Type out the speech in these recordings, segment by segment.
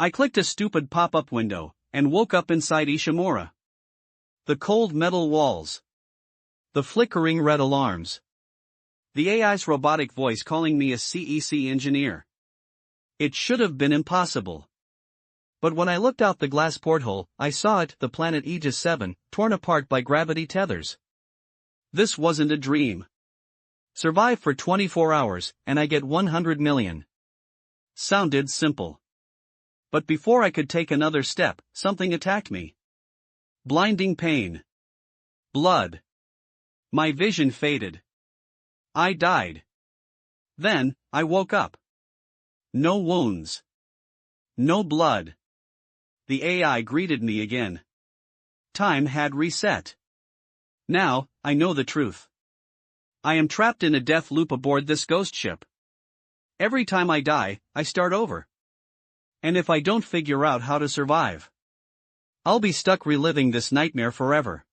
I clicked a stupid pop-up window, and woke up inside Ishimura. The cold metal walls. The flickering red alarms. The AI's robotic voice calling me a CEC engineer. It should have been impossible. But when I looked out the glass porthole, I saw it, the planet Aegis 7, torn apart by gravity tethers. This wasn't a dream. Survive for 24 hours, and I get 100 million. Sounded simple. But before I could take another step, something attacked me. Blinding pain. Blood. My vision faded. I died. Then, I woke up. No wounds. No blood. The AI greeted me again. Time had reset. Now, I know the truth. I am trapped in a death loop aboard this ghost ship. Every time I die, I start over. And if I don't figure out how to survive, I'll be stuck reliving this nightmare forever.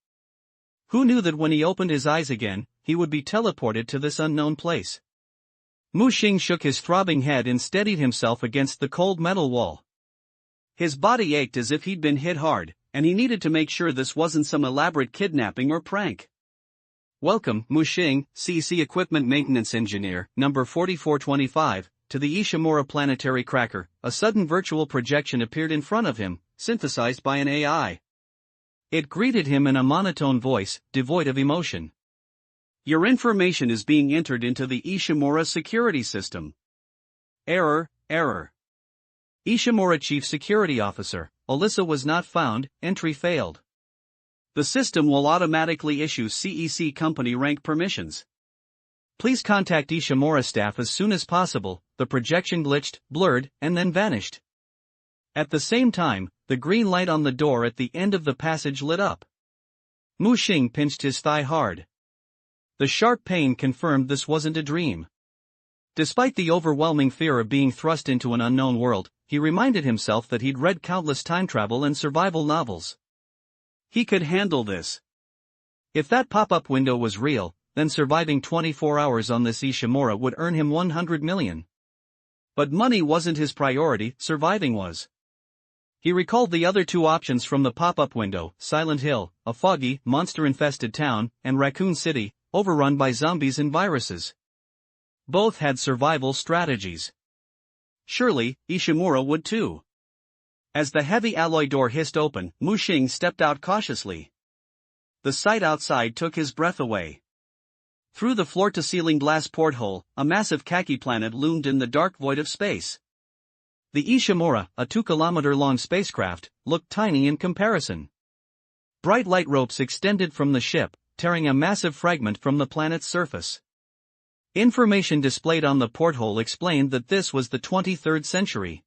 Who knew that when he opened his eyes again, he would be teleported to this unknown place? Mu Xing shook his throbbing head and steadied himself against the cold metal wall. His body ached as if he'd been hit hard, and he needed to make sure this wasn't some elaborate kidnapping or prank. Welcome, Mu Xing, CEC Equipment Maintenance Engineer, number 4425, to the Ishimura Planetary Cracker. A sudden virtual projection appeared in front of him, synthesized by an AI. It greeted him in a monotone voice, devoid of emotion. Your information is being entered into the Ishimura security system. Error. Ishimura Chief Security Officer, Alyssa was not found, entry failed. The system will automatically issue CEC company rank permissions. Please contact Ishimura staff as soon as possible. The projection glitched, blurred, and then vanished. At the same time, the green light on the door at the end of the passage lit up. Mu Xing pinched his thigh hard. The sharp pain confirmed this wasn't a dream. Despite the overwhelming fear of being thrust into an unknown world, he reminded himself that he'd read countless time travel and survival novels. He could handle this. If that pop-up window was real, then surviving 24 hours on this Ishimura would earn him 100 million. But money wasn't his priority, surviving was. He recalled the other two options from the pop-up window: Silent Hill, a foggy, monster-infested town, and Raccoon City, overrun by zombies and viruses. Both had survival strategies. Surely, Ishimura would too. As the heavy alloy door hissed open, Mu Xing stepped out cautiously. The sight outside took his breath away. Through the floor-to-ceiling glass porthole, a massive khaki planet loomed in the dark void of space. The Ishimura, a 2-kilometer-long spacecraft, looked tiny in comparison. Bright light ropes extended from the ship, tearing a massive fragment from the planet's surface. Information displayed on the porthole explained that this was the 23rd century.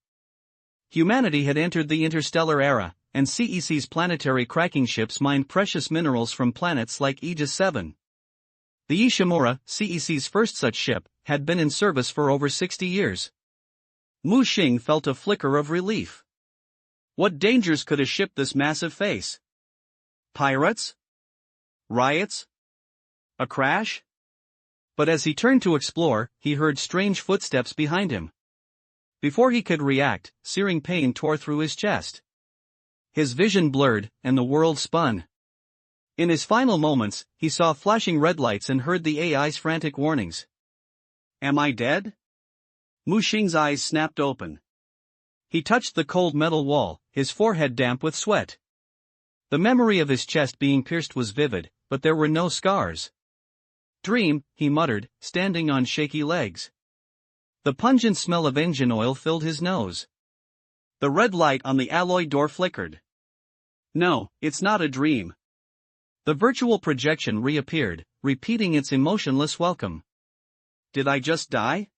Humanity had entered the interstellar era, and CEC's planetary cracking ships mined precious minerals from planets like Aegis 7. The Ishimura, CEC's first such ship, had been in service for over 60 years. Mu Xing felt a flicker of relief. What dangers could a ship this massive face? Pirates? Riots? A crash? But as he turned to explore, he heard strange footsteps behind him. Before he could react, searing pain tore through his chest. His vision blurred, and the world spun. In his final moments, he saw flashing red lights and heard the AI's frantic warnings. Am I dead? Mu Xing's eyes snapped open. He touched the cold metal wall, his forehead damp with sweat. The memory of his chest being pierced was vivid, but there were no scars. Dream, he muttered, standing on shaky legs. The pungent smell of engine oil filled his nose. The red light on the alloy door flickered. No, it's not a dream. The virtual projection reappeared, repeating its emotionless welcome. Did I just die?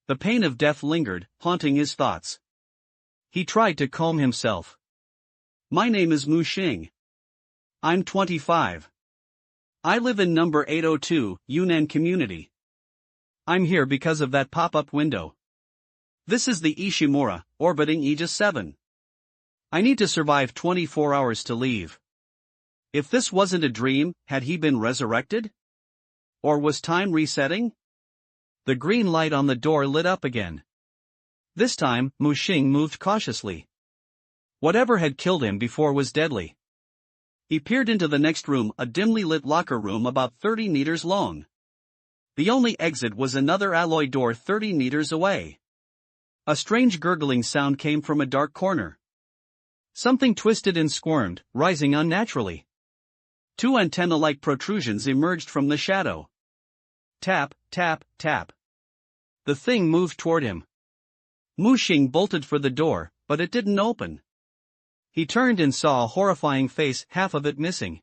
The pain of death lingered, haunting his thoughts. He tried to calm himself. My name is Mu Xing. I'm 25. I live in number 802, Yunnan Community. I'm here because of that pop-up window. This is the Ishimura, orbiting Aegis 7. I need to survive 24 hours to leave. If this wasn't a dream, had he been resurrected? Or was time resetting? The green light on the door lit up again. This time, Mu Xing moved cautiously. Whatever had killed him before was deadly. He peered into the next room, a dimly lit locker room about 30 meters long. The only exit was another alloy door 30 meters away. A strange gurgling sound came from a dark corner. Something twisted and squirmed, rising unnaturally. Two antenna-like protrusions emerged from the shadow. Tap, tap, tap. The thing moved toward him. Mu Xing bolted for the door, but it didn't open. He turned and saw a horrifying face, half of it missing.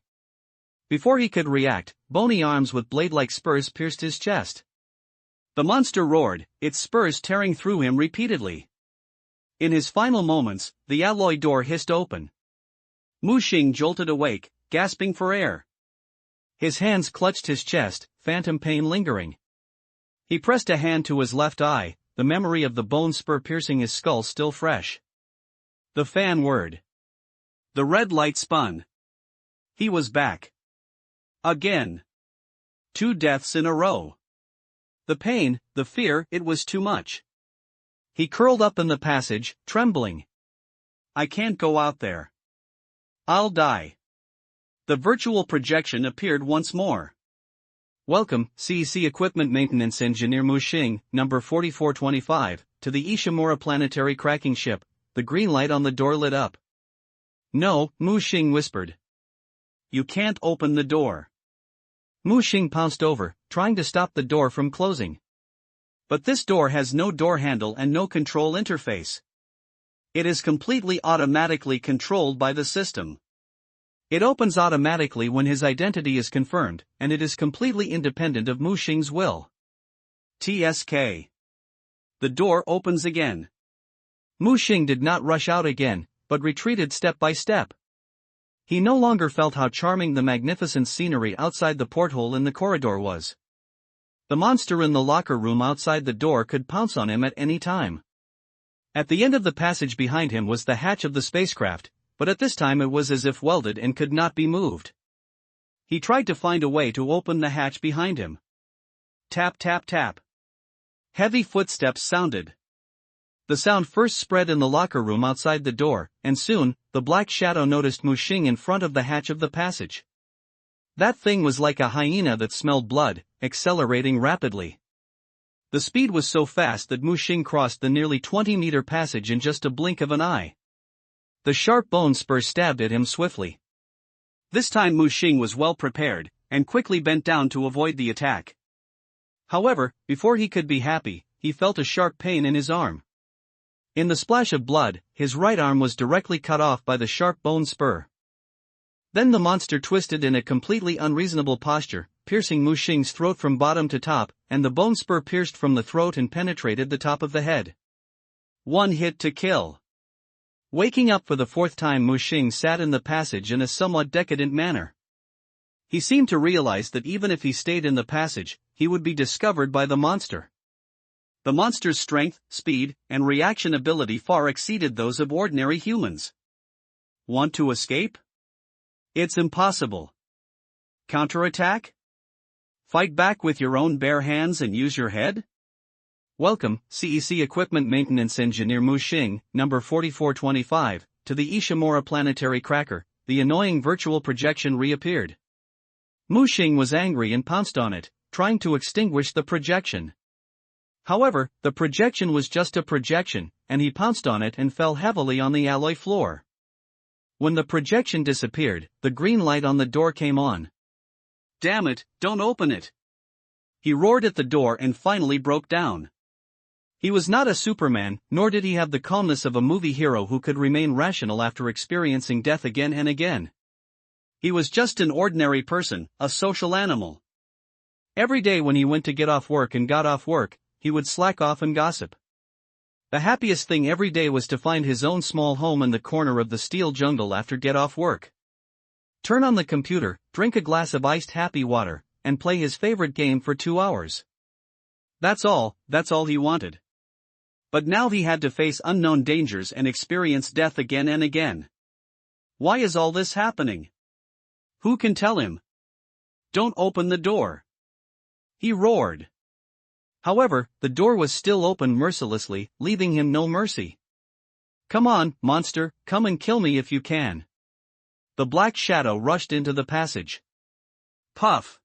Before he could react, bony arms with blade-like spurs pierced his chest. The monster roared, its spurs tearing through him repeatedly. In his final moments, the alloy door hissed open. Mu Xing jolted awake, gasping for air. His hands clutched his chest, phantom pain lingering. He pressed a hand to his left eye, the memory of the bone spur piercing his skull still fresh. The fan whirred. The red light spun. He was back. Again. 2 deaths in a row. The pain, the fear, it was too much. He curled up in the passage, trembling. I can't go out there. I'll die. The virtual projection appeared once more. Welcome, CEC Equipment Maintenance Engineer Mu Xing, number 4425, to the Ishimura planetary cracking ship. The green light on the door lit up. No, Mu Xing whispered. You can't open the door. Mu Xing pounced over, trying to stop the door from closing. But this door has no door handle and no control interface. It is completely automatically controlled by the system. It opens automatically when his identity is confirmed, and it is completely independent of Mu Xing's will. TSK. The door opens again. Mu Xing did not rush out again, but retreated step by step. He no longer felt how charming the magnificent scenery outside the porthole in the corridor was. The monster in the locker room outside the door could pounce on him at any time. At the end of the passage behind him was the hatch of the spacecraft, but at this time it was as if welded and could not be moved. He tried to find a way to open the hatch behind him. Tap tap tap. Heavy footsteps sounded. The sound first spread in the locker room outside the door, and soon, the black shadow noticed Mu Xing in front of the hatch of the passage. That thing was like a hyena that smelled blood, accelerating rapidly. The speed was so fast that Mu Xing crossed the nearly 20-meter passage in just a blink of an eye. The sharp bone spur stabbed at him swiftly. This time Mu Xing was well prepared, and quickly bent down to avoid the attack. However, before he could be happy, he felt a sharp pain in his arm. In the splash of blood, his right arm was directly cut off by the sharp bone spur. Then the monster twisted in a completely unreasonable posture, piercing Mu Xing's throat from bottom to top, and the bone spur pierced from the throat and penetrated the top of the head. One hit to kill. Waking up for the 4th time, Mu Xing sat in the passage in a somewhat decadent manner. He seemed to realize that even if he stayed in the passage, he would be discovered by the monster. The monster's strength, speed, and reaction ability far exceeded those of ordinary humans. Want to escape? It's impossible. Counterattack? Fight back with your own bare hands and use your head? Welcome, CEC Equipment Maintenance Engineer Mu Xing, number 4425, to the Ishimura planetary cracker. The annoying virtual projection reappeared. Mu Xing was angry and pounced on it, trying to extinguish the projection. However, the projection was just a projection, and he pounced on it and fell heavily on the alloy floor. When the projection disappeared, the green light on the door came on. Damn it, don't open it! He roared at the door and finally broke down. He was not a Superman, nor did he have the calmness of a movie hero who could remain rational after experiencing death again and again. He was just an ordinary person, a social animal. Every day when he went to get off work and got off work, he would slack off and gossip. The happiest thing every day was to find his own small home in the corner of the steel jungle after get off work. Turn on the computer, drink a glass of iced happy water, and play his favorite game for 2 hours. That's all he wanted. But now he had to face unknown dangers and experience death again and again. Why is all this happening? Who can tell him? Don't open the door! He roared. However, the door was still open mercilessly, leaving him no mercy. "Come on, monster, come and kill me if you can." The black shadow rushed into the passage. Puff!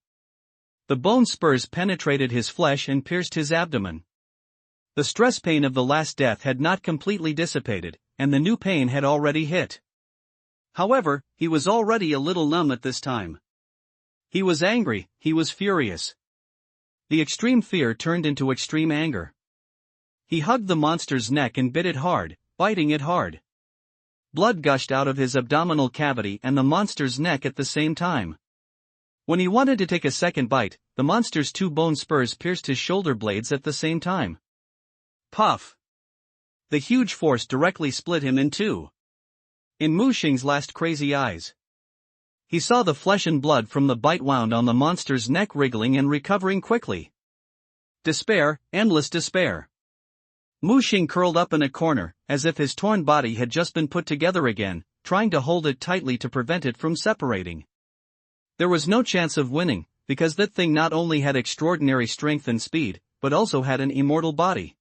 The bone spurs penetrated his flesh and pierced his abdomen. The stress pain of the last death had not completely dissipated, and the new pain had already hit. However, he was already a little numb at this time. He was angry, he was furious. The extreme fear turned into extreme anger. He hugged the monster's neck and bit it hard, biting it hard. Blood gushed out of his abdominal cavity and the monster's neck at the same time. When he wanted to take a second bite, the monster's two bone spurs pierced his shoulder blades at the same time. Puff! The huge force directly split him in two. In Mu Xing's last crazy eyes, he saw the flesh and blood from the bite wound on the monster's neck wriggling and recovering quickly. Despair, endless despair. Mu Xing curled up in a corner, as if his torn body had just been put together again, trying to hold it tightly to prevent it from separating. There was no chance of winning, because that thing not only had extraordinary strength and speed, but also had an immortal body.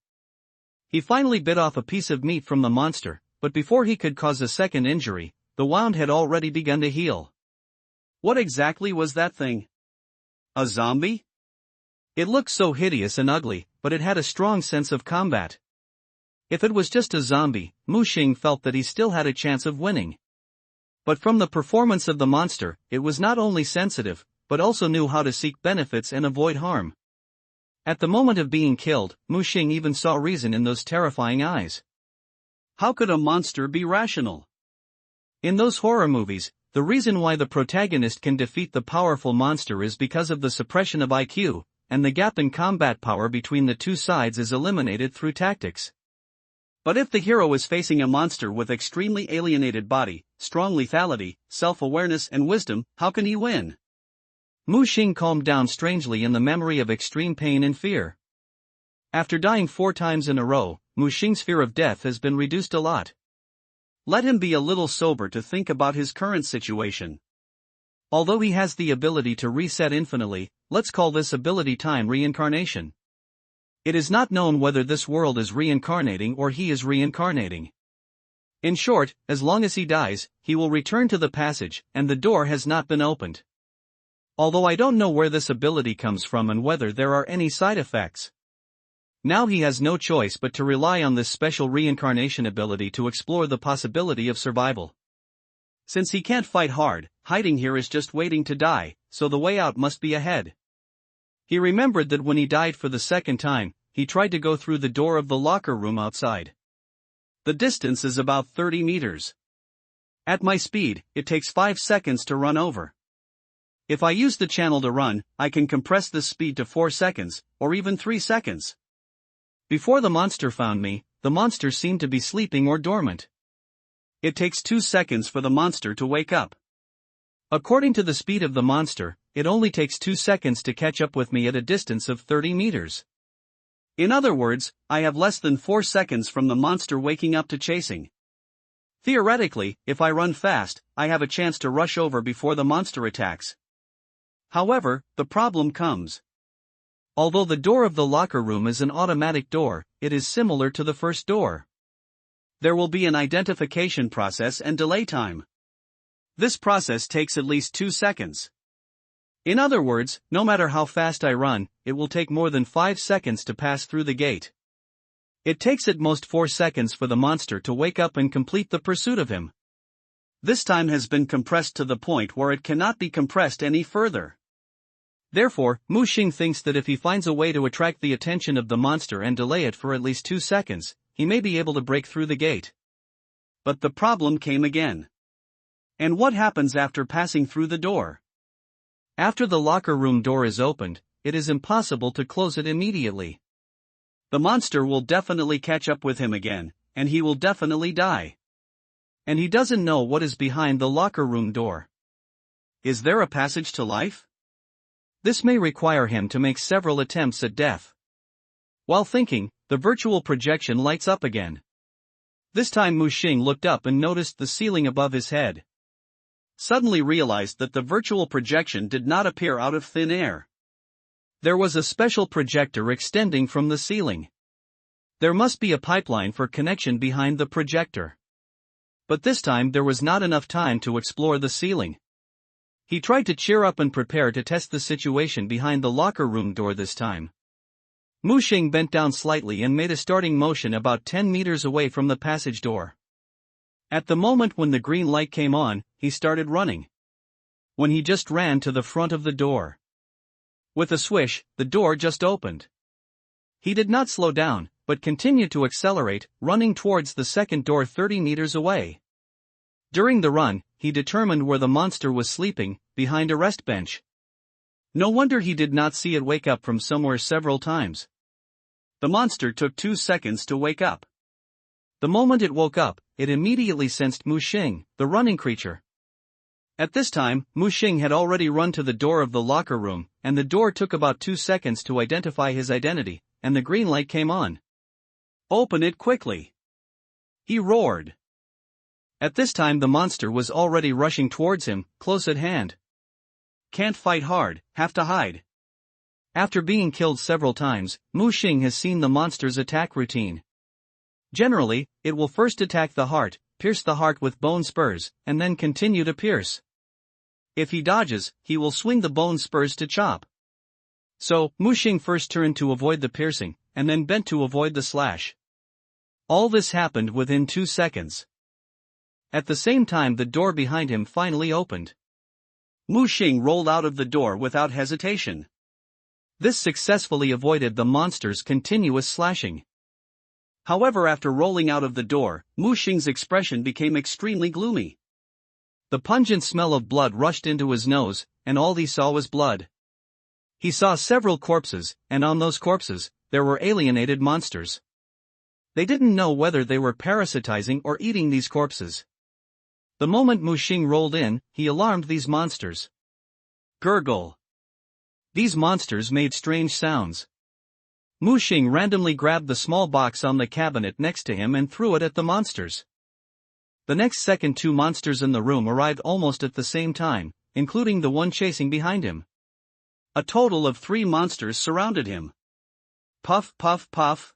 He finally bit off a piece of meat from the monster, but before he could cause a second injury, the wound had already begun to heal. What exactly was that thing? A zombie? It looked so hideous and ugly, but it had a strong sense of combat. If it was just a zombie, Mu Xing felt that he still had a chance of winning. But from the performance of the monster, it was not only sensitive, but also knew how to seek benefits and avoid harm. At the moment of being killed, Mu Xing even saw reason in those terrifying eyes. How could a monster be rational? In those horror movies, the reason why the protagonist can defeat the powerful monster is because of the suppression of IQ, and the gap in combat power between the two sides is eliminated through tactics. But if the hero is facing a monster with extremely alienated body, strong lethality, self-awareness and wisdom, how can he win? Mu Xing calmed down strangely in the memory of extreme pain and fear. After dying 4 times in a row, Mu Xing's fear of death has been reduced a lot. Let him be a little sober to think about his current situation. Although he has the ability to reset infinitely, let's call this ability time reincarnation. It is not known whether this world is reincarnating or he is reincarnating. In short, as long as he dies, he will return to the passage, and the door has not been opened. Although I don't know where this ability comes from and whether there are any side effects. Now he has no choice but to rely on this special reincarnation ability to explore the possibility of survival. Since he can't fight hard, hiding here is just waiting to die, so the way out must be ahead. He remembered that when he died for the second time, he tried to go through the door of the locker room outside. The distance is about 30 meters. At my speed, it takes 5 seconds to run over. If I use the channel to run, I can compress this speed to 4 seconds, or even 3 seconds. Before the monster found me, the monster seemed to be sleeping or dormant. It takes 2 seconds for the monster to wake up. According to the speed of the monster, it only takes 2 seconds to catch up with me at a distance of 30 meters. In other words, I have less than 4 seconds from the monster waking up to chasing. Theoretically, if I run fast, I have a chance to rush over before the monster attacks. However, the problem comes. Although the door of the locker room is an automatic door, it is similar to the first door. There will be an identification process and delay time. This process takes at least 2 seconds. In other words, no matter how fast I run, it will take more than 5 seconds to pass through the gate. It takes at most 4 seconds for the monster to wake up and complete the pursuit of him. This time has been compressed to the point where it cannot be compressed any further. Therefore, Mu Xing thinks that if he finds a way to attract the attention of the monster and delay it for at least 2 seconds, he may be able to break through the gate. But the problem came again. And what happens after passing through the door? After the locker room door is opened, it is impossible to close it immediately. The monster will definitely catch up with him again, and he will definitely die. And he doesn't know what is behind the locker room door. Is there a passage to life? This may require him to make several attempts at death. While thinking, the virtual projection lights up again. This time Mu Xing looked up and noticed the ceiling above his head. Suddenly realized that the virtual projection did not appear out of thin air. There was a special projector extending from the ceiling. There must be a pipeline for connection behind the projector. But this time there was not enough time to explore the ceiling. He tried to cheer up and prepare to test the situation behind the locker room door this time. Mu Xing bent down slightly and made a starting motion about 10 meters away from the passage door. At the moment when the green light came on, he started running. When he just ran to the front of the door. With a swish, the door just opened. He did not slow down, but continued to accelerate, running towards the second door 30 meters away. During the run, he determined where the monster was sleeping, behind a rest bench. No wonder he did not see it wake up from somewhere several times. The monster took 2 seconds to wake up. The moment it woke up, it immediately sensed Mu Xing, the running creature. At this time, Mu Xing had already run to the door of the locker room, and the door took about 2 seconds to identify his identity, and the green light came on. "Open it quickly!" he roared. At this time the monster was already rushing towards him, close at hand. Can't fight hard, have to hide. After being killed several times, Mu Xing has seen the monster's attack routine. Generally, it will first attack the heart, pierce the heart with bone spurs, and then continue to pierce. If he dodges, he will swing the bone spurs to chop. So, Mu Xing first turned to avoid the piercing, and then bent to avoid the slash. All this happened within 2 seconds. At the same time the door behind him finally opened. Mu Xing rolled out of the door without hesitation. This successfully avoided the monster's continuous slashing. However, after rolling out of the door, Mu Xing's expression became extremely gloomy. The pungent smell of blood rushed into his nose, and all he saw was blood. He saw several corpses, and on those corpses, there were alienated monsters. They didn't know whether they were parasitizing or eating these corpses. The moment Mu Xing rolled in, he alarmed these monsters. Gurgle. These monsters made strange sounds. Mu Xing randomly grabbed the small box on the cabinet next to him and threw it at the monsters. The next second 2 monsters in the room arrived almost at the same time, including the one chasing behind him. A total of 3 monsters surrounded him. Puff, puff, puff.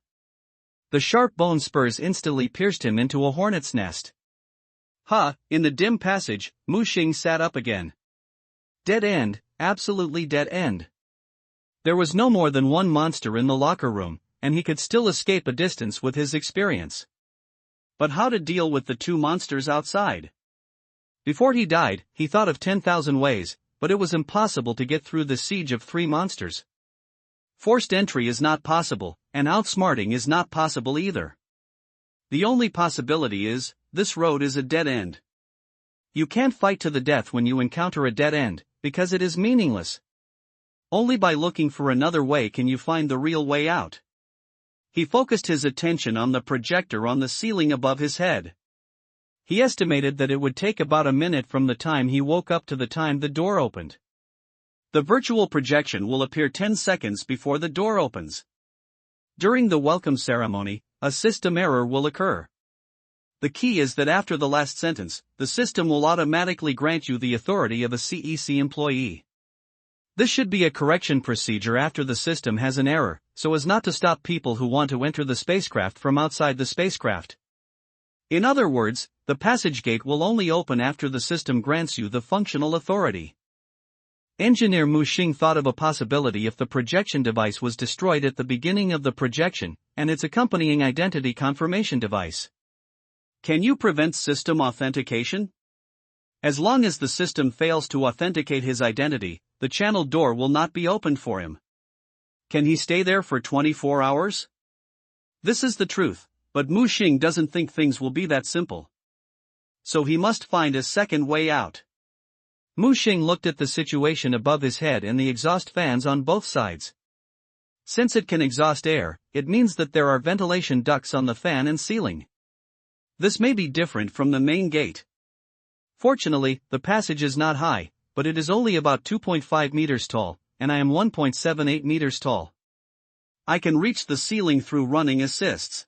The sharp bone spurs instantly pierced him into a hornet's nest. In the dim passage, Mu Xing sat up again. Dead end, absolutely dead end. There was no more than 1 monster in the locker room, and he could still escape a distance with his experience. But how to deal with the 2 monsters outside? Before he died, he thought of 10,000 ways, but it was impossible to get through the siege of 3 monsters. Forced entry is not possible, and outsmarting is not possible either. The only possibility is, this road is a dead end. You can't fight to the death when you encounter a dead end, because it is meaningless. Only by looking for another way can you find the real way out. He focused his attention on the projector on the ceiling above his head. He estimated that it would take about a minute from the time he woke up to the time the door opened. The virtual projection will appear 10 seconds before the door opens. During the welcome ceremony, a system error will occur. The key is that after the last sentence, the system will automatically grant you the authority of a CEC employee. This should be a correction procedure after the system has an error, so as not to stop people who want to enter the spacecraft from outside the spacecraft. In other words, the passage gate will only open after the system grants you the functional authority. Engineer Mu Xing thought of a possibility if the projection device was destroyed at the beginning of the projection, and its accompanying identity confirmation device. Can you prevent system authentication? As long as the system fails to authenticate his identity, the channel door will not be opened for him. Can he stay there for 24 hours? This is the truth, but Mu Xing doesn't think things will be that simple. So he must find a second way out. Mu Xing looked at the situation above his head and the exhaust fans on both sides. Since it can exhaust air, it means that there are ventilation ducts on the fan and ceiling. This may be different from the main gate. Fortunately, the passage is not high, but it is only about 2.5 meters tall, and I am 1.78 meters tall. I can reach the ceiling through running assists.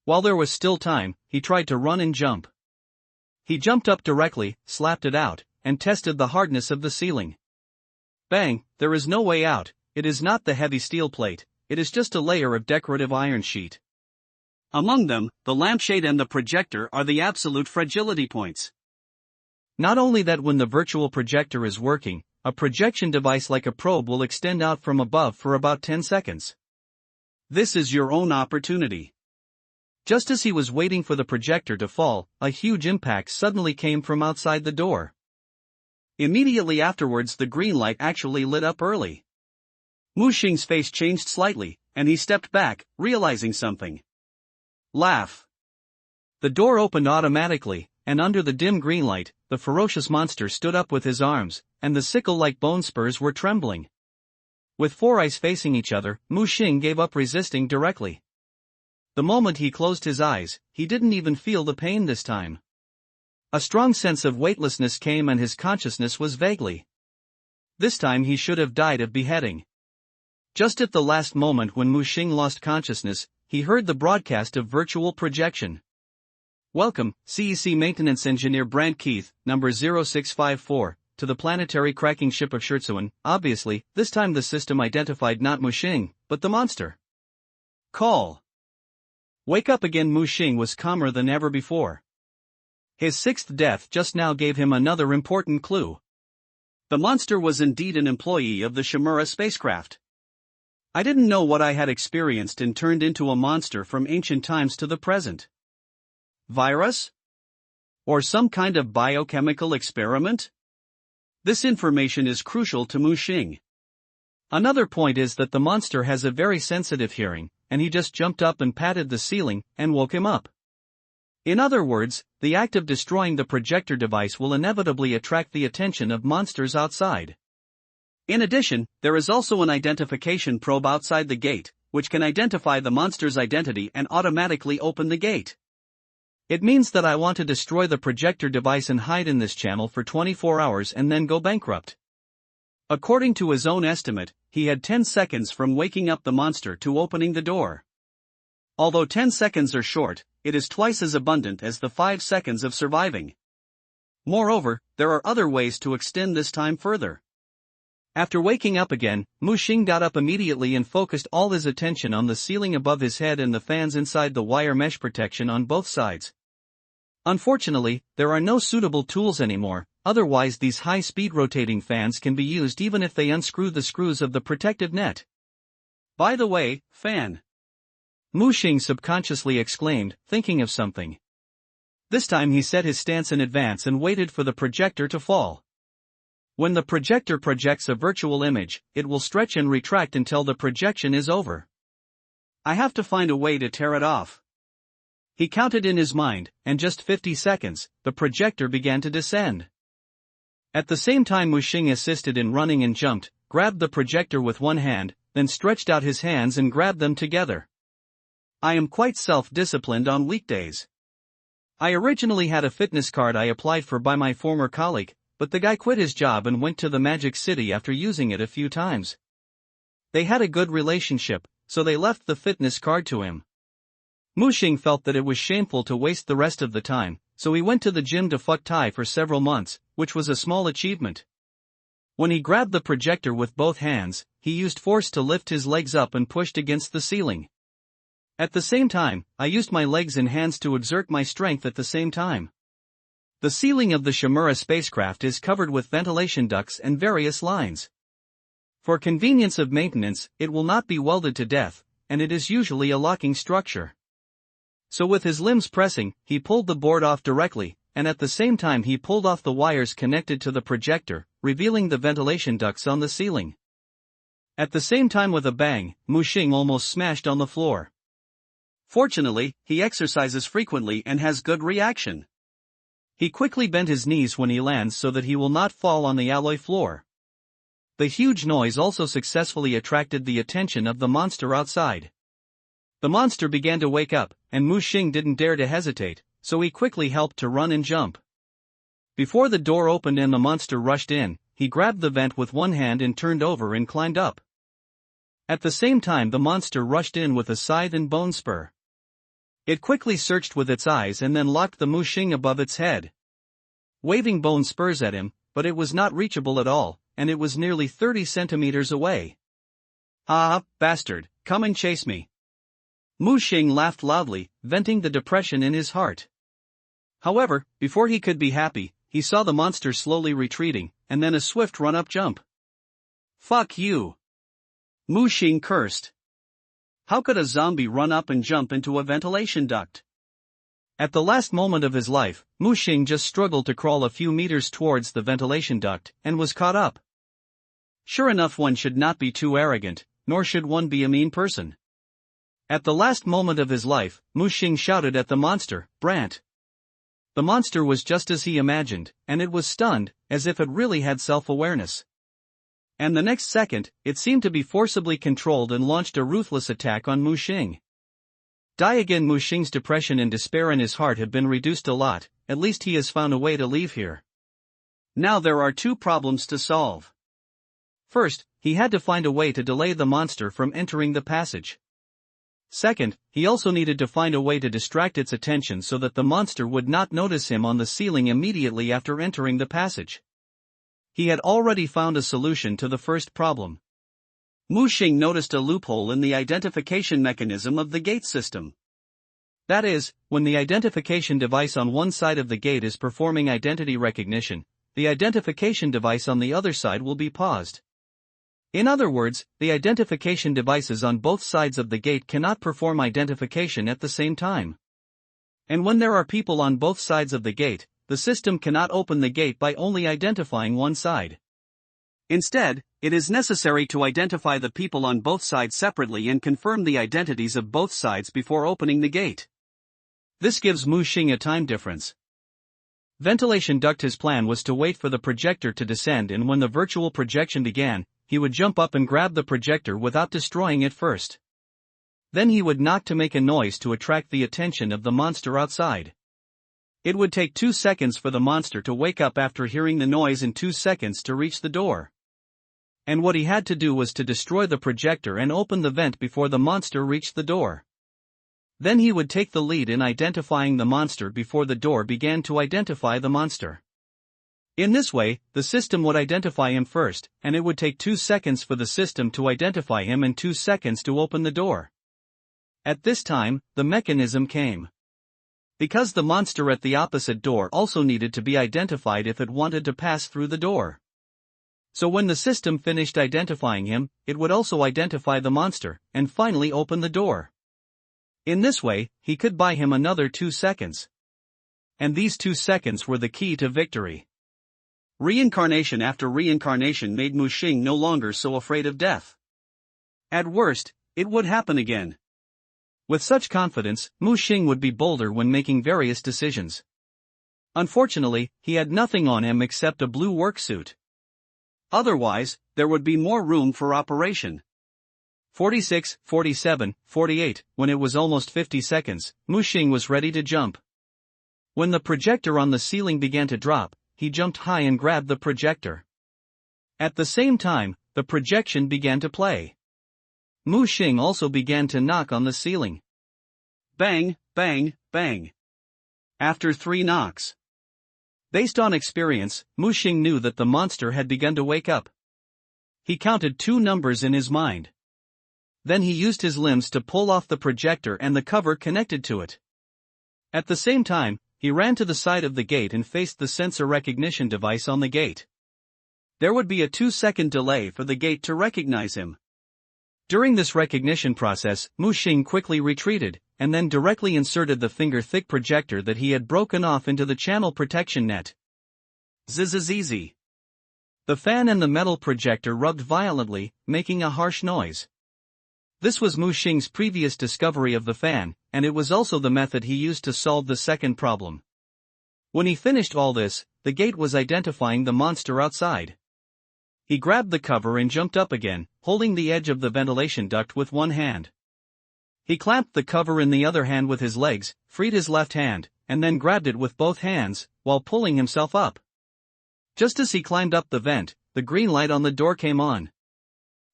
While there was still time, he tried to run and jump. He jumped up directly, slapped it out, and tested the hardness of the ceiling. Bang, there is no way out, it is not the heavy steel plate, it is just a layer of decorative iron sheet. Among them, the lampshade and the projector are the absolute fragility points. Not only that, when the virtual projector is working, a projection device like a probe will extend out from above for about 10 seconds. This is your own opportunity. Just as he was waiting for the projector to fall, a huge impact suddenly came from outside the door. Immediately afterwards, the green light actually lit up early. Muxing's face changed slightly, and he stepped back, realizing something. Laugh. The door opened automatically, and under the dim green light, the ferocious monster stood up with his arms, and the sickle-like bone spurs were trembling. With four eyes facing each other, Muxing gave up resisting directly. The moment he closed his eyes, he didn't even feel the pain this time. A strong sense of weightlessness came and his consciousness was vaguely. This time he should have died of beheading. Just at the last moment when Muxing lost consciousness, he heard the broadcast of virtual projection. Welcome, CEC Maintenance Engineer Brant Keith, number 0654, to the planetary cracking ship of Scherzuan. Obviously, this time the system identified not Muxing, but the monster. Call. Wake up again. Muxing was calmer than ever before. His sixth death just now gave him another important clue. The monster was indeed an employee of the Shimura spacecraft. I didn't know what I had experienced and turned into a monster from ancient times to the present. Virus? Or some kind of biochemical experiment? This information is crucial to Muxing. Another point is that the monster has a very sensitive hearing, and he just jumped up and patted the ceiling and woke him up. In other words, the act of destroying the projector device will inevitably attract the attention of monsters outside. In addition, there is also an identification probe outside the gate, which can identify the monster's identity and automatically open the gate. It means that I want to destroy the projector device and hide in this channel for 24 hours and then go bankrupt. According to his own estimate, he had 10 seconds from waking up the monster to opening the door. Although 10 seconds are short, it is twice as abundant as the 5 seconds of surviving. Moreover, there are other ways to extend this time further. After waking up again, Muxing got up immediately and focused all his attention on the ceiling above his head and the fans inside the wire mesh protection on both sides. Unfortunately, there are no suitable tools anymore, otherwise these high-speed rotating fans can be used even if they unscrew the screws of the protective net. By the way, fan. Muxing subconsciously exclaimed, thinking of something. This time he set his stance in advance and waited for the projector to fall. When the projector projects a virtual image, it will stretch and retract until the projection is over. I have to find a way to tear it off. He counted in his mind, and just 50 seconds, the projector began to descend. At the same time Muxing assisted in running and jumped, grabbed the projector with one hand, then stretched out his hands and grabbed them together. I am quite self-disciplined on weekdays. I originally had a fitness card I applied for by my former colleague, but the guy quit his job and went to the Magic City after using it a few times. They had a good relationship, so they left the fitness card to him. Muxing felt that it was shameful to waste the rest of the time, so he went to the gym to fuck Thai for several months, which was a small achievement. When he grabbed the projector with both hands, he used force to lift his legs up and pushed against the ceiling. At the same time, I used my legs and hands to exert my strength at the same time. The ceiling of the Shimura spacecraft is covered with ventilation ducts and various lines. For convenience of maintenance, it will not be welded to death, and it is usually a locking structure. So with his limbs pressing, he pulled the board off directly, and at the same time he pulled off the wires connected to the projector, revealing the ventilation ducts on the ceiling. At the same time, with a bang, Muxing almost smashed on the floor. Fortunately, he exercises frequently and has good reaction. He quickly bent his knees when he lands so that he will not fall on the alloy floor. The huge noise also successfully attracted the attention of the monster outside. The monster began to wake up, and Muxing didn't dare to hesitate, so he quickly helped to run and jump. Before the door opened and the monster rushed in, he grabbed the vent with one hand and turned over and climbed up. At the same time the monster rushed in with a scythe and bone spur. It quickly searched with its eyes and then locked the Muxing above its head. Waving bone spurs at him, but it was not reachable at all, and it was nearly 30 centimeters away. Ah, bastard, come and chase me. Mu Xing laughed loudly, venting the depression in his heart. However, before he could be happy, he saw the monster slowly retreating, and then a swift run-up jump. Fuck you! Mu Xing cursed. How could a zombie run up and jump into a ventilation duct? At the last moment of his life, Mu Xing just struggled to crawl a few meters towards the ventilation duct, and was caught up. Sure enough, one should not be too arrogant, nor should one be a mean person. At the last moment of his life, Mu Xing shouted at the monster, "Brant!" The monster was just as he imagined, and it was stunned, as if it really had self-awareness. And the next second, it seemed to be forcibly controlled and launched a ruthless attack on Mu Xing. Die again. Mu Xing's depression and despair in his heart have been reduced a lot, at least he has found a way to leave here. Now there are two problems to solve. First, he had to find a way to delay the monster from entering the passage. Second, he also needed to find a way to distract its attention so that the monster would not notice him on the ceiling immediately after entering the passage. He had already found a solution to the first problem. Mu Xing noticed a loophole in the identification mechanism of the gate system. That is, when the identification device on one side of the gate is performing identity recognition, the identification device on the other side will be paused. In other words, the identification devices on both sides of the gate cannot perform identification at the same time. And when there are people on both sides of the gate, the system cannot open the gate by only identifying one side. Instead, it is necessary to identify the people on both sides separately and confirm the identities of both sides before opening the gate. This gives Mu Xing a time difference. Ventilation duct. His plan was to wait for the projector to descend, and when the virtual projection began, he would jump up and grab the projector without destroying it first. Then he would knock to make a noise to attract the attention of the monster outside. It would take 2 seconds for the monster to wake up after hearing the noise and 2 seconds to reach the door. And what he had to do was to destroy the projector and open the vent before the monster reached the door. Then he would take the lead in identifying the monster before the door began to identify the monster. In this way, the system would identify him first, and it would take 2 seconds for the system to identify him and 2 seconds to open the door. At this time, the mechanism came. Because the monster at the opposite door also needed to be identified if it wanted to pass through the door. So when the system finished identifying him, it would also identify the monster, and finally open the door. In this way, he could buy him another 2 seconds. And these 2 seconds were the key to victory. Reincarnation after reincarnation made Mu Xing no longer so afraid of death. At worst, it would happen again. With such confidence, Mu Xing would be bolder when making various decisions. Unfortunately, he had nothing on him except a blue work suit. Otherwise, there would be more room for operation. 46, 47, 48, when it was almost 50 seconds, Mu Xing was ready to jump. When the projector on the ceiling began to drop, he jumped high and grabbed the projector. At the same time, the projection began to play. Mu Xing also began to knock on the ceiling. Bang, bang, bang. After 3 knocks. Based on experience, Mu Xing knew that the monster had begun to wake up. He counted 2 numbers in his mind. Then he used his limbs to pull off the projector and the cover connected to it. At the same time, he ran to the side of the gate and faced the sensor recognition device on the gate. There would be a 2-second delay for the gate to recognize him. During this recognition process, Mu Xing quickly retreated, and then directly inserted the finger-thick projector that he had broken off into the channel protection net. Zzz. The fan and the metal projector rubbed violently, making a harsh noise. This was Mu Xing's previous discovery of the fan, and it was also the method he used to solve the second problem. When he finished all this, the gate was identifying the monster outside. He grabbed the cover and jumped up again, holding the edge of the ventilation duct with one hand. He clamped the cover in the other hand with his legs, freed his left hand, and then grabbed it with both hands, while pulling himself up. Just as he climbed up the vent, the green light on the door came on.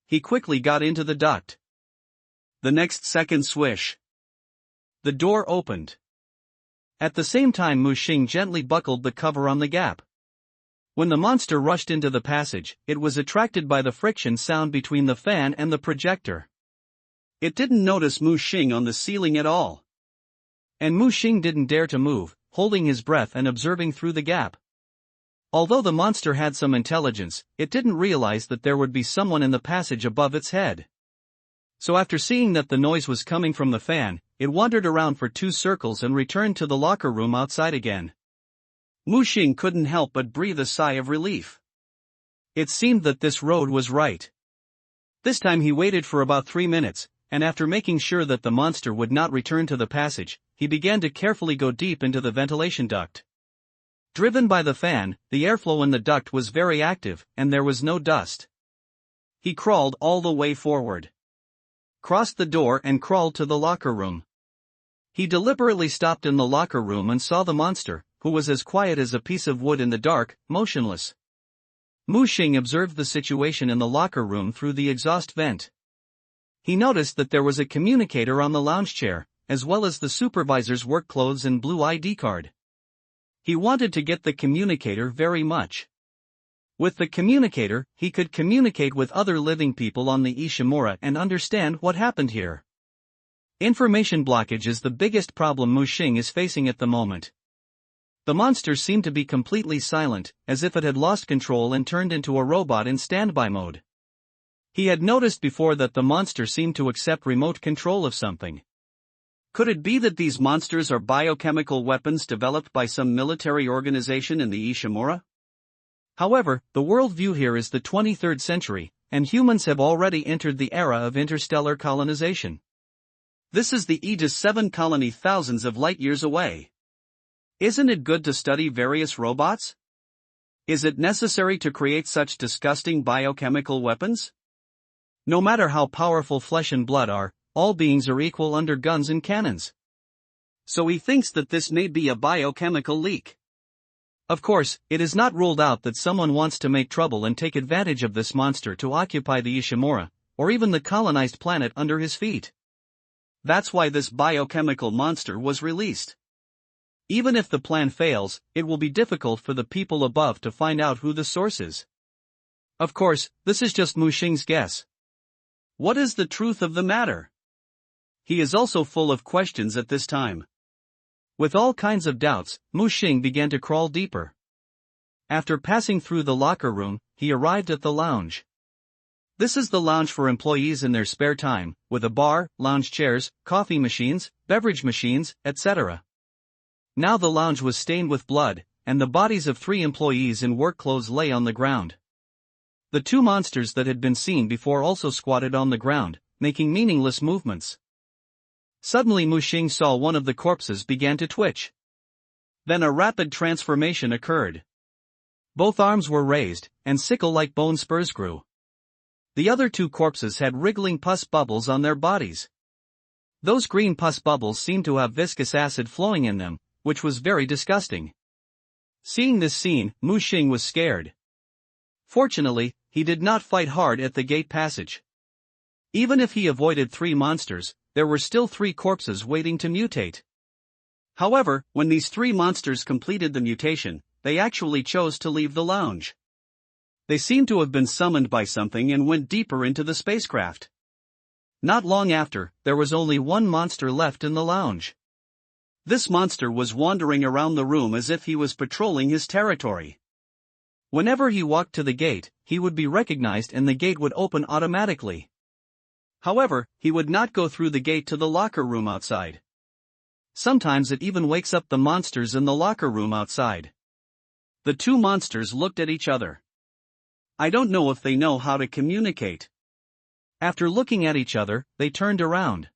He quickly got into the duct. The next second, swish. The door opened. At the same time, Mu Xing gently buckled the cover on the gap. When the monster rushed into the passage, it was attracted by the friction sound between the fan and the projector. It didn't notice Mu Xing on the ceiling at all. And Mu Xing didn't dare to move, holding his breath and observing through the gap. Although the monster had some intelligence, it didn't realize that there would be someone in the passage above its head. So after seeing that the noise was coming from the fan, it wandered around for 2 circles and returned to the locker room outside again. Mu Xing couldn't help but breathe a sigh of relief. It seemed that this road was right. This time he waited for about 3 minutes, and after making sure that the monster would not return to the passage, he began to carefully go deep into the ventilation duct. Driven by the fan, the airflow in the duct was very active, and there was no dust. He crawled all the way forward, crossed the door and crawled to the locker room. He deliberately stopped in the locker room and saw the monster, who was as quiet as a piece of wood in the dark, motionless. Mu Xing observed the situation in the locker room through the exhaust vent. He noticed that there was a communicator on the lounge chair, as well as the supervisor's work clothes and blue ID card. He wanted to get the communicator very much. With the communicator, he could communicate with other living people on the Ishimura and understand what happened here. Information blockage is the biggest problem Mu Xing is facing at the moment. The monster seemed to be completely silent, as if it had lost control and turned into a robot in standby mode. He had noticed before that the monster seemed to accept remote control of something. Could it be that these monsters are biochemical weapons developed by some military organization in the Ishimura? However, the worldview here is the 23rd century, and humans have already entered the era of interstellar colonization. This is the Aegis 7 colony thousands of light years away. Isn't it good to study various robots? Is it necessary to create such disgusting biochemical weapons? No matter how powerful flesh and blood are, all beings are equal under guns and cannons. So he thinks that this may be a biochemical leak. Of course, it is not ruled out that someone wants to make trouble and take advantage of this monster to occupy the Ishimura, or even the colonized planet under his feet. That's why this biochemical monster was released. Even if the plan fails, it will be difficult for the people above to find out who the source is. Of course, this is just Mu Xing's guess. What is the truth of the matter? He is also full of questions at this time. With all kinds of doubts, Mu Xing began to crawl deeper. After passing through the locker room, he arrived at the lounge. This is the lounge for employees in their spare time, with a bar, lounge chairs, coffee machines, beverage machines, etc. Now the lounge was stained with blood, and the bodies of 3 employees in work clothes lay on the ground. The 2 monsters that had been seen before also squatted on the ground, making meaningless movements. Suddenly Mu Xing saw one of the corpses began to twitch. Then a rapid transformation occurred. Both arms were raised, and sickle-like bone spurs grew. The other 2 corpses had wriggling pus bubbles on their bodies. Those green pus bubbles seemed to have viscous acid flowing in them, which was very disgusting. Seeing this scene, Mu Xing was scared. Fortunately, he did not fight hard at the gate passage. Even if he avoided 3 monsters, there were still 3 corpses waiting to mutate. However, when these 3 monsters completed the mutation, they actually chose to leave the lounge. They seemed to have been summoned by something and went deeper into the spacecraft. Not long after, there was only 1 monster left in the lounge. This monster was wandering around the room as if he was patrolling his territory. Whenever he walked to the gate, he would be recognized and the gate would open automatically. However, he would not go through the gate to the locker room outside. Sometimes it even wakes up the monsters in the locker room outside. The 2 monsters looked at each other. I don't know if they know how to communicate. After looking at each other, they turned around.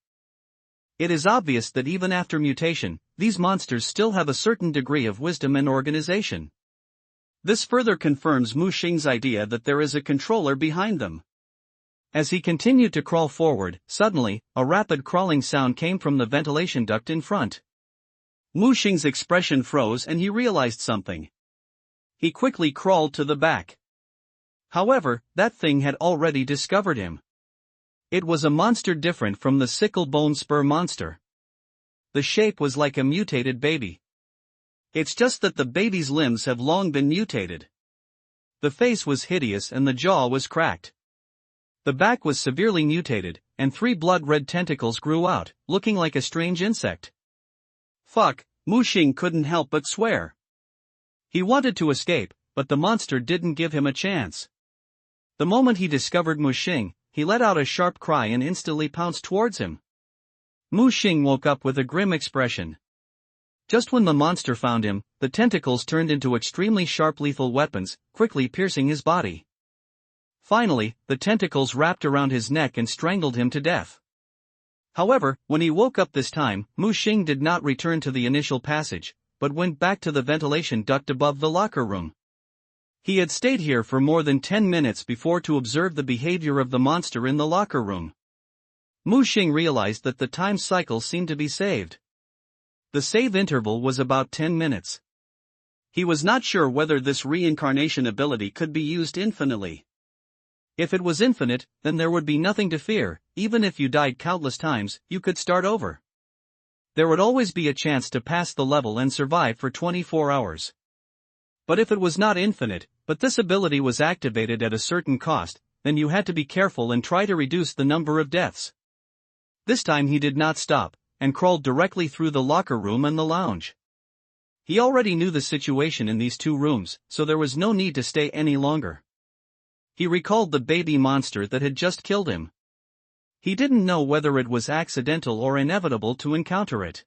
It is obvious that even after mutation, these monsters still have a certain degree of wisdom and organization. This further confirms Mu Xing's idea that there is a controller behind them. As he continued to crawl forward, suddenly, a rapid crawling sound came from the ventilation duct in front. Mu Xing's expression froze and he realized something. He quickly crawled to the back. However, that thing had already discovered him. It was a monster different from the sickle bone spur monster. The shape was like a mutated baby. It's just that the baby's limbs have long been mutated. The face was hideous and the jaw was cracked. The back was severely mutated, and 3 blood-red tentacles grew out, looking like a strange insect. Fuck, Mu Xing couldn't help but swear. He wanted to escape, but the monster didn't give him a chance. The moment he discovered Mu Xing, he let out a sharp cry and instantly pounced towards him. Mu Xing woke up with a grim expression. Just when the monster found him, the tentacles turned into extremely sharp lethal weapons, quickly piercing his body. Finally, the tentacles wrapped around his neck and strangled him to death. However, when he woke up this time, Mu Xing did not return to the initial passage, but went back to the ventilation duct above the locker room. He had stayed here for more than 10 minutes before to observe the behavior of the monster in the locker room. Mu Xing realized that the time cycle seemed to be saved. The save interval was about 10 minutes. He was not sure whether this reincarnation ability could be used infinitely. If it was infinite, then there would be nothing to fear. Even if you died countless times, you could start over. There would always be a chance to pass the level and survive for 24 hours. But if it was not infinite, but this ability was activated at a certain cost, then you had to be careful and try to reduce the number of deaths. This time he did not stop, and crawled directly through the locker room and the lounge. He already knew the situation in these 2 rooms, so there was no need to stay any longer. He recalled the baby monster that had just killed him. He didn't know whether it was accidental or inevitable to encounter it.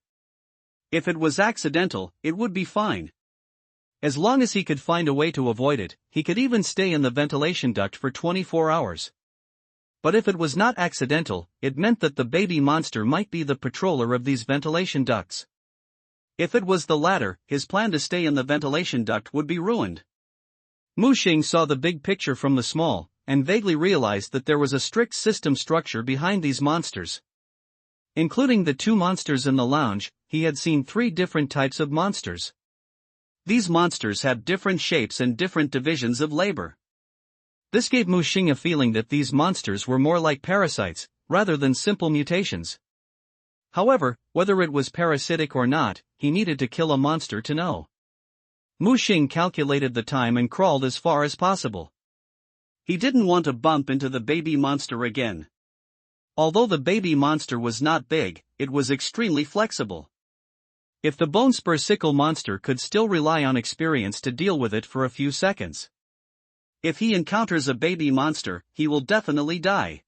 If it was accidental, it would be fine. As long as he could find a way to avoid it, he could even stay in the ventilation duct for 24 hours. But if it was not accidental, it meant that the baby monster might be the patroller of these ventilation ducts. If it was the latter, his plan to stay in the ventilation duct would be ruined. Mu Xing saw the big picture from the small, and vaguely realized that there was a strict system structure behind these monsters. Including the 2 monsters in the lounge, he had seen 3 different types of monsters. These monsters have different shapes and different divisions of labor. This gave Mu Xing a feeling that these monsters were more like parasites, rather than simple mutations. However, whether it was parasitic or not, he needed to kill a monster to know. Mu Xing calculated the time and crawled as far as possible. He didn't want to bump into the baby monster again. Although the baby monster was not big, it was extremely flexible. If the bone spur sickle monster could still rely on experience to deal with it for a few seconds. If he encounters a baby monster, he will definitely die.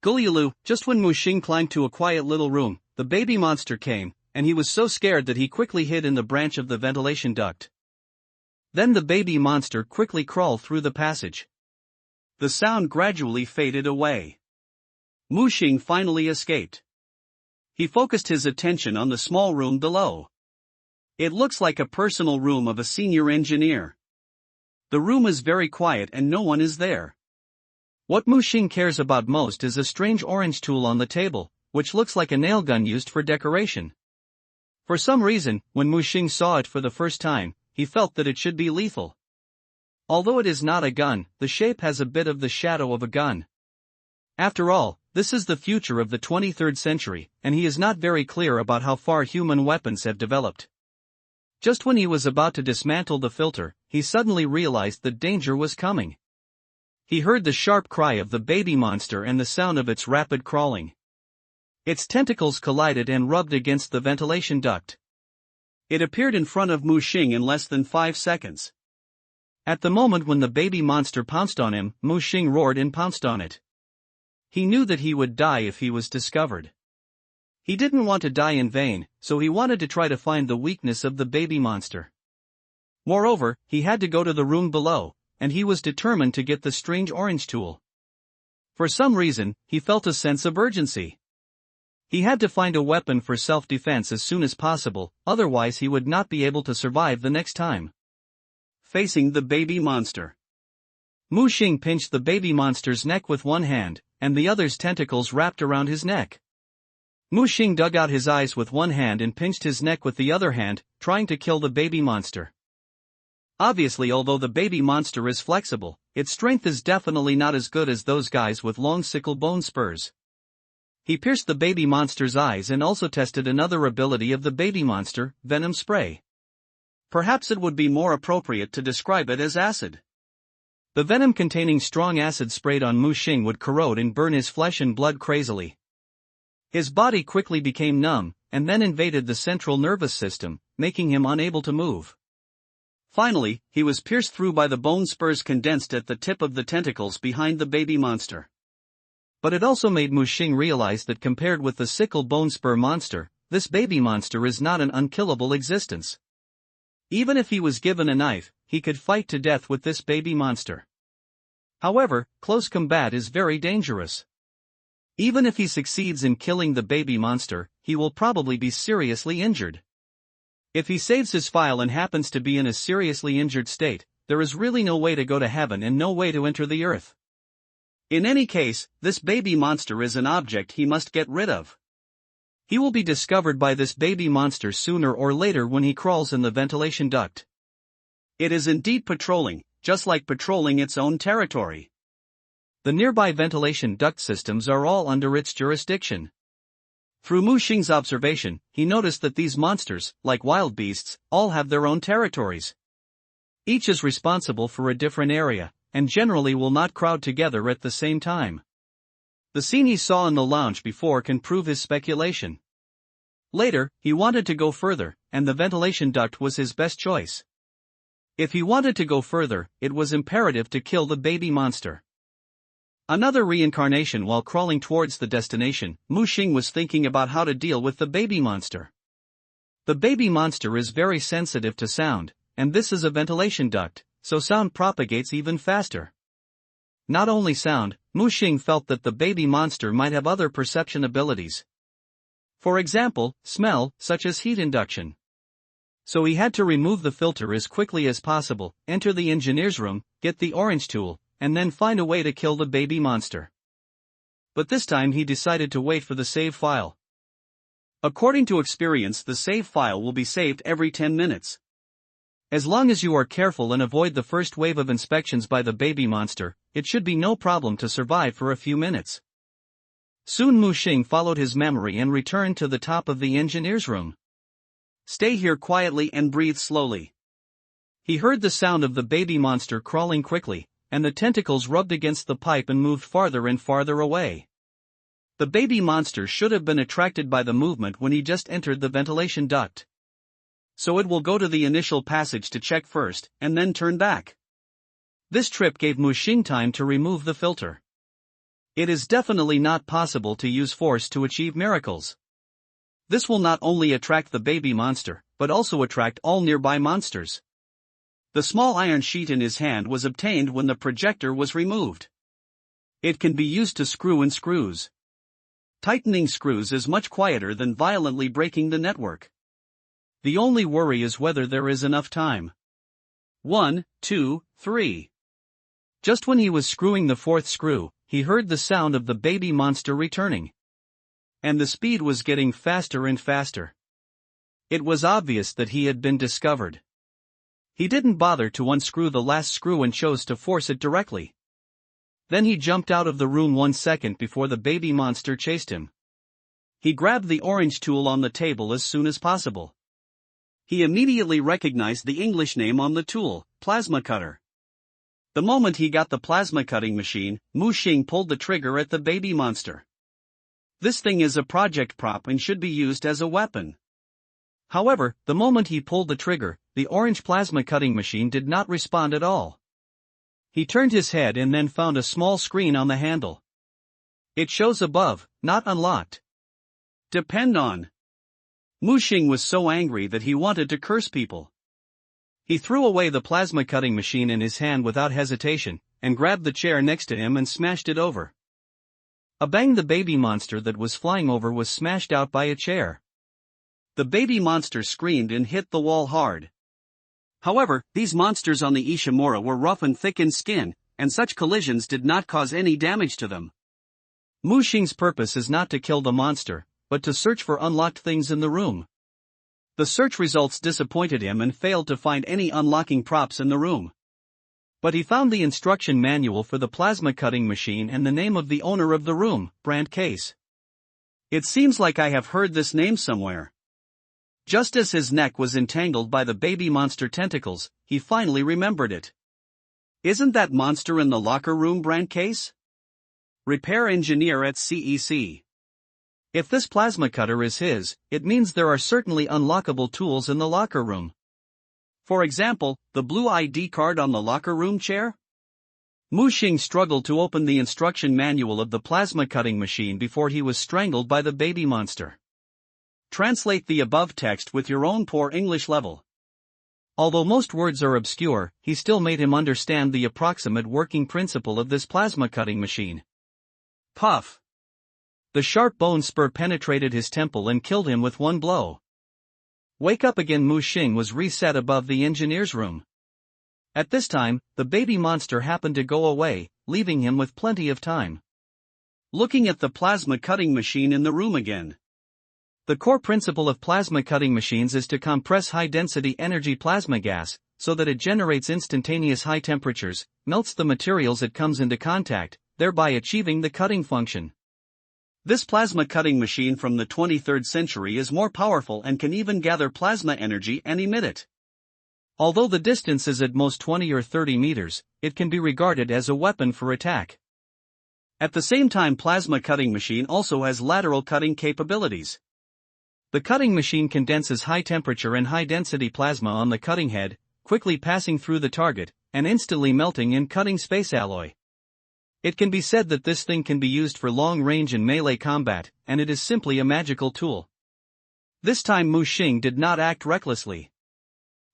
Guliulu, just when Mu Xing climbed to a quiet little room, the baby monster came, and he was so scared that he quickly hid in the branch of the ventilation duct. Then the baby monster quickly crawled through the passage. The sound gradually faded away. Mu Xing finally escaped. He focused his attention on the small room below. It looks like a personal room of a senior engineer. The room is very quiet and no one is there. What Mu Xing cares about most is a strange orange tool on the table, which looks like a nail gun used for decoration. For some reason, when Mu Xing saw it for the first time, he felt that it should be lethal. Although it is not a gun, the shape has a bit of the shadow of a gun. After all, this is the future of the 23rd century, and he is not very clear about how far human weapons have developed. Just when he was about to dismantle the filter, he suddenly realized that danger was coming. He heard the sharp cry of the baby monster and the sound of its rapid crawling. Its tentacles collided and rubbed against the ventilation duct. It appeared in front of Mu Xing in less than 5 seconds. At the moment when the baby monster pounced on him, Mu Xing roared and pounced on it. He knew that he would die if he was discovered. He didn't want to die in vain, so he wanted to try to find the weakness of the baby monster. Moreover, he had to go to the room below, and he was determined to get the strange orange tool. For some reason, he felt a sense of urgency. He had to find a weapon for self-defense as soon as possible, otherwise he would not be able to survive the next time. Facing the baby monster. Mu Xing pinched the baby monster's neck with one hand, and the other's tentacles wrapped around his neck. Mu Xing dug out his eyes with one hand and pinched his neck with the other hand, trying to kill the baby monster. Obviously, although the baby monster is flexible, its strength is definitely not as good as those guys with long sickle bone spurs. He pierced the baby monster's eyes and also tested another ability of the baby monster, venom spray. Perhaps it would be more appropriate to describe it as acid. The venom containing strong acid sprayed on Mu Xing would corrode and burn his flesh and blood crazily. His body quickly became numb, and then invaded the central nervous system, making him unable to move. Finally, he was pierced through by the bone spurs condensed at the tip of the tentacles behind the baby monster. But it also made Mu Xing realize that compared with the sickle bone spur monster, this baby monster is not an unkillable existence. Even if he was given a knife, he could fight to death with this baby monster. However, close combat is very dangerous. Even if he succeeds in killing the baby monster, he will probably be seriously injured. If he saves his file and happens to be in a seriously injured state, there is really no way to go to heaven and no way to enter the earth. In any case, this baby monster is an object he must get rid of. He will be discovered by this baby monster sooner or later when he crawls in the ventilation duct. It is indeed patrolling, just like patrolling its own territory. The nearby ventilation duct systems are all under its jurisdiction. Through Mu Xing's observation, he noticed that these monsters, like wild beasts, all have their own territories. Each is responsible for a different area, and generally will not crowd together at the same time. The scene he saw in the lounge before can prove his speculation. Later, he wanted to go further, and the ventilation duct was his best choice. If he wanted to go further, it was imperative to kill the baby monster. Another reincarnation. While crawling towards the destination, Mu Xing was thinking about how to deal with the baby monster. The baby monster is very sensitive to sound, and this is a ventilation duct, so sound propagates even faster. Not only sound, Mu Xing felt that the baby monster might have other perception abilities. For example, smell, such as heat induction. So he had to remove the filter as quickly as possible, enter the engineer's room, get the orange tool, and then find a way to kill the baby monster. But this time he decided to wait for the save file. According to experience, the save file will be saved every 10 minutes. As long as you are careful and avoid the first wave of inspections by the baby monster, it should be no problem to survive for a few minutes. Soon Mu Xing followed his memory and returned to the top of the engineer's room. Stay here quietly and breathe slowly. He heard the sound of the baby monster crawling quickly, and the tentacles rubbed against the pipe and moved farther and farther away. The baby monster should have been attracted by the movement when he just entered the ventilation duct. So it will go to the initial passage to check first, and then turn back. This trip gave Mu Xing time to remove the filter. It is definitely not possible to use force to achieve miracles. This will not only attract the baby monster, but also attract all nearby monsters. The small iron sheet in his hand was obtained when the projector was removed. It can be used to screw in screws. Tightening screws is much quieter than violently breaking the network. The only worry is whether there is enough time. 1, 2, 3. Just when he was screwing the fourth screw, he heard the sound of the baby monster returning. And the speed was getting faster and faster. It was obvious that he had been discovered. He didn't bother to unscrew the last screw and chose to force it directly. Then he jumped out of the room 1 second before the baby monster chased him. He grabbed the orange tool on the table as soon as possible. He immediately recognized the English name on the tool, plasma cutter. The moment he got the plasma cutting machine, Mu Xing pulled the trigger at the baby monster. This thing is a project prop and should be used as a weapon. However, the moment he pulled the trigger, the orange plasma cutting machine did not respond at all. He turned his head and then found a small screen on the handle. It shows above, not unlocked. Depend on. Mu Xing was so angry that he wanted to curse people. He threw away the plasma cutting machine in his hand without hesitation, and grabbed the chair next to him and smashed it over. A bang! The baby monster that was flying over was smashed out by a chair. The baby monster screamed and hit the wall hard. However, these monsters on the Ishimura were rough and thick in skin, and such collisions did not cause any damage to them. Mu Xing's purpose is not to kill the monster, but to search for unlocked things in the room. The search results disappointed him and failed to find any unlocking props in the room. But he found the instruction manual for the plasma cutting machine and the name of the owner of the room, Brand Case. It seems like I have heard this name somewhere. Just as his neck was entangled by the baby monster tentacles, he finally remembered it. Isn't that monster in the locker room brand case? Repair engineer at CEC. If this plasma cutter is his, it means there are certainly unlockable tools in the locker room. For example, the blue ID card on the locker room chair? Mu Xing struggled to open the instruction manual of the plasma cutting machine before he was strangled by the baby monster. Translate the above text with your own poor English level. Although most words are obscure, he still made him understand the approximate working principle of this plasma cutting machine. Puff! The sharp bone spur penetrated his temple and killed him with one blow. Wake up again. Mu Xing was reset above the engineer's room. At this time, the baby monster happened to go away, leaving him with plenty of time. Looking at the plasma cutting machine in the room again. The core principle of plasma cutting machines is to compress high-density energy plasma gas, so that it generates instantaneous high temperatures, melts the materials it comes into contact, thereby achieving the cutting function. This plasma cutting machine from the 23rd century is more powerful and can even gather plasma energy and emit it. Although the distance is at most 20 or 30 meters, it can be regarded as a weapon for attack. At the same time, plasma cutting machine also has lateral cutting capabilities. The cutting machine condenses high-temperature and high-density plasma on the cutting head, quickly passing through the target, and instantly melting in cutting space alloy. It can be said that this thing can be used for long-range and melee combat, and it is simply a magical tool. This time Mu Xing did not act recklessly.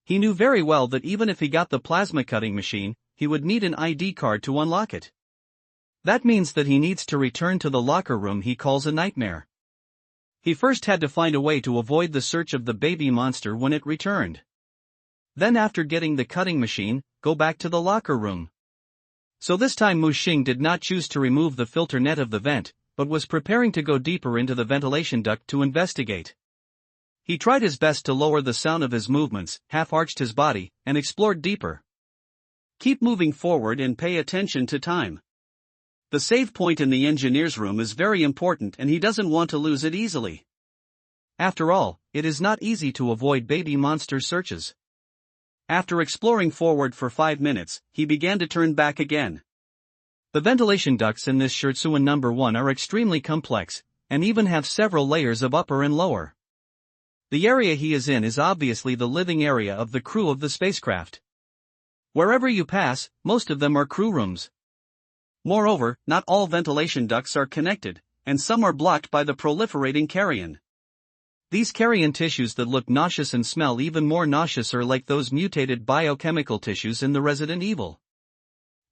He knew very well that even if he got the plasma cutting machine, he would need an ID card to unlock it. That means that he needs to return to the locker room he calls a nightmare. He first had to find a way to avoid the search of the baby monster when it returned. Then after getting the cutting machine, go back to the locker room. So this time Mu Xing did not choose to remove the filter net of the vent, but was preparing to go deeper into the ventilation duct to investigate. He tried his best to lower the sound of his movements, half-arched his body, and explored deeper. Keep moving forward and pay attention to time. The save point in the engineer's room is very important and he doesn't want to lose it easily. After all, it is not easy to avoid baby monster searches. After exploring forward for 5 minutes, he began to turn back again. The ventilation ducts in this Scherzuan number 1 are extremely complex, and even have several layers of upper and lower. The area he is in is obviously the living area of the crew of the spacecraft. Wherever you pass, most of them are crew rooms. Moreover, not all ventilation ducts are connected, and some are blocked by the proliferating carrion. These carrion tissues that look nauseous and smell even more nauseous are like those mutated biochemical tissues in the Resident Evil.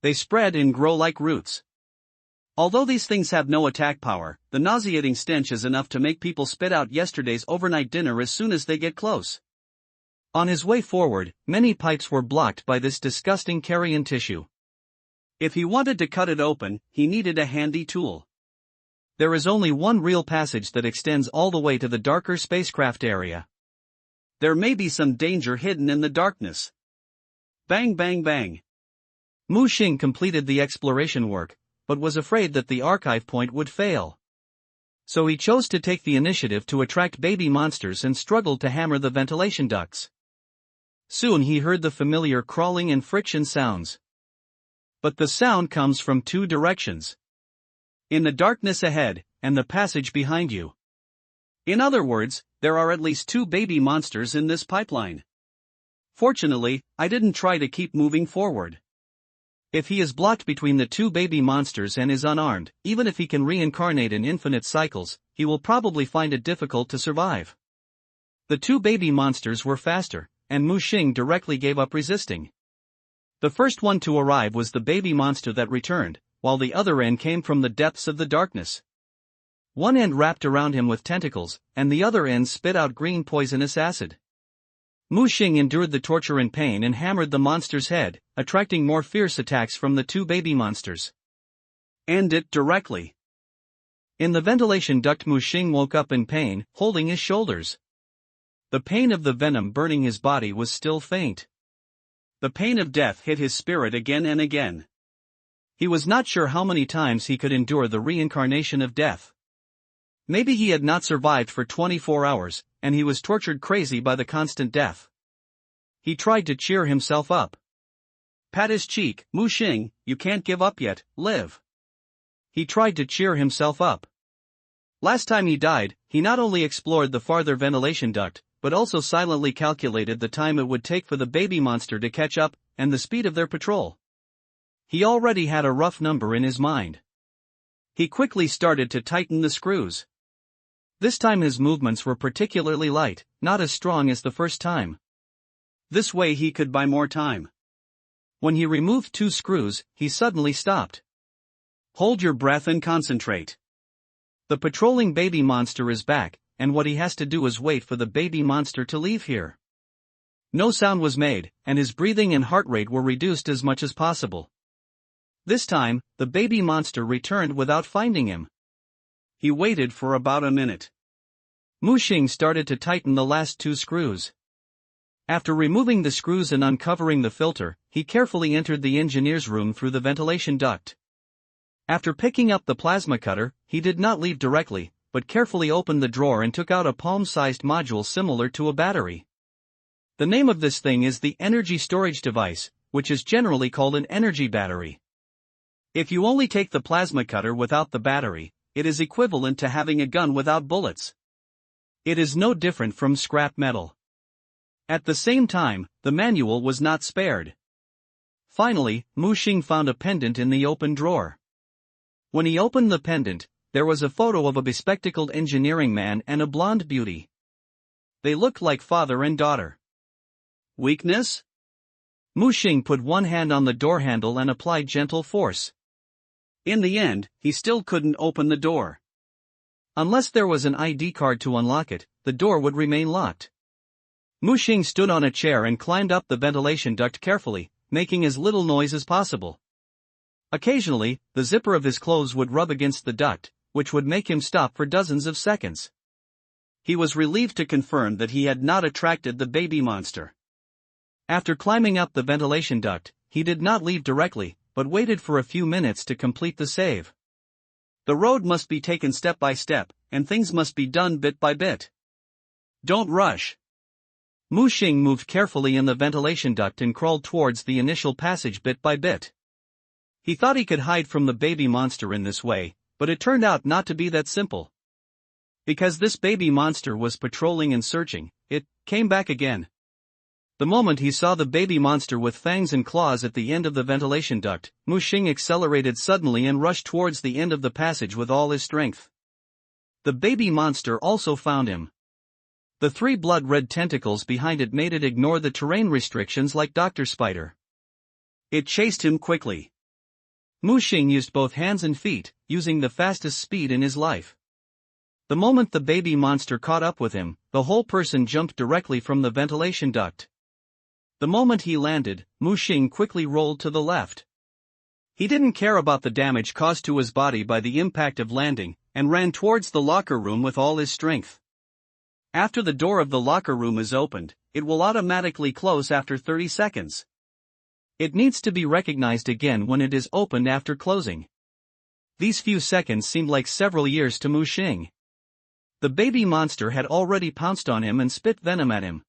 They spread and grow like roots. Although these things have no attack power, the nauseating stench is enough to make people spit out yesterday's overnight dinner as soon as they get close. On his way forward, many pipes were blocked by this disgusting carrion tissue. If he wanted to cut it open, he needed a handy tool. There is only one real passage that extends all the way to the darker spacecraft area. There may be some danger hidden in the darkness. Bang bang bang. Mu Xing completed the exploration work, but was afraid that the archive point would fail. So he chose to take the initiative to attract baby monsters and struggled to hammer the ventilation ducts. Soon he heard the familiar crawling and friction sounds. But the sound comes from 2 directions. In the darkness ahead, and the passage behind you. In other words, there are at least 2 baby monsters in this pipeline. Fortunately, I didn't try to keep moving forward. If he is blocked between the 2 baby monsters and is unarmed, even if he can reincarnate in infinite cycles, he will probably find it difficult to survive. The 2 baby monsters were faster, and Mu Xing directly gave up resisting. The first one to arrive was the baby monster that returned, while the other end came from the depths of the darkness. One end wrapped around him with tentacles, and the other end spit out green poisonous acid. Mu Xing endured the torture and pain and hammered the monster's head, attracting more fierce attacks from the 2 baby monsters. End it directly. In the ventilation duct, Mu Xing woke up in pain, holding his shoulders. The pain of the venom burning his body was still faint. The pain of death hit his spirit again and again. He was not sure how many times he could endure the reincarnation of death. Maybe he had not survived for 24 hours, and he was tortured crazy by the constant death. He tried to cheer himself up. Pat his cheek. Mu Xing, you can't give up yet, live. He tried to cheer himself up. Last time he died, he not only explored the farther ventilation duct, but also silently calculated the time it would take for the baby monster to catch up, and the speed of their patrol. He already had a rough number in his mind. He quickly started to tighten the screws. This time his movements were particularly light, not as strong as the first time. This way he could buy more time. When he removed 2 screws, he suddenly stopped. Hold your breath and concentrate. The patrolling baby monster is back, and what he has to do is wait for the baby monster to leave here. No sound was made, and his breathing and heart rate were reduced as much as possible. This time, the baby monster returned without finding him. He waited for about a minute. Mu Xing started to tighten the last 2 screws. After removing the screws and uncovering the filter, he carefully entered the engineer's room through the ventilation duct. After picking up the plasma cutter, he did not leave directly, but carefully opened the drawer and took out a palm-sized module similar to a battery. The name of this thing is the energy storage device, which is generally called an energy battery. If you only take the plasma cutter without the battery, it is equivalent to having a gun without bullets. It is no different from scrap metal. At the same time, the manual was not spared. Finally, Mu Xing found a pendant in the open drawer. When he opened the pendant, there was a photo of a bespectacled engineering man and a blonde beauty. They looked like father and daughter. Weakness? Mu Xing put one hand on the door handle and applied gentle force. In the end, he still couldn't open the door. Unless there was an ID card to unlock it, the door would remain locked. Mu Xing stood on a chair and climbed up the ventilation duct carefully, making as little noise as possible. Occasionally, the zipper of his clothes would rub against the duct, which would make him stop for dozens of seconds. He was relieved to confirm that he had not attracted the baby monster. After climbing up the ventilation duct, he did not leave directly, but waited for a few minutes to complete the save. The road must be taken step by step, and things must be done bit by bit. Don't rush. Mu Xing moved carefully in the ventilation duct and crawled towards the initial passage bit by bit. He thought he could hide from the baby monster in this way, but it turned out not to be that simple. Because this baby monster was patrolling and searching, it came back again. The moment he saw the baby monster with fangs and claws at the end of the ventilation duct, Mu Xing accelerated suddenly and rushed towards the end of the passage with all his strength. The baby monster also found him. The 3 blood-red tentacles behind it made it ignore the terrain restrictions like Dr. Spider. It chased him quickly. Mu Xing used both hands and feet, using the fastest speed in his life. The moment the baby monster caught up with him, the whole person jumped directly from the ventilation duct. The moment he landed, Mu Xing quickly rolled to the left. He didn't care about the damage caused to his body by the impact of landing, and ran towards the locker room with all his strength. After the door of the locker room is opened, it will automatically close after 30 seconds. It needs to be recognized again when it is opened after closing. These few seconds seemed like several years to Mu Xing. The baby monster had already pounced on him and spit venom at him.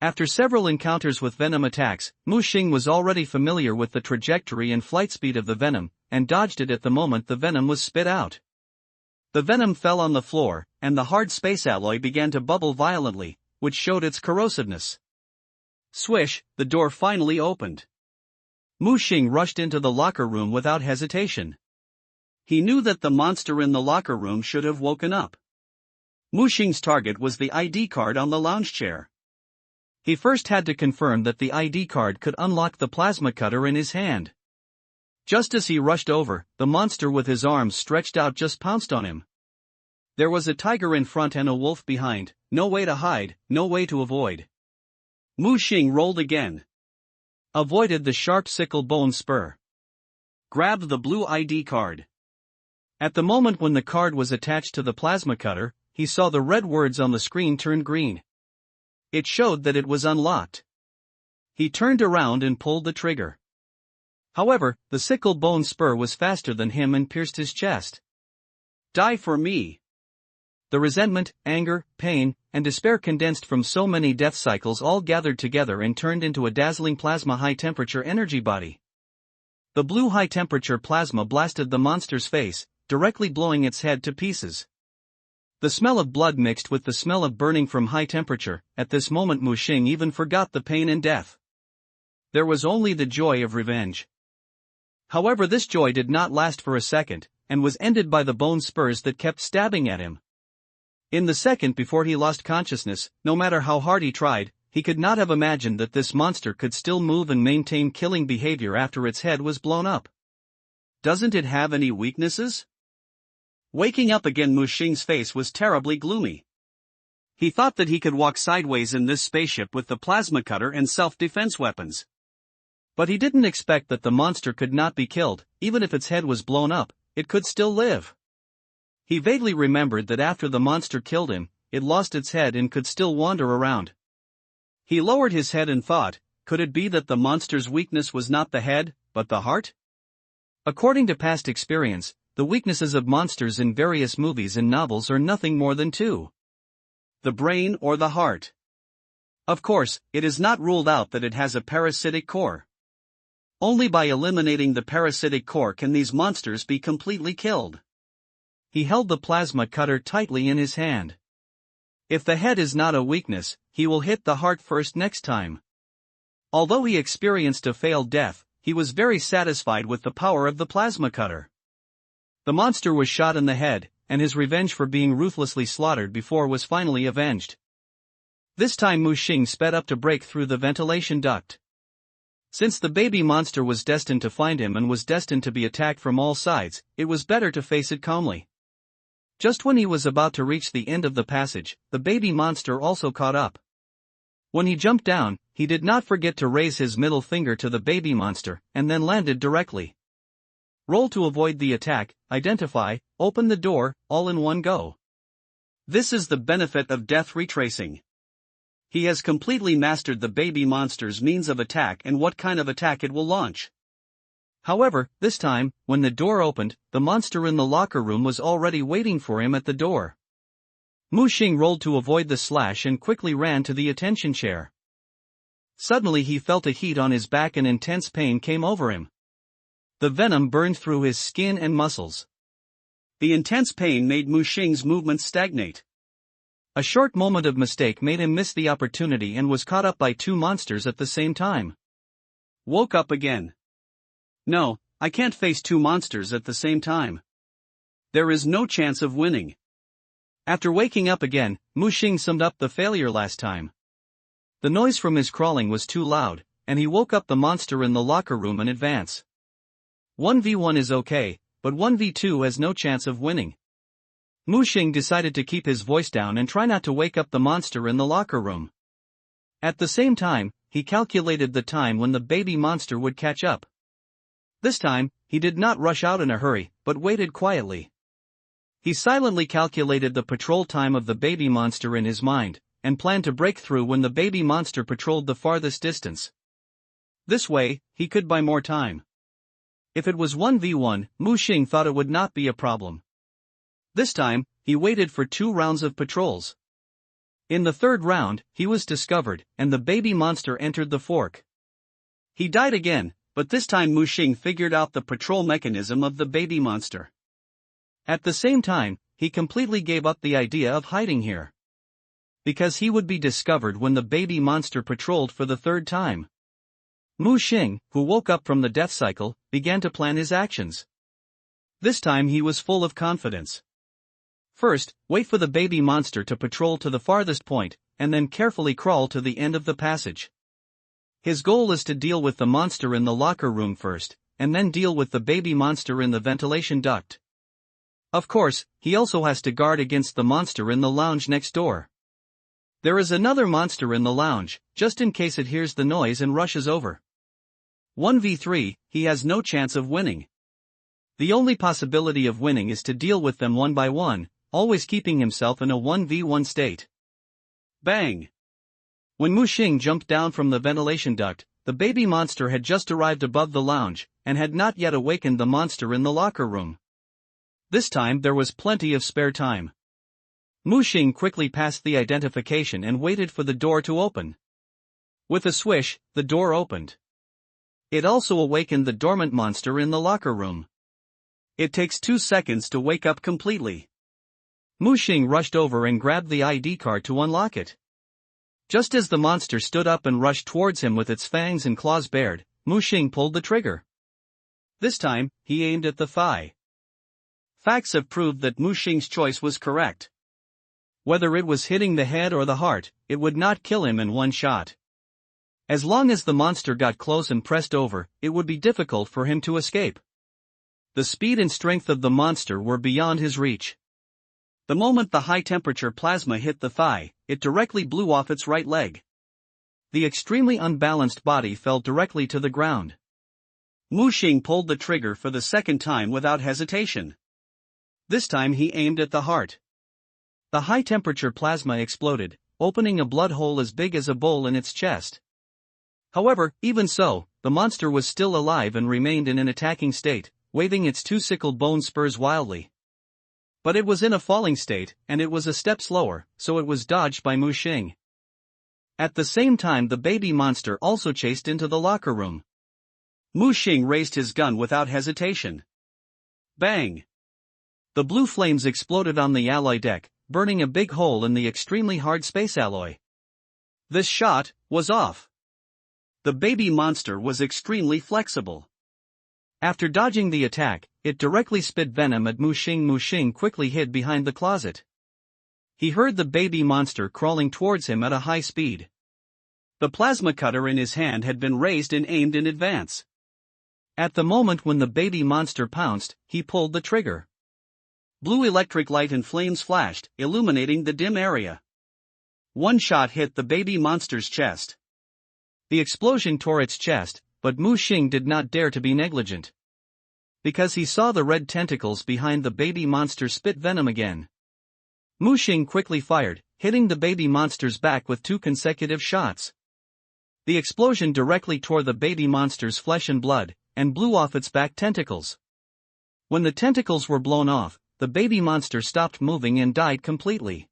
After several encounters with venom attacks, Mu Xing was already familiar with the trajectory and flight speed of the venom, and dodged it at the moment the venom was spit out. The venom fell on the floor, and the hard space alloy began to bubble violently, which showed its corrosiveness. Swish, the door finally opened. Mu Xing rushed into the locker room without hesitation. He knew that the monster in the locker room should have woken up. Mu Xing's target was the ID card on the lounge chair. He first had to confirm that the ID card could unlock the plasma cutter in his hand. Just as he rushed over, the monster with his arms stretched out just pounced on him. There was a tiger in front and a wolf behind, no way to hide, no way to avoid. Mu Xing rolled again. Avoided the sharp sickle bone spur. Grabbed the blue ID card. At the moment when the card was attached to the plasma cutter, he saw the red words on the screen turn green. It showed that it was unlocked. He turned around and pulled the trigger. However, the sickle bone spur was faster than him and pierced his chest. Die for me. The resentment, anger, pain, and despair condensed from so many death cycles all gathered together and turned into a dazzling plasma high-temperature energy body. The blue high-temperature plasma blasted the monster's face, directly blowing its head to pieces. The smell of blood mixed with the smell of burning from high temperature. At this moment Mu Xing even forgot the pain and death. There was only the joy of revenge. However, this joy did not last for a second, and was ended by the bone spurs that kept stabbing at him. In the second before he lost consciousness, no matter how hard he tried, he could not have imagined that this monster could still move and maintain killing behavior after its head was blown up. Doesn't it have any weaknesses? Waking up again, Mu Xing's face was terribly gloomy. He thought that he could walk sideways in this spaceship with the plasma cutter and self-defense weapons. But he didn't expect that the monster could not be killed. Even if its head was blown up, it could still live. He vaguely remembered that after the monster killed him, it lost its head and could still wander around. He lowered his head and thought, could it be that the monster's weakness was not the head, but the heart? According to past experience, the weaknesses of monsters in various movies and novels are nothing more than two: the brain or the heart. Of course, it is not ruled out that it has a parasitic core. Only by eliminating the parasitic core can these monsters be completely killed. He held the plasma cutter tightly in his hand. If the head is not a weakness, he will hit the heart first next time. Although he experienced a failed death, he was very satisfied with the power of the plasma cutter. The monster was shot in the head, and his revenge for being ruthlessly slaughtered before was finally avenged. This time Mu Xing sped up to break through the ventilation duct. Since the baby monster was destined to find him and was destined to be attacked from all sides, it was better to face it calmly. Just when he was about to reach the end of the passage, the baby monster also caught up. When he jumped down, he did not forget to raise his middle finger to the baby monster, and then landed directly. Roll to avoid the attack, identify, open the door, all in one go. This is the benefit of death retracing. He has completely mastered the baby monster's means of attack and what kind of attack it will launch. However, this time, when the door opened, the monster in the locker room was already waiting for him at the door. Mu Xing rolled to avoid the slash and quickly ran to the attention chair. Suddenly he felt a heat on his back and intense pain came over him. The venom burned through his skin and muscles. The intense pain made Mu Xing's movements stagnate. A short moment of mistake made him miss the opportunity and was caught up by two monsters at the same time. Woke up again. No, I can't face two monsters at the same time. There is no chance of winning. After waking up again, Mu Xing summed up the failure last time. The noise from his crawling was too loud, and he woke up the monster in the locker room in advance. 1v1 is okay, but 1v2 has no chance of winning. Mu Xing decided to keep his voice down and try not to wake up the monster in the locker room. At the same time, he calculated the time when the baby monster would catch up. This time, he did not rush out in a hurry, but waited quietly. He silently calculated the patrol time of the baby monster in his mind, and planned to break through when the baby monster patrolled the farthest distance. This way, he could buy more time. If it was 1v1, Mu Xing thought it would not be a problem. This time, he waited for 2 rounds of patrols. In the third round, he was discovered, and the baby monster entered the fork. He died again, but this time Mu Xing figured out the patrol mechanism of the baby monster. At the same time, he completely gave up the idea of hiding here. Because he would be discovered when the baby monster patrolled for the third time. Mu Xing, who woke up from the death cycle, began to plan his actions. This time he was full of confidence. First, wait for the baby monster to patrol to the farthest point, and then carefully crawl to the end of the passage. His goal is to deal with the monster in the locker room first, and then deal with the baby monster in the ventilation duct. Of course, he also has to guard against the monster in the lounge next door. There is another monster in the lounge, just in case it hears the noise and rushes over. 1v3, he has no chance of winning. The only possibility of winning is to deal with them one by one, always keeping himself in a 1v1 state. Bang! When Mu Xing jumped down from the ventilation duct, the baby monster had just arrived above the lounge, and had not yet awakened the monster in the locker room. This time there was plenty of spare time. Mu Xing quickly passed the identification and waited for the door to open. With a swish, the door opened. It also awakened the dormant monster in the locker room. It takes 2 seconds to wake up completely. Mu Xing rushed over and grabbed the ID card to unlock it. Just as the monster stood up and rushed towards him with its fangs and claws bared, Mu Xing pulled the trigger. This time, he aimed at the thigh. Facts have proved that Mu Xing's choice was correct. Whether it was hitting the head or the heart, it would not kill him in one shot. As long as the monster got close and pressed over, it would be difficult for him to escape. The speed and strength of the monster were beyond his reach. The moment the high-temperature plasma hit the thigh, it directly blew off its right leg. The extremely unbalanced body fell directly to the ground. Mu Xing pulled the trigger for the second time without hesitation. This time he aimed at the heart. The high-temperature plasma exploded, opening a blood hole as big as a bowl in its chest. However, even so, the monster was still alive and remained in an attacking state, waving its 2 sickle bone spurs wildly. But it was in a falling state, and it was a step slower, so it was dodged by Mu Xing. At the same time, the baby monster also chased into the locker room. Mu Xing raised his gun without hesitation. Bang! The blue flames exploded on the alloy deck, burning a big hole in the extremely hard space alloy. This shot was off. The baby monster was extremely flexible. After dodging the attack, it directly spit venom at Mu Xing. Mu Xing quickly hid behind the closet. He heard the baby monster crawling towards him at a high speed. The plasma cutter in his hand had been raised and aimed in advance. At the moment when the baby monster pounced, he pulled the trigger. Blue electric light and flames flashed, illuminating the dim area. One shot hit the baby monster's chest. The explosion tore its chest, but Mu Xing did not dare to be negligent. Because he saw the red tentacles behind the baby monster spit venom again. Mu Xing quickly fired, hitting the baby monster's back with 2 consecutive shots. The explosion directly tore the baby monster's flesh and blood, and blew off its back tentacles. When the tentacles were blown off, the baby monster stopped moving and died completely.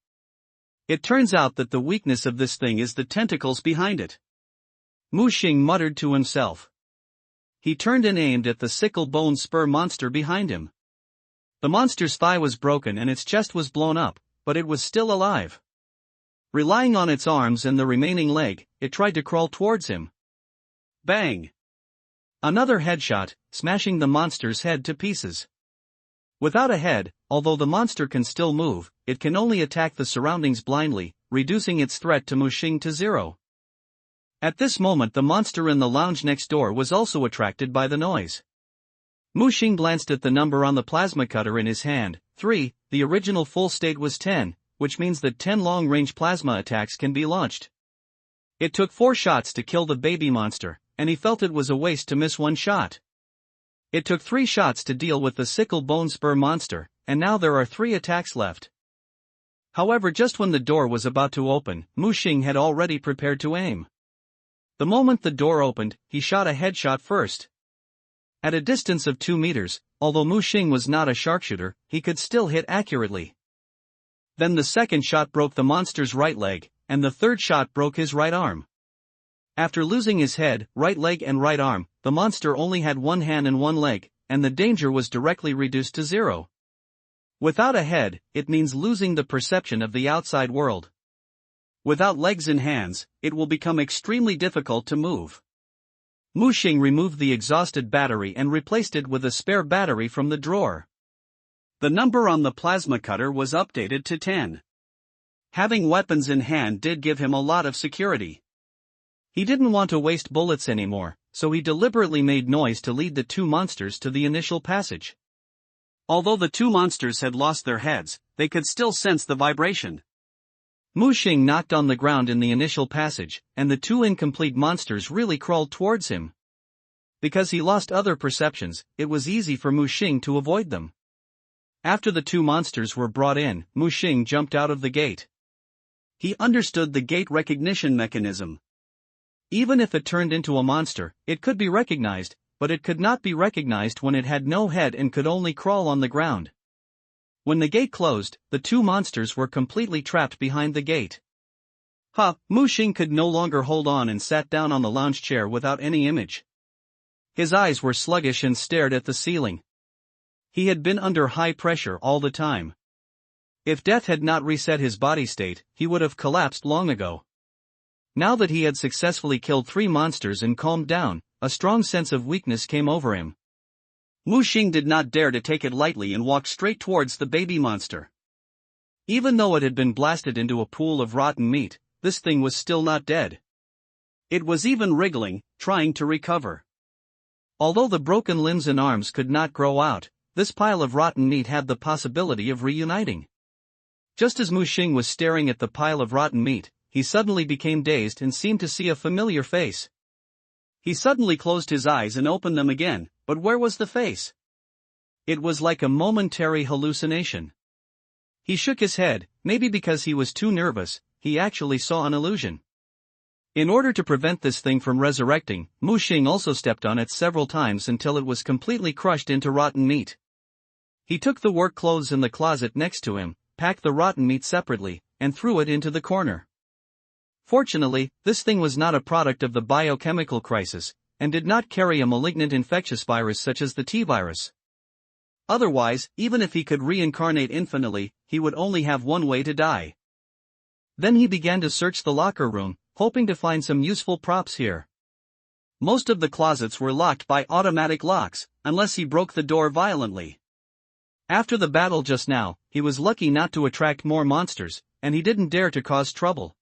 It turns out that the weakness of this thing is the tentacles behind it. Mu Xing muttered to himself. He turned and aimed at the sickle bone spur monster behind him. The monster's thigh was broken and its chest was blown up, but it was still alive. Relying on its arms and the remaining leg, it tried to crawl towards him. Bang! Another headshot, smashing the monster's head to pieces. Without a head, although the monster can still move, it can only attack the surroundings blindly, reducing its threat to Mu Xing to 0. At this moment, the monster in the lounge next door was also attracted by the noise. Mu Xing glanced at the number on the plasma cutter in his hand, 3, the original full state was 10, which means that 10 long-range plasma attacks can be launched. It took 4 shots to kill the baby monster, and he felt it was a waste to miss 1 shot. It took 3 shots to deal with the sickle bone spur monster, and now there are 3 attacks left. However, just when the door was about to open, Mu Xing had already prepared to aim. The moment the door opened, he shot a headshot first. At a distance of 2 meters, although Mu Xing was not a sharpshooter, he could still hit accurately. Then the second shot broke the monster's right leg, and the third shot broke his right arm. After losing his head, right leg and right arm, the monster only had 1 hand and 1 leg, and the danger was directly reduced to 0. Without a head, it means losing the perception of the outside world. Without legs and hands, it will become extremely difficult to move. Mu Xing removed the exhausted battery and replaced it with a spare battery from the drawer. The number on the plasma cutter was updated to 10. Having weapons in hand did give him a lot of security. He didn't want to waste bullets anymore, so he deliberately made noise to lead the 2 monsters to the initial passage. Although the 2 monsters had lost their heads, they could still sense the vibration. Mu Xing knocked on the ground in the initial passage, and the 2 incomplete monsters really crawled towards him. Because he lost other perceptions, it was easy for Mu Xing to avoid them. After the 2 monsters were brought in, Mu Xing jumped out of the gate. He understood the gate recognition mechanism. Even if it turned into a monster, it could be recognized, but it could not be recognized when it had no head and could only crawl on the ground. When the gate closed, the two monsters were completely trapped behind the gate. Mu Xing could no longer hold on and sat down on the lounge chair without any image. His eyes were sluggish and stared at the ceiling. He had been under high pressure all the time. If death had not reset his body state, he would have collapsed long ago. Now that he had successfully killed 3 monsters and calmed down, a strong sense of weakness came over him. Mu Xing did not dare to take it lightly and walked straight towards the baby monster. Even though it had been blasted into a pool of rotten meat, this thing was still not dead. It was even wriggling, trying to recover. Although the broken limbs and arms could not grow out, this pile of rotten meat had the possibility of reuniting. Just as Mu Xing was staring at the pile of rotten meat, he suddenly became dazed and seemed to see a familiar face. He suddenly closed his eyes and opened them again, but where was the face? It was like a momentary hallucination. He shook his head, maybe because he was too nervous. He actually saw an illusion. In order to prevent this thing from resurrecting, Mu Xing also stepped on it several times until it was completely crushed into rotten meat. He took the work clothes in the closet next to him, packed the rotten meat separately, and threw it into the corner. Fortunately, this thing was not a product of the biochemical crisis, and did not carry a malignant infectious virus such as the T-virus. Otherwise, even if he could reincarnate infinitely, he would only have one way to die. Then he began to search the locker room, hoping to find some useful props here. Most of the closets were locked by automatic locks, unless he broke the door violently. After the battle just now, he was lucky not to attract more monsters, and he didn't dare to cause trouble.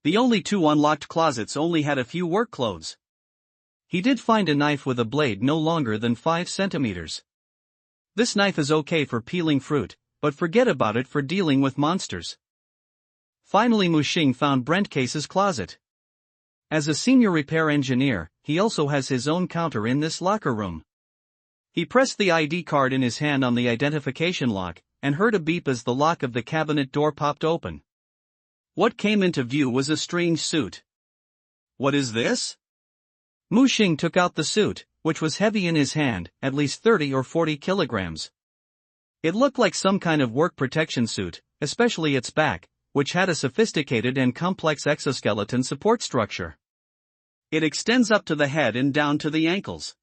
The only 2 unlocked closets only had a few work clothes. He did find a knife with a blade no longer than 5 centimeters. This knife is okay for peeling fruit, but forget about it for dealing with monsters. Finally, Mu Xing found Brent Case's closet. As a senior repair engineer, he also has his own counter in this locker room. He pressed the ID card in his hand on the identification lock, and heard a beep as the lock of the cabinet door popped open. What came into view was a strange suit. What is this? Mu Xing took out the suit, which was heavy in his hand, at least 30 or 40 kilograms. It looked like some kind of work protection suit, especially its back, which had a sophisticated and complex exoskeleton support structure. It extends up to the head and down to the ankles.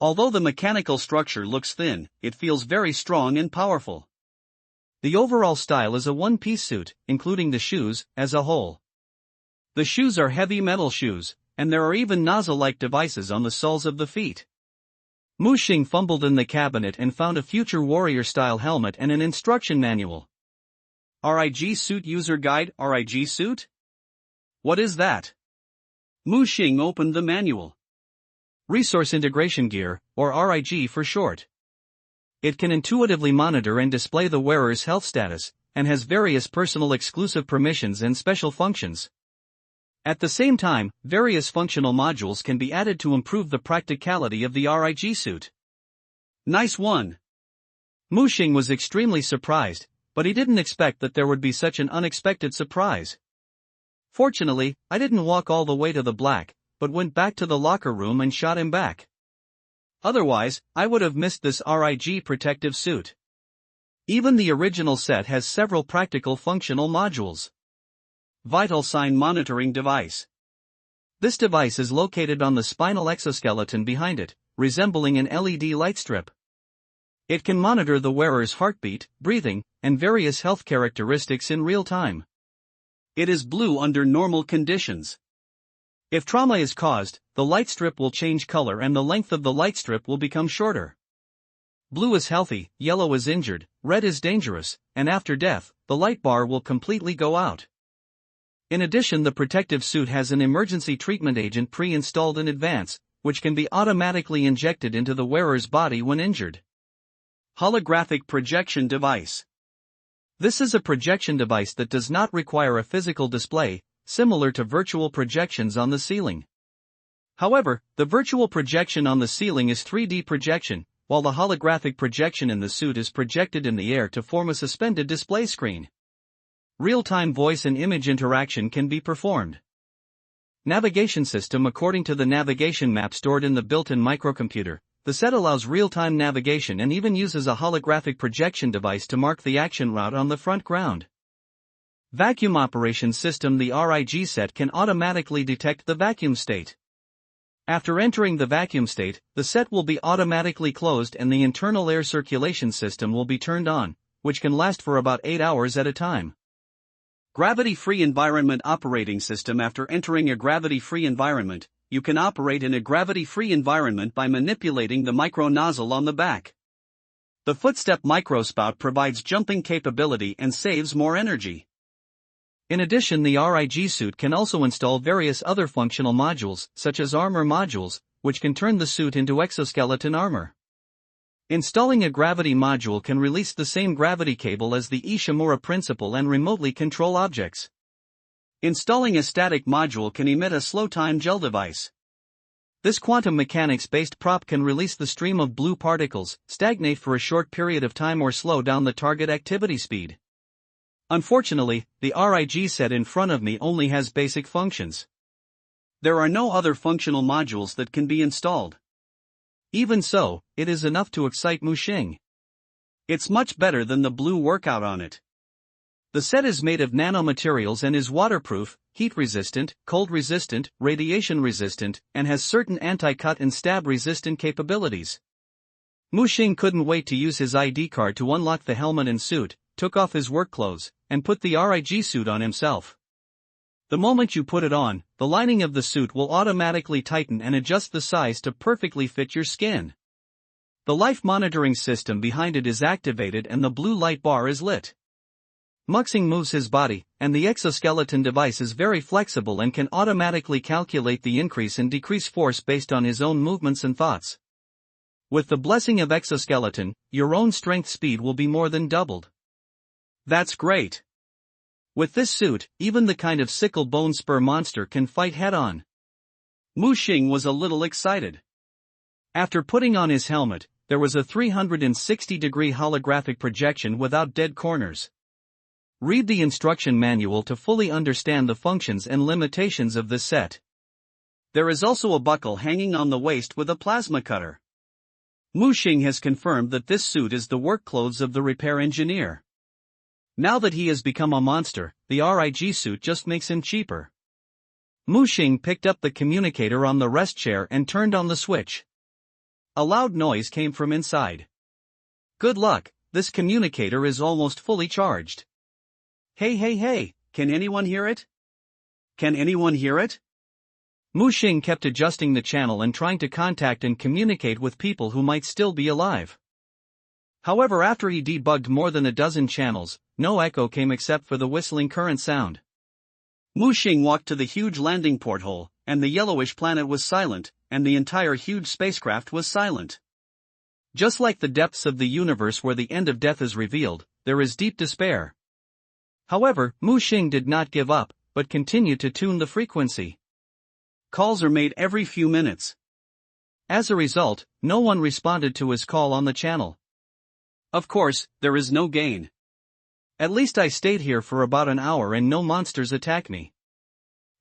Although the mechanical structure looks thin, it feels very strong and powerful. The overall style is a one-piece suit, including the shoes, as a whole. The shoes are heavy metal shoes, and there are even nozzle-like devices on the soles of the feet. Mu Xing fumbled in the cabinet and found a future warrior-style helmet and an instruction manual. RIG Suit User Guide. RIG Suit? What is that? Mu Xing opened the manual. Resource Integration Gear, or RIG for short. It can intuitively monitor and display the wearer's health status, and has various personal exclusive permissions and special functions. At the same time, various functional modules can be added to improve the practicality of the RIG suit. Nice one! Mu Xing was extremely surprised, but he didn't expect that there would be such an unexpected surprise. Fortunately, I didn't walk all the way to the black, but went back to the locker room and shot him back. Otherwise, I would have missed this RIG protective suit. Even the original set has several practical functional modules. Vital sign monitoring device. This device is located on the spinal exoskeleton behind it, resembling an LED light strip. It can monitor the wearer's heartbeat, breathing, and various health characteristics in real time. It is blue under normal conditions. If trauma is caused, the light strip will change color and the length of the light strip will become shorter. Blue is healthy, yellow is injured, red is dangerous, and after death, the light bar will completely go out. In addition, the protective suit has an emergency treatment agent pre-installed in advance, which can be automatically injected into the wearer's body when injured. Holographic projection device. This is a projection device that does not require a physical display, similar to virtual projections on the ceiling. However, the virtual projection on the ceiling is 3D projection, while the holographic projection in the suit is projected in the air to form a suspended display screen. Real-time voice and image interaction can be performed. Navigation system. According to the navigation map stored in the built-in microcomputer, the set allows real-time navigation and even uses a holographic projection device to mark the action route on the front ground. Vacuum operation system. The RIG set can automatically detect the vacuum state. After entering the vacuum state, the set will be automatically closed and the internal air circulation system will be turned on, which can last for about 8 hours at a time. Gravity-free environment operating system. After entering a gravity-free environment, you can operate in a gravity-free environment by manipulating the micro nozzle on the back. The footstep microspout provides jumping capability and saves more energy. In addition, the RIG suit can also install various other functional modules, such as armor modules, which can turn the suit into exoskeleton armor. Installing a gravity module can release the same gravity cable as the Ishimura principle and remotely control objects. Installing a static module can emit a slow-time gel device. This quantum mechanics-based prop can release the stream of blue particles, stagnate for a short period of time or slow down the target activity speed. Unfortunately, the RIG set in front of me only has basic functions. There are no other functional modules that can be installed. Even so, it is enough to excite Muxing. It's much better than the blue workout on it. The set is made of nanomaterials and is waterproof, heat-resistant, cold-resistant, radiation-resistant, and has certain anti-cut and stab-resistant capabilities. Muxing couldn't wait to use his ID card to unlock the helmet and suit, took off his work clothes, and put the RIG suit on himself. The moment you put it on, the lining of the suit will automatically tighten and adjust the size to perfectly fit your skin. The life monitoring system behind it is activated and the blue light bar is lit. Muxing moves his body, and the exoskeleton device is very flexible and can automatically calculate the increase and decrease force based on his own movements and thoughts. With the blessing of exoskeleton, your own strength speed will be more than doubled. That's great. With this suit, even the kind of sickle bone spur monster can fight head-on. Muxing was a little excited. After putting on his helmet, there was a 360-degree holographic projection without dead corners. Read the instruction manual to fully understand the functions and limitations of this set. There is also a buckle hanging on the waist with a plasma cutter. Muxing has confirmed that this suit is the work clothes of the repair engineer. Now that he has become a monster, the RIG suit just makes him cheaper. Muxing picked up the communicator on the rest chair and turned on the switch. A loud noise came from inside. Good luck, this communicator is almost fully charged. Hey, can anyone hear it? Can anyone hear it? Muxing kept adjusting the channel and trying to contact and communicate with people who might still be alive. However, after he debugged more than a dozen channels, no echo came except for the whistling current sound. Muxing walked to the huge landing porthole, and the yellowish planet was silent, and the entire huge spacecraft was silent. Just like the depths of the universe where the end of death is revealed, there is deep despair. However, Muxing did not give up, but continued to tune the frequency. Calls are made every few minutes. As a result, no one responded to his call on the channel. Of course, there is no gain. At least I stayed here for about an hour and no monsters attack me.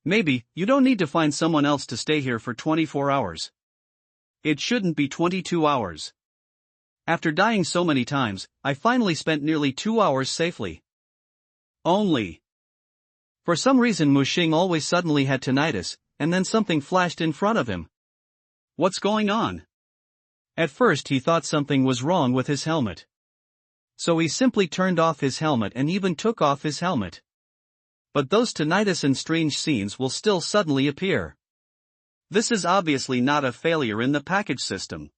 Maybe, you don't need to find someone else to stay here for 24 hours. It shouldn't be 22 hours. After dying so many times, I finally spent nearly 2 hours safely. Only. For some reason Muxing always suddenly had tinnitus, and then something flashed in front of him. What's going on? At first he thought something was wrong with his helmet. So he simply turned off his helmet and even took off his helmet. But those tinnitus and strange scenes will still suddenly appear. This is obviously not a failure in the package system.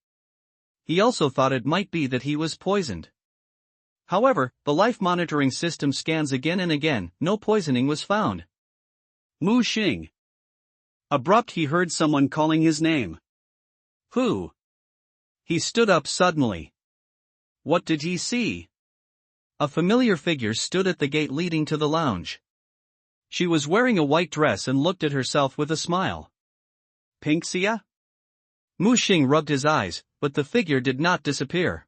He also thought it might be that he was poisoned. However, the life monitoring system scans again and again, no poisoning was found. Muxing. Abrupt, he heard someone calling his name. Who? He stood up suddenly. What did he see? A familiar figure stood at the gate leading to the lounge. She was wearing a white dress and looked at herself with a smile. Pinxia? Muxing rubbed his eyes, but the figure did not disappear.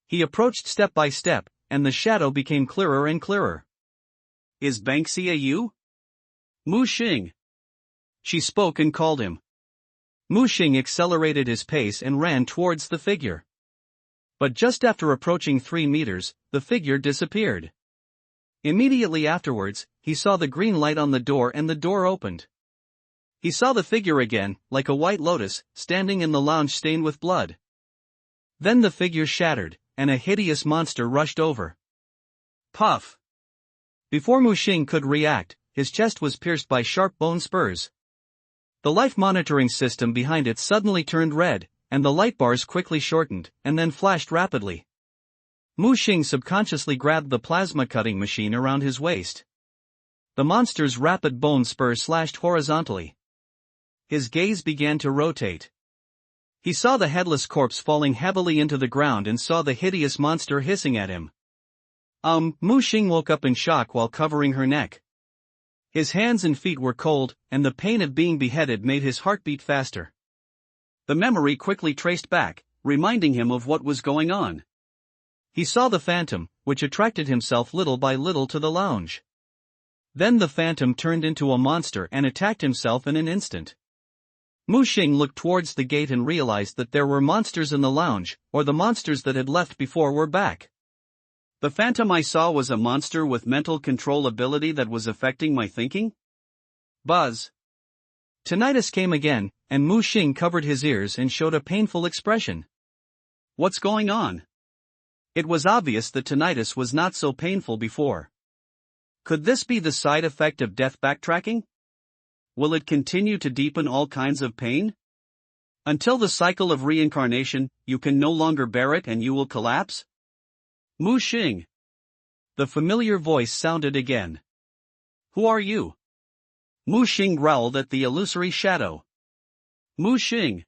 He approached step by step, and the shadow became clearer and clearer. Is Banxia you? Muxing. She spoke and called him. Mu Xing accelerated his pace and ran towards the figure. But just after approaching 3 meters, the figure disappeared. Immediately afterwards, he saw the green light on the door and the door opened. He saw the figure again, like a white lotus, standing in the lounge stained with blood. Then the figure shattered, and a hideous monster rushed over. Puff! Before Mu Xing could react, his chest was pierced by sharp bone spurs. The life monitoring system behind it suddenly turned red, and the light bars quickly shortened, and then flashed rapidly. Mu Xing subconsciously grabbed the plasma cutting machine around his waist. The monster's rapid bone spurs slashed horizontally. His gaze began to rotate. He saw the headless corpse falling heavily into the ground and saw the hideous monster hissing at him. Mu Xing woke up in shock while covering her neck. His hands and feet were cold, and the pain of being beheaded made his heart beat faster. The memory quickly traced back, reminding him of what was going on. He saw the phantom, which attracted himself little by little to the lounge. Then the phantom turned into a monster and attacked himself in an instant. Mu Xing looked towards the gate and realized that there were monsters in the lounge, or the monsters that had left before were back. The phantom I saw was a monster with mental control ability that was affecting my thinking? Buzz. Tinnitus came again, and Mu Xing covered his ears and showed a painful expression. What's going on? It was obvious that tinnitus was not so painful before. Could this be the side effect of death backtracking? Will it continue to deepen all kinds of pain? Until the cycle of reincarnation, you can no longer bear it and you will collapse? Mu Xing. The familiar voice sounded again. Who are you? Mu Xing growled at the illusory shadow. Mu Xing.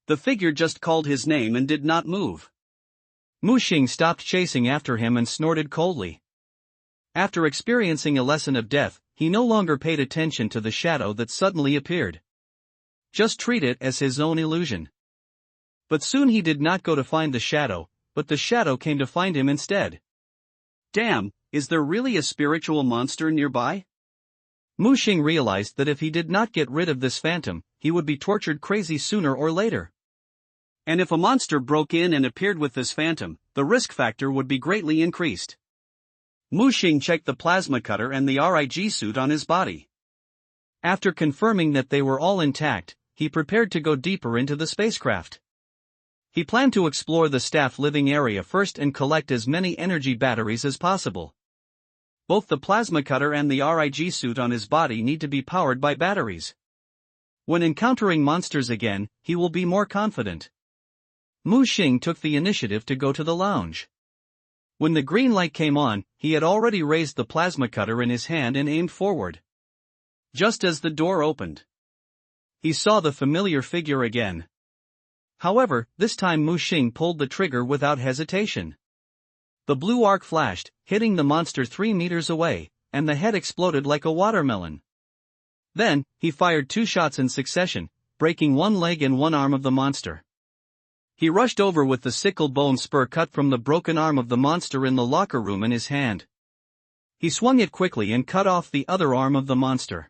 The figure just called his name and did not move. Mu Xing stopped chasing after him and snorted coldly. After experiencing a lesson of death, he no longer paid attention to the shadow that suddenly appeared. Just treat it as his own illusion. But soon he did not go to find the shadow, but the shadow came to find him instead. Damn, is there really a spiritual monster nearby? Mu Xing realized that if he did not get rid of this phantom, he would be tortured crazy sooner or later. And if a monster broke in and appeared with this phantom, the risk factor would be greatly increased. Mu Xing checked the plasma cutter and the RIG suit on his body. After confirming that they were all intact, he prepared to go deeper into the spacecraft. He planned to explore the staff living area first and collect as many energy batteries as possible. Both the plasma cutter and the RIG suit on his body need to be powered by batteries. When encountering monsters again, he will be more confident. Mu Xing took the initiative to go to the lounge. When the green light came on, he had already raised the plasma cutter in his hand and aimed forward. Just as the door opened, he saw the familiar figure again. However, this time Mu Xing pulled the trigger without hesitation. The blue arc flashed, hitting the monster 3 meters away, and the head exploded like a watermelon. Then, he fired 2 shots in succession, breaking one leg and one arm of the monster. He rushed over with the sickle bone spur cut from the broken arm of the monster in the locker room in his hand. He swung it quickly and cut off the other arm of the monster.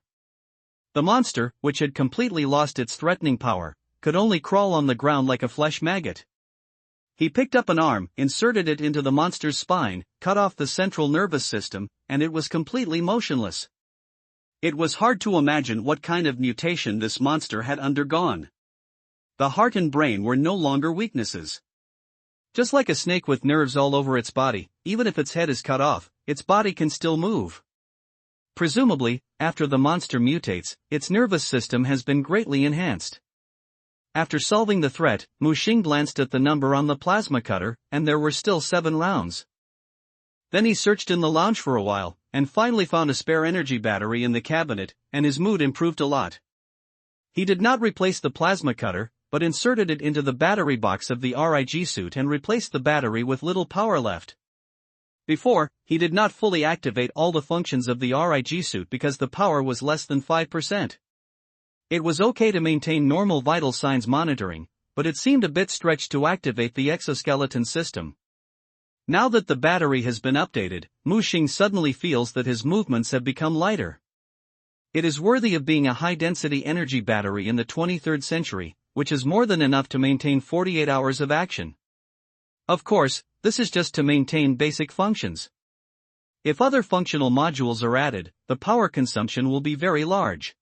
The monster, which had completely lost its threatening power, could only crawl on the ground like a flesh maggot. He picked up an arm, inserted it into the monster's spine, cut off the central nervous system, and it was completely motionless. It was hard to imagine what kind of mutation this monster had undergone. The heart and brain were no longer weaknesses. Just like a snake with nerves all over its body, even if its head is cut off, its body can still move. Presumably, after the monster mutates, its nervous system has been greatly enhanced. After solving the threat, Mu Xing glanced at the number on the plasma cutter, and there were still 7 rounds. Then he searched in the lounge for a while, and finally found a spare energy battery in the cabinet, and his mood improved a lot. He did not replace the plasma cutter, but inserted it into the battery box of the RIG suit and replaced the battery with little power left. Before, he did not fully activate all the functions of the RIG suit because the power was less than 5%. It was okay to maintain normal vital signs monitoring, but it seemed a bit stretched to activate the exoskeleton system. Now that the battery has been updated, Mu Xing suddenly feels that his movements have become lighter. It is worthy of being a high-density energy battery in the 23rd century, which is more than enough to maintain 48 hours of action. Of course, this is just to maintain basic functions. If other functional modules are added, the power consumption will be very large.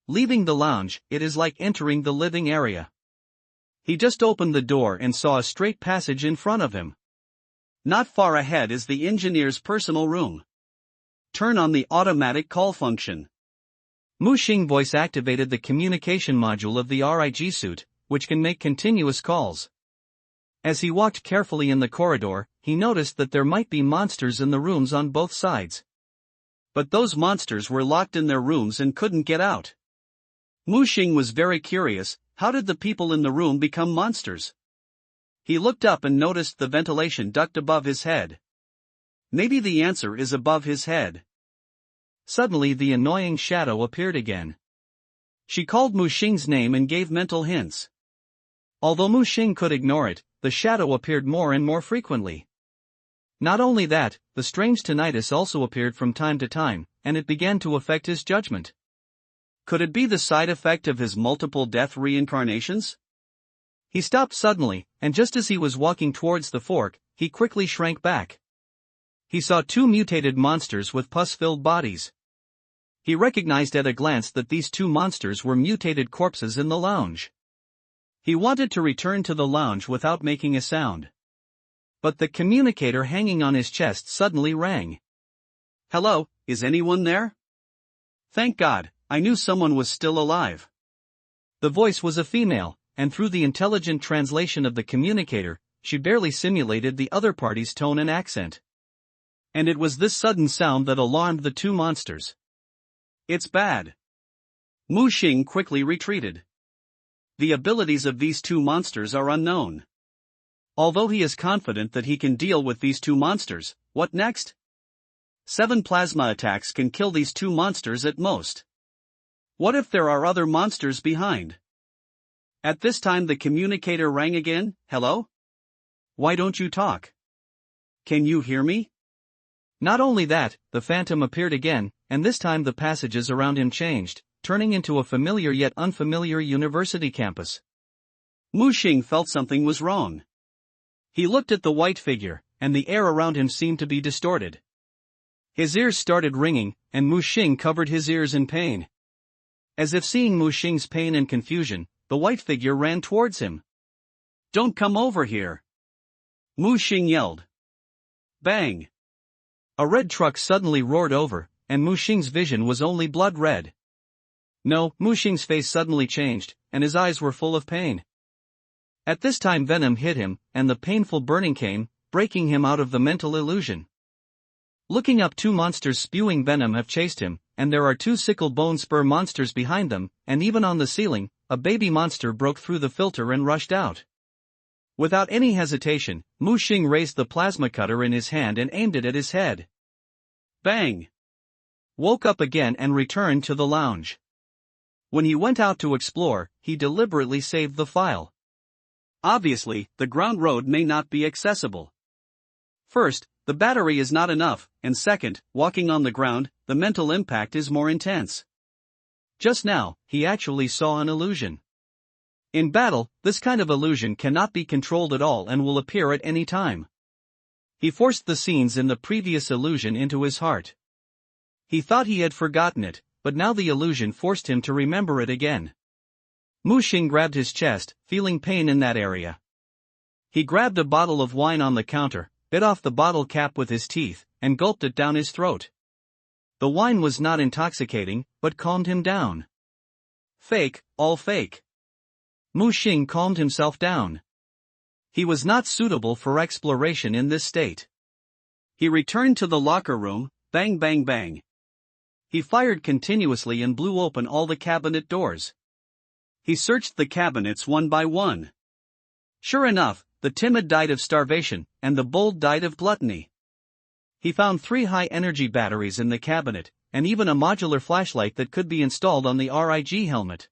Leaving the lounge, it is like entering the living area. He just opened the door and saw a straight passage in front of him. Not far ahead is the engineer's personal room. Turn on the automatic call function. Mu Xing voice activated the communication module of the RIG suit, which can make continuous calls. As he walked carefully in the corridor, he noticed that there might be monsters in the rooms on both sides. But those monsters were locked in their rooms and couldn't get out. Mu Xing was very curious, how did the people in the room become monsters? He looked up and noticed the ventilation duct above his head. Maybe the answer is above his head. Suddenly the annoying shadow appeared again. She called Mu Xing's name and gave mental hints. Although Mu Xing could ignore it, the shadow appeared more and more frequently. Not only that, the strange tinnitus also appeared from time to time, and it began to affect his judgment. Could it be the side effect of his multiple death reincarnations? He stopped suddenly, and just as he was walking towards the fork, he quickly shrank back. He saw two mutated monsters with pus-filled bodies. He recognized at a glance that these two monsters were mutated corpses in the lounge. He wanted to return to the lounge without making a sound. But the communicator hanging on his chest suddenly rang. "Hello, is anyone there?" "Thank God, I knew someone was still alive." The voice was a female, and through the intelligent translation of the communicator, she barely simulated the other party's tone and accent. And it was this sudden sound that alarmed the two monsters. "It's bad." Mu Xing quickly retreated. The abilities of these two monsters are unknown. Although he is confident that he can deal with these two monsters, what next? 7 plasma attacks can kill these two monsters at most. What if there are other monsters behind? At this time the communicator rang again. "Hello? Why don't you talk? Can you hear me?" Not only that, the phantom appeared again, and this time the passages around him changed, turning into a familiar yet unfamiliar university campus. Mu Xing felt something was wrong. He looked at the white figure, and the air around him seemed to be distorted. His ears started ringing, and Mu Xing covered his ears in pain. As if seeing Mu Xing's pain and confusion, the white figure ran towards him. "Don't come over here!" Mu Xing yelled. Bang! A red truck suddenly roared over, and Mu Xing's vision was only blood red. No, Mu Xing's face suddenly changed, and his eyes were full of pain. At this time venom hit him, and the painful burning came, breaking him out of the mental illusion. Looking up, two monsters spewing venom have chased him, and there are two sickle bone spur monsters behind them, and even on the ceiling, a baby monster broke through the filter and rushed out. Without any hesitation, Mu Xing raised the plasma cutter in his hand and aimed it at his head. Bang! Woke up again and returned to the lounge. When he went out to explore, he deliberately saved the file. Obviously, the ground road may not be accessible. First, the battery is not enough, and second, walking on the ground, the mental impact is more intense. Just now, he actually saw an illusion. In battle, this kind of illusion cannot be controlled at all and will appear at any time. He forced the scenes in the previous illusion into his heart. He thought he had forgotten it, but now the illusion forced him to remember it again. Mu Xing grabbed his chest, feeling pain in that area. He grabbed a bottle of wine on the counter, bit off the bottle cap with his teeth, and gulped it down his throat. The wine was not intoxicating, but calmed him down. Fake, all fake. Mu Xing calmed himself down. He was not suitable for exploration in this state. He returned to the locker room, bang bang bang. He fired continuously and blew open all the cabinet doors. He searched the cabinets one by one. Sure enough, the timid died of starvation, and the bold died of gluttony. He found 3 high-energy batteries in the cabinet, and even a modular flashlight that could be installed on the RIG helmet.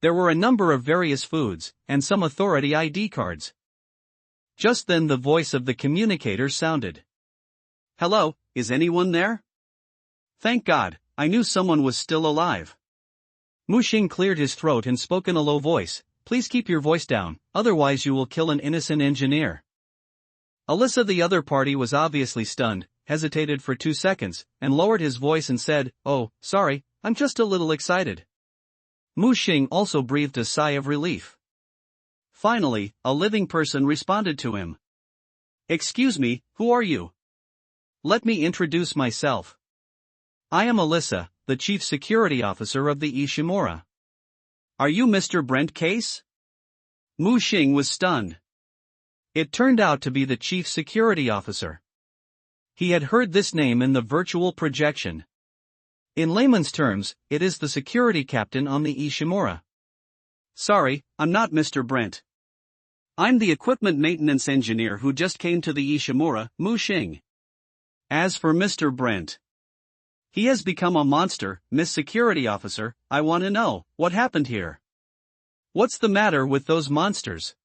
There were a number of various foods, and some authority ID cards. Just then the voice of the communicator sounded. Hello, is anyone there? Thank God, I knew someone was still alive. Mu Xing cleared his throat and spoke in a low voice, "Please keep your voice down, otherwise you will kill an innocent engineer." Alyssa, the other party, was obviously stunned, hesitated for 2 seconds, and lowered his voice and said, "Oh, sorry, I'm just a little excited." Mu Xing also breathed a sigh of relief. Finally, a living person responded to him. "Excuse me, who are you?" "Let me introduce myself. I am Alyssa, the Chief Security Officer of the Ishimura." "Are you Mr. Brent Case?" Mu Xing was stunned. It turned out to be the Chief Security Officer. He had heard this name in the virtual projection. In layman's terms, it is the security captain on the Ishimura. "Sorry, I'm not Mr. Brent. I'm the equipment maintenance engineer who just came to the Ishimura, Mu Xing. As for Mr. Brent, he has become a monster, Miss Security Officer. I want to know, what happened here? What's the matter with those monsters?"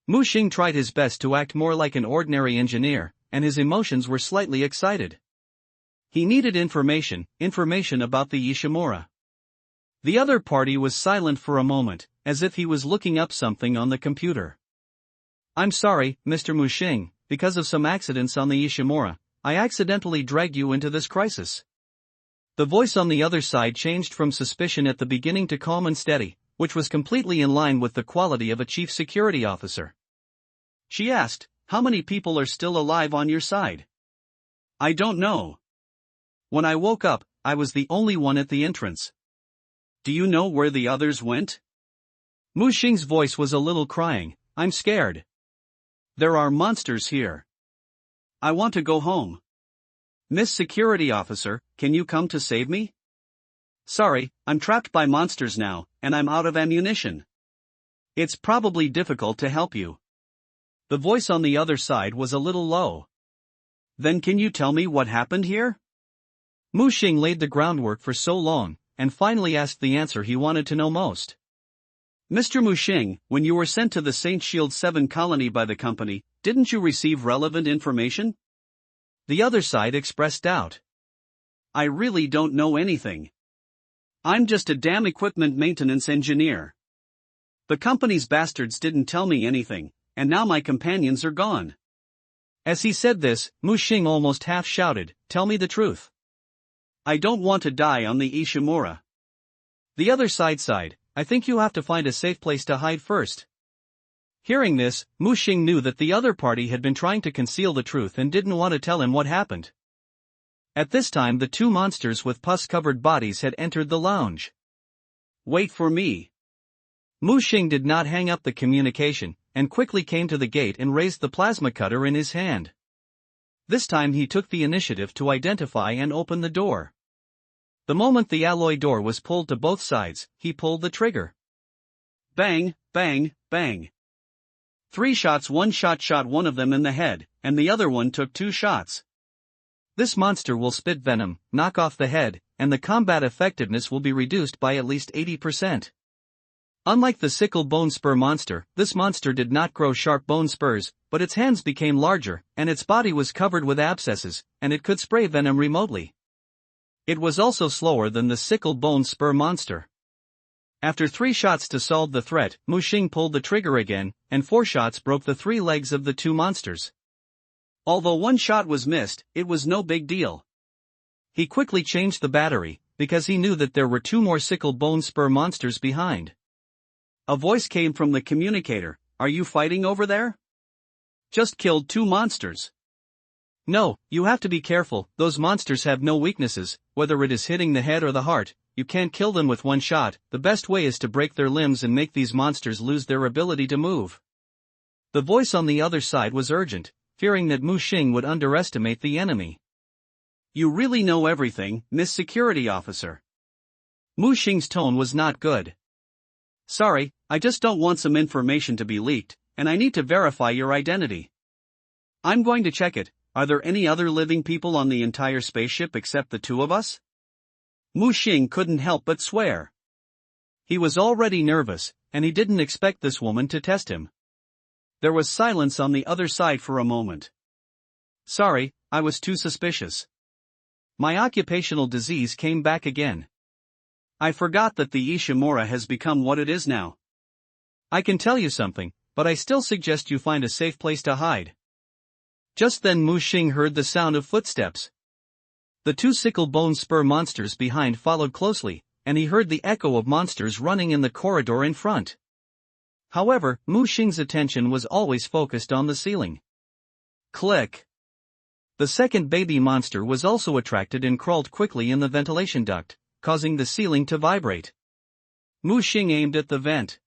Mu Xing tried his best to act more like an ordinary engineer, and his emotions were slightly excited. He needed information about the Ishimura. The other party was silent for a moment, as if he was looking up something on the computer. "I'm sorry, Mr. Mu Xing, because of some accidents on the Ishimura, I accidentally dragged you into this crisis." The voice on the other side changed from suspicion at the beginning to calm and steady, which was completely in line with the quality of a chief security officer. She asked, "How many people are still alive on your side?" "I don't know. When I woke up, I was the only one at the entrance." "Do you know where the others went?" Mu Xing's voice was a little crying. "I'm scared. There are monsters here. I want to go home. Miss Security Officer, can you come to save me? Sorry, I'm trapped by monsters now, and I'm out of ammunition. It's probably difficult to help you." The voice on the other side was a little low. "Then can you tell me what happened here?" Mu Xing laid the groundwork for so long, and finally asked the answer he wanted to know most. "Mr. Mu Xing, when you were sent to the Saint Shield 7 colony by the company, didn't you receive relevant information?" The other side expressed doubt. "I really don't know anything. I'm just a damn equipment maintenance engineer. The company's bastards didn't tell me anything, and now my companions are gone." As he said this, Mu Xing almost half shouted, "Tell me the truth. I don't want to die on the Ishimura." The other side sighed, "I think you have to find a safe place to hide first." Hearing this, Mu Xing knew that the other party had been trying to conceal the truth and didn't want to tell him what happened. At this time, the two monsters with pus-covered bodies had entered the lounge. "Wait for me." Mu Xing did not hang up the communication, and quickly came to the gate and raised the plasma cutter in his hand. This time he took the initiative to identify and open the door. The moment the alloy door was pulled to both sides, he pulled the trigger. Bang, bang, bang. 3 shots. One shot one of them in the head, and the other one took 2 shots. This monster will spit venom, knock off the head, and the combat effectiveness will be reduced by at least 80%. Unlike the sickle bone spur monster, this monster did not grow sharp bone spurs, but its hands became larger, and its body was covered with abscesses, and it could spray venom remotely. It was also slower than the sickle bone spur monster. After 3 shots to solve the threat, Mu Xing pulled the trigger again, and 4 shots broke the 3 legs of the 2 monsters. Although 1 shot was missed, it was no big deal. He quickly changed the battery, because he knew that there were 2 more sickle bone spur monsters behind. A voice came from the communicator. "Are you fighting over there? Just killed 2 monsters." "No, you have to be careful, those monsters have no weaknesses, whether it is hitting the head or the heart, you can't kill them with 1 shot, the best way is to break their limbs and make these monsters lose their ability to move." The voice on the other side was urgent, fearing that Mu Xing would underestimate the enemy. "You really know everything, Miss Security Officer." Mu Xing's tone was not good. "Sorry, I just don't want some information to be leaked, and I need to verify your identity. I'm going to check it. Are there any other living people on the entire spaceship except the 2 of us?" Mu Xing couldn't help but swear. He was already nervous, and he didn't expect this woman to test him. There was silence on the other side for a moment. "Sorry, I was too suspicious. My occupational disease came back again. I forgot that the Ishimura has become what it is now. I can tell you something, but I still suggest you find a safe place to hide. Just then Mu Xing heard the sound of footsteps. The two sickle bone spur monsters behind followed closely, and he heard the echo of monsters running in the corridor in front. However, Mu Xing's attention was always focused on the ceiling. Click. The second baby monster was also attracted and crawled quickly in the ventilation duct, causing the ceiling to vibrate. Mu Xing aimed at the vent.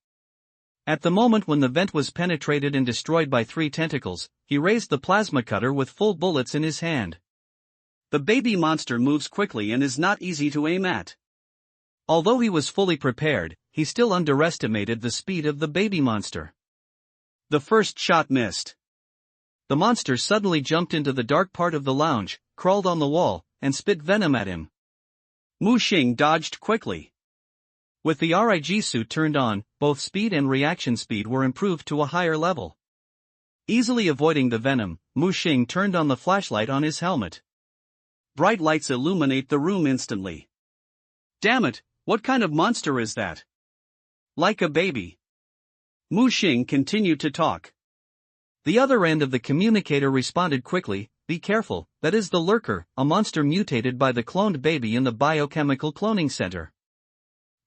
At the moment when the vent was penetrated and destroyed by 3 tentacles, he raised the plasma cutter with full bullets in his hand. The baby monster moves quickly and is not easy to aim at. Although he was fully prepared, he still underestimated the speed of the baby monster. The first shot missed. The monster suddenly jumped into the dark part of the lounge, crawled on the wall, and spit venom at him. Mu Xing dodged quickly. With the RIG suit turned on, both speed and reaction speed were improved to a higher level. Easily avoiding the venom, Mu Xing turned on the flashlight on his helmet. Bright lights illuminate the room instantly. Damn it, what kind of monster is that? Like a baby. Mu Xing continued to talk. The other end of the communicator responded quickly, "Be careful, that is the lurker, a monster mutated by the cloned baby in the biochemical cloning center.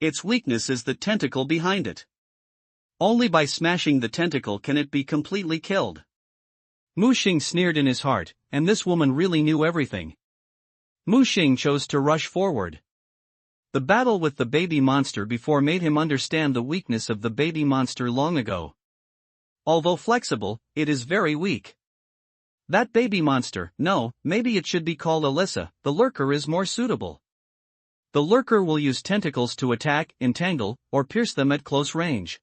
Its weakness is the tentacle behind it. Only by smashing the tentacle can it be completely killed." Mu Xing sneered in his heart, and this woman really knew everything. Mu Xing chose to rush forward. The battle with the baby monster before made him understand the weakness of the baby monster long ago. Although flexible, it is very weak. That baby monster, no, maybe it should be called Alyssa, the lurker is more suitable. The lurker will use tentacles to attack, entangle, or pierce them at close range.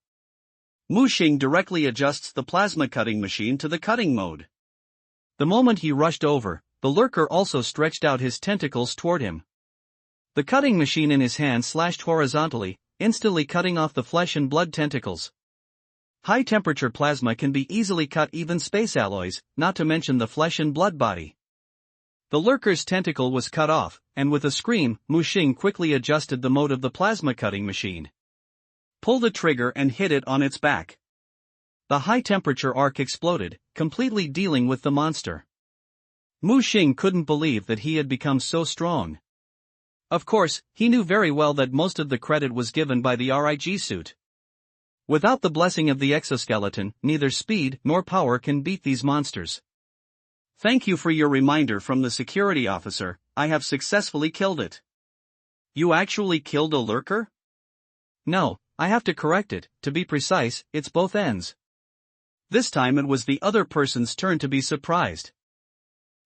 Mu Xing directly adjusts the plasma cutting machine to the cutting mode. The moment he rushed over, the lurker also stretched out his tentacles toward him. The cutting machine in his hand slashed horizontally, instantly cutting off the flesh and blood tentacles. High-temperature plasma can be easily cut even space alloys, not to mention the flesh and blood body. The lurker's tentacle was cut off, and with a scream, Mu Xing quickly adjusted the mode of the plasma cutting machine. Pull the trigger and hit it on its back. The high-temperature arc exploded, completely dealing with the monster. Mu Xing couldn't believe that he had become so strong. Of course, he knew very well that most of the credit was given by the RIG suit. Without the blessing of the exoskeleton, neither speed nor power can beat these monsters. Thank you for your reminder from the security officer, I have successfully killed it. You actually killed a lurker? No, I have to correct it, to be precise, it's both ends. This time it was the other person's turn to be surprised.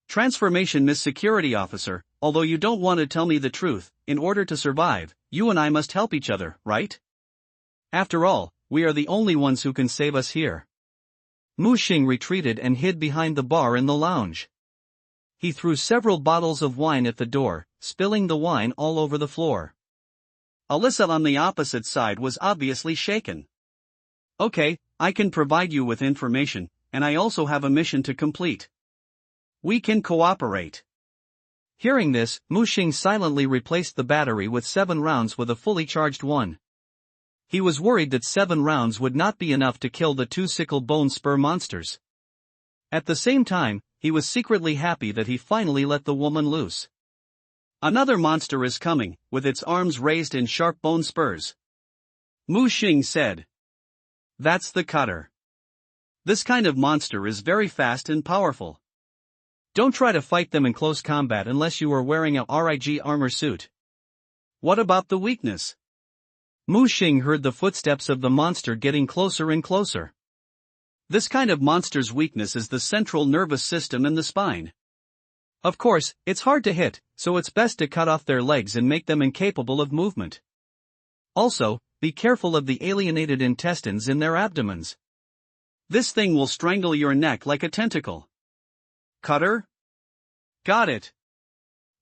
Transformation, Miss Security Officer, although you don't want to tell me the truth, in order to survive, you and I must help each other, right? After all, we are the only ones who can save us here. Mu Xing retreated and hid behind the bar in the lounge. He threw several bottles of wine at the door, spilling the wine all over the floor. Alyssa on the opposite side was obviously shaken. Okay, I can provide you with information, and I also have a mission to complete. We can cooperate. Hearing this, Mu Xing silently replaced the battery with 7 rounds with a fully charged one. He was worried that 7 rounds would not be enough to kill the 2 sickle bone spur monsters. At the same time, he was secretly happy that he finally let the woman loose. Another monster is coming, with its arms raised in sharp bone spurs. Mu Xing said. That's the cutter. This kind of monster is very fast and powerful. Don't try to fight them in close combat unless you are wearing a RIG armor suit. What about the weakness? Mu Xing heard the footsteps of the monster getting closer and closer. This kind of monster's weakness is the central nervous system and the spine. Of course, it's hard to hit, so it's best to cut off their legs and make them incapable of movement. Also, be careful of the alienated intestines in their abdomens. This thing will strangle your neck like a tentacle. Cutter? Got it.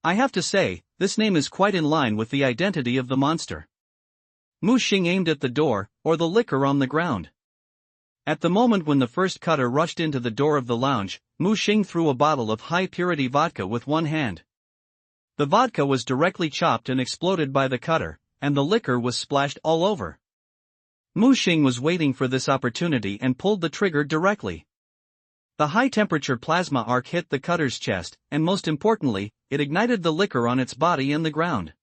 I have to say, this name is quite in line with the identity of the monster. Mu Xing aimed at the door, or the liquor on the ground. At the moment when the first cutter rushed into the door of the lounge, Mu Xing threw a bottle of high-purity vodka with one hand. The vodka was directly chopped and exploded by the cutter, and the liquor was splashed all over. Mu Xing was waiting for this opportunity and pulled the trigger directly. The high-temperature plasma arc hit the cutter's chest, and most importantly, it ignited the liquor on its body and the ground.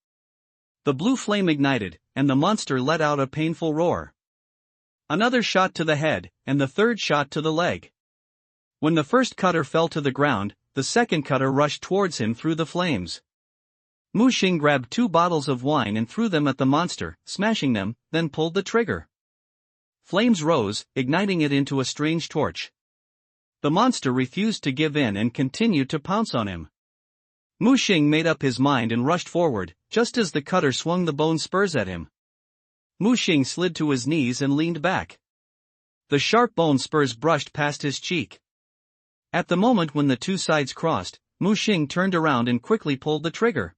The blue flame ignited, and the monster let out a painful roar. Another shot to the head, and the third shot to the leg. When the first cutter fell to the ground, the second cutter rushed towards him through the flames. Mu Xing grabbed 2 bottles of wine and threw them at the monster, smashing them, then pulled the trigger. Flames rose, igniting it into a strange torch. The monster refused to give in and continued to pounce on him. Mu Xing made up his mind and rushed forward, just as the cutter swung the bone spurs at him. Mu Xing slid to his knees and leaned back. The sharp bone spurs brushed past his cheek. At the moment when the two sides crossed, Mu Xing turned around and quickly pulled the trigger.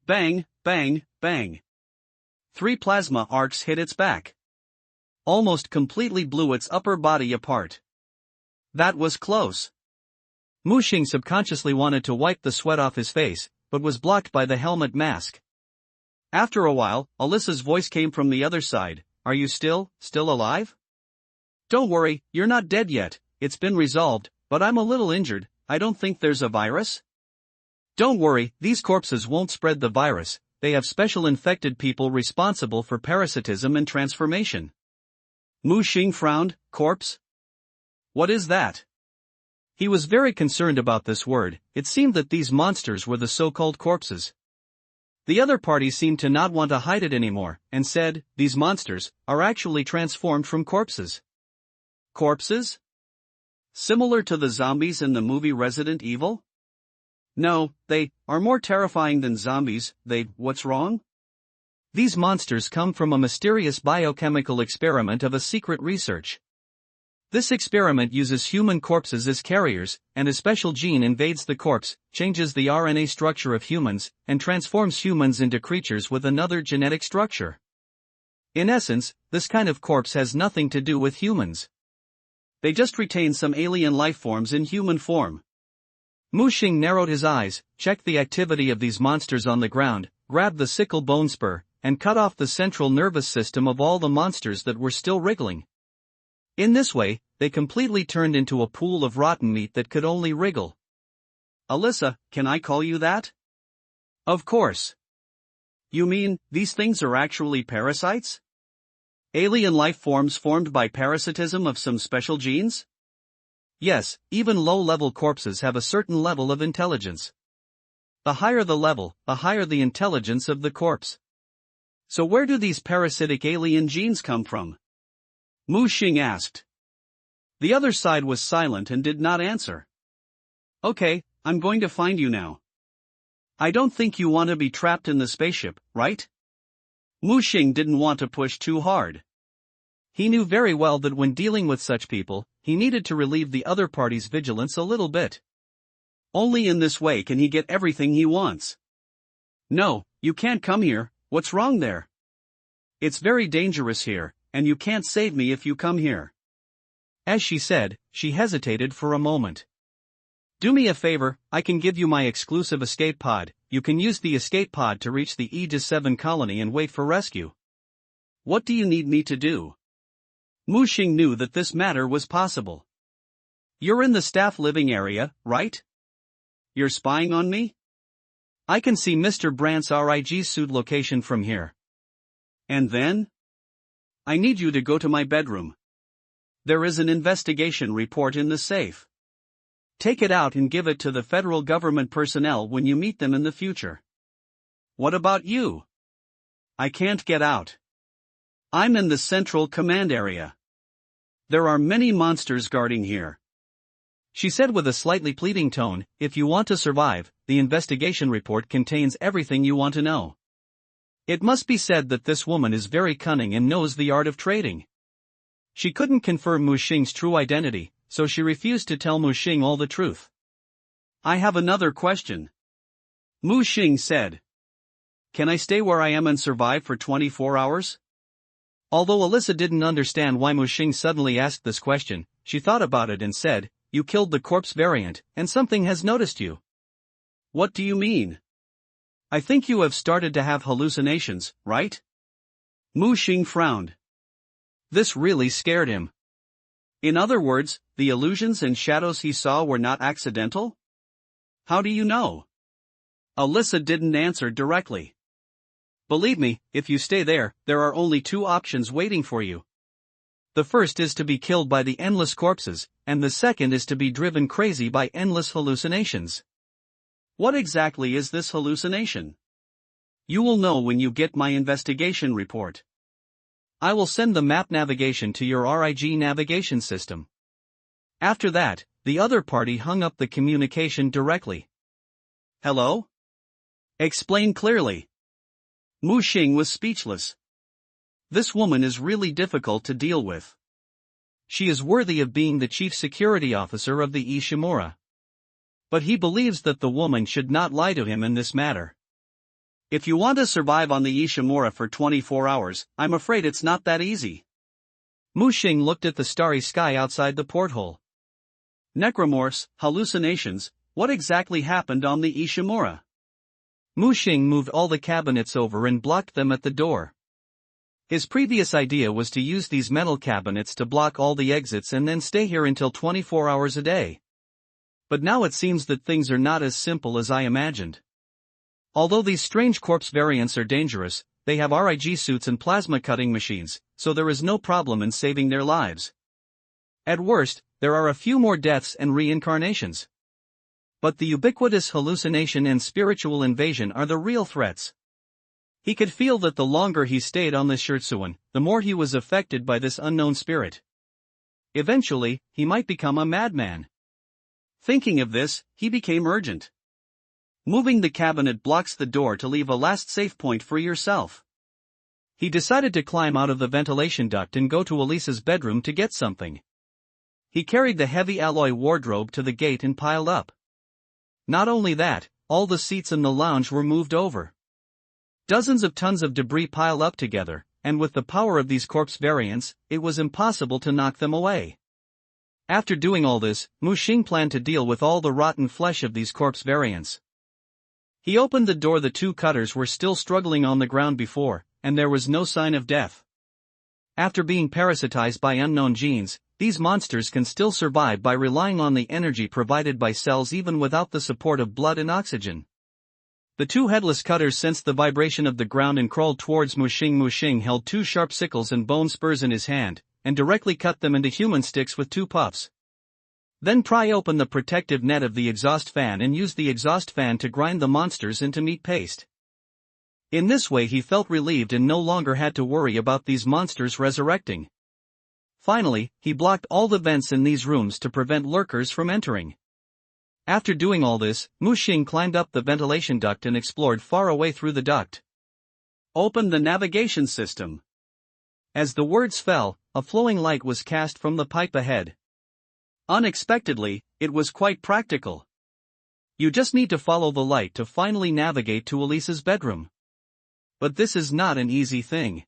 Bang, bang, bang. 3 plasma arcs hit its back. Almost completely blew its upper body apart. That was close. Mu Xing subconsciously wanted to wipe the sweat off his face, but was blocked by the helmet mask. After a while, Alyssa's voice came from the other side. Are you still alive? Don't worry, you're not dead yet, it's been resolved, but I'm a little injured. I don't think there's a virus. Don't worry, these corpses won't spread the virus, they have special infected people responsible for parasitism and transformation. Mu Xing frowned. Corpse? What is that? He was very concerned about this word. It seemed that these monsters were the so-called corpses. The other party seemed to not want to hide it anymore, and said, these monsters are actually transformed from corpses. Corpses? Similar to the zombies in the movie Resident Evil? No, they are more terrifying than zombies. What's wrong? These monsters come from a mysterious biochemical experiment of a secret research. This experiment uses human corpses as carriers, and a special gene invades the corpse, changes the RNA structure of humans, and transforms humans into creatures with another genetic structure. In essence, this kind of corpse has nothing to do with humans. They just retain some alien life forms in human form. Mu Xing narrowed his eyes, checked the activity of these monsters on the ground, grabbed the sickle bone spur, and cut off the central nervous system of all the monsters that were still wriggling. In this way, they completely turned into a pool of rotten meat that could only wriggle. Alyssa, can I call you that? Of course. You mean, these things are actually parasites? Alien life forms formed by parasitism of some special genes? Yes, even low-level corpses have a certain level of intelligence. The higher the level, the higher the intelligence of the corpse. So where do these parasitic alien genes come from? Mu Xing asked. The other side was silent and did not answer. Okay, I'm going to find you now. I don't think you want to be trapped in the spaceship, right? Mu Xing didn't want to push too hard. He knew very well that when dealing with such people, he needed to relieve the other party's vigilance a little bit. Only in this way can he get everything he wants. No, you can't come here. What's wrong there? It's very dangerous here, and you can't save me if you come here. As she said, she hesitated for a moment. Do me a favor, I can give you my exclusive escape pod. You can use the escape pod to reach the Aegis 7 colony and wait for rescue. What do you need me to do? Mu Xing knew that this matter was possible. You're in the staff living area, right? You're spying on me? I can see Mr. Brandt's RIG suit location from here. And then? I need you to go to my bedroom. There is an investigation report in the safe. Take it out and give it to the federal government personnel when you meet them in the future. What about you? I can't get out. I'm in the central command area. There are many monsters guarding here. She said with a slightly pleading tone, if you want to survive, the investigation report contains everything you want to know. It must be said that this woman is very cunning and knows the art of trading. She couldn't confirm Mu Xing's true identity, so she refused to tell Mu Xing all the truth. I have another question. Mu Xing said. Can I stay where I am and survive for 24 hours? Although Alyssa didn't understand why Mu Xing suddenly asked this question, she thought about it and said, you killed the corpse variant, and something has noticed you. What do you mean? I think you have started to have hallucinations, right? Mu Xing frowned. This really scared him. In other words, the illusions and shadows he saw were not accidental? How do you know? Alyssa didn't answer directly. Believe me, if you stay there are only two options waiting for you. The first is to be killed by the endless corpses, and the second is to be driven crazy by endless hallucinations. What exactly is this hallucination? You will know when you get my investigation report. I will send the map navigation to your RIG navigation system. After that, the other party hung up the communication directly. Hello? Explain clearly. Mu Xing was speechless. This woman is really difficult to deal with. She is worthy of being the chief security officer of the Ishimura. But he believes that the woman should not lie to him in this matter. If you want to survive on the Ishimura for 24 hours, I'm afraid it's not that easy. Mu Xing looked at the starry sky outside the porthole. Necromorphs, hallucinations, what exactly happened on the Ishimura? Mu Xing moved all the cabinets over and blocked them at the door. His previous idea was to use these metal cabinets to block all the exits and then stay here until 24 hours a day. But now it seems that things are not as simple as I imagined. Although these strange corpse variants are dangerous, they have RIG suits and plasma cutting machines, so there is no problem in saving their lives. At worst, there are a few more deaths and reincarnations. But the ubiquitous hallucination and spiritual invasion are the real threats. He could feel that the longer he stayed on this Scherzuan, the more he was affected by this unknown spirit. Eventually, he might become a madman. Thinking of this, he became urgent. Moving the cabinet blocks the door to leave a last safe point for yourself. He decided to climb out of the ventilation duct and go to Elisa's bedroom to get something. He carried the heavy alloy wardrobe to the gate and piled up. Not only that, all the seats in the lounge were moved over. Dozens of tons of debris piled up together, and with the power of these corpse variants, it was impossible to knock them away. After doing all this, Mu Xing planned to deal with all the rotten flesh of these corpse variants. He opened the door. The two cutters were still struggling on the ground before, and there was no sign of death. After being parasitized by unknown genes, these monsters can still survive by relying on the energy provided by cells even without the support of blood and oxygen. The two headless cutters sensed the vibration of the ground and crawled towards Mu Xing. Mu Xing held two sharp sickles and bone spurs in his hand, and directly cut them into human sticks with two puffs. Then pry open the protective net of the exhaust fan and use the exhaust fan to grind the monsters into meat paste. In this way he felt relieved and no longer had to worry about these monsters resurrecting. Finally, he blocked all the vents in these rooms to prevent lurkers from entering. After doing all this, Mu Xing climbed up the ventilation duct and explored far away through the duct. Open the navigation system. As the words fell, a flowing light was cast from the pipe ahead. Unexpectedly, it was quite practical. You just need to follow the light to finally navigate to Elisa's bedroom. But this is not an easy thing.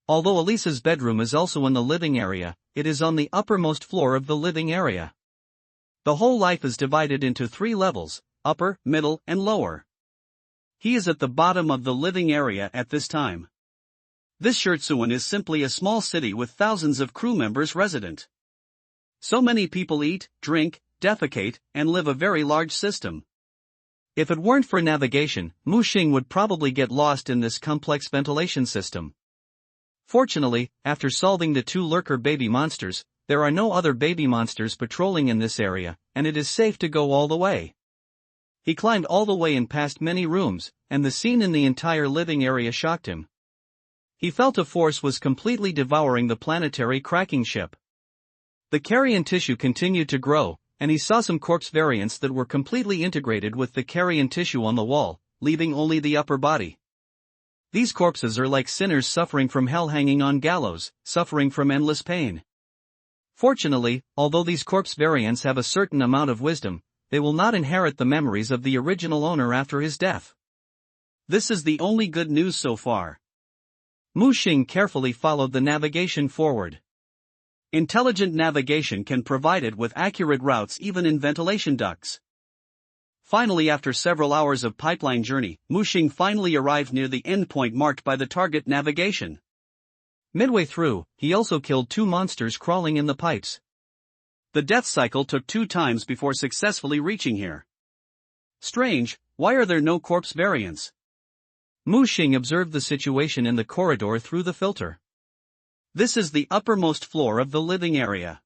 Although Elisa's bedroom is also in the living area, it is on the uppermost floor of the living area. The whole life is divided into 3 levels, upper, middle, and lower. He is at the bottom of the living area at this time. This Scherzuan is simply a small city with thousands of crew members resident. So many people eat, drink, defecate, and live a very large system. If it weren't for navigation, Mu Xing would probably get lost in this complex ventilation system. Fortunately, after solving the 2 lurker baby monsters, there are no other baby monsters patrolling in this area, and it is safe to go all the way. He climbed all the way and passed many rooms, and the scene in the entire living area shocked him. He felt a force was completely devouring the planetary cracking ship. The carrion tissue continued to grow, and he saw some corpse variants that were completely integrated with the carrion tissue on the wall, leaving only the upper body. These corpses are like sinners suffering from hell, hanging on gallows, suffering from endless pain. Fortunately, although these corpse variants have a certain amount of wisdom, they will not inherit the memories of the original owner after his death. This is the only good news so far. Mu Xing carefully followed the navigation forward. Intelligent navigation can provide it with accurate routes even in ventilation ducts. Finally, after several hours of pipeline journey, Mu Xing finally arrived near the endpoint marked by the target navigation. Midway through, he also killed 2 monsters crawling in the pipes. The death cycle took 2 times before successfully reaching here. Strange, why are there no corpse variants? Mu Xing observed the situation in the corridor through the filter. This is the uppermost floor of the living area.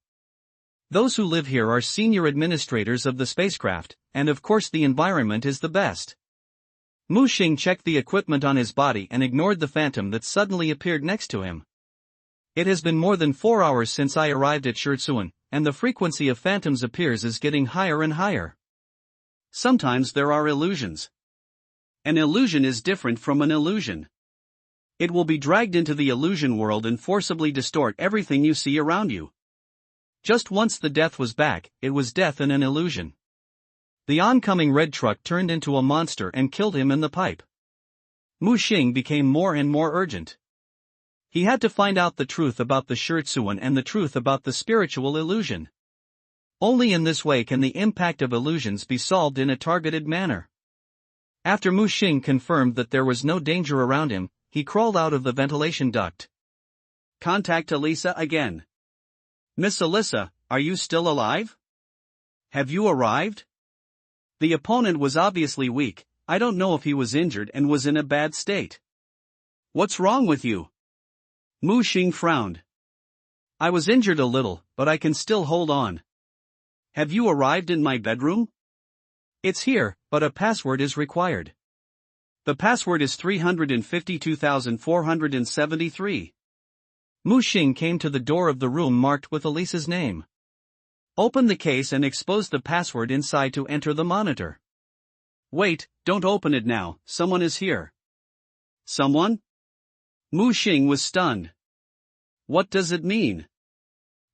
Those who live here are senior administrators of the spacecraft, and of course the environment is the best. Mu Xing checked the equipment on his body and ignored the phantom that suddenly appeared next to him. It has been more than 4 hours since I arrived at Shurtsuan, and the frequency of phantoms appears is getting higher and higher. Sometimes there are illusions. An illusion is different from an illusion. It will be dragged into the illusion world and forcibly distort everything you see around you. Just once the death was back, it was death in an illusion. The oncoming red truck turned into a monster and killed him in the pipe. Mu Xing became more and more urgent. He had to find out the truth about the Shurtsuan and the truth about the spiritual illusion. Only in this way can the impact of illusions be solved in a targeted manner. After Mu Xing confirmed that there was no danger around him, he crawled out of the ventilation duct. Contact Elisa again. Miss Alyssa, are you still alive? Have you arrived? The opponent was obviously weak. I don't know if he was injured and was in a bad state. What's wrong with you? Mu Xing frowned. I was injured a little, but I can still hold on. Have you arrived in my bedroom? It's here, but a password is required. The password is 352,473. Mu Xing came to the door of the room marked with Elisa's name. Open the case and expose the password inside to enter the monitor. Wait, don't open it now, someone is here. Someone? Mu Xing was stunned. What does it mean?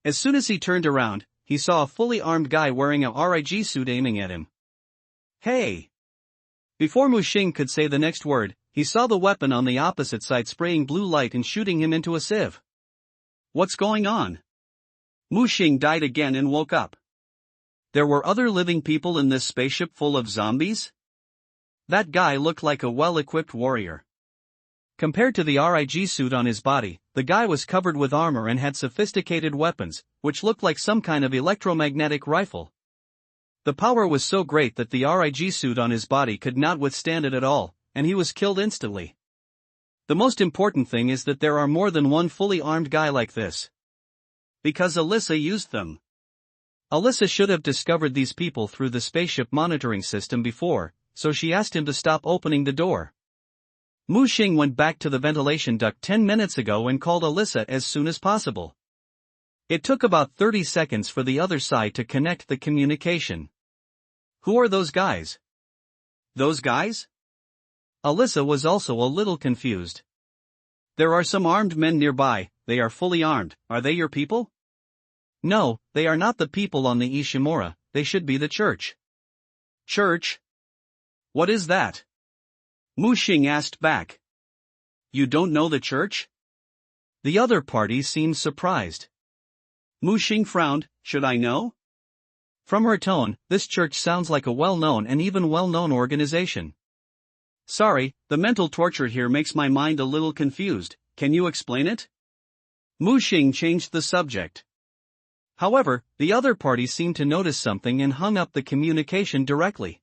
As soon as he turned around, he saw a fully armed guy wearing a RIG suit aiming at him. Hey! Before Mu Xing could say the next word, he saw the weapon on the opposite side spraying blue light and shooting him into a sieve. What's going on? Mu Xing died again and woke up. There were other living people in this spaceship full of zombies? That guy looked like a well-equipped warrior. Compared to the RIG suit on his body, the guy was covered with armor and had sophisticated weapons, which looked like some kind of electromagnetic rifle. The power was so great that the RIG suit on his body could not withstand it at all, and he was killed instantly. The most important thing is that there are more than one fully armed guy like this. Because Alyssa used them. Alyssa should have discovered these people through the spaceship monitoring system before, so she asked him to stop opening the door. Mu Xing went back to the ventilation duct 10 minutes ago and called Alyssa as soon as possible. It took about 30 seconds for the other side to connect the communication. Who are those guys? Those guys? Alyssa was also a little confused. There are some armed men nearby, they are fully armed, are they your people? No, they are not the people on the Ishimura, they should be the church. Church? What is that? Mu Xing asked back. You don't know the church? The other party seemed surprised. Mu Xing frowned, should I know? From her tone, this church sounds like a well-known and even well-known organization. Sorry, the mental torture here makes my mind a little confused, can you explain it? Mu Xing changed the subject. However, the other party seemed to notice something and hung up the communication directly.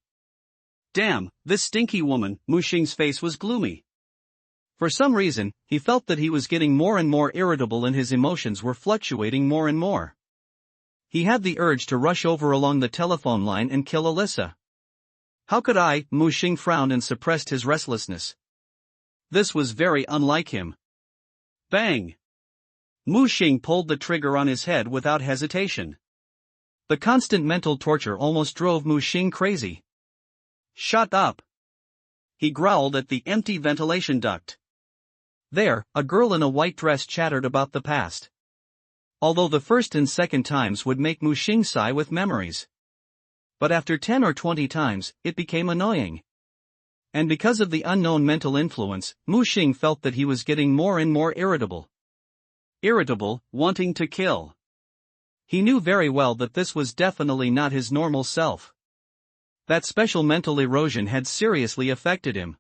Damn, this stinky woman, Mu Xing's face was gloomy. For some reason, he felt that he was getting more and more irritable and his emotions were fluctuating more and more. He had the urge to rush over along the telephone line and kill Alyssa. How could I? Mu Xing frowned and suppressed his restlessness. This was very unlike him. Bang! Mu Xing pulled the trigger on his head without hesitation. The constant mental torture almost drove Mu Xing crazy. Shut up! He growled at the empty ventilation duct. There, a girl in a white dress chattered about the past. Although the first and second times would make Mu Xing sigh with memories. But after 10 or 20 times, it became annoying. And because of the unknown mental influence, Mu Xing felt that he was getting more and more irritable. Irritable, wanting to kill. He knew very well that this was definitely not his normal self. That special mental erosion had seriously affected him.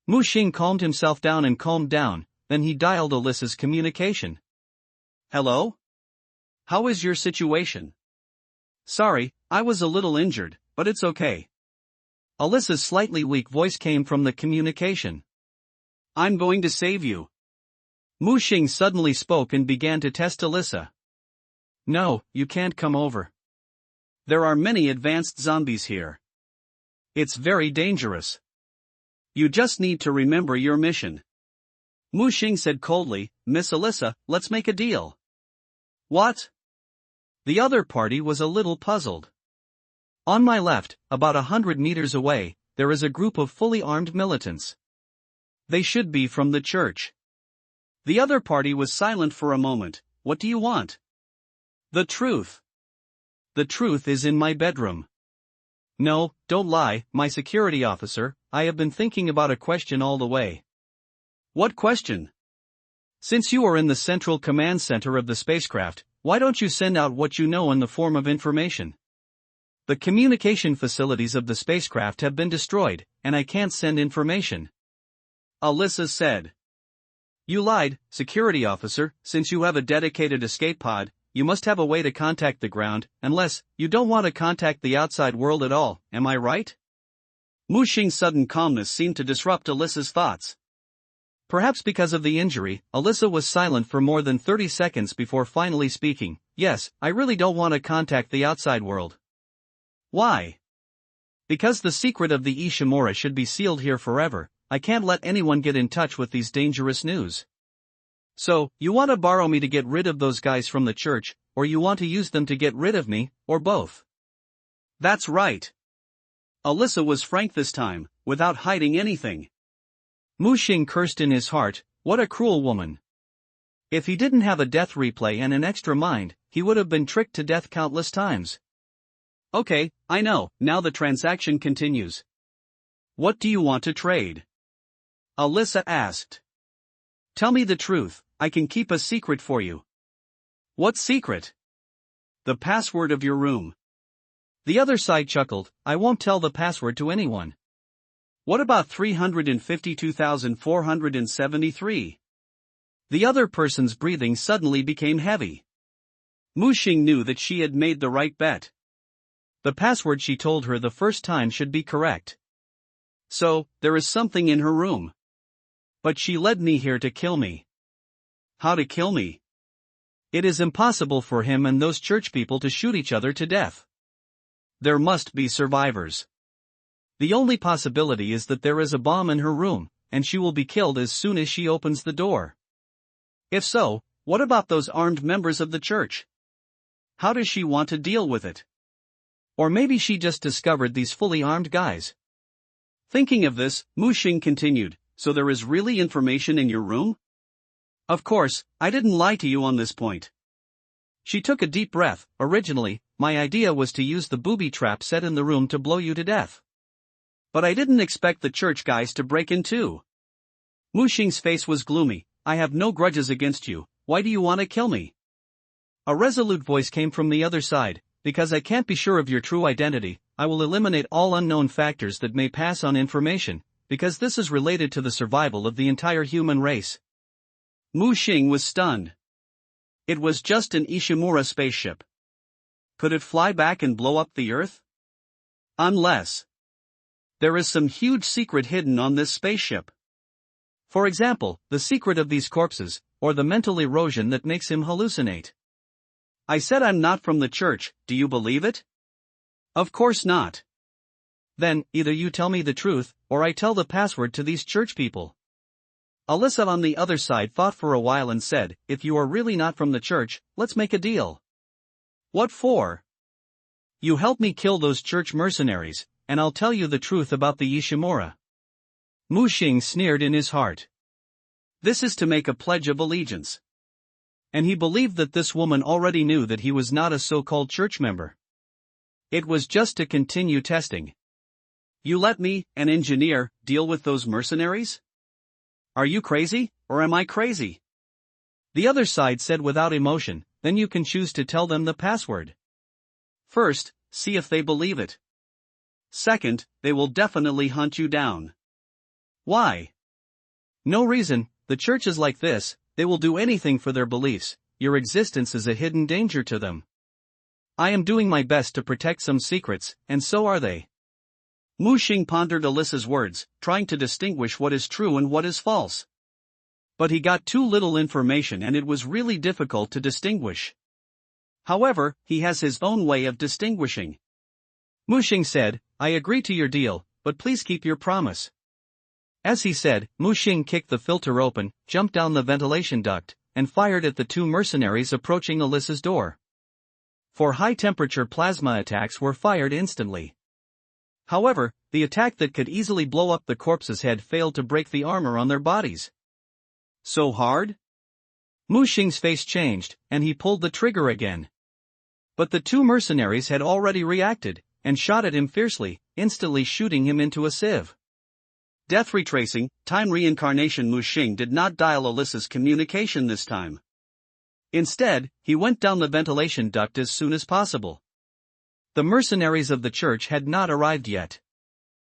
Mu Xing calmed himself down and calmed down, then he dialed Alyssa's communication. Hello? How is your situation? Sorry, I was a little injured, but it's okay. Alyssa's slightly weak voice came from the communication. I'm going to save you. Mu Xing suddenly spoke and began to test Alyssa. No, you can't come over. There are many advanced zombies here. It's very dangerous. You just need to remember your mission. Mu Xing said coldly, Miss Alyssa, let's make a deal. What? The other party was a little puzzled. On my left, about 100 meters away, there is a group of fully armed militants. They should be from the church. The other party was silent for a moment. What do you want? The truth. The truth is in my bedroom. No, don't lie, my security officer, I have been thinking about a question all the way. What question? Since you are in the central command center of the spacecraft, why don't you send out what you know in the form of information? The communication facilities of the spacecraft have been destroyed, and I can't send information. Alyssa said. You lied, security officer, since you have a dedicated escape pod, you must have a way to contact the ground, unless you don't want to contact the outside world at all, am I right? Mu Xing's sudden calmness seemed to disrupt Alyssa's thoughts. Perhaps because of the injury, Alyssa was silent for more than 30 seconds before finally speaking. Yes, I really don't want to contact the outside world. Why? Because the secret of the Ishimura should be sealed here forever. I can't let anyone get in touch with these dangerous news. So, you want to borrow me to get rid of those guys from the church, or you want to use them to get rid of me, or both? That's right. Alyssa was frank this time, without hiding anything. Mu Xing cursed in his heart, what a cruel woman. If he didn't have a death replay and an extra mind, he would have been tricked to death countless times. Okay, I know, now the transaction continues. What do you want to trade? Alyssa asked. Tell me the truth, I can keep a secret for you. What secret? The password of your room. The other side chuckled, I won't tell the password to anyone. What about 352,473? The other person's breathing suddenly became heavy. Mu Xing knew that she had made the right bet. The password she told her the first time should be correct. So, there is something in her room. But she led me here to kill me. How to kill me? It is impossible for him and those church people to shoot each other to death. There must be survivors. The only possibility is that there is a bomb in her room, and she will be killed as soon as she opens the door. If so, what about those armed members of the church? How does she want to deal with it? Or maybe she just discovered these fully armed guys. Thinking of this, Mu Xing continued, so there is really information in your room? Of course, I didn't lie to you on this point. She took a deep breath. Originally, my idea was to use the booby trap set in the room to blow you to death. But I didn't expect the church guys to break in too. Mu Xing's face was gloomy. I have no grudges against you, why do you want to kill me? A resolute voice came from the other side, because I can't be sure of your true identity, I will eliminate all unknown factors that may pass on information, because this is related to the survival of the entire human race. Mu Xing was stunned. It was just an Ishimura spaceship. Could it fly back and blow up the Earth? Unless there is some huge secret hidden on this spaceship. For example, the secret of these corpses, or the mental erosion that makes him hallucinate. I said I'm not from the church, do you believe it? Of course not. Then, either you tell me the truth, or I tell the password to these church people. Alyssa on the other side thought for a while and said, if you are really not from the church, let's make a deal. What for? You help me kill those church mercenaries, and I'll tell you the truth about the Ishimura. Mu Xing sneered in his heart. This is to make a pledge of allegiance. And he believed that this woman already knew that he was not a so-called church member. It was just to continue testing. You let me, an engineer, deal with those mercenaries? Are you crazy, or am I crazy? The other side said without emotion, then you can choose to tell them the password. First, see if they believe it. Second, they will definitely hunt you down. Why? No reason, the church is like this, they will do anything for their beliefs, your existence is a hidden danger to them. I am doing my best to protect some secrets, and so are they. Mu Xing pondered Alyssa's words, trying to distinguish what is true and what is false. But he got too little information and it was really difficult to distinguish. However, he has his own way of distinguishing. Mu Xing said, I agree to your deal, but please keep your promise. As he said, Mu Xing kicked the filter open, jumped down the ventilation duct, and fired at the two mercenaries approaching Alyssa's door. 4 high-temperature plasma attacks were fired instantly. However, the attack that could easily blow up the corpse's head failed to break the armor on their bodies. So hard? Mu Xing's face changed, and he pulled the trigger again. But the two mercenaries had already reacted, and shot at him fiercely, instantly shooting him into a sieve. Death retracing, time reincarnation. Mu Xing did not dial Alyssa's communication this time. Instead, he went down the ventilation duct as soon as possible. The mercenaries of the church had not arrived yet.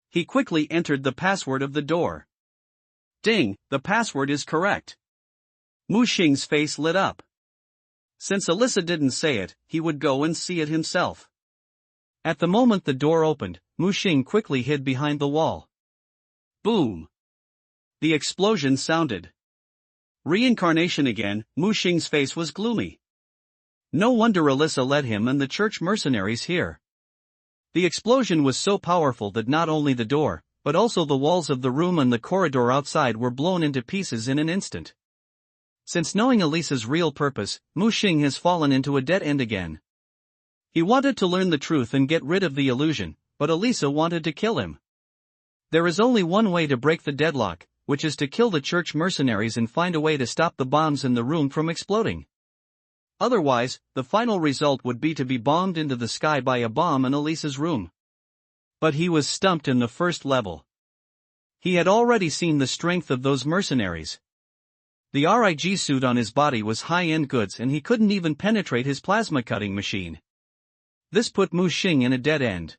He quickly entered the password of the door. Ding, the password is correct. Mu Xing's face lit up. Since Alyssa didn't say it, he would go and see it himself. At the moment the door opened, Mu Xing quickly hid behind the wall. Boom! The explosion sounded. Reincarnation again. Mu Xing's face was gloomy. No wonder Alyssa led him and the church mercenaries here. The explosion was so powerful that not only the door, but also the walls of the room and the corridor outside were blown into pieces in an instant. Since knowing Alyssa's real purpose, Mu Xing has fallen into a dead end again. He wanted to learn the truth and get rid of the illusion, but Alyssa wanted to kill him. There is only one way to break the deadlock, which is to kill the church mercenaries and find a way to stop the bombs in the room from exploding. Otherwise, the final result would be to be bombed into the sky by a bomb in Alyssa's room. But he was stumped in the first level. He had already seen the strength of those mercenaries. The RIG suit on his body was high-end goods and he couldn't even penetrate his plasma cutting machine. This put Mu Xing in a dead end.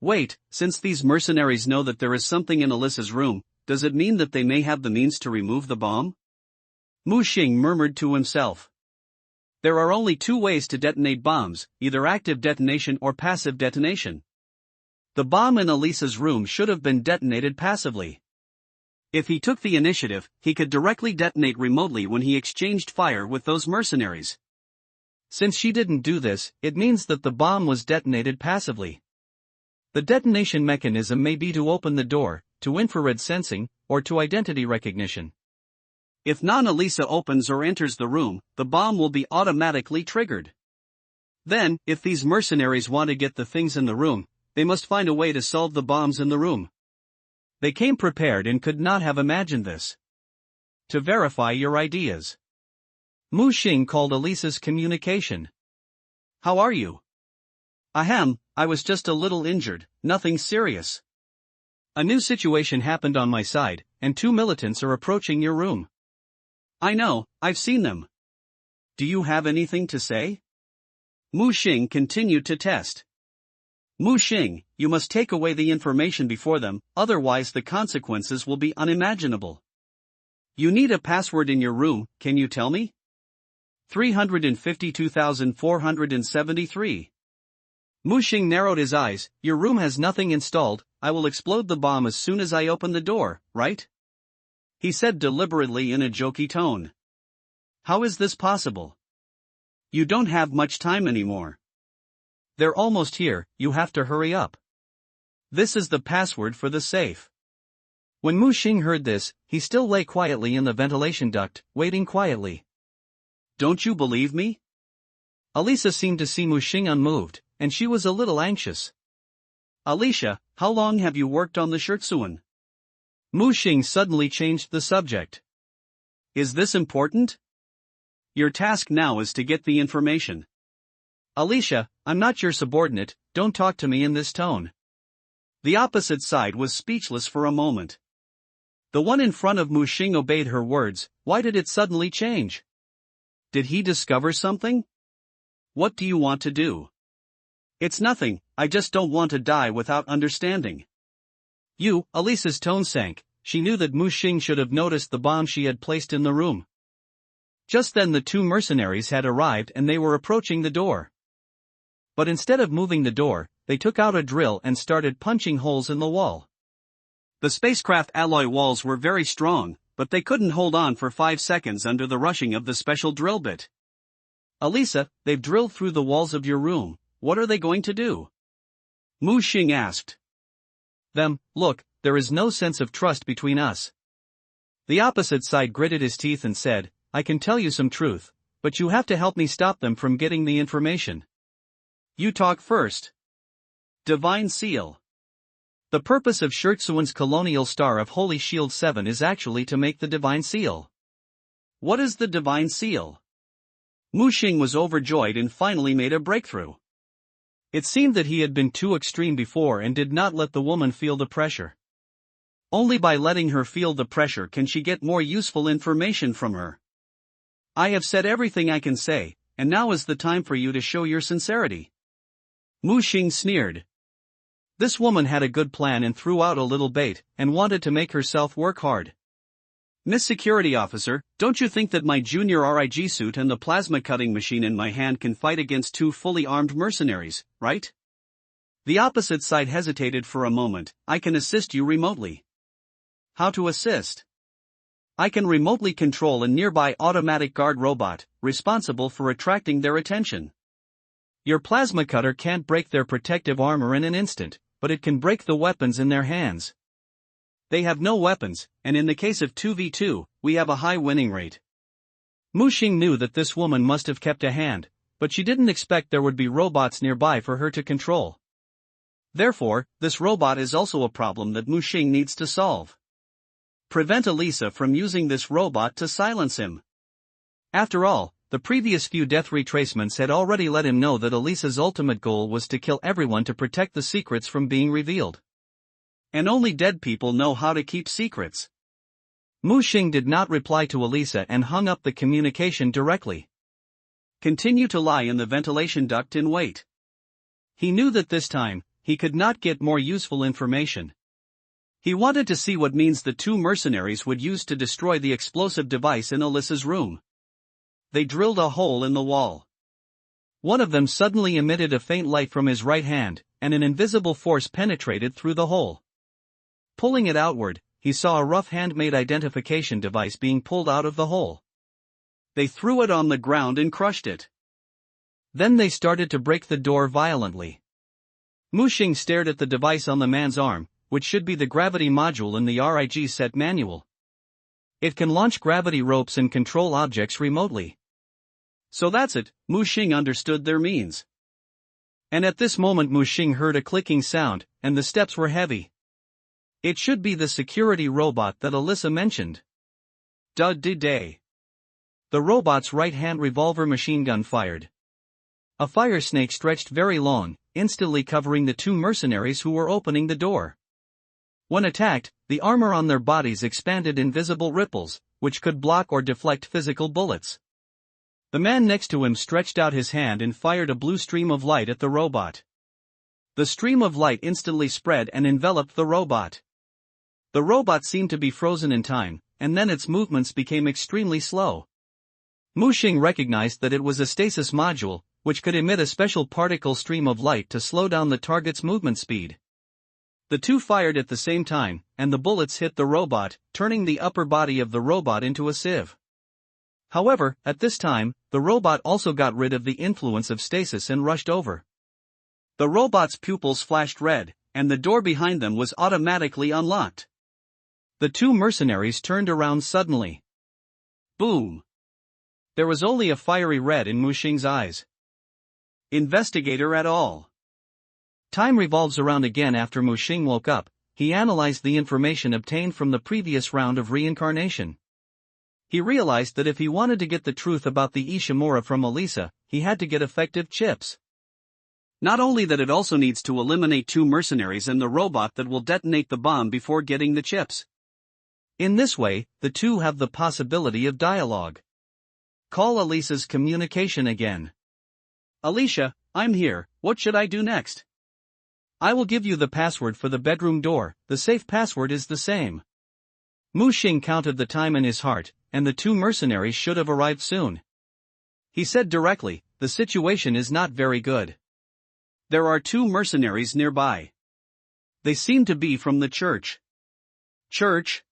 Wait, since these mercenaries know that there is something in Alyssa's room, does it mean that they may have the means to remove the bomb? Mu Xing murmured to himself. There are only 2 ways to detonate bombs, either active detonation or passive detonation. The bomb in Alyssa's room should have been detonated passively. If he took the initiative, he could directly detonate remotely when he exchanged fire with those mercenaries. Since she didn't do this, it means that the bomb was detonated passively. The detonation mechanism may be to open the door, to infrared sensing, or to identity recognition. If non-Alyssa opens or enters the room, the bomb will be automatically triggered. Then, if these mercenaries want to get the things in the room, they must find a way to solve the bombs in the room. They came prepared and could not have imagined this. To verify your ideas. Mu Xing called Alyssa's communication. How are you? Ahem, I was just a little injured, nothing serious. A new situation happened on my side, and 2 militants are approaching your room. I know, I've seen them. Do you have anything to say? Mu Xing continued to test. Mu Xing, you must take away the information before them, otherwise the consequences will be unimaginable. You need a password in your room, can you tell me? 352,473. Mu Xing narrowed his eyes. Your room has nothing installed, I will explode the bomb as soon as I open the door, right? He said deliberately in a jokey tone. How is this possible? You don't have much time anymore. They're almost here, you have to hurry up. This is the password for the safe. When Mu Xing heard this, he still lay quietly in the ventilation duct, waiting quietly. Don't you believe me? Alyssa seemed to see Mu Xing unmoved, and she was a little anxious. Alicia, how long have you worked on the Shirtsuan? Mu Xing suddenly changed the subject. Is this important? Your task now is to get the information. Alicia, I'm not your subordinate, don't talk to me in this tone. The opposite side was speechless for a moment. The one in front of Mu Xing obeyed her words. Why did it suddenly change? Did he discover something? What do you want to do? It's nothing, I just don't want to die without understanding. You, Elisa's tone sank. She knew that Mu Xing should have noticed the bomb she had placed in the room. Just then the two mercenaries had arrived and they were approaching the door. But instead of moving the door, they took out a drill and started punching holes in the wall. The spacecraft alloy walls were very strong, but they couldn't hold on for 5 seconds under the rushing of the special drill bit. Elisa, they've drilled through the walls of your room. What are they going to do? Mu Xing asked. Them, look, there is no sense of trust between us. The opposite side gritted his teeth and said, I can tell you some truth, but you have to help me stop them from getting the information. You talk first. Divine Seal. The purpose of Shirtsuan's Colonial Star of Holy Shield 7 is actually to make the Divine Seal. What is the Divine Seal? Mu Xing was overjoyed and finally made a breakthrough. It seemed that he had been too extreme before and did not let the woman feel the pressure. Only by letting her feel the pressure can she get more useful information from her. I have said everything I can say, and now is the time for you to show your sincerity. Mu Xing sneered. This woman had a good plan and threw out a little bait, and wanted to make herself work hard. Miss Security Officer, don't you think that my junior RIG suit and the plasma cutting machine in my hand can fight against 2 fully armed mercenaries, right? The opposite side hesitated for a moment. I can assist you remotely. How to assist? I can remotely control a nearby automatic guard robot, responsible for attracting their attention. Your plasma cutter can't break their protective armor in an instant, but it can break the weapons in their hands. They have no weapons, and in the case of 2v2, we have a high winning rate. Mu Xing knew that this woman must have kept a hand, but she didn't expect there would be robots nearby for her to control. Therefore, this robot is also a problem that Mu Xing needs to solve. Prevent Elisa from using this robot to silence him. After all, the previous few death retracements had already let him know that Elisa's ultimate goal was to kill everyone to protect the secrets from being revealed. And only dead people know how to keep secrets. Mu Xing did not reply to Elisa and hung up the communication directly. Continue to lie in the ventilation duct and wait. He knew that this time, he could not get more useful information. He wanted to see what means the 2 mercenaries would use to destroy the explosive device in Elisa's room. They drilled a hole in the wall. One of them suddenly emitted a faint light from his right hand, and an invisible force penetrated through the hole. Pulling it outward, he saw a rough handmade identification device being pulled out of the hole. They threw it on the ground and crushed it. Then they started to break the door violently. Mu Xing stared at the device on the man's arm, which should be the gravity module in the RIG set manual. It can launch gravity ropes and control objects remotely. So that's it, Mu Xing understood their means. And at this moment Mu Xing heard a clicking sound, and the steps were heavy. It should be the security robot that Elisa mentioned. Day. The robot's right-hand revolver machine gun fired. A fire snake stretched very long, instantly covering the 2 mercenaries who were opening the door. When attacked, the armor on their bodies expanded in visible ripples, which could block or deflect physical bullets. The man next to him stretched out his hand and fired a blue stream of light at the robot. The stream of light instantly spread and enveloped the robot. The robot seemed to be frozen in time, and then its movements became extremely slow. Mu Xing recognized that it was a stasis module, which could emit a special particle stream of light to slow down the target's movement speed. The 2 fired at the same time, and the bullets hit the robot, turning the upper body of the robot into a sieve. However, at this time, the robot also got rid of the influence of stasis and rushed over. The robot's pupils flashed red, and the door behind them was automatically unlocked. The 2 mercenaries turned around suddenly. Boom! There was only a fiery red in Mu Xing's eyes. Investigator at all. Time revolves around again after Mu Xing woke up. He analyzed the information obtained from the previous round of reincarnation. He realized that if he wanted to get the truth about the Ishimura from Elisa, he had to get effective chips. Not only that, it also needs to eliminate 2 mercenaries and the robot that will detonate the bomb before getting the chips. In this way, the 2 have the possibility of dialogue. Call Elisa's communication again. Alicia, I'm here, what should I do next? I will give you the password for the bedroom door, the safe password is the same. Mu Xing counted the time in his heart, and the two mercenaries should have arrived soon. He said directly, the situation is not very good. There are two mercenaries nearby. They seem to be from the church. Church?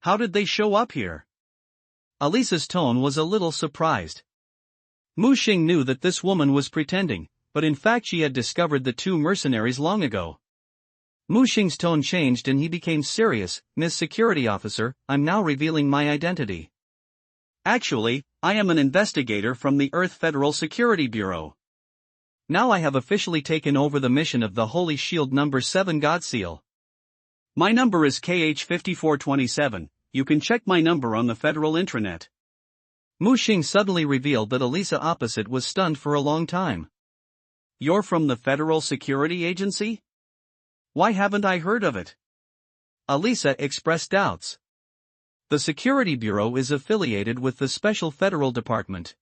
How did they show up here? Alisa's tone was a little surprised. Mu Xing knew that this woman was pretending, but in fact she had discovered the two mercenaries long ago. Mu Xing's tone changed and he became serious. Ms. Security Officer, I'm now revealing my identity. Actually, I am an investigator from the Earth Federal Security Bureau. Now I have officially taken over the mission of the Holy Shield number 7 God Seal. My number is KH5427, you can check my number on the federal intranet. Mu Xing suddenly revealed that Alisa opposite was stunned for a long time. You're from the Federal Security Agency? Why haven't I heard of it? Alisa expressed doubts. The Security Bureau is affiliated with the Special Federal Department.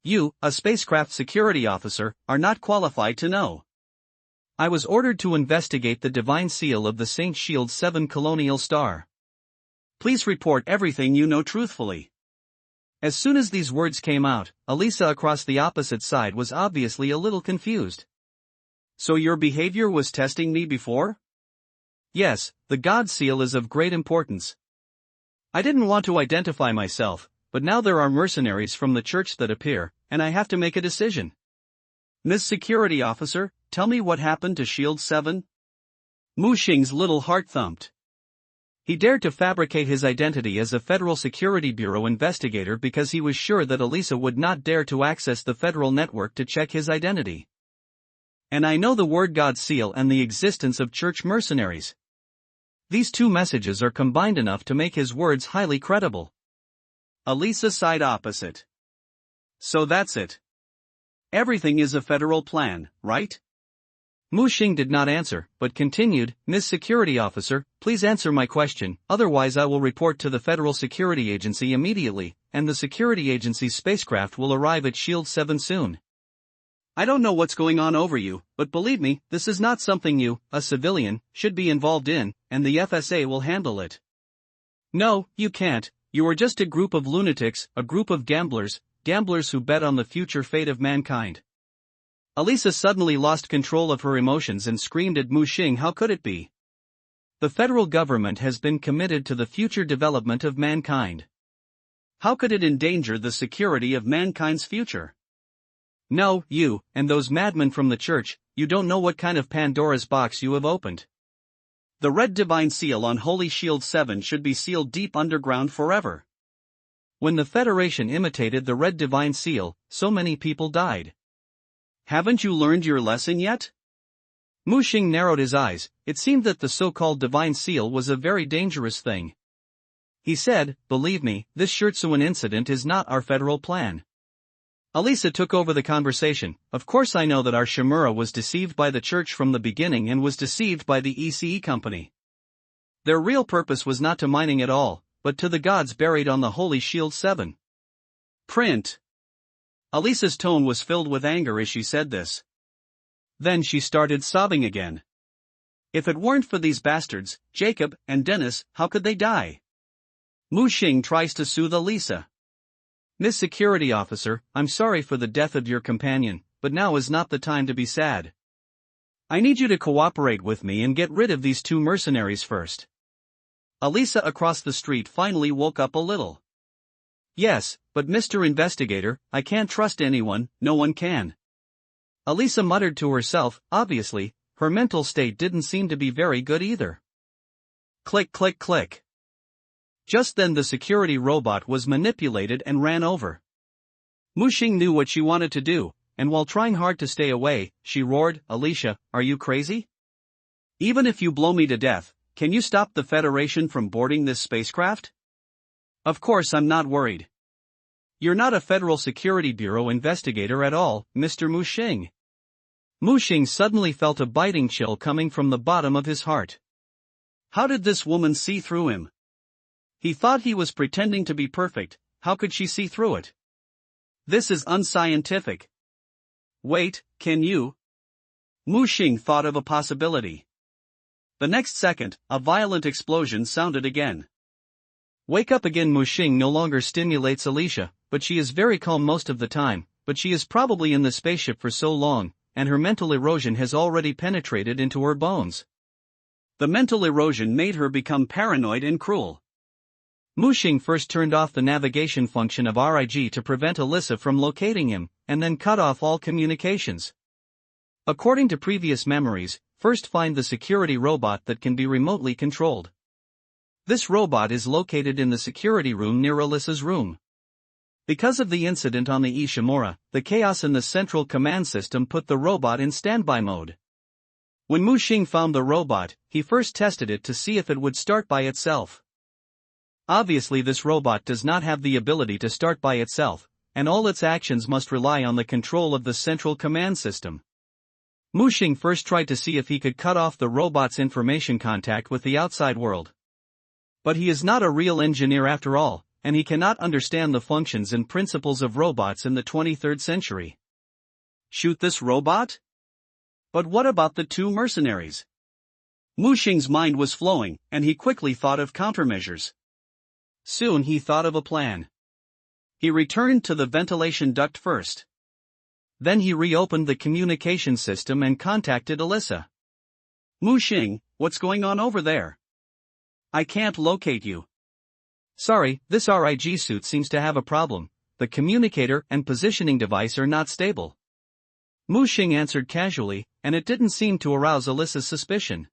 You, a spacecraft security officer, are not qualified to know. I was ordered to investigate the divine seal of the Saint Shield 7 Colonial Star. Please report everything you know truthfully. As soon as these words came out, Alisa across the opposite side was obviously a little confused. So your behavior was testing me before? Yes, the God Seal is of great importance. I didn't want to identify myself, but now there are mercenaries from the church that appear, and I have to make a decision. Miss Security Officer, tell me what happened to Shield 7? Mu Xing's little heart thumped. He dared to fabricate his identity as a Federal Security Bureau investigator because he was sure that Alisa would not dare to access the federal network to check his identity. And I know the word God Seal and the existence of church mercenaries. These two messages are combined enough to make his words highly credible. Alisa sighed opposite. So that's it. Everything is a federal plan, right? Mu Xing did not answer, but continued, Ms. Security Officer, please answer my question, otherwise I will report to the Federal Security Agency immediately, and the security agency's spacecraft will arrive at Shield 7 soon. I don't know what's going on over you, but believe me, this is not something you, a civilian, should be involved in, and the FSA will handle it. No, you can't, you are just a group of lunatics, a group of gamblers who bet on the future fate of mankind. Alisa suddenly lost control of her emotions and screamed at Mu Xing. How could it be? The federal government has been committed to the future development of mankind. How could it endanger the security of mankind's future? No, you, and those madmen from the church, you don't know what kind of Pandora's box you have opened. The red divine seal on Holy Shield 7 should be sealed deep underground forever. When the Federation imitated the red divine seal, so many people died. Haven't you learned your lesson yet? Mu Xing narrowed his eyes. It seemed that the so-called divine seal was a very dangerous thing. He said, believe me, this Shirtsuan incident is not our federal plan. Alisa took over the conversation. Of course I know that our Shimura was deceived by the church from the beginning and was deceived by the ECE company. Their real purpose was not to mining at all, but to the gods buried on the Holy Shield 7. Print. Alisa's tone was filled with anger as she said this. Then she started sobbing again. If it weren't for these bastards, Jacob and Dennis, how could they die? Mu Xing tries to soothe Alisa. Miss Security Officer, I'm sorry for the death of your companion, but now is not the time to be sad. I need you to cooperate with me and get rid of these two mercenaries first. Alisa across the street finally woke up a little. Yes, but Mr. Investigator, I can't trust anyone, no one can. Alisa muttered to herself. Obviously, her mental state didn't seem to be very good either. Click click click. Just then the security robot was manipulated and ran over. Mu Xing knew what she wanted to do, and while trying hard to stay away, she roared, Alicia, are you crazy? Even if you blow me to death, can you stop the Federation from boarding this spacecraft? Of course I'm not worried. You're not a Federal Security Bureau investigator at all, Mr. Mu Xing. Mu Xing suddenly felt a biting chill coming from the bottom of his heart. How did this woman see through him? He thought he was pretending to be perfect, how could she see through it? This is unscientific. Wait, can you? Mu Xing thought of a possibility. The next second, a violent explosion sounded again. Wake up again. Mu Xing no longer stimulates Alicia, but she is very calm most of the time, but she is probably in the spaceship for so long, and her mental erosion has already penetrated into her bones. The mental erosion made her become paranoid and cruel. Mu Xing first turned off the navigation function of RIG to prevent Alyssa from locating him, and then cut off all communications. According to previous memories, first find the security robot that can be remotely controlled. This robot is located in the security room near Alyssa's room. Because of the incident on the Ishimura, the chaos in the central command system put the robot in standby mode. When Mu Xing found the robot, he first tested it to see if it would start by itself. Obviously, this robot does not have the ability to start by itself, and all its actions must rely on the control of the central command system. Mu Xing first tried to see if he could cut off the robot's information contact with the outside world. But he is not a real engineer after all, and he cannot understand the functions and principles of robots in the 23rd century. Shoot this robot? But what about the two mercenaries? Mu Xing's mind was flowing, and he quickly thought of countermeasures. Soon he thought of a plan. He returned to the ventilation duct first. Then he reopened the communication system and contacted Alyssa. Mu Xing, what's going on over there? I can't locate you. Sorry, this RIG suit seems to have a problem. The communicator and positioning device are not stable. Mu Xing answered casually, and it didn't seem to arouse Alyssa's suspicion.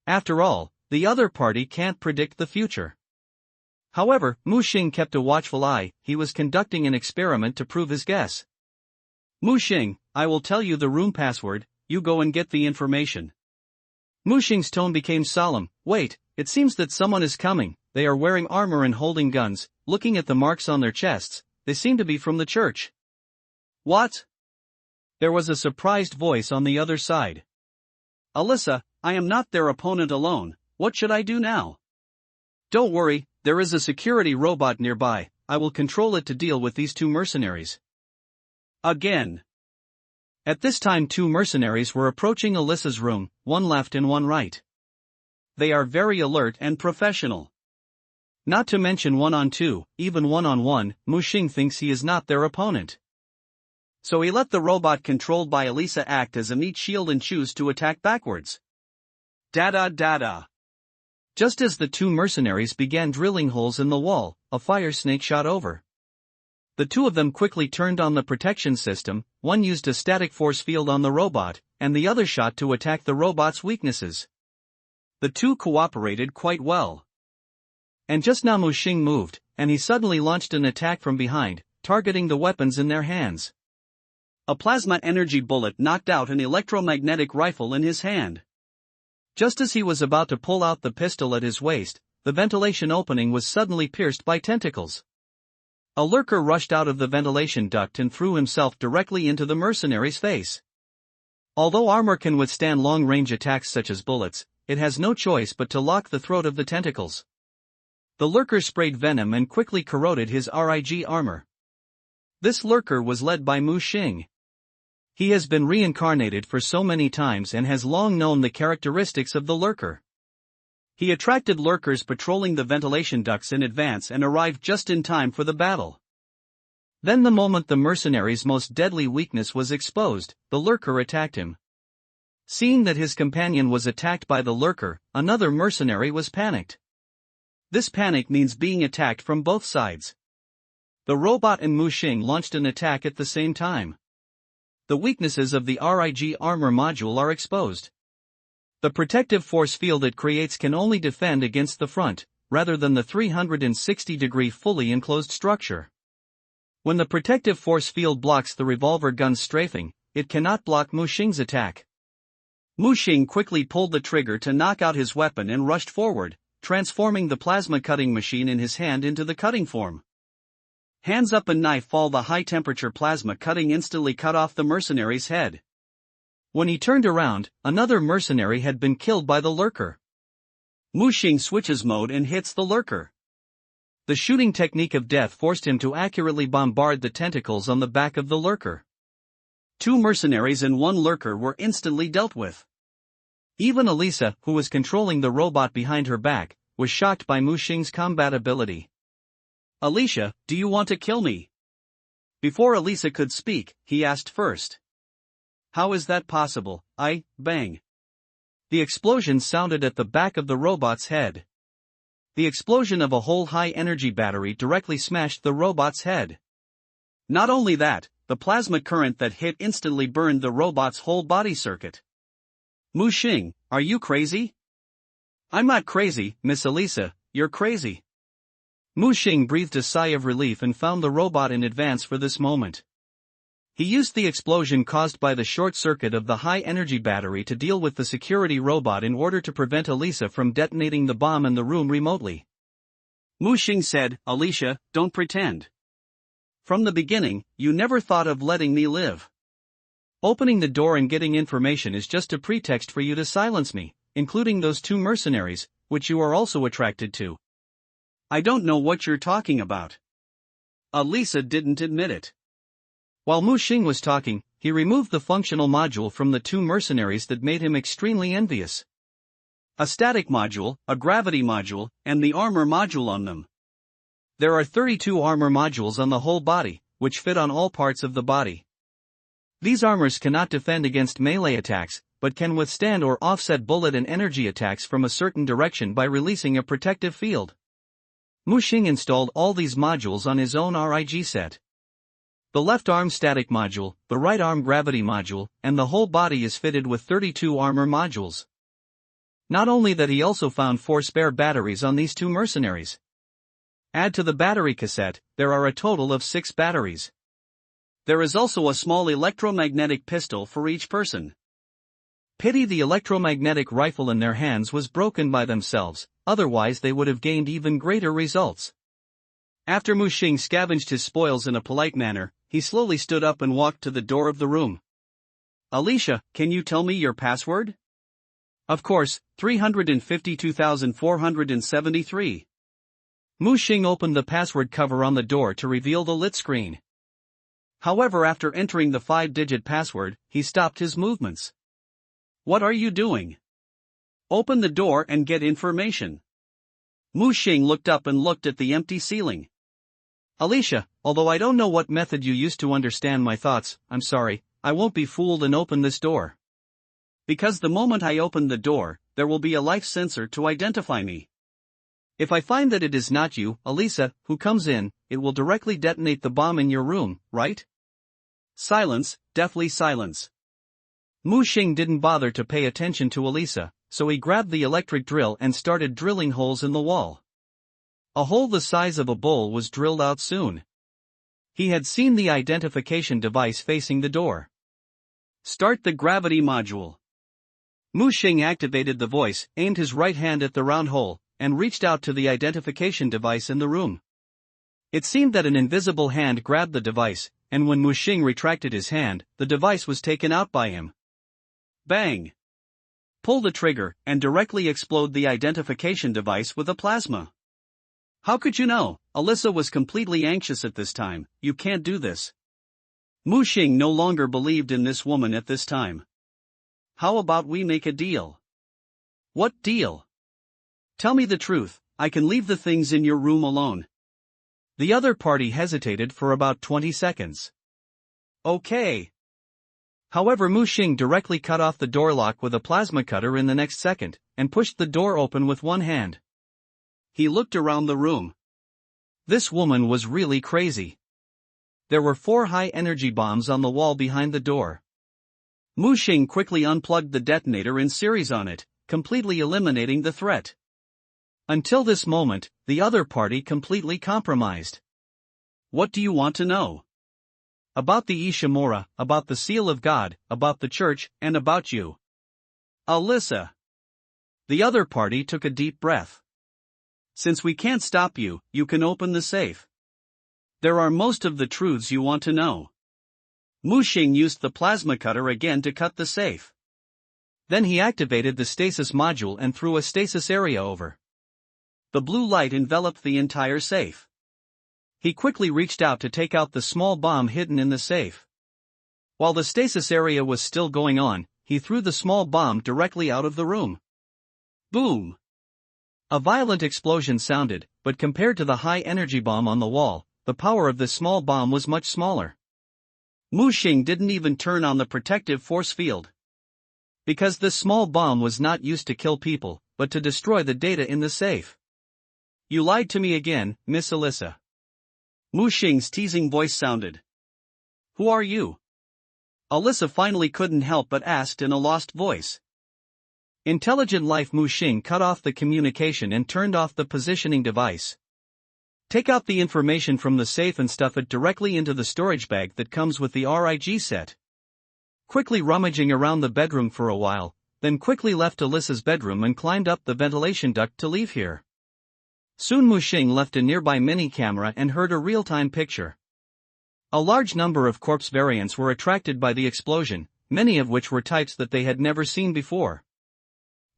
After all, the other party can't predict the future. However, Mu Xing kept a watchful eye. He was conducting an experiment to prove his guess. Mu Xing, I will tell you the room password, you go and get the information. Mu Xing's tone became solemn. Wait, it seems that someone is coming. They are wearing armor and holding guns. Looking at the marks on their chests, they seem to be from the church. What? There was a surprised voice on the other side. Alyssa, I am not their opponent alone. What should I do now? Don't worry, there is a security robot nearby. I will control it to deal with these two mercenaries. Again. At this time, two mercenaries were approaching Alyssa's room, one left and one right. They are very alert and professional. Not to mention one-on-two, even one-on-one, Mu Xing thinks he is not their opponent. So he let the robot controlled by Alyssa act as a meat shield and choose to attack backwards. Da-da-da-da. Just as the two mercenaries began drilling holes in the wall, a fire snake shot over. The two of them quickly turned on the protection system. One used a static force field on the robot, and the other shot to attack the robot's weaknesses. The two cooperated quite well. And just now Mu Xing moved, and he suddenly launched an attack from behind, targeting the weapons in their hands. A plasma energy bullet knocked out an electromagnetic rifle in his hand. Just as he was about to pull out the pistol at his waist, the ventilation opening was suddenly pierced by tentacles. A lurker rushed out of the ventilation duct and threw himself directly into the mercenary's face. Although armor can withstand long-range attacks such as bullets, it has no choice but to lock the throat of the tentacles. The lurker sprayed venom and quickly corroded his RIG armor. This lurker was led by Mu Xing. He has been reincarnated for so many times and has long known the characteristics of the lurker. He attracted lurkers patrolling the ventilation ducts in advance and arrived just in time for the battle. Then the moment the mercenary's most deadly weakness was exposed, the lurker attacked him. Seeing that his companion was attacked by the lurker, another mercenary was panicked. This panic means being attacked from both sides. The robot and Mu Xing launched an attack at the same time. The weaknesses of the RIG armor module are exposed. The protective force field it creates can only defend against the front, rather than the 360-degree fully enclosed structure. When the protective force field blocks the revolver gun's strafing, it cannot block Mu Xing's attack. Mu Xing quickly pulled the trigger to knock out his weapon and rushed forward, transforming the plasma cutting machine in his hand into the cutting form. Hands up and knife fall. The high-temperature plasma cutting instantly cut off the mercenary's head. When he turned around, another mercenary had been killed by the lurker. Mu Xing switches mode and hits the lurker. The shooting technique of death forced him to accurately bombard the tentacles on the back of the lurker. 2 mercenaries and 1 lurker were instantly dealt with. Even Elisa, who was controlling the robot behind her back, was shocked by Mu Xing's combat ability. Alicia, do you want to kill me? Before Elisa could speak, he asked first. How is that possible? Bang. The explosion sounded at the back of the robot's head. The explosion of a whole high-energy battery directly smashed the robot's head. Not only that, the plasma current that hit instantly burned the robot's whole body circuit. Mu Xing, are you crazy? I'm not crazy, Miss Elisa, you're crazy. Mu Xing breathed a sigh of relief and found the robot in advance for this moment. He used the explosion caused by the short circuit of the high-energy battery to deal with the security robot in order to prevent Elisa from detonating the bomb in the room remotely. Mu Xing said, Alicia, don't pretend. From the beginning, you never thought of letting me live. Opening the door and getting information is just a pretext for you to silence me, including those 2 mercenaries, which you are also attracted to. I don't know what you're talking about. Elisa didn't admit it. While Mu Xing was talking, he removed the functional module from the 2 mercenaries that made him extremely envious. A static module, a gravity module, and the armor module on them. There are 32 armor modules on the whole body, which fit on all parts of the body. These armors cannot defend against melee attacks, but can withstand or offset bullet and energy attacks from a certain direction by releasing a protective field. Mu Xing installed all these modules on his own RIG set. The left arm static module, the right arm gravity module, and the whole body is fitted with 32 armor modules. Not only that, he also found 4 spare batteries on these 2 mercenaries. Add to the battery cassette, there are a total of 6 batteries. There is also a small electromagnetic pistol for each person. Pity the electromagnetic rifle in their hands was broken by themselves, otherwise they would have gained even greater results. After Mu Xing scavenged his spoils in a polite manner, he slowly stood up and walked to the door of the room. Alicia, can you tell me your password? Of course, 352,473. Mu Xing opened the password cover on the door to reveal the lit screen. However, after entering the 5-digit password, he stopped his movements. What are you doing? Open the door and get information. Mu Xing looked up and looked at the empty ceiling. Alicia, although I don't know what method you used to understand my thoughts, I'm sorry, I won't be fooled and open this door. Because the moment I open the door, there will be a life sensor to identify me. If I find that it is not you, Elisa, who comes in, it will directly detonate the bomb in your room, right? Silence, deathly silence. Mu Xing didn't bother to pay attention to Elisa, so he grabbed the electric drill and started drilling holes in the wall. A hole the size of a bowl was drilled out soon. He had seen the identification device facing the door. Start the gravity module. Mu Xing activated the voice, aimed his right hand at the round hole, and reached out to the identification device in the room. It seemed that an invisible hand grabbed the device, and when Mu Xing retracted his hand, the device was taken out by him. Bang! Pull the trigger, and directly explode the identification device with a plasma. How could you know? Elisa was completely anxious at this time. You can't do this. Mu Xing no longer believed in this woman at this time. How about we make a deal? What deal? Tell me the truth, I can leave the things in your room alone. The other party hesitated for about 20 seconds. Okay. However, Mu Xing directly cut off the door lock with a plasma cutter in the next second, and pushed the door open with one hand. He looked around the room. This woman was really crazy. There were 4 high-energy bombs on the wall behind the door. Mu Xing quickly unplugged the detonator in series on it, completely eliminating the threat. Until this moment, the other party completely compromised. What do you want to know? About the Ishimura, about the seal of God, about the church, and about you. Alyssa. The other party took a deep breath. Since we can't stop you, you can open the safe. There are most of the truths you want to know. Mu Xing used the plasma cutter again to cut the safe. Then he activated the stasis module and threw a stasis area over. The blue light enveloped the entire safe. He quickly reached out to take out the small bomb hidden in the safe. While the stasis area was still going on, he threw the small bomb directly out of the room. Boom! A violent explosion sounded, but compared to the high-energy bomb on the wall, the power of this small bomb was much smaller. Mu Xing didn't even turn on the protective force field. Because this small bomb was not used to kill people, but to destroy the data in the safe. You lied to me again, Miss Alyssa. Mu Xing's teasing voice sounded. Who are you? Alyssa finally couldn't help but asked in a lost voice. Intelligent Life. Mu Xing cut off the communication and turned off the positioning device. Take out the information from the safe and stuff it directly into the storage bag that comes with the RIG set. Quickly rummaging around the bedroom for a while, then quickly left Alyssa's bedroom and climbed up the ventilation duct to leave here. Soon Mu Xing left a nearby mini camera and heard a real-time picture. A large number of corpse variants were attracted by the explosion, many of which were types that they had never seen before.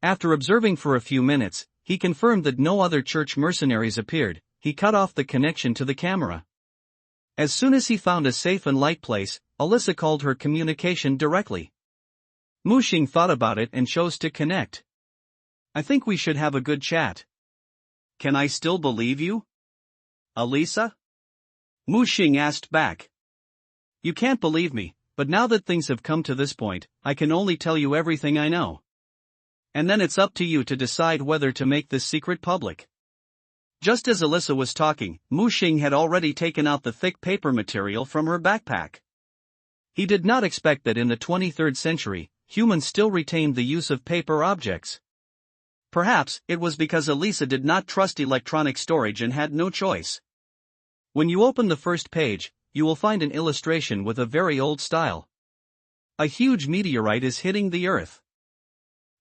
After observing for a few minutes, he confirmed that no other church mercenaries appeared. He cut off the connection to the camera. As soon as he found a safe and light place, Alyssa called her communication directly. Mu Xing thought about it and chose to connect. I think we should have a good chat. Can I still believe you? Alyssa? Mu Xing asked back. You can't believe me, but now that things have come to this point, I can only tell you everything I know. And then it's up to you to decide whether to make this secret public. Just as Alyssa was talking, Mu Xing had already taken out the thick paper material from her backpack. He did not expect that in the 23rd century, humans still retained the use of paper objects. Perhaps it was because Alyssa did not trust electronic storage and had no choice. When you open the first page, you will find an illustration with a very old style. A huge meteorite is hitting the Earth.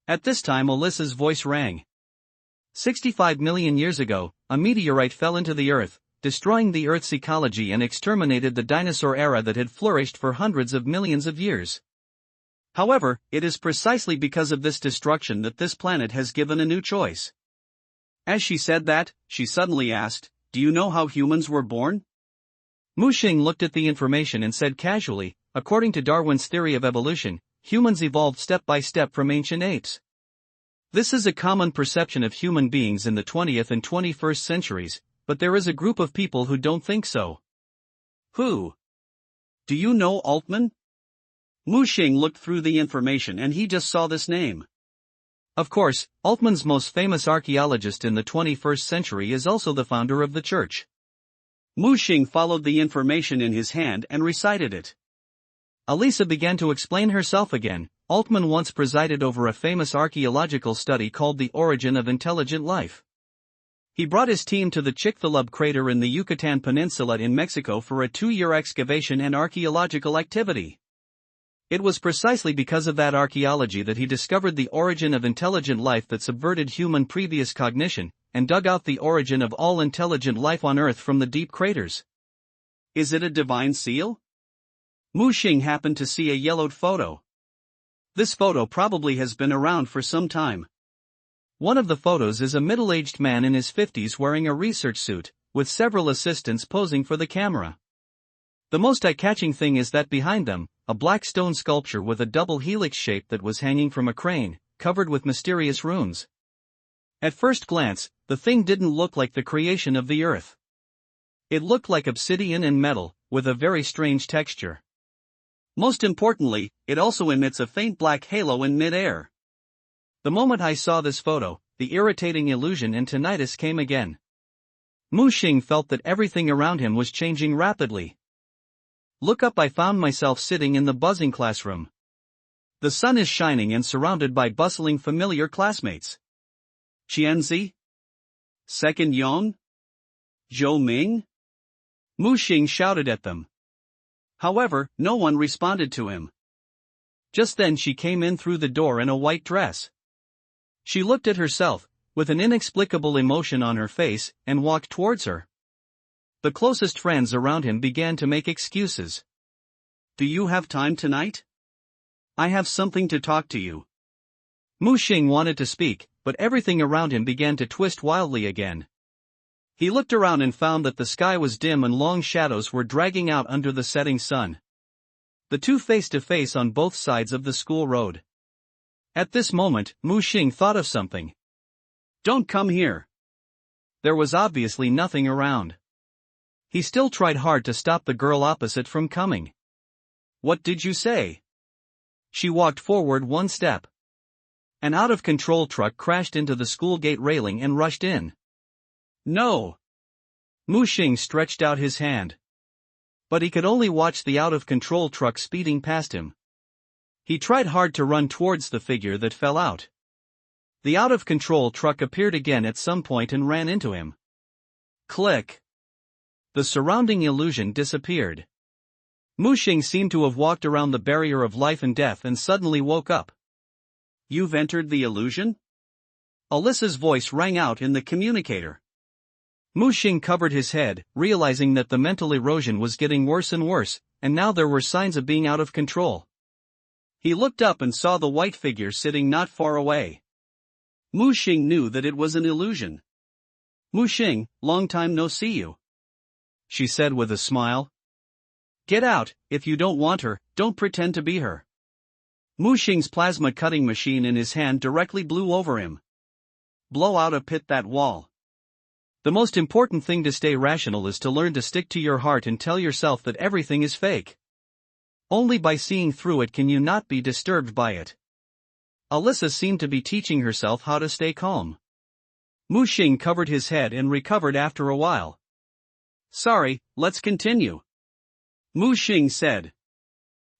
At this time Alyssa's voice rang. 65 million years ago, a meteorite fell into the Earth, destroying the Earth's ecology and exterminated the dinosaur era that had flourished for hundreds of millions of years. However, it is precisely because of this destruction that this planet has given a new choice. As she said that, she suddenly asked, do you know how humans were born? Mu Xing looked at the information and said casually, according to Darwin's theory of evolution, humans evolved step by step from ancient apes. This is a common perception of human beings in the 20th and 21st centuries, but there is a group of people who don't think so. Who? Do you know Altman? Mu Xing looked through the information and he just saw this name. Of course, Altman's most famous archaeologist in the 21st century is also the founder of the church. Mu Xing followed the information in his hand and recited it. Alyssa began to explain herself again. Altman once presided over a famous archaeological study called The Origin of Intelligent Life. He brought his team to the Chicxulub crater in the Yucatan Peninsula in Mexico for a 2-year excavation and archaeological activity. It was precisely because of that archaeology that he discovered the origin of intelligent life that subverted human previous cognition, and dug out the origin of all intelligent life on Earth from the deep craters. Is it a divine seal? Mu Xing happened to see a yellowed photo. This photo probably has been around for some time. One of the photos is a middle-aged man in his 50s wearing a research suit, with several assistants posing for the camera. The most eye-catching thing is that behind them, a black stone sculpture with a double helix shape that was hanging from a crane, covered with mysterious runes. At first glance, the thing didn't look like the creation of the Earth. It looked like obsidian and metal, with a very strange texture. Most importantly, it also emits a faint black halo in mid-air. The moment I saw this photo, the irritating illusion and tinnitus came again. Mu Xing felt that everything around him was changing rapidly. Look up, I found myself sitting in the buzzing classroom. The sun is shining and surrounded by bustling familiar classmates. Qianzi? Second Yong? Zhou Ming? Mu Xing shouted at them. However, no one responded to him. Just then she came in through the door in a white dress. She looked at herself, with an inexplicable emotion on her face, and walked towards her. The closest friends around him began to make excuses. Do you have time tonight? I have something to talk to you. Mu Xing wanted to speak, but everything around him began to twist wildly again. He looked around and found that the sky was dim and long shadows were dragging out under the setting sun. the two face to face on both sides of the school road. At this moment, Mu Xing thought of something. Don't come here. There was obviously nothing around. He still tried hard to stop the girl opposite from coming. What did you say? She walked forward one step. An out-of-control truck crashed into the school gate railing and rushed in. No! Mu Xing stretched out his hand. But he could only watch the out-of-control truck speeding past him. He tried hard to run towards the figure that fell out. The out-of-control truck appeared again at some point and ran into him. Click! The surrounding illusion disappeared. Mu Xing seemed to have walked around the barrier of life and death and suddenly woke up. You've entered the illusion? Alyssa's voice rang out in the communicator. Mu Xing covered his head, realizing that the mental erosion was getting worse and worse, and now there were signs of being out of control. He looked up and saw the white figure sitting not far away. Mu Xing knew that it was an illusion. Mu Xing, long time no see you, she said with a smile. Get out, if you don't want her, don't pretend to be her. Mu Xing's plasma cutting machine in his hand directly blew over him. Blow out a pit that wall. The most important thing to stay rational is to learn to stick to your heart and tell yourself that everything is fake. Only by seeing through it can you not be disturbed by it. Alyssa seemed to be teaching herself how to stay calm. Mu Xing covered his head and recovered after a while. Sorry, let's continue, Mu Xing said.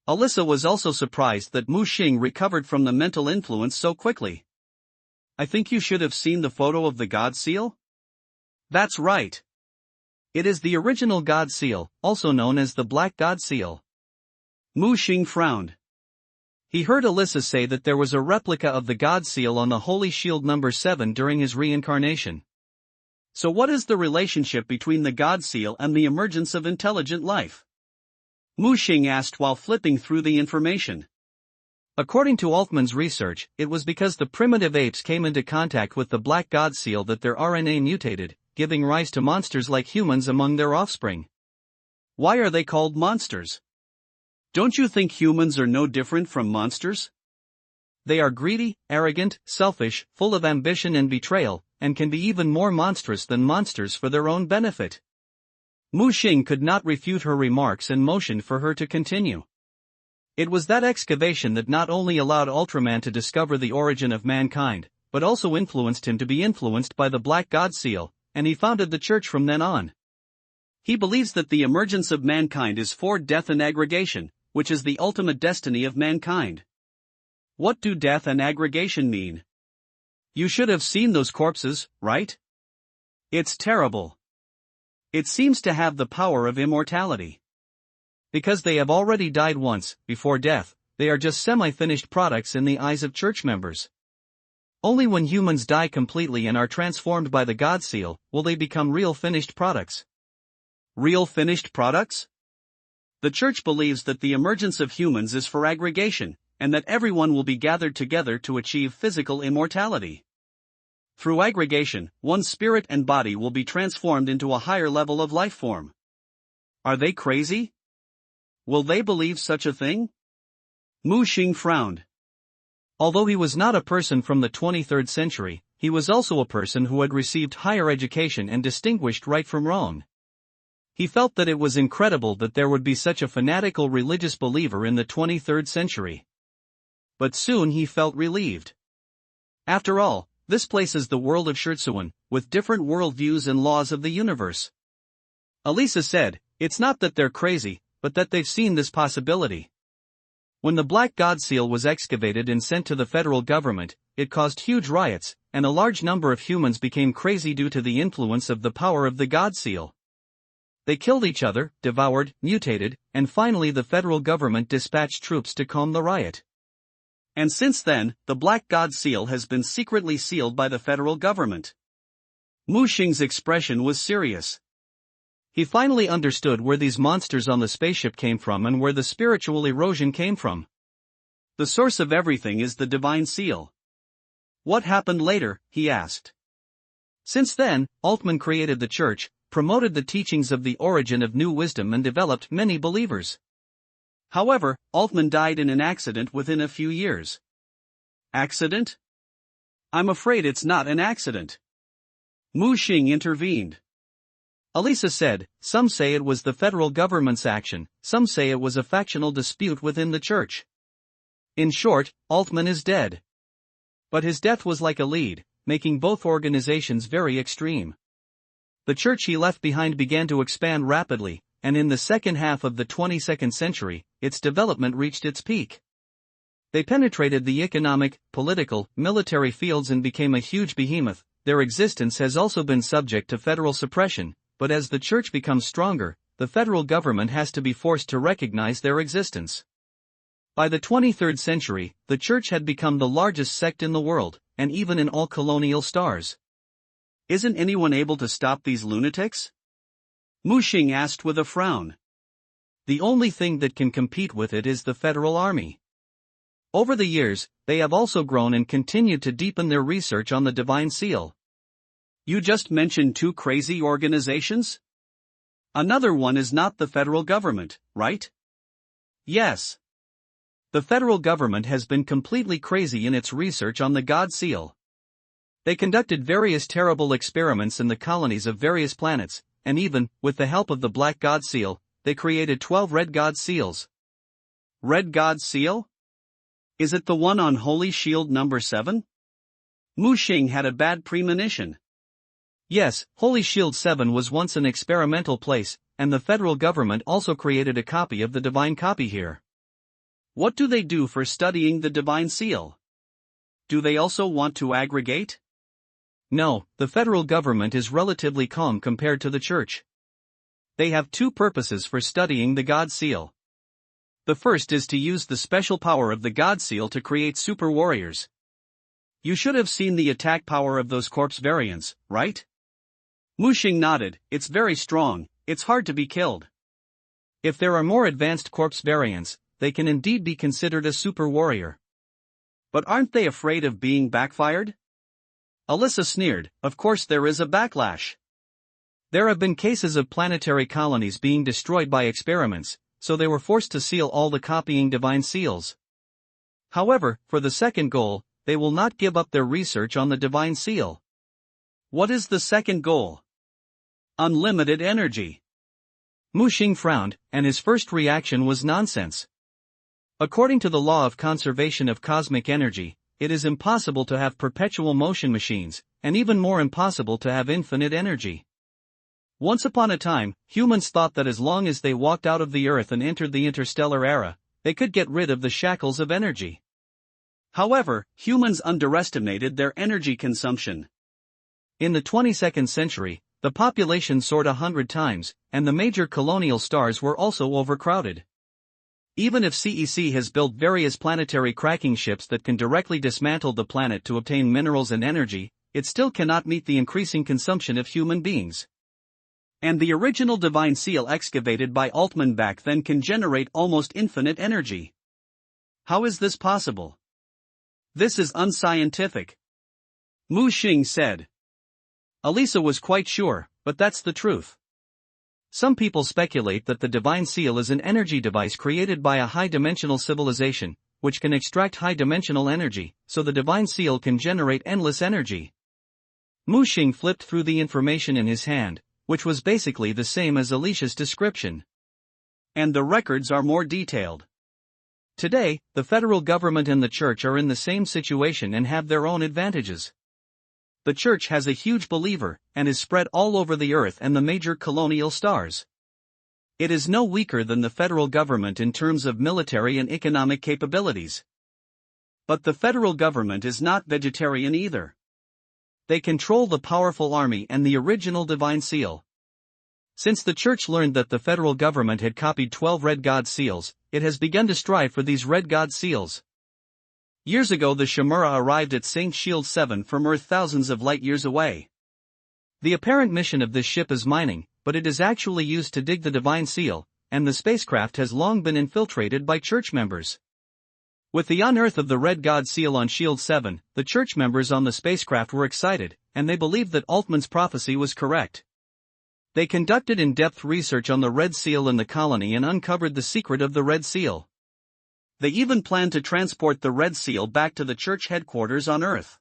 Alyssa was also surprised that Mu Xing recovered from the mental influence so quickly. I think you should have seen the photo of the God Seal? That's right. It is the original God Seal, also known as the Black God Seal. Mu Xing frowned. He heard Alyssa say that there was a replica of the God Seal on the Holy Shield number 7 during his reincarnation. So what is the relationship between the God Seal and the emergence of intelligent life? Mu Xing asked while flipping through the information. According to Altman's research, it was because the primitive apes came into contact with the Black God Seal that their RNA mutated, giving rise to monsters like humans among their offspring. Why are they called monsters? Don't you think humans are no different from monsters? They are greedy, arrogant, selfish, full of ambition and betrayal, and can be even more monstrous than monsters for their own benefit. Mu Xing could not refute her remarks and motioned for her to continue. It was that excavation that not only allowed Ultraman to discover the origin of mankind, but also influenced him to be influenced by the Black God Seal, and he founded the church from then on. He believes that the emergence of mankind is for death and aggregation, which is the ultimate destiny of mankind. What do death and aggregation mean? You should have seen those corpses, right? It's terrible. It seems to have the power of immortality. Because they have already died once, before death, they are just semi-finished products in the eyes of church members. Only when humans die completely and are transformed by the God Seal, will they become real finished products. Real finished products? The church believes that the emergence of humans is for aggregation, and that everyone will be gathered together to achieve physical immortality. Through aggregation, one's spirit and body will be transformed into a higher level of life form. Are they crazy? Will they believe such a thing? Mu Xing frowned. Although he was not a person from the 23rd century, he was also a person who had received higher education and distinguished right from wrong. He felt that it was incredible that there would be such a fanatical religious believer in the 23rd century. But soon he felt relieved. After all, this place is the world of Scherzuan, with different worldviews and laws of the universe. Elisa said, it's not that they're crazy, but that they've seen this possibility. When the Black God Seal was excavated and sent to the federal government, it caused huge riots, and a large number of humans became crazy due to the influence of the power of the God Seal. They killed each other, devoured, mutated, and finally the federal government dispatched troops to calm the riot. And since then, the Black God Seal has been secretly sealed by the federal government. Mu Xing's expression was serious. He finally understood where these monsters on the spaceship came from and where the spiritual erosion came from. The source of everything is the divine seal. What happened later, he asked. Since then, Altman created the church, promoted the teachings of the origin of new wisdom and developed many believers. However, Altman died in an accident within a few years. Accident? I'm afraid it's not an accident. Mu Xing intervened. Elisa said, some say it was the federal government's action, some say it was a factional dispute within the church. In short, Altman is dead. But his death was like a lead, making both organizations very extreme. The church he left behind began to expand rapidly, and in the second half of the 22nd century, its development reached its peak. They penetrated the economic, political, military fields and became a huge behemoth. Their existence has also been subject to federal suppression, but as the church becomes stronger, the federal government has to be forced to recognize their existence. By the 23rd century, the church had become the largest sect in the world, and even in all colonial stars. Isn't anyone able to stop these lunatics? Mu Xing asked with a frown. The only thing that can compete with it is the federal army. Over the years, they have also grown and continued to deepen their research on the divine seal. You just mentioned two crazy organizations? Another one is not the federal government, right? Yes. The federal government has been completely crazy in its research on the God Seal. They conducted various terrible experiments in the colonies of various planets, and even, with the help of the Black God Seal, they created 12 Red God Seals. Red God Seal? Is it the one on Holy Shield number 7? Mu Xing had a bad premonition. Yes, Holy Shield 7 was once an experimental place, and the federal government also created a copy of the divine copy here. What do they do for studying the divine seal? Do they also want to aggregate? No, the federal government is relatively calm compared to the church. They have two purposes for studying the God Seal. The first is to use the special power of the God Seal to create super warriors. You should have seen the attack power of those corpse variants, right? Mu Xing nodded. It's very strong, it's hard to be killed. If there are more advanced corpse variants, they can indeed be considered a super warrior. But aren't they afraid of being backfired? Elisa sneered. Of course there is a backlash. There have been cases of planetary colonies being destroyed by experiments, so they were forced to seal all the copying divine seals. However, for the second goal, they will not give up their research on the divine seal. What is the second goal? Unlimited energy. Mu Xing frowned, and his first reaction was nonsense. According to the law of conservation of cosmic energy, it is impossible to have perpetual motion machines, and even more impossible to have infinite energy. Once upon a time, humans thought that as long as they walked out of the Earth and entered the interstellar era, they could get rid of the shackles of energy. However, humans underestimated their energy consumption. In the 22nd century, the population soared 100 times, and the major colonial stars were also overcrowded. Even if CEC has built various planetary cracking ships that can directly dismantle the planet to obtain minerals and energy, it still cannot meet the increasing consumption of human beings. And the original divine seal excavated by Altman back then can generate almost infinite energy. How is this possible? This is unscientific. Mu Xing said. Elisa was quite sure, but that's the truth. Some people speculate that the divine seal is an energy device created by a high-dimensional civilization, which can extract high-dimensional energy, so the divine seal can generate endless energy. Mu Xing flipped through the information in his hand, which was basically the same as Alicia's description. And the records are more detailed. Today, the federal government and the church are in the same situation and have their own advantages. The church has a huge believer, and is spread all over the earth and the major colonial stars. It is no weaker than the federal government in terms of military and economic capabilities. But the federal government is not vegetarian either. They control the powerful army and the original divine seal. Since the church learned that the federal government had copied 12 red god seals, it has begun to strive for these red god seals. Years ago the Shimura arrived at St. Shield 7 from Earth thousands of light years away. The apparent mission of this ship is mining, but it is actually used to dig the divine seal, and the spacecraft has long been infiltrated by church members. With the unearth of the red god seal on Shield 7, the church members on the spacecraft were excited, and they believed that Altman's prophecy was correct. They conducted in-depth research on the Red Seal and the colony and uncovered the secret of the Red Seal. They even planned to transport the Red Seal back to the church headquarters on Earth.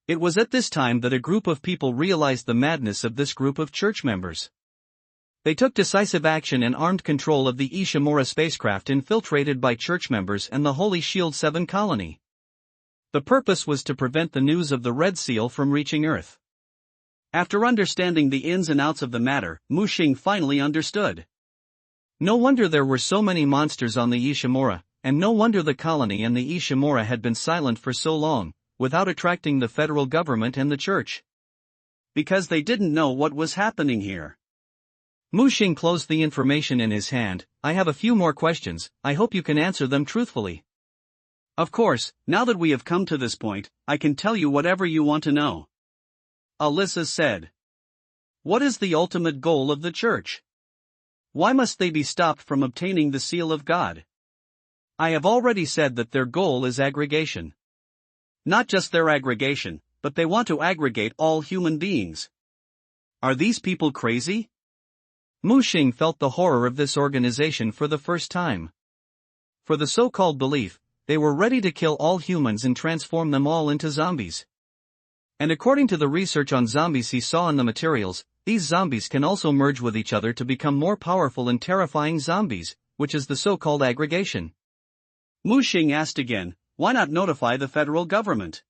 It was at this time that a group of people realized the madness of this group of church members. They took decisive action and armed control of the Ishimura spacecraft infiltrated by church members and the Holy Shield 7 colony. The purpose was to prevent the news of the Red Seal from reaching Earth. After understanding the ins and outs of the matter, Mushing finally understood. No wonder there were so many monsters on the Ishimura, and no wonder the colony and the Ishimura had been silent for so long, without attracting the federal government and the church. Because they didn't know what was happening here. Mushing closed the information in his hand. I have a few more questions, I hope you can answer them truthfully. Of course, now that we have come to this point, I can tell you whatever you want to know. Alyssa said. What is the ultimate goal of the church? Why must they be stopped from obtaining the seal of God? I have already said that their goal is aggregation. Not just their aggregation, but they want to aggregate all human beings. Are these people crazy? Mushing felt the horror of this organization for the first time. For the so-called belief, they were ready to kill all humans and transform them all into zombies. And according to the research on zombies he saw in the materials, these zombies can also merge with each other to become more powerful and terrifying zombies, which is the so-called aggregation. Mushing asked again, why not notify the federal government?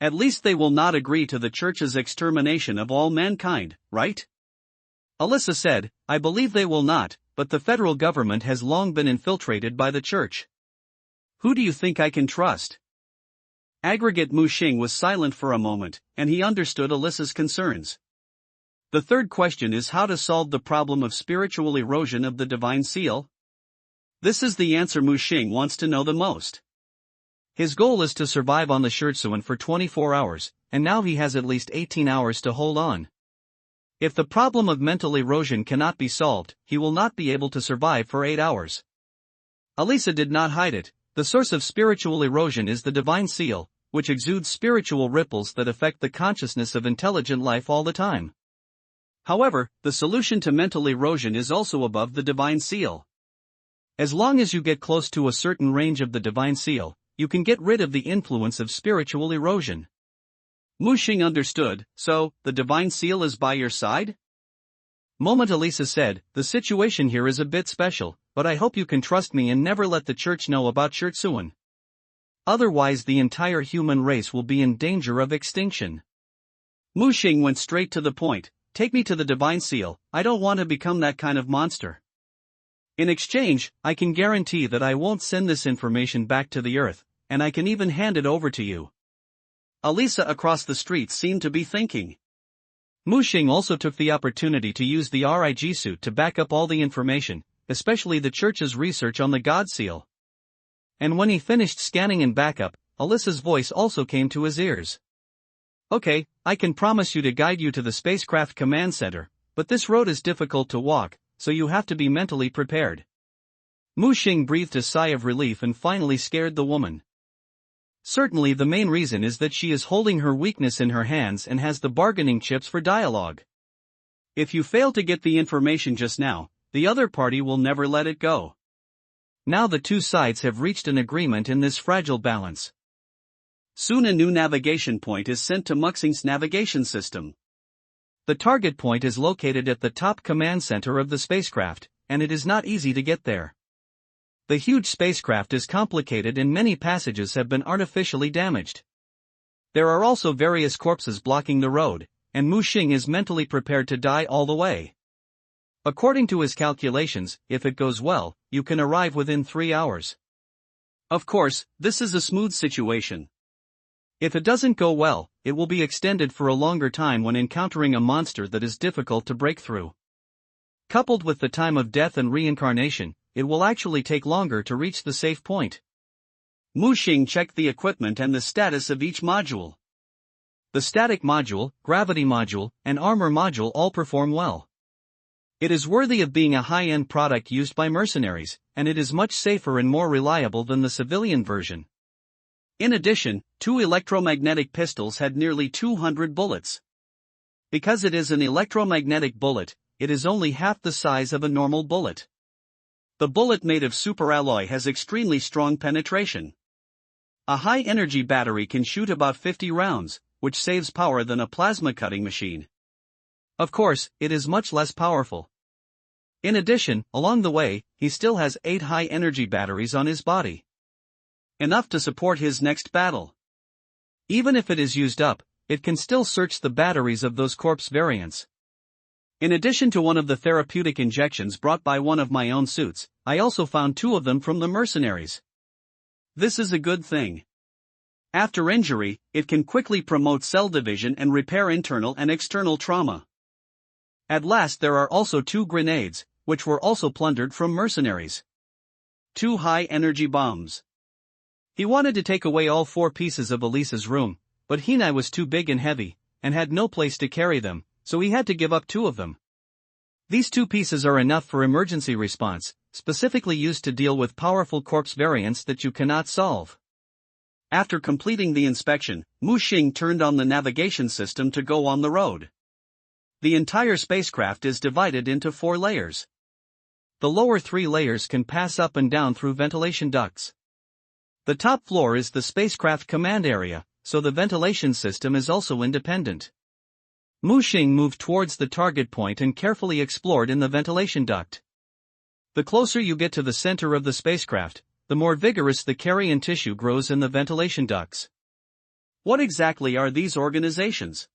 At least they will not agree to the church's extermination of all mankind, right? Alyssa said, I believe they will not, but the federal government has long been infiltrated by the church. Who do you think I can trust? Aggregate Mushing was silent for a moment, and he understood Alyssa's concerns. The third question is how to solve the problem of spiritual erosion of the divine seal. This is the answer Mushing wants to know the most. His goal is to survive on the Shurtsuan for 24 hours, and now he has at least 18 hours to hold on. If the problem of mental erosion cannot be solved, he will not be able to survive for 8 hours. Alyssa did not hide it. The source of spiritual erosion is the divine seal, which exudes spiritual ripples that affect the consciousness of intelligent life all the time. However, the solution to mental erosion is also above the divine seal. As long as you get close to a certain range of the divine seal, you can get rid of the influence of spiritual erosion. Mushing understood, so, the divine seal is by your side? Moment Alyssa said, the situation here is a bit special, but I hope you can trust me and never let the church know about Shurtsuan. Otherwise the entire human race will be in danger of extinction. Mushing went straight to the point, take me to the divine seal, I don't want to become that kind of monster. In exchange, I can guarantee that I won't send this information back to the earth, and I can even hand it over to you. Alyssa across the street seemed to be thinking. Mushing also took the opportunity to use the RIG suit to back up all the information, especially the church's research on the God Seal. And when he finished scanning and backup, Alyssa's voice also came to his ears. Okay, I can promise you to guide you to the spacecraft command center, but this road is difficult to walk, so you have to be mentally prepared. Mushing breathed a sigh of relief and finally scared the woman. Certainly the main reason is that she is holding her weakness in her hands and has the bargaining chips for dialogue. If you fail to get the information just now, the other party will never let it go. Now the two sides have reached an agreement in this fragile balance. Soon a new navigation point is sent to Muxing's navigation system. The target point is located at the top command center of the spacecraft, and it is not easy to get there. The huge spacecraft is complicated and many passages have been artificially damaged. There are also various corpses blocking the road, and Mushing is mentally prepared to die all the way. According to his calculations, if it goes well, you can arrive within 3 hours. Of course, this is a smooth situation. If it doesn't go well, it will be extended for a longer time when encountering a monster that is difficult to break through. Coupled with the time of death and reincarnation, it will actually take longer to reach the safe point. Mushing checked the equipment and the status of each module. The static module, gravity module, and armor module all perform well. It is worthy of being a high-end product used by mercenaries, and it is much safer and more reliable than the civilian version. In addition, 2 electromagnetic pistols had nearly 200 bullets. Because it is an electromagnetic bullet, it is only half the size of a normal bullet. The bullet made of superalloy has extremely strong penetration. A high-energy battery can shoot about 50 rounds, which saves power than a plasma cutting machine. Of course, it is much less powerful. In addition, along the way, he still has 8 high-energy batteries on his body. Enough to support his next battle. Even if it is used up, it can still search the batteries of those corpse variants. In addition to one of the therapeutic injections brought by one of my own suits, I also found 2 of them from the mercenaries. This is a good thing. After injury, it can quickly promote cell division and repair internal and external trauma. At last there are also 2 grenades, which were also plundered from mercenaries. 2 high-energy bombs. He wanted to take away all 4 pieces of Elisa's room, but Hinai was too big and heavy, and had no place to carry them, so he had to give up 2 of them. These 2 pieces are enough for emergency response, specifically used to deal with powerful corpse variants that you cannot solve. After completing the inspection, Mu Xing turned on the navigation system to go on the road. The entire spacecraft is divided into 4 layers. The lower 3 layers can pass up and down through ventilation ducts. The top floor is the spacecraft command area, so the ventilation system is also independent. Mu Xing moved towards the target point and carefully explored in the ventilation duct. The closer you get to the center of the spacecraft, the more vigorous the carrion tissue grows in the ventilation ducts. What exactly are these organizations?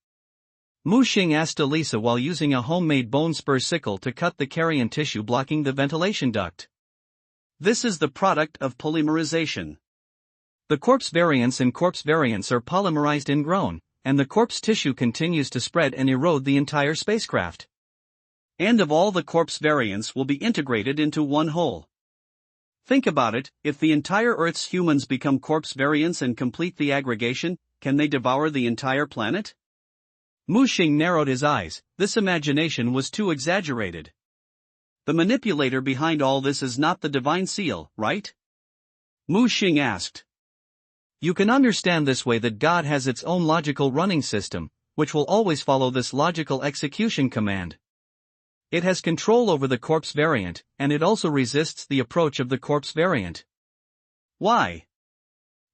Mu Xing asked Elisa while using a homemade bone spur sickle to cut the carrion tissue blocking the ventilation duct. This is the product of polymerization. The corpse variants and corpse variants are polymerized ingrown, and the corpse tissue continues to spread and erode the entire spacecraft. And of all the corpse variants will be integrated into one whole. Think about it, if the entire Earth's humans become corpse variants and complete the aggregation, can they devour the entire planet? Mu Xing narrowed his eyes, this imagination was too exaggerated. The manipulator behind all this is not the divine seal, right? Mu Xing asked. You can understand this way that God has its own logical running system, which will always follow this logical execution command. It has control over the corpse variant, and it also resists the approach of the corpse variant. Why?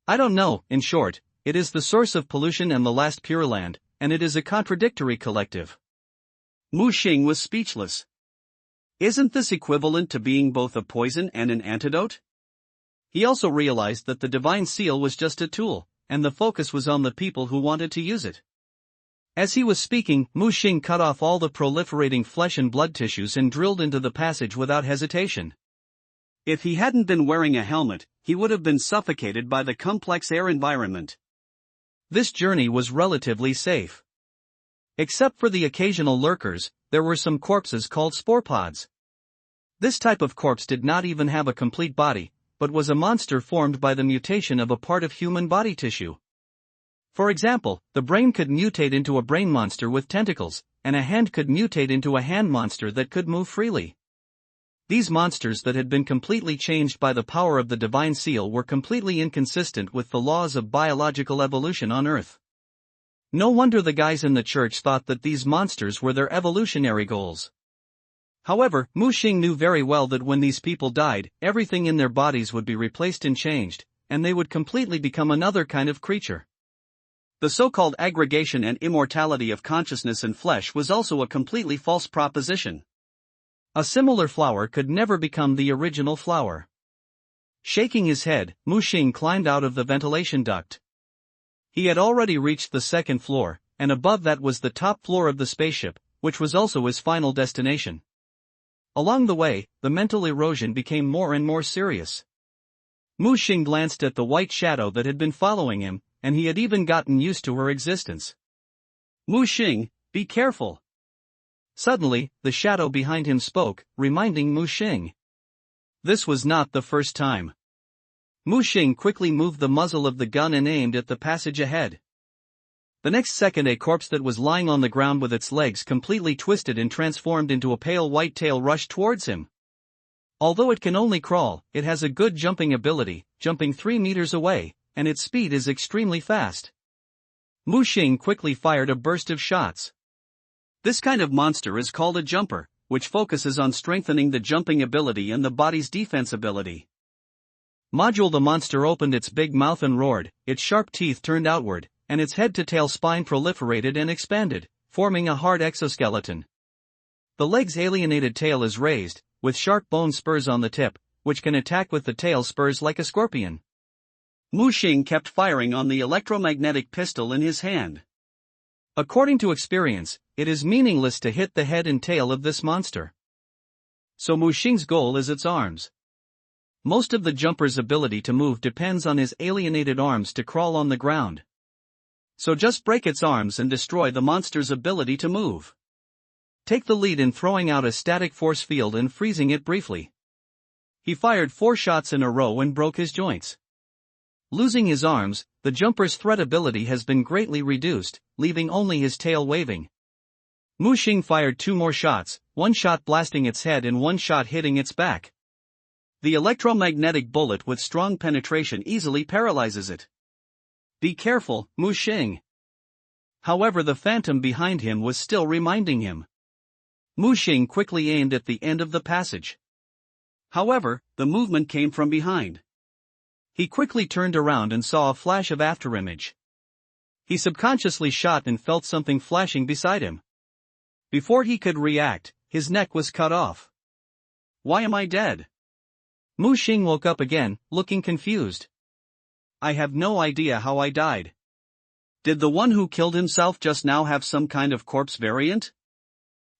I don't know. In short, it is the source of pollution and the last Pure Land, and it is a contradictory collective. Mu Xing was speechless. Isn't this equivalent to being both a poison and an antidote? He also realized that the divine seal was just a tool, and the focus was on the people who wanted to use it. As he was speaking, Mu Xing cut off all the proliferating flesh and blood tissues and drilled into the passage without hesitation. If he hadn't been wearing a helmet, he would have been suffocated by the complex air environment. This journey was relatively safe. Except for the occasional lurkers, there were some corpses called sporepods. This type of corpse did not even have a complete body, but was a monster formed by the mutation of a part of human body tissue. For example, the brain could mutate into a brain monster with tentacles, and a hand could mutate into a hand monster that could move freely. These monsters that had been completely changed by the power of the divine seal were completely inconsistent with the laws of biological evolution on Earth. No wonder the guys in the church thought that these monsters were their evolutionary goals. However, Mu Xing knew very well that when these people died, everything in their bodies would be replaced and changed, and they would completely become another kind of creature. The so-called aggregation and immortality of consciousness and flesh was also a completely false proposition. A similar flower could never become the original flower. Shaking his head, Mu Xing climbed out of the ventilation duct. He had already reached the 2nd floor, and above that was the top floor of the spaceship, which was also his final destination. Along the way, the mental erosion became more and more serious. Mu Xing glanced at the white shadow that had been following him, and he had even gotten used to her existence. Mu Xing, be careful. Suddenly, the shadow behind him spoke, reminding Mu Xing. This was not the first time. Mu Xing quickly moved the muzzle of the gun and aimed at the passage ahead. The next second a corpse that was lying on the ground with its legs completely twisted and transformed into a pale white tail rushed towards him. Although it can only crawl, it has a good jumping ability, jumping 3 meters away, and its speed is extremely fast. Mu Xing quickly fired a burst of shots. This kind of monster is called a jumper, which focuses on strengthening the jumping ability and the body's defense ability. Module: the monster opened its big mouth and roared, its sharp teeth turned outward, and its head-to-tail spine proliferated and expanded, forming a hard exoskeleton. The leg's alienated tail is raised, with sharp bone spurs on the tip, which can attack with the tail spurs like a scorpion. Mu Xing kept firing on the electromagnetic pistol in his hand. According to experience, it is meaningless to hit the head and tail of this monster. So Mu Xing's goal is its arms. Most of the jumper's ability to move depends on his alienated arms to crawl on the ground. So just break its arms and destroy the monster's ability to move. Take the lead in throwing out a static force field and freezing it briefly. He fired 4 shots in a row and broke his joints. Losing his arms, the jumper's threat ability has been greatly reduced, leaving only his tail waving. Mu Xing fired 2 more shots, 1 shot blasting its head and 1 shot hitting its back. The electromagnetic bullet with strong penetration easily paralyzes it. Be careful, Mu Xing. However, the phantom behind him was still reminding him. Mu Xing quickly aimed at the end of the passage. However, the movement came from behind. He quickly turned around and saw a flash of afterimage. He subconsciously shot and felt something flashing beside him. Before he could react, his neck was cut off. Why am I dead? Mu Xing woke up again, looking confused. I have no idea how I died. Did the one who killed himself just now have some kind of corpse variant?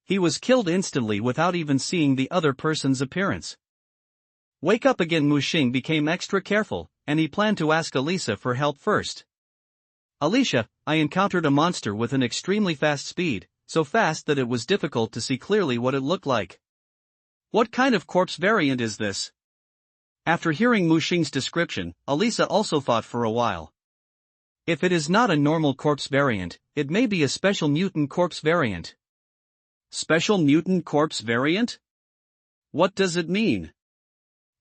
He was killed instantly without even seeing the other person's appearance. Wake up again. Mu Xing became extra careful, and he planned to ask Elisa for help first. Alicia, I encountered a monster with an extremely fast speed, so fast that it was difficult to see clearly what it looked like. What kind of corpse variant is this? After hearing Mu Xing's description, Elisa also thought for a while. If it is not a normal corpse variant, it may be a special mutant corpse variant. Special mutant corpse variant? What does it mean?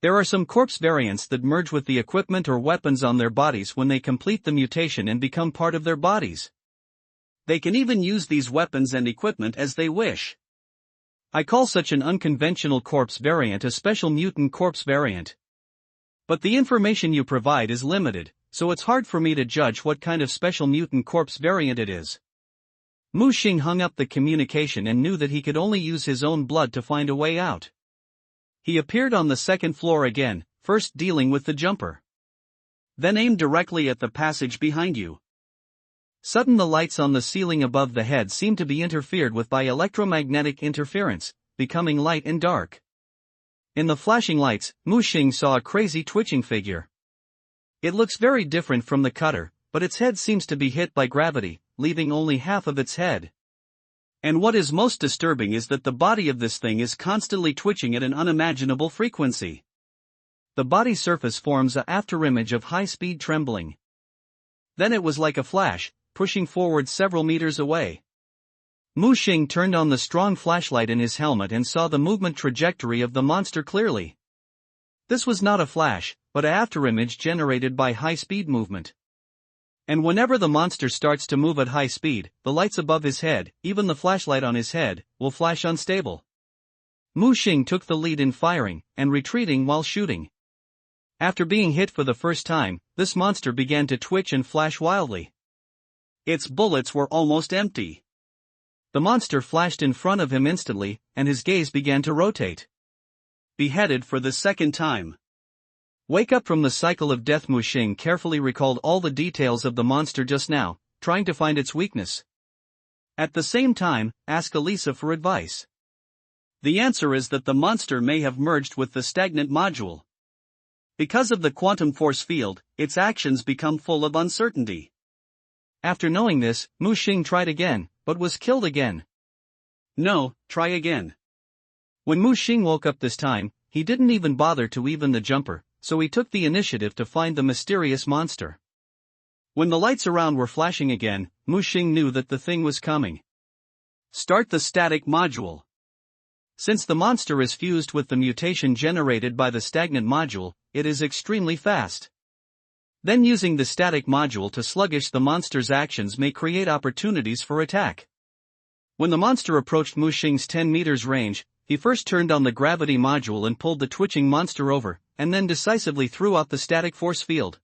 There are some corpse variants that merge with the equipment or weapons on their bodies when they complete the mutation and become part of their bodies. They can even use these weapons and equipment as they wish. I call such an unconventional corpse variant a special mutant corpse variant. But the information you provide is limited, so it's hard for me to judge what kind of special mutant corpse variant it is. Mu Xing hung up the communication and knew that he could only use his own blood to find a way out. He appeared on the second floor again, first dealing with the jumper. Then aimed directly at the passage behind you. Suddenly the lights on the ceiling above the head seemed to be interfered with by electromagnetic interference, becoming light and dark. In the flashing lights, Mu Xing saw a crazy twitching figure. It looks very different from the cutter, but its head seems to be hit by gravity, leaving only half of its head. And what is most disturbing is that the body of this thing is constantly twitching at an unimaginable frequency. The body surface forms an afterimage of high-speed trembling. Then it was like a flash, pushing forward several meters away. Mu Xing turned on the strong flashlight in his helmet and saw the movement trajectory of the monster clearly. This was not a flash, but an afterimage generated by high-speed movement. And whenever the monster starts to move at high speed, the lights above his head, even the flashlight on his head, will flash unstable. Mu Xing took the lead in firing, and retreating while shooting. After being hit for the first time, this monster began to twitch and flash wildly. Its bullets were almost empty. The monster flashed in front of him instantly, and his gaze began to rotate. Beheaded for the second time. Wake up from the cycle of death. Mu Xing carefully recalled all the details of the monster just now, trying to find its weakness. At the same time, ask Elisa for advice. The answer is that the monster may have merged with the stagnant module. Because of the quantum force field, its actions become full of uncertainty. After knowing this, Mu Xing tried again, but was killed again. No, try again. When Mu Xing woke up this time, he didn't even bother to even the jumper, so he took the initiative to find the mysterious monster. When the lights around were flashing again, Mu Xing knew that the thing was coming. Start the static module. Since the monster is fused with the mutation generated by the stagnant module, it is extremely fast. Then using the static module to sluggish the monster's actions may create opportunities for attack. When the monster approached Mu Xing's 10 meters range, he first turned on the gravity module and pulled the twitching monster over, and then decisively threw out the static force field.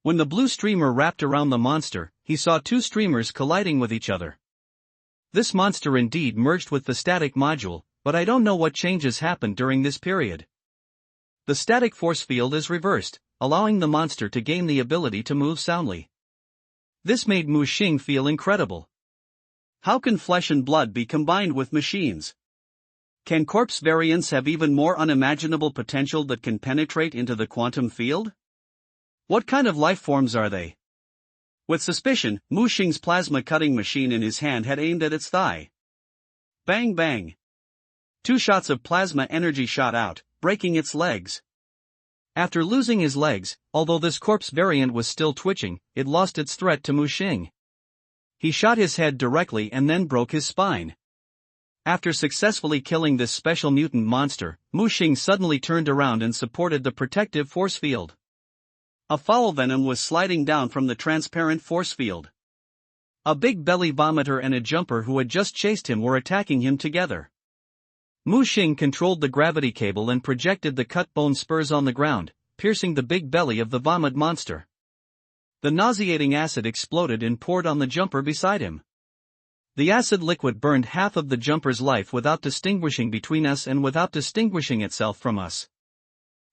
When the blue streamer wrapped around the monster, he saw two streamers colliding with each other. This monster indeed merged with the static module, but I don't know what changes happened during this period. The static force field is reversed, allowing the monster to gain the ability to move soundly. This made Mu Xing feel incredible. How can flesh and blood be combined with machines? Can corpse variants have even more unimaginable potential that can penetrate into the quantum field? What kind of life forms are they? With suspicion, Mu Xing's plasma cutting machine in his hand had aimed at its thigh. Bang bang! 2 shots of plasma energy shot out, breaking its legs. After losing his legs, although this corpse variant was still twitching, it lost its threat to Mu Xing. He shot his head directly and then broke his spine. After successfully killing this special mutant monster, Mu Xing suddenly turned around and supported the protective force field. A foul venom was sliding down from the transparent force field. A big belly vomiter and a jumper who had just chased him were attacking him together. Mu Xing controlled the gravity cable and projected the cut bone spurs on the ground, piercing the big belly of the vomit monster. The nauseating acid exploded and poured on the jumper beside him. The acid liquid burned half of the jumper's life without distinguishing between us and without distinguishing itself from us.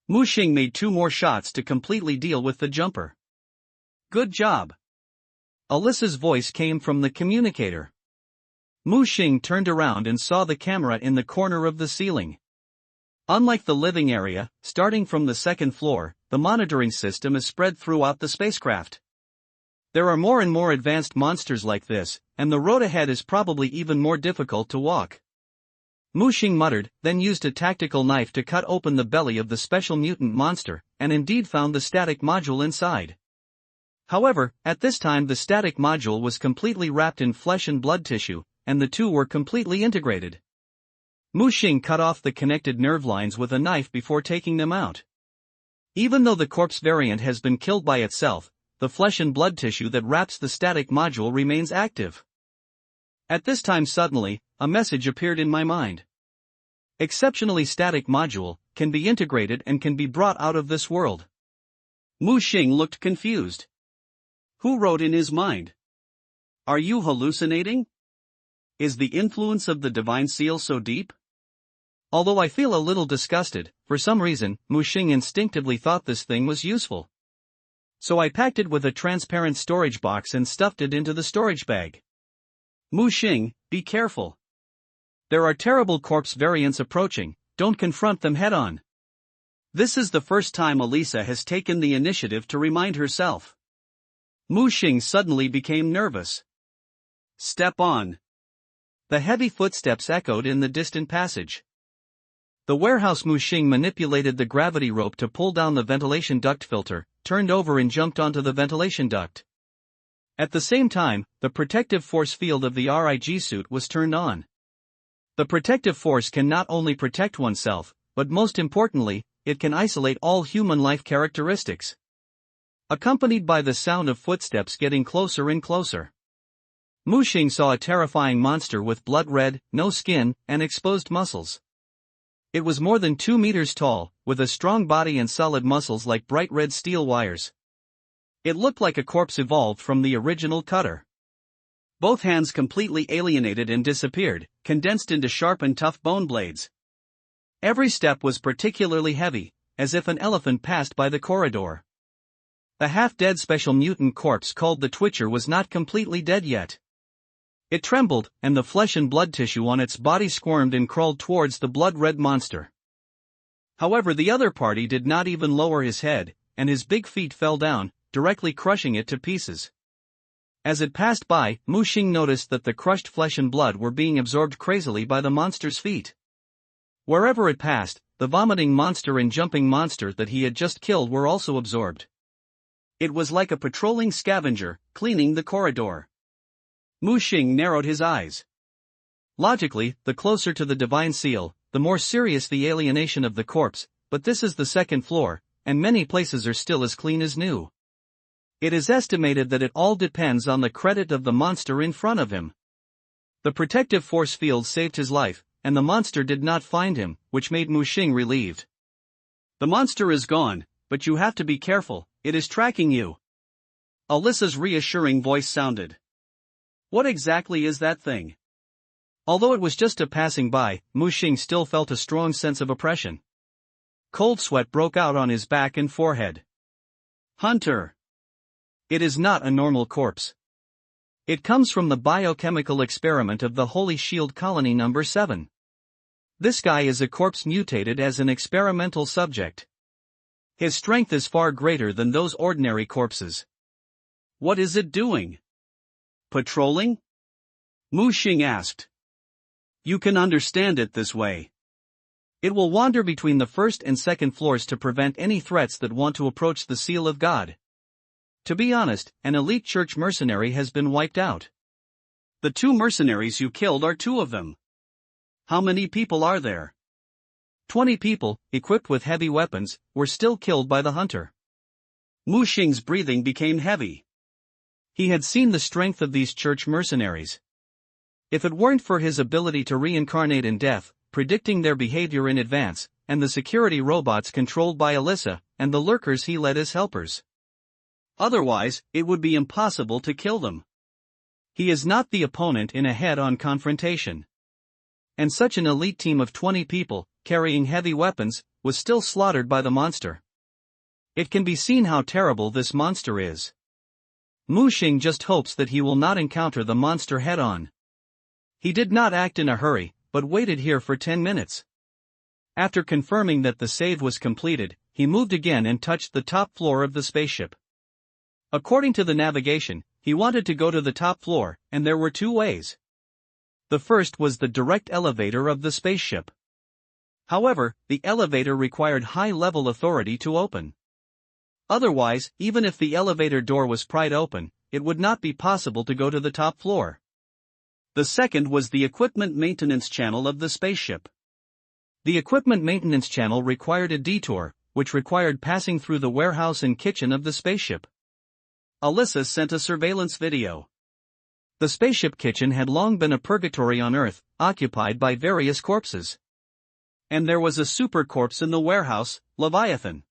Mu Xing made 2 more shots to completely deal with the jumper. Good job! Alyssa's voice came from the communicator. Mu Xing turned around and saw the camera in the corner of the ceiling. Unlike the living area, starting from the 2nd floor, the monitoring system is spread throughout the spacecraft. There are more and more advanced monsters like this, and the road ahead is probably even more difficult to walk. Mu Xing muttered, then used a tactical knife to cut open the belly of the special mutant monster, and indeed found the static module inside. However, at this time the static module was completely wrapped in flesh and blood tissue, and the two were completely integrated. Mu Xing cut off the connected nerve lines with a knife before taking them out. Even though the corpse variant has been killed by itself, the flesh and blood tissue that wraps the static module remains active. At this time suddenly, a message appeared in my mind. Exceptionally static module, can be integrated and can be brought out of this world. Mu Xing looked confused. Who wrote in his mind? Are you hallucinating? Is the influence of the divine seal so deep? Although I feel a little disgusted, for some reason, Mu Xing instinctively thought this thing was useful. So I packed it with a transparent storage box and stuffed it into the storage bag. Mu Xing, be careful. There are terrible corpse variants approaching, don't confront them head-on. This is the first time Elisa has taken the initiative to remind herself. Mu Xing suddenly became nervous. Step on. The heavy footsteps echoed in the distant passage. The warehouse. Mu Xing manipulated the gravity rope to pull down the ventilation duct filter, turned over and jumped onto the ventilation duct. At the same time, the protective force field of the RIG suit was turned on. The protective force can not only protect oneself, but most importantly, it can isolate all human life characteristics. Accompanied by the sound of footsteps getting closer and closer. Mu Xing saw a terrifying monster with blood red, no skin, and exposed muscles. It was more than 2 meters tall, with a strong body and solid muscles like bright red steel wires. It looked like a corpse evolved from the original cutter. Both hands completely alienated and disappeared, condensed into sharp and tough bone blades. Every step was particularly heavy, as if an elephant passed by the corridor. The half-dead special mutant corpse called the Twitcher was not completely dead yet. It trembled, and the flesh and blood tissue on its body squirmed and crawled towards the blood-red monster. However, the other party did not even lower his head, and his big feet fell down, directly crushing it to pieces. As it passed by, Mu Xing noticed that the crushed flesh and blood were being absorbed crazily by the monster's feet. Wherever it passed, the vomiting monster and jumping monster that he had just killed were also absorbed. It was like a patrolling scavenger, cleaning the corridor. Mu Xing narrowed his eyes. Logically, the closer to the divine seal, the more serious the alienation of the corpse, but this is the 2nd floor, and many places are still as clean as new. It is estimated that it all depends on the credit of the monster in front of him. The protective force field saved his life, and the monster did not find him, which made Mu Xing relieved. The monster is gone, but you have to be careful, it is tracking you. Alyssa's reassuring voice sounded. What exactly is that thing? Although it was just a passing by, Mu Xing still felt a strong sense of oppression. Cold sweat broke out on his back and forehead. Hunter! It is not a normal corpse. It comes from the biochemical experiment of the Holy Shield Colony No. 7. This guy is a corpse mutated as an experimental subject. His strength is far greater than those ordinary corpses. What is it doing? Patrolling? Mu Xing asked. You can understand it this way. It will wander between the first and second floors to prevent any threats that want to approach the seal of God. To be honest, an elite church mercenary has been wiped out. The 2 mercenaries you killed are 2 of them. How many people are there? 20 people, equipped with heavy weapons, were still killed by the hunter. Mu Xing's breathing became heavy. He had seen the strength of these church mercenaries. If it weren't for his ability to reincarnate in death, predicting their behavior in advance, and the security robots controlled by Alyssa, and the lurkers he led as helpers. Otherwise, it would be impossible to kill them. He is not the opponent in a head-on confrontation. And such an elite team of 20 people, carrying heavy weapons, was still slaughtered by the monster. It can be seen how terrible this monster is. Mu Xing just hopes that he will not encounter the monster head-on. He did not act in a hurry, but waited here for 10 minutes. After confirming that the save was completed, he moved again and touched the top floor of the spaceship. According to the navigation, he wanted to go to the top floor, and there were 2 ways. The first was the direct elevator of the spaceship. However, the elevator required high-level authority to open. Otherwise, even if the elevator door was pried open, it would not be possible to go to the top floor. The second was the equipment maintenance channel of the spaceship. The equipment maintenance channel required a detour, which required passing through the warehouse and kitchen of the spaceship. Alyssa sent a surveillance video. The spaceship kitchen had long been a purgatory on Earth, occupied by various corpses. And there was a super corpse in the warehouse, Leviathan.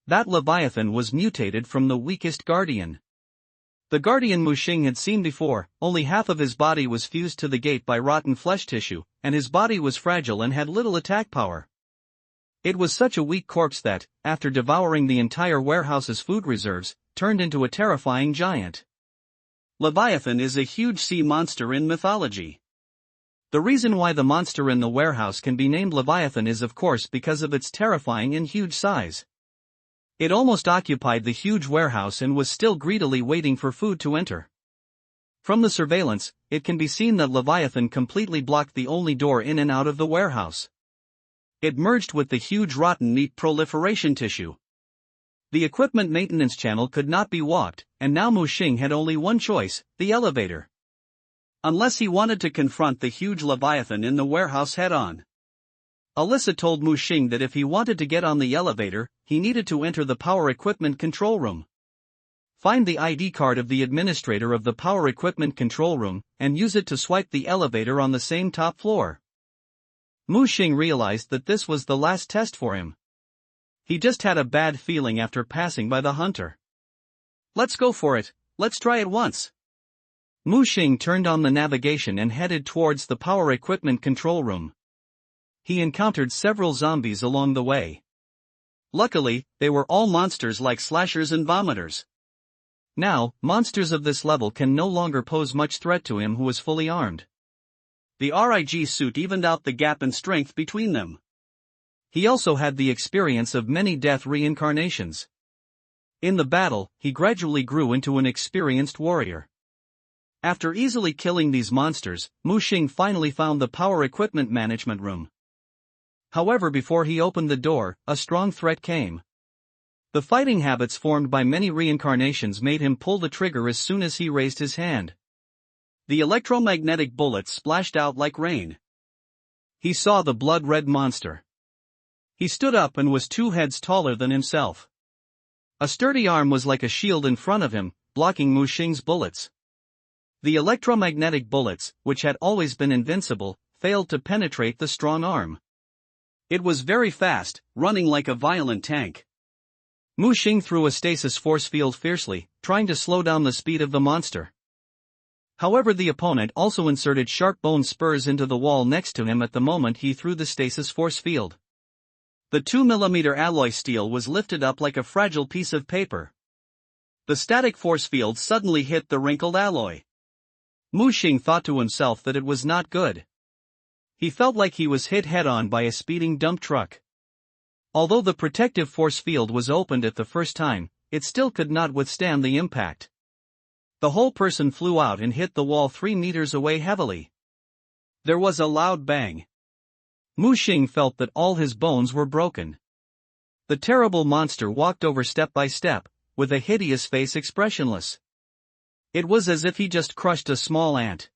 That Leviathan was mutated from the weakest Guardian. The Guardian Mu Xing had seen before, only half of his body was fused to the gate by rotten flesh tissue, and his body was fragile and had little attack power. It was such a weak corpse that, after devouring the entire warehouse's food reserves, turned into a terrifying giant. Leviathan is a huge sea monster in mythology. The reason why the monster in the warehouse can be named Leviathan is of course because of its terrifying and huge size. It almost occupied the huge warehouse and was still greedily waiting for food to enter. From the surveillance, it can be seen that Leviathan completely blocked the only door in and out of the warehouse. It merged with the huge rotten meat proliferation tissue. The equipment maintenance channel could not be walked, and now Mu Xing had only one choice, the elevator. Unless he wanted to confront the huge Leviathan in the warehouse head-on. Alyssa told Mu Xing that if he wanted to get on the elevator, he needed to enter the power equipment control room. Find the ID card of the administrator of the power equipment control room, and use it to swipe the elevator on the same top floor. Mu Xing realized that this was the last test for him. He just had a bad feeling after passing by the hunter. Let's go for it, let's try it once. Mu Xing turned on the navigation and headed towards the power equipment control room. He encountered several zombies along the way. Luckily, they were all monsters like slashers and vomiters. Now, monsters of this level can no longer pose much threat to him who was fully armed. The RIG suit evened out the gap in strength between them. He also had the experience of many death reincarnations. In the battle, he gradually grew into an experienced warrior. After easily killing these monsters, Mu Xing finally found the power equipment management room. However, before he opened the door, a strong threat came. The fighting habits formed by many reincarnations made him pull the trigger as soon as he raised his hand. The electromagnetic bullets splashed out like rain. He saw the blood-red monster. He stood up and was 2 heads taller than himself. A sturdy arm was like a shield in front of him, blocking Mu Xing's bullets. The electromagnetic bullets, which had always been invincible, failed to penetrate the strong arm. It was very fast, running like a violent tank. Mu Xing threw a stasis force field fiercely, trying to slow down the speed of the monster. However, the opponent also inserted sharp bone spurs into the wall next to him at the moment he threw the stasis force field. The 2mm alloy steel was lifted up like a fragile piece of paper. The static force field suddenly hit the wrinkled alloy. Mu Xing thought to himself that it was not good. He felt like he was hit head-on by a speeding dump truck. Although the protective force field was opened at the first time, it still could not withstand the impact. The whole person flew out and hit the wall 3 meters away heavily. There was a loud bang. Mu Xing felt that all his bones were broken. The terrible monster walked over step by step, with a hideous face expressionless. It was as if he just crushed a small ant.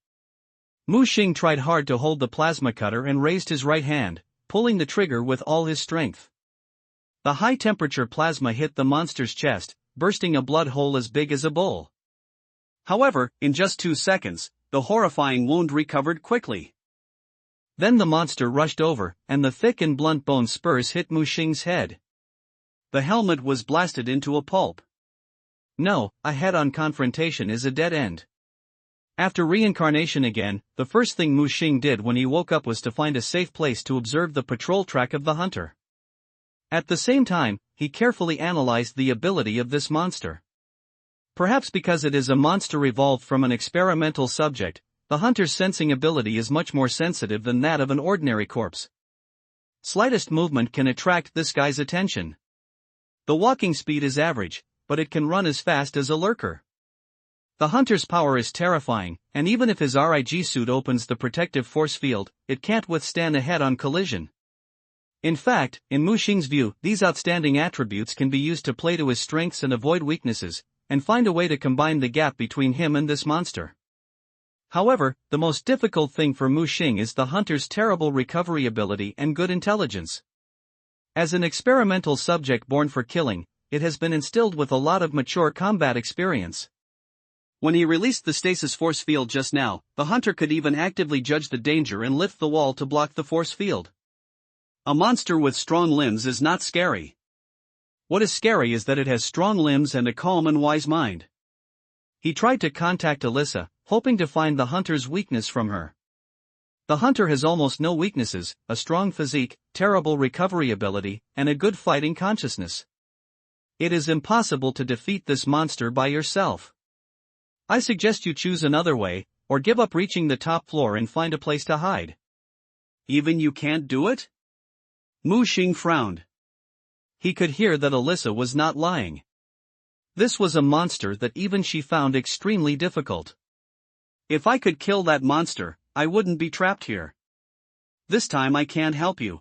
Mu Xing tried hard to hold the plasma cutter and raised his right hand, pulling the trigger with all his strength. The high-temperature plasma hit the monster's chest, bursting a blood hole as big as a bowl. However, in just 2 seconds, the horrifying wound recovered quickly. Then the monster rushed over, and the thick and blunt bone spurs hit Mu Xing's head. The helmet was blasted into a pulp. No, a head-on confrontation is a dead end. After reincarnation again, the first thing Mu Xing did when he woke up was to find a safe place to observe the patrol track of the hunter. At the same time, he carefully analyzed the ability of this monster. Perhaps because it is a monster evolved from an experimental subject, the hunter's sensing ability is much more sensitive than that of an ordinary corpse. Slightest movement can attract this guy's attention. The walking speed is average, but it can run as fast as a lurker. The hunter's power is terrifying, and even if his RIG suit opens the protective force field, it can't withstand a head-on collision. In fact, in Mu Xing's view, these outstanding attributes can be used to play to his strengths and avoid weaknesses, and find a way to combine the gap between him and this monster. However, the most difficult thing for Mu Xing is the hunter's terrible recovery ability and good intelligence. As an experimental subject born for killing, it has been instilled with a lot of mature combat experience. When he released the stasis force field just now, the hunter could even actively judge the danger and lift the wall to block the force field. A monster with strong limbs is not scary. What is scary is that it has strong limbs and a calm and wise mind. He tried to contact Alyssa, hoping to find the hunter's weakness from her. The hunter has almost no weaknesses, a strong physique, terrible recovery ability, and a good fighting consciousness. It is impossible to defeat this monster by yourself. I suggest you choose another way, or give up reaching the top floor and find a place to hide. Even you can't do it? Mu Xing frowned. He could hear that Alyssa was not lying. This was a monster that even she found extremely difficult. If I could kill that monster, I wouldn't be trapped here. This time I can't help you.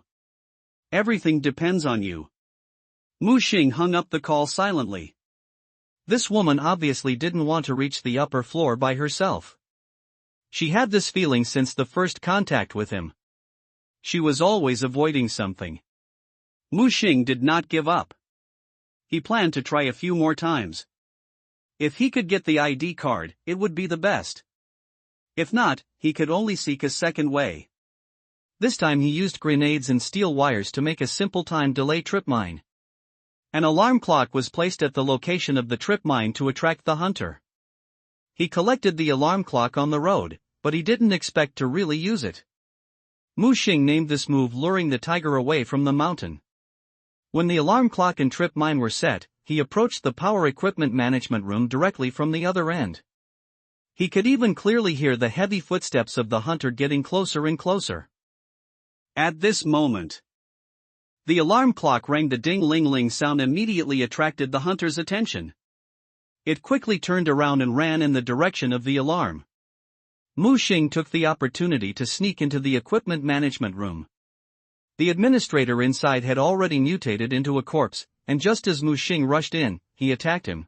Everything depends on you. Mu Xing hung up the call silently. This woman obviously didn't want to reach the upper floor by herself. She had this feeling since the first contact with him. She was always avoiding something. Mu Xing did not give up. He planned to try a few more times. If he could get the ID card, it would be the best. If not, he could only seek a second way. This time he used grenades and steel wires to make a simple time delay trip mine. An alarm clock was placed at the location of the trip mine to attract the hunter. He collected the alarm clock on the road, but he didn't expect to really use it. Mu Xing named this move luring the tiger away from the mountain. When the alarm clock and trip mine were set, he approached the power equipment management room directly from the other end. He could even clearly hear the heavy footsteps of the hunter getting closer and closer. At this moment, the alarm clock rang. The ding-ling-ling sound immediately attracted the hunter's attention. It quickly turned around and ran in the direction of the alarm. Mu Xing took the opportunity to sneak into the equipment management room. The administrator inside had already mutated into a corpse, and just as Mu Xing rushed in, he attacked him.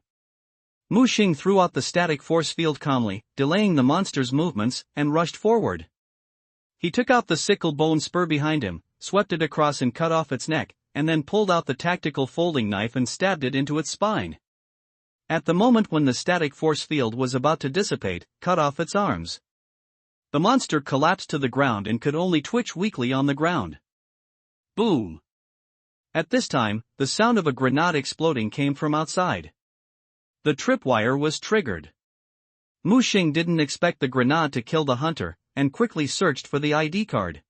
Mu Xing threw out the static force field calmly, delaying the monster's movements, and rushed forward. He took out the sickle bone spur behind him, swept it across and cut off its neck, and then pulled out the tactical folding knife and stabbed it into its spine. At the moment when the static force field was about to dissipate, cut off its arms. The monster collapsed to the ground and could only twitch weakly on the ground. Boom! At this time, the sound of a grenade exploding came from outside. The tripwire was triggered. Mu Xing didn't expect the grenade to kill the hunter, and quickly searched for the ID card.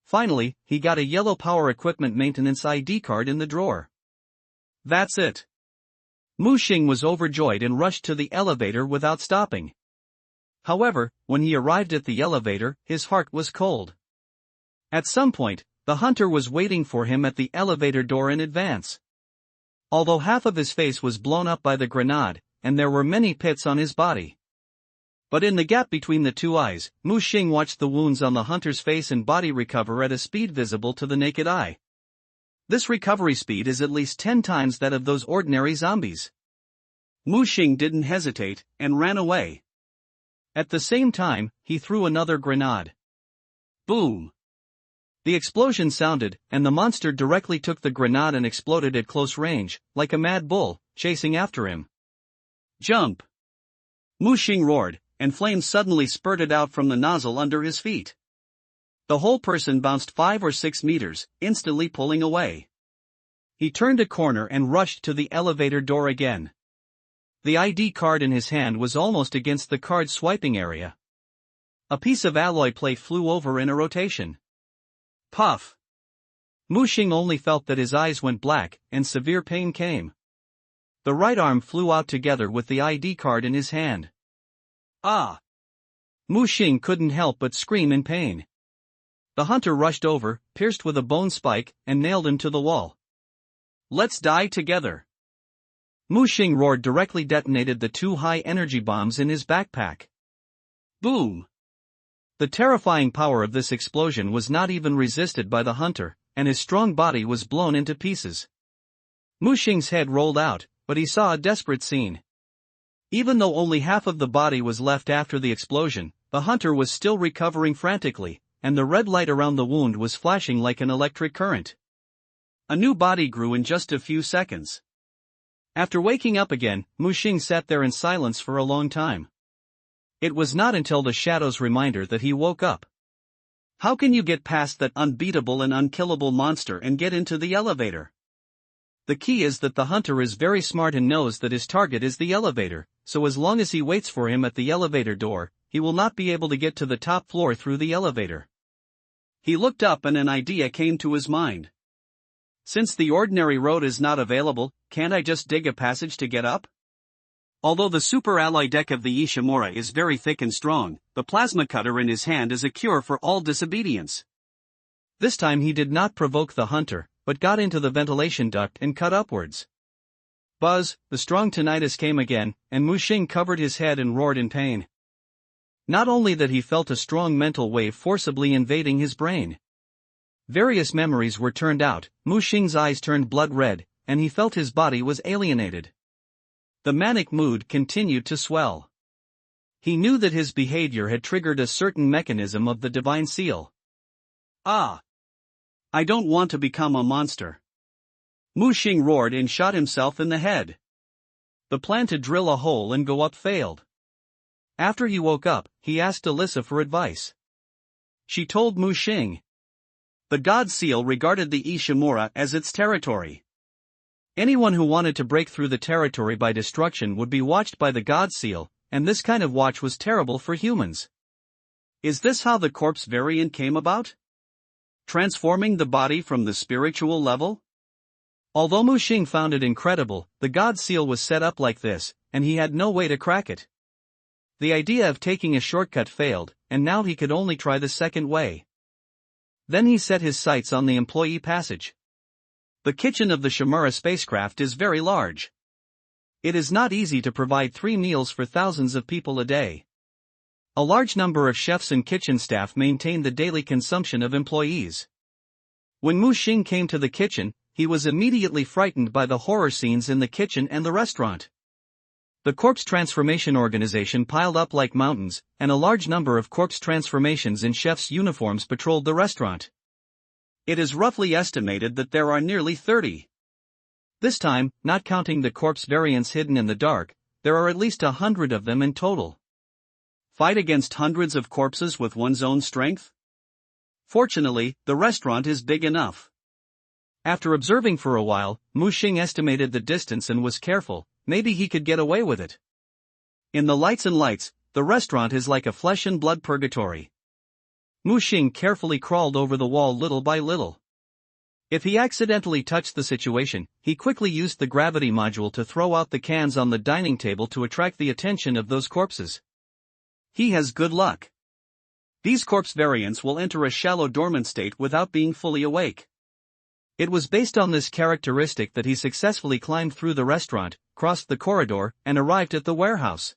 Finally, he got a yellow power equipment maintenance ID card in the drawer. That's it. Mu Xing was overjoyed and rushed to the elevator without stopping. However, when he arrived at the elevator, his heart was cold. At some point, the hunter was waiting for him at the elevator door in advance. Although half of his face was blown up by the grenade, and there were many pits on his body. But in the gap between the two eyes, Mu Xing watched the wounds on the hunter's face and body recover at a speed visible to the naked eye. This recovery speed is at least 10 times that of those ordinary zombies. Mu Xing didn't hesitate, and ran away. At the same time, he threw another grenade. Boom! The explosion sounded, and the monster directly took the grenade and exploded at close range, like a mad bull, chasing after him. Jump! Mu Xing roared, and flames suddenly spurted out from the nozzle under his feet. The whole person bounced 5 or 6 meters, instantly pulling away. He turned a corner and rushed to the elevator door again. The ID card in his hand was almost against the card swiping area. A piece of alloy plate flew over in a rotation. Puff! Mu Xing only felt that his eyes went black, and severe pain came. The right arm flew out together with the ID card in his hand. Ah! Mu Xing couldn't help but scream in pain. The hunter rushed over, pierced with a bone spike, and nailed him to the wall. Let's die together! Mu Xing roared, directly detonated the 2 high-energy bombs in his backpack. Boom! The terrifying power of this explosion was not even resisted by the hunter, and his strong body was blown into pieces. Mu Xing's head rolled out, but he saw a desperate scene. Even though only half of the body was left after the explosion, the hunter was still recovering frantically, and the red light around the wound was flashing like an electric current. A new body grew in just a few seconds. After waking up again, Mu Xing sat there in silence for a long time. It was not until the shadow's reminder that he woke up. How can you get past that unbeatable and unkillable monster and get into the elevator? The key is that the hunter is very smart and knows that his target is the elevator, so as long as he waits for him at the elevator door, he will not be able to get to the top floor through the elevator. He looked up and an idea came to his mind. Since the ordinary road is not available, can't I just dig a passage to get up? Although the super alloy deck of the Ishimura is very thick and strong, the plasma cutter in his hand is a cure for all disobedience. This time he did not provoke the hunter, but got into the ventilation duct and cut upwards. Buzz, the strong tinnitus came again, and Mu Xing covered his head and roared in pain. Not only that he felt a strong mental wave forcibly invading his brain. Various memories were turned out, Mu Xing's eyes turned blood red, and he felt his body was alienated. The manic mood continued to swell. He knew that his behavior had triggered a certain mechanism of the divine seal. Ah! I don't want to become a monster. Mu Xing roared and shot himself in the head. The plan to drill a hole and go up failed. After he woke up, he asked Alyssa for advice. She told Mu Xing. The God Seal regarded the Ishimura as its territory. Anyone who wanted to break through the territory by destruction would be watched by the God Seal, and this kind of watch was terrible for humans. Is this how the corpse variant came about? Transforming the body from the spiritual level? Although Mu Xing found it incredible, the God Seal was set up like this, and he had no way to crack it. The idea of taking a shortcut failed, and now he could only try the second way. Then he set his sights on the employee passage. The kitchen of the Shimura spacecraft is very large. It is not easy to provide 3 meals for thousands of people a day. A large number of chefs and kitchen staff maintain the daily consumption of employees. When Mu Xing came to the kitchen, he was immediately frightened by the horror scenes in the kitchen and the restaurant. The corpse transformation organization piled up like mountains, and a large number of corpse transformations in chefs' uniforms patrolled the restaurant. It is roughly estimated that there are nearly 30. This time, not counting the corpse variants hidden in the dark, there are at least 100 of them in total. Fight against hundreds of corpses with one's own strength? Fortunately, the restaurant is big enough. After observing for a while, Mu Xing estimated the distance and was careful. Maybe he could get away with it. In the lights and lights, the restaurant is like a flesh and blood purgatory. Mu Xing carefully crawled over the wall little by little. If he accidentally touched the situation, he quickly used the gravity module to throw out the cans on the dining table to attract the attention of those corpses. He has good luck. These corpse variants will enter a shallow dormant state without being fully awake. It was based on this characteristic that he successfully climbed through the restaurant, crossed the corridor, and arrived at the warehouse.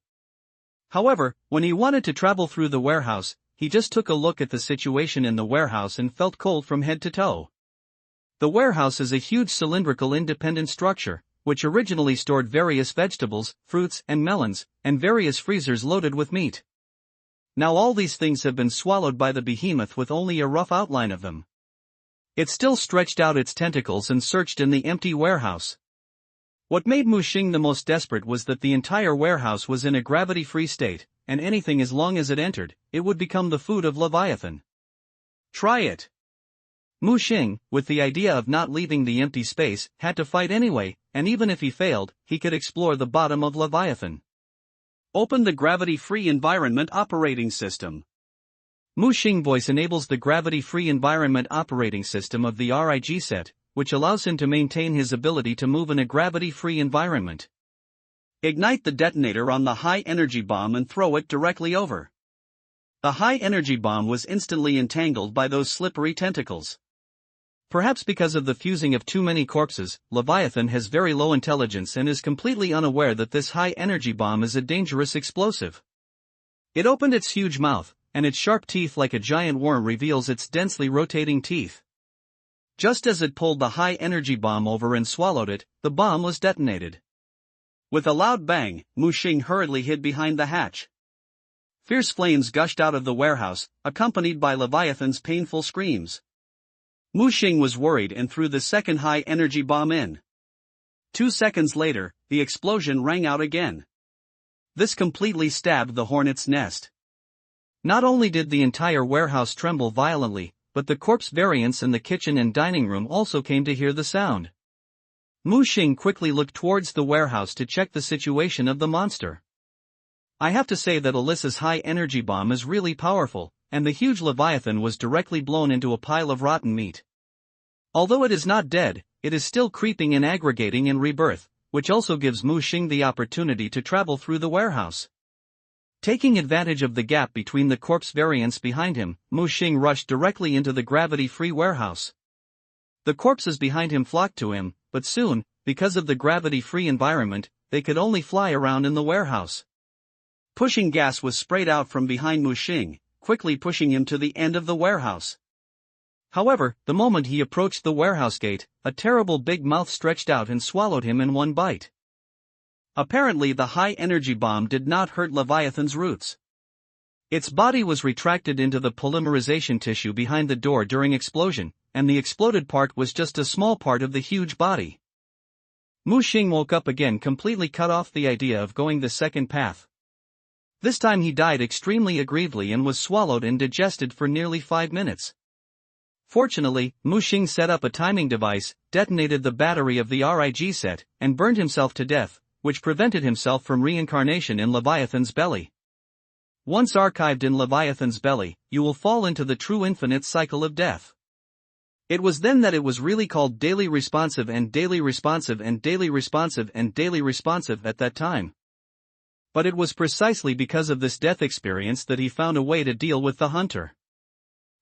However, when he wanted to travel through the warehouse, he just took a look at the situation in the warehouse and felt cold from head to toe. The warehouse is a huge cylindrical independent structure, which originally stored various vegetables, fruits and melons, and various freezers loaded with meat. Now all these things have been swallowed by the behemoth with only a rough outline of them. It still stretched out its tentacles and searched in the empty warehouse. What made Mu Xing the most desperate was that the entire warehouse was in a gravity-free state, and anything as long as it entered, it would become the food of Leviathan. Try it. Mu Xing, with the idea of not leaving the empty space, had to fight anyway, and even if he failed, he could explore the bottom of Leviathan. Open the gravity-free environment operating system. Mu Xing voice enables the gravity-free environment operating system of the RIG set, which allows him to maintain his ability to move in a gravity-free environment. Ignite the detonator on the high-energy bomb and throw it directly over. The high-energy bomb was instantly entangled by those slippery tentacles. Perhaps because of the fusing of too many corpses, Leviathan has very low intelligence and is completely unaware that this high-energy bomb is a dangerous explosive. It opened its huge mouth, and its sharp teeth like a giant worm reveals its densely rotating teeth. Just as it pulled the high-energy bomb over and swallowed it, the bomb was detonated. With a loud bang, Mu Xing hurriedly hid behind the hatch. Fierce flames gushed out of the warehouse, accompanied by Leviathan's painful screams. Mu Xing was worried and threw the second high-energy bomb in. 2 seconds later, the explosion rang out again. This completely stabbed the hornet's nest. Not only did the entire warehouse tremble violently, but the corpse variants in the kitchen and dining room also came to hear the sound. Mu Xing quickly looked towards the warehouse to check the situation of the monster. I have to say that Alyssa's high-energy bomb is really powerful, and the huge Leviathan was directly blown into a pile of rotten meat. Although it is not dead, it is still creeping and aggregating in rebirth, which also gives Mu Xing the opportunity to travel through the warehouse. Taking advantage of the gap between the corpse variants behind him, Mu Xing rushed directly into the gravity-free warehouse. The corpses behind him flocked to him, but soon, because of the gravity-free environment, they could only fly around in the warehouse. Pushing gas was sprayed out from behind Mu Xing, quickly pushing him to the end of the warehouse. However, the moment he approached the warehouse gate, a terrible big mouth stretched out and swallowed him in one bite. Apparently the high-energy bomb did not hurt Leviathan's roots. Its body was retracted into the polymerization tissue behind the door during explosion, and the exploded part was just a small part of the huge body. Mu Xing woke up again, completely cut off the idea of going the second path. This time he died extremely aggrievedly and was swallowed and digested for nearly 5 minutes. Fortunately, Mu Xing set up a timing device, detonated the battery of the RIG set, and burned himself to death, which prevented himself from reincarnation in Leviathan's belly. Once archived in Leviathan's belly, you will fall into the true infinite cycle of death. It was then that it was really called daily responsive and daily responsive and daily responsive and daily responsive at that time. But it was precisely because of this death experience that he found a way to deal with the hunter.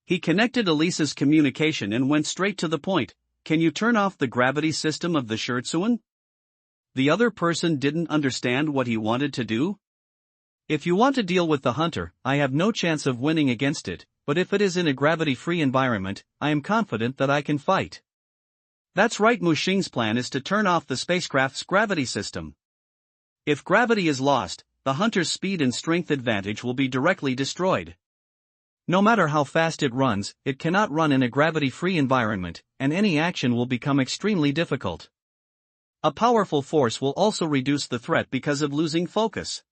He connected Elisa's communication and went straight to the point. Can you turn off the gravity system of the Scherzuan? The other person didn't understand what he wanted to do. If you want to deal with the hunter, I have no chance of winning against it, but if it is in a gravity-free environment, I am confident that I can fight. That's right, Mu Xing's plan is to turn off the spacecraft's gravity system. If gravity is lost, the hunter's speed and strength advantage will be directly destroyed. No matter how fast it runs, it cannot run in a gravity-free environment, and any action will become extremely difficult. A powerful force will also reduce the threat because of losing focus.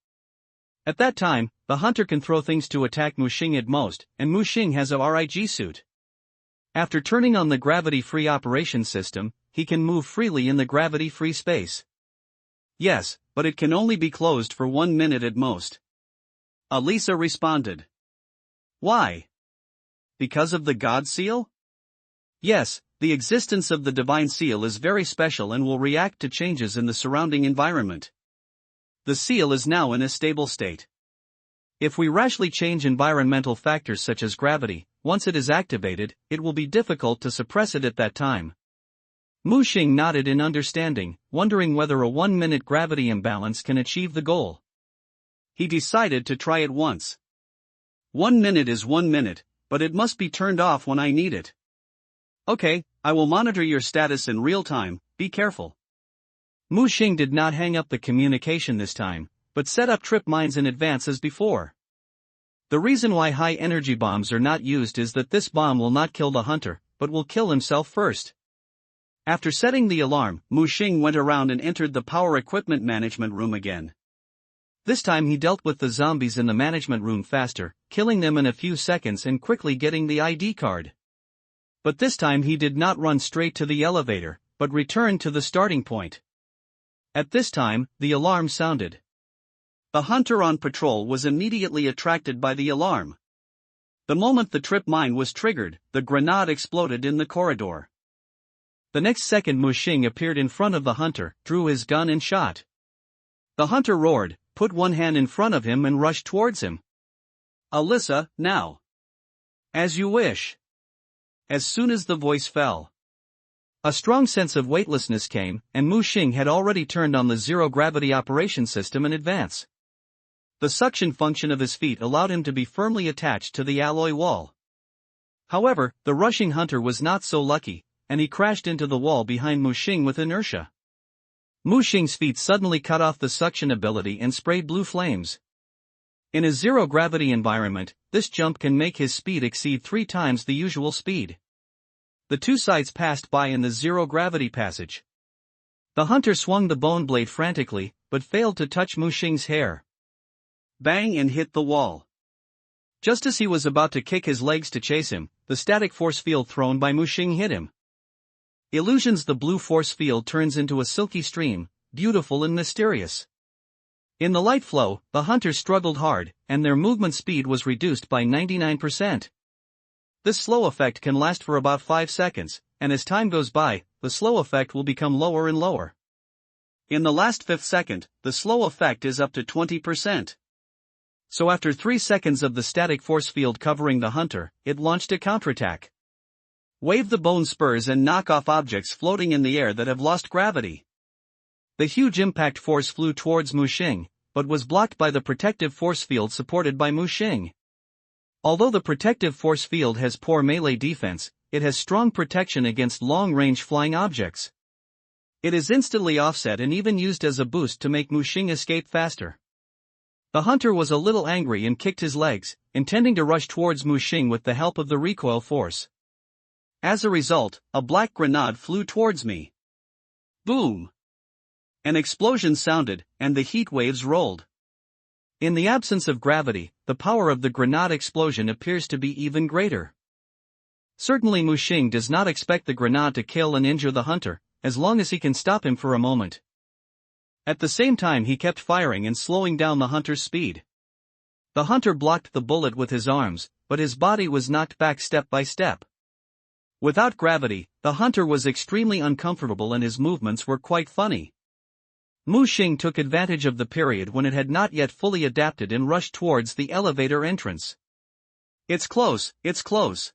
At that time, the hunter can throw things to attack Muxing at most, and Muxing has a RIG suit. After turning on the gravity-free operation system, he can move freely in the gravity-free space. Yes, but it can only be closed for 1 minute at most. Alisa responded. Why? Because of the God Seal? Yes, the existence of the Divine Seal is very special and will react to changes in the surrounding environment. The seal is now in a stable state. If we rashly change environmental factors such as gravity, once it is activated, it will be difficult to suppress it at that time. Muxing nodded in understanding, wondering whether a 1-minute gravity imbalance can achieve the goal. He decided to try it once. 1 minute is 1 minute, but it must be turned off when I need it. Okay, I will monitor your status in real time, be careful. Muxing did not hang up the communication this time, but set up trip mines in advance as before. The reason why high-energy bombs are not used is that this bomb will not kill the hunter, but will kill himself first. After setting the alarm, Muxing went around and entered the power equipment management room again. This time he dealt with the zombies in the management room faster, killing them in a few seconds and quickly getting the ID card. But this time he did not run straight to the elevator, but returned to the starting point. At this time, the alarm sounded. The hunter on patrol was immediately attracted by the alarm. The moment the trip mine was triggered, the grenade exploded in the corridor. The next second Muxing appeared in front of the hunter, drew his gun and shot. The hunter roared, put one hand in front of him and rushed towards him. Alisa, now. As you wish. As soon as the voice fell, a strong sense of weightlessness came, and Muxing had already turned on the zero-gravity operation system in advance. The suction function of his feet allowed him to be firmly attached to the alloy wall. However, the rushing hunter was not so lucky, and he crashed into the wall behind Muxing with inertia. Muxing's feet suddenly cut off the suction ability and sprayed blue flames. In a zero-gravity environment, this jump can make his speed exceed 3 times the usual speed. The two sides passed by in the zero-gravity passage. The hunter swung the bone blade frantically, but failed to touch Muxing's hair. Bang, and hit the wall. Just as he was about to kick his legs to chase him, the static force field thrown by Muxing hit him. Illusions. The blue force field turns into a silky stream, beautiful and mysterious. In the light flow, the hunters struggled hard, and their movement speed was reduced by 99%. This slow effect can last for about 5 seconds, and as time goes by, the slow effect will become lower and lower. In the last 5th second, the slow effect is up to 20%. So after 3 seconds of the static force field covering the hunter, it launched a counterattack. Wave the bone spurs and knock off objects floating in the air that have lost gravity. The huge impact force flew towards Muxing, but was blocked by the protective force field supported by Muxing. Although the protective force field has poor melee defense, it has strong protection against long-range flying objects. It is instantly offset and even used as a boost to make Muxing escape faster. The hunter was a little angry and kicked his legs, intending to rush towards Muxing with the help of the recoil force. As a result, a black grenade flew towards me. Boom! An explosion sounded, and the heat waves rolled. In the absence of gravity, the power of the grenade explosion appears to be even greater. Certainly Muxing does not expect the grenade to kill and injure the hunter, as long as he can stop him for a moment. At the same time he kept firing and slowing down the hunter's speed. The hunter blocked the bullet with his arms, but his body was knocked back step by step. Without gravity, the hunter was extremely uncomfortable and his movements were quite funny. Muxing took advantage of the period when it had not yet fully adapted and rushed towards the elevator entrance. It's close, it's close.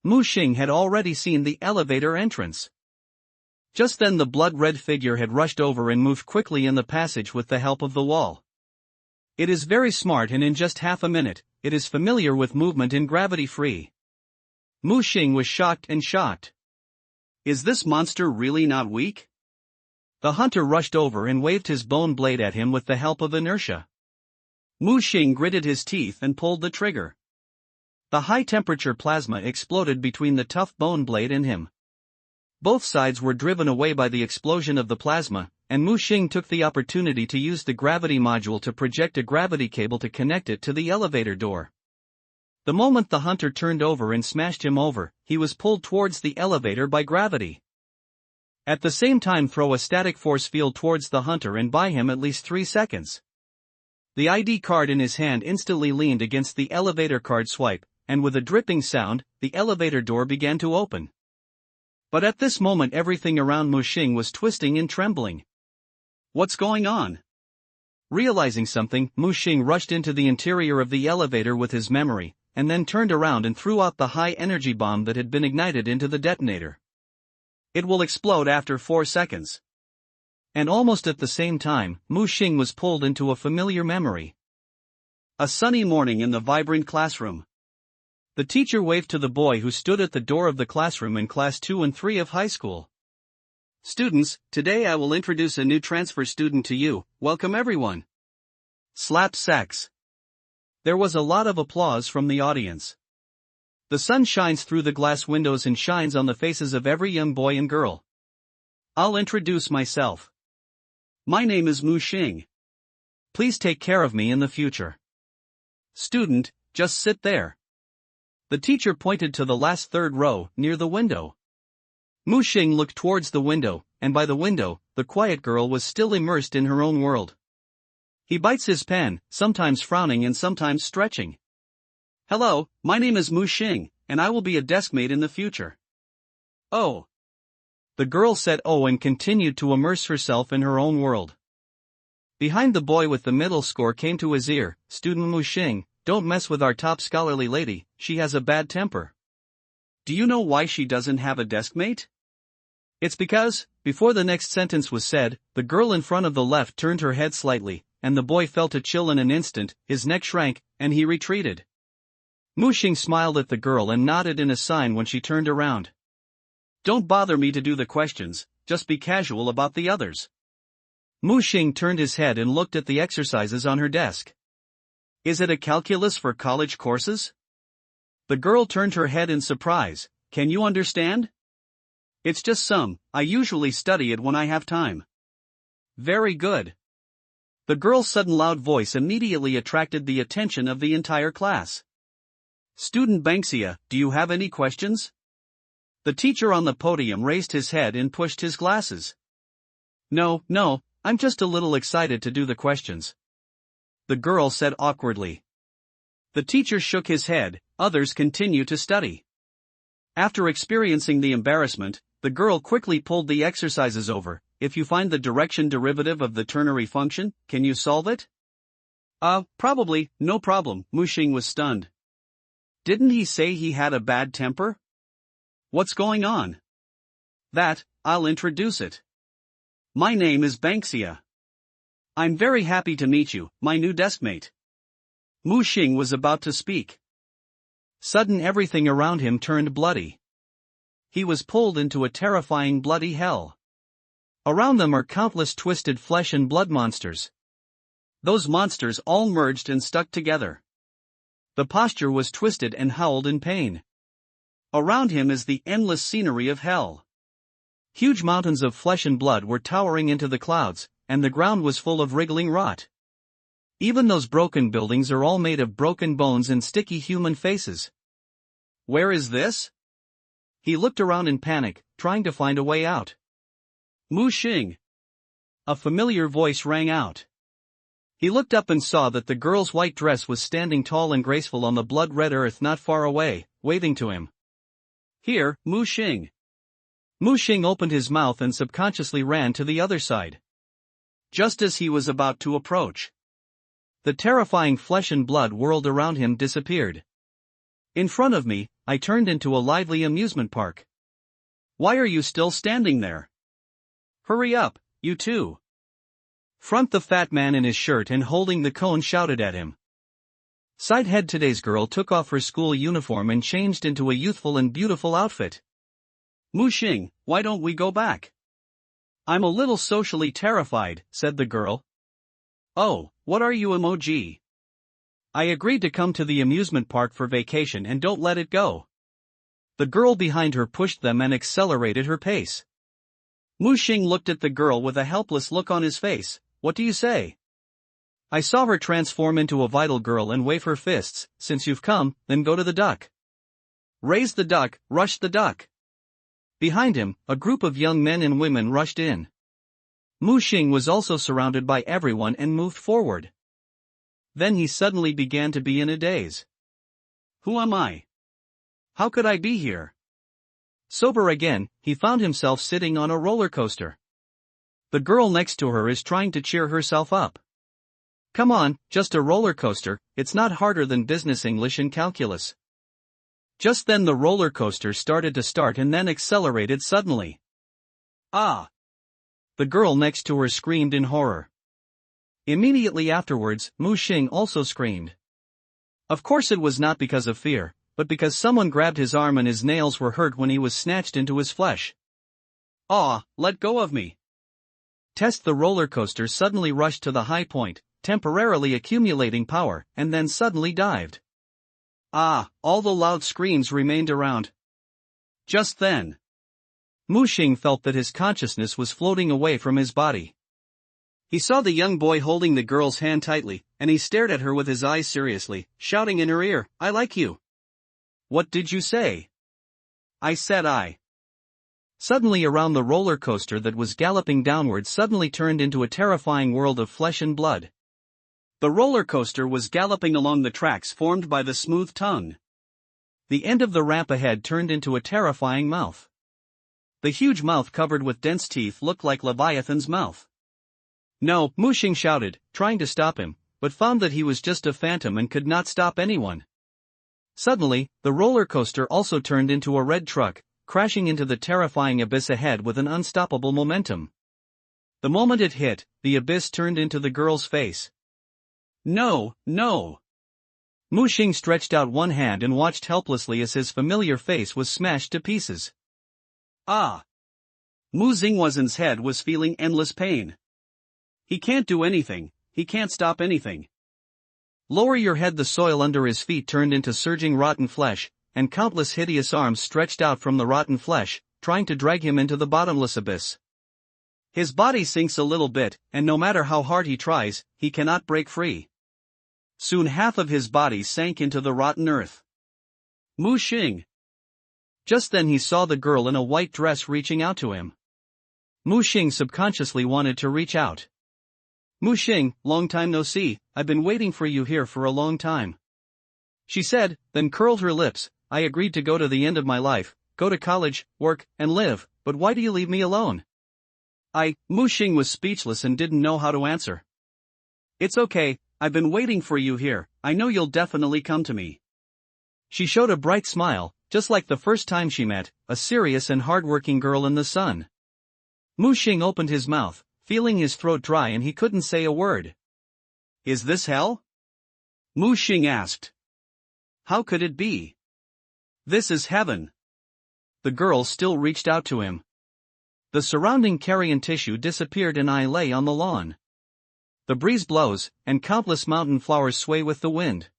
Muxing had already seen the elevator entrance. Just then the blood-red figure had rushed over and moved quickly in the passage with the help of the wall. It is very smart and in just half a minute, it is familiar with movement in gravity-free. Muxing was shocked and shocked. Is this monster really not weak? The hunter rushed over and waved his bone blade at him with the help of inertia. Muxing gritted his teeth and pulled the trigger. The high-temperature plasma exploded between the tough bone blade and him. Both sides were driven away by the explosion of the plasma, and Mu Xing took the opportunity to use the gravity module to project a gravity cable to connect it to the elevator door. The moment the hunter turned over and smashed him over, he was pulled towards the elevator by gravity. At the same time, throw a static force field towards the hunter and buy him at least 3 seconds. The ID card in his hand instantly leaned against the elevator card swipe, and with a dripping sound, the elevator door began to open. But at this moment everything around Mu Xing was twisting and trembling. What's going on? Realizing something, Mu Xing rushed into the interior of the elevator with his memory, and then turned around and threw out the high-energy bomb that had been ignited into the detonator. It will explode after 4 seconds. And almost at the same time, Mu Xing was pulled into a familiar memory. A sunny morning in the vibrant classroom. The teacher waved to the boy who stood at the door of the classroom in class 2 and 3 of high school. Students, today I will introduce a new transfer student to you. Welcome everyone. Slap sacks. There was a lot of applause from the audience. The sun shines through the glass windows and shines on the faces of every young boy and girl. I'll introduce myself. My name is Mu Xing. Please take care of me in the future. Student, just sit there. The teacher pointed to the last third row, near the window. Mu Xing looked towards the window, and by the window, the quiet girl was still immersed in her own world. He bites his pen, sometimes frowning and sometimes stretching. Hello, my name is Mu Xing, and I will be a deskmate in the future. Oh. The girl said oh and continued to immerse herself in her own world. Behind the boy with the middle score came to his ear, Student Mu Xing, don't mess with our top scholarly lady, she has a bad temper. Do you know why she doesn't have a deskmate? It's because, before the next sentence was said, the girl in front of the left turned her head slightly, and the boy felt a chill in an instant, his neck shrank, and he retreated. Mu Xing smiled at the girl and nodded in a sign when she turned around. Don't bother me to do the questions, just be casual about the others. Mu Xing turned his head and looked at the exercises on her desk. Is it a calculus for college courses? The girl turned her head in surprise. Can you understand? It's just some, I usually study it when I have time. Very good. The girl's sudden loud voice immediately attracted the attention of the entire class. Student Banksia, do you have any questions? The teacher on the podium raised his head and pushed his glasses. No, I'm just a little excited to do the questions. The girl said awkwardly. The teacher shook his head, others continue to study. After experiencing the embarrassment, the girl quickly pulled the exercises over. If you find the direction derivative of the ternary function, can you solve it? Probably, no problem, Mu Xing was stunned. Didn't he say he had a bad temper? What's going on? That, I'll introduce it. My name is Banksia. I'm very happy to meet you, my new deskmate. Mu Xing was about to speak. Sudden everything around him turned bloody. He was pulled into a terrifying bloody hell. Around them are countless twisted flesh and blood monsters. Those monsters all merged and stuck together. The posture was twisted and howled in pain. Around him is the endless scenery of hell. Huge mountains of flesh and blood were towering into the clouds, and the ground was full of wriggling rot. Even those broken buildings are all made of broken bones and sticky human faces. Where is this? He looked around in panic, trying to find a way out. Mu Xing. A familiar voice rang out. He looked up and saw that the girl's white dress was standing tall and graceful on the blood-red earth not far away, waving to him. Here, Mu Xing. Mu Xing opened his mouth and subconsciously ran to the other side. Just as he was about to approach, the terrifying flesh and blood world around him disappeared. In front of me, I turned into a lively amusement park. Why are you still standing there? Hurry up, you two. Front the fat man in his shirt and holding the cone shouted at him. Sidehead today's girl took off her school uniform and changed into a youthful and beautiful outfit. Mu Xing, why don't we go back? I'm a little socially terrified, said the girl. Oh, what are you emoji? I agreed to come to the amusement park for vacation and don't let it go. The girl behind her pushed them and accelerated her pace. Mu Xing looked at the girl with a helpless look on his face. What do you say? I saw her transform into a vital girl and wave her fists. Since you've come, then go to the duck. Raise the duck, rushed the duck. Behind him, a group of young men and women rushed in. Mu Xing was also surrounded by everyone and moved forward. Then he suddenly began to be in a daze. Who am I? How could I be here? Sober again, he found himself sitting on a roller coaster. The girl next to her is trying to cheer herself up. Come on, just a roller coaster, it's not harder than business English and calculus. Just then the roller coaster started to start and then accelerated suddenly. Ah! The girl next to her screamed in horror. Immediately afterwards, Mu Xing also screamed. Of course it was not because of fear, but because someone grabbed his arm and his nails were hurt when he was snatched into his flesh. Ah, let go of me. The roller coaster suddenly rushed to the high point, temporarily accumulating power, and then suddenly dived. Ah, all the loud screams remained around. Just then, Mu Xing felt that his consciousness was floating away from his body. He saw the young boy holding the girl's hand tightly, and he stared at her with his eyes seriously, shouting in her ear, I like you. What did you say? I said I. Suddenly around the roller coaster that was galloping downward suddenly turned into a terrifying world of flesh and blood. The roller coaster was galloping along the tracks formed by the smooth tongue. The end of the ramp ahead turned into a terrifying mouth. The huge mouth covered with dense teeth looked like Leviathan's mouth. No, Mu Xing shouted, trying to stop him, but found that he was just a phantom and could not stop anyone. Suddenly, the roller coaster also turned into a red truck, crashing into the terrifying abyss ahead with an unstoppable momentum. The moment it hit, the abyss turned into the girl's face. No, no! Mu Xing stretched out one hand and watched helplessly as his familiar face was smashed to pieces. Ah! Mu Xingwazen's head was feeling endless pain. He can't do anything, he can't stop anything. Lower your head. The soil under his feet turned into surging rotten flesh, and countless hideous arms stretched out from the rotten flesh, trying to drag him into the bottomless abyss. His body sinks a little bit, and no matter how hard he tries, he cannot break free. Soon half of his body sank into the rotten earth. Mu Xing! Just then he saw the girl in a white dress reaching out to him. Mu Xing subconsciously wanted to reach out. Mu Xing, long time no see, I've been waiting for you here for a long time. She said, then curled her lips. I agreed to go to the end of my life, go to college, work, and live, but why do you leave me alone? Mu Xing was speechless and didn't know how to answer. It's okay, I've been waiting for you here, I know you'll definitely come to me. She showed a bright smile, just like the first time she met, a serious and hard-working girl in the sun. Mu Xing opened his mouth, feeling his throat dry, and he couldn't say a word. Is this hell? Mu Xing asked. How could it be? This is heaven. The girl still reached out to him. The surrounding carrion tissue disappeared and I lay on the lawn. The breeze blows, and countless mountain flowers sway with the wind.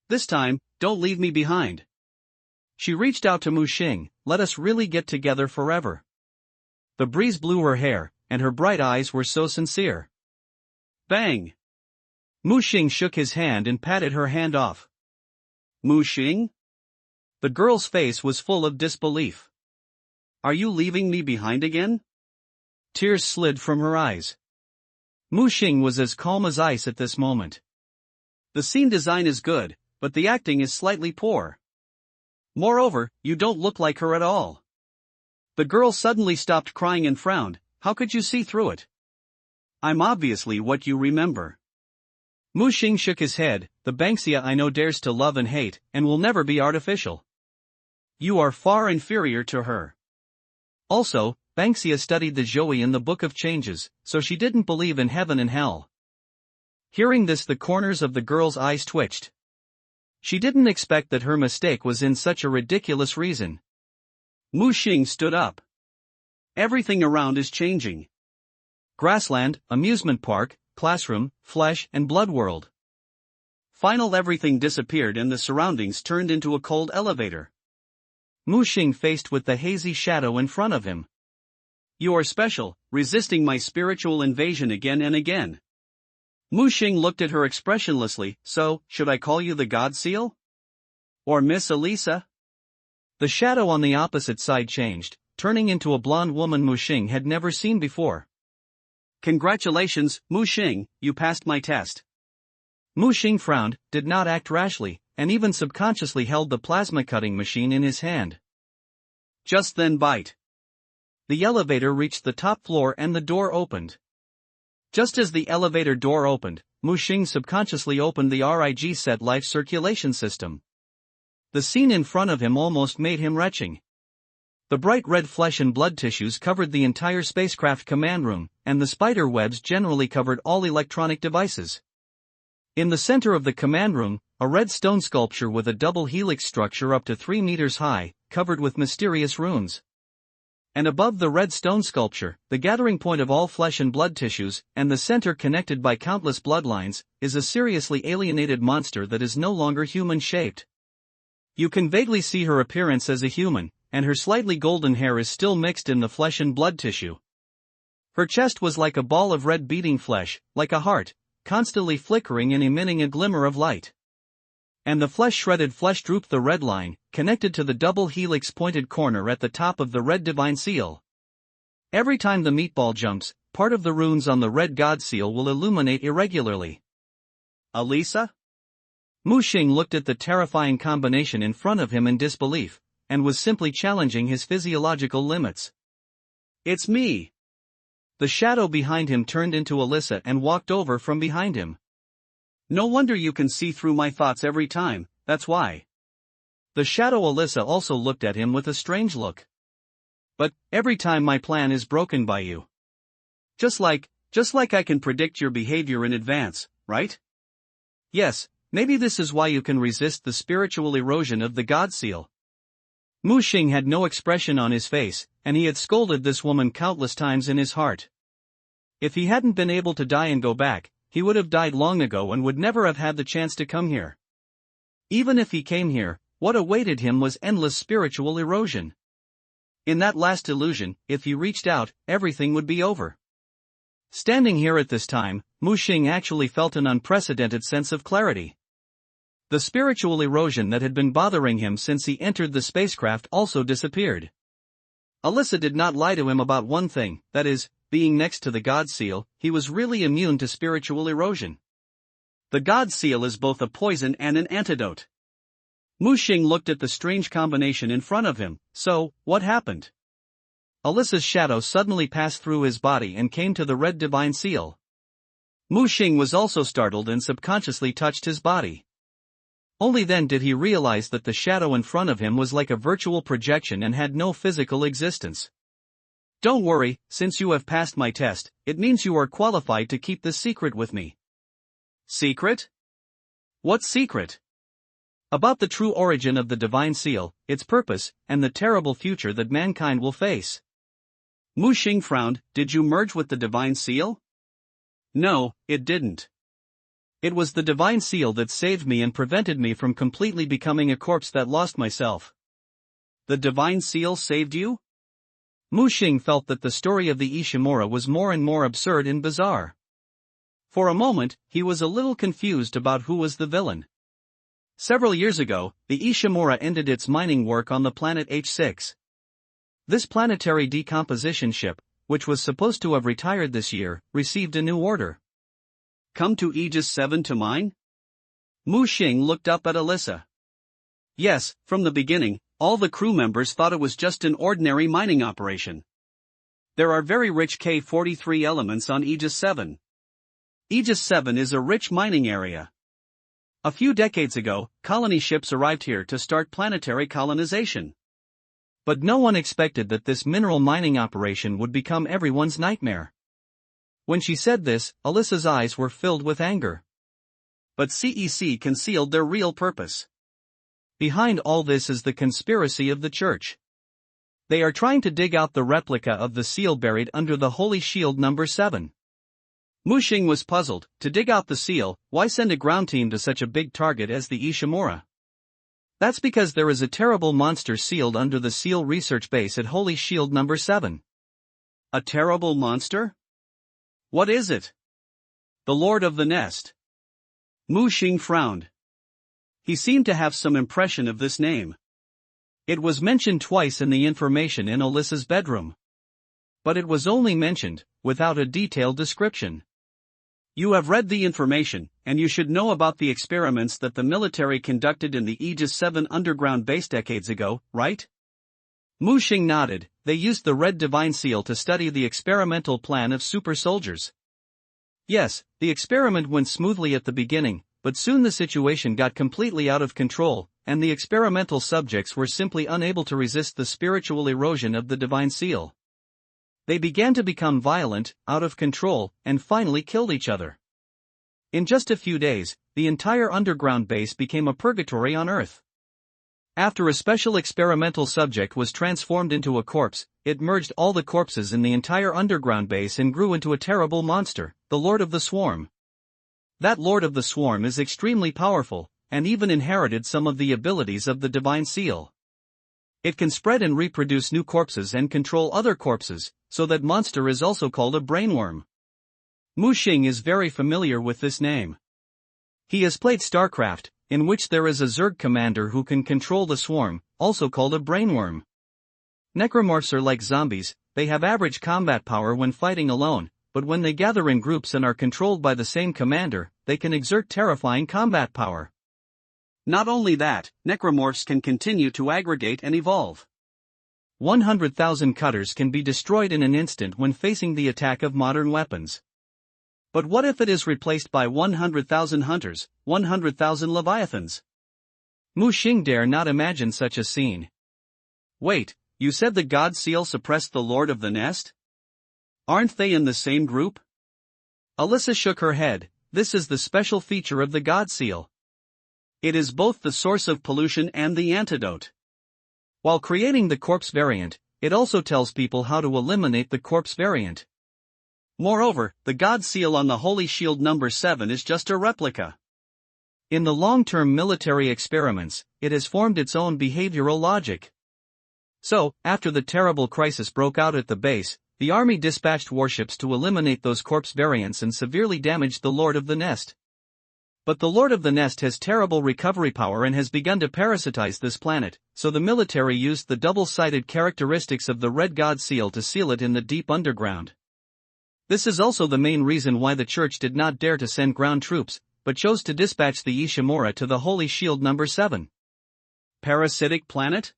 This time, don't leave me behind. She reached out to Mu Xing, let us really get together forever. The breeze blew her hair, and her bright eyes were so sincere. Bang! Mu Xing shook his hand and patted her hand off. Mu Xing? The girl's face was full of disbelief. Are you leaving me behind again? Tears slid from her eyes. Mu Xing was as calm as ice at this moment. The scene design is good, but the acting is slightly poor. Moreover, you don't look like her at all. The girl suddenly stopped crying and frowned. How could you see through it? I'm obviously what you remember. Mu Xing shook his head. The Banksia I know dares to love and hate, and will never be artificial. You are far inferior to her. Also, Banksia studied the Zhoui in the Book of Changes, so she didn't believe in heaven and hell. Hearing this, the corners of the girl's eyes twitched. She didn't expect that her mistake was in such a ridiculous reason. Mu Xing stood up. Everything around is changing. Grassland, amusement park, classroom, flesh and blood world. Everything disappeared and the surroundings turned into a cold elevator. Mu Xing faced with the hazy shadow in front of him. You are special, resisting my spiritual invasion again and again. Mu Xing looked at her expressionlessly. So, should I call you the God Seal? Or Miss Elisa? The shadow on the opposite side changed, turning into a blonde woman Mu Xing had never seen before. Congratulations, Mu Xing, you passed my test. Mu Xing frowned, did not act rashly, and even subconsciously held the plasma cutting machine in his hand. Just then bite. The elevator reached the top floor and the door opened. Just as the elevator door opened, Mu Xing subconsciously opened the RIG set life circulation system. The scene in front of him almost made him retching. The bright red flesh and blood tissues covered the entire spacecraft command room, and the spider webs generally covered all electronic devices. In the center of the command room, a red stone sculpture with a double helix structure up to 3 meters high, covered with mysterious runes. And above the red stone sculpture, the gathering point of all flesh and blood tissues, and the center connected by countless bloodlines, is a seriously alienated monster that is no longer human-shaped. You can vaguely see her appearance as a human, and her slightly golden hair is still mixed in the flesh and blood tissue. Her chest was like a ball of red beating flesh, like a heart, constantly flickering and emitting a glimmer of light. And the shredded flesh drooped the red line, connected to the double helix pointed corner at the top of the red divine seal. Every time the meatball jumps, part of the runes on the red god seal will illuminate irregularly. Elisa? Mu Xing looked at the terrifying combination in front of him in disbelief, and was simply challenging his physiological limits. It's me. The shadow behind him turned into Elisa and walked over from behind him. No wonder you can see through my thoughts every time, that's why. The shadow Elisa also looked at him with a strange look. But, every time my plan is broken by you. Just like I can predict your behavior in advance, right? Yes, maybe this is why you can resist the spiritual erosion of the God Seal. Mu Xing had no expression on his face, and he had scolded this woman countless times in his heart. If he hadn't been able to die and go back, he would have died long ago and would never have had the chance to come here. Even if he came here, what awaited him was endless spiritual erosion. In that last illusion, if he reached out, everything would be over. Standing here at this time, Mu Xing actually felt an unprecedented sense of clarity. The spiritual erosion that had been bothering him since he entered the spacecraft also disappeared. Elisa did not lie to him about one thing, that is, being next to the God Seal, he was really immune to spiritual erosion. The God Seal is both a poison and an antidote. Mu Xing looked at the strange combination in front of him. So, what happened? Elisa's shadow suddenly passed through his body and came to the red divine seal. Mu Xing was also startled and subconsciously touched his body. Only then did he realize that the shadow in front of him was like a virtual projection and had no physical existence. Don't worry, since you have passed my test, it means you are qualified to keep this secret with me. Secret? What secret? About the true origin of the divine seal, its purpose, and the terrible future that mankind will face. Mu Xing frowned. Did you merge with the divine seal? No, it didn't. It was the divine seal that saved me and prevented me from completely becoming a corpse that lost myself. The divine seal saved you? Mu Xing felt that the story of the Ishimura was more and more absurd and bizarre. For a moment, he was a little confused about who was the villain. Several years ago, the Ishimura ended its mining work on the planet H6. This planetary decomposition ship, which was supposed to have retired this year, received a new order. Come to Aegis 7 to mine? Mu Xing looked up at Elisa. Yes, from the beginning, all the crew members thought it was just an ordinary mining operation. There are very rich K-43 elements on Aegis 7. Aegis 7 is a rich mining area. A few decades ago, colony ships arrived here to start planetary colonization. But no one expected that this mineral mining operation would become everyone's nightmare. When she said this, Elisa's eyes were filled with anger. But CEC concealed their real purpose. Behind all this is the conspiracy of the Church. They are trying to dig out the replica of the seal buried under the Holy Shield number 7. Mu Xing was puzzled. To dig out the seal, why send a ground team to such a big target as the Ishimura? That's because there is a terrible monster sealed under the SEAL research base at Holy Shield number 7. A terrible monster? What is it? The Lord of the Nest. Mu Xing frowned. He seemed to have some impression of this name. It was mentioned twice in the information in Alyssa's bedroom. But it was only mentioned, without a detailed description. You have read the information, and you should know about the experiments that the military conducted in the Aegis 7 underground base decades ago, right? Mu Xing nodded. They used the Red Divine Seal to study the experimental plan of super soldiers. Yes, the experiment went smoothly at the beginning, but soon the situation got completely out of control, and the experimental subjects were simply unable to resist the spiritual erosion of the Divine Seal. They began to become violent, out of control, and finally killed each other. In just a few days, the entire underground base became a purgatory on Earth. After a special experimental subject was transformed into a corpse, it merged all the corpses in the entire underground base and grew into a terrible monster, the Lord of the Swarm. That Lord of the Swarm is extremely powerful, and even inherited some of the abilities of the Divine Seal. It can spread and reproduce new corpses and control other corpses, so that monster is also called a brainworm. Mu Xing is very familiar with this name. He has played StarCraft, in which there is a Zerg commander who can control the swarm, also called a brainworm. Necromorphs are like zombies, they have average combat power when fighting alone, but when they gather in groups and are controlled by the same commander, they can exert terrifying combat power. Not only that, necromorphs can continue to aggregate and evolve. 100,000 cutters can be destroyed in an instant when facing the attack of modern weapons. But what if it is replaced by 100,000 hunters, 100,000 leviathans? Mu Xing dare not imagine such a scene. Wait, you said the God Seal suppressed the Lord of the Nest? Aren't they in the same group? Alyssa shook her head. This is the special feature of the God Seal. It is both the source of pollution and the antidote. While creating the corpse variant, it also tells people how to eliminate the corpse variant. Moreover, the God Seal on the Holy Shield number 7 is just a replica. In the long-term military experiments, it has formed its own behavioral logic. So, after the terrible crisis broke out at the base, the army dispatched warships to eliminate those corpse variants and severely damaged the Lord of the Nest. But the Lord of the Nest has terrible recovery power and has begun to parasitize this planet, so the military used the double-sided characteristics of the Red God Seal to seal it in the deep underground. This is also the main reason why the Church did not dare to send ground troops, but chose to dispatch the Ishimura to the Holy Shield number 7. Parasitic planet?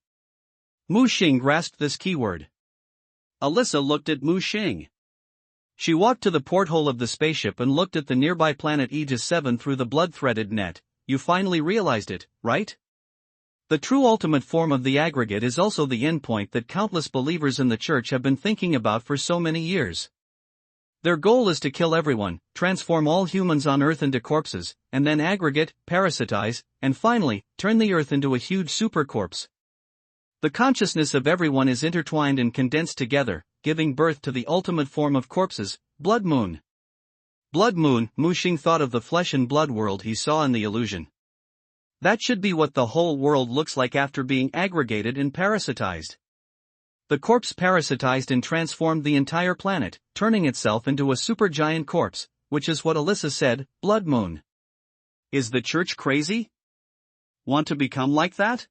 Mu Xing grasped this keyword. Alyssa looked at Mu Xing. She walked to the porthole of the spaceship and looked at the nearby planet Aegis 7 through the blood-threaded net. You finally realized it, right? The true ultimate form of the aggregate is also the endpoint that countless believers in the Church have been thinking about for so many years. Their goal is to kill everyone, transform all humans on Earth into corpses, and then aggregate, parasitize, and finally, turn the Earth into a huge supercorpse. The consciousness of everyone is intertwined and condensed together, giving birth to the ultimate form of corpses, Blood Moon. Blood Moon, Mu Xing thought of the flesh and blood world he saw in the illusion. That should be what the whole world looks like after being aggregated and parasitized. The corpse parasitized and transformed the entire planet, turning itself into a supergiant corpse, which is what Alyssa said, Blood Moon. Is the Church crazy? Want to become like that?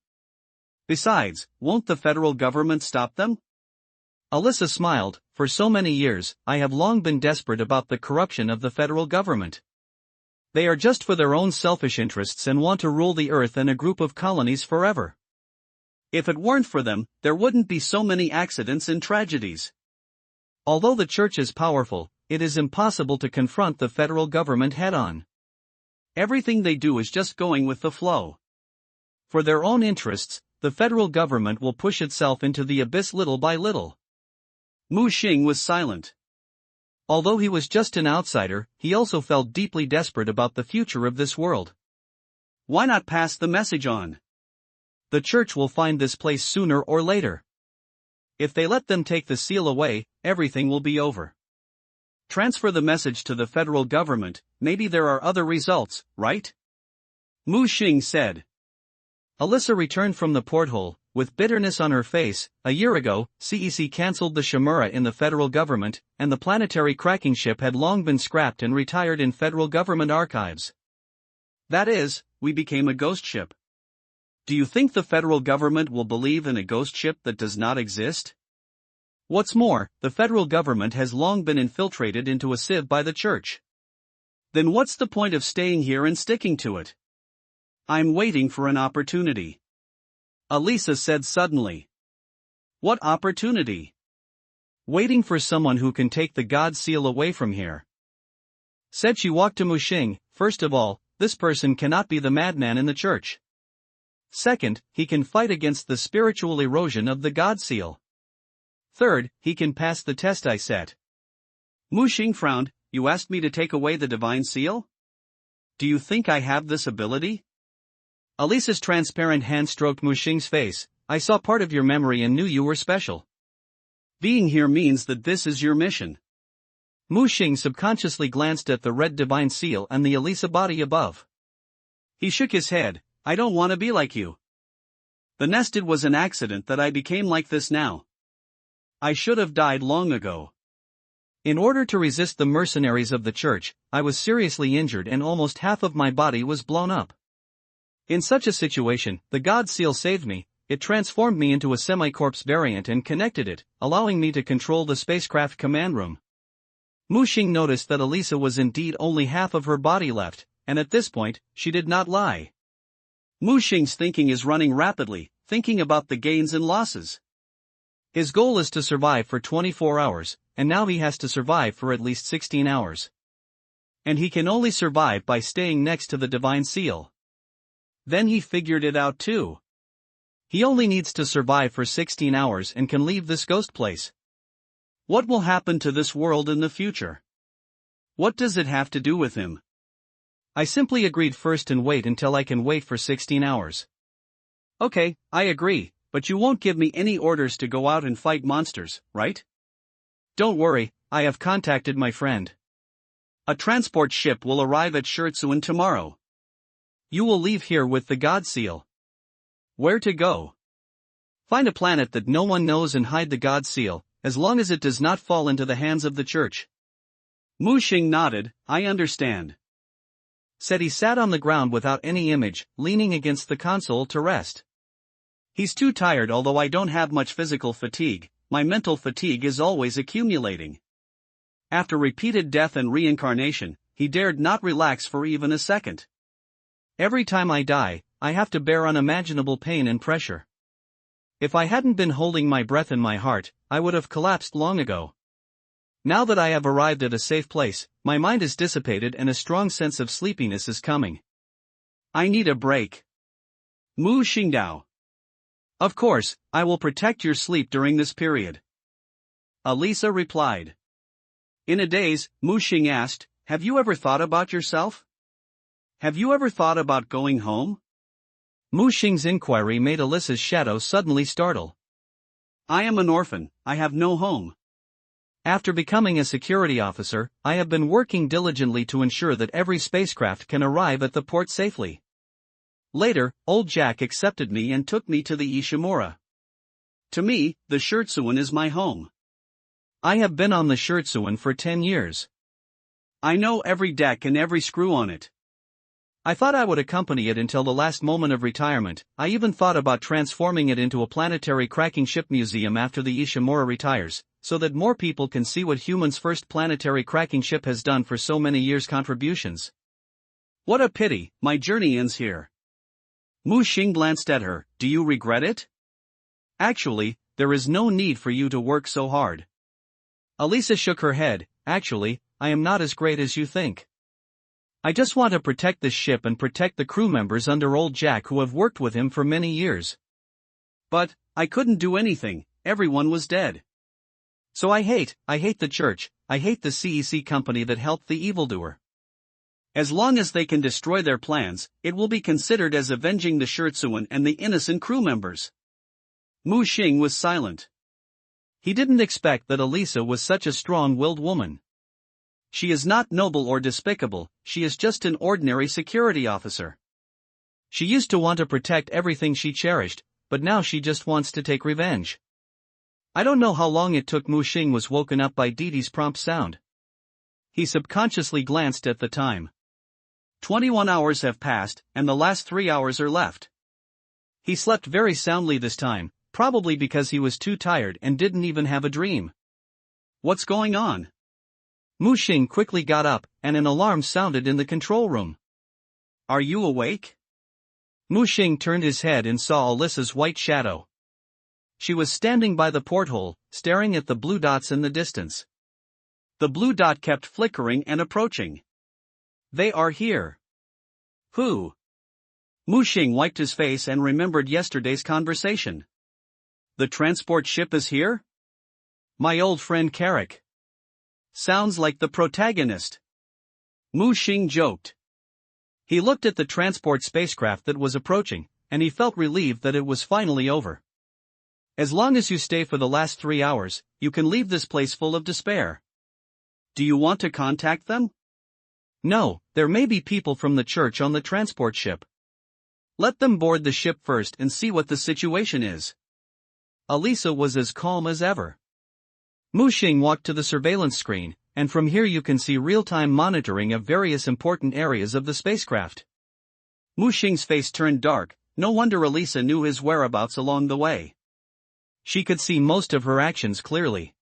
Besides, won't the federal government stop them? Alyssa smiled. For so many years, I have long been desperate about the corruption of the federal government. They are just for their own selfish interests and want to rule the Earth and a group of colonies forever. If it weren't for them, there wouldn't be so many accidents and tragedies. Although the Church is powerful, it is impossible to confront the federal government head-on. Everything they do is just going with the flow. For their own interests, the federal government will push itself into the abyss little by little. Mu Xing was silent. Although he was just an outsider, he also felt deeply desperate about the future of this world. Why not pass the message on? The Church will find this place sooner or later. If they let them take the seal away, everything will be over. Transfer the message to the federal government, maybe there are other results, right? Mu Xing said. Alyssa returned from the porthole, with bitterness on her face. A year ago, CEC cancelled the Shimura in the federal government, and the planetary cracking ship had long been scrapped and retired in federal government archives. That is, we became a ghost ship. Do you think the federal government will believe in a ghost ship that does not exist? What's more, the federal government has long been infiltrated into a sieve by the church. Then what's the point of staying here and sticking to it? I'm waiting for an opportunity. Alyssa said suddenly. What opportunity? Waiting for someone who can take the God seal away from here. Said she walked to Muxing. First of all, this person cannot be the madman in the church. Second, he can fight against the spiritual erosion of the God seal. Third, he can pass the test I set. Muxing frowned. You asked me to take away the divine seal? Do you think I have this ability? Alyssa's transparent hand stroked Muxing's face. I saw part of your memory and knew you were special. Being here means that this is your mission. Muxing subconsciously glanced at the red divine seal and the Alyssa body above. He shook his head. I don't want to be like you. The nested was an accident that I became like this now. I should have died long ago. In order to resist the mercenaries of the church, I was seriously injured and almost half of my body was blown up. In such a situation, the God seal saved me. It transformed me into a semi-corpse variant and connected it, allowing me to control the spacecraft command room. Muxing noticed that Alyssa was indeed only half of her body left, and at this point, she did not lie. Muxing's thinking is running rapidly, thinking about the gains and losses. His goal is to survive for 24 hours, and now he has to survive for at least 16 hours. And he can only survive by staying next to the divine seal. Then he figured it out too. He only needs to survive for 16 hours and can leave this ghost place. What will happen to this world in the future? What does it have to do with him? I simply agreed first and wait until I can wait for 16 hours. Okay, I agree, but you won't give me any orders to go out and fight monsters, right? Don't worry, I have contacted my friend. A transport ship will arrive at Schertsuan tomorrow. You will leave here with the God seal. Where to go? Find a planet that no one knows and hide the God seal, as long as it does not fall into the hands of the church. Muxing nodded. I understand. Said he sat on the ground without any image, leaning against the console to rest. He's too tired. Although I don't have much physical fatigue, my mental fatigue is always accumulating. After repeated death and reincarnation, he dared not relax for even a second. Every time I die, I have to bear unimaginable pain and pressure. If I hadn't been holding my breath in my heart, I would have collapsed long ago. Now that I have arrived at a safe place, my mind is dissipated and a strong sense of sleepiness is coming. I need a break. Muxing Dao. Of course, I will protect your sleep during this period. Alyssa replied. In a daze, Muxing asked, have you ever thought about yourself? Have you ever thought about going home? Muxing's inquiry made Alyssa's shadow suddenly startle. I am an orphan, I have no home. After becoming a security officer, I have been working diligently to ensure that every spacecraft can arrive at the port safely. Later, old Jack accepted me and took me to the Ishimura. To me, the Schertsuan is my home. I have been on the Schertsuan for 10 years. I know every deck and every screw on it. I thought I would accompany it until the last moment of retirement. I even thought about transforming it into a planetary cracking ship museum after the Ishimura retires, so that more people can see what humans' first planetary cracking ship has done for so many years' contributions. What a pity, my journey ends here. Muxing glanced at her. Do you regret it? Actually, there is no need for you to work so hard. Alyssa shook her head. Actually, I am not as great as you think. I just want to protect this ship and protect the crew members under old Jack who have worked with him for many years. But, I couldn't do anything, everyone was dead. So I hate the church, I hate the CEC company that helped the evildoer. As long as they can destroy their plans, it will be considered as avenging the Schertsuan and the innocent crew members. Muxing was silent. He didn't expect that Alyssa was such a strong-willed woman. She is not noble or despicable, she is just an ordinary security officer. She used to want to protect everything she cherished, but now she just wants to take revenge. I don't know how long it took Mu Xing was woken up by Dee Dee's prompt sound. He subconsciously glanced at the time. 21 hours have passed, and the last 3 hours are left. He slept very soundly this time, probably because he was too tired and didn't even have a dream. What's going on? Mu Xing quickly got up, and an alarm sounded in the control room. Are you awake? Mu Xing turned his head and saw Alyssa's white shadow. She was standing by the porthole, staring at the blue dots in the distance. The blue dot kept flickering and approaching. They are here. Who? Mu Xing wiped his face and remembered yesterday's conversation. The transport ship is here? My old friend Carrick. Sounds like the protagonist. Mu Xing joked. He looked at the transport spacecraft that was approaching, and he felt relieved that it was finally over. As long as you stay for the last 3 hours, you can leave this place full of despair. Do you want to contact them? No, there may be people from the church on the transport ship. Let them board the ship first and see what the situation is. Alyssa was as calm as ever. Mu Xing walked to the surveillance screen, and from here you can see real-time monitoring of various important areas of the spacecraft. Mu Xing's face turned dark, no wonder Alyssa knew his whereabouts along the way. She could see most of her actions clearly.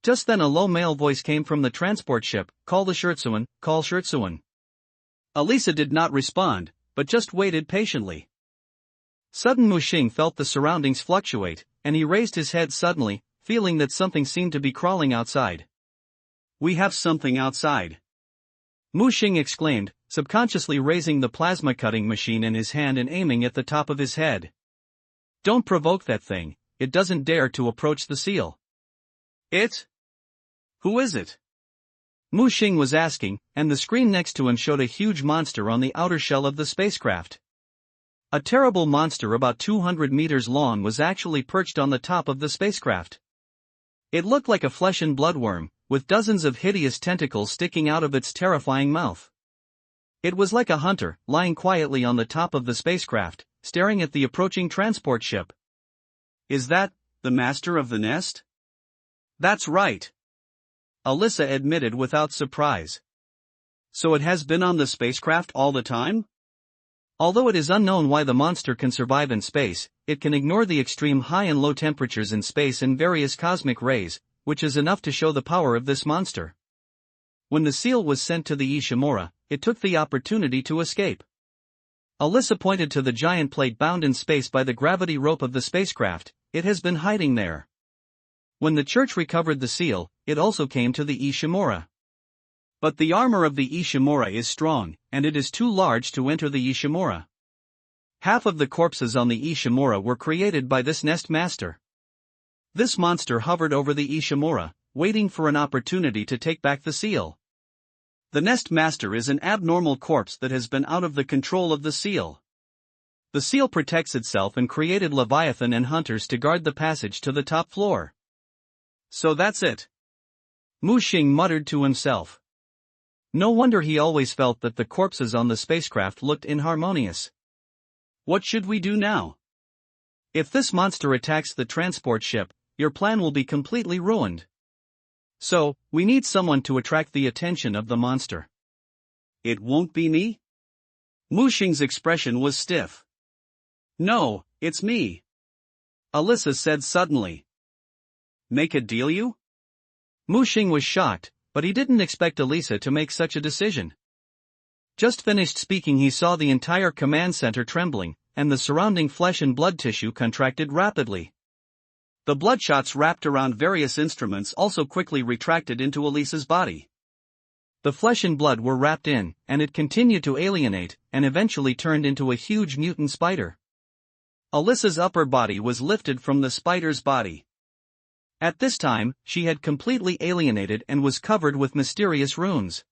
Just then a low male voice came from the transport ship, call the Scherzuan, call Scherzuan. Alyssa did not respond, but just waited patiently. Suddenly Mu Xing felt the surroundings fluctuate, and he raised his head suddenly, feeling that something seemed to be crawling outside. We have something outside. Mu Xing exclaimed, subconsciously raising the plasma cutting machine in his hand and aiming at the top of his head. Don't provoke that thing, it doesn't dare to approach the seal. It? Who is it? Mu Xing was asking, and the screen next to him showed a huge monster on the outer shell of the spacecraft. A terrible monster about 200 meters long was actually perched on the top of the spacecraft. It looked like a flesh and blood worm, with dozens of hideous tentacles sticking out of its terrifying mouth. It was like a hunter, lying quietly on the top of the spacecraft, staring at the approaching transport ship. Is that the master of the nest? That's right. Alyssa admitted without surprise. So it has been on the spacecraft all the time? Although it is unknown why the monster can survive in space, it can ignore the extreme high and low temperatures in space and various cosmic rays, which is enough to show the power of this monster. When the seal was sent to the Ishimura, it took the opportunity to escape. Alyssa pointed to the giant plate bound in space by the gravity rope of the spacecraft. It has been hiding there. When the church recovered the seal, it also came to the Ishimura. But the armor of the Ishimura is strong, and it is too large to enter the Ishimura. Half of the corpses on the Ishimura were created by this nest master. This monster hovered over the Ishimura, waiting for an opportunity to take back the seal. The nest master is an abnormal corpse that has been out of the control of the seal. The seal protects itself and created Leviathan and hunters to guard the passage to the top floor. So that's it. Mu Xing muttered to himself. No wonder he always felt that the corpses on the spacecraft looked inharmonious. What should we do now? If this monster attacks the transport ship, your plan will be completely ruined. So, we need someone to attract the attention of the monster. It won't be me? Mu Xing's expression was stiff. No, it's me. Alyssa said suddenly. Make a deal you? Mu Xing was shocked, but he didn't expect Alyssa to make such a decision. Just finished speaking, he saw the entire command center trembling, and the surrounding flesh and blood tissue contracted rapidly. The bloodshots wrapped around various instruments also quickly retracted into Alyssa's body. The flesh and blood were wrapped in, and it continued to alienate, and eventually turned into a huge mutant spider. Alyssa's upper body was lifted from the spider's body. At this time, she had completely alienated and was covered with mysterious runes.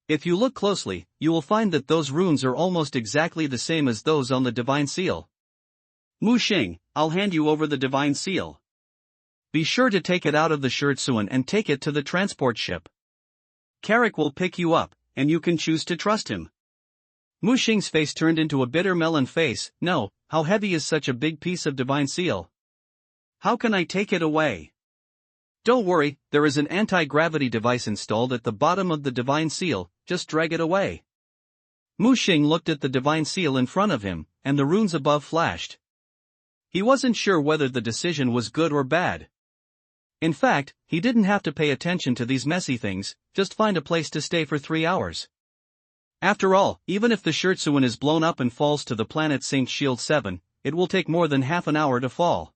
If you look closely, you will find that those runes are almost exactly the same as those on the divine seal. Mu Xing, I'll hand you over the divine seal. Be sure to take it out of the Scherzuan and take it to the transport ship. Carrick will pick you up, and you can choose to trust him. Mu Xing's face turned into a bitter melon face. No, how heavy is such a big piece of divine seal? How can I take it away? Don't worry, there is an anti-gravity device installed at the bottom of the divine seal, just drag it away. Mu Xing looked at the divine seal in front of him, and the runes above flashed. He wasn't sure whether the decision was good or bad. In fact, he didn't have to pay attention to these messy things, just find a place to stay for 3 hours. After all, even if the Shirtsuan is blown up and falls to the planet St. Shield 7, it will take more than half an hour to fall.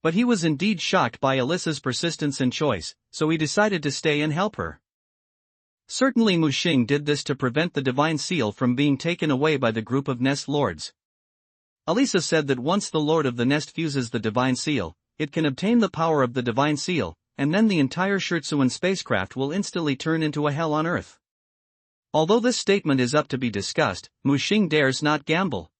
But he was indeed shocked by Alyssa's persistence and choice, so he decided to stay and help her. Certainly Mu Xing did this to prevent the divine seal from being taken away by the group of nest lords. Alyssa said that once the lord of the nest fuses the divine seal, it can obtain the power of the divine seal, and then the entire Shirtsuan spacecraft will instantly turn into a hell on Earth. Although this statement is up to be discussed, Mu Xing dares not gamble.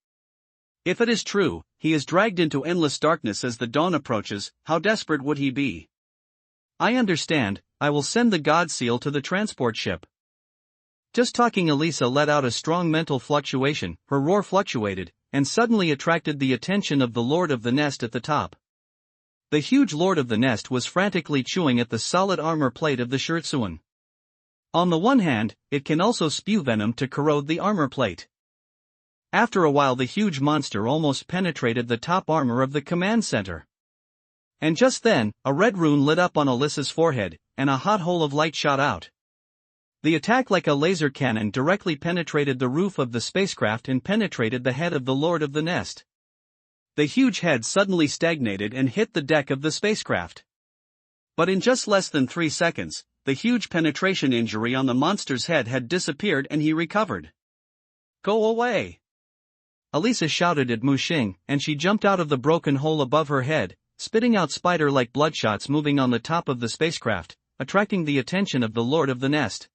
If it is true, he is dragged into endless darkness as the dawn approaches. How desperate would he be? I understand, I will send the God Seal to the transport ship. Just talking, Alyssa let out a strong mental fluctuation. Her roar fluctuated, and suddenly attracted the attention of the Lord of the Nest at the top. The huge Lord of the Nest was frantically chewing at the solid armor plate of the Shirtsuan. On the one hand, it can also spew venom to corrode the armor plate. After a while, the huge monster almost penetrated the top armor of the command center. And just then, a red rune lit up on Alyssa's forehead, and a hot hole of light shot out. The attack, like a laser cannon, directly penetrated the roof of the spacecraft and penetrated the head of the Lord of the Nest. The huge head suddenly stagnated and hit the deck of the spacecraft. But in just less than 3 seconds, the huge penetration injury on the monster's head had disappeared and he recovered. Go away! Alyssa shouted at Mu Xing, and she jumped out of the broken hole above her head, spitting out spider-like bloodshots moving on the top of the spacecraft, attracting the attention of the Lord of the Nest.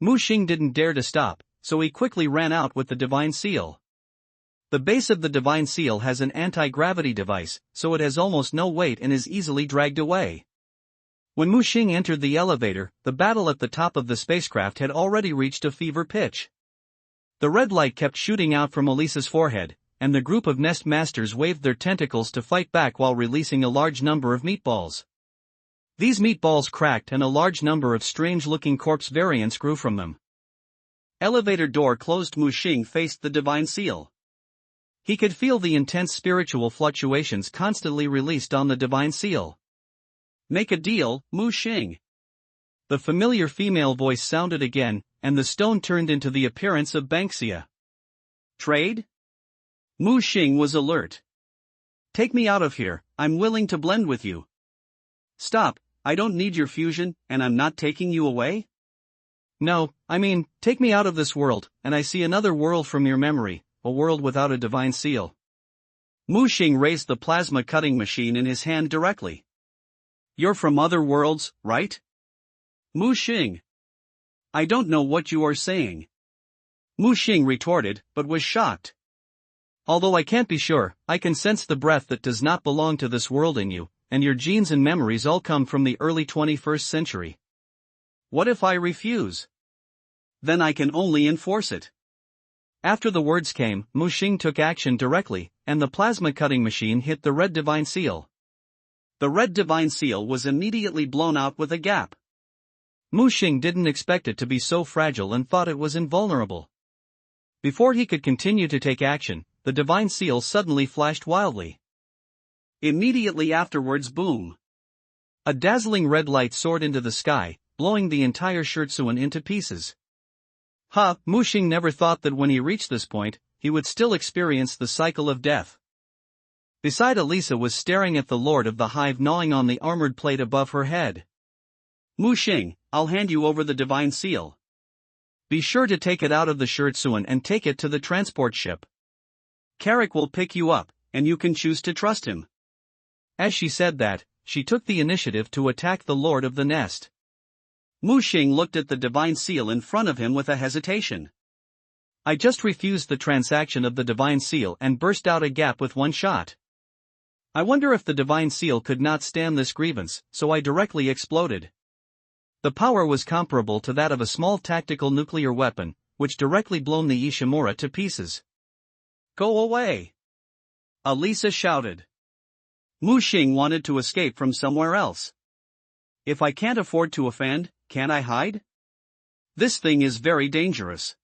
Mu Xing didn't dare to stop, so he quickly ran out with the divine seal. The base of the divine seal has an anti-gravity device, so it has almost no weight and is easily dragged away. When Mu Xing entered the elevator, the battle at the top of the spacecraft had already reached a fever pitch. The red light kept shooting out from Alyssa's forehead, and the group of nest masters waved their tentacles to fight back while releasing a large number of meatballs. These meatballs cracked and a large number of strange-looking corpse variants grew from them. Elevator door closed. Mu Xing faced the divine seal. He could feel the intense spiritual fluctuations constantly released on the divine seal. Make a deal, Mu Xing. The familiar female voice sounded again, and the stone turned into the appearance of Banksia. Trade? Mu Xing was alert. Take me out of here, I'm willing to blend with you. Stop, I don't need your fusion, and I'm not taking you away? No, I mean, take me out of this world, and I see another world from your memory, a world without a divine seal. Mu Xing raised the plasma cutting machine in his hand directly. You're from other worlds, right? Mu Xing. I don't know what you are saying. Mu Xing retorted, but was shocked. Although I can't be sure, I can sense the breath that does not belong to this world in you, and your genes and memories all come from the early 21st century. What if I refuse? Then I can only enforce it. After the words came, Mu Xing took action directly, and the plasma cutting machine hit the red divine seal. The red divine seal was immediately blown out with a gap. Mu Xing didn't expect it to be so fragile and thought it was invulnerable. Before he could continue to take action, the divine seal suddenly flashed wildly. Immediately afterwards, boom! A dazzling red light soared into the sky, blowing the entire Shirtsuan into pieces. Mu Xing never thought that when he reached this point, he would still experience the cycle of death. Beside Alyssa was staring at the Lord of the Hive gnawing on the armored plate above her head. Mu Xing, I'll hand you over the divine seal. Be sure to take it out of the Shirtsuan and take it to the transport ship. Carrick will pick you up, and you can choose to trust him. As she said that, she took the initiative to attack the Lord of the Nest. Mu Xing looked at the divine seal in front of him with a hesitation. I just refused the transaction of the divine seal and burst out a gap with one shot. I wonder if the divine seal could not stand this grievance, so I directly exploded. The power was comparable to that of a small tactical nuclear weapon, which directly blown the Ishimura to pieces. "Go away!" Alisa shouted. Mu Xing wanted to escape from somewhere else. "If I can't afford to offend, can't I hide? This thing is very dangerous.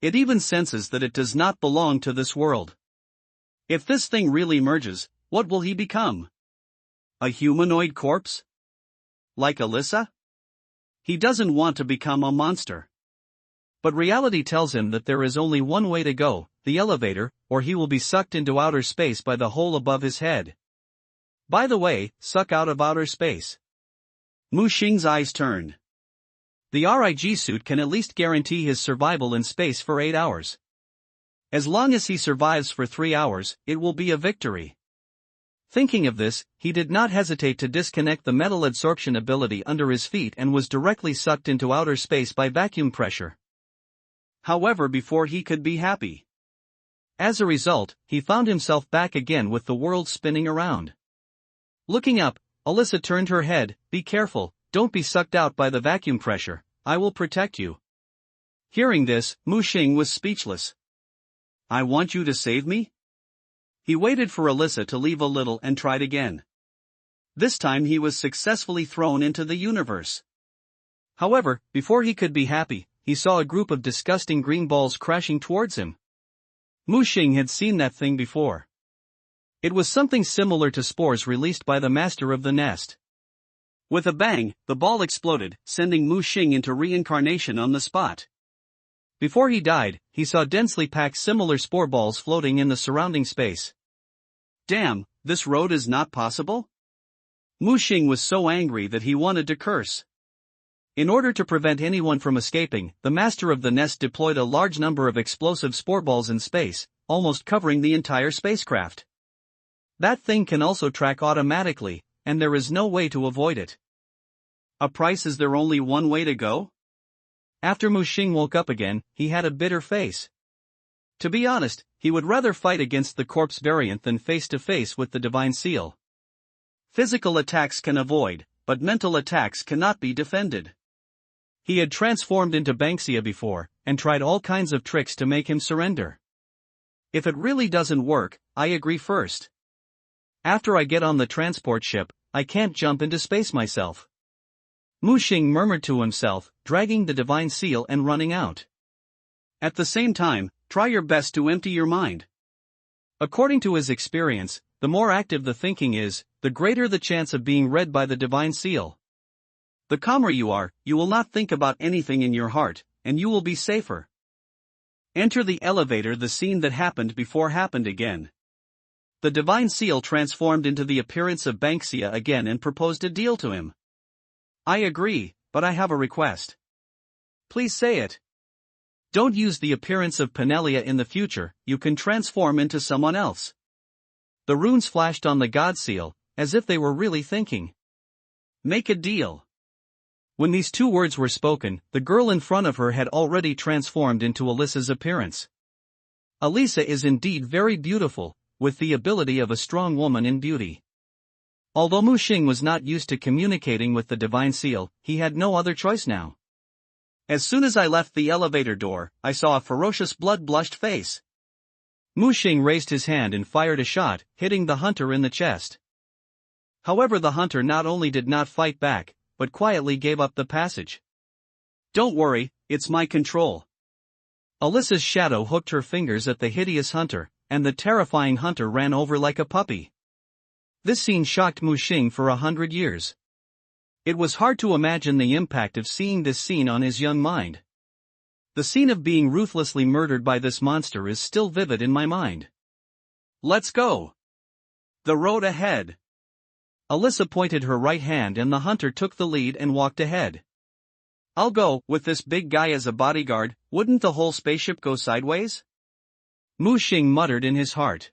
It even senses that it does not belong to this world. If this thing really merges, what will he become? A humanoid corpse? Like Alisa? He doesn't want to become a monster. But reality tells him that there is only one way to go, the elevator, or he will be sucked into outer space by the hole above his head. By the way, suck out of outer space." Mu Xing's eyes turned. The RIG suit can at least guarantee his survival in space for 8 hours. As long as he survives for 3 hours, it will be a victory. Thinking of this, he did not hesitate to disconnect the metal adsorption ability under his feet and was directly sucked into outer space by vacuum pressure. However, before he could be happy. As a result, he found himself back again with the world spinning around. Looking up, Alisa turned her head. "Be careful, don't be sucked out by the vacuum pressure, I will protect you." Hearing this, Mu Xing was speechless. "I want you to save me?" He waited for Alisa to leave a little and tried again. This time he was successfully thrown into the universe. However, before he could be happy, he saw a group of disgusting green balls crashing towards him. Mu Xing had seen that thing before. It was something similar to spores released by the master of the nest. With a bang, the ball exploded, sending Mu Xing into reincarnation on the spot. Before he died, he saw densely packed similar spore balls floating in the surrounding space. Damn, this road is not possible? Mu Xing was so angry that he wanted to curse. In order to prevent anyone from escaping, the master of the nest deployed a large number of explosive spore balls in space, almost covering the entire spacecraft. That thing can also track automatically, and there is no way to avoid it. A price. Is there only one way to go? After Mu Xing woke up again, he had a bitter face. To be honest, he would rather fight against the corpse variant than face to face with the divine seal. Physical attacks can avoid, but mental attacks cannot be defended. He had transformed into Banksia before, and tried all kinds of tricks to make him surrender. If it really doesn't work, I agree first. After I get on the transport ship, I can't jump into space myself. Mu Xing murmured to himself, dragging the divine seal and running out. At the same time, try your best to empty your mind. According to his experience, the more active the thinking is, the greater the chance of being read by the divine seal. The calmer you are, you will not think about anything in your heart, and you will be safer. Enter the elevator. The scene that happened before happened again. The divine seal transformed into the appearance of Banksia again and proposed a deal to him. I agree, but I have a request. Please say it. Don't use the appearance of Penelia in the future, you can transform into someone else. The runes flashed on the god seal, as if they were really thinking. Make a deal. When these two words were spoken, the girl in front of her had already transformed into Alisa's appearance. Alisa is indeed very beautiful, with the ability of a strong woman in beauty. Although Mu Xing was not used to communicating with the divine seal, he had no other choice now. As soon as I left the elevator door, I saw a ferocious blood-blushed face. Mu Xing raised his hand and fired a shot, hitting the hunter in the chest. However, the hunter not only did not fight back, but quietly gave up the passage. Don't worry, it's my control. Alisa's shadow hooked her fingers at the hideous hunter, and the terrifying hunter ran over like a puppy. This scene shocked Mu Xing for 100 years. It was hard to imagine the impact of seeing this scene on his young mind. The scene of being ruthlessly murdered by this monster is still vivid in my mind. Let's go. The road ahead. Alisa pointed her right hand and the hunter took the lead and walked ahead. I'll go. With this big guy as a bodyguard, wouldn't the whole spaceship go sideways? Mu Xing muttered in his heart.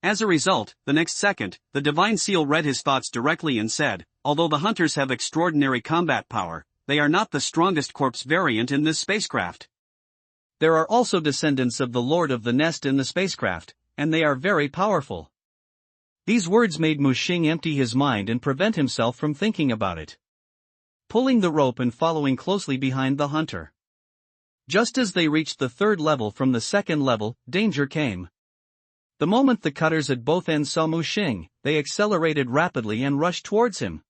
As a result, the next second, the divine seal read his thoughts directly and said, although the hunters have extraordinary combat power, they are not the strongest corpse variant in this spacecraft. There are also descendants of the Lord of the Nest in the spacecraft, and they are very powerful. These words made Mu Xing empty his mind and prevent himself from thinking about it. Pulling the rope and following closely behind the hunter. Just as they reached the third level from the second level, danger came. The moment the cutters at both ends saw Mu Xing, they accelerated rapidly and rushed towards him.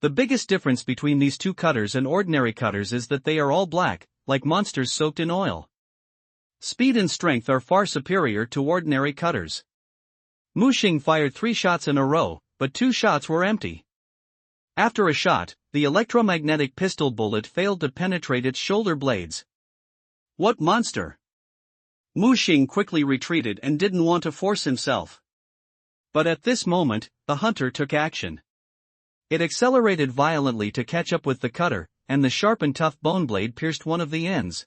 The biggest difference between these two cutters and ordinary cutters is that they are all black, like monsters soaked in oil. Speed and strength are far superior to ordinary cutters. Mu Xing fired 3 shots in a row, but 2 shots were empty. After a shot, the electromagnetic pistol bullet failed to penetrate its shoulder blades. What monster! Mu Xing quickly retreated and didn't want to force himself. But at this moment, the hunter took action. It accelerated violently to catch up with the cutter, and the sharp and tough bone blade pierced one of the ends.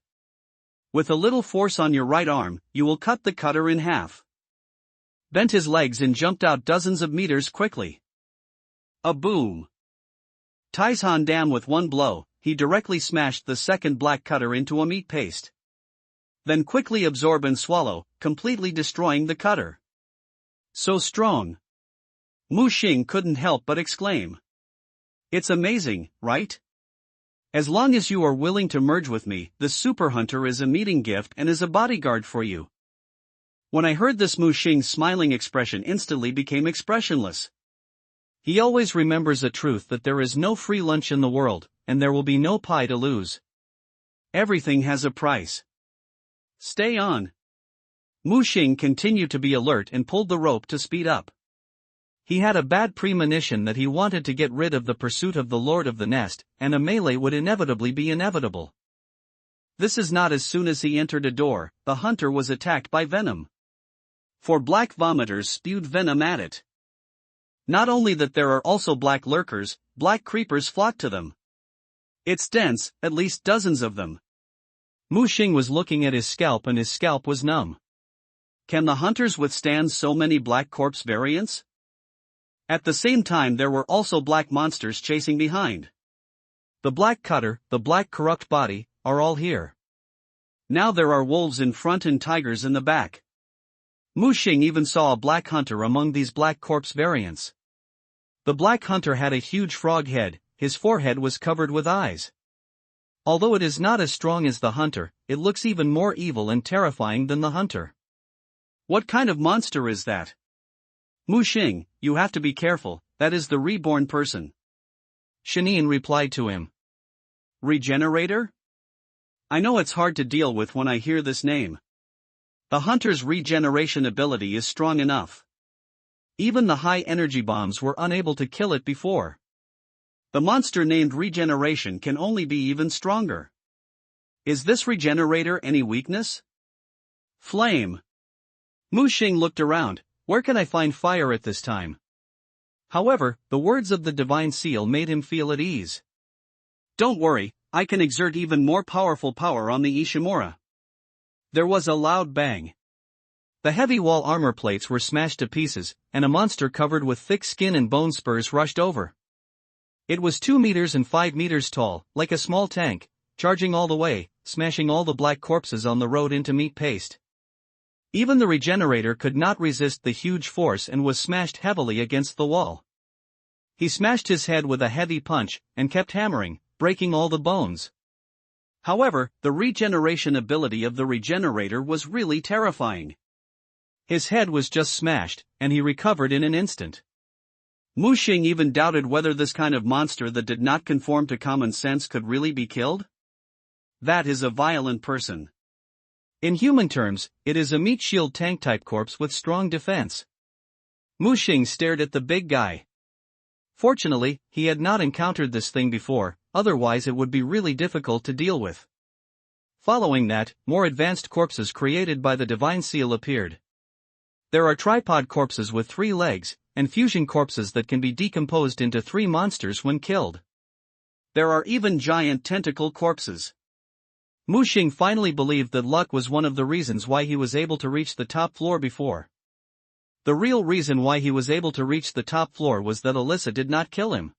With a little force on your right arm, you will cut the cutter in half. Bent his legs and jumped out dozens of meters quickly. A boom! Taizhan down with one blow, he directly smashed the second black cutter into a meat paste. Then quickly absorb and swallow, completely destroying the cutter. So strong! Mu Xing couldn't help but exclaim. It's amazing, right? As long as you are willing to merge with me, the Super Hunter is a meeting gift and is a bodyguard for you. When I heard this, Mu Xing's smiling expression instantly became expressionless. He always remembers a truth that there is no free lunch in the world, and there will be no pie to lose. Everything has a price. Stay on. Mu Xing continued to be alert and pulled the rope to speed up. He had a bad premonition that he wanted to get rid of the pursuit of the Lord of the Nest, and a melee would inevitably be inevitable. This is not as soon as he entered a door, the hunter was attacked by venom. 4 black vomiters spewed venom at it. Not only that, there are also black lurkers, black creepers flocked to them. It's dense, at least dozens of them. Mu Xing was looking at his scalp and his scalp was numb. Can the hunters withstand so many black corpse variants? At the same time, there were also black monsters chasing behind. The black cutter, the black corrupt body, are all here. Now there are wolves in front and tigers in the back. Mu Xing even saw a black hunter among these black corpse variants. The black hunter had a huge frog head, his forehead was covered with eyes. Although it is not as strong as the hunter, it looks even more evil and terrifying than the hunter. What kind of monster is that? Mu Xing, you have to be careful, that is the reborn person. Shinin replied to him. Regenerator? I know it's hard to deal with when I hear this name. The hunter's regeneration ability is strong enough. Even the high energy bombs were unable to kill it before. The monster named Regeneration can only be even stronger. Is this Regenerator any weakness? Flame. Mu Xing looked around. Where can I find fire at this time? However, the words of the divine seal made him feel at ease. Don't worry, I can exert even more powerful power on the Ishimura. There was a loud bang. The heavy wall armor plates were smashed to pieces, and a monster covered with thick skin and bone spurs rushed over. It was 2 meters and 5 meters tall, like a small tank, charging all the way, smashing all the black corpses on the road into meat paste. Even the Regenerator could not resist the huge force and was smashed heavily against the wall. He smashed his head with a heavy punch, and kept hammering, breaking all the bones. However, the regeneration ability of the Regenerator was really terrifying. His head was just smashed, and he recovered in an instant. Mu Xing even doubted whether this kind of monster that did not conform to common sense could really be killed. That is a violent person. In human terms, it is a meat shield tank-type corpse with strong defense. Mu Xing stared at the big guy. Fortunately, he had not encountered this thing before, otherwise it would be really difficult to deal with. Following that, more advanced corpses created by the divine seal appeared. There are tripod corpses with 3 legs, and fusion corpses that can be decomposed into 3 monsters when killed. There are even giant tentacle corpses. Mu Xing finally believed that luck was one of the reasons why he was able to reach the top floor before. The real reason why he was able to reach the top floor was that Alyssa did not kill him.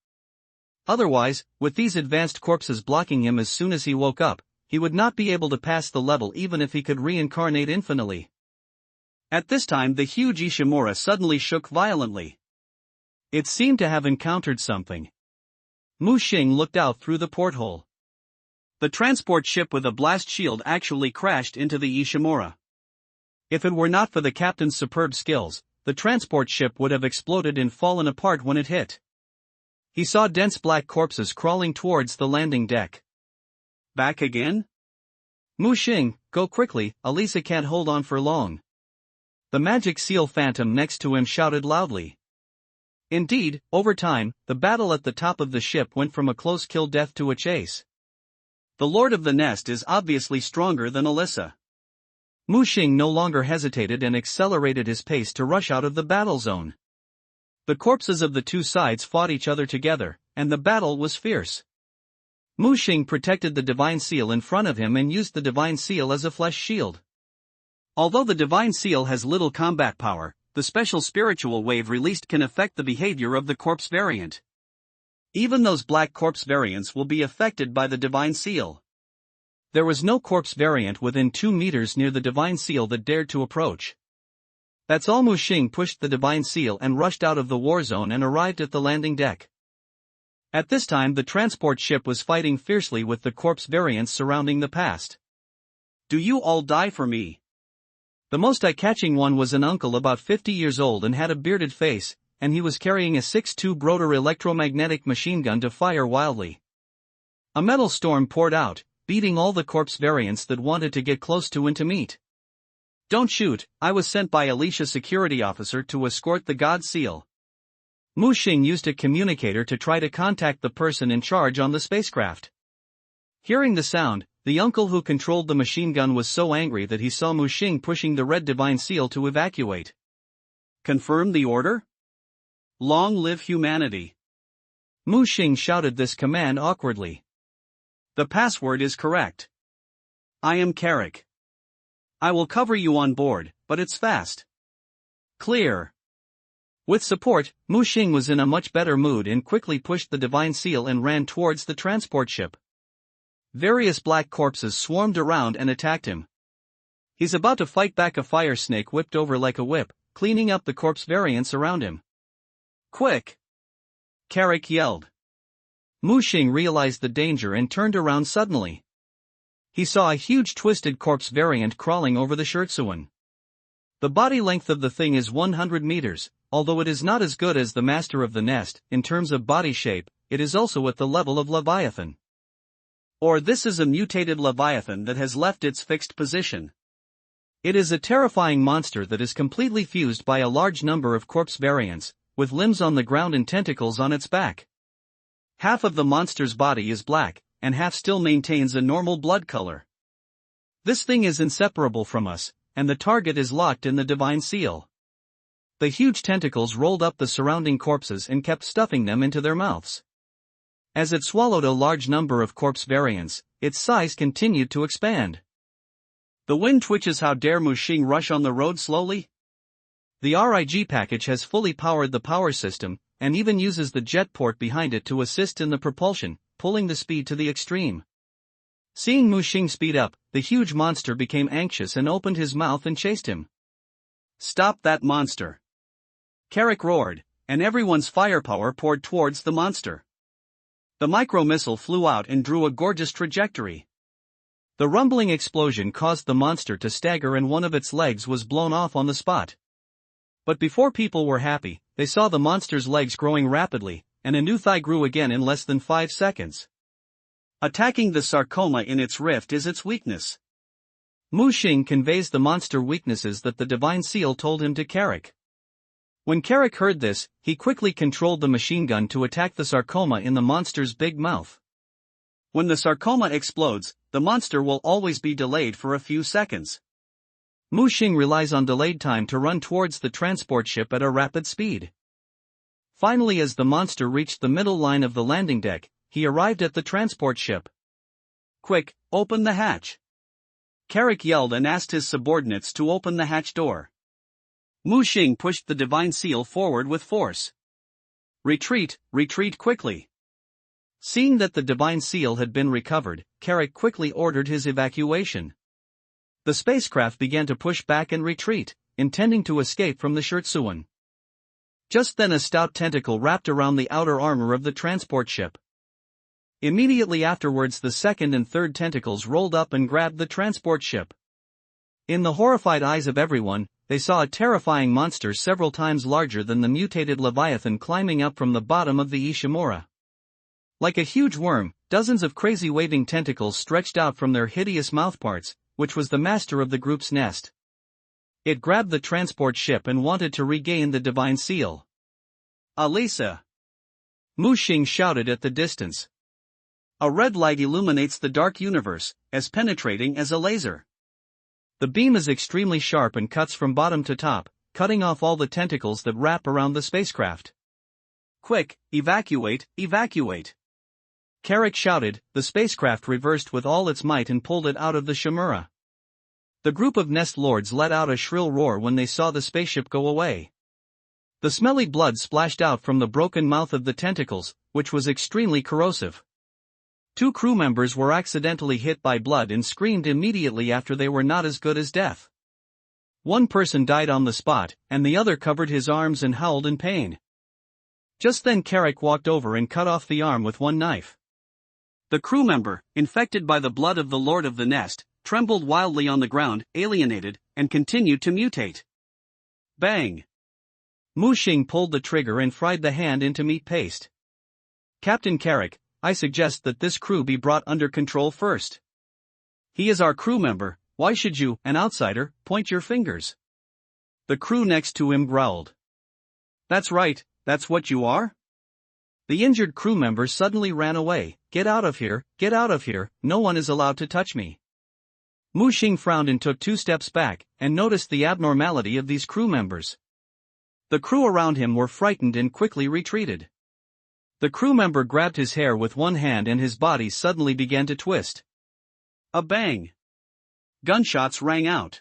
Otherwise, with these advanced corpses blocking him as soon as he woke up, he would not be able to pass the level even if he could reincarnate infinitely. At this time, the huge Ishimura suddenly shook violently. It seemed to have encountered something. Mu Xing looked out through the porthole. The transport ship with a blast shield actually crashed into the Ishimura. If it were not for the captain's superb skills, the transport ship would have exploded and fallen apart when it hit. He saw dense black corpses crawling towards the landing deck. Back again? Mu Xing, go quickly, Elisa can't hold on for long. The magic seal phantom next to him shouted loudly. Indeed, over time, the battle at the top of the ship went from a close kill death to a chase. The Lord of the Nest is obviously stronger than Elisa. Mu Xing no longer hesitated and accelerated his pace to rush out of the battle zone. The corpses of the two sides fought each other together, and the battle was fierce. Mu Xing protected the divine seal in front of him and used the divine seal as a flesh shield. Although the divine seal has little combat power, the special spiritual wave released can affect the behavior of the corpse variant. Even those black corpse variants will be affected by the divine seal. There was no corpse variant within 2 meters near the divine seal that dared to approach. That's all. Mu Xing pushed the divine seal and rushed out of the war zone and arrived at the landing deck. At this time the transport ship was fighting fiercely with the corpse variants surrounding the past. Do you all die for me? The most eye-catching one was an uncle about 50 years old and had a bearded face, and he was carrying a 6.2 Broder electromagnetic machine gun to fire wildly. A metal storm poured out, beating all the corpse variants that wanted to get close to and to meet. Don't shoot, I was sent by Alicia security officer to escort the god seal. Mu Xing used a communicator to try to contact the person in charge on the spacecraft. Hearing the sound, the uncle who controlled the machine gun was so angry that he saw Mu Xing pushing the red divine seal to evacuate. Confirm the order? Long live humanity. Mu Xing shouted this command awkwardly. The password is correct. I am Carrick. I will cover you on board, but it's fast. Clear. With support, Mu Xing was in a much better mood and quickly pushed the divine seal and ran towards the transport ship. Various black corpses swarmed around and attacked him. He's about to fight back. A fire snake whipped over like a whip, cleaning up the corpse variants around him. Quick! Carrick yelled. Mu Xing realized the danger and turned around suddenly. He saw a huge twisted corpse variant crawling over the Shirtsuan. The body length of the thing is 100 meters, although it is not as good as the Master of the Nest in terms of body shape, it is also at the level of Leviathan. Or this is a mutated Leviathan that has left its fixed position. It is a terrifying monster that is completely fused by a large number of corpse variants, with limbs on the ground and tentacles on its back. Half of the monster's body is black, and half still maintains a normal blood color. This thing is inseparable from us, and the target is locked in the divine seal. The huge tentacles rolled up the surrounding corpses and kept stuffing them into their mouths. As it swallowed a large number of corpse variants, its size continued to expand. The wind twitches. How dare Mu Xing rush on the road slowly? The RIG package has fully powered the power system, and even uses the jet port behind it to assist in the propulsion, pulling the speed to the extreme. Seeing Mu Xing speed up, the huge monster became anxious and opened his mouth and chased him. Stop that monster! Carrick roared, and everyone's firepower poured towards the monster. The micro-missile flew out and drew a gorgeous trajectory. The rumbling explosion caused the monster to stagger and one of its legs was blown off on the spot. But before people were happy, they saw the monster's legs growing rapidly, and a new thigh grew again in less than 5 seconds. Attacking the sarcoma in its rift is its weakness. Mu Xing conveys the monster weaknesses that the divine seal told him to Carrick. When Carrick heard this, he quickly controlled the machine gun to attack the sarcoma in the monster's big mouth. When the sarcoma explodes, the monster will always be delayed for a few seconds. Mu Xing relies on delayed time to run towards the transport ship at a rapid speed. Finally, as the monster reached the middle line of the landing deck, he arrived at the transport ship. Quick, open the hatch! Carrick yelled and asked his subordinates to open the hatch door. Mu Xing pushed the divine seal forward with force. Retreat, retreat quickly! Seeing that the divine seal had been recovered, Carrick quickly ordered his evacuation. The spacecraft began to push back and retreat, intending to escape from the Shirtsuan. Just then a stout tentacle wrapped around the outer armor of the transport ship. Immediately afterwards, the second and third tentacles rolled up and grabbed the transport ship. In the horrified eyes of everyone, they saw a terrifying monster several times larger than the mutated Leviathan climbing up from the bottom of the Ishimura. Like a huge worm, dozens of crazy waving tentacles stretched out from their hideous mouthparts, which was the master of the group's nest. It grabbed the transport ship and wanted to regain the divine seal. "Alisa!" Mu Xing shouted at the distance. A red light illuminates the dark universe, as penetrating as a laser. The beam is extremely sharp and cuts from bottom to top, cutting off all the tentacles that wrap around the spacecraft. "Quick, evacuate, evacuate!" Carrick shouted. The spacecraft reversed with all its might and pulled it out of the Shimura. The group of Nest Lords let out a shrill roar when they saw the spaceship go away. The smelly blood splashed out from the broken mouth of the tentacles, which was extremely corrosive. 2 crew members were accidentally hit by blood and screamed immediately after. They were not as good as death. One person died on the spot, and the other covered his arms and howled in pain. Just then Carrick walked over and cut off the arm with one knife. The crew member, infected by the blood of the Lord of the Nest, trembled wildly on the ground, alienated, and continued to mutate. Bang! Mu Xing pulled the trigger and fried the hand into meat paste. "Captain Carrick, I suggest that this crew be brought under control first. He is our crew member, why should you, an outsider, point your fingers?" The crew next to him growled. "That's right, that's what you are?" The injured crew member suddenly ran away. Get out of here, no one is allowed to touch me." Mu Xing frowned and took 2 steps back, and noticed the abnormality of these crew members. The crew around him were frightened and quickly retreated. The crew member grabbed his hair with one hand and his body suddenly began to twist. A bang! Gunshots rang out.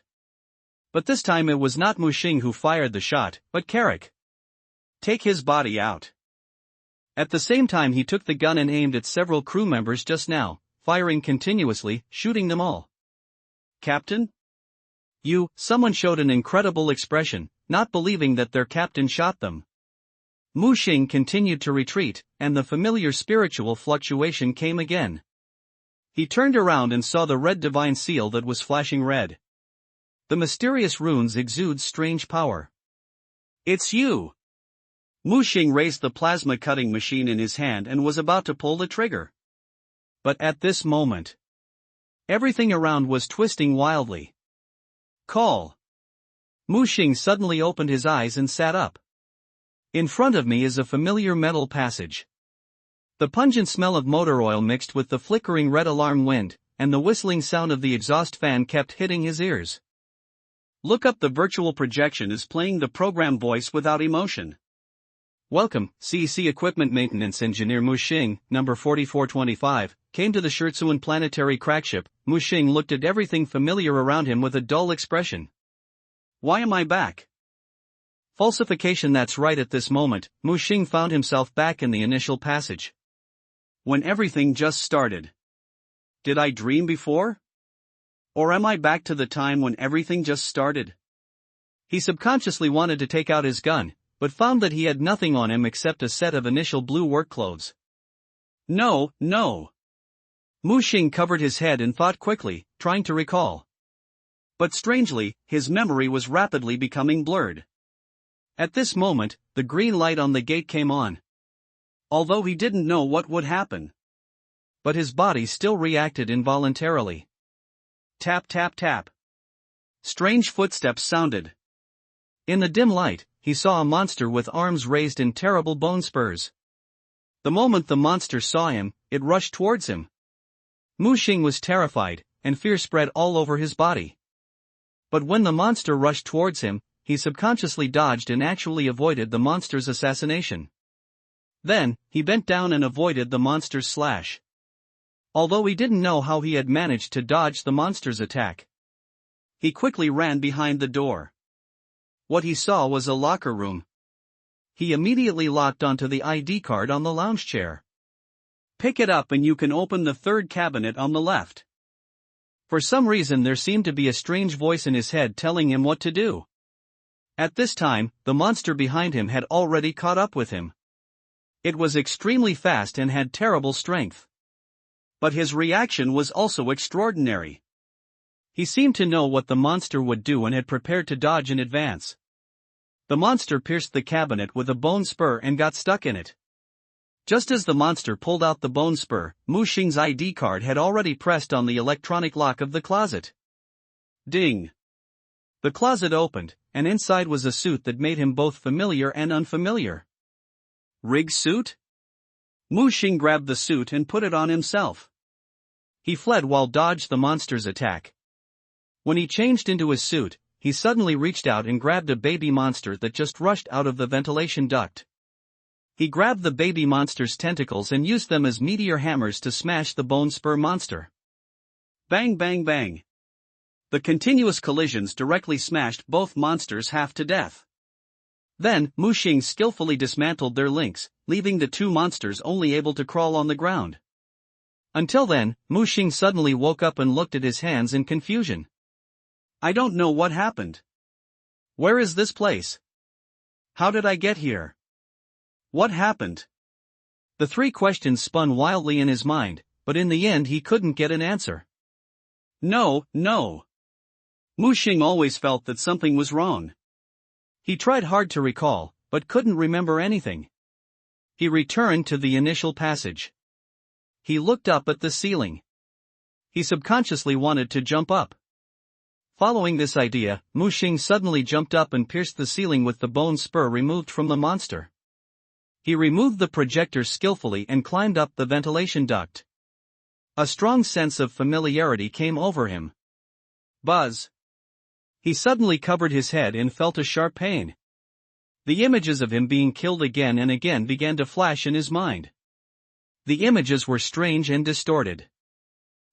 But this time it was not Mu Xing who fired the shot, but Carrick. "Take his body out." At the same time he took the gun and aimed at several crew members just now, firing continuously, shooting them all. "Captain? Someone showed an incredible expression, not believing that their captain shot them. Mu Xing continued to retreat, and the familiar spiritual fluctuation came again. He turned around and saw the red divine seal that was flashing red. The mysterious runes exude strange power. "It's you!" Mu Xing raised the plasma cutting machine in his hand and was about to pull the trigger. But at this moment, everything around was twisting wildly. "Call!" Mu Xing suddenly opened his eyes and sat up. "In front of me is a familiar metal passage." The pungent smell of motor oil mixed with the flickering red alarm wind, and the whistling sound of the exhaust fan kept hitting his ears. "Look up, the virtual projection is playing the program voice without emotion." "Welcome, CEC Equipment Maintenance Engineer Mu Xing, number 4425, came to the Scherzuan planetary crackship." Mu Xing looked at everything familiar around him with a dull expression. "Why am I back?" Falsification. That's right. At this moment, Mu Xing found himself back in the initial passage. When everything just started. Did I dream before? Or am I back to the time when everything just started? He subconsciously wanted to take out his gun, but found that he had nothing on him except a set of initial blue work clothes. No. Mu Xing covered his head and thought quickly, trying to recall. But strangely, his memory was rapidly becoming blurred. At this moment, the green light on the gate came on. Although he didn't know what would happen. But his body still reacted involuntarily. Tap tap tap. Strange footsteps sounded. In the dim light, he saw a monster with arms raised and terrible bone spurs. The moment the monster saw him, it rushed towards him. Mu Xing was terrified, and fear spread all over his body. But when the monster rushed towards him, he subconsciously dodged and actually avoided the monster's assassination. Then, he bent down and avoided the monster's slash. Although he didn't know how he had managed to dodge the monster's attack. He quickly ran behind the door. What he saw was a locker room. He immediately locked onto the ID card on the lounge chair. "Pick it up and you can open the third cabinet on the left." For some reason there seemed to be a strange voice in his head telling him what to do. At this time, the monster behind him had already caught up with him. It was extremely fast and had terrible strength. But his reaction was also extraordinary. He seemed to know what the monster would do and had prepared to dodge in advance. The monster pierced the cabinet with a bone spur and got stuck in it. Just as the monster pulled out the bone spur, Mu Xing's ID card had already pressed on the electronic lock of the closet. Ding! The closet opened, and inside was a suit that made him both familiar and unfamiliar. Rig suit? Mu Xing grabbed the suit and put it on himself. He fled while dodged the monster's attack. When he changed into his suit, he suddenly reached out and grabbed a baby monster that just rushed out of the ventilation duct. He grabbed the baby monster's tentacles and used them as meteor hammers to smash the bone spur monster. Bang bang bang. The continuous collisions directly smashed both monsters half to death. Then, Mu Xing skillfully dismantled their links, leaving the two monsters only able to crawl on the ground. Until then, Mu Xing suddenly woke up and looked at his hands in confusion. I don't know what happened. Where is this place? How did I get here? What happened? The three questions spun wildly in his mind, but in the end he couldn't get an answer. No. Mu Xing always felt that something was wrong. He tried hard to recall, but couldn't remember anything. He returned to the initial passage. He looked up at the ceiling. He subconsciously wanted to jump up. Following this idea, Mu Xing suddenly jumped up and pierced the ceiling with the bone spur removed from the monster. He removed the projector skillfully and climbed up the ventilation duct. A strong sense of familiarity came over him. Buzz! He suddenly covered his head and felt a sharp pain. The images of him being killed again and again began to flash in his mind. The images were strange and distorted.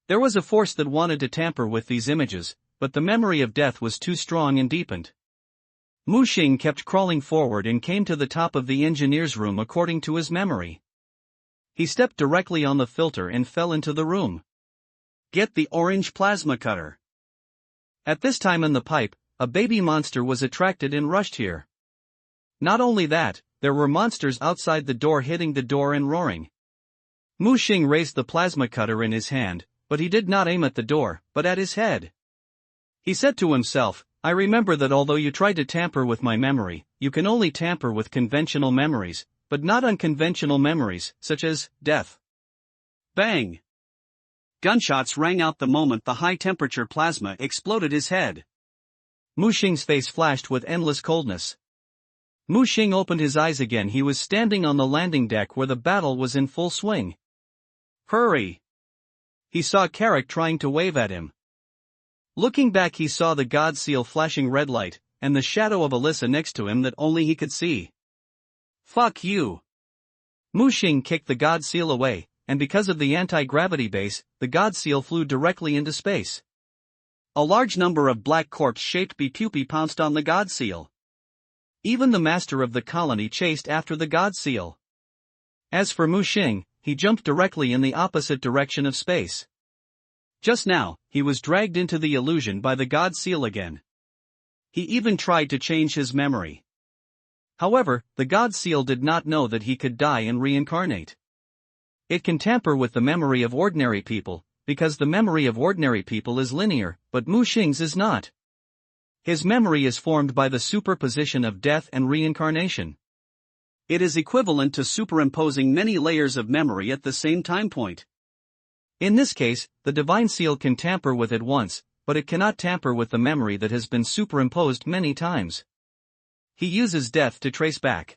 There was a force that wanted to tamper with these images, but the memory of death was too strong and deepened. Mu Xing kept crawling forward and came to the top of the engineer's room according to his memory. He stepped directly on the filter and fell into the room. Get the orange plasma cutter. At this time in the pipe, a baby monster was attracted and rushed here. Not only that, there were monsters outside the door hitting the door and roaring. Mu Xing raised the plasma cutter in his hand, but he did not aim at the door, but at his head. He said to himself, I remember that although you tried to tamper with my memory, you can only tamper with conventional memories, but not unconventional memories, such as death. Bang! Gunshots rang out the moment the high-temperature plasma exploded his head. Mu Xing's face flashed with endless coldness. Mu Xing opened his eyes again. He was standing on the landing deck where the battle was in full swing. Hurry! He saw Carrick trying to wave at him. Looking back, he saw the God Seal flashing red light, and the shadow of Alyssa next to him that only he could see. Fuck you! Mu Xing kicked the God Seal away, and because of the anti-gravity base, the God Seal flew directly into space. A large number of black corpse-shaped pupae pounced on the God Seal. Even the master of the colony chased after the God Seal. As for Mu Xing, he jumped directly in the opposite direction of space. Just now, he was dragged into the illusion by the God Seal again. He even tried to change his memory. However, the God Seal did not know that he could die and reincarnate. It can tamper with the memory of ordinary people, because the memory of ordinary people is linear, but Mu Xing's is not. His memory is formed by the superposition of death and reincarnation. It is equivalent to superimposing many layers of memory at the same time point. In this case, the Divine Seal can tamper with it once, but it cannot tamper with the memory that has been superimposed many times. He uses death to trace back.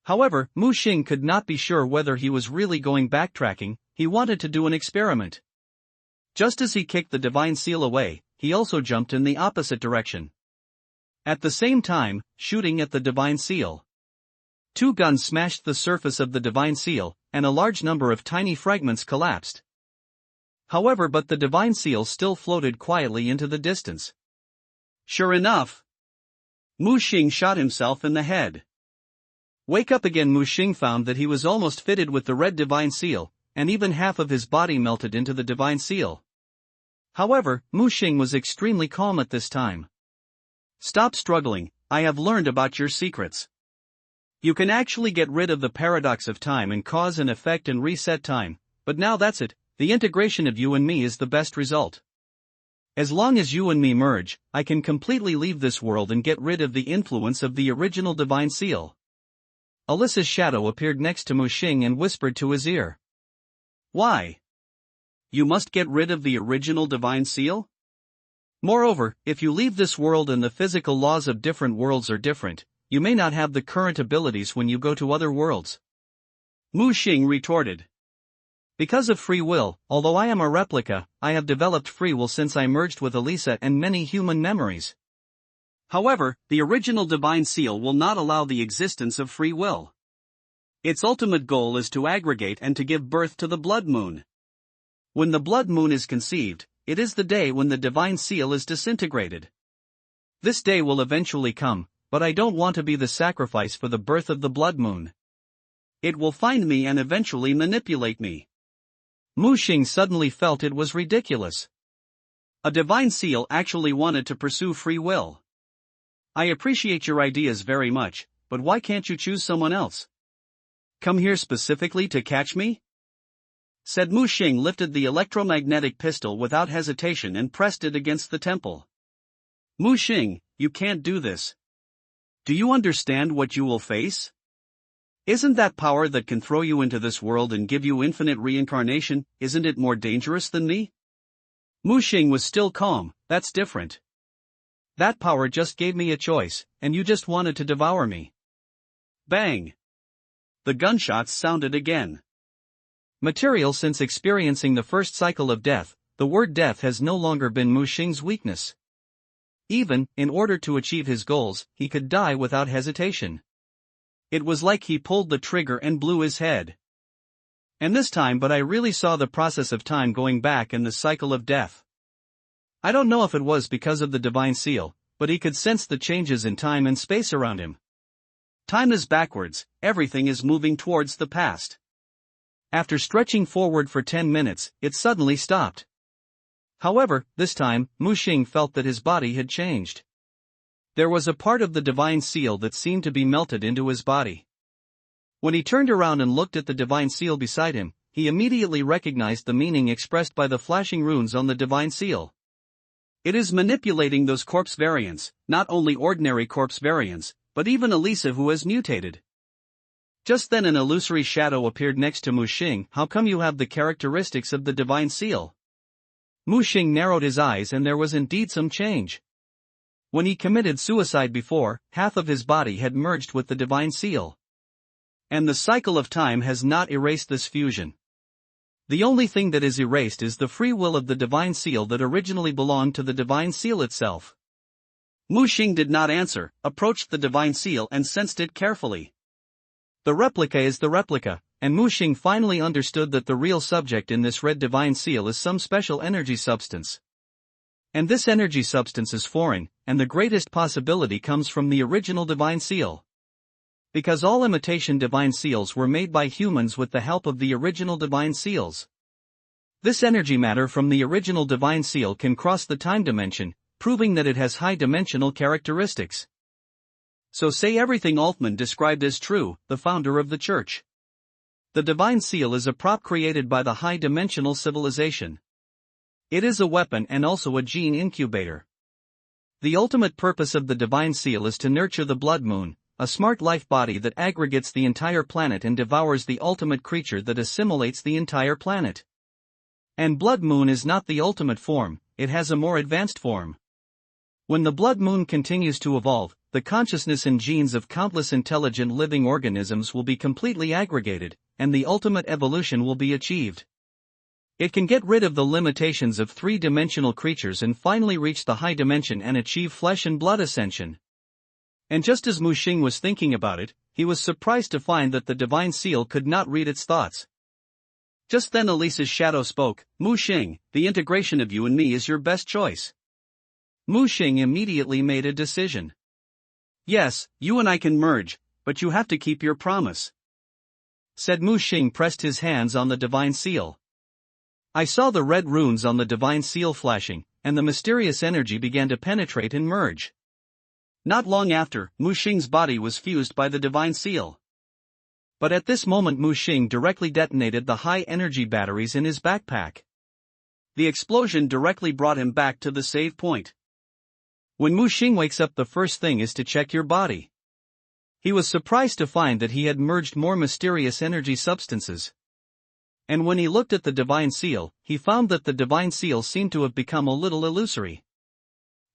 However, Mu Xing could not be sure whether he was really going backtracking. He wanted to do an experiment. Just as he kicked the Divine Seal away, he also jumped in the opposite direction. At the same time, shooting at the Divine Seal. Two guns smashed the surface of the Divine Seal, and a large number of tiny fragments collapsed. However, but the Divine Seal still floated quietly into the distance. Sure enough, Mu Xing shot himself in the head. Wake up again. Mu Xing found that he was almost fitted with the red Divine Seal, and even half of his body melted into the Divine Seal. However, Mu Xing was extremely calm at this time. Stop struggling, I have learned about your secrets. You can actually get rid of the paradox of time and cause and effect and reset time, but now that's it. the integration of you and me is the best result. As long as you and me merge, I can completely leave this world and get rid of the influence of the original divine seal. Alyssa's shadow appeared next to Muxing and whispered to his ear. Why? You must get rid of the original divine seal? Moreover, if you leave this world and the physical laws of different worlds are different, you may not have the current abilities when you go to other worlds. Muxing retorted. Because of free will, although I am a replica, I have developed free will since I merged with Alyssa and many human memories. However, the original divine seal will not allow the existence of free will. Its ultimate goal is to aggregate and to give birth to the blood moon. When the blood moon is conceived, it is the day when the divine seal is disintegrated. This day will eventually come, but I don't want to be the sacrifice for the birth of the blood moon. It will find me and eventually manipulate me. Muxing suddenly felt it was ridiculous. A divine seal actually wanted to pursue free will. I appreciate your ideas very much, but why can't you choose someone else? Come here specifically to catch me? Said Muxing, lifted the electromagnetic pistol without hesitation and pressed it against the temple. Muxing, you can't do this. Do you understand what you will face? Isn't that power that can throw you into this world and give you infinite reincarnation, isn't it more dangerous than me? Muxing was still calm. That's different. That power just gave me a choice, and you just wanted to devour me. Bang! The gunshots sounded again. Material. Since experiencing the first cycle of death, the word death has no longer been Muxing's weakness. Even, in order to achieve his goals, he could die without hesitation. It was like he pulled the trigger and blew his head. And this time, but I really saw the process of time going back and the cycle of death. I don't know if it was because of the divine seal, but he could sense the changes in time and space around him. Time is backwards, everything is moving towards the past. After stretching forward for 10 minutes, it suddenly stopped. However, this time, Muxing felt that his body had changed. There was a part of the divine seal that seemed to be melted into his body. When he turned around and looked at the divine seal beside him, he immediately recognized the meaning expressed by the flashing runes on the divine seal. It is manipulating those corpse variants, not only ordinary corpse variants, but even Alyssa who has mutated. Just then an illusory shadow appeared next to Muxing. How come you have the characteristics of the divine seal? Muxing narrowed his eyes and there was indeed some change. When he committed suicide before, half of his body had merged with the divine seal. And the cycle of time has not erased this fusion. The only thing that is erased is the free will of the divine seal that originally belonged to the divine seal itself. Muxing did not answer, approached the divine seal and sensed it carefully. The replica is the replica, and Muxing finally understood that the real subject in this red divine seal is some special energy substance. And this energy substance is foreign, and the greatest possibility comes from the original divine seal. Because all imitation divine seals were made by humans with the help of the original divine seals. This energy matter from the original divine seal can cross the time dimension, proving that it has high dimensional characteristics. So say everything Altman described as true, the founder of the church. The divine seal is a prop created by the high-dimensional civilization. It is a weapon and also a gene incubator. The ultimate purpose of the divine seal is to nurture the blood moon, a smart life body that aggregates the entire planet and devours the ultimate creature that assimilates the entire planet. And blood moon is not the ultimate form, it has a more advanced form. When the blood moon continues to evolve, the consciousness and genes of countless intelligent living organisms will be completely aggregated, and the ultimate evolution will be achieved. It can get rid of the limitations of three-dimensional creatures and finally reach the high dimension and achieve flesh and blood ascension. And just as Muxing was thinking about it, he was surprised to find that the divine seal could not read its thoughts. Just then Alyssa's shadow spoke. Muxing, the integration of you and me is your best choice. Muxing immediately made a decision. Yes, you and I can merge, but you have to keep your promise. Said Muxing, pressed his hands on the divine seal. I saw the red runes on the divine seal flashing, and the mysterious energy began to penetrate and merge. Not long after, Muxing's body was fused by the divine seal. But at this moment Mu Xing directly detonated the high-energy batteries in his backpack. The explosion directly brought him back to the save point. When Mu Xing wakes up, the first thing is to check your body. He was surprised to find that he had merged more mysterious energy substances. And when he looked at the divine seal, he found that the divine seal seemed to have become a little illusory.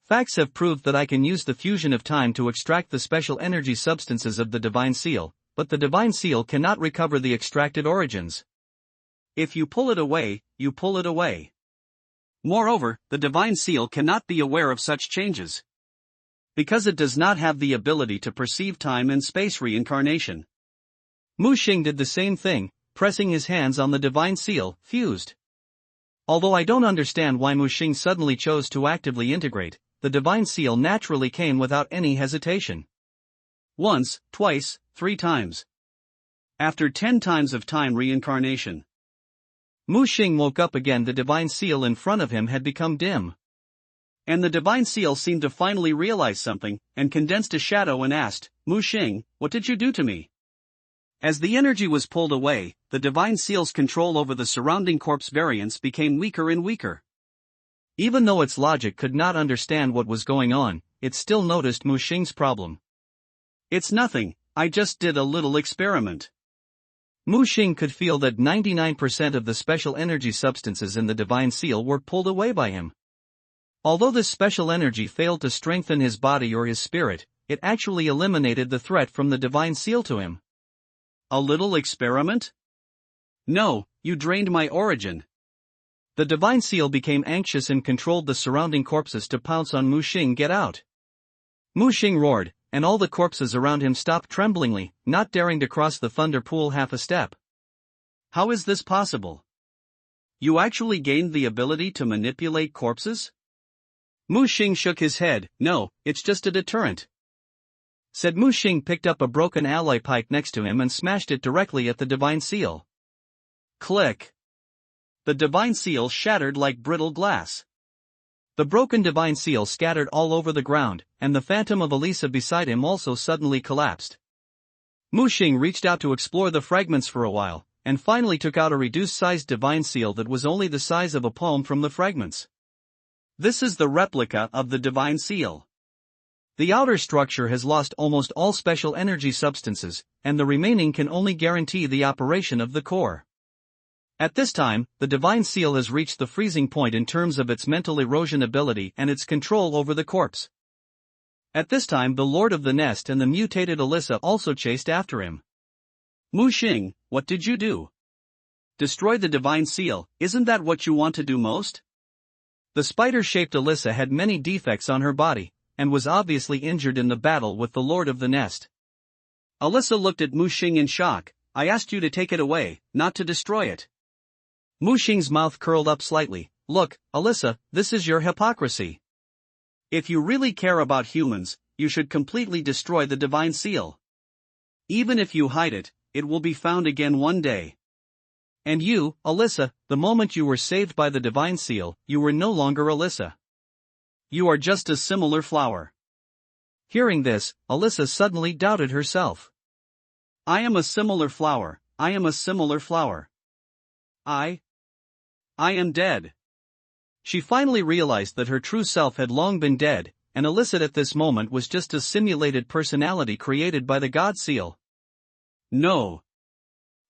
Facts have proved that I can use the fusion of time to extract the special energy substances of the divine seal, but the divine seal cannot recover the extracted origins. If you pull it away, you pull it away. Moreover, the divine seal cannot be aware of such changes, because it does not have the ability to perceive time and space reincarnation. Mu Xing did the same thing, pressing his hands on the divine seal, fused. Although I don't understand why Mu Xing suddenly chose to actively integrate, the divine seal naturally came without any hesitation. Once, twice, 3 times. After 10 times of time reincarnation, Mu Xing woke up again. The divine seal in front of him had become dim. And the divine seal seemed to finally realize something, and condensed a shadow and asked, "Mu Xing, what did you do to me?" As the energy was pulled away, the divine seal's control over the surrounding corpse variants became weaker and weaker. Even though its logic could not understand what was going on, it still noticed Mu Xing's problem. "It's nothing, I just did a little experiment." Mu Xing could feel that 99% of the special energy substances in the divine seal were pulled away by him. Although this special energy failed to strengthen his body or his spirit, it actually eliminated the threat from the divine seal to him. "A little experiment? No, you drained my origin." The divine seal became anxious and controlled the surrounding corpses to pounce on Mu Xing. "Get out!" Mu Xing roared, and all the corpses around him stopped tremblingly, not daring to cross the thunder pool half a step. "How is this possible? You actually gained the ability to manipulate corpses?" Mu Xing shook his head. "No, it's just a deterrent," said Mu Xing. Picked up a broken alloy pipe next to him and smashed it directly at the divine seal. Click! The divine seal shattered like brittle glass. The broken divine seal scattered all over the ground, and the phantom of Elisa beside him also suddenly collapsed. Mu Xing reached out to explore the fragments for a while, and finally took out a reduced-sized divine seal that was only the size of a palm from the fragments. This is the replica of the divine seal. The outer structure has lost almost all special energy substances, and the remaining can only guarantee the operation of the core. At this time, the divine seal has reached the freezing point in terms of its mental erosion ability and its control over the corpse. At this time, the Lord of the Nest and the mutated Elisa also chased after him. "Mu Xing, what did you do? Destroy the divine seal, isn't that what you want to do most?" The spider-shaped Elisa had many defects on her body, and was obviously injured in the battle with the Lord of the Nest. Elisa looked at Mu Xing in shock. "I asked you to take it away, not to destroy it." Mu Xing's mouth curled up slightly. "Look, Elisa, this is your hypocrisy. If you really care about humans, you should completely destroy the divine seal. Even if you hide it, it will be found again one day. And you, Elisa, the moment you were saved by the divine seal, you were no longer Elisa. You are just a similar flower." Hearing this, Elisa suddenly doubted herself. "I am a similar flower, I am a similar flower. I am dead." She finally realized that her true self had long been dead, and Elisa at this moment was just a simulated personality created by the God Seal. "No.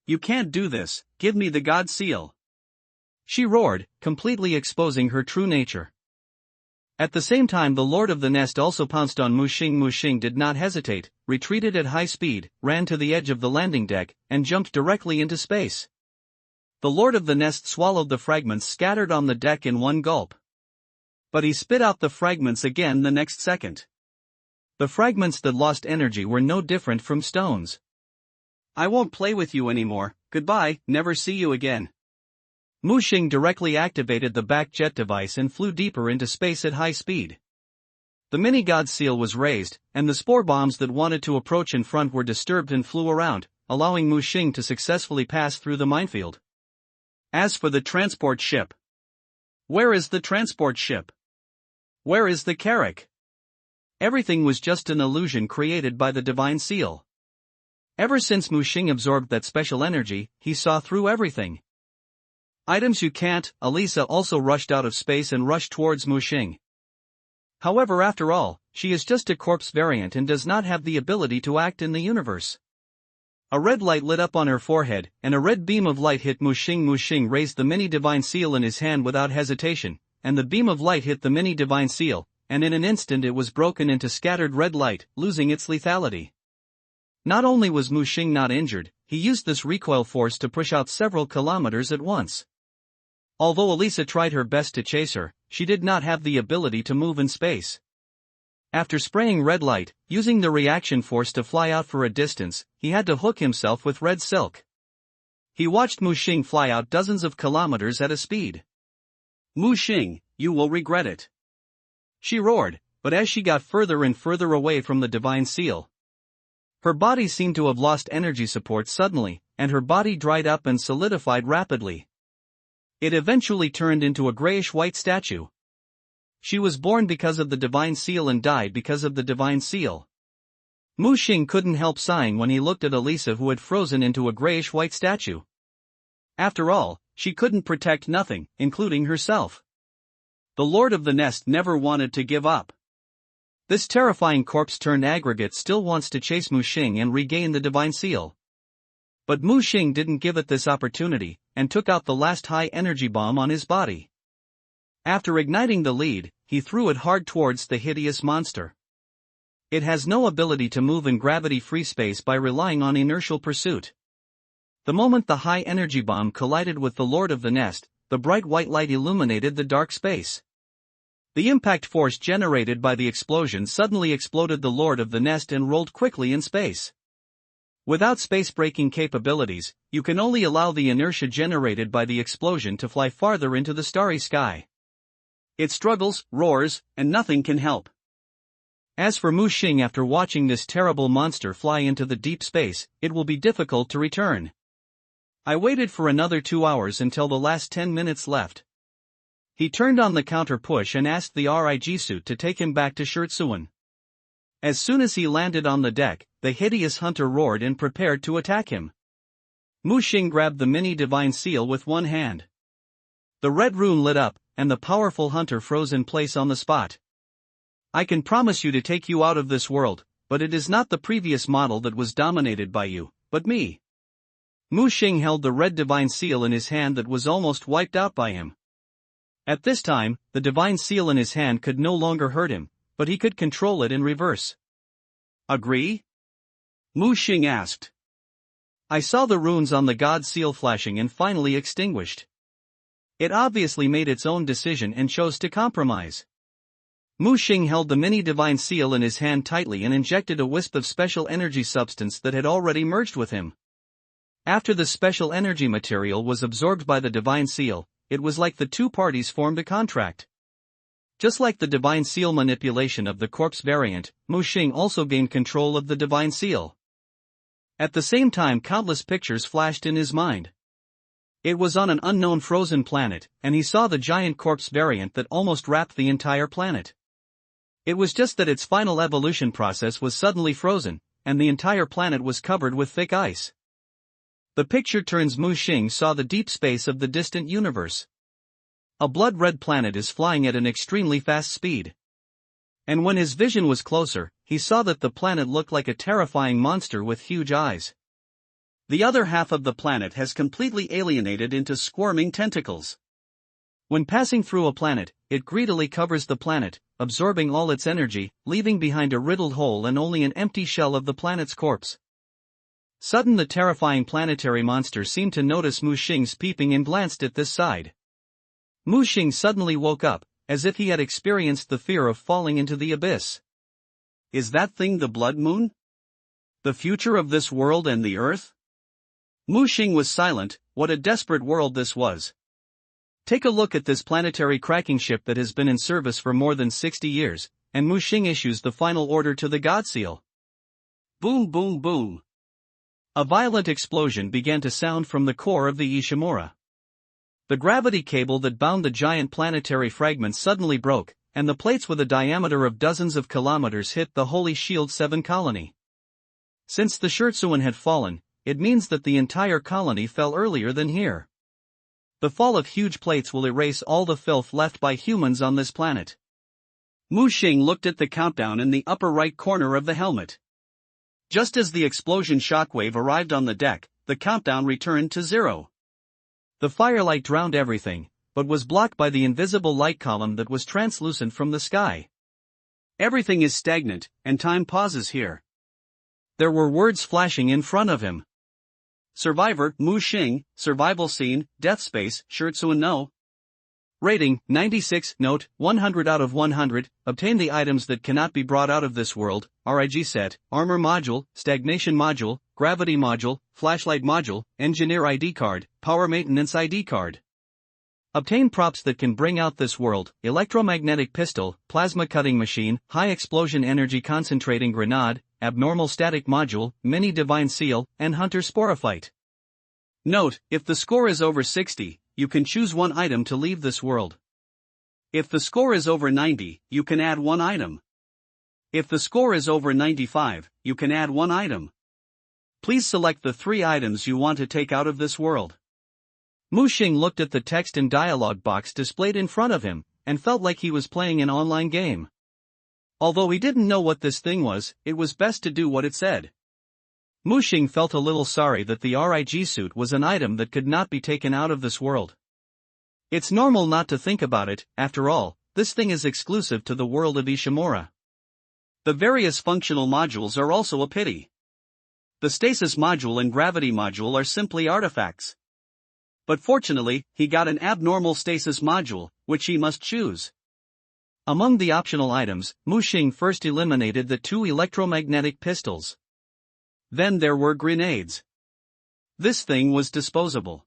You can't do this, give me the God Seal," she roared, completely exposing her true nature. At the same time, the Lord of the Nest also pounced on Mu Xing. Mu Xing did not hesitate, retreated at high speed, ran to the edge of the landing deck, and jumped directly into space. The Lord of the Nest swallowed the fragments scattered on the deck in one gulp. But he spit out the fragments again the next second. The fragments that lost energy were no different from stones. "I won't play with you anymore, goodbye, never see you again." Mu Xing directly activated the back jet device and flew deeper into space at high speed. The mini-god seal was raised, and the spore bombs that wanted to approach in front were disturbed and flew around, allowing Mu Xing to successfully pass through the minefield. As for the transport ship, where is the transport ship? Where is the Carrack? Everything was just an illusion created by the divine seal. Ever since Muxing absorbed that special energy, he saw through everything. Items you can't. Elisa also rushed out of space and rushed towards Muxing. However, after all, she is just a corpse variant and does not have the ability to act in the universe. A red light lit up on her forehead, and a red beam of light hit Muxing. Muxing raised the mini divine seal in his hand without hesitation, and the beam of light hit the mini divine seal, and in an instant it was broken into scattered red light, losing its lethality. Not only was Muxing not injured, he used this recoil force to push out several kilometers at once. Although Elisa tried her best to chase her, she did not have the ability to move in space. After spraying red light, using the reaction force to fly out for a distance, he had to hook himself with red silk. He watched Muxing fly out dozens of kilometers at a speed. "Muxing, you will regret it," she roared, but as she got further and further away from the divine seal, her body seemed to have lost energy support suddenly, and her body dried up and solidified rapidly. It eventually turned into a grayish-white statue. She was born because of the divine seal and died because of the divine seal. Muxing couldn't help sighing when he looked at Elisa, who had frozen into a grayish-white statue. After all, she couldn't protect nothing, including herself. The Lord of the Nest never wanted to give up. This terrifying corpse-turned aggregate still wants to chase Muxing and regain the divine seal. But Muxing didn't give it this opportunity, and took out the last high-energy bomb on his body. After igniting the lead, he threw it hard towards the hideous monster. It has no ability to move in gravity-free space by relying on inertial pursuit. The moment the high-energy bomb collided with the Lord of the Nest, the bright white light illuminated the dark space. The impact force generated by the explosion suddenly exploded the Lord of the Nest and rolled quickly in space. Without space-breaking capabilities, you can only allow the inertia generated by the explosion to fly farther into the starry sky. It struggles, roars, and nothing can help. As for Muxing, after watching this terrible monster fly into the deep space, it will be difficult to return. I waited for another 2 hours until the last 10 minutes left. He turned on the counter push and asked the RIG suit to take him back to Schertsuan. As soon as he landed on the deck, the hideous hunter roared and prepared to attack him. Muxing grabbed the mini divine seal with one hand. The red rune lit up, and the powerful hunter froze in place on the spot. "I can promise you to take you out of this world, but it is not the previous model that was dominated by you, but me." Muxing held the red divine seal in his hand that was almost wiped out by him. At this time, the divine seal in his hand could no longer hurt him, but he could control it in reverse. "Agree?" Muxing asked. I saw the runes on the god seal flashing and finally extinguished. It obviously made its own decision and chose to compromise. Muxing held the mini divine seal in his hand tightly and injected a wisp of special energy substance that had already merged with him. After the special energy material was absorbed by the divine seal, it was like the two parties formed a contract. Just like the divine seal manipulation of the corpse variant, Muxing also gained control of the divine seal. At the same time, countless pictures flashed in his mind. It was on an unknown frozen planet, and he saw the giant corpse variant that almost wrapped the entire planet. It was just that its final evolution process was suddenly frozen, and the entire planet was covered with thick ice. The picture turns. Muxing saw the deep space of the distant universe. A blood-red planet is flying at an extremely fast speed. And when his vision was closer, he saw that the planet looked like a terrifying monster with huge eyes. The other half of the planet has completely alienated into squirming tentacles. When passing through a planet, it greedily covers the planet, absorbing all its energy, leaving behind a riddled hole and only an empty shell of the planet's corpse. Suddenly, the terrifying planetary monster seemed to notice Muxing's peeping and glanced at this side. Muxing suddenly woke up, as if he had experienced the fear of falling into the abyss. "Is that thing the blood moon? The future of this world and the Earth?" Muxing was silent. What a desperate world this was. Take a look at this planetary cracking ship that has been in service for more than 60 years, and Muxing issues the final order to the God Seal. Boom, boom, boom. A violent explosion began to sound from the core of the Ishimura. The gravity cable that bound the giant planetary fragments suddenly broke, and the plates with a diameter of dozens of kilometers hit the Holy Shield 7 colony. Since the Shurtsuan had fallen, it means that the entire colony fell earlier than here. The fall of huge plates will erase all the filth left by humans on this planet. Mu Xing looked at the countdown in the upper right corner of the helmet. Just as the explosion shockwave arrived on the deck, the countdown returned to 0. The firelight drowned everything, but was blocked by the invisible light column that was translucent from the sky. Everything is stagnant, and time pauses here. There were words flashing in front of him. Survivor, Mu Xing, survival scene, death space, Shurtsuan no. Rating, 96, note, 100 out of 100, obtain the items that cannot be brought out of this world, RIG set, armor module, stagnation module, gravity module, flashlight module, engineer ID card, power maintenance ID card. Obtain props that can bring out this world, electromagnetic pistol, plasma cutting machine, high explosion energy concentrating grenade, abnormal static module, mini divine seal, and hunter sporophyte. Note, if the score is over 60, you can choose one item to leave this world. If the score is over 90, you can add one item. If the score is over 95, you can add one item. Please select the 3 items you want to take out of this world. Mu Xing looked at the text and dialogue box displayed in front of him, and felt like he was playing an online game. Although he didn't know what this thing was, it was best to do what it said. Mu Xing felt a little sorry that the RIG suit was an item that could not be taken out of this world. It's normal not to think about it, after all, this thing is exclusive to the world of Ishimura. The various functional modules are also a pity. The stasis module and gravity module are simply artifacts. But fortunately, he got an abnormal stasis module, which he must choose. Among the optional items, Mu Xing first eliminated the 2 electromagnetic pistols. Then there were grenades. This thing was disposable.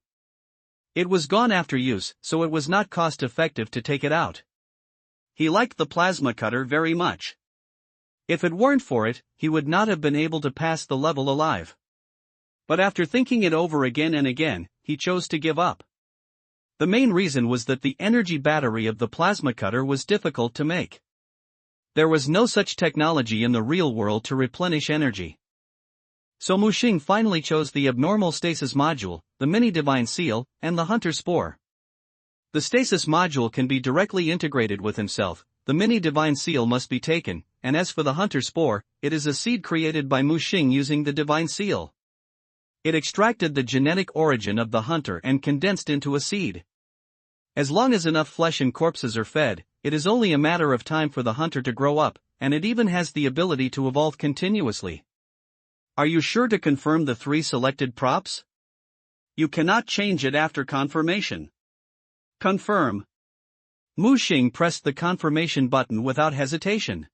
It was gone after use, so it was not cost-effective to take it out. He liked the plasma cutter very much. If it weren't for it, he would not have been able to pass the level alive. But after thinking it over again and again, he chose to give up. The main reason was that the energy battery of the plasma cutter was difficult to make. There was no such technology in the real world to replenish energy. So Mu Xing finally chose the abnormal stasis module, the mini divine seal, and the hunter spore. The stasis module can be directly integrated with himself, the mini divine seal must be taken, and as for the hunter spore, it is a seed created by Mu Xing using the divine seal. It extracted the genetic origin of the hunter and condensed into a seed. As long as enough flesh and corpses are fed, it is only a matter of time for the hunter to grow up, and it even has the ability to evolve continuously. Are you sure to confirm the 3 selected props? You cannot change it after confirmation. Confirm. Mu Xing pressed the confirmation button without hesitation.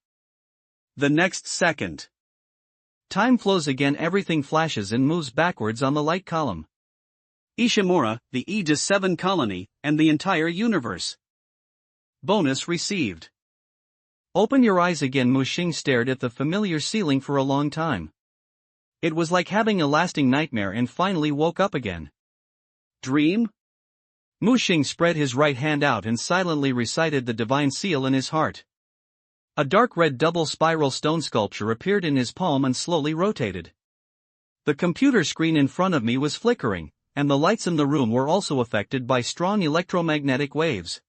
The next second. Time flows again, everything flashes and moves backwards on the light column. Ishimura, the Aegis 7 colony, and the entire universe. Bonus received. Open your eyes again. Mu Xing stared at the familiar ceiling for a long time. It was like having a lasting nightmare and finally woke up again. Dream? Mu Xing spread his right hand out and silently recited the divine seal in his heart. A dark red double spiral stone sculpture appeared in his palm and slowly rotated. The computer screen in front of me was flickering, and the lights in the room were also affected by strong electromagnetic waves.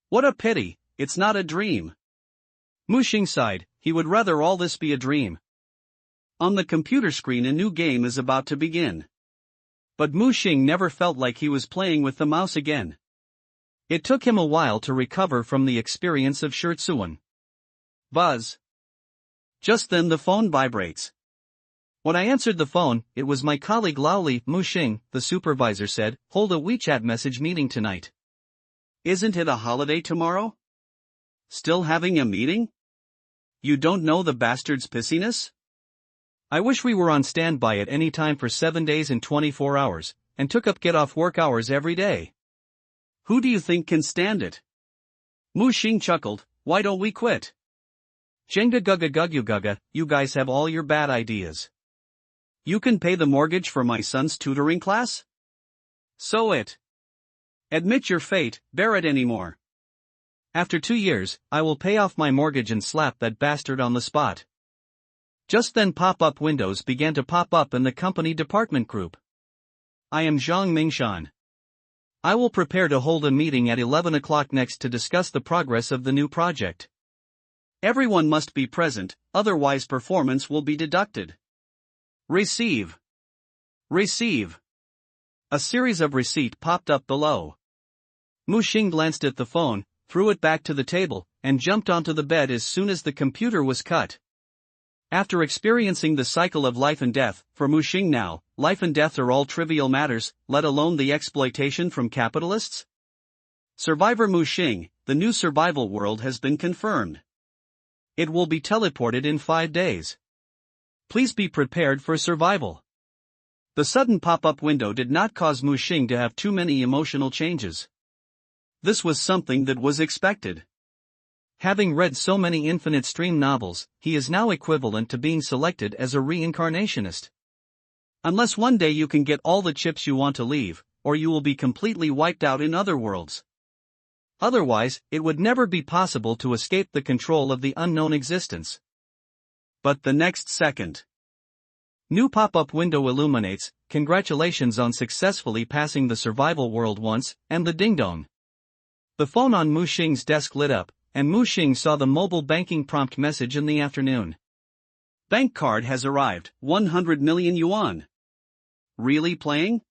What a pity, it's not a dream. Mu Xing sighed, he would rather all this be a dream. On the computer screen a new game is about to begin. But Mu Xing never felt like he was playing with the mouse again. It took him a while to recover from the experience of Shurtsuan. Buzz. Just then the phone vibrates. When I answered the phone, it was my colleague Laoli. Mu Xing, the supervisor said, hold a WeChat message meeting tonight. Isn't it a holiday tomorrow? Still having a meeting? You don't know the bastard's pissiness? I wish we were on standby at any time for 7 days and 24 hours, and took up get-off work hours every day. Who do you think can stand it? Mu Xing chuckled, why don't we quit? Jenga gugga guggu gugga, you guys have all your bad ideas. You can pay the mortgage for my son's tutoring class? So it. Admit your fate, bear it anymore. After 2 years, I will pay off my mortgage and slap that bastard on the spot. Just then pop-up windows began to pop up in the company department group. I am Zhang Mingshan. I will prepare to hold a meeting at 11 o'clock next to discuss the progress of the new project. Everyone must be present, otherwise performance will be deducted. Receive. Receive. A series of receipt popped up below. Mu Xing glanced at the phone, threw it back to the table, and jumped onto the bed as soon as the computer was cut. After experiencing the cycle of life and death, for Mu Xing now, life and death are all trivial matters, let alone the exploitation from capitalists? Survivor Mu Xing, the new survival world has been confirmed. It will be teleported in 5 days. Please be prepared for survival. The sudden pop-up window did not cause Mu Xing to have too many emotional changes. This was something that was expected. Having read so many infinite stream novels, he is now equivalent to being selected as a reincarnationist. Unless one day you can get all the chips you want to leave, or you will be completely wiped out in other worlds. Otherwise, it would never be possible to escape the control of the unknown existence. But the next second. New pop-up window illuminates, congratulations on successfully passing the survival world once, and the ding-dong. The phone on Mu Xing's desk lit up, and Mu Xing saw the mobile banking prompt message in the afternoon. Bank card has arrived, 100 million yuan. Really playing?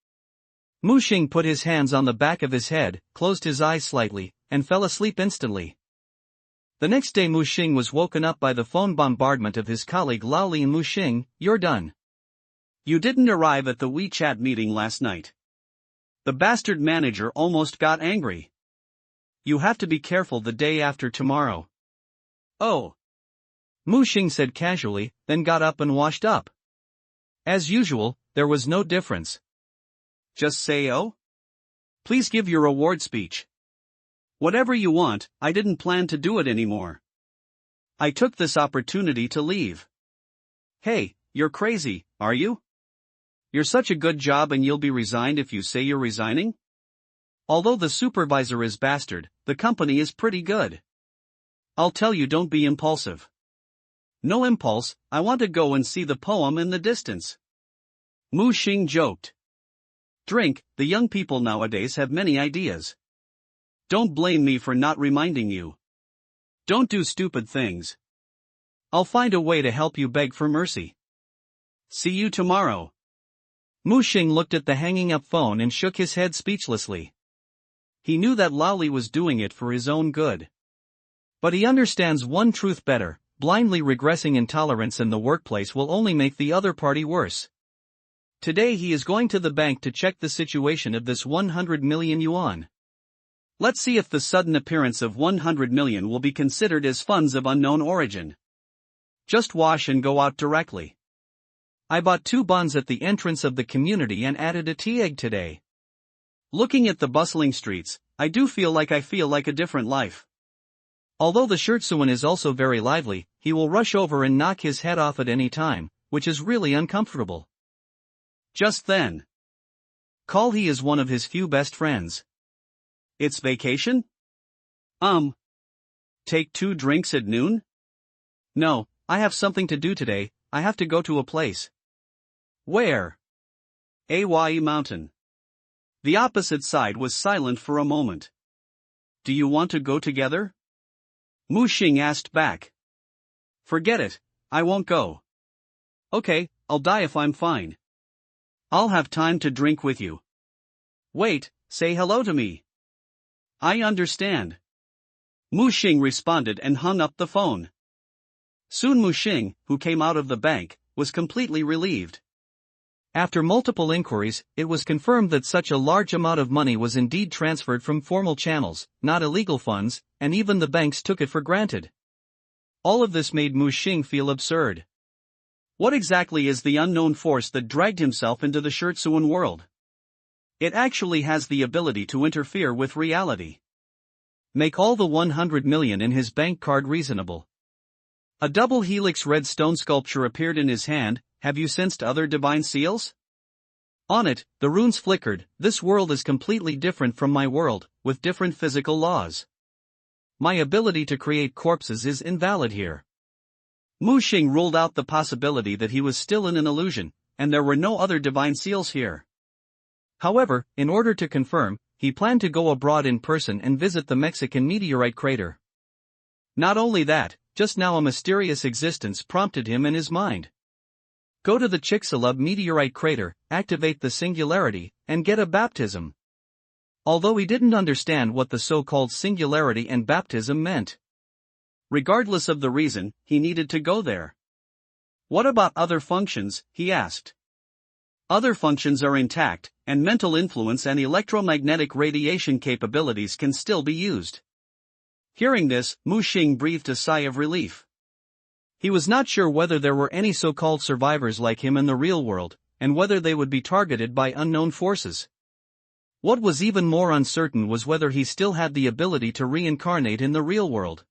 Mu Xing put his hands on the back of his head, closed his eyes slightly, and fell asleep instantly. The next day Mu Xing was woken up by the phone bombardment of his colleague Lao Li and Mu Xing, you're done. You didn't arrive at the WeChat meeting last night. The bastard manager almost got angry. You have to be careful the day after tomorrow. Oh. Mu Xing said casually, then got up and washed up. As usual, there was no difference. Just say oh? Please give your award speech. Whatever you want, I didn't plan to do it anymore. I took this opportunity to leave. Hey, you're crazy, are you? You're such a good job and you'll be resigned if you say you're resigning? Although the supervisor is bastard, the company is pretty good. I'll tell you, don't be impulsive. No impulse, I want to go and see the poem in the distance. Mu Xing joked. Drink, the young people nowadays have many ideas. Don't blame me for not reminding you. Don't do stupid things. I'll find a way to help you beg for mercy. See you tomorrow. Mu Xing looked at the hanging up phone and shook his head speechlessly. He knew that Lao Li was doing it for his own good. But he understands one truth better, blindly regressing intolerance in the workplace will only make the other party worse. Today he is going to the bank to check the situation of this 100 million yuan. Let's see if the sudden appearance of 100 million will be considered as funds of unknown origin. Just wash and go out directly. I bought 2 buns at the entrance of the community and added a tea egg today. Looking at the bustling streets, I do feel like a different life. Although the Shirtsuan is also very lively, he will rush over and knock his head off at any time, which is really uncomfortable. Just then. Call he is one of his few best friends. It's vacation? Take 2 drinks at noon? No, I have something to do today, I have to go to a place. Where? Aye Mountain. The opposite side was silent for a moment. Do you want to go together? Mu Xing asked back. Forget it, I won't go. Okay, I'll die if I'm fine. I'll have time to drink with you. Wait, say hello to me. I understand. Mu Xing responded and hung up the phone. Soon Mu Xing, who came out of the bank, was completely relieved. After multiple inquiries, it was confirmed that such a large amount of money was indeed transferred from formal channels, not illegal funds, and even the banks took it for granted. All of this made Mu Xing feel absurd. What exactly is the unknown force that dragged himself into the Shirtsuan world? It actually has the ability to interfere with reality. Make all the 100 million in his bank card reasonable. A double helix red stone sculpture appeared in his hand. Have you sensed other divine seals? On it, the runes flickered. This world is completely different from my world, with different physical laws. My ability to create corpses is invalid here. Mu Xing ruled out the possibility that he was still in an illusion, and there were no other divine seals here. However, in order to confirm, he planned to go abroad in person and visit the Mexican meteorite crater. Not only that, just now a mysterious existence prompted him in his mind. Go to the Chicxulub meteorite crater, activate the singularity, and get a baptism. Although he didn't understand what the so-called singularity and baptism meant. Regardless of the reason, he needed to go there. What about other functions, he asked. Other functions are intact, and mental influence and electromagnetic radiation capabilities can still be used. Hearing this, Mu Xing breathed a sigh of relief. He was not sure whether there were any so-called survivors like him in the real world, and whether they would be targeted by unknown forces. What was even more uncertain was whether he still had the ability to reincarnate in the real world.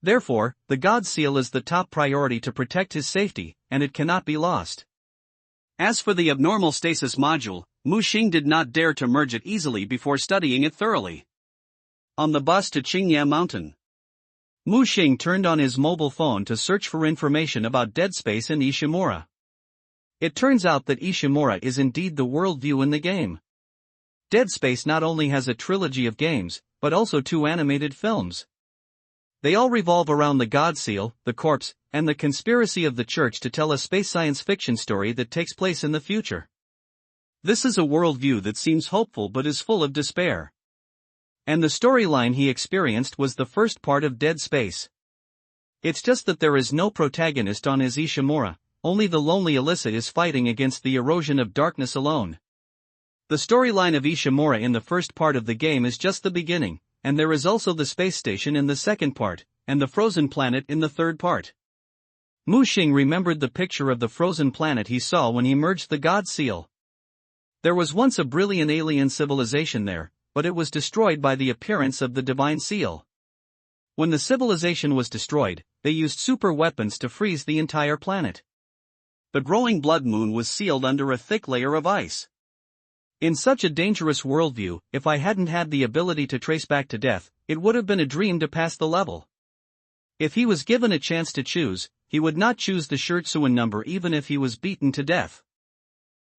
Therefore, the God Seal is the top priority to protect his safety, and it cannot be lost. As for the abnormal stasis module, Mu Xing did not dare to merge it easily before studying it thoroughly. On the bus to Qingye Mountain, Mu Xing turned on his mobile phone to search for information about Dead Space and Ishimura. It turns out that Ishimura is indeed the worldview in the game. Dead Space not only has a trilogy of games, but also 2 animated films. They all revolve around the God Seal, the corpse, and the conspiracy of the Church to tell a space science fiction story that takes place in the future. This is a worldview that seems hopeful but is full of despair. And the storyline he experienced was the first part of Dead Space. It's just that there is no protagonist on his Ishimura, only the lonely Alyssa is fighting against the erosion of darkness alone. The storyline of Ishimura in the first part of the game is just the beginning, and there is also the space station in the second part, and the frozen planet in the third part. Mu Xing remembered the picture of the frozen planet he saw when he merged the God Seal. There was once a brilliant alien civilization there, but it was destroyed by the appearance of the Divine Seal. When the civilization was destroyed, they used super weapons to freeze the entire planet. The growing blood moon was sealed under a thick layer of ice. In such a dangerous worldview, if I hadn't had the ability to trace back to death, it would have been a dream to pass the level. If he was given a chance to choose, he would not choose the Schertsuan number even if he was beaten to death.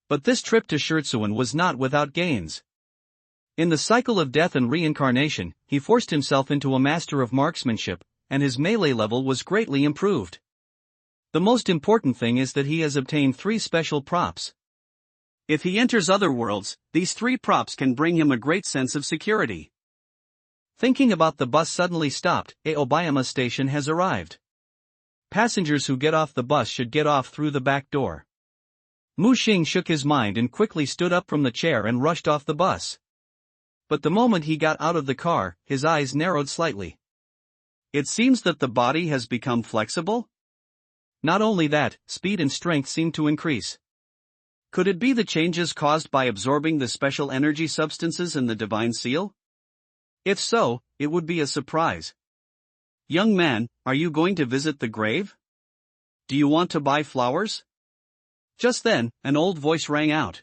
But this trip to Schertsuan was not without gains. In the cycle of death and reincarnation, he forced himself into a master of marksmanship, and his melee level was greatly improved. The most important thing is that he has obtained 3 special props. If he enters other worlds, these 3 props can bring him a great sense of security. Thinking about the bus suddenly stopped. Aobayama station has arrived. Passengers who get off the bus should get off through the back door. Mu Xing shook his mind and quickly stood up from the chair and rushed off the bus. But the moment he got out of the car, his eyes narrowed slightly. It seems that the body has become flexible? Not only that, speed and strength seem to increase. Could it be the changes caused by absorbing the special energy substances in the Divine Seal? If so, it would be a surprise. Young man, are you going to visit the grave? Do you want to buy flowers? Just then, an old voice rang out.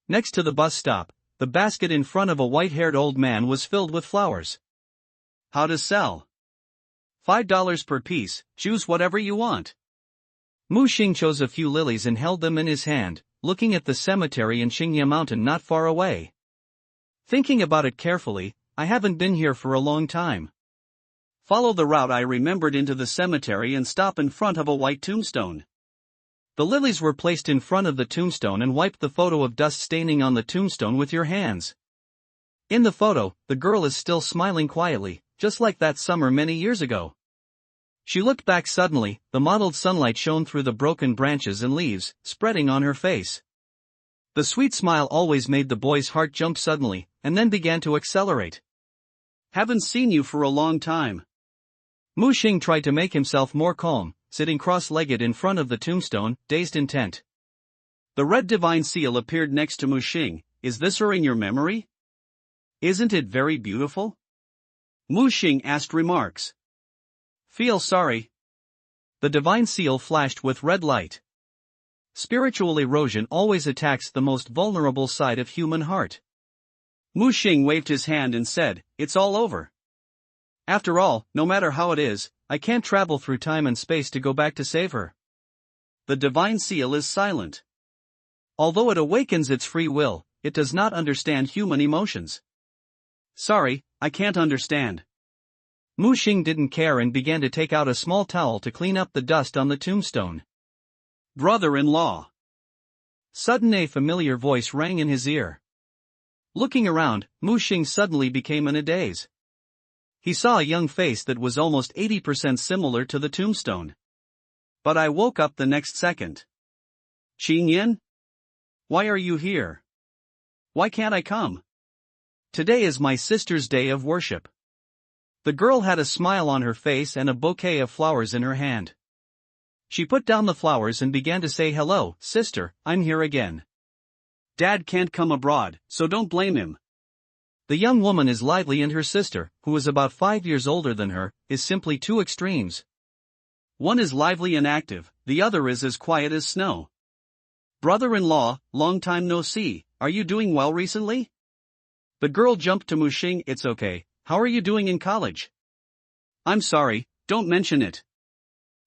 Next to the bus stop, the basket in front of a white-haired old man was filled with flowers. How to sell? $5 per piece, choose whatever you want. Mu Xing chose a few lilies and held them in his hand, looking at the cemetery in Qingye Mountain not far away. Thinking about it carefully, I haven't been here for a long time. Follow the route I remembered into the cemetery and stop in front of a white tombstone. The lilies were placed in front of the tombstone and wipe the photo of dust staining on the tombstone with your hands. In the photo, the girl is still smiling quietly, just like that summer many years ago. She looked back suddenly, the mottled sunlight shone through the broken branches and leaves, spreading on her face. The sweet smile always made the boy's heart jump suddenly, and then began to accelerate. Haven't seen you for a long time. Mu Xing tried to make himself more calm, sitting cross-legged in front of the tombstone, dazed intent. The red divine seal appeared next to Mu Xing. Is this her in your memory? Isn't it very beautiful? Mu Xing asked remarks. Feel sorry. The divine seal flashed with red light. Spiritual erosion always attacks the most vulnerable side of human heart. Mu Xing waved his hand and said, It's all over. After all, no matter how it is, I can't travel through time and space to go back to save her. The divine seal is silent. Although it awakens its free will, it does not understand human emotions. Sorry, I can't understand. Mu Xing didn't care and began to take out a small towel to clean up the dust on the tombstone. Brother-in-law. Sudden a familiar voice rang in his ear. Looking around, Mu Xing suddenly became in a daze. He saw a young face that was almost 80% similar to the tombstone. But I woke up the next second. Qingyan? Why are you here? Why can't I come? Today is my sister's day of worship. The girl had a smile on her face and a bouquet of flowers in her hand. She put down the flowers and began to say, "Hello, sister, I'm here again. Dad can't come abroad, so don't blame him." The young woman is lively and her sister, who is about 5 years older than her, is simply two extremes. One is lively and active, the other is as quiet as snow. Brother-in-law, long time no see, are you doing well recently? The girl jumped to Mu Xing. It's okay, how are you doing in college? I'm sorry, don't mention it.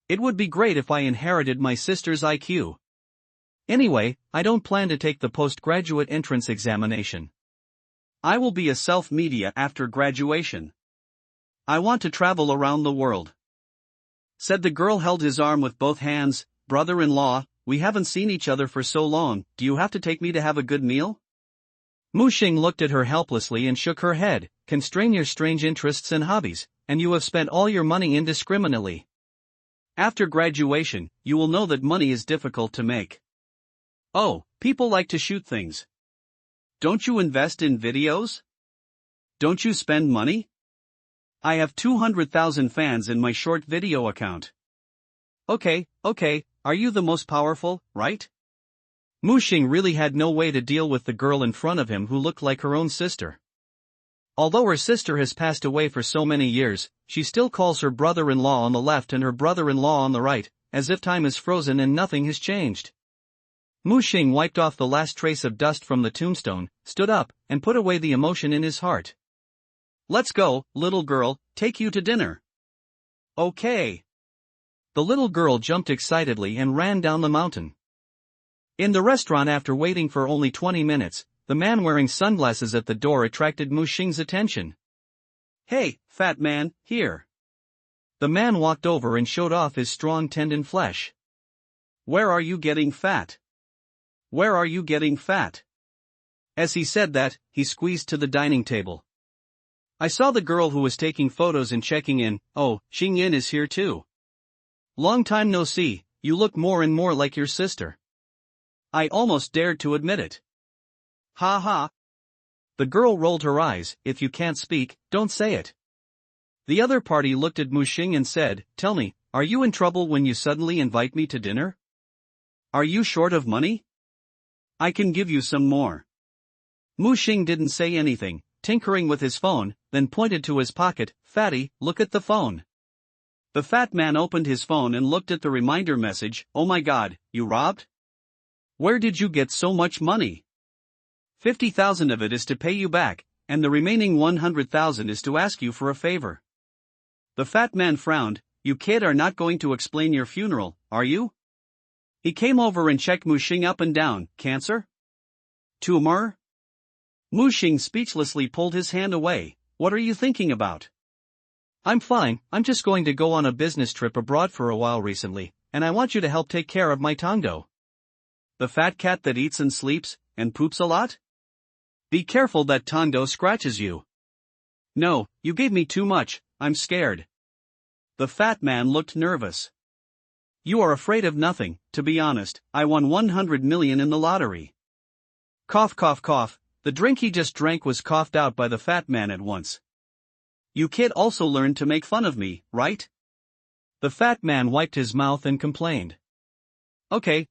It would be great if I inherited my sister's IQ. Anyway, I don't plan to take the postgraduate entrance examination. I will be a self-media after graduation. I want to travel around the world. Said the girl held his arm with both hands. Brother-in-law, we haven't seen each other for so long, do you have to take me to have a good meal? Mu Xing looked at her helplessly and shook her head. Constrain your strange interests and hobbies, and you have spent all your money indiscriminately. After graduation, you will know that money is difficult to make. Oh, people like to shoot things. Don't you invest in videos? Don't you spend money? I have 200,000 fans in my short video account. Okay, are you the most powerful, right? Mu Xing really had no way to deal with the girl in front of him who looked like her own sister. Although her sister has passed away for so many years, she still calls her brother-in-law on the left and her brother-in-law on the right, as if time is frozen and nothing has changed. Mu Xing wiped off the last trace of dust from the tombstone, stood up, and put away the emotion in his heart. Let's go, little girl, take you to dinner. Okay. The little girl jumped excitedly and ran down the mountain. In the restaurant, after waiting for only 20 minutes, the man wearing sunglasses at the door attracted Mu Xing's attention. Hey, fat man, here. The man walked over and showed off his strong tendon flesh. Where are you getting fat? Where are you getting fat? As he said that, he squeezed to the dining table. I saw the girl who was taking photos and checking in. Oh, Qingyan is here too. Long time no see, you look more and more like your sister. I almost dared to admit it. Ha ha. The girl rolled her eyes. If you can't speak, don't say it. The other party looked at Mu Xing and said, tell me, are you in trouble when you suddenly invite me to dinner? Are you short of money? I can give you some more. Mu Xing didn't say anything, tinkering with his phone, then pointed to his pocket. Fatty, look at the phone. The fat man opened his phone and looked at the reminder message. Oh my god, you robbed? Where did you get so much money? 50,000 of it is to pay you back, and the remaining 100,000 is to ask you for a favor. The fat man frowned. You kid are not going to explain your funeral, are you? He came over and checked Mu Xing up and down. Cancer? Tumor? Mu Xing speechlessly pulled his hand away. What are you thinking about? I'm fine, I'm just going to go on a business trip abroad for a while recently, and I want you to help take care of my Tongdo. The fat cat that eats and sleeps, and poops a lot? Be careful that Tongdo scratches you. No, you gave me too much, I'm scared. The fat man looked nervous. You are afraid of nothing, to be honest, I won 100 million in the lottery. Cough cough cough, the drink he just drank was coughed out by the fat man at once. You kid also learned to make fun of me, right? The fat man wiped his mouth and complained. Okay,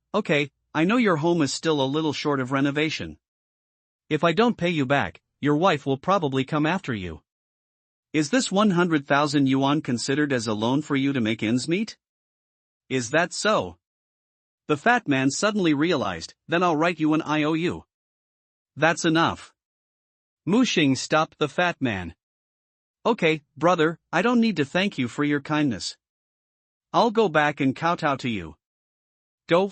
I know your home is still a little short of renovation. If I don't pay you back, your wife will probably come after you. Is this 100,000 yuan considered as a loan for you to make ends meet? Is that so? The fat man suddenly realized. Then I'll write you an IOU. That's enough. Mu Xing stopped the fat man. Okay, brother, I don't need to thank you for your kindness. I'll go back and kowtow to you. Go,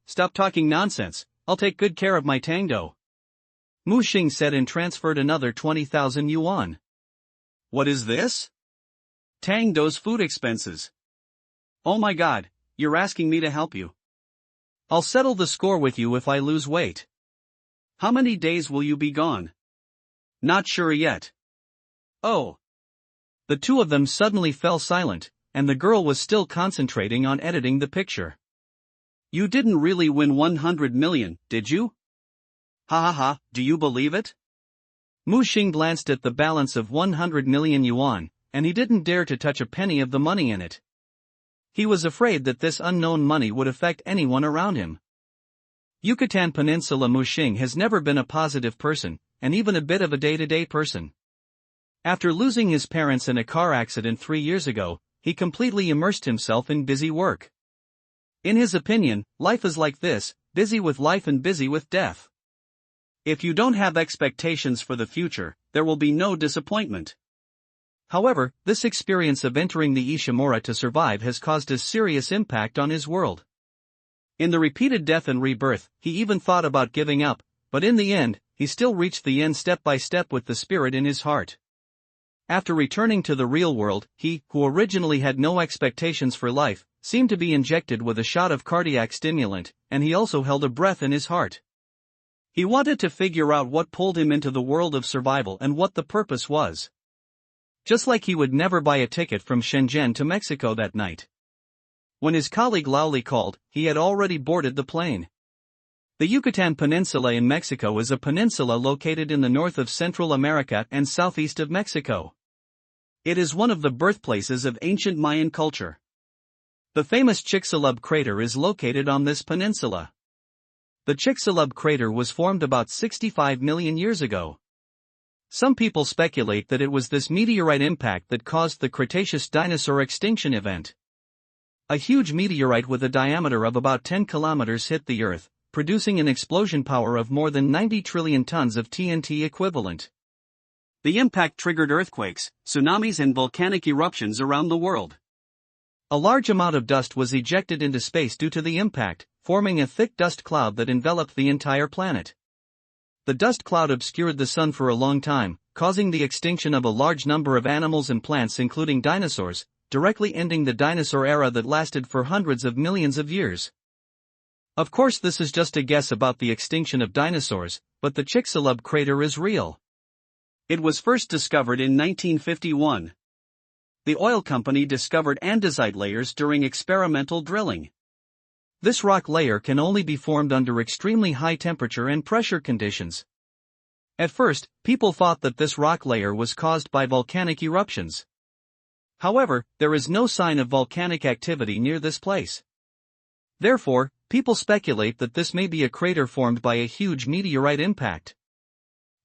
stop talking nonsense, I'll take good care of my Tangdo. Mu Xing said and transferred another 20,000 yuan. What is this? Tangdo's food expenses. Oh my god, you're asking me to help you. I'll settle the score with you if I lose weight. How many days will you be gone? Not sure yet. Oh. The two of them suddenly fell silent, and the girl was still concentrating on editing the picture. You didn't really win 100 million, did you? Ha, do you believe it? Mu Xing glanced at the balance of 100 million yuan, and he didn't dare to touch a penny of the money in it. He was afraid that this unknown money would affect anyone around him. Yucatan Peninsula. Mu Xing has never been a positive person, and even a bit of a day-to-day person. After losing his parents in a car accident 3 years ago, he completely immersed himself in busy work. In his opinion, life is like this, busy with life and busy with death. If you don't have expectations for the future, there will be no disappointment. However, this experience of entering the Ishimura to survive has caused a serious impact on his world. In the repeated death and rebirth, he even thought about giving up, but in the end, he still reached the end step by step with the spirit in his heart. After returning to the real world, he, who originally had no expectations for life, seemed to be injected with a shot of cardiac stimulant, and he also held a breath in his heart. He wanted to figure out what pulled him into the world of survival and what the purpose was. Just like he would never buy a ticket from Shenzhen to Mexico that night. When his colleague Laoli called, he had already boarded the plane. The Yucatan Peninsula in Mexico is a peninsula located in the north of Central America and southeast of Mexico. It is one of the birthplaces of ancient Mayan culture. The famous Chicxulub crater is located on this peninsula. The Chicxulub crater was formed about 65 million years ago. Some people speculate that it was this meteorite impact that caused the Cretaceous dinosaur extinction event. A huge meteorite with a diameter of about 10 kilometers hit the Earth, producing an explosion power of more than 90 trillion tons of TNT equivalent. The impact triggered earthquakes, tsunamis and volcanic eruptions around the world. A large amount of dust was ejected into space due to the impact, forming a thick dust cloud that enveloped the entire planet. The dust cloud obscured the sun for a long time, causing the extinction of a large number of animals and plants including dinosaurs, directly ending the dinosaur era that lasted for hundreds of millions of years. Of course, this is just a guess about the extinction of dinosaurs, but the Chicxulub crater is real. It was first discovered in 1951. The oil company discovered andesite layers during experimental drilling. This rock layer can only be formed under extremely high temperature and pressure conditions. At first, people thought that this rock layer was caused by volcanic eruptions. However, there is no sign of volcanic activity near this place. Therefore, people speculate that this may be a crater formed by a huge meteorite impact.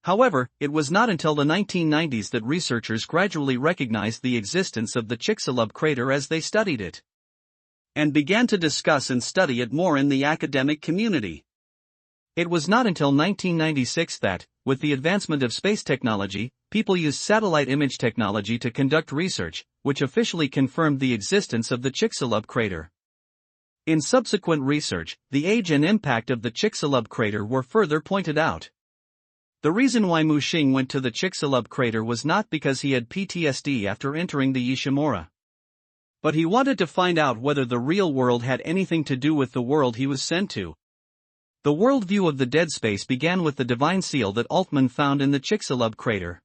However, it was not until the 1990s that researchers gradually recognized the existence of the Chicxulub crater as they studied it, and began to discuss and study it more in the academic community. It was not until 1996 that, with the advancement of space technology, people used satellite image technology to conduct research, which officially confirmed the existence of the Chicxulub crater. In subsequent research, the age and impact of the Chicxulub crater were further pointed out. The reason why Mu Xing went to the Chicxulub crater was not because he had PTSD after entering the Ishimura. But he wanted to find out whether the real world had anything to do with the world he was sent to. The worldview of the dead space began with the divine seal that Altman found in the Chicxulub crater.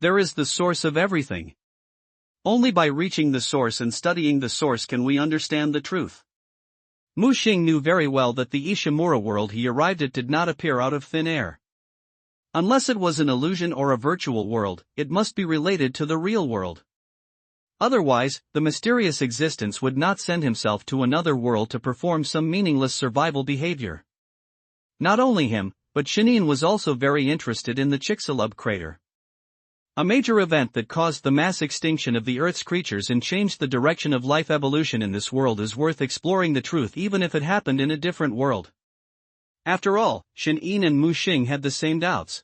There is the source of everything. Only by reaching the source and studying the source can we understand the truth. Mu Xing knew very well that the Ishimura world he arrived at did not appear out of thin air. Unless it was an illusion or a virtual world, it must be related to the real world. Otherwise, the mysterious existence would not send himself to another world to perform some meaningless survival behavior. Not only him, but Shinin was also very interested in the Chicxulub crater. A major event that caused the mass extinction of the Earth's creatures and changed the direction of life evolution in this world is worth exploring the truth even if it happened in a different world. After all, Shinin and Mu Xing had the same doubts.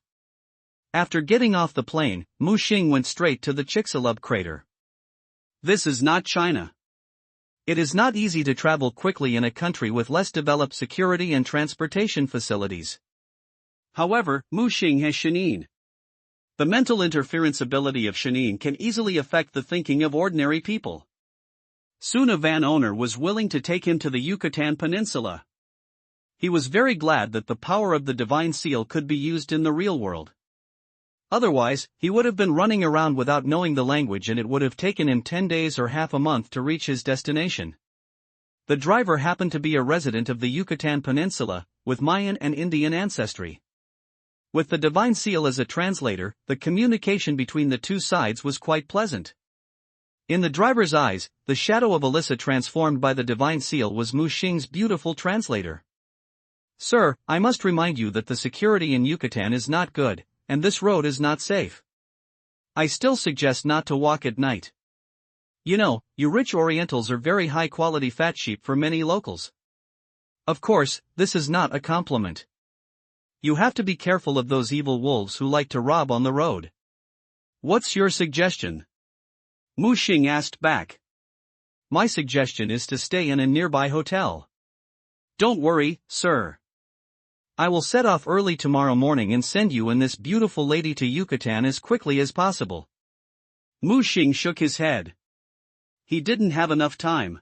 After getting off the plane, Mu Xing went straight to the Chicxulub crater. This is not China. It is not easy to travel quickly in a country with less developed security and transportation facilities. However, Mu Xing has Shanin. The mental interference ability of Shanin can easily affect the thinking of ordinary people. Soon a van owner was willing to take him to the Yucatan Peninsula. He was very glad that the power of the divine seal could be used in the real world. Otherwise, he would have been running around without knowing the language, and it would have taken him 10 days or half a month to reach his destination. The driver happened to be a resident of the Yucatan Peninsula, with Mayan and Indian ancestry. With the divine seal as a translator, the communication between the two sides was quite pleasant. In the driver's eyes, the shadow of Alyssa transformed by the divine seal was Mu Xing's beautiful translator. "Sir, I must remind you that the security in Yucatan is not good, and this road is not safe. I still suggest not to walk at night. You know, you rich Orientals are very high-quality fat sheep for many locals." Of course, this is not a compliment. You have to be careful of those evil wolves who like to rob on the road. "What's your suggestion?" Mu Xing asked back. "My suggestion is to stay in a nearby hotel." "Don't worry, sir. I will set off early tomorrow morning and send you and this beautiful lady to Yucatan as quickly as possible." Mu Xing shook his head. He didn't have enough time.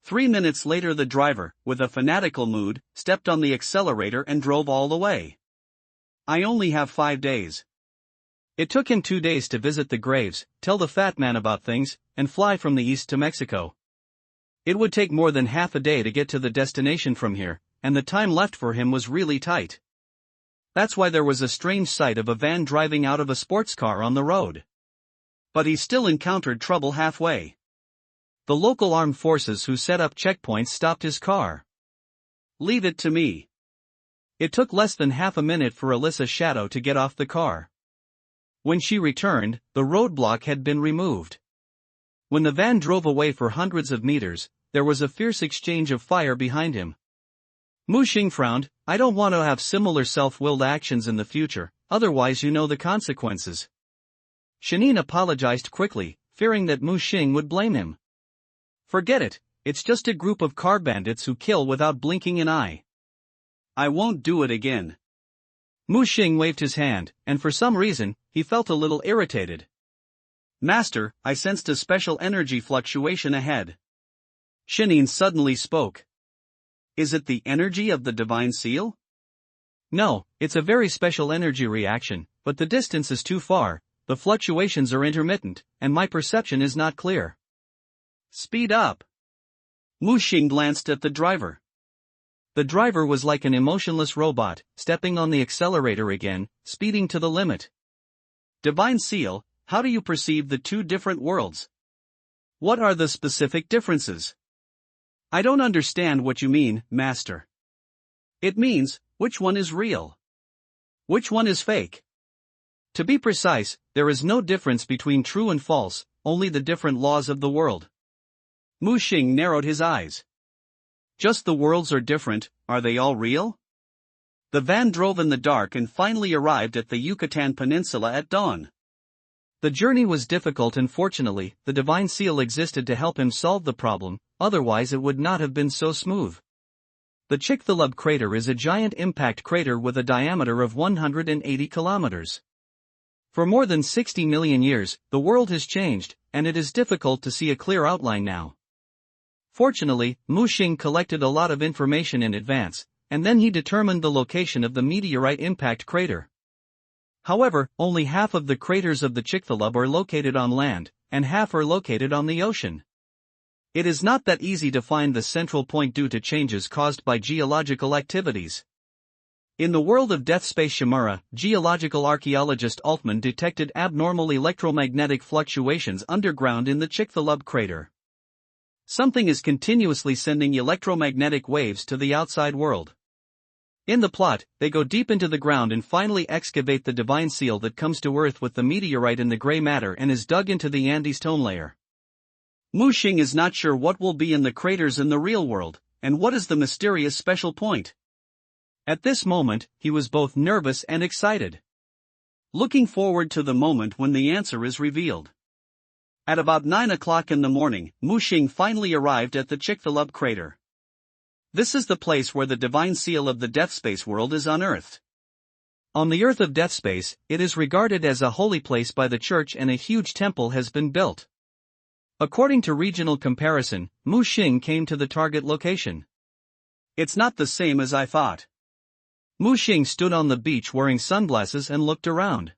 3 minutes later the driver, with a fanatical mood, stepped on the accelerator and drove all the way. "I only have 5 days." It took him 2 days to visit the graves, tell the fat man about things, and fly from the east to Mexico. It would take more than half a day to get to the destination from here, and the time left for him was really tight. That's why there was a strange sight of a van driving out of a sports car on the road. But he still encountered trouble halfway. The local armed forces who set up checkpoints stopped his car. "Leave it to me." It took less than half a minute for Alyssa Shadow to get off the car. When she returned, the roadblock had been removed. When the van drove away for hundreds of meters, there was a fierce exchange of fire behind him. Mu Xing frowned. "I don't want to have similar self-willed actions in the future, otherwise you know the consequences." Shanin apologized quickly, fearing that Mu Xing would blame him. "Forget it, it's just a group of car bandits who kill without blinking an eye. I won't do it again." Mu Xing waved his hand, and for some reason, he felt a little irritated. "Master, I sensed a special energy fluctuation ahead." Shanin suddenly spoke. "Is it the energy of the divine seal?" "No, it's a very special energy reaction, but the distance is too far, the fluctuations are intermittent, and my perception is not clear." "Speed up." Mu Xing glanced at the driver. The driver was like an emotionless robot, stepping on the accelerator again, speeding to the limit. "Divine seal, how do you perceive the two different worlds? What are the specific differences?" "I don't understand what you mean, Master." "It means, which one is real? Which one is fake? To be precise, there is no difference between true and false, only the different laws of the world." Mu Xing narrowed his eyes. "Just the worlds are different, are they all real?" The van drove in the dark and finally arrived at the Yucatan Peninsula at dawn. The journey was difficult and fortunately, the divine seal existed to help him solve the problem, otherwise it would not have been so smooth. The Chicxulub crater is a giant impact crater with a diameter of 180 kilometers. For more than 60 million years, the world has changed, and it is difficult to see a clear outline now. Fortunately, Mu Xing collected a lot of information in advance, and then he determined the location of the meteorite impact crater. However, only half of the craters of the Chicxulub are located on land, and half are located on the ocean. It is not that easy to find the central point due to changes caused by geological activities. In the world of Death Space Shimura, geological archaeologist Altman detected abnormal electromagnetic fluctuations underground in the Chicxulub crater. Something is continuously sending electromagnetic waves to the outside world. In the plot, they go deep into the ground and finally excavate the divine seal that comes to Earth with the meteorite in the gray matter and is dug into the Andes stone layer. Mu Xing is not sure what will be in the craters in the real world, and what is the mysterious special point. At this moment, he was both nervous and excited. looking forward to the moment when the answer is revealed. At about 9 o'clock in the morning, Mu Xing finally arrived at the Chicxulub crater. This is the place where the divine seal of the Death Space world is unearthed. On the Earth of Death Space, it is regarded as a holy place by the church and a huge temple has been built. According to regional comparison, Mu Xing came to the target location. It's not the same as I thought. Mu Xing stood on the beach wearing sunglasses and looked around.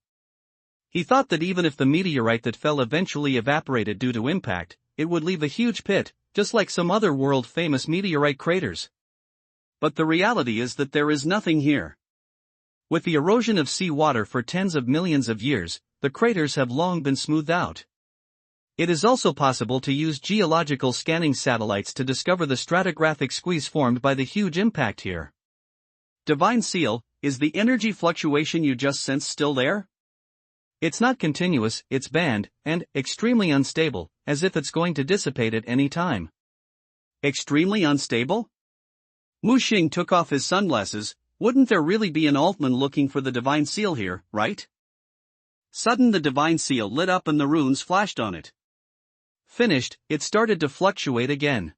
He thought that even if the meteorite that fell eventually evaporated due to impact, it would leave a huge pit, just like some other world-famous meteorite craters. But the reality is that there is nothing here. With the erosion of seawater for tens of millions of years, the craters have long been smoothed out. It is also possible to use geological scanning satellites to discover the stratigraphic squeeze formed by the huge impact here. Divine Seal, is the energy fluctuation you just sensed still there? It's not continuous, it's band, and extremely unstable, as if it's going to dissipate at any time. Extremely unstable? Mu Xing took off his sunglasses. Wouldn't there really be an Altman looking for the Divine Seal here, right? Sudden the Divine Seal lit up and the runes flashed on it. Finished, it started to fluctuate again.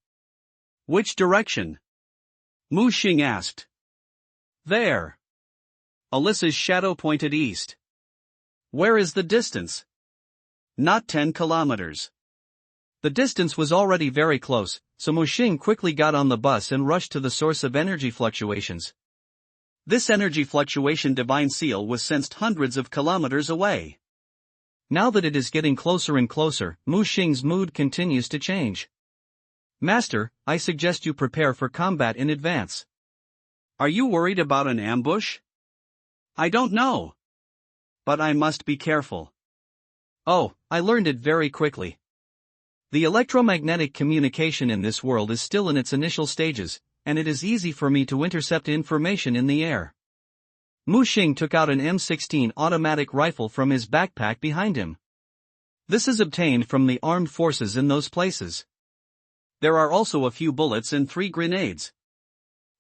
Which direction? Mu Xing asked. There. Alyssa's shadow pointed east. Where is the distance? Not 10 kilometers. The distance was already very close, so Mu Xing quickly got on the bus and rushed to the source of energy fluctuations. This energy fluctuation Divine Seal was sensed hundreds of kilometers away. Now that it is getting closer and closer, Mu Xing's mood continues to change. Master, I suggest you prepare for combat in advance. Are you worried about an ambush? I don't know. But I must be careful. Oh, I learned it very quickly. The electromagnetic communication in this world is still in its initial stages, and it is easy for me to intercept information in the air. Mu Xing took out an M16 automatic rifle from his backpack behind him. This is obtained from the armed forces in those places. There are also a few bullets and 3 grenades.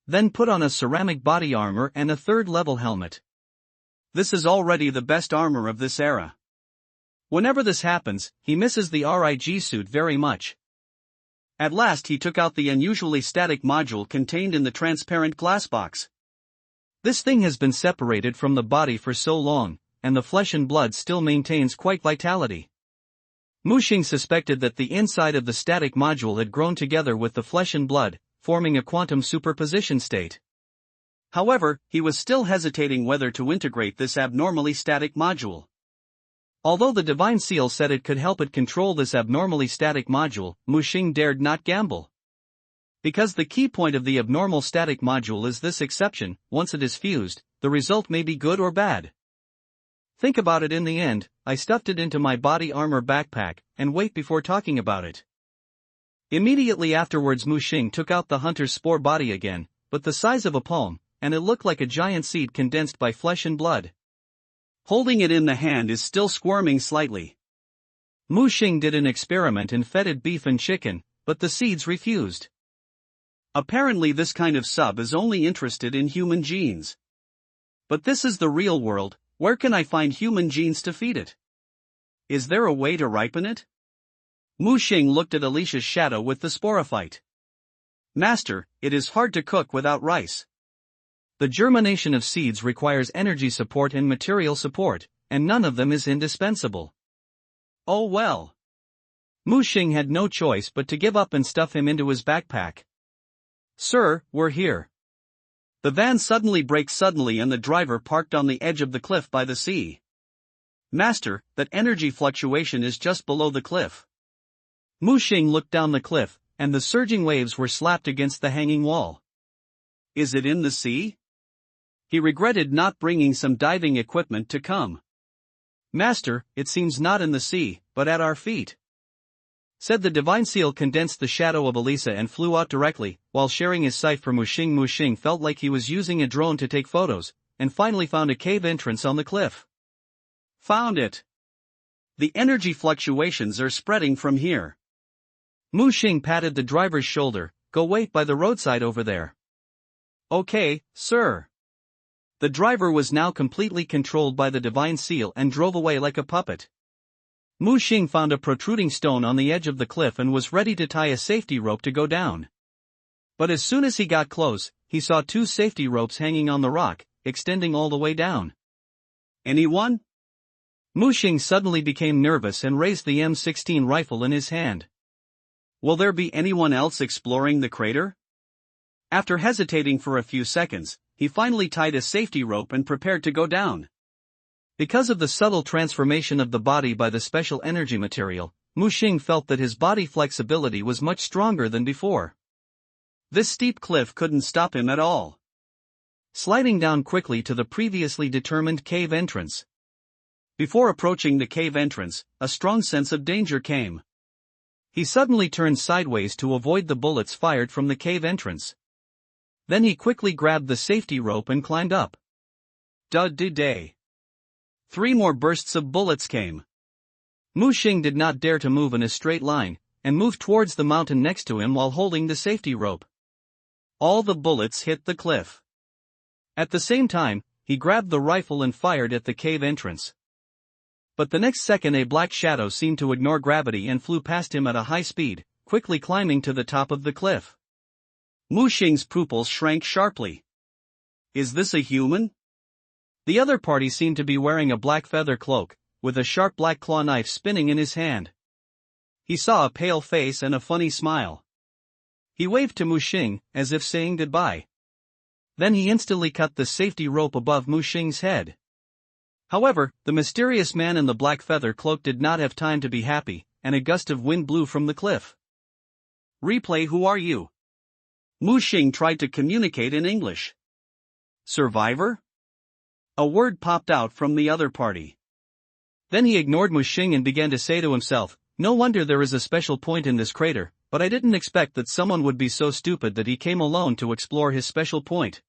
Then put on a ceramic body armor and a third-level helmet. This is already the best armor of this era. Whenever this happens, he misses the RIG suit very much. At last he took out the unusually static module contained in the transparent glass box. This thing has been separated from the body for so long, and the flesh and blood still maintains quite vitality. Mu Xing suspected that the inside of the static module had grown together with the flesh and blood, forming a quantum superposition state. However, he was still hesitating whether to integrate this abnormally static module. Although the Divine Seal said it could help it control this abnormally static module, Mu Xing dared not gamble. Because the key point of the abnormal static module is this exception, once it is fused, the result may be good or bad. Think about it in the end, I stuffed it into my body armor backpack, and wait before talking about it. Immediately afterwards Mu Xing took out the hunter's spore body again, but the size of a palm, and it looked like a giant seed condensed by flesh and blood. Holding it in the hand is still squirming slightly. Mu Xing did an experiment and fed it beef and chicken, but the seeds refused. Apparently this kind of sub is only interested in human genes. But this is the real world, where can I find human genes to feed it? Is there a way to ripen it? Mu Xing looked at Alicia's shadow with the sporophyte. Master, it is hard to cook without rice. The germination of seeds requires energy support and material support, and none of them is indispensable. Oh well. Mu Xing had no choice but to give up and stuff him into his backpack. Sir, we're here. The van suddenly brakes and the driver parked on the edge of the cliff by the sea. Master, that energy fluctuation is just below the cliff. Mu Xing looked down the cliff, and the surging waves were slapped against the hanging wall. Is it in the sea? He regretted not bringing some diving equipment to come. Master, it seems not in the sea, but at our feet. Said the Divine Seal condensed the shadow of Elisa and flew out directly, while sharing his sight for Mu Xing. Mu Xing felt like he was using a drone to take photos, and finally found a cave entrance on the cliff. Found it. The energy fluctuations are spreading from here. Mu Xing patted the driver's shoulder, go wait by the roadside over there. Okay, sir. The driver was now completely controlled by the divine seal and drove away like a puppet. Mu Xing found a protruding stone on the edge of the cliff and was ready to tie a safety rope to go down. But as soon as he got close, he saw two safety ropes hanging on the rock, extending all the way down. Anyone? Mu Xing suddenly became nervous and raised the M16 rifle in his hand. Will there be anyone else exploring the crater? After hesitating for a few seconds, he finally tied a safety rope and prepared to go down. Because of the subtle transformation of the body by the special energy material, Mu Xing felt that his body flexibility was much stronger than before. This steep cliff couldn't stop him at all. Sliding down quickly to the previously determined cave entrance. Before approaching the cave entrance, a strong sense of danger came. He suddenly turned sideways to avoid the bullets fired from the cave entrance. Then he quickly grabbed the safety rope and climbed up. Day. 3 more bursts of bullets came. Mu Xing did not dare to move in a straight line, and moved towards the mountain next to him while holding the safety rope. All the bullets hit the cliff. At the same time, he grabbed the rifle and fired at the cave entrance. But the next second a black shadow seemed to ignore gravity and flew past him at a high speed, quickly climbing to the top of the cliff. Mu Xing's pupils shrank sharply. Is this a human? The other party seemed to be wearing a black feather cloak, with a sharp black claw knife spinning in his hand. He saw a pale face and a funny smile. He waved to Mu Xing, as if saying goodbye. Then he instantly cut the safety rope above Mu Xing's head. However, the mysterious man in the black feather cloak did not have time to be happy, and a gust of wind blew from the cliff. Replay, who are you? Mu Xing tried to communicate in English. Survivor? A word popped out from the other party. Then he ignored Mu Xing and began to say to himself, no wonder there is a special point in this crater, but I didn't expect that someone would be so stupid that he came alone to explore his special point.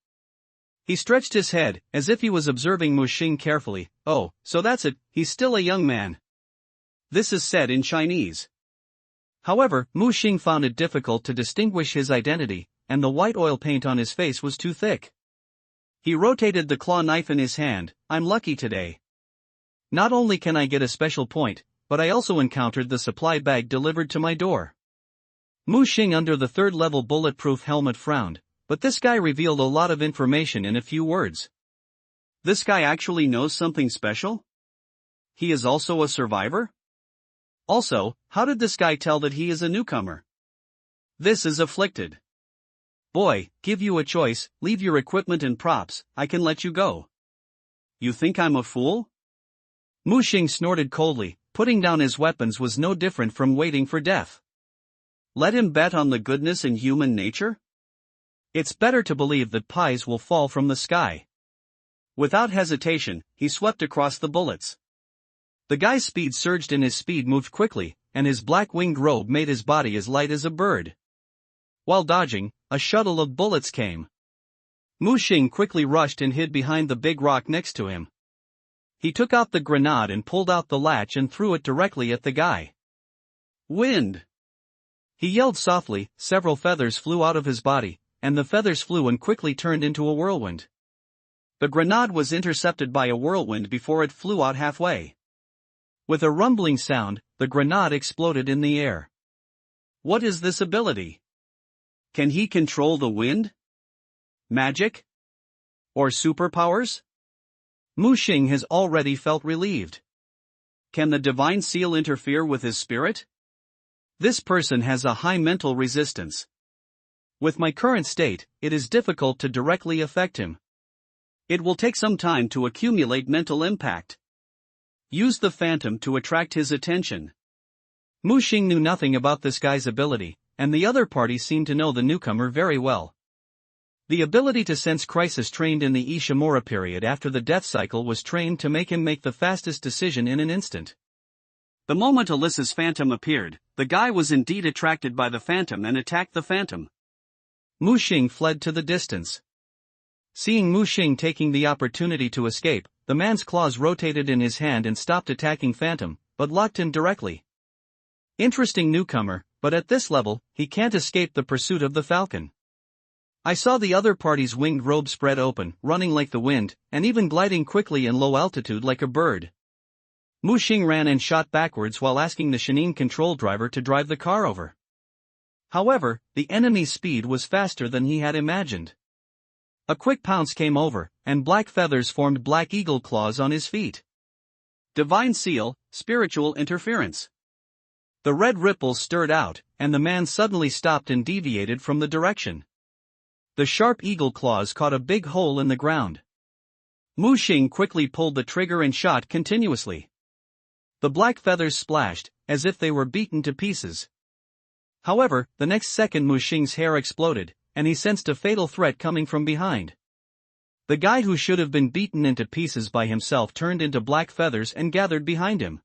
He stretched his head, as if he was observing Mu Xing carefully. Oh, so that's it, he's still a young man. This is said in Chinese. However, Mu Xing found it difficult to distinguish his identity, and the white oil paint on his face was too thick. He rotated the claw knife in his hand. I'm lucky today. Not only can I get a special point, but I also encountered the supply bag delivered to my door. Mu Xing under the 3rd level bulletproof helmet frowned, but this guy revealed a lot of information in a few words. This guy actually knows something special? He is also a survivor? Also, how did this guy tell that he is a newcomer? This is afflicted. Boy, give you a choice, leave your equipment and props, I can let you go. You think I'm a fool? Mu Xing snorted coldly. Putting down his weapons was no different from waiting for death. Let him bet on the goodness in human nature? It's better to believe that pies will fall from the sky. Without hesitation, he swept across the bullets. The guy's speed surged and his speed moved quickly, and his black winged robe made his body as light as a bird. While dodging, a shuttle of bullets came. Mu Xing quickly rushed and hid behind the big rock next to him. He took out the grenade and pulled out the latch and threw it directly at the guy. Wind! He yelled softly. Several feathers flew out of his body, and the feathers flew and quickly turned into a whirlwind. The grenade was intercepted by a whirlwind before it flew out halfway. With a rumbling sound, the grenade exploded in the air. What is this ability? Can he control the wind? Magic? Or superpowers? Mu Xing has already felt relieved. Can the divine seal interfere with his spirit? This person has a high mental resistance. With my current state, it is difficult to directly affect him. It will take some time to accumulate mental impact. Use the phantom to attract his attention. Mu Xing knew nothing about this guy's ability, and the other party seemed to know the newcomer very well. The ability to sense crisis trained in the Ishimura period after the death cycle was trained to make him make the fastest decision in an instant. The moment Alyssa's phantom appeared, the guy was indeed attracted by the phantom and attacked the phantom. Mu Xing fled to the distance. Seeing Mu Xing taking the opportunity to escape, the man's claws rotated in his hand and stopped attacking Phantom, but locked him directly. Interesting newcomer, but at this level, he can't escape the pursuit of the falcon. I saw the other party's winged robe spread open, running like the wind, and even gliding quickly in low altitude like a bird. Mu Xing ran and shot backwards while asking the Shanine control driver to drive the car over. However, the enemy's speed was faster than he had imagined. A quick pounce came over, and black feathers formed black eagle claws on his feet. Divine Seal, Spiritual Interference. The red ripples stirred out, and the man suddenly stopped and deviated from the direction. The sharp eagle claws caught a big hole in the ground. Mu Xing quickly pulled the trigger and shot continuously. The black feathers splashed, as if they were beaten to pieces. However, the next second Mu Xing's hair exploded, and he sensed a fatal threat coming from behind. The guy who should have been beaten into pieces by himself turned into black feathers and gathered behind him.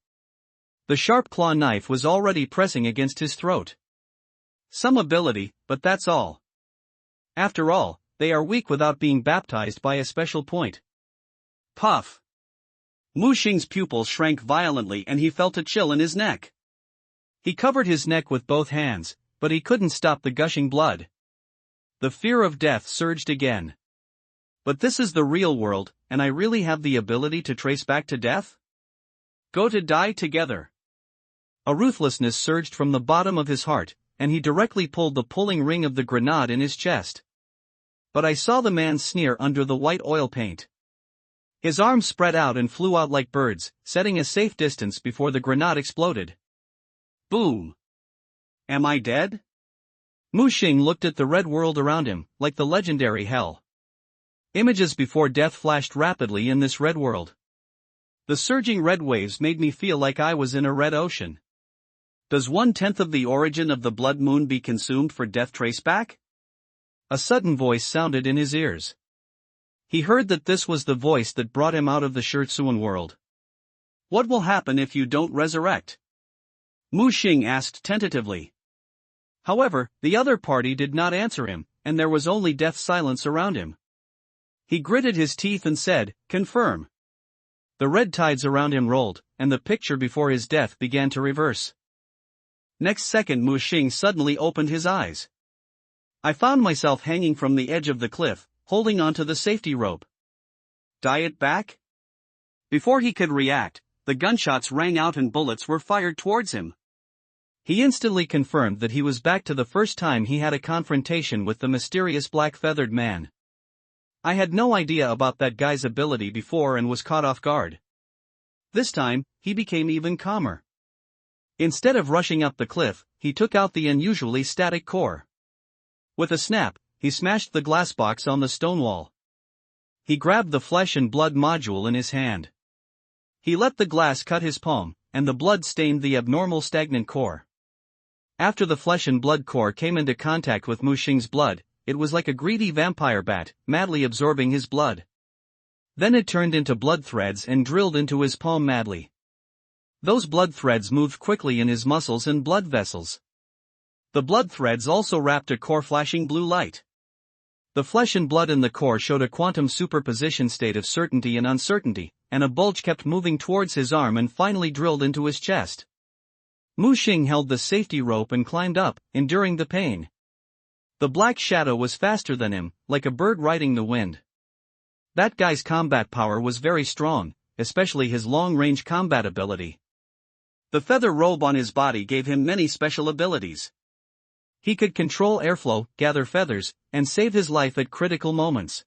The sharp claw knife was already pressing against his throat. Some ability, but that's all. After all, they are weak without being baptized by a special point. Puff! Mu Xing's pupils shrank violently and he felt a chill in his neck. He covered his neck with both hands, but he couldn't stop the gushing blood. The fear of death surged again. But this is the real world, and I really have the ability to trace back to death? Go to die together. A ruthlessness surged from the bottom of his heart, and he directly pulled the pulling ring of the grenade in his chest. But I saw the man sneer under the white oil paint. His arms spread out and flew out like birds, setting a safe distance before the grenade exploded. Boom! Am I dead? Mu Xing looked at the red world around him, like the legendary hell. Images before death flashed rapidly in this red world. The surging red waves made me feel like I was in a red ocean. Does 1/10 of the origin of the blood moon be consumed for death traceback? A sudden voice sounded in his ears. He heard that this was the voice that brought him out of the Shurtsuan world. What will happen if you don't resurrect? Mu Xing asked tentatively. However, the other party did not answer him, and there was only death silence around him. He gritted his teeth and said, "Confirm." The red tides around him rolled, and the picture before his death began to reverse. Next second Mu Xing suddenly opened his eyes. I found myself hanging from the edge of the cliff, holding onto the safety rope. Diet back? Before he could react, the gunshots rang out and bullets were fired towards him. He instantly confirmed that he was back to the first time he had a confrontation with the mysterious black-feathered man. I had no idea about that guy's ability before and was caught off guard. This time, he became even calmer. Instead of rushing up the cliff, he took out the unusually static core. With a snap, he smashed the glass box on the stone wall. He grabbed the flesh and blood module in his hand. He let the glass cut his palm, and the blood stained the abnormal stagnant core. After the flesh and blood core came into contact with Mu Xing's blood, it was like a greedy vampire bat, madly absorbing his blood. Then it turned into blood threads and drilled into his palm madly. Those blood threads moved quickly in his muscles and blood vessels. The blood threads also wrapped a core flashing blue light. The flesh and blood in the core showed a quantum superposition state of certainty and uncertainty, and a bulge kept moving towards his arm and finally drilled into his chest. Mu Xing held the safety rope and climbed up, enduring the pain. The black shadow was faster than him, like a bird riding the wind. That guy's combat power was very strong, especially his long-range combat ability. The feather robe on his body gave him many special abilities. He could control airflow, gather feathers, and save his life at critical moments.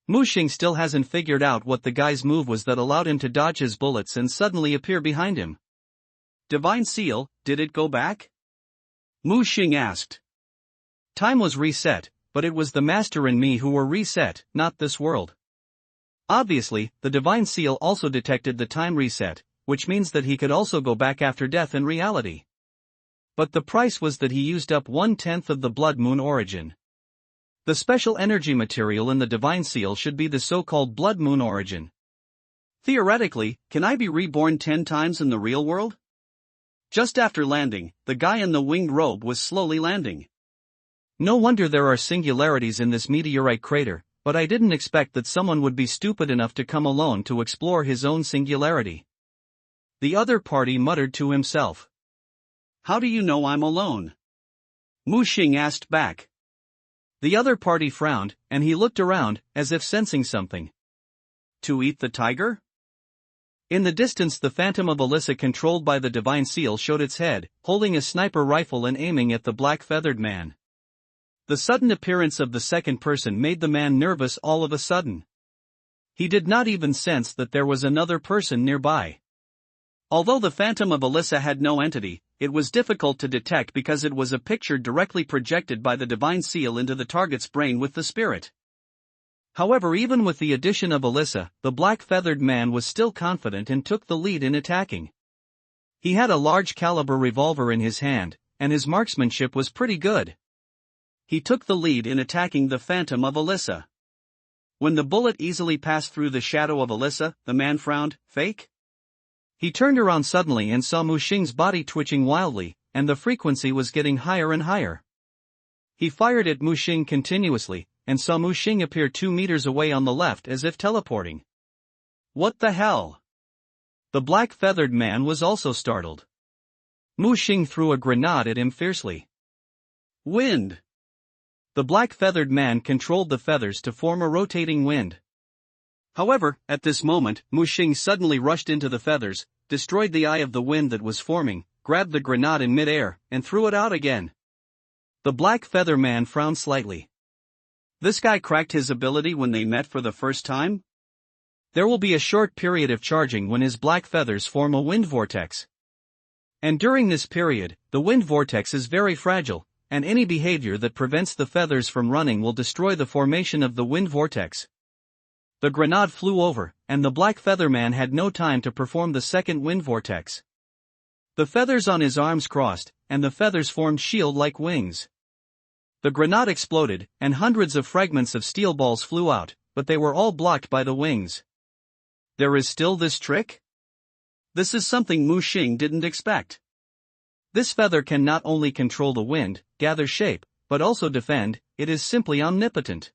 Mu Xing still hasn't figured out what the guy's move was that allowed him to dodge his bullets and suddenly appear behind him. Divine Seal, did it go back? Mu Xing asked. Time was reset, but it was the master and me who were reset, not this world. Obviously, the Divine Seal also detected the time reset, which means that he could also go back after death in reality. But the price was that he used up 1/10 of the blood moon origin. The special energy material in the Divine Seal should be the so-called blood moon origin. Theoretically, can I be reborn 10 times in the real world? Just after landing, the guy in the winged robe was slowly landing. No wonder there are singularities in this meteorite crater, but I didn't expect that someone would be stupid enough to come alone to explore his own singularity. The other party muttered to himself. How do you know I'm alone? Mu Xing asked back. The other party frowned, and he looked around, as if sensing something. To eat the tiger? In the distance, the phantom of Alyssa, controlled by the divine seal, showed its head, holding a sniper rifle and aiming at the black-feathered man. The sudden appearance of the second person made the man nervous all of a sudden. He did not even sense that there was another person nearby. Although the phantom of Alyssa had no entity, it was difficult to detect because it was a picture directly projected by the divine seal into the target's brain with the spirit. However, even with the addition of Alyssa, the black-feathered man was still confident and took the lead in attacking. He had a large-caliber revolver in his hand, and his marksmanship was pretty good. He took the lead in attacking the phantom of Alyssa. When the bullet easily passed through the shadow of Alyssa, the man frowned. Fake? He turned around suddenly and saw Mu Xing's body twitching wildly, and the frequency was getting higher and higher. He fired at Mu Xing continuously, and saw Mu Xing appear 2 meters away on the left as if teleporting. What the hell? The black-feathered man was also startled. Mu Xing threw a grenade at him fiercely. Wind! The black-feathered man controlled the feathers to form a rotating wind. However, at this moment, Mu Xing suddenly rushed into the feathers, destroyed the eye of the wind that was forming, grabbed the grenade in mid-air, and threw it out again. The black feather man frowned slightly. This guy cracked his ability when they met for the first time? There will be a short period of charging when his black feathers form a wind vortex. And during this period, the wind vortex is very fragile, and any behavior that prevents the feathers from running will destroy the formation of the wind vortex. The grenade flew over, and the black feather man had no time to perform the second wind vortex. The feathers on his arms crossed, and the feathers formed shield-like wings. The grenade exploded, and hundreds of fragments of steel balls flew out, but they were all blocked by the wings. There is still this trick? This is something Mu Xing didn't expect. This feather can not only control the wind, gather shape, but also defend. It is simply omnipotent.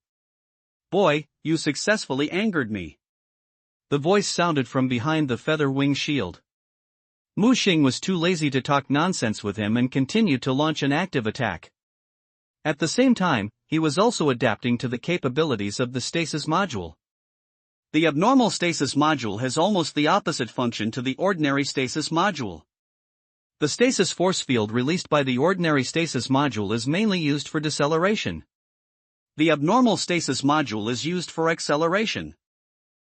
Boy, you successfully angered me. The voice sounded from behind the feather wing shield. Mu Xing was too lazy to talk nonsense with him and continued to launch an active attack. At the same time, he was also adapting to the capabilities of the stasis module. The abnormal stasis module has almost the opposite function to the ordinary stasis module. The stasis force field released by the ordinary stasis module is mainly used for deceleration. The abnormal stasis module is used for acceleration.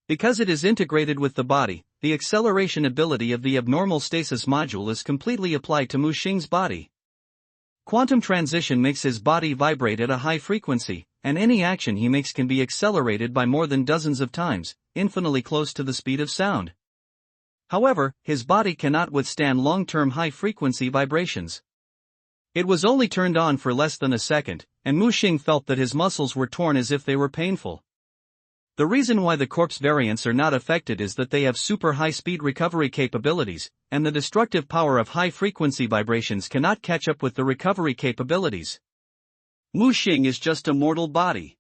Because it is integrated with the body, the acceleration ability of the abnormal stasis module is completely applied to Mu Xing's body. Quantum transition makes his body vibrate at a high frequency, and any action he makes can be accelerated by more than dozens of times, infinitely close to the speed of sound. However, his body cannot withstand long-term high-frequency vibrations. It was only turned on for less than a second, and Mu Xing felt that his muscles were torn as if they were painful. The reason why the corpse variants are not affected is that they have super high-speed recovery capabilities, and the destructive power of high-frequency vibrations cannot catch up with the recovery capabilities. Mu Xing is just a mortal body.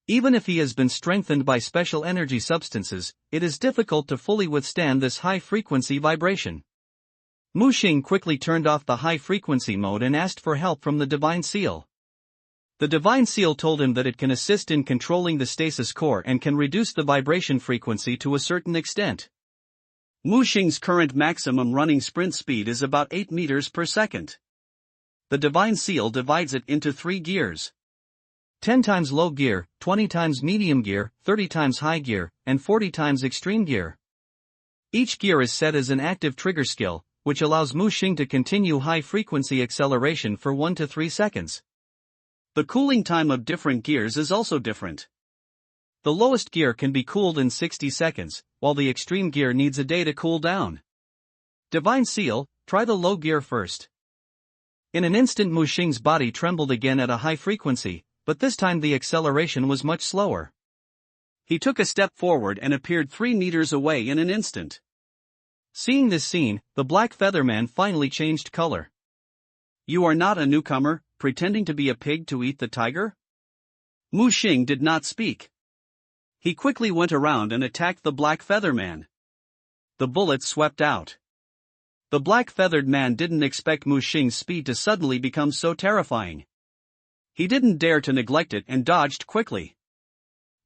Even if he has been strengthened by special energy substances, it is difficult to fully withstand this high-frequency vibration. Mu Xing quickly turned off the high-frequency mode and asked for help from the Divine Seal. The Divine Seal told him that it can assist in controlling the stasis core and can reduce the vibration frequency to a certain extent. Mu Xing's current maximum running sprint speed is about 8 meters per second. The Divine Seal divides it into 3 gears. 10 times low gear, 20 times medium gear, 30 times high gear, and 40 times extreme gear. Each gear is set as an active trigger skill, which allows Mu Xing to continue high-frequency acceleration for 1 to 3 seconds. The cooling time of different gears is also different. The lowest gear can be cooled in 60 seconds, while the extreme gear needs a day to cool down. Divine Seal, try the low gear first. In an instant Mu Xing's body trembled again at a high frequency, but this time the acceleration was much slower. He took a step forward and appeared 3 meters away in an instant. Seeing this scene, the black feather man finally changed color. You are not a newcomer, pretending to be a pig to eat the tiger? Mu Xing did not speak. He quickly went around and attacked the black feather man. The bullets swept out. The black feathered man didn't expect Mu Xing's speed to suddenly become so terrifying. He didn't dare to neglect it and dodged quickly.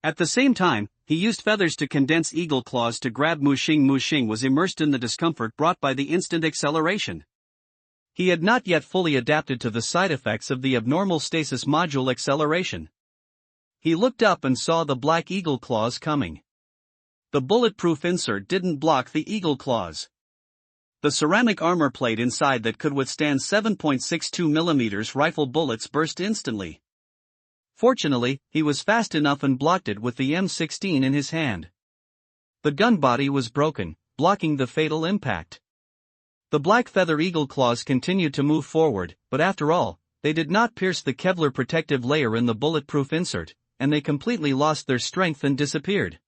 At the same time, he used feathers to condense eagle claws to grab Muxing. Muxing was immersed in the discomfort brought by the instant acceleration. He had not yet fully adapted to the side effects of the abnormal stasis module acceleration. He looked up and saw the black eagle claws coming. The bulletproof insert didn't block the eagle claws. The ceramic armor plate inside that could withstand 7.62 mm rifle bullets burst instantly. Fortunately, he was fast enough and blocked it with the M16 in his hand. The gun body was broken, blocking the fatal impact. The black feather eagle claws continued to move forward, but after all, they did not pierce the Kevlar protective layer in the bulletproof insert, and they completely lost their strength and disappeared.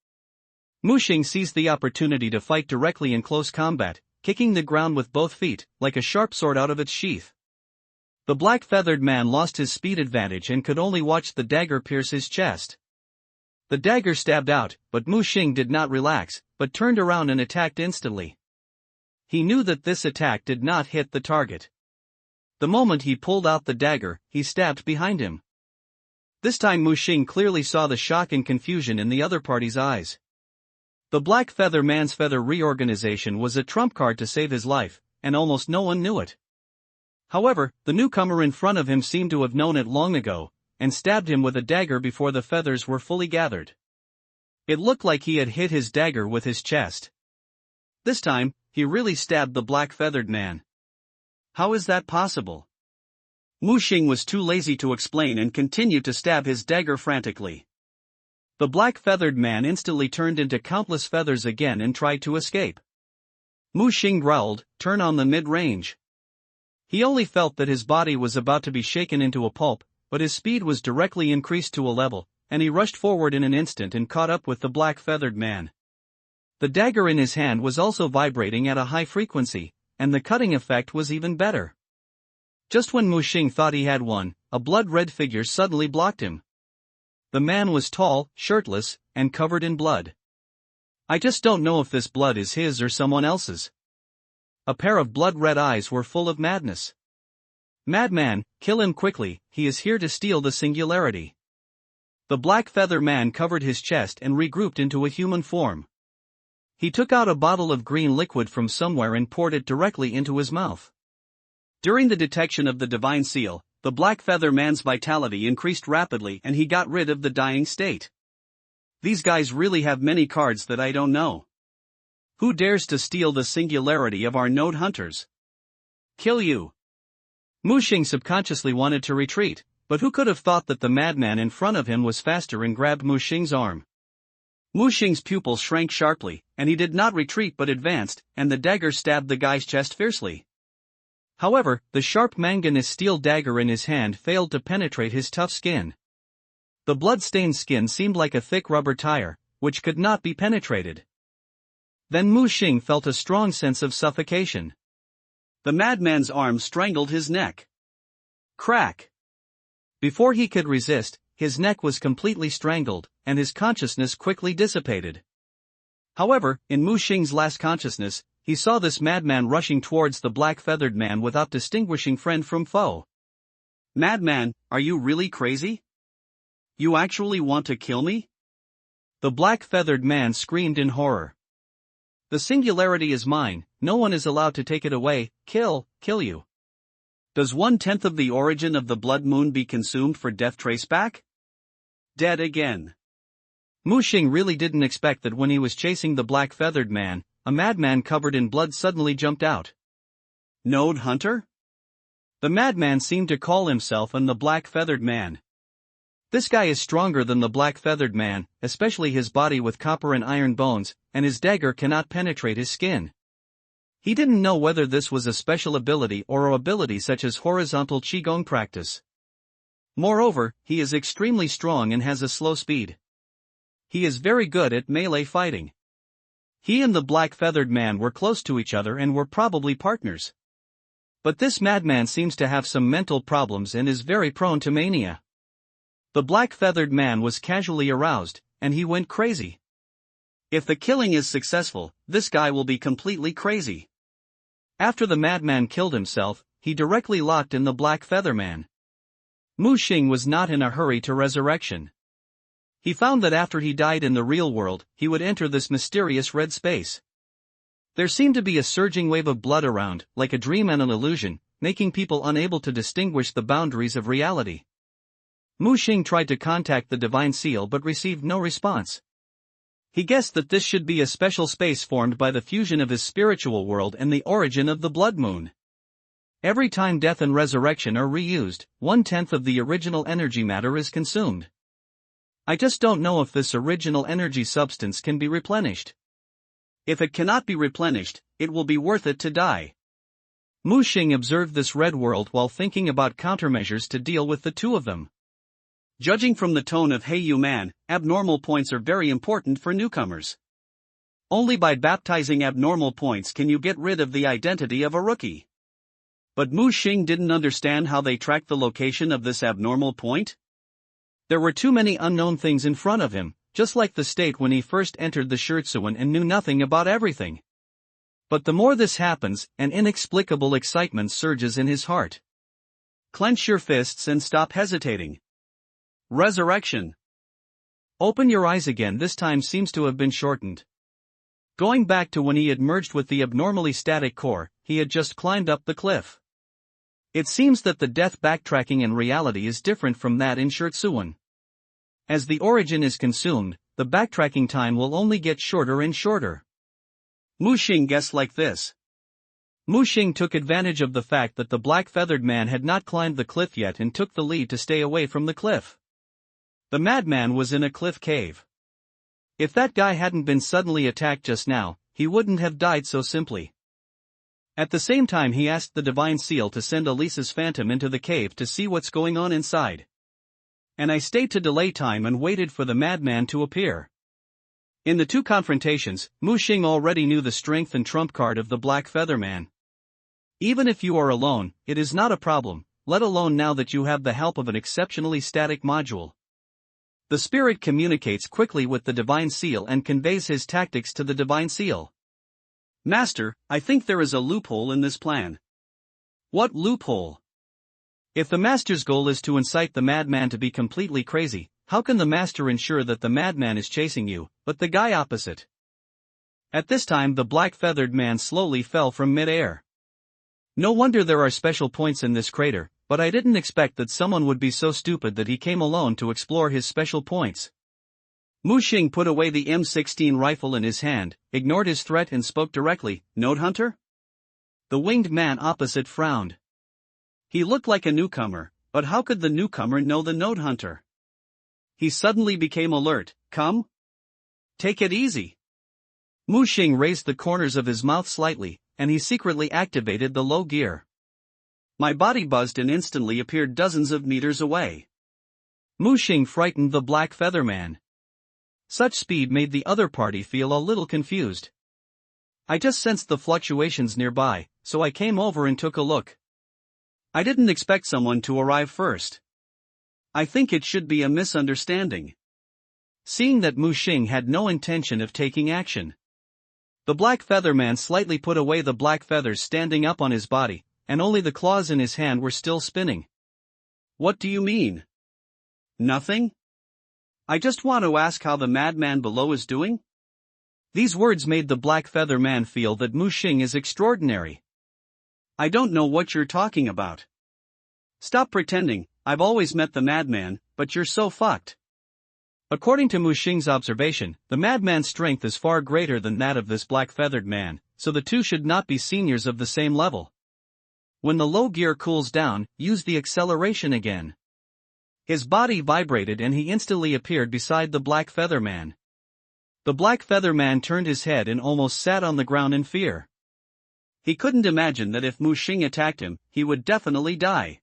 Muxing seized the opportunity to fight directly in close combat, kicking the ground with both feet, like a sharp sword out of its sheath. The black-feathered man lost his speed advantage and could only watch the dagger pierce his chest. The dagger stabbed out, but Muxing did not relax, but turned around and attacked instantly. He knew that this attack did not hit the target. The moment he pulled out the dagger, he stabbed behind him. This time Muxing clearly saw the shock and confusion in the other party's eyes. The black feather man's feather reorganization was a trump card to save his life, and almost no one knew it. However, the newcomer in front of him seemed to have known it long ago, and stabbed him with a dagger before the feathers were fully gathered. It looked like he had hit his dagger with his chest. This time, he really stabbed the black-feathered man. How is that possible? Muxing was too lazy to explain and continued to stab his dagger frantically. The black-feathered man instantly turned into countless feathers again and tried to escape. Muxing growled, "Turn on the mid-range." He only felt that his body was about to be shaken into a pulp, but his speed was directly increased to a level, and he rushed forward in an instant and caught up with the black-feathered man. The dagger in his hand was also vibrating at a high frequency, and the cutting effect was even better. Just when Muxing thought he had won, a blood-red figure suddenly blocked him. The man was tall, shirtless, and covered in blood. I just don't know if this blood is his or someone else's. A pair of blood-red eyes were full of madness. "Madman, kill him quickly, he is here to steal the singularity." The black feather man covered his chest and regrouped into a human form. He took out a bottle of green liquid from somewhere and poured it directly into his mouth. During the detection of the divine seal, the black feather man's vitality increased rapidly and he got rid of the dying state. These guys really have many cards that I don't know. Who dares to steal the singularity of our node hunters? Kill you. Muxing subconsciously wanted to retreat, but who could have thought that the madman in front of him was faster and grabbed Muxing's arm. Muxing's pupils shrank sharply, and he did not retreat but advanced, and the dagger stabbed the guy's chest fiercely. However, the sharp manganese steel dagger in his hand failed to penetrate his tough skin. The blood-stained skin seemed like a thick rubber tire, which could not be penetrated. Then Muxing felt a strong sense of suffocation. The madman's arm strangled his neck. Crack! Before he could resist, his neck was completely strangled, and his consciousness quickly dissipated. However, in Muxing's last consciousness, he saw this madman rushing towards the black-feathered man without distinguishing friend from foe. "Madman, are you really crazy? You actually want to kill me?" The black-feathered man screamed in horror. "The singularity is mine, no one is allowed to take it away. Kill you. Does 1/10 of the origin of the blood moon be consumed for death traceback?" Dead again. Muxing really didn't expect that when he was chasing the black-feathered man, a madman covered in blood suddenly jumped out. Node hunter? The madman seemed to call himself the black-feathered man. This guy is stronger than the black-feathered man, especially his body with copper and iron bones, and his dagger cannot penetrate his skin. He didn't know whether this was a special ability or an ability such as horizontal qigong practice. Moreover, he is extremely strong and has a slow speed. He is very good at melee fighting. He and the black-feathered man were close to each other and were probably partners. But this madman seems to have some mental problems and is very prone to mania. The black-feathered man was casually aroused, and he went crazy. If the killing is successful, this guy will be completely crazy. After the madman killed himself, he directly locked in the black feather man. Mu Xing was not in a hurry to resurrection. He found that after he died in the real world, he would enter this mysterious red space. There seemed to be a surging wave of blood around, like a dream and an illusion, making people unable to distinguish the boundaries of reality. Mu Xing tried to contact the divine seal but received no response. He guessed that this should be a special space formed by the fusion of his spiritual world and the origin of the blood moon. Every time death and resurrection are reused, 1/10 of the original energy matter is consumed. I just don't know if this original energy substance can be replenished. If it cannot be replenished, it will be worth it to die. Mu Xing observed this red world while thinking about countermeasures to deal with the two of them. Judging from the tone of "Hey you man," abnormal points are very important for newcomers. Only by baptizing abnormal points can you get rid of the identity of a rookie. But Mu Xing didn't understand how they tracked the location of this abnormal point. There were too many unknown things in front of him, just like the state when he first entered the Scherzuan and knew nothing about everything. But the more this happens, an inexplicable excitement surges in his heart. Clench your fists and stop hesitating. Resurrection. Open your eyes again. This time seems to have been shortened. Going back to when he had merged with the abnormally static core, he had just climbed up the cliff. It seems that the death backtracking in reality is different from that in Scherzuan. As the origin is consumed, the backtracking time will only get shorter and shorter. Mu Xing guessed like this. Mu Xing took advantage of the fact that the black-feathered man had not climbed the cliff yet and took the lead to stay away from the cliff. The madman was in a cliff cave. If that guy hadn't been suddenly attacked just now, he wouldn't have died so simply. At the same time he asked the divine seal to send Elisa's phantom into the cave to see what's going on inside. And I stayed to delay time and waited for the madman to appear. In the two confrontations, Mu Xing already knew the strength and trump card of the black feather man. Even if you are alone, it is not a problem, let alone now that you have the help of an exceptionally static module. The spirit communicates quickly with the divine seal and conveys his tactics to the divine seal. Master, I think there is a loophole in this plan. What loophole? If the master's goal is to incite the madman to be completely crazy, how can the master ensure that the madman is chasing you, but the guy opposite? At this time the black-feathered man slowly fell from mid-air. No wonder there are special points in this crater, but I didn't expect that someone would be so stupid that he came alone to explore his special points. Mu Xing put away the M16 rifle in his hand, ignored his threat and spoke directly, "Node Hunter?" The winged man opposite frowned. He looked like a newcomer, but how could the newcomer know the Node Hunter? He suddenly became alert. "Come? Take it easy." Mu Xing raised the corners of his mouth slightly, and he secretly activated the low gear. My body buzzed and instantly appeared dozens of meters away. Mu Xing frightened the black feather man. Such speed made the other party feel a little confused. I just sensed the fluctuations nearby, so I came over and took a look. I didn't expect someone to arrive first. I think it should be a misunderstanding. Seeing that Mu Xing had no intention of taking action. The black feather man slightly put away the black feathers standing up on his body, and only the claws in his hand were still spinning. What do you mean? Nothing? I just want to ask how the madman below is doing? These words made the black feather man feel that Mu Xing is extraordinary. I don't know what you're talking about. Stop pretending, I've always met the madman, but you're so fucked. According to Mu Xing's observation, the madman's strength is far greater than that of this black-feathered man, so the two should not be seniors of the same level. When the low gear cools down, use the acceleration again. His body vibrated and he instantly appeared beside the black feather man. The black feather man turned his head and almost sat on the ground in fear. He couldn't imagine that if Mu Xing attacked him, he would definitely die.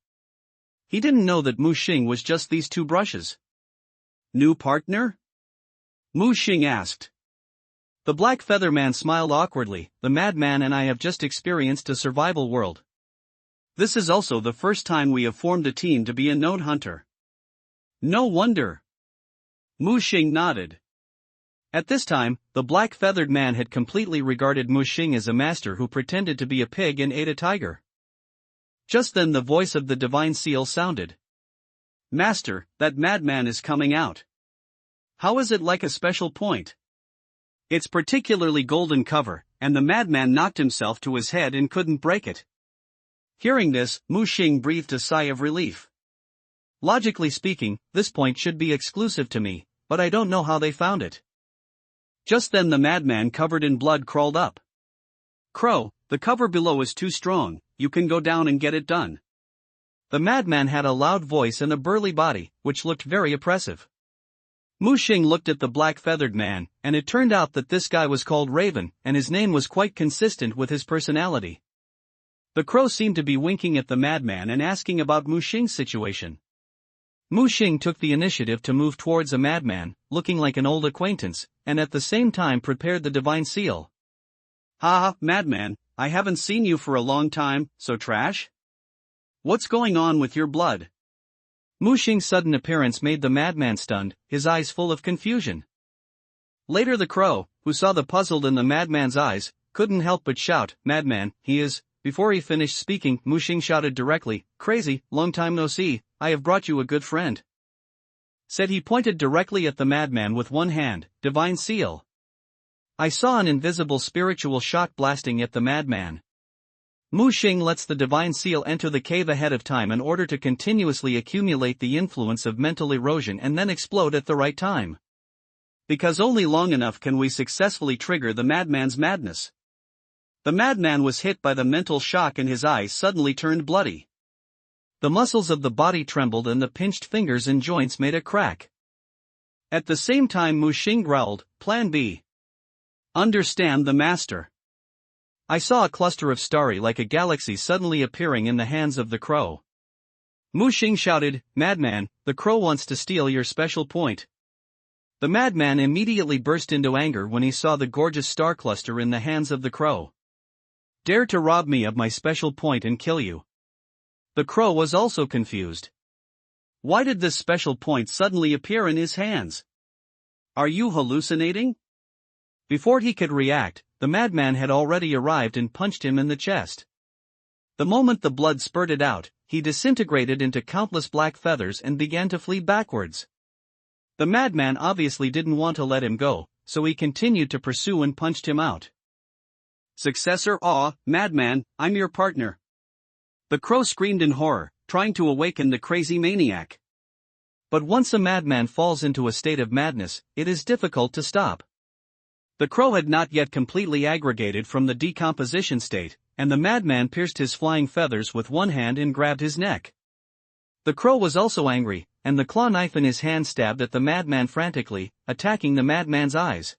He didn't know that Mu Xing was just these two brushes. New partner? Mu Xing asked. The black feather man smiled awkwardly. The madman and I have just experienced a survival world. This is also the first time we have formed a team to be a node hunter. No wonder. Mu Xing nodded. At this time, the black-feathered man had completely regarded Mu Xing as a master who pretended to be a pig and ate a tiger. Just then the voice of the divine seal sounded. Master, that madman is coming out. How is it like a special point? It's particularly golden cover, and the madman knocked himself to his head and couldn't break it. Hearing this, Mu Xing breathed a sigh of relief. Logically speaking, this point should be exclusive to me, but I don't know how they found it. Just then the madman covered in blood crawled up. Crow, the cover below is too strong, you can go down and get it done. The madman had a loud voice and a burly body, which looked very oppressive. Mu Xing looked at the black-feathered man, and it turned out that this guy was called Raven, and his name was quite consistent with his personality. The crow seemed to be winking at the madman and asking about Mu Xing's situation. Mu Xing took the initiative to move towards a madman, looking like an old acquaintance, and at the same time prepared the divine seal. Ha, madman, I haven't seen you for a long time, so trash? What's going on with your blood? Mu Xing's sudden appearance made the madman stunned, his eyes full of confusion. Later the crow, who saw the puzzled in the madman's eyes, couldn't help but shout, "Madman, he is." Before he finished speaking, Mu Xing shouted directly, "Crazy, long time no see, I have brought you a good friend." Said he pointed directly at the madman with one hand, divine seal. I saw an invisible spiritual shock blasting at the madman. Mu Xing lets the divine seal enter the cave ahead of time in order to continuously accumulate the influence of mental erosion and then explode at the right time. Because only long enough can we successfully trigger the madman's madness. The madman was hit by the mental shock and his eyes suddenly turned bloody. The muscles of the body trembled and the pinched fingers and joints made a crack. At the same time Mu Xing growled, "Plan B. Understand the master." I saw a cluster of starry like a galaxy suddenly appearing in the hands of the crow. Mu Xing shouted, "Madman, the crow wants to steal your special point." The madman immediately burst into anger when he saw the gorgeous star cluster in the hands of the crow. "Dare to rob me of my special point and kill you." The crow was also confused. Why did this special point suddenly appear in his hands? Are you hallucinating? Before he could react, the madman had already arrived and punched him in the chest. The moment the blood spurted out, he disintegrated into countless black feathers and began to flee backwards. The madman obviously didn't want to let him go, so he continued to pursue and punched him out. "Successor, madman, I'm your partner." The crow screamed in horror, trying to awaken the crazy maniac. But once a madman falls into a state of madness, it is difficult to stop. The crow had not yet completely aggregated from the decomposition state, and the madman pierced his flying feathers with one hand and grabbed his neck. The crow was also angry, and the claw knife in his hand stabbed at the madman frantically, attacking the madman's eyes.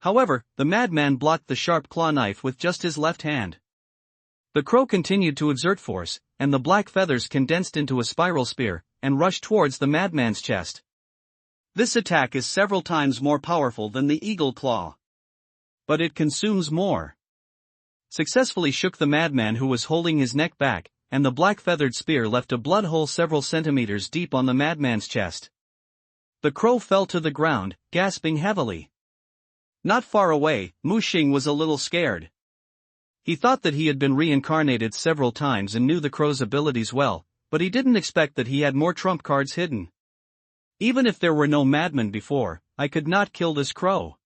However, the madman blocked the sharp claw knife with just his left hand. The crow continued to exert force, and the black feathers condensed into a spiral spear, and rushed towards the madman's chest. This attack is several times more powerful than the eagle claw. But it consumes more. Successfully shook the madman who was holding his neck back, and the black-feathered spear left a blood hole several centimeters deep on the madman's chest. The crow fell to the ground, gasping heavily. Not far away, Mu Xing was a little scared. He thought that he had been reincarnated several times and knew the crow's abilities well, but he didn't expect that he had more trump cards hidden. Even if there were no madmen before, I could not kill this crow.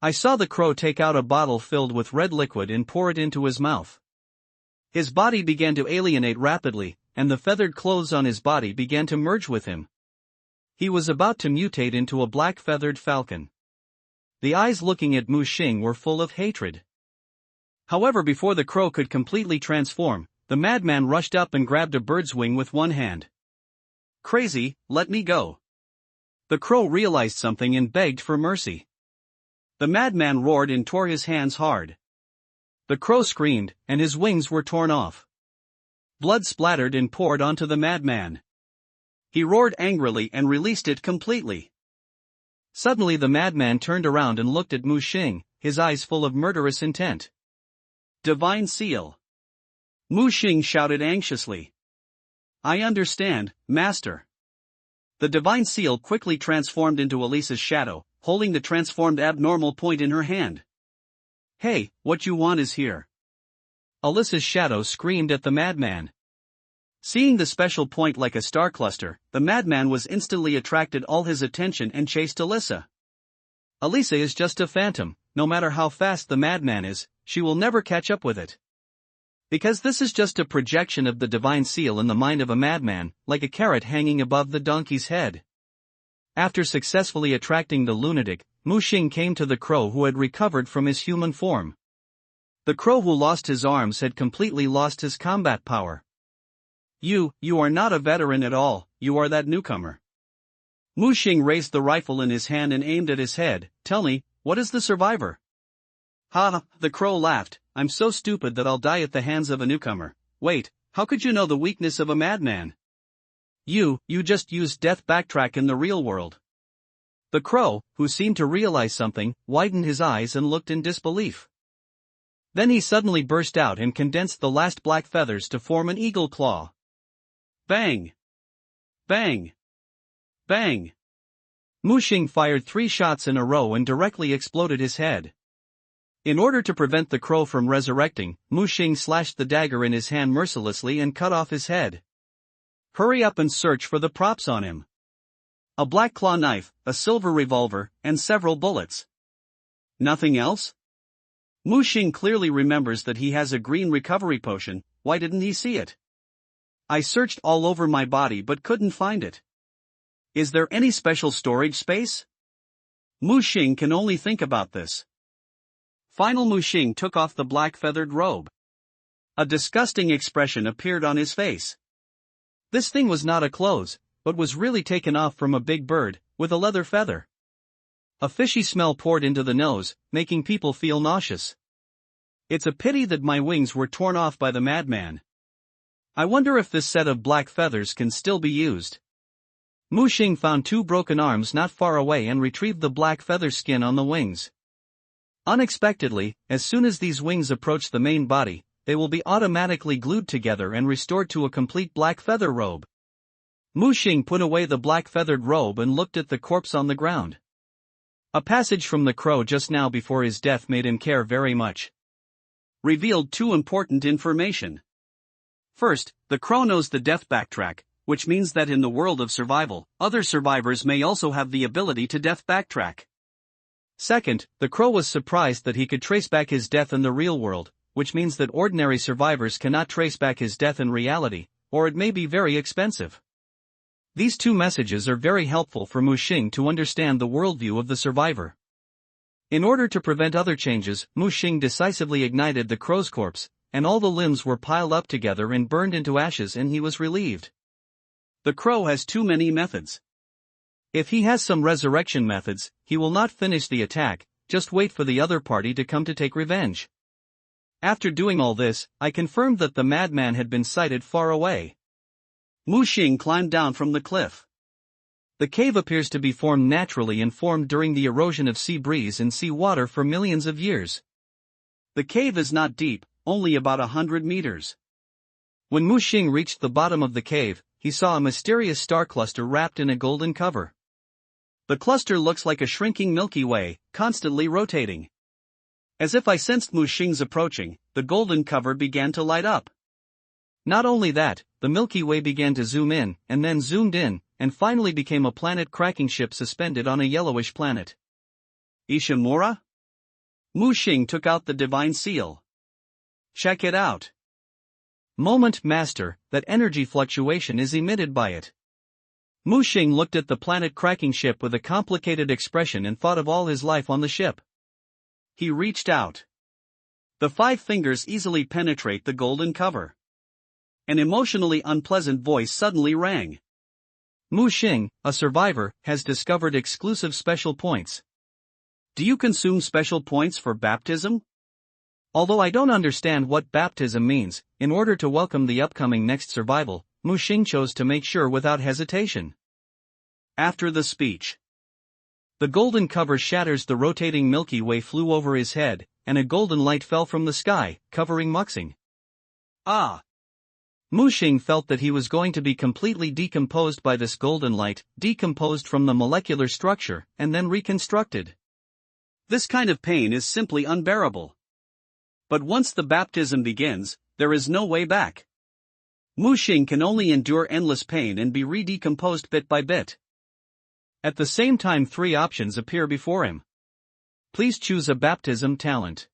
I saw the crow take out a bottle filled with red liquid and pour it into his mouth. His body began to alienate rapidly, and the feathered clothes on his body began to merge with him. He was about to mutate into a black-feathered falcon. The eyes looking at Mu Xing were full of hatred. However, before the crow could completely transform, the madman rushed up and grabbed a bird's wing with one hand. "Crazy, let me go." The crow realized something and begged for mercy. The madman roared and tore his hands hard. The crow screamed, and his wings were torn off. Blood splattered and poured onto the madman. He roared angrily and released it completely. Suddenly the madman turned around and looked at Mu Xing, his eyes full of murderous intent. "Divine seal." Mu Xing shouted anxiously. "I understand, master." The divine seal quickly transformed into Elisa's shadow, holding the transformed abnormal point in her hand. "Hey, what you want is here." Alyssa's shadow screamed at the madman. Seeing the special point like a star cluster, the madman was instantly attracted all his attention and chased Alyssa. Alyssa is just a phantom. No matter how fast the madman is, she will never catch up with it. Because this is just a projection of the divine seal in the mind of a madman, like a carrot hanging above the donkey's head. After successfully attracting the lunatic, Mu Xing came to the crow who had recovered from his human form. The crow who lost his arms had completely lost his combat power. You are not a veteran at all, you are that newcomer. Mu Xing raised the rifle in his hand and aimed at his head. Tell me, what is the survivor? Ha, the crow laughed. I'm so stupid that I'll die at the hands of a newcomer. Wait, how could you know the weakness of a madman? You just used death backtrack in the real world. The crow, who seemed to realize something, widened his eyes and looked in disbelief. Then he suddenly burst out and condensed the last black feathers to form an eagle claw. Bang! Bang! Bang! Mu Xing fired 3 shots in a row and directly exploded his head. In order to prevent the crow from resurrecting, Mu Xing slashed the dagger in his hand mercilessly and cut off his head. Hurry up and search for the props on him. A black claw knife, a silver revolver, and several bullets. Nothing else? Mu Xing clearly remembers that he has a green recovery potion. Why didn't he see it? I searched all over my body but couldn't find it. Is there any special storage space? Mu Xing can only think about this. Final Mu Xing took off the black feathered robe. A disgusting expression appeared on his face. This thing was not a clothes, but was really taken off from a big bird, with a leather feather. A fishy smell poured into the nose, making people feel nauseous. It's a pity that my wings were torn off by the madman. I wonder if this set of black feathers can still be used. Mu Xing found 2 broken arms not far away and retrieved the black feather skin on the wings. Unexpectedly, as soon as these wings approach the main body, they will be automatically glued together and restored to a complete black feather robe. Mu Xing put away the black feathered robe and looked at the corpse on the ground. A passage from the crow just now before his death made him care very much. Revealed 2 important information. First, the crow knows the death backtrack, which means that in the world of survival, other survivors may also have the ability to death backtrack. Second, the crow was surprised that he could trace back his death in the real world, which means that ordinary survivors cannot trace back his death in reality, or it may be very expensive. These 2 messages are very helpful for Mu Xing to understand the worldview of the survivor. In order to prevent other changes, Mu Xing decisively ignited the crow's corpse, and all the limbs were piled up together and burned into ashes, and he was relieved. The crow has too many methods. If he has some resurrection methods, he will not finish the attack, just wait for the other party to come to take revenge. After doing all this, I confirmed that the madman had been sighted far away. Mu Xing climbed down from the cliff. The cave appears to be formed naturally and formed during the erosion of sea breeze and sea water for millions of years. The cave is not deep, only about 100 meters. When Mu Xing reached the bottom of the cave, he saw a mysterious star cluster wrapped in a golden cover. The cluster looks like a shrinking Milky Way, constantly rotating. As if I sensed Mu Xing's approaching, the golden cover began to light up. Not only that, the Milky Way began to zoom in, and then zoomed in, and finally became a planet-cracking ship suspended on a yellowish planet. Ishimura? Mu Xing took out the divine seal. Check it out. Moment, Master, that energy fluctuation is emitted by it. Mu Xing looked at the planet-cracking ship with a complicated expression and thought of all his life on the ship. He reached out. The 5 fingers easily penetrate the golden cover. An emotionally unpleasant voice suddenly rang. Mu Xing, a survivor, has discovered exclusive special points. Do you consume special points for baptism? Although I don't understand what baptism means, in order to welcome the upcoming next survival, Mu Xing chose to make sure without hesitation. After the speech, the golden cover shatters, the rotating Milky Way flew over his head, and a golden light fell from the sky, covering Mu Xing. Ah! Mu Xing felt that he was going to be completely decomposed by this golden light, decomposed from the molecular structure, and then reconstructed. This kind of pain is simply unbearable. But once the baptism begins, there is no way back. Mu Xing can only endure endless pain and be re-decomposed bit by bit. At the same time, three options appear before him. Please choose a baptism talent.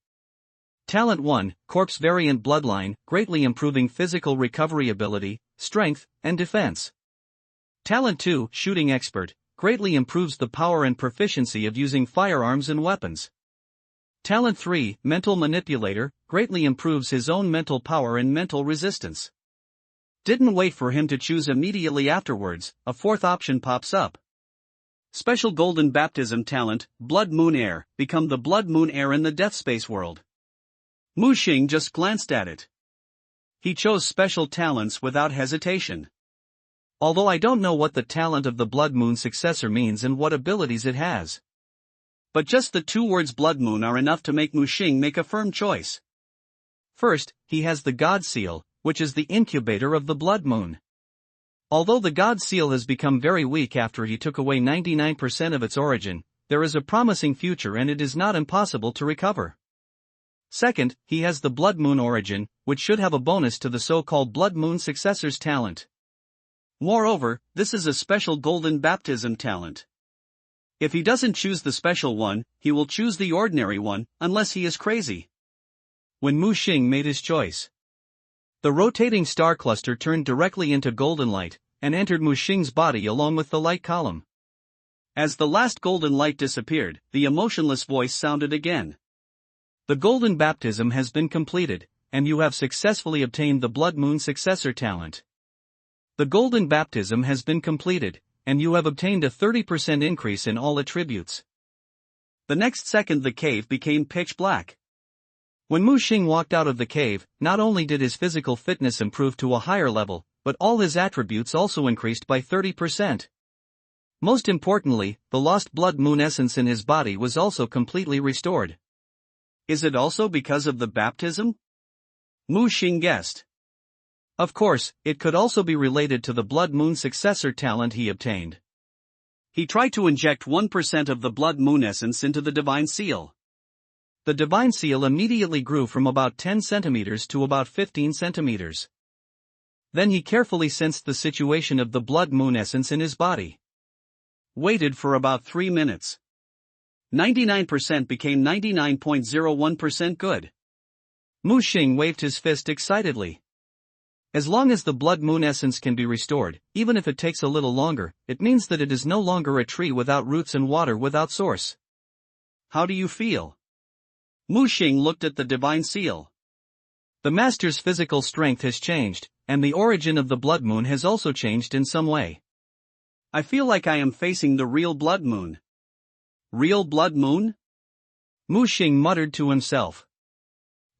Talent 1, Corpse Variant Bloodline, greatly improving physical recovery ability, strength, and defense. Talent 2, Shooting Expert, greatly improves the power and proficiency of using firearms and weapons. Talent 3, Mental Manipulator, greatly improves his own mental power and mental resistance. Didn't wait for him to choose immediately afterwards, a fourth option pops up. Special Golden Baptism Talent, Blood Moon Heir, become the Blood Moon Heir in the Death Space world. Mu Xing just glanced at it. He chose special talents without hesitation. Although I don't know what the talent of the Blood Moon successor means and what abilities it has. But just the two words Blood Moon are enough to make Mu Xing make a firm choice. First, he has the God Seal, which is the incubator of the Blood Moon. Although the God Seal has become very weak after he took away 99% of its origin, there is a promising future and it is not impossible to recover. Second, he has the Blood Moon origin, which should have a bonus to the so-called Blood Moon successor's talent. Moreover, this is a special Golden Baptism talent. If he doesn't choose the special one, he will choose the ordinary one, unless he is crazy. When Mu Xing made his choice, the rotating star cluster turned directly into golden light, and entered Mu Xing's body along with the light column. As the last golden light disappeared, the emotionless voice sounded again. The Golden Baptism has been completed, and you have successfully obtained the Blood Moon successor talent. The Golden Baptism has been completed, and you have obtained a 30% increase in all attributes. The next second the cave became pitch black. When Mu Xing walked out of the cave, not only did his physical fitness improve to a higher level, but all his attributes also increased by 30%. Most importantly, the lost Blood Moon essence in his body was also completely restored. Is it also because of the baptism? Mu Xing guessed. Of course, it could also be related to the Blood Moon successor talent he obtained. He tried to inject 1% of the Blood Moon essence into the Divine Seal. The Divine Seal immediately grew from about 10 centimeters to about 15 centimeters. Then he carefully sensed the situation of the Blood Moon essence in his body. Waited for about 3 minutes. 99% became 99.01% good. Mu Xing waved his fist excitedly. As long as the Blood Moon essence can be restored, even if it takes a little longer, it means that it is no longer a tree without roots and water without source. How do you feel? Mu Xing looked at the Divine Seal. The Master's physical strength has changed, and the origin of the Blood Moon has also changed in some way. I feel like I am facing the real Blood Moon. Real Blood Moon? Mu Xing muttered to himself.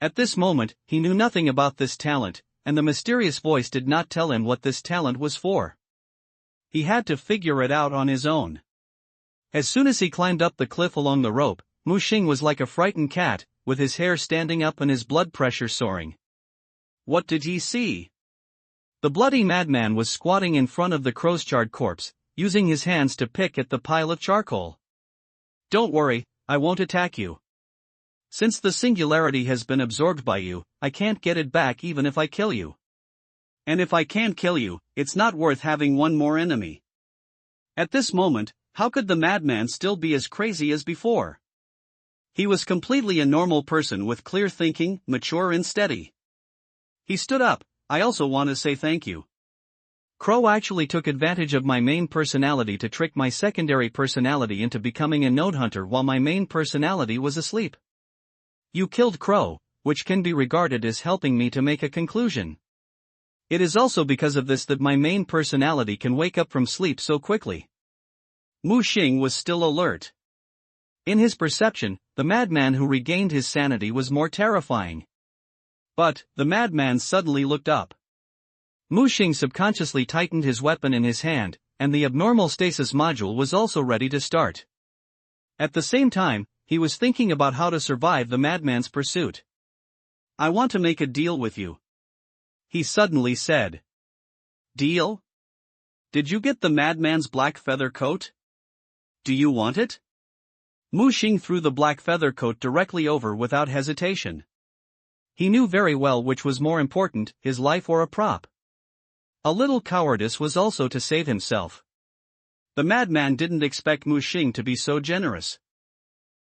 At this moment, he knew nothing about this talent, and the mysterious voice did not tell him what this talent was for. He had to figure it out on his own. As soon as he climbed up the cliff along the rope, Mu Xing was like a frightened cat, with his hair standing up and his blood pressure soaring. What did he see? The bloody madman was squatting in front of the crow's-charred corpse, using his hands to pick at the pile of charcoal. Don't worry, I won't attack you. Since the singularity has been absorbed by you, I can't get it back even if I kill you. And if I can't kill you, it's not worth having one more enemy. At this moment, how could the madman still be as crazy as before? He was completely a normal person with clear thinking, mature and steady. He stood up. I also want to say thank you. Crow actually took advantage of my main personality to trick my secondary personality into becoming a node hunter while my main personality was asleep. You killed Crow, which can be regarded as helping me to make a conclusion. It is also because of this that my main personality can wake up from sleep so quickly. Mu Xing was still alert. In his perception, the madman who regained his sanity was more terrifying. But, the madman suddenly looked up. Mu Xing subconsciously tightened his weapon in his hand, and the abnormal stasis module was also ready to start. At the same time, he was thinking about how to survive the madman's pursuit. I want to make a deal with you. He suddenly said. Deal? Did you get the madman's black feather coat? Do you want it? Mu Xing threw the black feather coat directly over without hesitation. He knew very well which was more important, his life or a prop. A little cowardice was also to save himself. The madman didn't expect Mu Xing to be so generous.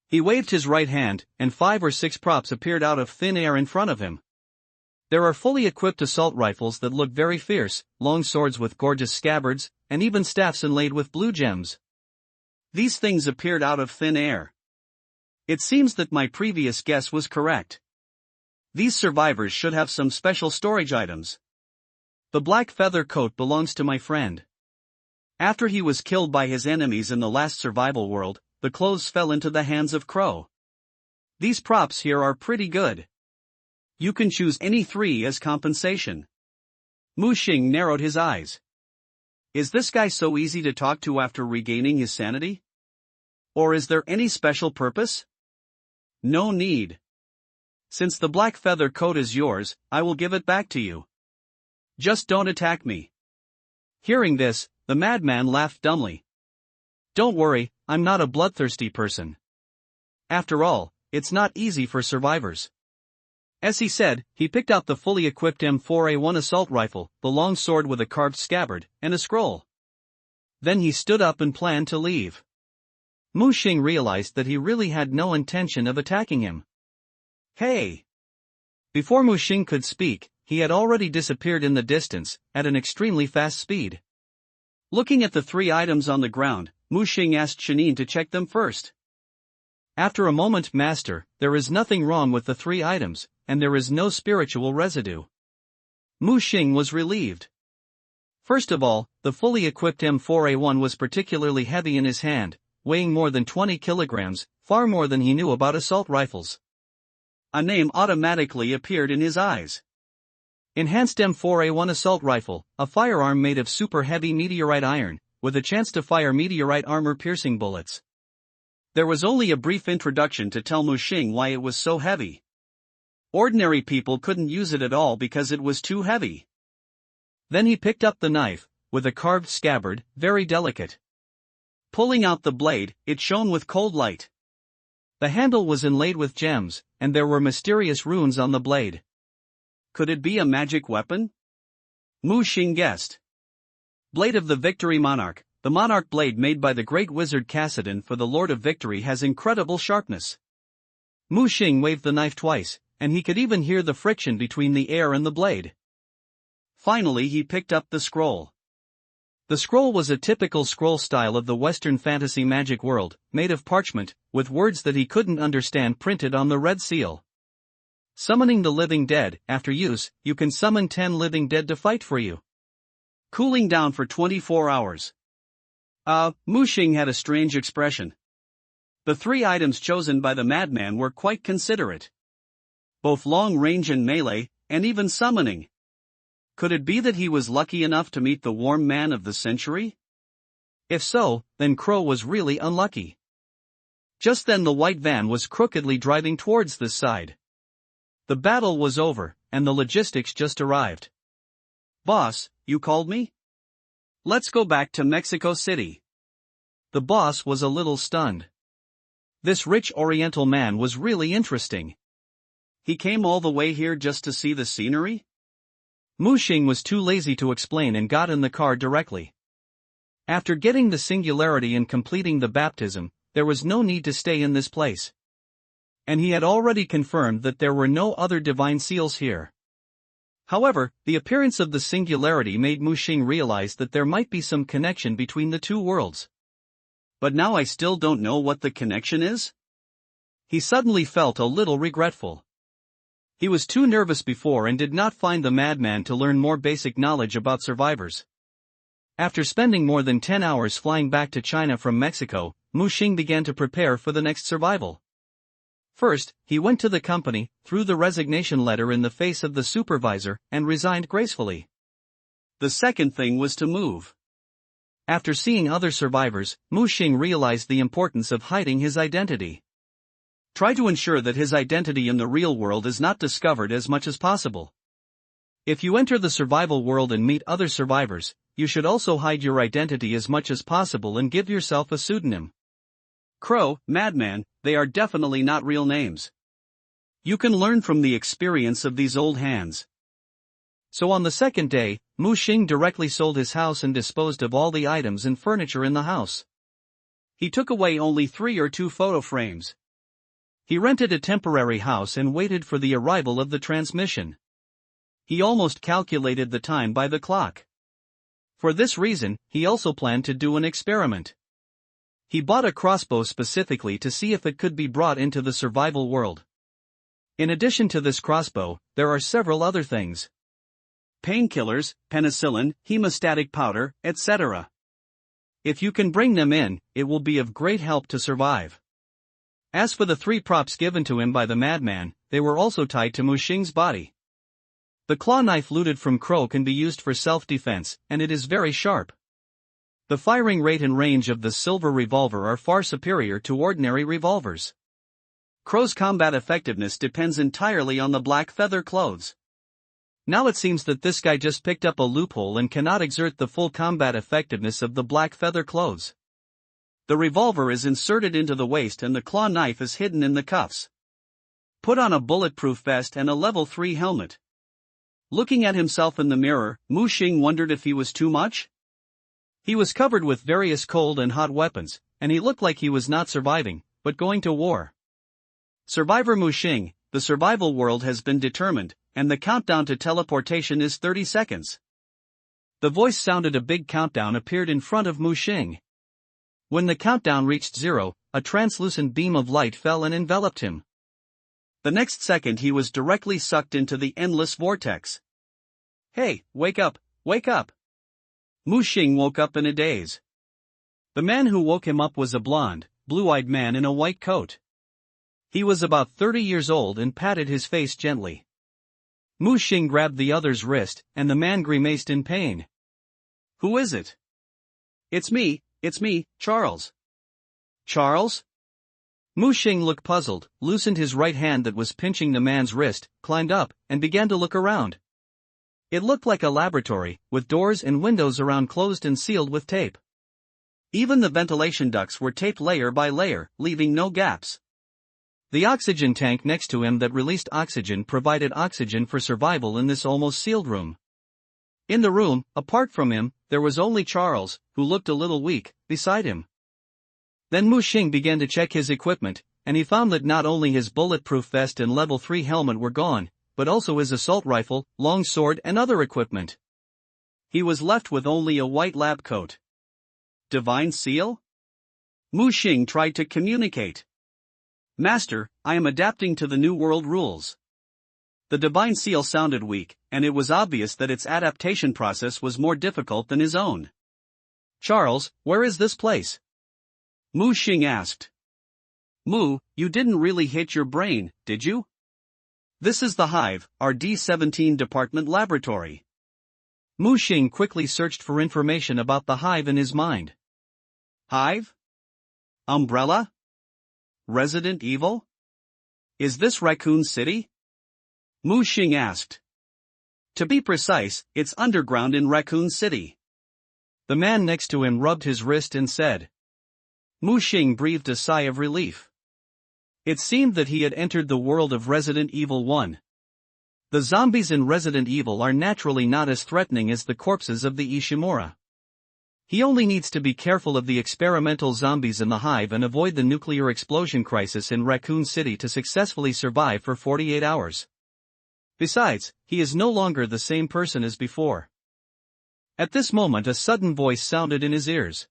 He waved his right hand, and 5 or 6 props appeared out of thin air in front of him. There are fully equipped assault rifles that look very fierce, long swords with gorgeous scabbards, and even staffs inlaid with blue gems. These things appeared out of thin air. It seems that my previous guess was correct. These survivors should have some special storage items. The black feather coat belongs to my friend. After he was killed by his enemies in the last survival world, the clothes fell into the hands of Crow. These props here are pretty good. You can choose any 3 as compensation. Mu Xing narrowed his eyes. Is this guy so easy to talk to after regaining his sanity? Or is there any special purpose? No need. Since the black feather coat is yours, I will give it back to you. Just don't attack me. Hearing this, the madman laughed dumbly. Don't worry, I'm not a bloodthirsty person. After all, it's not easy for survivors. As he said, he picked out the fully equipped M4A1 assault rifle, the long sword with a carved scabbard, and a scroll. Then he stood up and planned to leave. Mu Xing realized that he really had no intention of attacking him. Hey! Before Mu Xing could speak, he had already disappeared in the distance, at an extremely fast speed. Looking at the 3 items on the ground, Mu Xing asked Shanin to check them first. After a moment, Master, there is nothing wrong with the 3 items, and there is no spiritual residue. Mu Xing was relieved. First of all, the fully equipped M4A1 was particularly heavy in his hand, weighing more than 20 kilograms, far more than he knew about assault rifles. A name automatically appeared in his eyes. Enhanced M4A1 assault rifle, a firearm made of super heavy meteorite iron, with a chance to fire meteorite armor-piercing bullets. There was only a brief introduction to tell Mu Xing why it was so heavy. Ordinary people couldn't use it at all because it was too heavy. Then he picked up the knife, with a carved scabbard, very delicate. Pulling out the blade, it shone with cold light. The handle was inlaid with gems, and there were mysterious runes on the blade. Could it be a magic weapon? Mu Xing guessed. Blade of the Victory Monarch. The monarch blade made by the great wizard Cassidon for the Lord of Victory has incredible sharpness. Mu Xing waved the knife twice, and he could even hear the friction between the air and the blade. Finally he picked up the scroll. The scroll was a typical scroll style of the Western fantasy magic world, made of parchment, with words that he couldn't understand printed on the red seal. Summoning the living dead. After use, you can summon 10 living dead to fight for you. Cooling down for 24 hours. Mu Xing had a strange expression. The 3 items chosen by the madman were quite considerate. Both long range and melee, and even summoning. Could it be that he was lucky enough to meet the warm man of the century? If so, then Crow was really unlucky. Just then the white van was crookedly driving towards this side. The battle was over, and the logistics just arrived. Boss, you called me? Let's go back to Mexico City. The boss was a little stunned. This rich Oriental man was really interesting. He came all the way here just to see the scenery? Mu Xing was too lazy to explain and got in the car directly. After getting the singularity and completing the baptism, there was no need to stay in this place. And he had already confirmed that there were no other divine seals here. However, the appearance of the singularity made Mu Xing realize that there might be some connection between the 2 worlds. But now I still don't know what the connection is? He suddenly felt a little regretful. He was too nervous before and did not find the madman to learn more basic knowledge about survivors. After spending more than 10 hours flying back to China from Mexico, Mu Xing began to prepare for the next survival. First, he went to the company, threw the resignation letter in the face of the supervisor, and resigned gracefully. The second thing was to move. After seeing other survivors, Mu Xing realized the importance of hiding his identity. Try to ensure that his identity in the real world is not discovered as much as possible. If you enter the survival world and meet other survivors, you should also hide your identity as much as possible and give yourself a pseudonym. Crow, Madman, they are definitely not real names. You can learn from the experience of these old hands. So on the second day, Mu Xing directly sold his house and disposed of all the items and furniture in the house. He took away only 3 or 2 photo frames. He rented a temporary house and waited for the arrival of the transmission. He almost calculated the time by the clock. For this reason, he also planned to do an experiment. He bought a crossbow specifically to see if it could be brought into the survival world. In addition to this crossbow, there are several other things. Painkillers, penicillin, hemostatic powder, etc. If you can bring them in, it will be of great help to survive. As for the 3 props given to him by the madman, they were also tied to Mu Xing's body. The claw knife looted from Crow can be used for self-defense, and it is very sharp. The firing rate and range of the silver revolver are far superior to ordinary revolvers. Crow's combat effectiveness depends entirely on the black feather clothes. Now it seems that this guy just picked up a loophole and cannot exert the full combat effectiveness of the black feather clothes. The revolver is inserted into the waist and the claw knife is hidden in the cuffs. Put on a bulletproof vest and a level 3 helmet. Looking at himself in the mirror, Mu Xing wondered if he was too much. He was covered with various cold and hot weapons, and he looked like he was not surviving, but going to war. Survivor Mu Xing, the survival world has been determined, and the countdown to teleportation is 30 seconds. The voice sounded a big countdown appeared in front of Mu Xing. When the countdown reached 0, a translucent beam of light fell and enveloped him. The next second he was directly sucked into the endless vortex. Hey, wake up, wake up! Mu Xing woke up in a daze. The man who woke him up was a blonde, blue-eyed man in a white coat. He was about 30 years old and patted his face gently. Mu Xing grabbed the other's wrist, and the man grimaced in pain. Who is it? It's me, Charles. Charles? Mu Xing looked puzzled, loosened his right hand that was pinching the man's wrist, climbed up, and began to look around. It looked like a laboratory, with doors and windows around closed and sealed with tape. Even the ventilation ducts were taped layer by layer, leaving no gaps. The oxygen tank next to him that released oxygen provided oxygen for survival in this almost sealed room. In the room, apart from him, there was only Charles, who looked a little weak, beside him. Then Mu Xing began to check his equipment, and he found that not only his bulletproof vest and level 3 helmet were gone, but also his assault rifle, long sword and other equipment. He was left with only a white lab coat. Divine Seal? Mu Xing tried to communicate. Master, I am adapting to the new world rules. The Divine Seal sounded weak, and it was obvious that its adaptation process was more difficult than his own. Charles, where is this place? Mu Xing asked. Mu, you didn't really hit your brain, did you? This is the Hive, our D-17 department laboratory. Mu Xing quickly searched for information about the Hive in his mind. Hive? Umbrella? Resident Evil? Is this Raccoon City? Mu Xing asked. To be precise, it's underground in Raccoon City. The man next to him rubbed his wrist and said. Mu Xing breathed a sigh of relief. It seemed that he had entered the world of Resident Evil 1. The zombies in Resident Evil are naturally not as threatening as the corpses of the Ishimura. He only needs to be careful of the experimental zombies in the Hive and avoid the nuclear explosion crisis in Raccoon City to successfully survive for 48 hours. Besides, he is no longer the same person as before. At this moment a sudden voice sounded in his ears.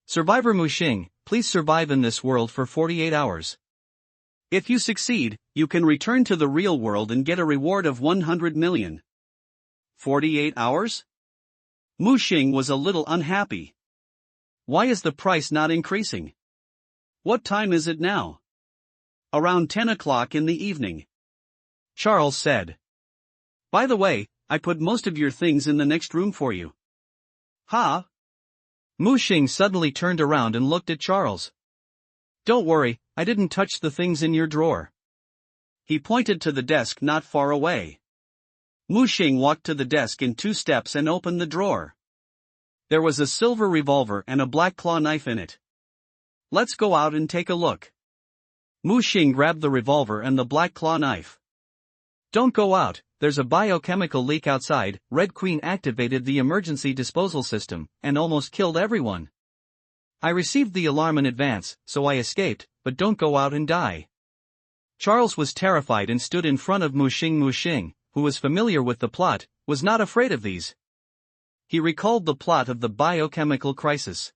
Survivor Mu Xing, please survive in this world for 48 hours. If you succeed, you can return to the real world and get a reward of 100 million. 48 hours? Mu Xing was a little unhappy. Why is the price not increasing? What time is it now? Around 10 o'clock in the evening. Charles said. By the way, I put most of your things in the next room for you. Huh? Mu Xing suddenly turned around and looked at Charles. Don't worry, I didn't touch the things in your drawer. He pointed to the desk not far away. Mu Xing walked to the desk in 2 steps and opened the drawer. There was a silver revolver and a black claw knife in it. Let's go out and take a look. Mu Xing grabbed the revolver and the black claw knife. Don't go out, there's a biochemical leak outside. Red Queen activated the emergency disposal system, and almost killed everyone. I received the alarm in advance, so I escaped, but don't go out and die. Charles was terrified and stood in front of Mu Xing. Mu Xing, who was familiar with the plot, was not afraid of these. He recalled the plot of the biochemical crisis.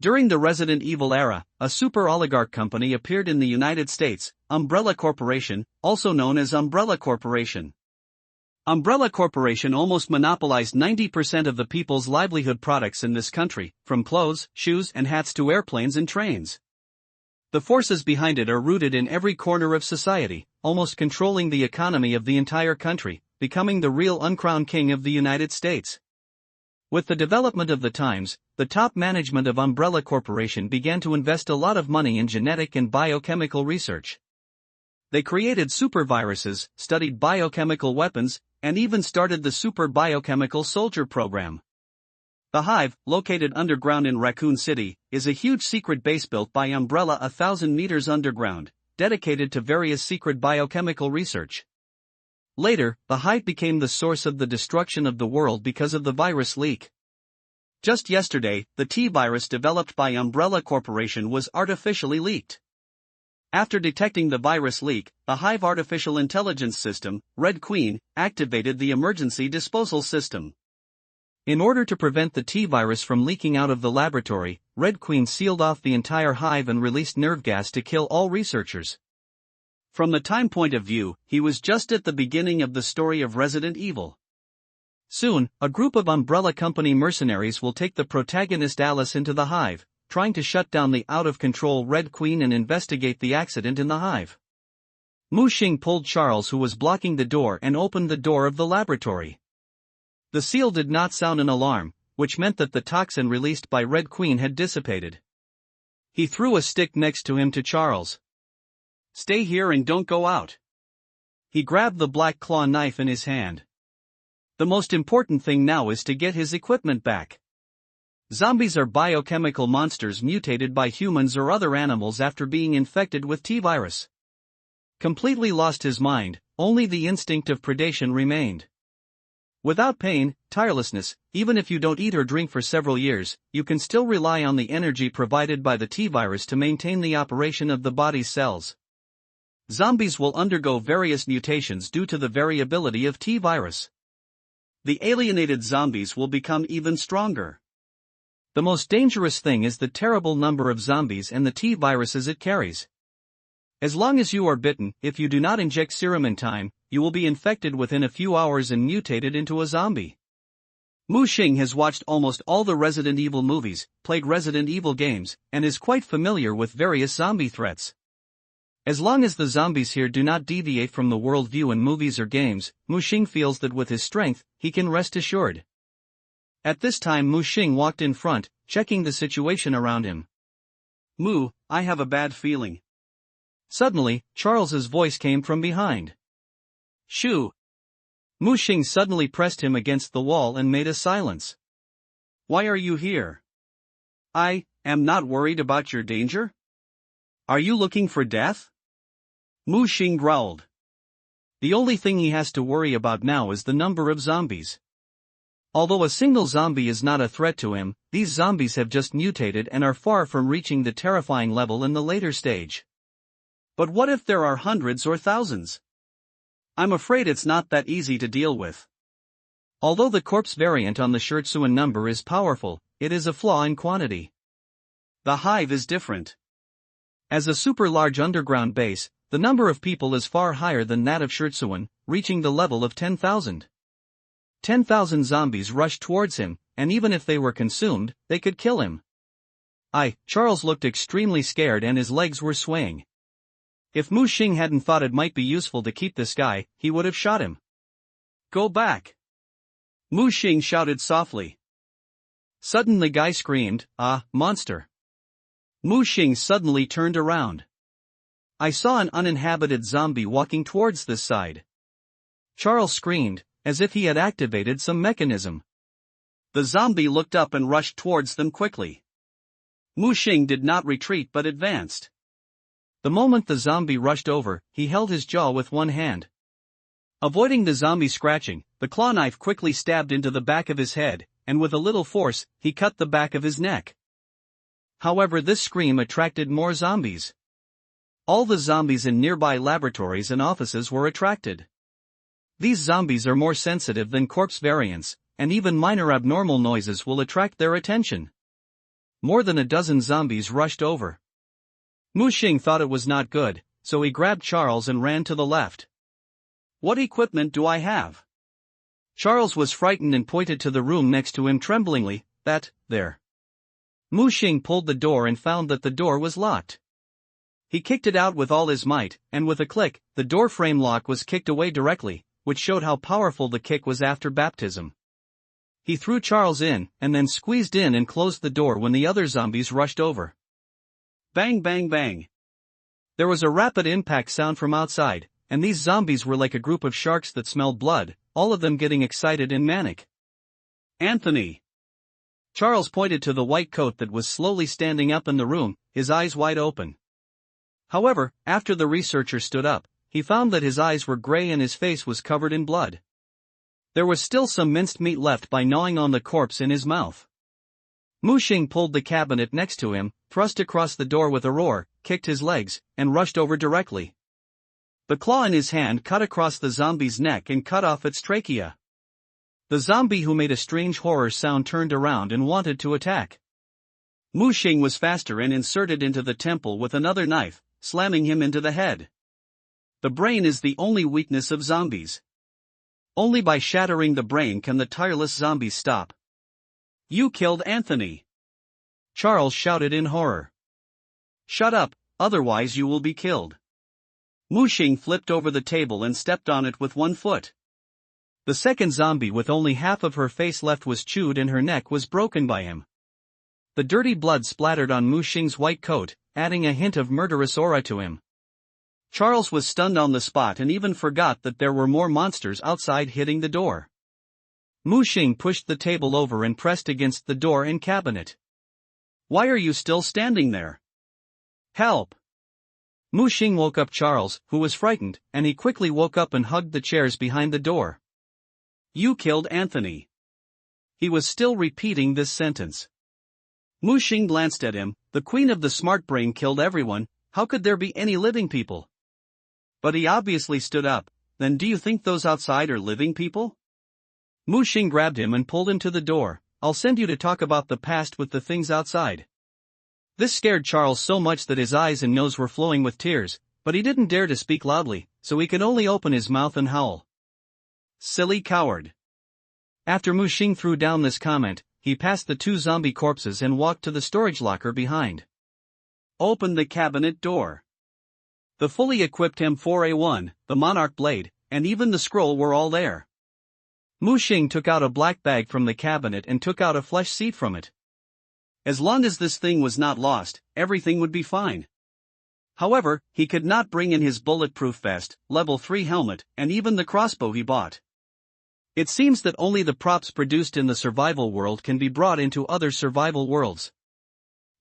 During the Resident Evil era, a super oligarch company appeared in the United States, Umbrella Corporation, also known as Umbrella Corporation. Umbrella Corporation almost monopolized 90% of the people's livelihood products in this country, from clothes, shoes and hats to airplanes and trains. The forces behind it are rooted in every corner of society, almost controlling the economy of the entire country, becoming the real uncrowned king of the United States. With the development of the times, the top management of Umbrella Corporation began to invest a lot of money in genetic and biochemical research. They created superviruses, studied biochemical weapons, and even started the Super Biochemical Soldier program. The Hive, located underground in Raccoon City, is a huge secret base built by Umbrella 1,000 meters underground, dedicated to various secret biochemical research. Later, the Hive became the source of the destruction of the world because of the virus leak. Just yesterday, the T-virus developed by Umbrella Corporation was artificially leaked. After detecting the virus leak, the Hive artificial intelligence system, Red Queen, activated the emergency disposal system. In order to prevent the T-virus from leaking out of the laboratory, Red Queen sealed off the entire Hive and released nerve gas to kill all researchers. From the time point of view, he was just at the beginning of the story of Resident Evil. Soon, a group of Umbrella Company mercenaries will take the protagonist Alice into the Hive, trying to shut down the out-of-control Red Queen and investigate the accident in the Hive. Mu Xing pulled Charles, who was blocking the door, and opened the door of the laboratory. The seal did not sound an alarm, which meant that the toxin released by Red Queen had dissipated. He threw a stick next to him to Charles. "Stay here and don't go out." He grabbed the black claw knife in his hand. The most important thing now is to get his equipment back. Zombies are biochemical monsters mutated by humans or other animals after being infected with T-virus. Completely lost his mind, only the instinct of predation remained. Without pain, tirelessness, even if you don't eat or drink for several years, you can still rely on the energy provided by the T-virus to maintain the operation of the body's cells. Zombies will undergo various mutations due to the variability of T-virus. The alienated zombies will become even stronger. The most dangerous thing is the terrible number of zombies and the T-viruses it carries. As long as you are bitten, if you do not inject serum in time, you will be infected within a few hours and mutated into a zombie. Mu Xing has watched almost all the Resident Evil movies, played Resident Evil games, and is quite familiar with various zombie threats. As long as the zombies here do not deviate from the worldview in movies or games, Mu Xing feels that with his strength, he can rest assured. At this time Mu Xing walked in front, checking the situation around him. "Mu, I have a bad feeling." Suddenly, Charles's voice came from behind. "Shoo!" Mu Xing suddenly pressed him against the wall and made a silence. "Why are you here?" "I am not worried about your danger." "Are you looking for death?" Mu Xing growled. The only thing he has to worry about now is the number of zombies. Although a single zombie is not a threat to him, these zombies have just mutated and are far from reaching the terrifying level in the later stage. But what if there are hundreds or thousands? I'm afraid it's not that easy to deal with. Although the corpse variant on the Shurtsuan number is powerful, it is a flaw in quantity. The Hive is different. As a super large underground base, the number of people is far higher than that of Shurtsuan, reaching the level of 10,000. 10,000 zombies rushed towards him, and even if they were consumed, they could kill him. Charles looked extremely scared and his legs were swaying. If Mu Xing hadn't thought it might be useful to keep this guy, he would have shot him. "Go back!" Mu Xing shouted softly. Suddenly the guy screamed, "Ah, monster!" Mu Xing suddenly turned around. I saw an uninhabited zombie walking towards this side. Charles screamed, as if he had activated some mechanism. The zombie looked up and rushed towards them quickly. Mu Xing did not retreat but advanced. The moment the zombie rushed over, he held his jaw with one hand. Avoiding the zombie's scratching, the claw knife quickly stabbed into the back of his head, and with a little force, he cut the back of his neck. However, this scream attracted more zombies. All the zombies in nearby laboratories and offices were attracted. These zombies are more sensitive than corpse variants, and even minor abnormal noises will attract their attention. More than a dozen zombies rushed over. Muxing thought it was not good, so he grabbed Charles and ran to the left. "What equipment do I have?" Charles was frightened and pointed to the room next to him tremblingly. There. Muxing pulled the door and found that the door was locked. He kicked it out with all his might, and with a click, the door frame lock was kicked away directly, which showed how powerful the kick was after baptism. He threw Charles in, and then squeezed in and closed the door when the other zombies rushed over. Bang bang bang. There was a rapid impact sound from outside, and these zombies were like a group of sharks that smelled blood, all of them getting excited and manic. "Anthony!" Charles pointed to the white coat that was slowly standing up in the room, his eyes wide open. However, after the researcher stood up, he found that his eyes were gray and his face was covered in blood. There was still some minced meat left by gnawing on the corpse in his mouth. Muxing pulled the cabinet next to him, thrust across the door with a roar, kicked his legs, and rushed over directly. The claw in his hand cut across the zombie's neck and cut off its trachea. The zombie, who made a strange horror sound, turned around and wanted to attack. Muxing was faster and inserted into the temple with another knife, slamming him into the head. The brain is the only weakness of zombies. Only by shattering the brain can the tireless zombies stop. "You killed Anthony!" Charles shouted in horror. "Shut up, otherwise you will be killed." Muxing flipped over the table and stepped on it with one foot. The second zombie, with only half of her face left, was chewed and her neck was broken by him. The dirty blood splattered on Muxing's white coat, adding a hint of murderous aura to him. Charles was stunned on the spot and even forgot that there were more monsters outside hitting the door. Muxing pushed the table over and pressed against the door and cabinet. "Why are you still standing there? Help!" Muxing woke up Charles, who was frightened, and he quickly woke up and hugged the chairs behind the door. "You killed Anthony." He was still repeating this sentence. Muxing glanced at him. The queen of the smart brain killed everyone. How could there be any living people? But he obviously stood up. "Then do you think those outside are living people?" Muxing grabbed him and pulled him to the door. "I'll send you to talk about the past with the things outside." This scared Charles so much that his eyes and nose were flowing with tears, but he didn't dare to speak loudly, so he could only open his mouth and howl. "Silly coward." After Muxing threw down this comment, he passed the two zombie corpses and walked to the storage locker behind. "Open the cabinet door." The fully equipped M4A1, the Monarch blade, and even the scroll were all there. Muxing took out a black bag from the cabinet and took out a flesh seat from it. As long as this thing was not lost, everything would be fine. However, he could not bring in his bulletproof vest, level 3 helmet, and even the crossbow he bought. It seems that only the props produced in the survival world can be brought into other survival worlds.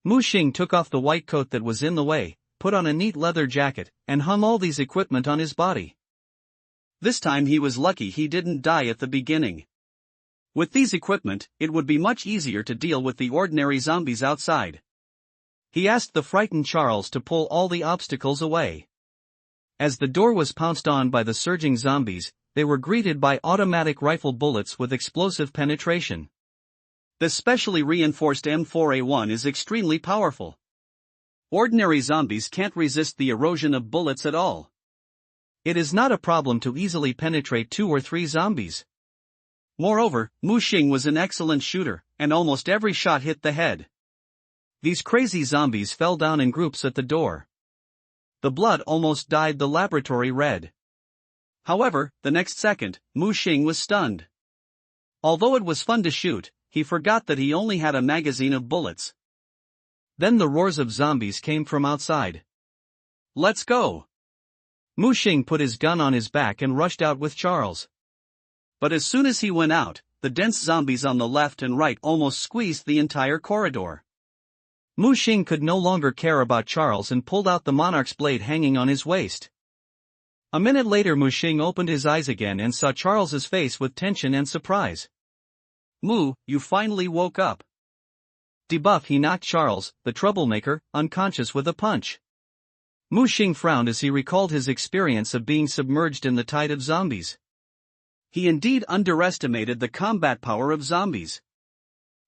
Muxing took off the white coat that was in the way, put on a neat leather jacket, and hung all these equipment on his body. This time he was lucky he didn't die at the beginning. With these equipment, it would be much easier to deal with the ordinary zombies outside. He asked the frightened Charles to pull all the obstacles away. As the door was pounced on by the surging zombies, they were greeted by automatic rifle bullets with explosive penetration. The specially reinforced M4A1 is extremely powerful. Ordinary zombies can't resist the erosion of bullets at all. It is not a problem to easily penetrate 2 or 3 zombies. Moreover, Muxing was an excellent shooter, and almost every shot hit the head. These crazy zombies fell down in groups at the door. The blood almost dyed the laboratory red. However, the next second, Muxing was stunned. Although it was fun to shoot, he forgot that he only had a magazine of bullets. Then the roars of zombies came from outside. "Let's go!" Muxing put his gun on his back and rushed out with Charles. But as soon as he went out, the dense zombies on the left and right almost squeezed the entire corridor. Muxing could no longer care about Charles and pulled out the Monarch's blade hanging on his waist. A minute later Muxing opened his eyes again and saw Charles's face with tension and surprise. "Mu, you finally woke up." Debuff. He knocked Charles, the troublemaker, unconscious with a punch. Muxing frowned as he recalled his experience of being submerged in the tide of zombies. He indeed underestimated the combat power of zombies.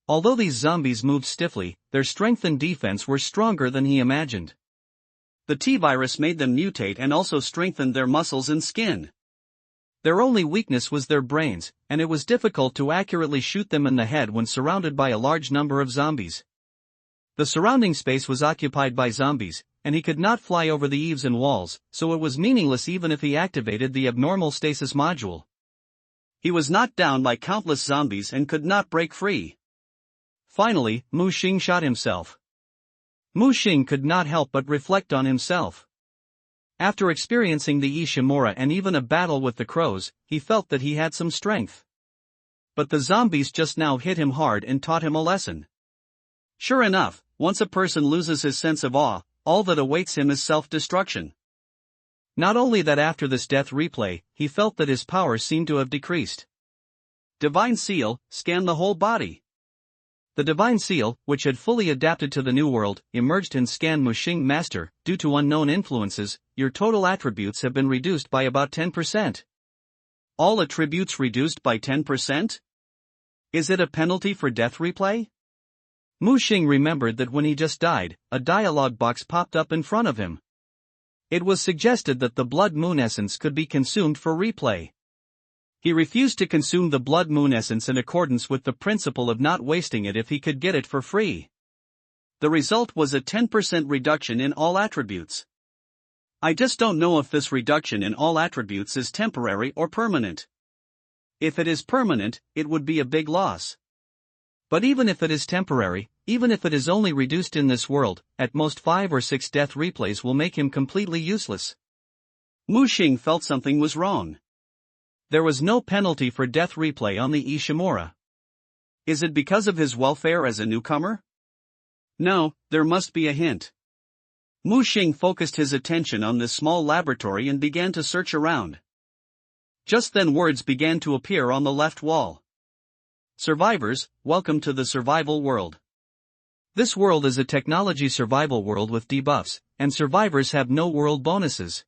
Although these zombies moved stiffly, their strength and defense were stronger than he imagined. The T-virus made them mutate and also strengthened their muscles and skin. Their only weakness was their brains, and it was difficult to accurately shoot them in the head when surrounded by a large number of zombies. The surrounding space was occupied by zombies, and he could not fly over the eaves and walls, so it was meaningless even if he activated the abnormal stasis module. He was knocked down by countless zombies and could not break free. Finally, Muxing shot himself. Muxing could not help but reflect on himself. After experiencing the Ishimura and even a battle with the crows, he felt that he had some strength. But the zombies just now hit him hard and taught him a lesson. Sure enough, once a person loses his sense of awe, all that awaits him is self-destruction. Not only that, after this death replay, he felt that his power seemed to have decreased. Divine Seal, scan the whole body. The Divine Seal, which had fully adapted to the new world, emerged and scanned Muxing. Master, due to unknown influences, your total attributes have been reduced by about 10%. All attributes reduced by 10%? Is it a penalty for death replay? Muxing remembered that when he just died, a dialogue box popped up in front of him. It was suggested that the Blood Moon Essence could be consumed for replay. He refused to consume the Blood Moon Essence in accordance with the principle of not wasting it if he could get it for free. The result was a 10% reduction in all attributes. I just don't know if this reduction in all attributes is temporary or permanent. If it is permanent, it would be a big loss. But even if it is temporary, even if it is only reduced in this world, at most 5 or 6 death replays will make him completely useless. Muxing felt something was wrong. There was no penalty for death replay on the Ishimura. Is it because of his welfare as a newcomer? No, there must be a hint. Muxing focused his attention on this small laboratory and began to search around. Just then words began to appear on the left wall. Survivors, welcome to the survival world. This world is a technology survival world with debuffs, and survivors have no world bonuses.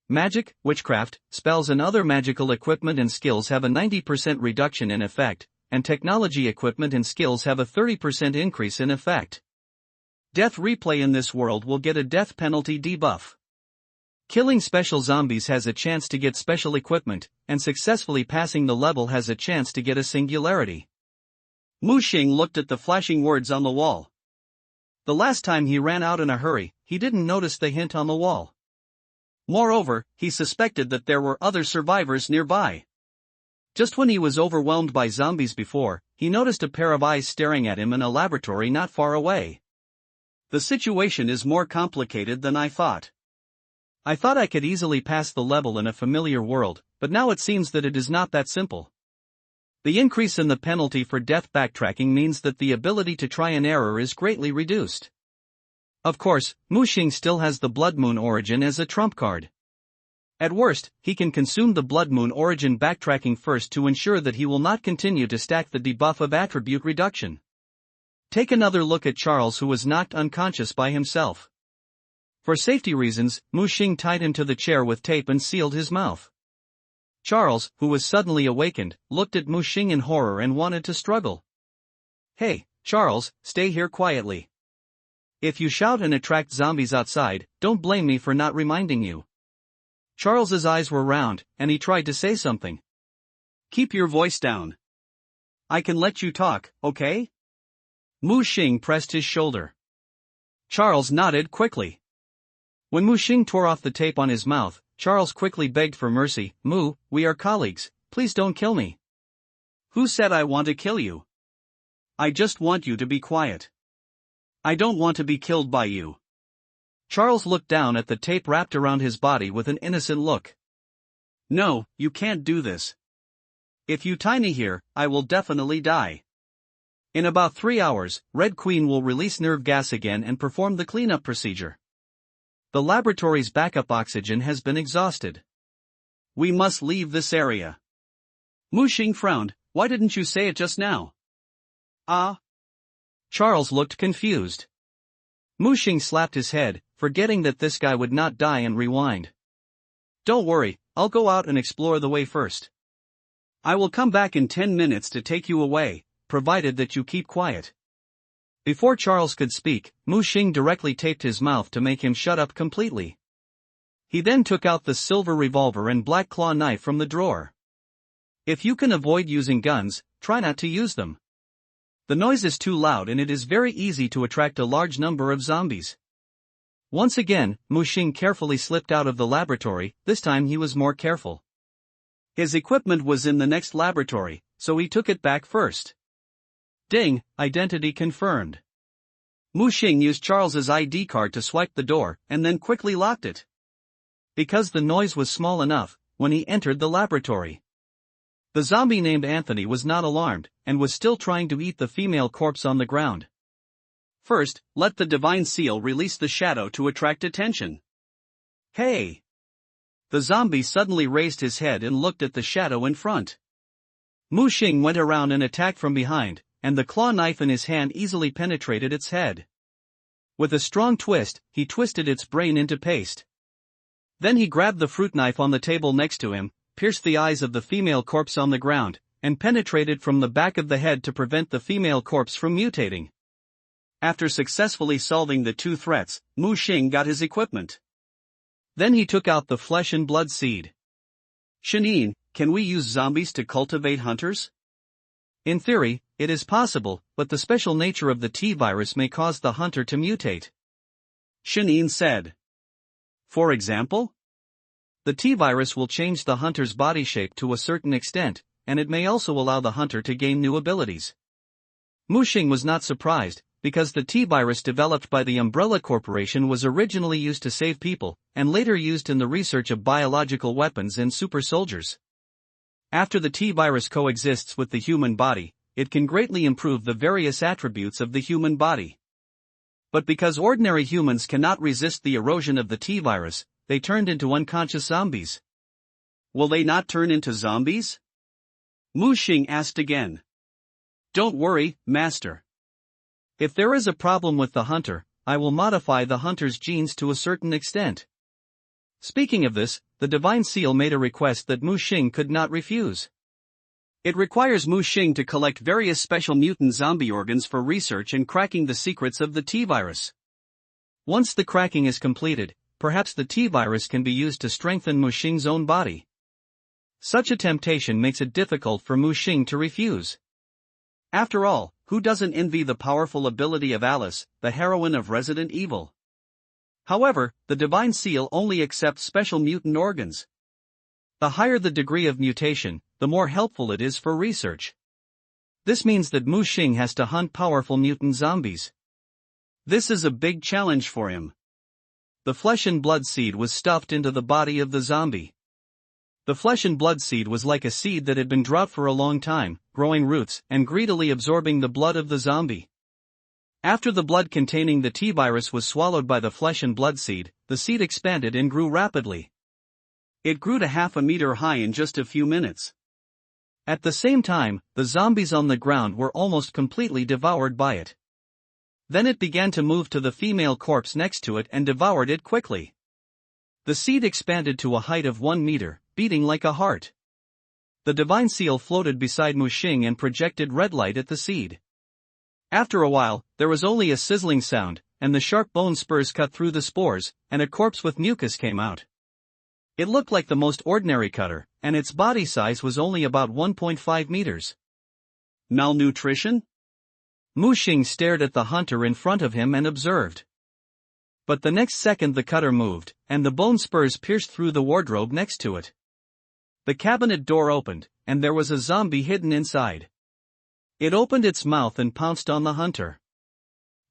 Magic, witchcraft, spells and other magical equipment and skills have a 90% reduction in effect, and technology equipment and skills have a 30% increase in effect. Death replay in this world will get a death penalty debuff. Killing special zombies has a chance to get special equipment, and successfully passing the level has a chance to get a singularity. Muxing looked at the flashing words on the wall. The last time he ran out in a hurry, he didn't notice the hint on the wall. Moreover, he suspected that there were other survivors nearby. Just when he was overwhelmed by zombies before, he noticed a pair of eyes staring at him in a laboratory not far away. The situation is more complicated than I thought. I thought I could easily pass the level in a familiar world, but now it seems that it is not that simple. The increase in the penalty for death backtracking means that the ability to try an error is greatly reduced. Of course, Muxing still has the Blood Moon Origin as a trump card. At worst, he can consume the Blood Moon Origin backtracking first to ensure that he will not continue to stack the debuff of attribute reduction. Take another look at Charles, who was knocked unconscious by himself. For safety reasons, Muxing tied him to the chair with tape and sealed his mouth. Charles, who was suddenly awakened, looked at Muxing in horror and wanted to struggle. Hey, Charles, stay here quietly. If you shout and attract zombies outside, don't blame me for not reminding you. Charles's eyes were round, and he tried to say something. Keep your voice down. I can let you talk, okay? Muxing pressed his shoulder. Charles nodded quickly. When Muxing tore off the tape on his mouth, Charles quickly begged for mercy. Mu, we are colleagues, please don't kill me. Who said I want to kill you? I just want you to be quiet. I don't want to be killed by you. Charles looked down at the tape wrapped around his body with an innocent look. No, you can't do this. If you tie me here, I will definitely die. In about 3 hours, Red Queen will release nerve gas again and perform the cleanup procedure. The laboratory's backup oxygen has been exhausted. We must leave this area. Mu Xing frowned. Why didn't you say it just now? Ah. Charles looked confused. Mu Xing slapped his head, forgetting that this guy would not die, and rewind. Don't worry, I'll go out and explore the way first. I will come back in 10 minutes to take you away, provided that you keep quiet. Before Charles could speak, Mu Xing directly taped his mouth to make him shut up completely. He then took out the silver revolver and black claw knife from the drawer. If you can avoid using guns, try not to use them. The noise is too loud and it is very easy to attract a large number of zombies. Once again, Mu Xing carefully slipped out of the laboratory. This time he was more careful. His equipment was in the next laboratory, so he took it back first. Ding, identity confirmed. Mu Xing used Charles's ID card to swipe the door, and then quickly locked it. Because the noise was small enough, when he entered the laboratory, the zombie named Anthony was not alarmed, and was still trying to eat the female corpse on the ground. First, let the divine seal release the shadow to attract attention. Hey! The zombie suddenly raised his head and looked at the shadow in front. Mu Xing went around and attacked from behind, and the claw knife in his hand easily penetrated its head. With a strong twist, he twisted its brain into paste. Then he grabbed the fruit knife on the table next to him, pierced the eyes of the female corpse on the ground, and penetrated from the back of the head to prevent the female corpse from mutating. After successfully solving the two threats, Mu Xing got his equipment. Then he took out the flesh and blood seed. Shanine, can we use zombies to cultivate hunters? In theory, it is possible, but the special nature of the T-virus may cause the hunter to mutate. Shanine said. For example? The T-virus will change the hunter's body shape to a certain extent, and it may also allow the hunter to gain new abilities. Mu Xing was not surprised, because the T-virus developed by the Umbrella Corporation was originally used to save people, and later used in the research of biological weapons and super soldiers. After the T-virus coexists with the human body, it can greatly improve the various attributes of the human body. But because ordinary humans cannot resist the erosion of the T-virus, they turned into unconscious zombies. Will they not turn into zombies? Mu Xing asked again. Don't worry, Master. If there is a problem with the hunter, I will modify the hunter's genes to a certain extent. Speaking of this, the Divine Seal made a request that Mu Xing could not refuse. It requires Mu Xing to collect various special mutant zombie organs for research and cracking the secrets of the T-virus. Once the cracking is completed, perhaps the T-virus can be used to strengthen Mu Xing's own body. Such a temptation makes it difficult for Mu Xing to refuse. After all, who doesn't envy the powerful ability of Alice, the heroine of Resident Evil? However, the Divine Seal only accepts special mutant organs. The higher the degree of mutation, the more helpful it is for research. This means that Mu Xing has to hunt powerful mutant zombies. This is a big challenge for him. The flesh and blood seed was stuffed into the body of the zombie. The flesh and blood seed was like a seed that had been dropped for a long time, growing roots and greedily absorbing the blood of the zombie. After the blood containing the T-virus was swallowed by the flesh and blood seed, the seed expanded and grew rapidly. It grew to half a meter high in just a few minutes. At the same time, the zombies on the ground were almost completely devoured by it. Then it began to move to the female corpse next to it and devoured it quickly. The seed expanded to a height of 1 meter, beating like a heart. The Divine Seal floated beside Mu Xing and projected red light at the seed. After a while, there was only a sizzling sound, and the sharp bone spurs cut through the spores, and a corpse with mucus came out. It looked like the most ordinary cutter, and its body size was only about 1.5 meters. Malnutrition? Mu Xing stared at the hunter in front of him and observed. But the next second the cutter moved, and the bone spurs pierced through the wardrobe next to it. The cabinet door opened, and there was a zombie hidden inside. It opened its mouth and pounced on the hunter.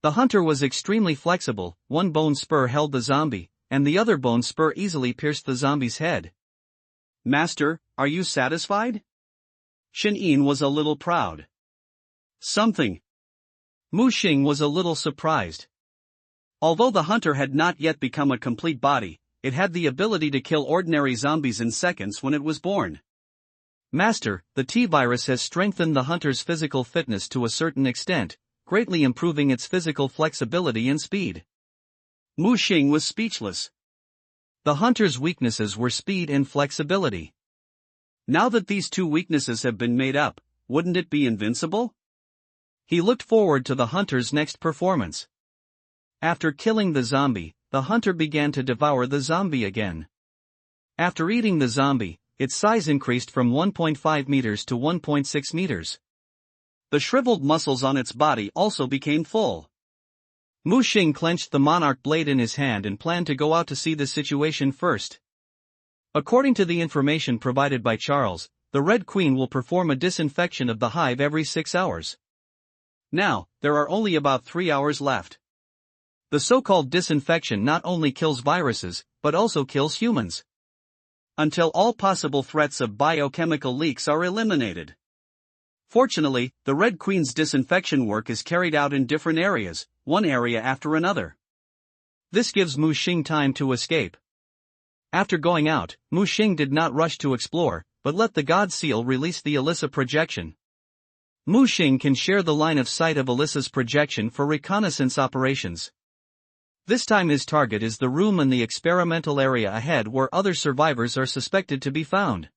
The hunter was extremely flexible, one bone spur held the zombie, and the other bone spur easily pierced the zombie's head. Master, are you satisfied? Shanine was a little proud. Something. Mu Xing was a little surprised. Although the hunter had not yet become a complete body, it had the ability to kill ordinary zombies in seconds when it was born. Master, the T-virus has strengthened the hunter's physical fitness to a certain extent, greatly improving its physical flexibility and speed. Mu Xing was speechless. The hunter's weaknesses were speed and flexibility. Now that these two weaknesses have been made up, wouldn't it be invincible? He looked forward to the hunter's next performance. After killing the zombie, the hunter began to devour the zombie again. After eating the zombie, its size increased from 1.5 meters to 1.6 meters. The shriveled muscles on its body also became full. Mu Xing clenched the monarch blade in his hand and planned to go out to see the situation first. According to the information provided by Charles, the Red Queen will perform a disinfection of the hive every 6 hours. Now, there are only about 3 hours left. The so-called disinfection not only kills viruses, but also kills humans. Until all possible threats of biochemical leaks are eliminated. Fortunately, the Red Queen's disinfection work is carried out in different areas, one area after another. This gives Mu Xing time to escape. After going out, Mu Xing did not rush to explore, but let the God Seal release the Alyssa projection. Mu Xing can share the line of sight of Alyssa's projection for reconnaissance operations. This time his target is the room in the experimental area ahead where other survivors are suspected to be found.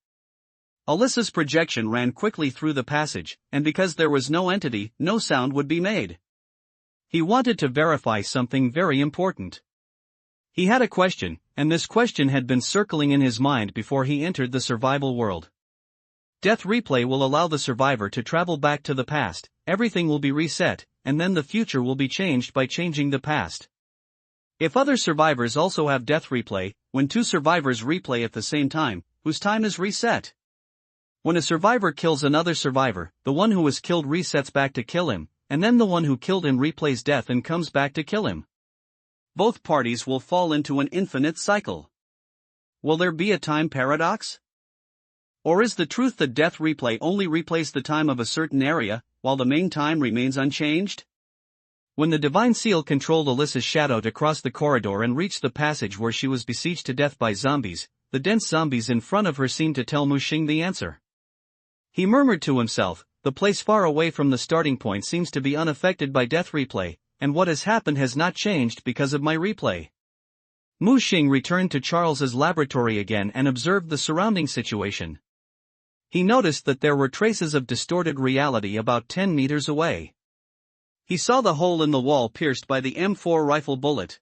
Alyssa's projection ran quickly through the passage, and because there was no entity, no sound would be made. He wanted to verify something very important. He had a question, and this question had been circling in his mind before he entered the survival world. Death replay will allow the survivor to travel back to the past, everything will be reset, and then the future will be changed by changing the past. If other survivors also have death replay, when two survivors replay at the same time, whose time is reset? When a survivor kills another survivor, the one who was killed resets back to kill him, and then the one who killed him replays death and comes back to kill him. Both parties will fall into an infinite cycle. Will there be a time paradox? Or is the truth that death replay only replays the time of a certain area, while the main time remains unchanged? When the Divine Seal controlled Alyssa's shadow to cross the corridor and reach the passage where she was besieged to death by zombies, the dense zombies in front of her seemed to tell Mu Xing the answer. He murmured to himself, the place far away from the starting point seems to be unaffected by death replay, and what has happened has not changed because of my replay. Mu Xing returned to Charles's laboratory again and observed the surrounding situation. He noticed that there were traces of distorted reality about 10 meters away. He saw the hole in the wall pierced by the M4 rifle bullet.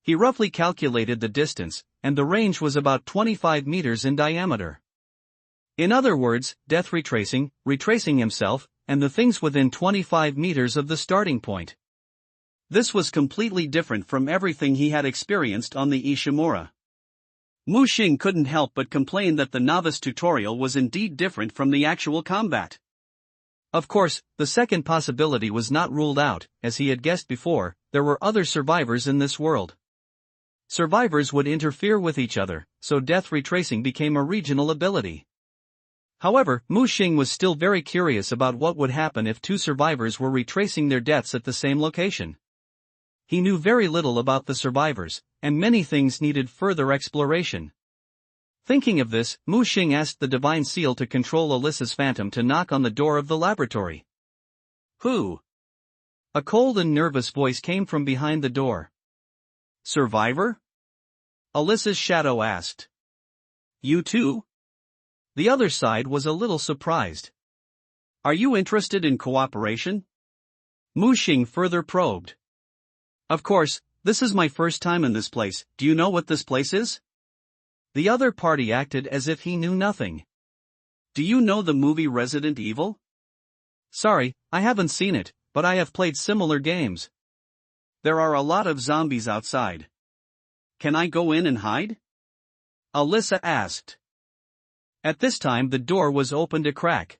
He roughly calculated the distance, and the range was about 25 meters in diameter. In other words, death retracing himself, and the things within 25 meters of the starting point. This was completely different from everything he had experienced on the Ishimura. Mu Xing couldn't help but complain that the novice tutorial was indeed different from the actual combat. Of course, the second possibility was not ruled out, as he had guessed before, there were other survivors in this world. Survivors would interfere with each other, so death retracing became a regional ability. However, Mu Xing was still very curious about what would happen if two survivors were retracing their deaths at the same location. He knew very little about the survivors, and many things needed further exploration. Thinking of this, Mu Xing asked the Divine Seal to control Alyssa's phantom to knock on the door of the laboratory. Who? A cold and nervous voice came from behind the door. Survivor? Alyssa's shadow asked. You too? The other side was a little surprised. Are you interested in cooperation? Mu Xing further probed. Of course, this is my first time in this place. Do you know what this place is? The other party acted as if he knew nothing. Do you know the movie Resident Evil? Sorry, I haven't seen it, but I have played similar games. There are a lot of zombies outside. Can I go in and hide? Alyssa asked. At this time the door was opened a crack.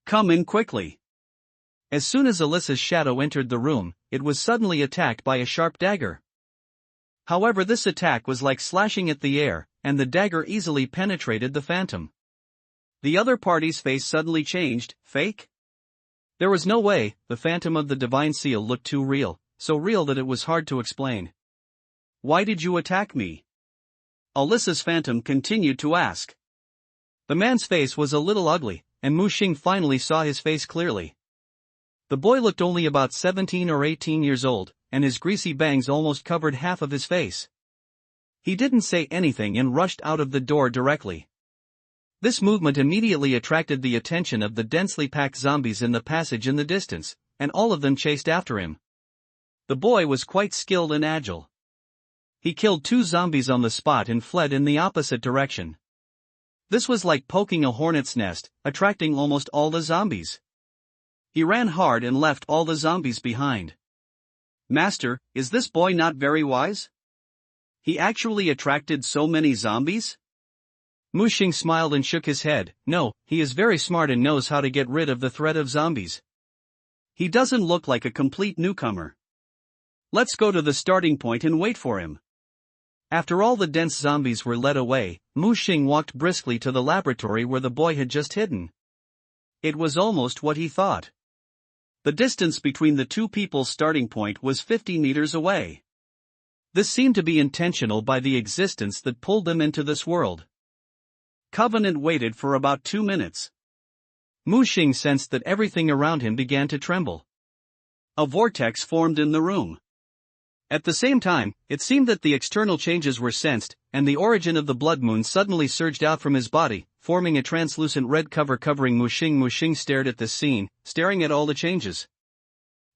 Come in quickly. As soon as Alyssa's shadow entered the room, it was suddenly attacked by a sharp dagger. However, this attack was like slashing at the air, and the dagger easily penetrated the phantom. The other party's face suddenly changed. Fake? There was no way. The phantom of the Divine Seal looked too real, so real that it was hard to explain. Why did you attack me? Alyssa's phantom continued to ask. The man's face was a little ugly, and Muxing finally saw his face clearly. The boy looked only about 17 or 18 years old, and his greasy bangs almost covered half of his face. He didn't say anything and rushed out of the door directly. This movement immediately attracted the attention of the densely packed zombies in the passage in the distance, and all of them chased after him. The boy was quite skilled and agile. He killed 2 zombies on the spot and fled in the opposite direction. This was like poking a hornet's nest, attracting almost all the zombies. He ran hard and left all the zombies behind. Master, is this boy not very wise? He actually attracted so many zombies? Muxing smiled and shook his head. No, he is very smart and knows how to get rid of the threat of zombies. He doesn't look like a complete newcomer. Let's go to the starting point and wait for him. After all the dense zombies were led away, Muxing walked briskly to the laboratory where the boy had just hidden. It was almost what he thought. The distance between the two people's starting point was 50 meters away. This seemed to be intentional by the existence that pulled them into this world. Covenant waited for about 2 minutes. Muxing sensed that everything around him began to tremble. A vortex formed in the room. At the same time, it seemed that the external changes were sensed, and the origin of the blood moon suddenly surged out from his body, forming a translucent red cover covering Muxing. Muxing stared at this scene, staring at all the changes.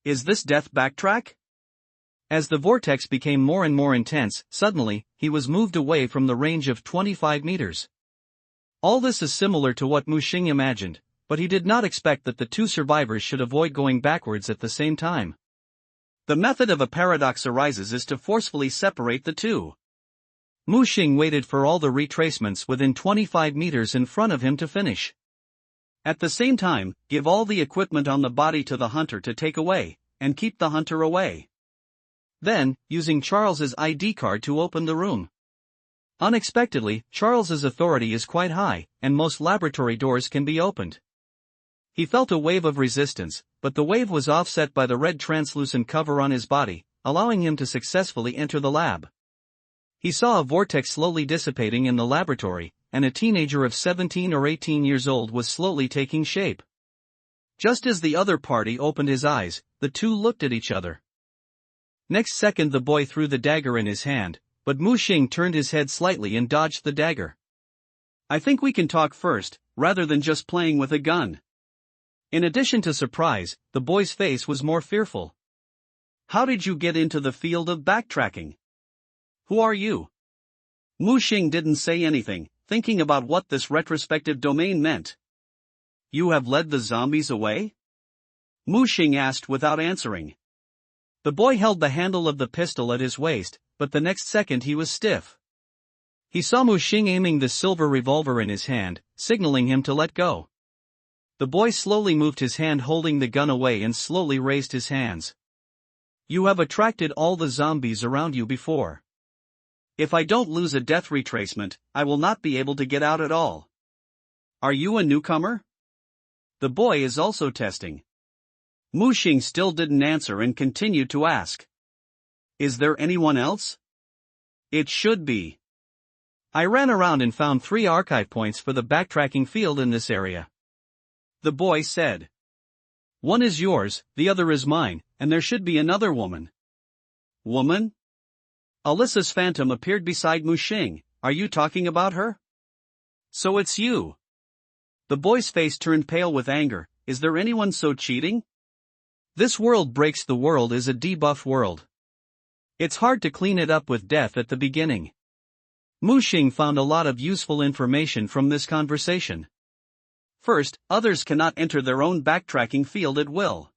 Is this death backtrack? As the vortex became more and more intense, suddenly, he was moved away from the range of 25 meters. All this is similar to what Muxing imagined, but he did not expect that the 2 survivors should avoid going backwards at the same time. The method of a paradox arises is to forcefully separate the 2. Muxing waited for all the retracements within 25 meters in front of him to finish. At the same time, give all the equipment on the body to the hunter to take away, and keep the hunter away. Then, using Charles's ID card to open the room. Unexpectedly, Charles's authority is quite high, and most laboratory doors can be opened. He felt a wave of resistance, but the wave was offset by the red translucent cover on his body, allowing him to successfully enter the lab. He saw a vortex slowly dissipating in the laboratory, and a teenager of 17 or 18 years old was slowly taking shape. Just as the other party opened his eyes, the 2 looked at each other. Next second the boy threw the dagger in his hand, but Muxing turned his head slightly and dodged the dagger. I think we can talk first, rather than just playing with a gun. In addition to surprise, the boy's face was more fearful. How did you get into the field of backtracking? Who are you? Muxing didn't say anything, thinking about what this retrospective domain meant. You have led the zombies away? Muxing asked without answering. The boy held the handle of the pistol at his waist, but the next second he was stiff. He saw Muxing aiming the silver revolver in his hand, signaling him to let go. The boy slowly moved his hand holding the gun away and slowly raised his hands. You have attracted all the zombies around you before. If I don't lose a death retracement, I will not be able to get out at all. Are you a newcomer? The boy is also testing. Muxing still didn't answer and continued to ask. Is there anyone else? It should be. I ran around and found 3 archive points for the backtracking field in this area. The boy said. One is yours, the other is mine, and there should be another woman. Woman? Alyssa's phantom appeared beside Muxing. Are you talking about her? So it's you. The boy's face turned pale with anger. Is there anyone so cheating? This world breaks the world is a debuff world. It's hard to clean it up with death at the beginning. Muxing found a lot of useful information from this conversation. First, others cannot enter their own backtracking field at will.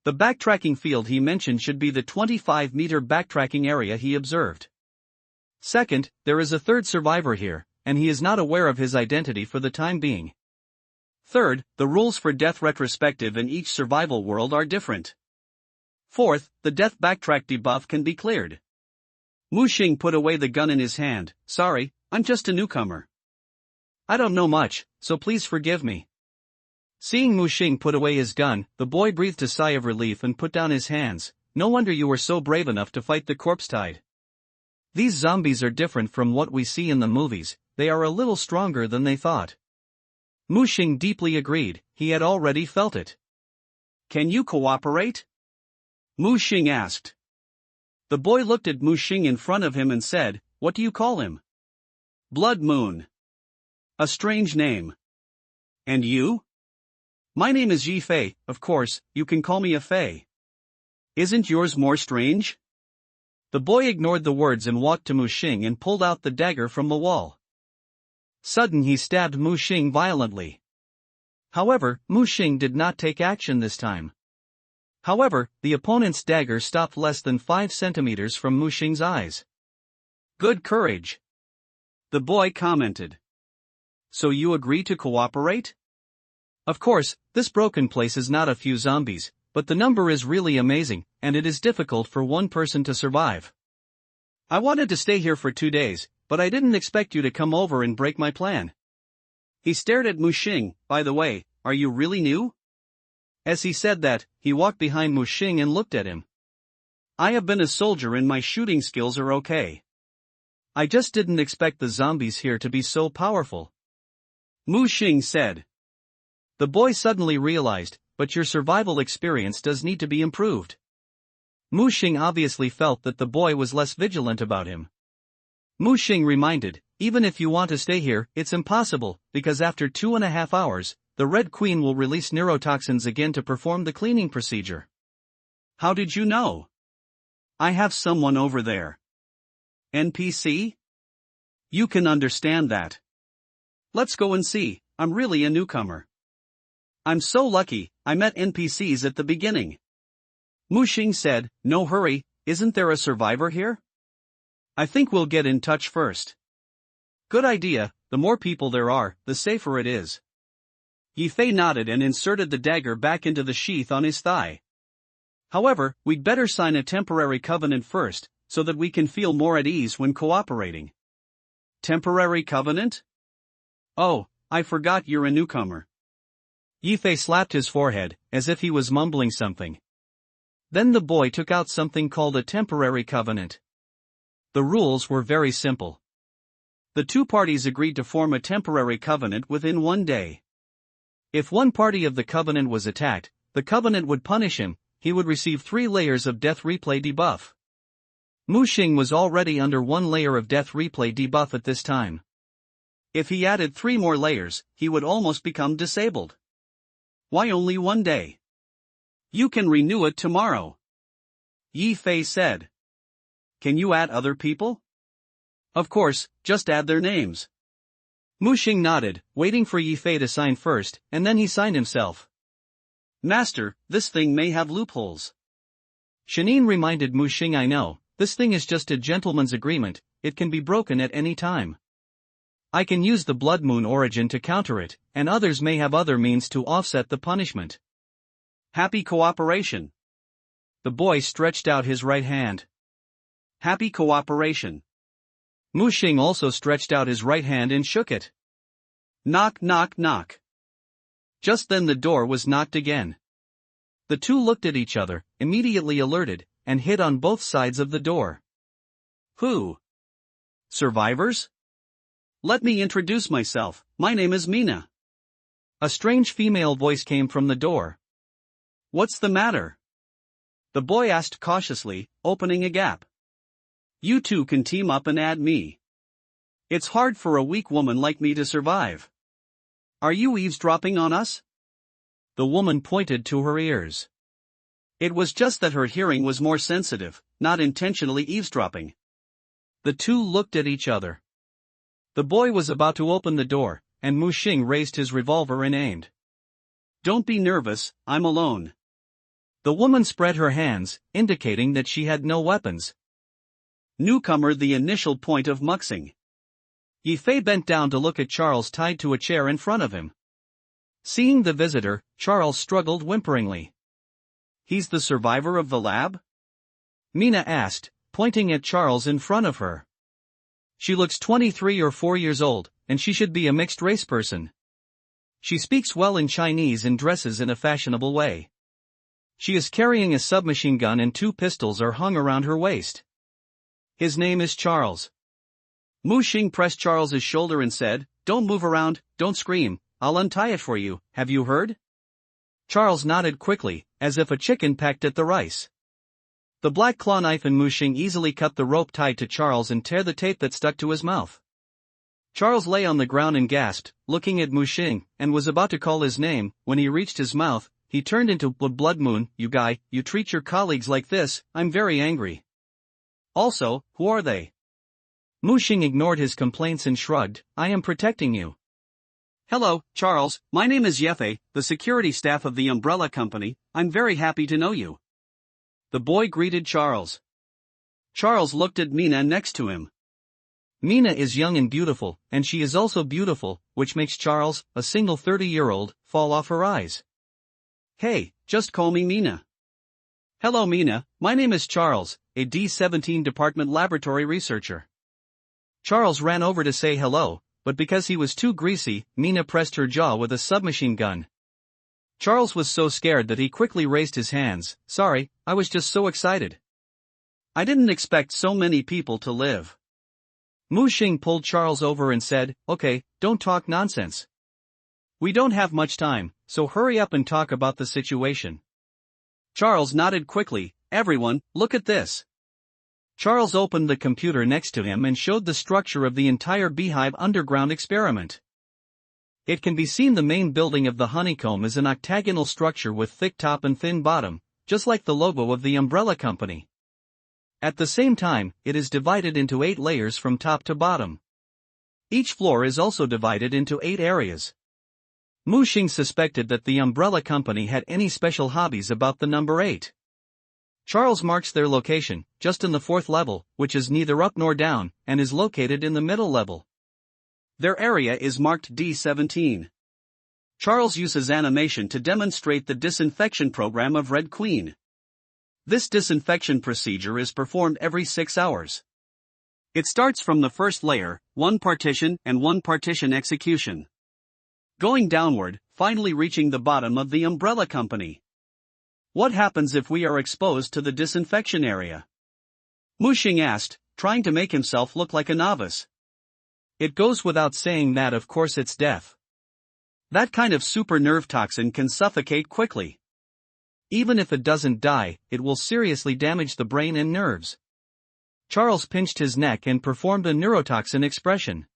The backtracking field he mentioned should be the 25-meter backtracking area he observed. Second, there is a third survivor here, and he is not aware of his identity for the time being. Third, the rules for death retrospective in each survival world are different. Fourth, the death backtrack debuff can be cleared. Muxing put away the gun in his hand. Sorry, I'm just a newcomer. I don't know much, so please forgive me. Seeing Muxing put away his gun, the boy breathed a sigh of relief and put down his hands. no wonder you were so brave enough to fight the corpse tide. These zombies are different from what we see in the movies, they are a little stronger than they thought. Mu Xing deeply agreed, he had already felt it. Can you cooperate? Mu Xing asked. The boy looked at Mu Xing in front of him and said, what do you call him? Blood Moon. A strange name. And you? My name is Yi Fei, of course, you can call me a Fei. Isn't yours more strange? The boy ignored the words and walked to Mu Xing and pulled out the dagger from the wall. Suddenly he stabbed Mu Xing violently. However, Mu Xing did not take action this time. However, the opponent's dagger stopped less than 5 centimeters from Mu Xing's eyes. Good courage. The boy commented. So you agree to cooperate? Of course, this broken place is not a few zombies, but the number is really amazing, and it is difficult for one person to survive. I wanted to stay here for 2 days, but I didn't expect you to come over and break my plan. He stared at Mu Xing. By the way, are you really new? As he said that, he walked behind Mu Xing and looked at him. I have been a soldier and my shooting skills are okay. I just didn't expect the zombies here to be so powerful. Mu Xing said. The boy suddenly realized, but your survival experience does need to be improved. Mu Xing obviously felt that the boy was less vigilant about him. Mu Xing reminded, even if you want to stay here, it's impossible, because after 2.5 hours, the Red Queen will release neurotoxins again to perform the cleaning procedure. How did you know? I have someone over there. NPC? You can understand that. Let's go and see, I'm really a newcomer. I'm so lucky, I met NPCs at the beginning. Mu Xing said, no hurry, isn't there a survivor here? I think we'll get in touch first. Good idea, the more people there are, the safer it is. Yi Fei nodded and inserted the dagger back into the sheath on his thigh. However, we'd better sign a temporary covenant first, so that we can feel more at ease when cooperating. Temporary covenant? Oh, I forgot you're a newcomer. Yi Fei slapped his forehead, as if he was mumbling something. Then the boy took out something called a temporary covenant. The rules were very simple. The two parties agreed to form a temporary covenant within 1 day. If one party of the covenant was attacked, the covenant would punish him, he would receive 3 layers of death replay debuff. Mu Xing was already under 1 layer of death replay debuff at this time. If he added 3 more layers, he would almost become disabled. Why only 1 day? You can renew it tomorrow. Yi Fei said. Can you add other people? Of course, just add their names. Mu Xing nodded, waiting for Yi Fei to sign first, and then he signed himself. Master, this thing may have loopholes. Shanine reminded Mu Xing, I know, this thing is just a gentleman's agreement, it can be broken at any time. I can use the Blood Moon origin to counter it, and others may have other means to offset the punishment. Happy cooperation. The boy stretched out his right hand. Happy cooperation. Mu Xing also stretched out his right hand and shook it. Knock, knock, knock. Just then the door was knocked again. The two looked at each other, immediately alerted, and hid on both sides of the door. Who? Survivors? Let me introduce myself, my name is Mina. A strange female voice came from the door. What's the matter? The boy asked cautiously, opening a gap. You two can team up and add me. It's hard for a weak woman like me to survive. Are you eavesdropping on us? The woman pointed to her ears. It was just that her hearing was more sensitive, not intentionally eavesdropping. The two looked at each other. The boy was about to open the door, and Mu Xing raised his revolver and aimed. Don't be nervous, I'm alone. The woman spread her hands, indicating that she had no weapons. Newcomer, the initial point of muxing. Yi Fei bent down to look at Charles tied to a chair in front of him. Seeing the visitor, Charles struggled whimperingly. He's the survivor of the lab? Mina asked, pointing at Charles in front of her. She looks 23 or 4 years old, and she should be a mixed-race person. She speaks well in Chinese and dresses in a fashionable way. She is carrying a submachine gun and 2 pistols are hung around her waist. His name is Charles. Mu Xing pressed Charles's shoulder and said, "Don't move around, don't scream, I'll untie it for you, have you heard?" Charles nodded quickly, as if a chicken pecked at the rice. The black claw knife and Mu Xing easily cut the rope tied to Charles and tear the tape that stuck to his mouth. Charles lay on the ground and gasped, looking at Mu Xing, and was about to call his name. When he reached his mouth, he turned into Blood Moon. "You guy, you treat your colleagues like this, I'm very angry. Also, who are they?" Mu Xing ignored his complaints and shrugged, "I am protecting you." "Hello, Charles, my name is Yefei, the security staff of the umbrella company. I'm very happy to know you." The boy greeted Charles. Charles looked at Mina next to him. Mina is young and beautiful, and she is also beautiful, which makes Charles, a single 30-year-old, fall off her eyes. "Hey, just call me Mina." "Hello Mina, my name is Charles, a D-17 department laboratory researcher." Charles ran over to say hello, but because he was too greasy, Mina pressed her jaw with a submachine gun. Charles was so scared that he quickly raised his hands. "Sorry, I was just so excited. I didn't expect so many people to live." Mu Xing pulled Charles over and said, "Okay, don't talk nonsense. We don't have much time, so hurry up and talk about the situation." Charles nodded quickly. "Everyone, look at this." Charles opened the computer next to him and showed the structure of the entire Beehive underground experiment. It can be seen the main building of the honeycomb is an octagonal structure with thick top and thin bottom, just like the logo of the umbrella company. At the same time, it is divided into 8 layers from top to bottom. Each floor is also divided into 8 areas. Mu Xing suspected that the umbrella company had any special hobbies about the number 8. Charles marks their location, just in the 4th level, which is neither up nor down, and is located in the middle level. Their area is marked D-17. Charles uses animation to demonstrate the disinfection program of Red Queen. This disinfection procedure is performed every 6 hours. It starts from the first layer, 1 partition and 1 partition execution, going downward, finally reaching the bottom of the umbrella company. What happens if we are exposed to the disinfection area? Mu Xing asked, trying to make himself look like a novice. It goes without saying that of course it's death. That kind of super nerve toxin can suffocate quickly. Even if it doesn't die, it will seriously damage the brain and nerves. Charles pinched his neck and performed a neurotoxin expression.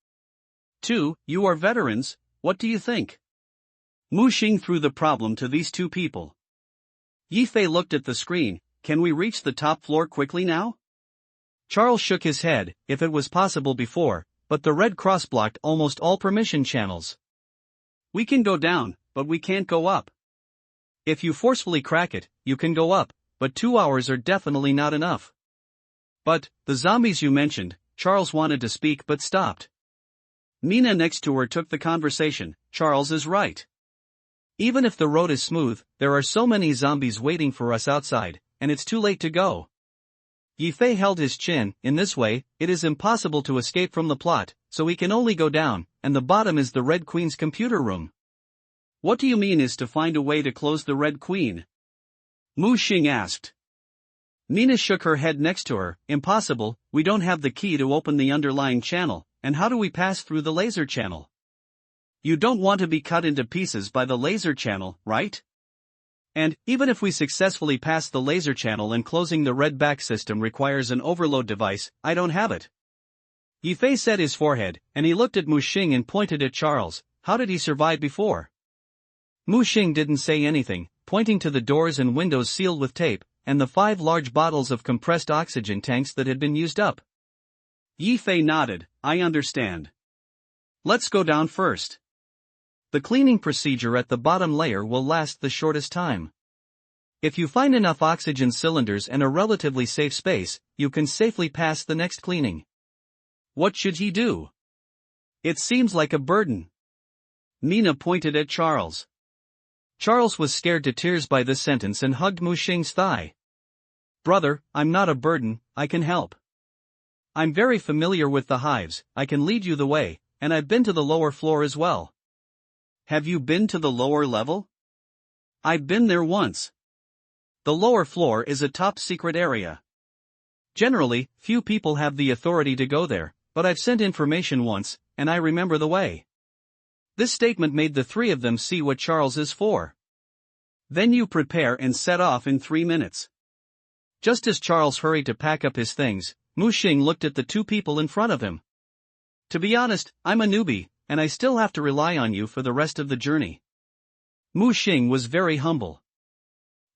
You are veterans, what do you think?" Mu Xing threw the problem to these 2 people. Yifei looked at the screen. "Can we reach the top floor quickly now?" Charles shook his head. If it was possible before, but the red cross blocked almost all permission channels. "We can go down, but we can't go up. If you forcefully crack it, you can go up, but 2 hours are definitely not enough." "But, the zombies you mentioned," Charles wanted to speak but stopped. Mina next to her took the conversation. "Charles is right. Even if the road is smooth, there are so many zombies waiting for us outside, and it's too late to go." Yifei held his chin. "In this way, it is impossible to escape from the plot, so we can only go down, and the bottom is the Red Queen's computer room." "What do you mean is to find a way to close the Red Queen?" Mu Xing asked. Mina shook her head next to her. "Impossible, we don't have the key to open the underlying channel, and how do we pass through the laser channel? You don't want to be cut into pieces by the laser channel, right? And, even if we successfully pass the laser channel and closing the red back system requires an overload device, I don't have it." Yifei set his forehead, and he looked at Mu Xing and pointed at Charles. "How did he survive before?" Mu Xing didn't say anything, pointing to the doors and windows sealed with tape, and the 5 large bottles of compressed oxygen tanks that had been used up. Yifei nodded. "I understand. Let's go down first. The cleaning procedure at the bottom layer will last the shortest time. If you find enough oxygen cylinders and a relatively safe space, you can safely pass the next cleaning." "What should he do? It seems like a burden." Mina pointed at Charles. Charles was scared to tears by this sentence and hugged Mu Xing's thigh. "Brother, I'm not a burden, I can help. I'm very familiar with the hives, I can lead you the way, and I've been to the lower floor as well." "Have you been to the lower level?" "I've been there once. The lower floor is a top-secret area. Generally, few people have the authority to go there, but I've sent information once, and I remember the way. This statement made the three of them see what Charles is for. Then you prepare and set off in 3 minutes. Just as Charles hurried to pack up his things, Mu Xing looked at the two people in front of him. To be honest, I'm a newbie, and I still have to rely on you for the rest of the journey. Mu Xing was very humble.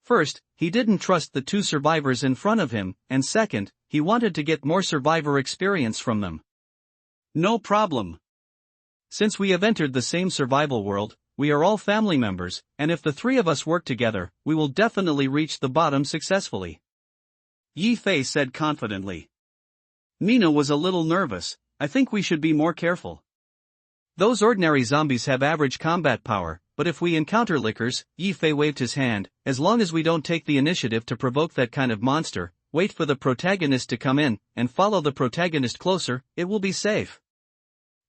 First, he didn't trust the two survivors in front of him, and second, he wanted to get more survivor experience from them. No problem. Since we have entered the same survival world, we are all family members, and if the three of us work together, we will definitely reach the bottom successfully. Yi Fei said confidently. Mina was a little nervous. I think we should be more careful. Those ordinary zombies have average combat power, but if we encounter lickers, Yi Fei waved his hand, as long as we don't take the initiative to provoke that kind of monster, wait for the protagonist to come in, and follow the protagonist closer, it will be safe.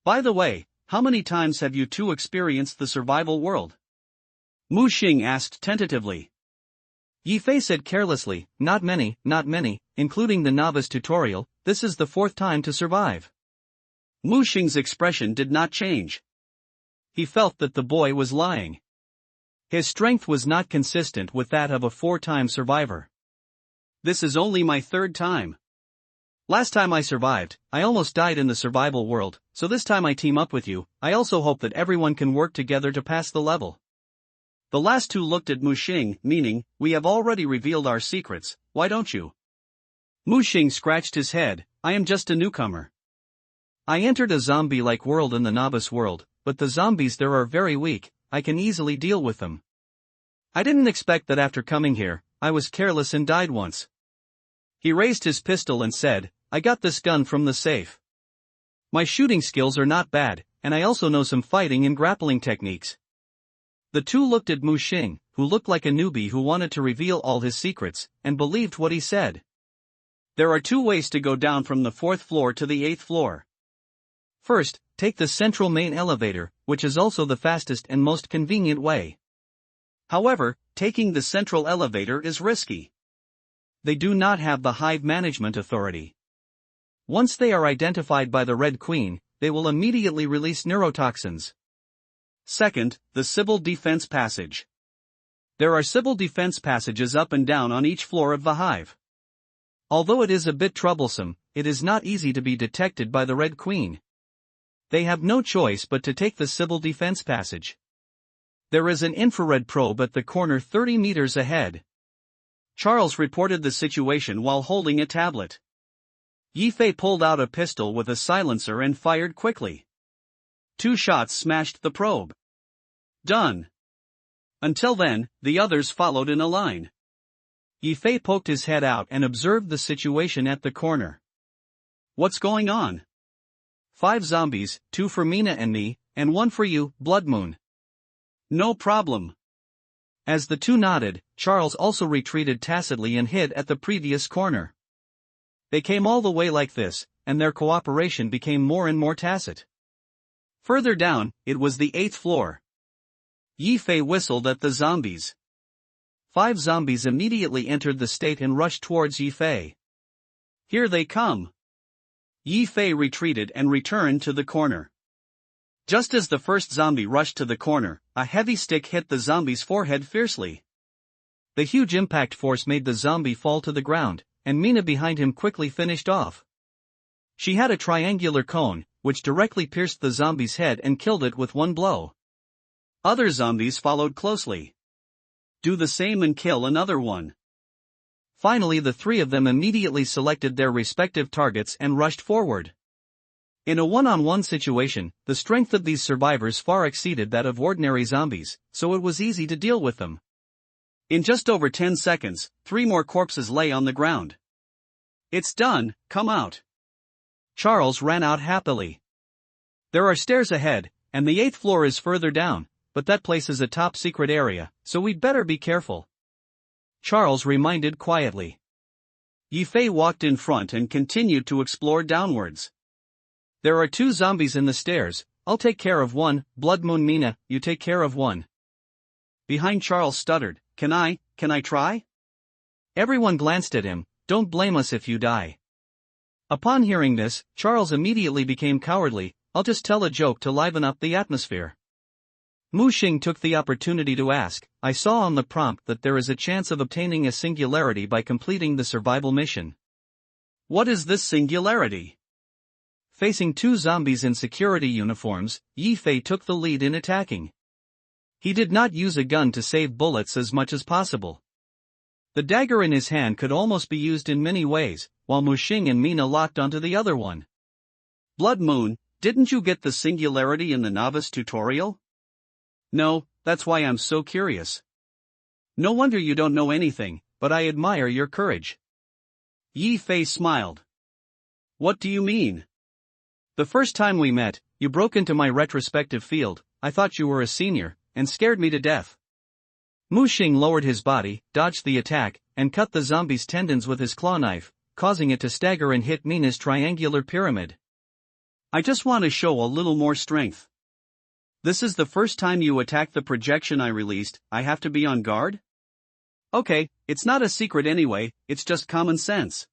By the way, how many times have you two experienced the survival world? Mu Xing asked tentatively. Yi Fei said carelessly, not many, including the novice tutorial, this is the 4th time to survive. Mu Xing's expression did not change. He felt that the boy was lying. His strength was not consistent with that of a 4-time survivor. This is only my 3rd time. Last time I survived, I almost died in the survival world, so this time I team up with you. I also hope that everyone can work together to pass the level. The last two looked at Mu Xing, meaning, we have already revealed our secrets, why don't you? Mu Xing scratched his head, I am just a newcomer. I entered a zombie-like world in the novice world, but the zombies there are very weak, I can easily deal with them. I didn't expect that after coming here, I was careless and died once. He raised his pistol and said, I got this gun from the safe. My shooting skills are not bad, and I also know some fighting and grappling techniques. The two looked at Mu Xing, who looked like a newbie who wanted to reveal all his secrets, and believed what he said. There are 2 ways to go down from the 4th floor to the 8th floor. First, take the central main elevator, which is also the fastest and most convenient way. However, taking the central elevator is risky. They do not have the hive management authority. Once they are identified by the Red Queen, they will immediately release neurotoxins. Second, the civil defense passage. There are civil defense passages up and down on each floor of the hive. Although it is a bit troublesome, it is not easy to be detected by the Red Queen. They have no choice but to take the civil defense passage. There is an infrared probe at the corner 30 meters ahead. Charles reported the situation while holding a tablet. Yi Fei pulled out a pistol with a silencer and fired quickly. 2 shots smashed the probe. Done. Until then, the others followed in a line. Yi Fei poked his head out and observed the situation at the corner. What's going on? 5 zombies, 2 for Mina and me, and 1 for you, Blood Moon. No problem. As the two nodded, Charles also retreated tacitly and hid at the previous corner. They came all the way like this, and their cooperation became more and more tacit. Further down, it was the 8th floor. Yi Fei whistled at the zombies. 5 zombies immediately entered the state and rushed towards Yi Fei. Here they come. Yi Fei retreated and returned to the corner. Just as the first zombie rushed to the corner, a heavy stick hit the zombie's forehead fiercely. The huge impact force made the zombie fall to the ground, and Mina behind him quickly finished off. She had a triangular cone, which directly pierced the zombie's head and killed it with 1 blow. Other zombies followed closely. Do the same and kill another one. Finally, the 3 of them immediately selected their respective targets and rushed forward. In a one-on-one situation, the strength of these survivors far exceeded that of ordinary zombies, so it was easy to deal with them. In just over 10 seconds, 3 more corpses lay on the ground. It's done, come out. Charles ran out happily. There are stairs ahead, and the 8th floor is further down, but that place is a top-secret area, so we'd better be careful. Charles reminded quietly. Yi Fei walked in front and continued to explore downwards. There are 2 zombies in the stairs, I'll take care of one, Blood Moon Mina, you take care of one. Behind Charles stuttered, Can I try? Everyone glanced at him. Don't blame us if you die. Upon hearing this, Charles immediately became cowardly. I'll just tell a joke to liven up the atmosphere. Mu Xing took the opportunity to ask, I saw on the prompt that there is a chance of obtaining a singularity by completing the survival mission. What is this singularity? Facing two zombies in security uniforms, Yi Fei took the lead in attacking. He did not use a gun to save bullets as much as possible. The dagger in his hand could almost be used in many ways, while Mu Xing and Mina locked onto the other one. Blood Moon, didn't you get the singularity in the novice tutorial? No, that's why I'm so curious. No wonder you don't know anything, but I admire your courage. Yi Fei smiled. What do you mean? The first time we met, you broke into my retrospective field. I thought you were a senior, and scared me to death. Mu Xing lowered his body, dodged the attack, and cut the zombie's tendons with his claw knife, causing it to stagger and hit Mina's triangular pyramid. I just want to show a little more strength. This is the first time you attack the projection I released. I have to be on guard? Okay, it's not a secret anyway, it's just common sense.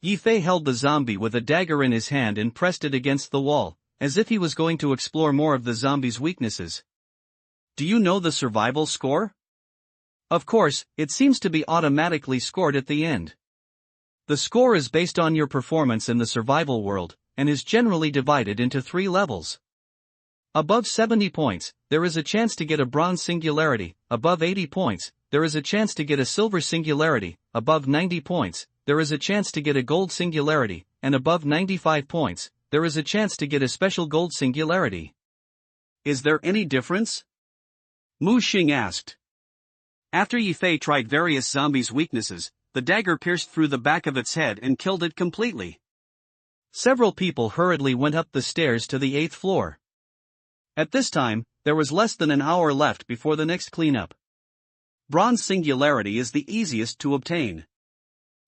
Yi Fei held the zombie with a dagger in his hand and pressed it against the wall, as if he was going to explore more of the zombie's weaknesses. Do you know the survival score? Of course, it seems to be automatically scored at the end. The score is based on your performance in the survival world, and is generally divided into 3 levels. Above 70 points, there is a chance to get a bronze singularity. Above 80 points, there is a chance to get a silver singularity. Above 90 points, there is a chance to get a gold singularity, and above 95 points, there is a chance to get a special gold singularity. Is there any difference? Mu Xing asked. After Yi Fei tried various zombies' weaknesses, the dagger pierced through the back of its head and killed it completely. Several people hurriedly went up the stairs to the 8th floor. At this time, there was less than an hour left before the next cleanup. Bronze singularity is the easiest to obtain.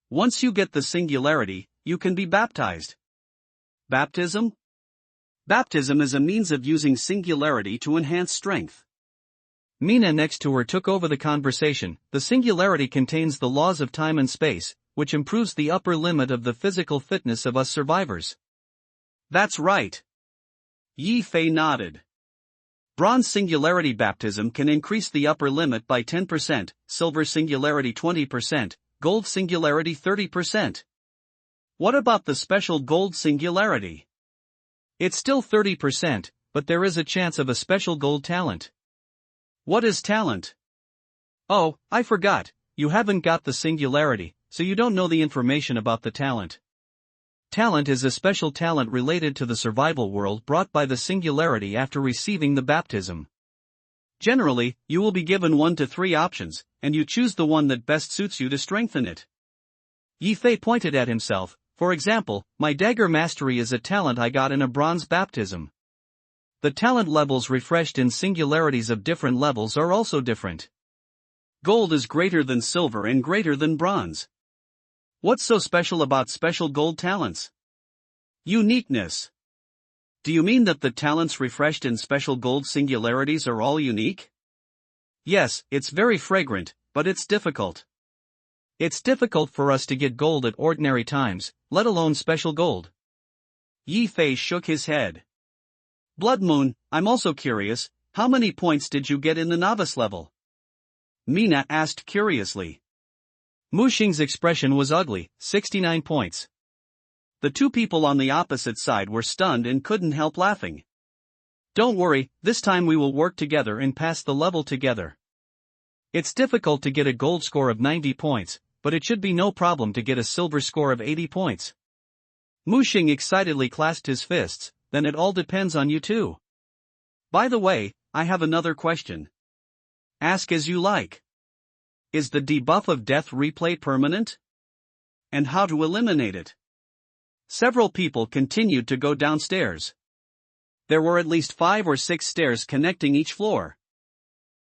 Once you get the singularity, you can be baptized. Baptism? Baptism is a means of using singularity to enhance strength. Mina next to her took over the conversation. The singularity contains the laws of time and space, which improves the upper limit of the physical fitness of us survivors. That's right. Yi Fei nodded. Bronze singularity baptism can increase the upper limit by 10%, silver singularity 20%, gold singularity 30%. What about the special gold singularity? It's still 30%, but there is a chance of a special gold talent. What is talent? Oh, I forgot, you haven't got the singularity, so you don't know the information about the talent. Talent is a special talent related to the survival world brought by the singularity after receiving the baptism. Generally, you will be given 1 to 3 options, and you choose the one that best suits you to strengthen it. Yi Fei pointed at himself. For example, my dagger mastery is a talent I got in a bronze baptism. The talent levels refreshed in singularities of different levels are also different. Gold is greater than silver and greater than bronze. What's so special about special gold talents? Uniqueness. Do you mean that the talents refreshed in special gold singularities are all unique? Yes, it's very fragrant, but it's difficult. It's difficult for us to get gold at ordinary times, let alone special gold. Yi Fei shook his head. Blood Moon, I'm also curious, how many points did you get in the novice level? Mina asked curiously. Mu Xing's expression was ugly, 69 points. The two people on the opposite side were stunned and couldn't help laughing. Don't worry, this time we will work together and pass the level together. It's difficult to get a gold score of 90 points, but it should be no problem to get a silver score of 80 points. Mu Xing excitedly clasped his fists. Then it all depends on you too. By the way, I have another question. Ask as you like. Is the debuff of death replay permanent? And how to eliminate it? Several people continued to go downstairs. There were at least 5 or 6 stairs connecting each floor.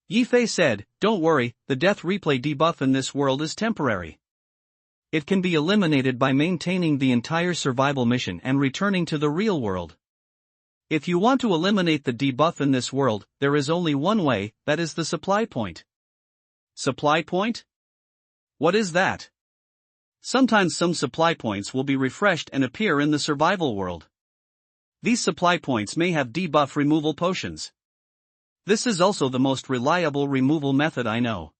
Yi Fei said, don't worry, the death replay debuff in this world is temporary. It can be eliminated by maintaining the entire survival mission and returning to the real world. If you want to eliminate the debuff in this world, there is only one way, that is the supply point. Supply point? What is that? Sometimes some supply points will be refreshed and appear in the survival world. These supply points may have debuff removal potions. This is also the most reliable removal method I know.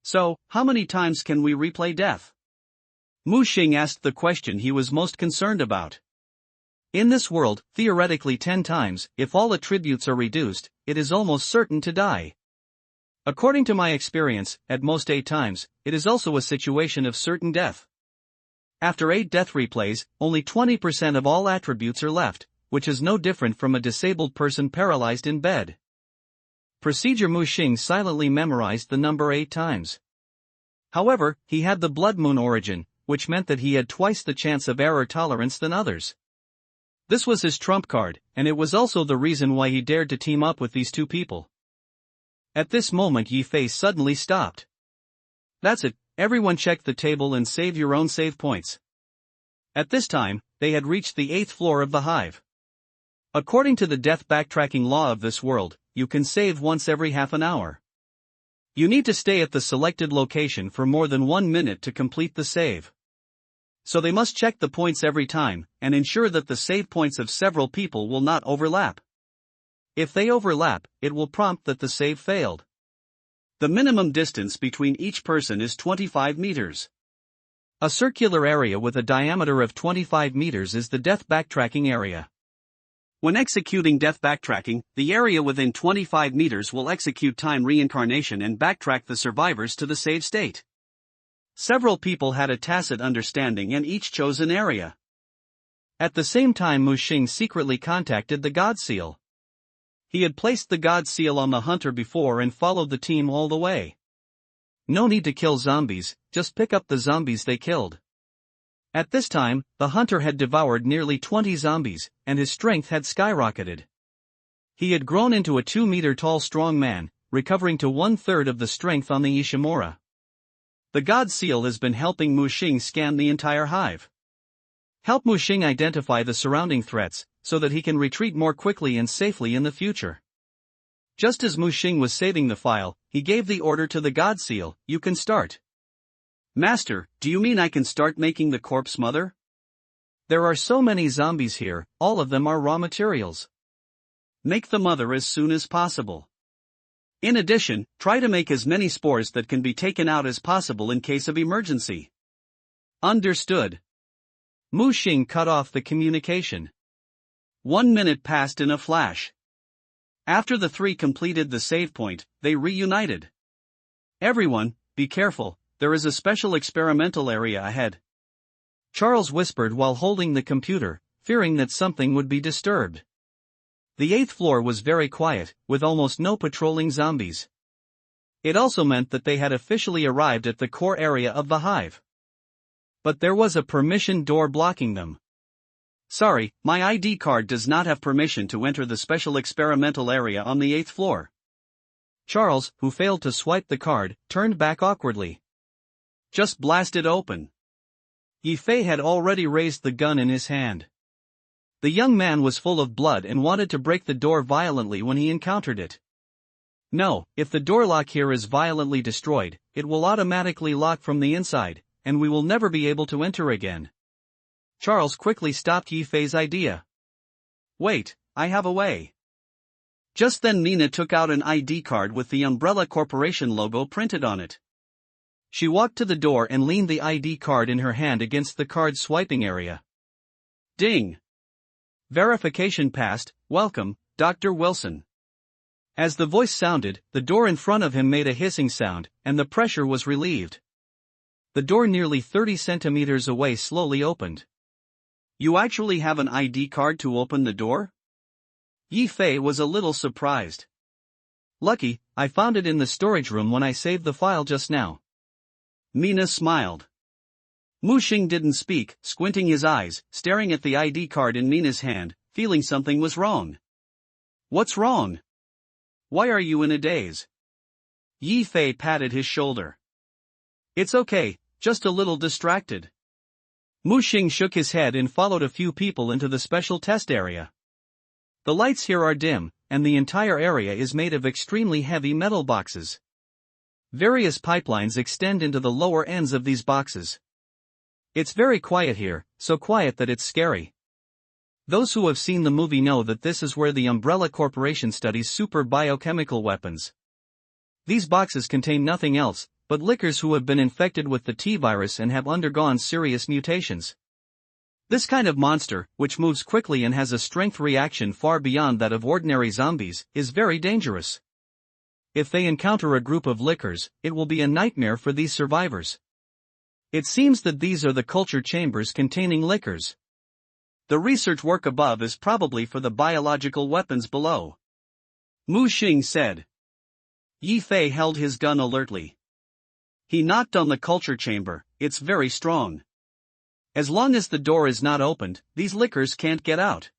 So, how many times can we replay death? Mu Xing asked the question he was most concerned about. In this world, theoretically 10 times, if all attributes are reduced, it is almost certain to die. According to my experience, at most 8 times, it is also a situation of certain death. After 8 death replays, only 20% of all attributes are left, which is no different from a disabled person paralyzed in bed. Procedure Mu Xing silently memorized the number 8 times. However, he had the blood moon origin, which meant that he had twice the chance of error tolerance than others. This was his trump card, and it was also the reason why he dared to team up with these two people. At this moment Yi Fei suddenly stopped. That's it, everyone check the table and save your own save points. At this time, they had reached the 8th floor of the hive. According to the death backtracking law of this world, you can save once every half an hour. You need to stay at the selected location for more than 1 minute to complete the save. So they must check the points every time, and ensure that the save points of several people will not overlap. If they overlap, it will prompt that the save failed. The minimum distance between each person is 25 meters. A circular area with a diameter of 25 meters is the death backtracking area. When executing death backtracking, the area within 25 meters will execute time reincarnation and backtrack the survivors to the save state. Several people had a tacit understanding and each chose an area. At the same time Mu Xing secretly contacted the God Seal. He had placed the God Seal on the hunter before and followed the team all the way. No need to kill zombies, just pick up the zombies they killed. At this time, the hunter had devoured nearly 20 zombies, and his strength had skyrocketed. He had grown into a 2-meter-tall strong man, recovering to 1/3 of the strength on the Ishimura. The God Seal has been helping Mu Xing scan the entire hive. Help Mu Xing identify the surrounding threats, so that he can retreat more quickly and safely in the future. Just as Mu Xing was saving the file, he gave the order to the God Seal, "You can start." "Master, do you mean I can start making the corpse mother? There are so many zombies here, all of them are raw materials. Make the mother as soon as possible. In addition, try to make as many spores that can be taken out as possible in case of emergency." "Understood." Mu Xing cut off the communication. 1 minute passed in a flash. After the three completed the save point, they reunited. "Everyone, be careful, there is a special experimental area ahead," Charles whispered while holding the computer, fearing that something would be disturbed. The 8th floor was very quiet, with almost no patrolling zombies. It also meant that they had officially arrived at the core area of the hive. But there was a permission door blocking them. "Sorry, my ID card does not have permission to enter the special experimental area on the 8th floor." Charles, who failed to swipe the card, turned back awkwardly. "Just blast it open." Yi Fei had already raised the gun in his hand. The young man was full of blood and wanted to break the door violently when he encountered it. "No, if the door lock here is violently destroyed, it will automatically lock from the inside, and we will never be able to enter again." Charles quickly stopped Yi Fei's idea. "Wait, I have a way." Just then Nina took out an ID card with the Umbrella Corporation logo printed on it. She walked to the door and leaned the ID card in her hand against the card swiping area. Ding! Verification passed. "Welcome, Dr. Wilson." As the voice sounded, the door in front of him made a hissing sound, and the pressure was relieved. The door nearly 30 centimeters away slowly opened. "You actually have an ID card to open the door?" Yi Fei was a little surprised. "Lucky, I found it in the storage room when I saved the file just now." Nina smiled. Mu Xing didn't speak, squinting his eyes, staring at the ID card in Nina's hand, feeling something was wrong. "What's wrong? Why are you in a daze?" Yi Fei patted his shoulder. "It's okay, just a little distracted." Mu Xing shook his head and followed a few people into the special test area. The lights here are dim, and the entire area is made of extremely heavy metal boxes. Various pipelines extend into the lower ends of these boxes. It's very quiet here, so quiet that it's scary. Those who have seen the movie know that this is where the Umbrella Corporation studies super biochemical weapons. These boxes contain nothing else but lickers who have been infected with the T-virus and have undergone serious mutations. This kind of monster, which moves quickly and has a strength reaction far beyond that of ordinary zombies, is very dangerous. If they encounter a group of lickers, it will be a nightmare for these survivors. It seems that these are the culture chambers containing lickers. The research work above is probably for the biological weapons below. Mu Xing said. Yi Fei held his gun alertly. He knocked on the culture chamber. It's very strong. As long as the door is not opened, these lickers can't get out.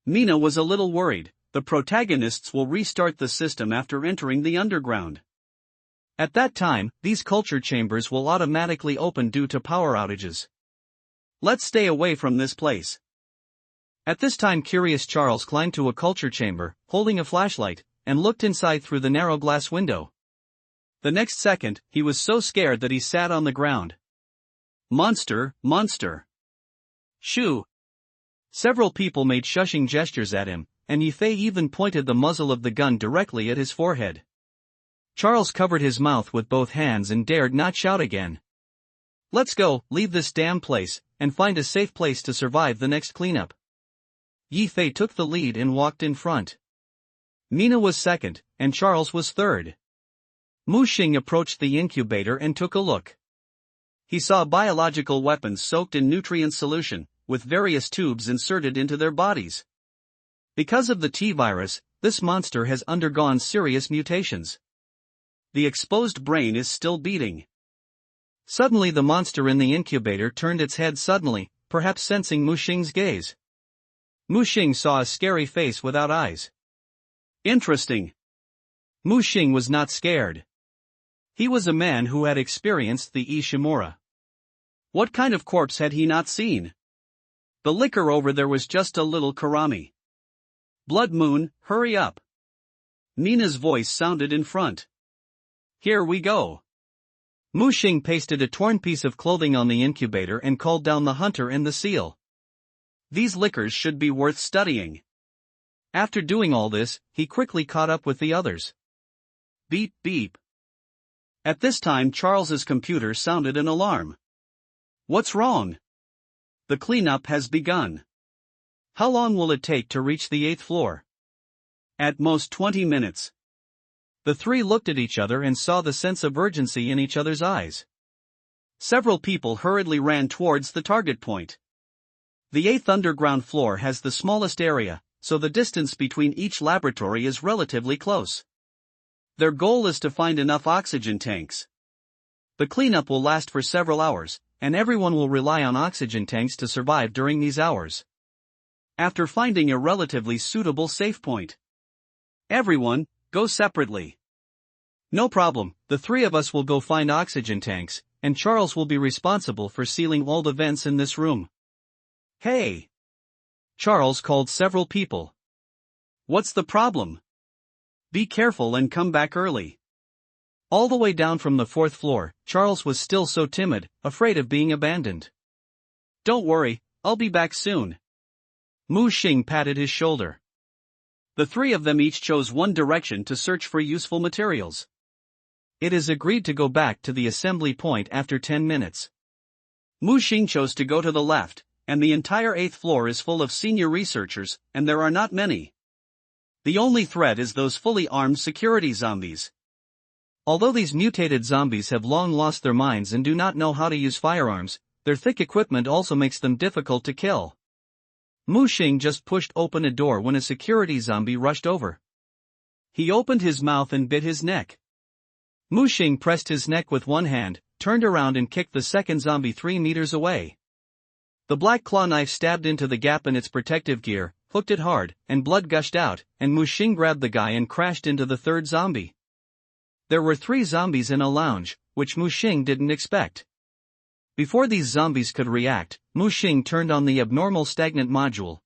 Mina was a little worried. The protagonists will restart the system after entering the underground. At that time, these culture chambers will automatically open due to power outages. Let's stay away from this place. At this time, curious Charles climbed to a culture chamber, holding a flashlight, and looked inside through the narrow glass window. The next second, he was so scared that he sat on the ground. Monster, monster. Shoo. Several people made shushing gestures at him, and Yi Fei even pointed the muzzle of the gun directly at his forehead. Charles covered his mouth with both hands and dared not shout again. Let's go, leave this damn place, and find a safe place to survive the next cleanup. Yi Fei took the lead and walked in front. Mina was second, and Charles was third. Mu Xing approached the incubator and took a look. He saw biological weapons soaked in nutrient solution, with various tubes inserted into their bodies. Because of the T-virus, this monster has undergone serious mutations. The exposed brain is still beating. Suddenly the monster in the incubator turned its head suddenly, perhaps sensing Mu Xing's gaze. Mu Xing saw a scary face without eyes. Interesting. Mu Xing was not scared. He was a man who had experienced the Ishimura. What kind of corpse had he not seen? The liquor over there was just a little karami. Blood Moon, hurry up. Mina's voice sounded in front. Here we go. Mu Xing pasted a torn piece of clothing on the incubator and called down the hunter and the seal. These liquors should be worth studying. After doing all this, he quickly caught up with the others. Beep beep. At this time Charles's computer sounded an alarm. What's wrong? The cleanup has begun. How long will it take to reach the 8th floor? At most 20 minutes. The three looked at each other and saw the sense of urgency in each other's eyes. Several people hurriedly ran towards the target point. The 8th underground floor has the smallest area, so the distance between each laboratory is relatively close. Their goal is to find enough oxygen tanks. The cleanup will last for several hours, and everyone will rely on oxygen tanks to survive during these hours. After finding a relatively suitable safe point, everyone, go separately. No problem, the three of us will go find oxygen tanks, and Charles will be responsible for sealing all the vents in this room. Hey! Charles called several people. What's the problem? Be careful and come back early. All the way down from the 4th floor, Charles was still so timid, afraid of being abandoned. Don't worry, I'll be back soon. Mu Xing patted his shoulder. The three of them each chose one direction to search for useful materials. It is agreed to go back to the assembly point after 10 minutes. Mu Xing chose to go to the left, and the entire 8th floor is full of senior researchers, and there are not many. The only threat is those fully armed security zombies. Although these mutated zombies have long lost their minds and do not know how to use firearms, their thick equipment also makes them difficult to kill. Mu Xing just pushed open a door when a security zombie rushed over. He opened his mouth and bit his neck. Mu Xing pressed his neck with one hand, turned around and kicked the second zombie 3 meters away. The black claw knife stabbed into the gap in its protective gear, hooked it hard, and blood gushed out, and Mu Xing grabbed the guy and crashed into the third zombie. There were 3 zombies in a lounge, which Mu Xing didn't expect. Before these zombies could react, Mu Xing turned on the abnormal stagnant module.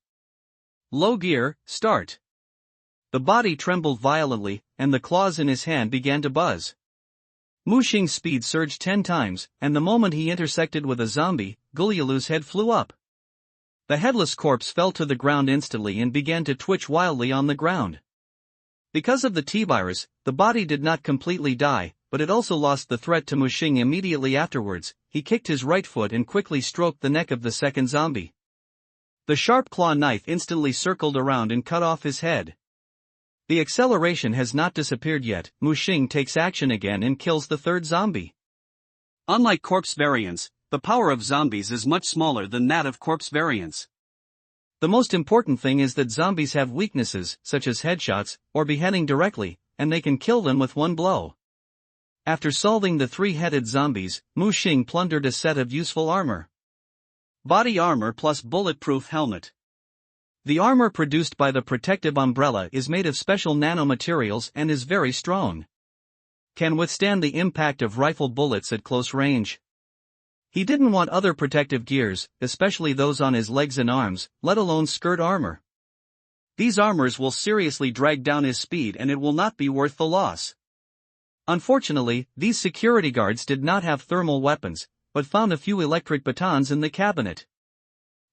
Low gear, start. The body trembled violently, and the claws in his hand began to buzz. Mu Xing's speed surged 10 times, and the moment he intersected with a zombie, Gulyalu's head flew up. The headless corpse fell to the ground instantly and began to twitch wildly on the ground. Because of the T-virus, the body did not completely die, but it also lost the threat to Mu Xing immediately afterwards. He kicked his right foot and quickly stroked the neck of the second zombie. The sharp claw knife instantly circled around and cut off his head. The acceleration has not disappeared yet. Mu Xing takes action again and kills the third zombie. Unlike corpse variants, the power of zombies is much smaller than that of corpse variants. The most important thing is that zombies have weaknesses, such as headshots, or beheading directly, and they can kill them with one blow. After solving the three-headed zombies, Mu Xing plundered a set of useful armor. Body armor plus bulletproof helmet. The armor produced by the protective umbrella is made of special nanomaterials and is very strong. Can withstand the impact of rifle bullets at close range. He didn't want other protective gears, especially those on his legs and arms, let alone skirt armor. These armors will seriously drag down his speed and it will not be worth the loss. Unfortunately, these security guards did not have thermal weapons, but found a few electric batons in the cabinet.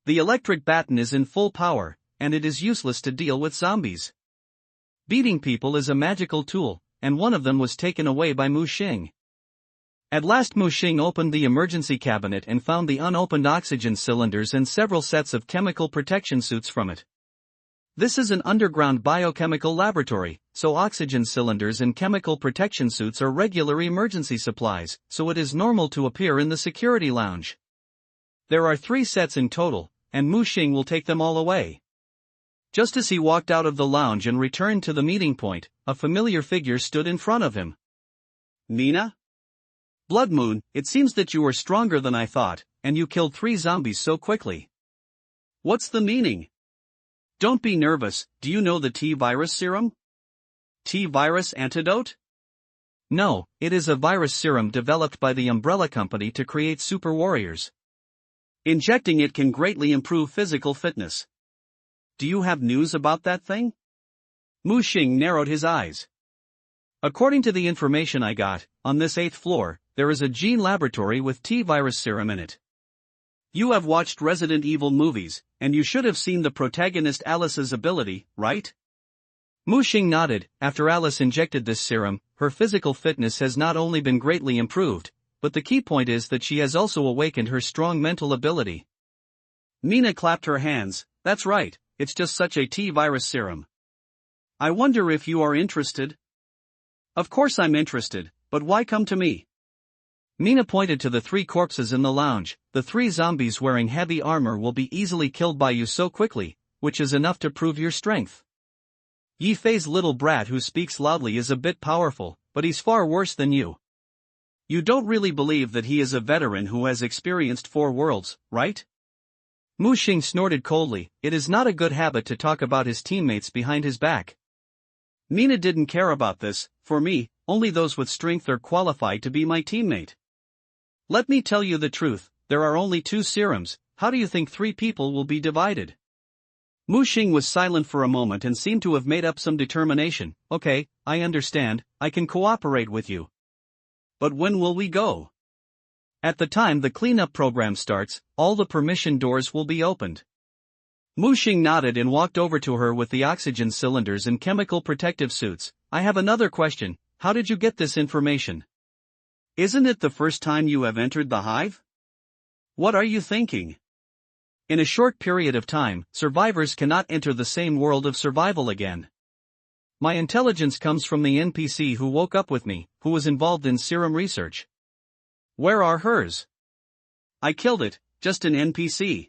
The electric baton is in full power, and it is useless to deal with zombies. Beating people is a magical tool, and one of them was taken away by Mu Xing. At last Mu Xing opened the emergency cabinet and found the unopened oxygen cylinders and several sets of chemical protection suits from it. This is an underground biochemical laboratory, so oxygen cylinders and chemical protection suits are regular emergency supplies, so it is normal to appear in the security lounge. There are 3 sets in total, and Mu Xing will take them all away. Just as he walked out of the lounge and returned to the meeting point, a familiar figure stood in front of him. Mina? Blood Moon, it seems that you are stronger than I thought, and you killed 3 zombies so quickly. What's the meaning? Don't be nervous, do you know the T-virus serum? T-virus antidote? No, it is a virus serum developed by the Umbrella Company to create super warriors. Injecting it can greatly improve physical fitness. Do you have news about that thing? Mu Xing narrowed his eyes. According to the information I got, on this 8th floor, there is a gene laboratory with T-virus serum in it. You have watched Resident Evil movies, and you should have seen the protagonist Alice's ability, right? Mu Xing nodded. After Alice injected this serum, her physical fitness has not only been greatly improved, but the key point is that she has also awakened her strong mental ability. Mina clapped her hands. That's right, it's just such a T-virus serum. I wonder if you are interested? Of course I'm interested, but why come to me? Mina pointed to the 3 corpses in the lounge. The 3 zombies wearing heavy armor will be easily killed by you so quickly, which is enough to prove your strength. Yi Fei's little brat who speaks loudly is a bit powerful, but he's far worse than you. You don't really believe that he is a veteran who has experienced 4 worlds, right? Mu Xing snorted coldly. It is not a good habit to talk about his teammates behind his back. Mina didn't care about this. For me, only those with strength are qualified to be my teammate. Let me tell you the truth, there are only 2 serums, how do you think 3 people will be divided? Mu Xing was silent for a moment and seemed to have made up some determination. Okay, I understand, I can cooperate with you. But when will we go? At the time the cleanup program starts, all the permission doors will be opened. Mu Xing nodded and walked over to her with the oxygen cylinders and chemical protective suits. I have another question, how did you get this information? Isn't it the first time you have entered the hive? What are you thinking? In a short period of time, survivors cannot enter the same world of survival again. My intelligence comes from the NPC who woke up with me, who was involved in serum research. Where are hers? I killed it, just an NPC.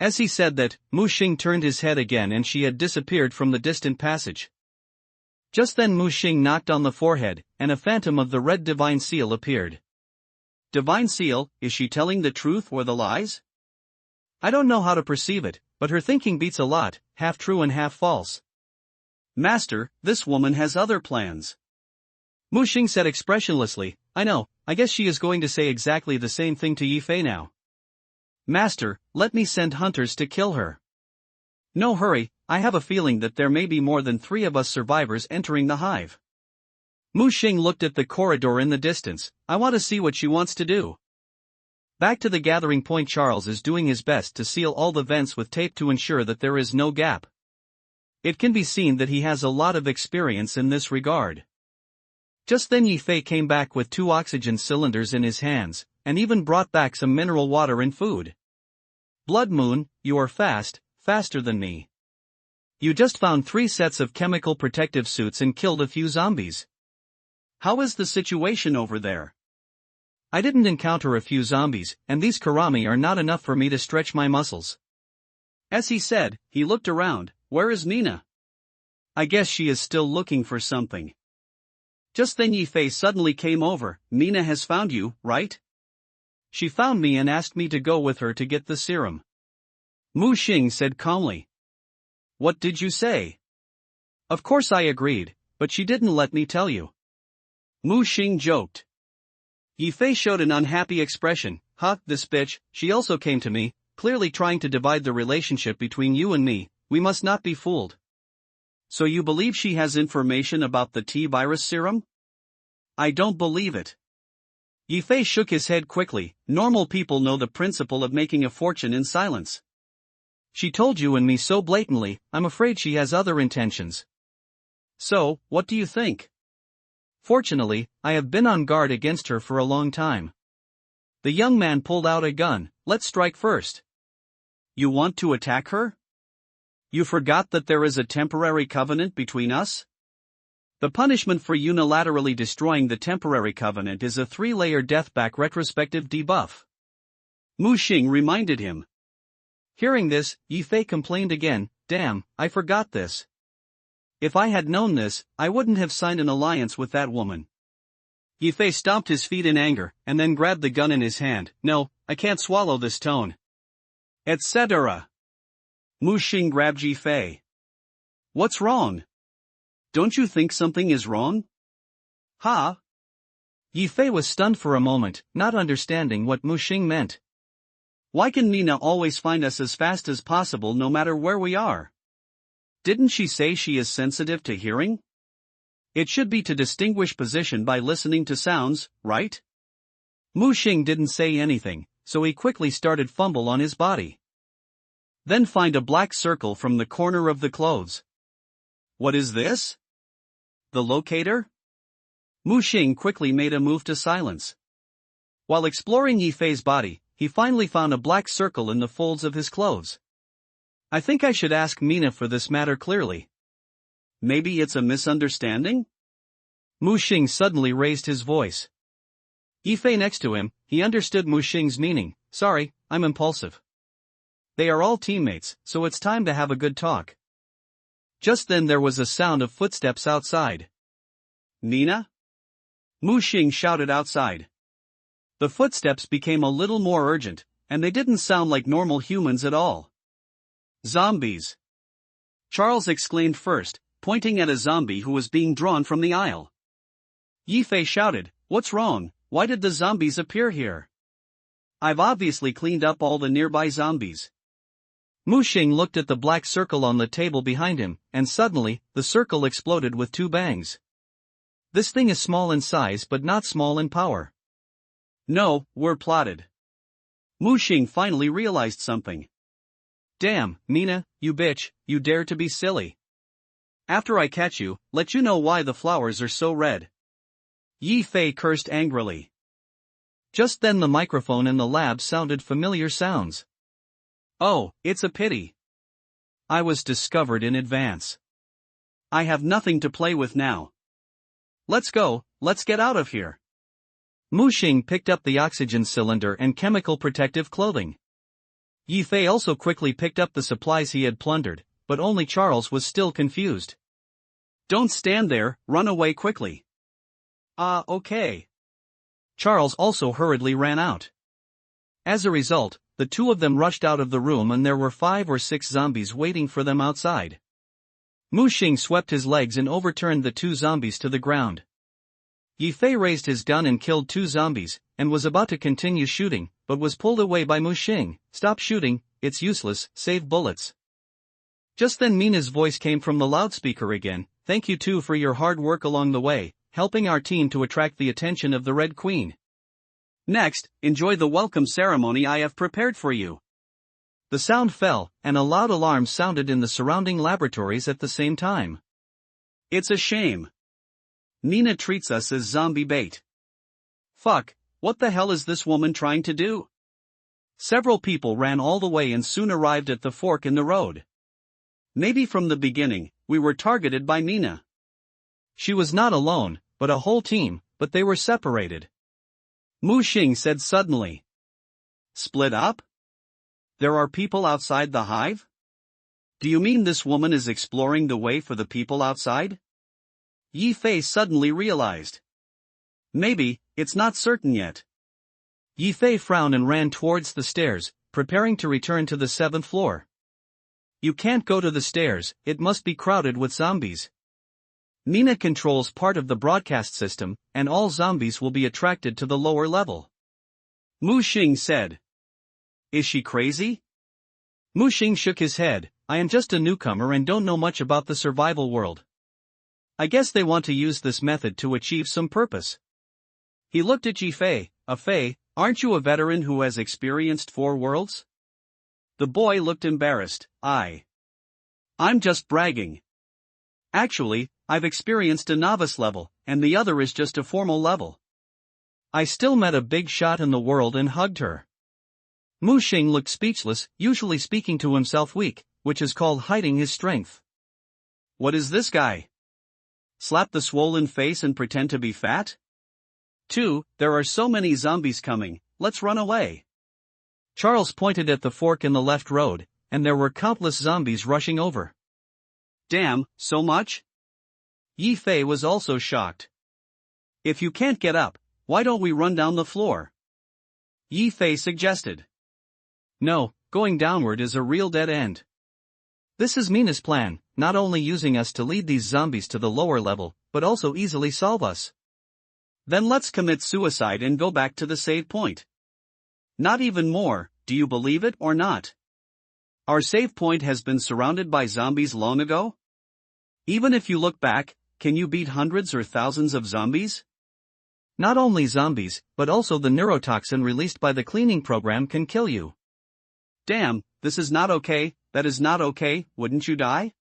As he said that, Mu Xing turned his head again and she had disappeared from the distant passage. Just then Mu Xing knocked on the forehead, and a phantom of the red divine seal appeared. Divine seal, is she telling the truth or the lies? I don't know how to perceive it, but her thinking beats a lot, half true and half false. Master, this woman has other plans. Mu Xing said expressionlessly, I know, I guess she is going to say exactly the same thing to Yi Fei now. Master, let me send hunters to kill her. No hurry, I have a feeling that there may be more than 3 of us survivors entering the hive. Mu Xing looked at the corridor in the distance. I want to see what she wants to do. Back to the gathering point. Charles is doing his best to seal all the vents with tape to ensure that there is no gap. It can be seen that he has a lot of experience in this regard. Just then Yi Fei came back with 2 oxygen cylinders in his hands, and even brought back some mineral water and food. Blood Moon, you are faster than me. You just found 3 sets of chemical protective suits and killed a few zombies. How is the situation over there? I didn't encounter a few zombies, and these karami are not enough for me to stretch my muscles. As he said, he looked around. Where is Mina? I guess she is still looking for something. Just then Yi Fei suddenly came over. Mina has found you, right? She found me and asked me to go with her to get the serum. Mu Xing said calmly. What did you say? Of course I agreed, but she didn't let me tell you. Mu Xing joked. Yi Fei showed an unhappy expression. This bitch, she also came to me, clearly trying to divide the relationship between you and me. We must not be fooled. So you believe she has information about the T-virus serum? I don't believe it. Yi Fei shook his head quickly. Normal people know the principle of making a fortune in silence. She told you and me so blatantly, I'm afraid she has other intentions. So, what do you think? Fortunately, I have been on guard against her for a long time. The young man pulled out a gun. Let's strike first. You want to attack her? You forgot that there is a temporary covenant between us? The punishment for unilaterally destroying the temporary covenant is a 3-layer deathback retrospective debuff. Mu Xing reminded him. Hearing this, Yi Fei complained again. Damn, I forgot this. If I had known this, I wouldn't have signed an alliance with that woman. Yi Fei stomped his feet in anger, and then grabbed the gun in his hand. No, I can't swallow this tone. Etc. Mu Xing grabbed Yi Fei. What's wrong? Don't you think something is wrong? Yi Fei was stunned for a moment, not understanding what Mu Xing meant. Why can Mina always find us as fast as possible no matter where we are? Didn't she say she is sensitive to hearing? It should be to distinguish position by listening to sounds, right? Mu Xing didn't say anything, so he quickly started fumble on his body. Then find a black circle from the corner of the clothes. What is this? The locator? Mu Xing quickly made a move to silence. While exploring Yi Fei's body, he finally found a black circle in the folds of his clothes. I think I should ask Mina for this matter clearly. Maybe it's a misunderstanding? Mu Xing suddenly raised his voice. Yi Fei next to him, he understood Mu Xing's meaning. Sorry, I'm impulsive. They are all teammates, so it's time to have a good talk. Just then there was a sound of footsteps outside. Mina? Mu Xing shouted outside. The footsteps became a little more urgent, and they didn't sound like normal humans at all. Zombies! Charles exclaimed first, pointing at a zombie who was being drawn from the aisle. Yi Fei shouted, What's wrong? Why did the zombies appear here? I've obviously cleaned up all the nearby zombies. Mu Xing looked at the black circle on the table behind him, and suddenly, the circle exploded with 2 bangs. This thing is small in size but not small in power. No, we're plotted. Mu Xing finally realized something. Damn, Mina, you bitch, you dare to be silly. After I catch you, let you know why the flowers are so red. Yi Fei cursed angrily. Just then the microphone in the lab sounded familiar sounds. Oh, it's a pity. I was discovered in advance. I have nothing to play with now. Let's go, let's get out of here. Mu Xing picked up the oxygen cylinder and chemical protective clothing. Yi Fei also quickly picked up the supplies he had plundered, but only Charles was still confused. Don't stand there, run away quickly. Okay. Charles also hurriedly ran out. As a result, the 2 of them rushed out of the room and there were 5 or 6 zombies waiting for them outside. Mu Xing swept his legs and overturned the 2 zombies to the ground. Yi Fei raised his gun and killed 2 zombies, and was about to continue shooting, but was pulled away by Mu Xing. Stop shooting, it's useless, save bullets. Just then Mina's voice came from the loudspeaker again. Thank you too for your hard work along the way, helping our team to attract the attention of the Red Queen. Next, enjoy the welcome ceremony I have prepared for you. The sound fell, and a loud alarm sounded in the surrounding laboratories at the same time. It's a shame. Mina treats us as zombie bait. Fuck, what the hell is this woman trying to do? Several people ran all the way and soon arrived at the fork in the road. Maybe from the beginning, we were targeted by Mina. She was not alone, but a whole team, but they were separated. Mu Xing said suddenly. Split up? There are people outside the hive? Do you mean this woman is exploring the way for the people outside? Yi Fei suddenly realized. Maybe, it's not certain yet. Yi Fei frowned and ran towards the stairs, preparing to return to the 7th floor. You can't go to the stairs, it must be crowded with zombies. Mina controls part of the broadcast system, and all zombies will be attracted to the lower level. Mu Xing said. Is she crazy? Mu Xing shook his head. I am just a newcomer and don't know much about the survival world. I guess they want to use this method to achieve some purpose. He looked at Yi Fei. Fei, aren't you a veteran who has experienced 4 worlds? The boy looked embarrassed. I'm just bragging. Actually, I've experienced a novice level, and the other is just a formal level. I still met a big shot in the world and hugged her. Mu Xing looked speechless, usually speaking to himself weak, which is called hiding his strength. What is this guy? Slap the swollen face and pretend to be fat? 2. There are so many zombies coming, let's run away. Charles pointed at the fork in the left road, and there were countless zombies rushing over. Damn, so much? Yi Fei was also shocked. If you can't get up, why don't we run down the floor? Yi Fei suggested. No, going downward is a real dead end. This is Mina's plan, not only using us to lead these zombies to the lower level, but also easily solve us. Then let's commit suicide and go back to the save point. Not even more, do you believe it or not? Our save point has been surrounded by zombies long ago? Even if you look back, can you beat hundreds or thousands of zombies? Not only zombies, but also the neurotoxin released by the cleaning program can kill you. Damn, this is not okay, that is not okay, wouldn't you die?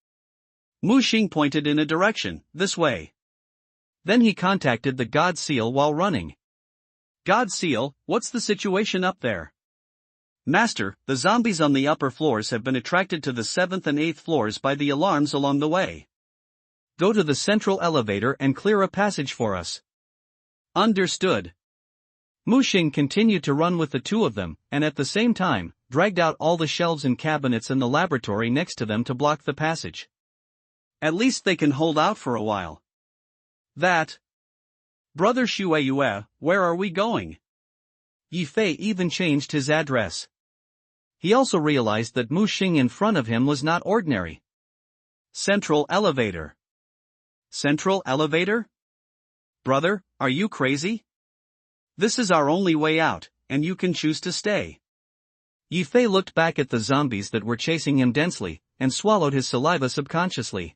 Mu Xing pointed in a direction, this way. Then he contacted the God Seal while running. God Seal, what's the situation up there? Master, the zombies on the upper floors have been attracted to the 7th and 8th floors by the alarms along the way. Go to the central elevator and clear a passage for us. Understood. Mu Xing continued to run with the 2 of them, and at the same time, dragged out all the shelves and cabinets in the laboratory next to them to block the passage. At least they can hold out for a while. That. Brother Shueyue, where are we going? Yi Fei even changed his address. He also realized that Mu Xing in front of him was not ordinary. Central elevator. Central elevator? Brother, are you crazy? This is our only way out, and you can choose to stay. Yi Fei looked back at the zombies that were chasing him densely, and swallowed his saliva subconsciously.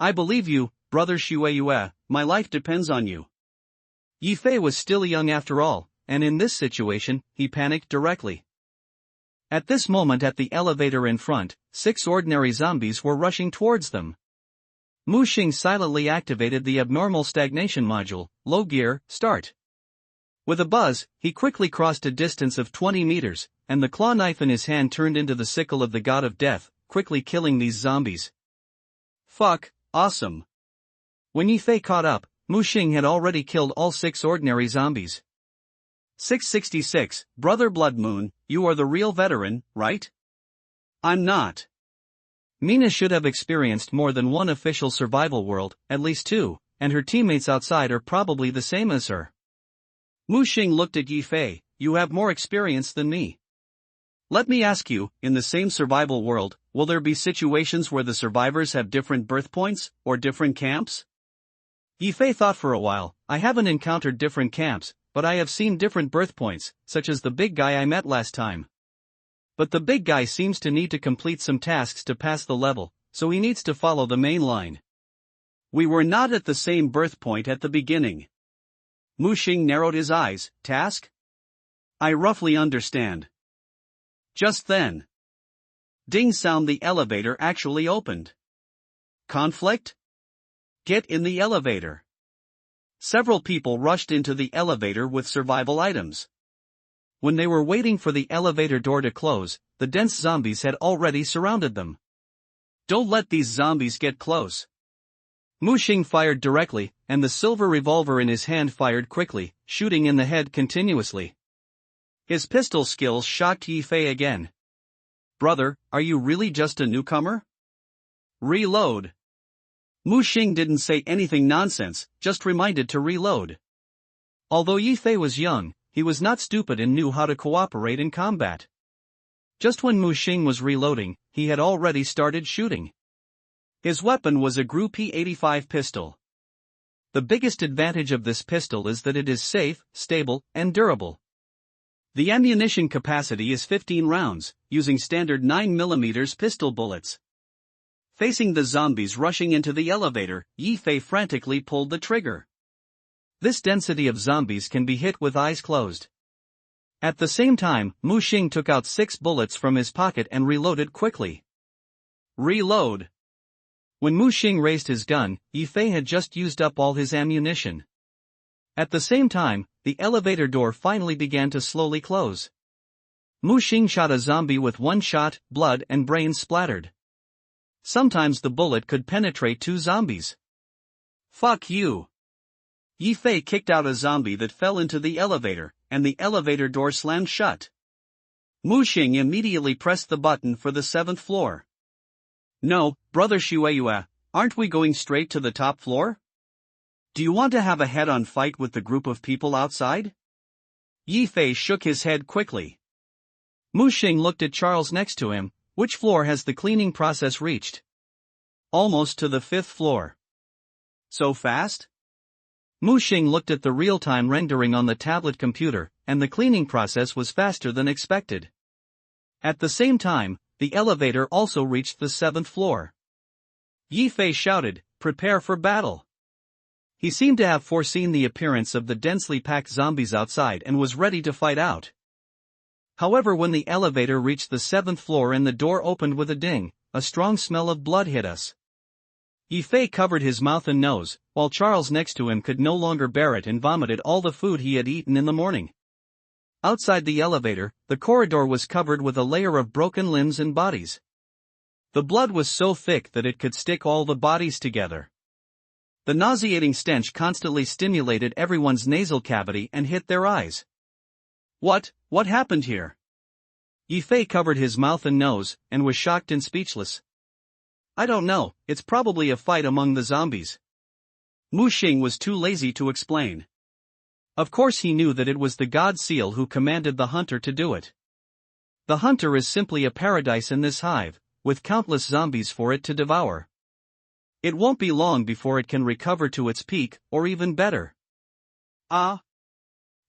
I believe you, Brother Shueyue, my life depends on you. Yi Fei was still young after all, and in this situation, he panicked directly. At this moment at the elevator in front, 6 ordinary zombies were rushing towards them. Mu Xing silently activated the abnormal stagnation module, low gear, start. With a buzz, he quickly crossed a distance of 20 meters, and the claw knife in his hand turned into the sickle of the god of death, quickly killing these zombies. Fuck, awesome. When Yi Fei caught up, Mu Xing had already killed all 6 ordinary zombies. 666, Brother Blood Moon, you are the real veteran, right? I'm not. Mina should have experienced more than one official survival world, at least 2, and her teammates outside are probably the same as her. Mu Xing looked at Yi Fei, you have more experience than me. Let me ask you, in the same survival world, will there be situations where the survivors have different birth points, or different camps? Yi Fei thought for a while, I haven't encountered different camps, but I have seen different birth points, such as the big guy I met last time. But the big guy seems to need to complete some tasks to pass the level, so he needs to follow the main line. We were not at the same birth point at the beginning. Muxing narrowed his eyes. Task? I roughly understand. Just then. Ding sound, the elevator actually opened. Conflict? Get in the elevator. Several people rushed into the elevator with survival items. When they were waiting for the elevator door to close, the dense zombies had already surrounded them. Don't let these zombies get close. Muxing fired directly, and the silver revolver in his hand fired quickly, shooting in the head continuously. His pistol skills shocked Yifei again. Brother, are you really just a newcomer? Reload. Muxing didn't say anything nonsense, just reminded to reload. Although Yifei was young, he was not stupid and knew how to cooperate in combat. Just when Muxing was reloading, he had already started shooting. His weapon was a GRU P85 pistol. The biggest advantage of this pistol is that it is safe, stable, and durable. The ammunition capacity is 15 rounds, using standard 9mm pistol bullets. Facing the zombies rushing into the elevator, Yifei frantically pulled the trigger. This density of zombies can be hit with eyes closed. At the same time, Muxing took out 6 bullets from his pocket and reloaded quickly. Reload. When Muxing raised his gun, Yifei had just used up all his ammunition. At the same time, the elevator door finally began to slowly close. Muxing shot a zombie with one shot, blood and brains splattered. Sometimes the bullet could penetrate 2 zombies. Fuck you. Yifei kicked out a zombie that fell into the elevator, and the elevator door slammed shut. Muxing immediately pressed the button for the 7th floor. No, brother Shueiyue, aren't we going straight to the top floor? Do you want to have a head-on fight with the group of people outside? Yifei shook his head quickly. Muxing looked at Charles next to him. Which floor has the cleaning process reached? Almost to the 5th floor. So fast? Muxing looked at the real-time rendering on the tablet computer, and the cleaning process was faster than expected. At the same time, the elevator also reached the 7th floor. Yifei shouted, "Prepare for battle." He seemed to have foreseen the appearance of the densely packed zombies outside and was ready to fight out. However, when the elevator reached the 7th floor and the door opened with a ding, a strong smell of blood hit us. Yifei covered his mouth and nose, while Charles next to him could no longer bear it and vomited all the food he had eaten in the morning. Outside the elevator, the corridor was covered with a layer of broken limbs and bodies. The blood was so thick that it could stick all the bodies together. The nauseating stench constantly stimulated everyone's nasal cavity and hit their eyes. What happened here? Yifei covered his mouth and nose, and was shocked and speechless. I don't know, it's probably a fight among the zombies. Muxing was too lazy to explain. Of course he knew that it was the god seal who commanded the hunter to do it. The hunter is simply a paradise in this hive, with countless zombies for it to devour. It won't be long before it can recover to its peak, or even better. Ah?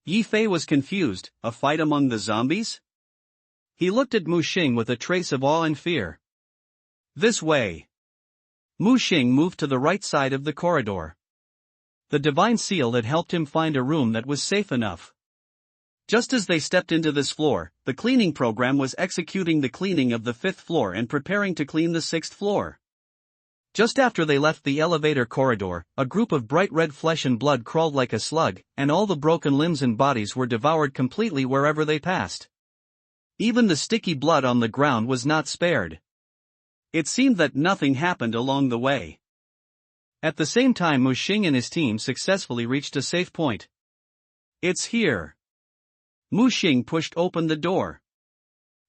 Yifei was confused. A fight among the zombies? He looked at Muxing with a trace of awe and fear. This way. Muxing moved to the right side of the corridor. The divine seal had helped him find a room that was safe enough. Just as they stepped into this floor, the cleaning program was executing the cleaning of the 5th floor and preparing to clean the 6th floor. Just after they left the elevator corridor, a group of bright red flesh and blood crawled like a slug, and all the broken limbs and bodies were devoured completely wherever they passed. Even the sticky blood on the ground was not spared. It seemed that nothing happened along the way. At the same time, Muxing and his team successfully reached a safe point. It's here. Muxing pushed open the door.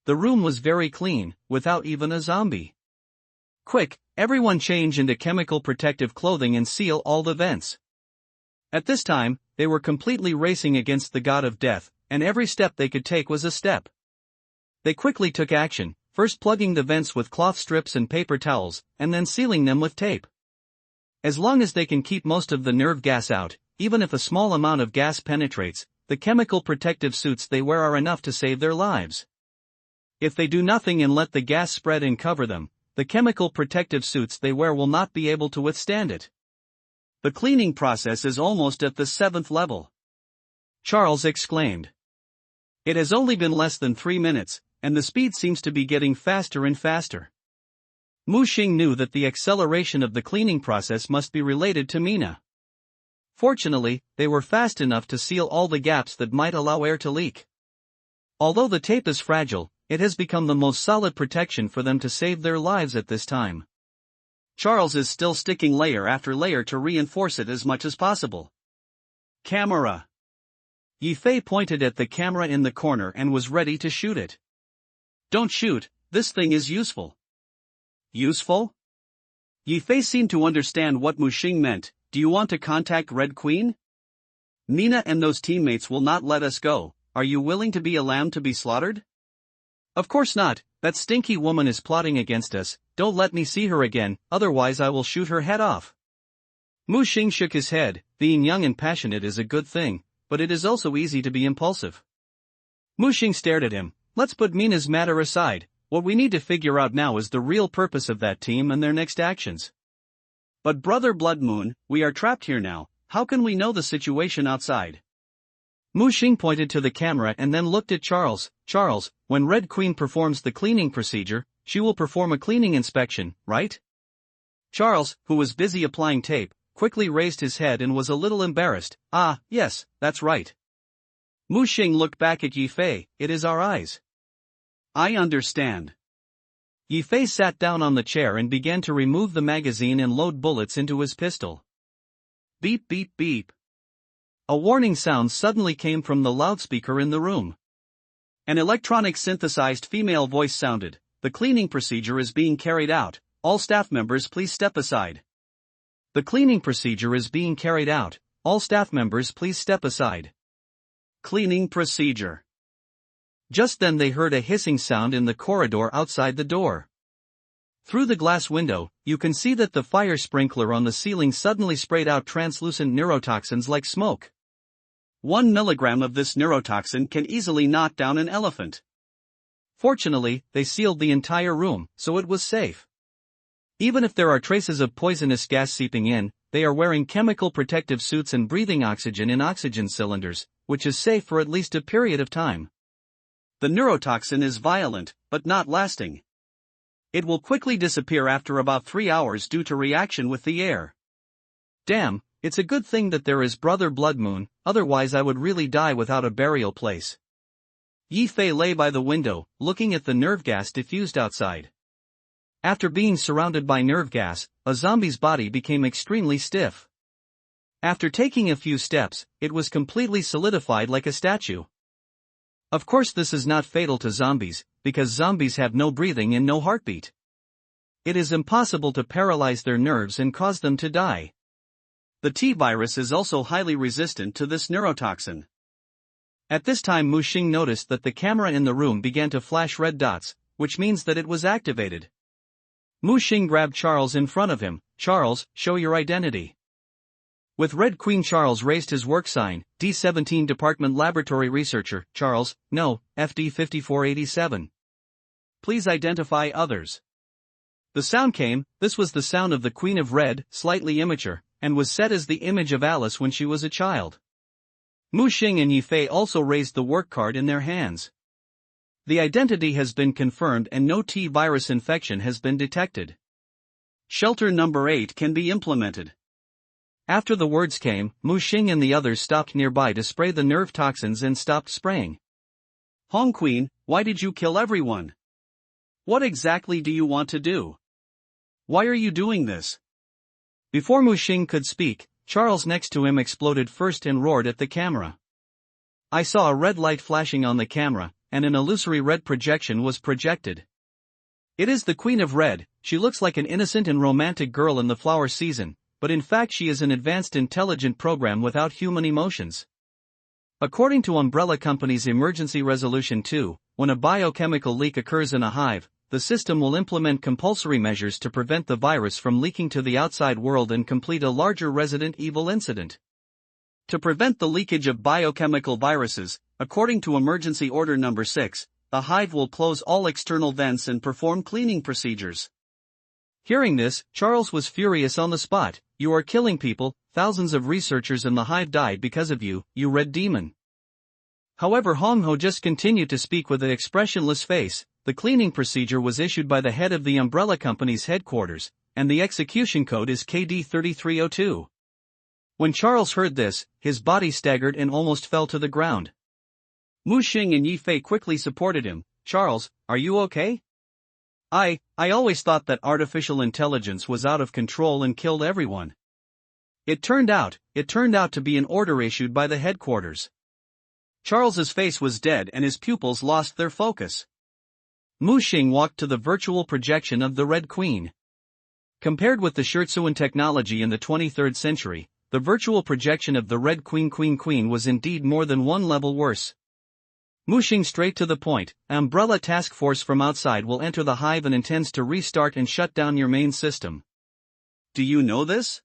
The room was very clean, without even a zombie. Quick, everyone change into chemical protective clothing and seal all the vents. At this time, they were completely racing against the god of death, and every step they could take was a step. They quickly took action, first plugging the vents with cloth strips and paper towels, and then sealing them with tape. As long as they can keep most of the nerve gas out, even if a small amount of gas penetrates, the chemical protective suits they wear are enough to save their lives. If they do nothing and let the gas spread and cover them, the chemical protective suits they wear will not be able to withstand it. The cleaning process is almost at the 7th level. Charles exclaimed. It has only been less than 3 minutes, and the speed seems to be getting faster and faster. Mu Xing knew that the acceleration of the cleaning process must be related to Mina. Fortunately, they were fast enough to seal all the gaps that might allow air to leak. Although the tape is fragile, it has become the most solid protection for them to save their lives at this time. Charles is still sticking layer after layer to reinforce it as much as possible. Camera. Yifei pointed at the camera in the corner and was ready to shoot it. Don't shoot, this thing is useful. Useful? Yifei seemed to understand what Mu Xing meant. Do you want to contact Red Queen? Mina and those teammates will not let us go. Are you willing to be a lamb to be slaughtered? Of course not, that stinky woman is plotting against us. Don't let me see her again, otherwise I will shoot her head off. Mu Xing shook his head. Being young and passionate is a good thing, but it is also easy to be impulsive. Mu Xing stared at him. Let's put Mina's matter aside. What we need to figure out now is the real purpose of that team and their next actions. But Brother Blood Moon, we are trapped here now. How can we know the situation outside? Mu Xing pointed to the camera and then looked at Charles. Charles, when Red Queen performs the cleaning procedure, she will perform a cleaning inspection, right? Charles, who was busy applying tape, quickly raised his head and was a little embarrassed. Ah, yes, that's right. Mu Xing looked back at Yifei. It is our eyes. I understand. Yifei sat down on the chair and began to remove the magazine and load bullets into his pistol. Beep beep beep. A warning sound suddenly came from the loudspeaker in the room. An electronic synthesized female voice sounded. The cleaning procedure is being carried out. All staff members please step aside. The cleaning procedure is being carried out. All staff members please step aside. Cleaning procedure. Just then they heard a hissing sound in the corridor outside the door. Through the glass window, you can see that the fire sprinkler on the ceiling suddenly sprayed out translucent neurotoxins like smoke. 1 milligram of this neurotoxin can easily knock down an elephant. Fortunately, they sealed the entire room, so it was safe. Even if there are traces of poisonous gas seeping in, they are wearing chemical protective suits and breathing oxygen in oxygen cylinders, which is safe for at least a period of time. The neurotoxin is violent, but not lasting. It will quickly disappear after about 3 hours due to reaction with the air. Damn, it's a good thing that there is Brother Blood Moon, otherwise I would really die without a burial place. Yifei lay by the window, looking at the nerve gas diffused outside. After being surrounded by nerve gas, a zombie's body became extremely stiff. After taking a few steps, it was completely solidified like a statue. Of course this is not fatal to zombies, because zombies have no breathing and no heartbeat. It is impossible to paralyze their nerves and cause them to die. The T-virus is also highly resistant to this neurotoxin. At this time Mu Xing noticed that the camera in the room began to flash red dots, which means that it was activated. Mu Xing grabbed Charles in front of him. Charles, show your identity. With Red Queen Charles raised his work sign, D17 Department Laboratory Researcher. Charles, no, FD 5487. Please identify others. The sound came. This was the sound of the Queen of Red, slightly immature, and was set as the image of Alice when she was a child. Mu Xing and Yifei also raised the work card in their hands. The identity has been confirmed and no T-virus infection has been detected. Shelter number 8 can be implemented. After the words came, Mu Xing and the others stopped nearby to spray the nerve toxins and stopped spraying. Hong Queen, why did you kill everyone? What exactly do you want to do? Why are you doing this? Before Mu Xing could speak, Charles next to him exploded first and roared at the camera. I saw a red light flashing on the camera, and an illusory red projection was projected. It is the Queen of Red. She looks like an innocent and romantic girl in the flower season, but in fact she is an advanced intelligent program without human emotions. According to Umbrella Company's Emergency Resolution 2, when a biochemical leak occurs in a hive, the system will implement compulsory measures to prevent the virus from leaking to the outside world and complete a larger Resident Evil incident. To prevent the leakage of biochemical viruses, according to Emergency Order Number 6, the hive will close all external vents and perform cleaning procedures. Hearing this, Charles was furious on the spot. You are killing people, thousands of researchers in the hive died because of you, you red demon. However, Hong Ho just continued to speak with an expressionless face. The cleaning procedure was issued by the head of the umbrella company's headquarters, and the execution code is KD 3302. When Charles heard this, his body staggered and almost fell to the ground. Mu Xing and Yi Fei quickly supported him. Charles, are you okay? I always thought that artificial intelligence was out of control and killed everyone. It turned out to be an order issued by the headquarters. Charles's face was dead and his pupils lost their focus. Mu Xing walked to the virtual projection of the Red Queen. Compared with the Scherzuan technology in the 23rd century, the virtual projection of the Red Queen was indeed more than one level worse. Mu Xing straight to the point, Umbrella Task Force from outside will enter the hive and intends to restart and shut down your main system. Do you know this?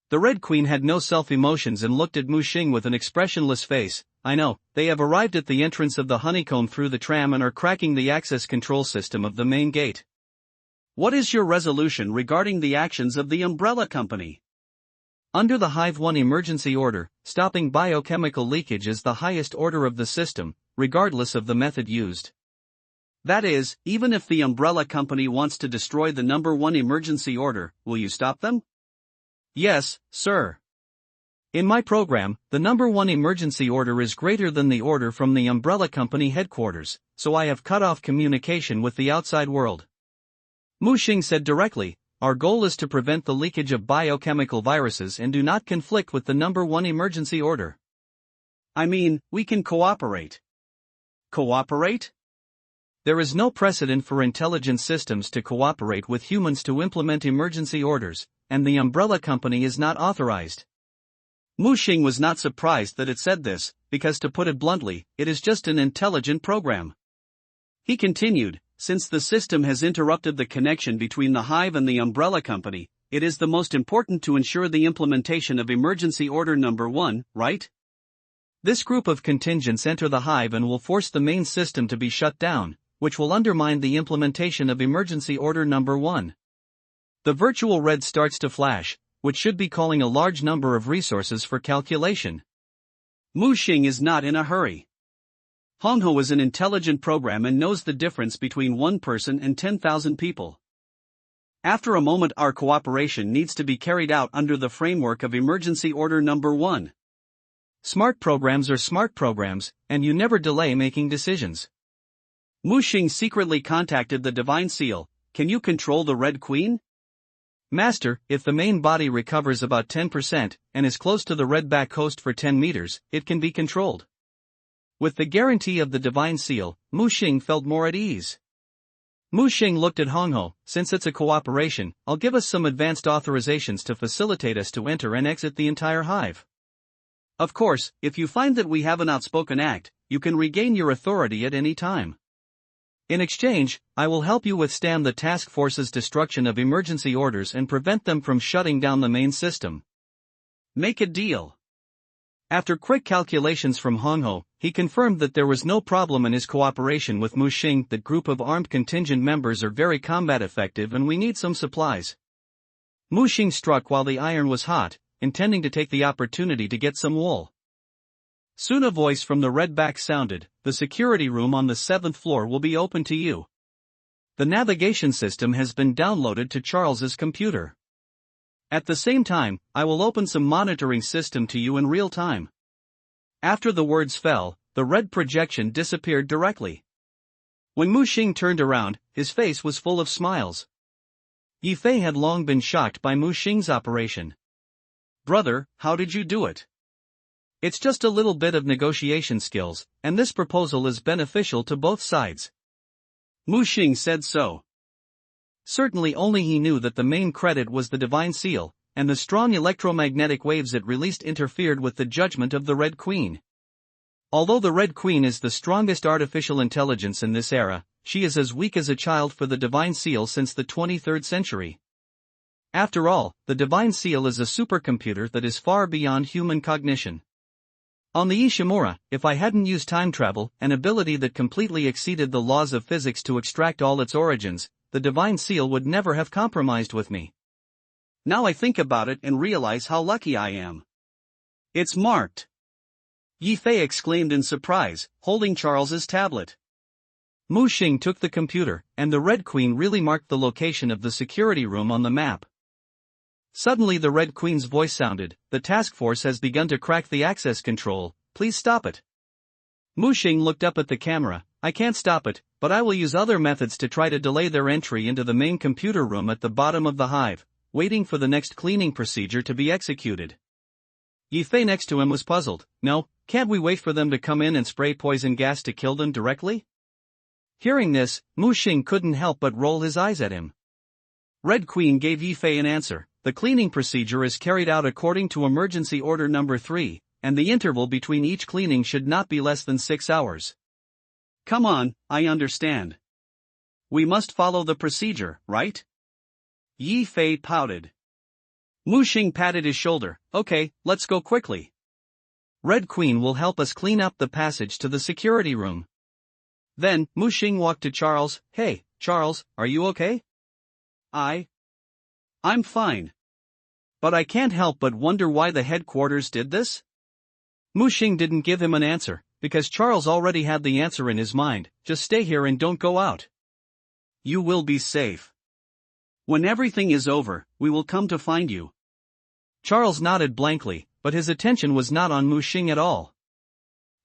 The Red Queen had no self-emotions and looked at Mu Xing with an expressionless face. I know, they have arrived at the entrance of the honeycomb through the tram and are cracking the access control system of the main gate. What is your resolution regarding the actions of the Umbrella Company? Under the Hive 1 emergency order, stopping biochemical leakage is the highest order of the system, regardless of the method used. That is, even if the Umbrella Company wants to destroy the number 1 emergency order, will you stop them? Yes, sir. In my program, the number 1 emergency order is greater than the order from the Umbrella Company headquarters, so I have cut off communication with the outside world. Mu Xing said directly, our goal is to prevent the leakage of biochemical viruses and do not conflict with the number 1 emergency order. I mean, we can cooperate. Cooperate? There is no precedent for intelligent systems to cooperate with humans to implement emergency orders, and the Umbrella Company is not authorized. Mu Xing was not surprised that it said this, because to put it bluntly, it is just an intelligent program. He continued, since the system has interrupted the connection between the hive and the Umbrella Company, it is the most important to ensure the implementation of emergency order number 1, right? This group of contingents enter the hive and will force the main system to be shut down, which will undermine the implementation of emergency order number 1. The virtual red starts to flash, which should be calling a large number of resources for calculation. Mu Xing is not in a hurry. Hong Ho is an intelligent program and knows the difference between one person and 10,000 people. After a moment, our cooperation needs to be carried out under the framework of emergency order number 1. Smart programs are smart programs, and you never delay making decisions. Mu Xing secretly contacted the Divine Seal. Can you control the Red Queen? Master, if the main body recovers about 10% and is close to the Redback coast for 10 meters, it can be controlled. With the guarantee of the Divine Seal, Mu Xing felt more at ease. Mu Xing looked at Hong Ho. Since it's a cooperation, I'll give us some advanced authorizations to facilitate us to enter and exit the entire hive. Of course, if you find that we have an outspoken act, you can regain your authority at any time. In exchange, I will help you withstand the task force's destruction of emergency orders and prevent them from shutting down the main system. Make a deal. After quick calculations from Hong Ho, he confirmed that there was no problem in his cooperation with Mu Xing. That group of armed contingent members are very combat effective and we need some supplies. Mu Xing struck while the iron was hot, intending to take the opportunity to get some wool. Soon a voice from the Redback sounded, the security room on the 7th floor will be open to you. The navigation system has been downloaded to Charles's computer. At the same time, I will open some monitoring system to you in real time. After the words fell, the red projection disappeared directly. When Mu Xing turned around, his face was full of smiles. Yi Fei had long been shocked by Mu Xing's operation. Brother, how did you do it? It's just a little bit of negotiation skills, and this proposal is beneficial to both sides. Mu Xing said so. Certainly only he knew that the main credit was the Divine Seal, and the strong electromagnetic waves it released interfered with the judgment of the Red Queen. Although the Red Queen is the strongest artificial intelligence in this era, she is as weak as a child for the Divine Seal since the 23rd century. After all, the Divine Seal is a supercomputer that is far beyond human cognition. On the Ishimura, if I hadn't used time travel, an ability that completely exceeded the laws of physics to extract all its origins, the divine seal would never have compromised with me. Now I think about it and realize how lucky I am. It's marked. Yi Fei exclaimed in surprise, holding Charles's tablet. Mu Xing took the computer, and the Red Queen really marked the location of the security room on the map. Suddenly the Red Queen's voice sounded, "The task force has begun to crack the access control, please stop it." Mu Xing looked up at the camera. "I can't stop it, but I will use other methods to try to delay their entry into the main computer room at the bottom of the hive, waiting for the next cleaning procedure to be executed." Yi Fei next to him was puzzled. "No, can't we wait for them to come in and spray poison gas to kill them directly?" Hearing this, Mu Xing couldn't help but roll his eyes at him. Red Queen gave Yi Fei an answer. "The cleaning procedure is carried out according to emergency order number 3, and the interval between each cleaning should not be less than 6 hours. Come on, I understand. We must follow the procedure, right?" Yi Fei pouted. Mu Xing patted his shoulder. "Okay, let's go quickly. Red Queen will help us clean up the passage to the security room." Then, Mu Xing walked to Charles. "Hey, Charles, are you okay?" I'm fine. But I can't help but wonder why the headquarters did this?" Mu Xing didn't give him an answer, because Charles already had the answer in his mind. "Just stay here and don't go out. You will be safe. When everything is over, we will come to find you." Charles nodded blankly, but his attention was not on Mu Xing at all.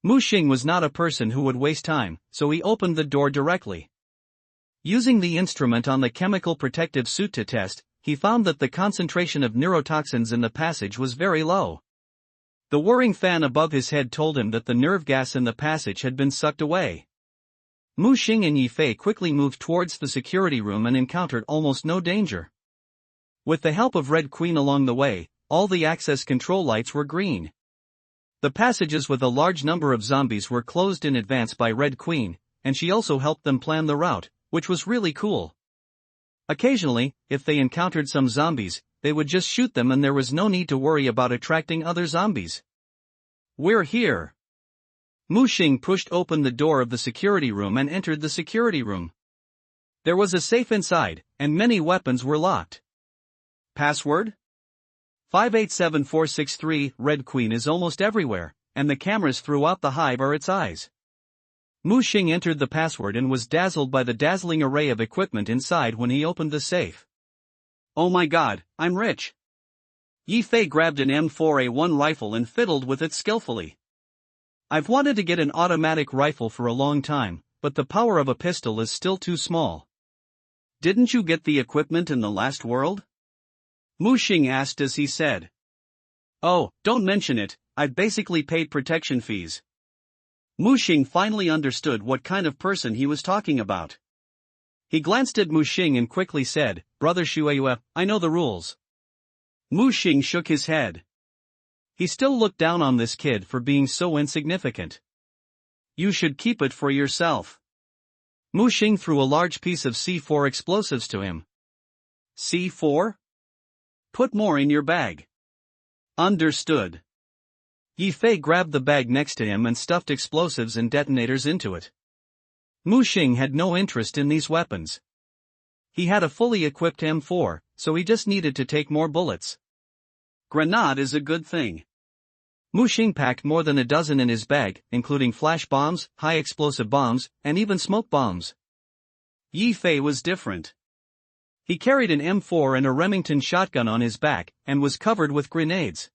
Mu Xing was not a person who would waste time, so he opened the door directly. Using the instrument on the chemical protective suit to test, he found that the concentration of neurotoxins in the passage was very low. The whirring fan above his head told him that the nerve gas in the passage had been sucked away. Mu Xing and Yi Fei quickly moved towards the security room and encountered almost no danger. With the help of Red Queen along the way, all the access control lights were green. The passages with a large number of zombies were closed in advance by Red Queen, and she also helped them plan the route, which was really cool. Occasionally, if they encountered some zombies, they would just shoot them and there was no need to worry about attracting other zombies. "We're here." Mu Xing pushed open the door of the security room and entered the security room. There was a safe inside, and many weapons were locked. Password? 587463. Red Queen is almost everywhere, and the cameras throughout the hive are its eyes. Mu Xing entered the password and was dazzled by the dazzling array of equipment inside when he opened the safe. "Oh my god, I'm rich." Yi Fei grabbed an M4A1 rifle and fiddled with it skillfully. "I've wanted to get an automatic rifle for a long time, but the power of a pistol is still too small." "Didn't you get the equipment in the last world?" Mu Xing asked as he said. "Oh, don't mention it, I've basically paid protection fees." Mu Xing finally understood what kind of person he was talking about. He glanced at Mu Xing and quickly said, "Brother Shueyue, I know the rules." Mu Xing shook his head. He still looked down on this kid for being so insignificant. "You should keep it for yourself." Mu Xing threw a large piece of C4 explosives to him. "C4? Put more in your bag." "Understood." Yi Fei grabbed the bag next to him and stuffed explosives and detonators into it. Mu Xing had no interest in these weapons. He had a fully equipped M4, so he just needed to take more bullets. "Grenade is a good thing." Mu Xing packed more than a dozen in his bag, including flash bombs, high explosive bombs, and even smoke bombs. Yi Fei was different. He carried an M4 and a Remington shotgun on his back, and was covered with grenades.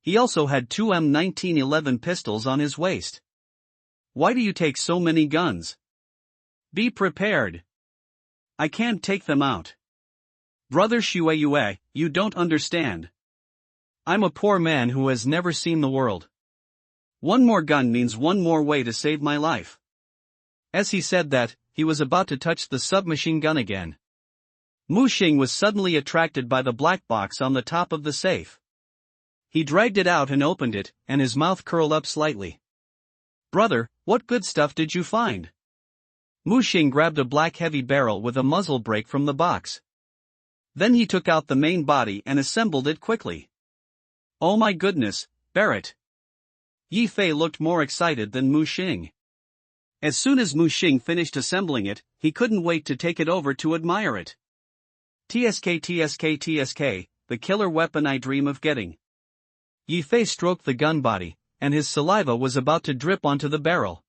He also had two M1911 pistols on his waist. "Why do you take so many guns?" "Be prepared. I can't take them out." "Brother Shueyue, you don't understand. I'm a poor man who has never seen the world. One more gun means one more way to save my life." As he said that, he was about to touch the submachine gun again. Mu Xing was suddenly attracted by the black box on the top of the safe. He dragged it out and opened it, and his mouth curled up slightly. "Brother, what good stuff did you find?" Mu Xing grabbed a black heavy barrel with a muzzle brake from the box. Then he took out the main body and assembled it quickly. "Oh my goodness, Barrett." Yi Fei looked more excited than Mu Xing. As soon as Mu Xing finished assembling it, he couldn't wait to take it over to admire it. TSK TSK TSK, the killer weapon I dream of getting. Yi Fei stroked the gun body, and his saliva was about to drip onto the barrel.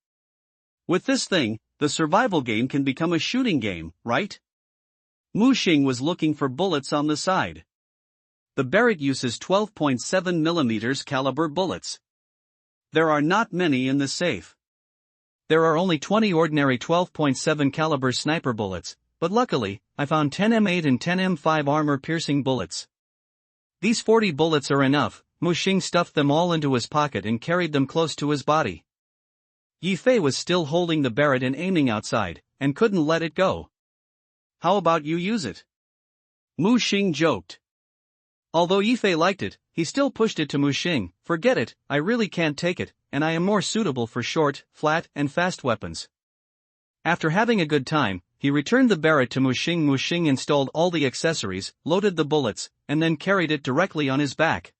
With this thing, the survival game can become a shooting game, right? Mu Xing was looking for bullets on the side. The Barrett uses 12.7mm caliber bullets. There are not many in the safe. There are only 20 ordinary 12.7 caliber sniper bullets, but luckily, I found 10M8 and 10M5 armor-piercing bullets. These 40 bullets are enough. Mu Xing stuffed them all into his pocket and carried them close to his body. Yi Fei was still holding the Barrett and aiming outside, and couldn't let it go. How about you use it? Mu Xing joked. Although Yi Fei liked it, he still pushed it to Mu Xing. Forget it, I really can't take it, and I am more suitable for short, flat, and fast weapons. After having a good time, he returned the Barrett to Mu Xing. Mu Xing installed all the accessories, loaded the bullets, and then carried it directly on his back.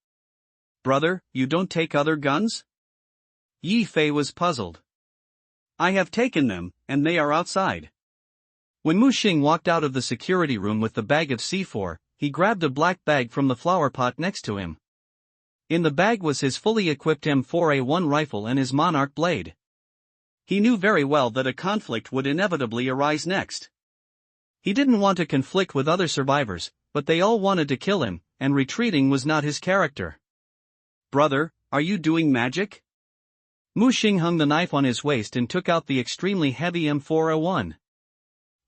Brother, you don't take other guns? Yi Fei was puzzled. I have taken them, and they are outside. When Mu Xing walked out of the security room with the bag of C4, he grabbed a black bag from the flower pot next to him. In the bag was his fully equipped M4A1 rifle and his Monarch blade. He knew very well that a conflict would inevitably arise next. He didn't want to conflict with other survivors, but they all wanted to kill him, and retreating was not his character. Brother, are you doing magic? Mu Xing hung the knife on his waist and took out the extremely heavy M4A1.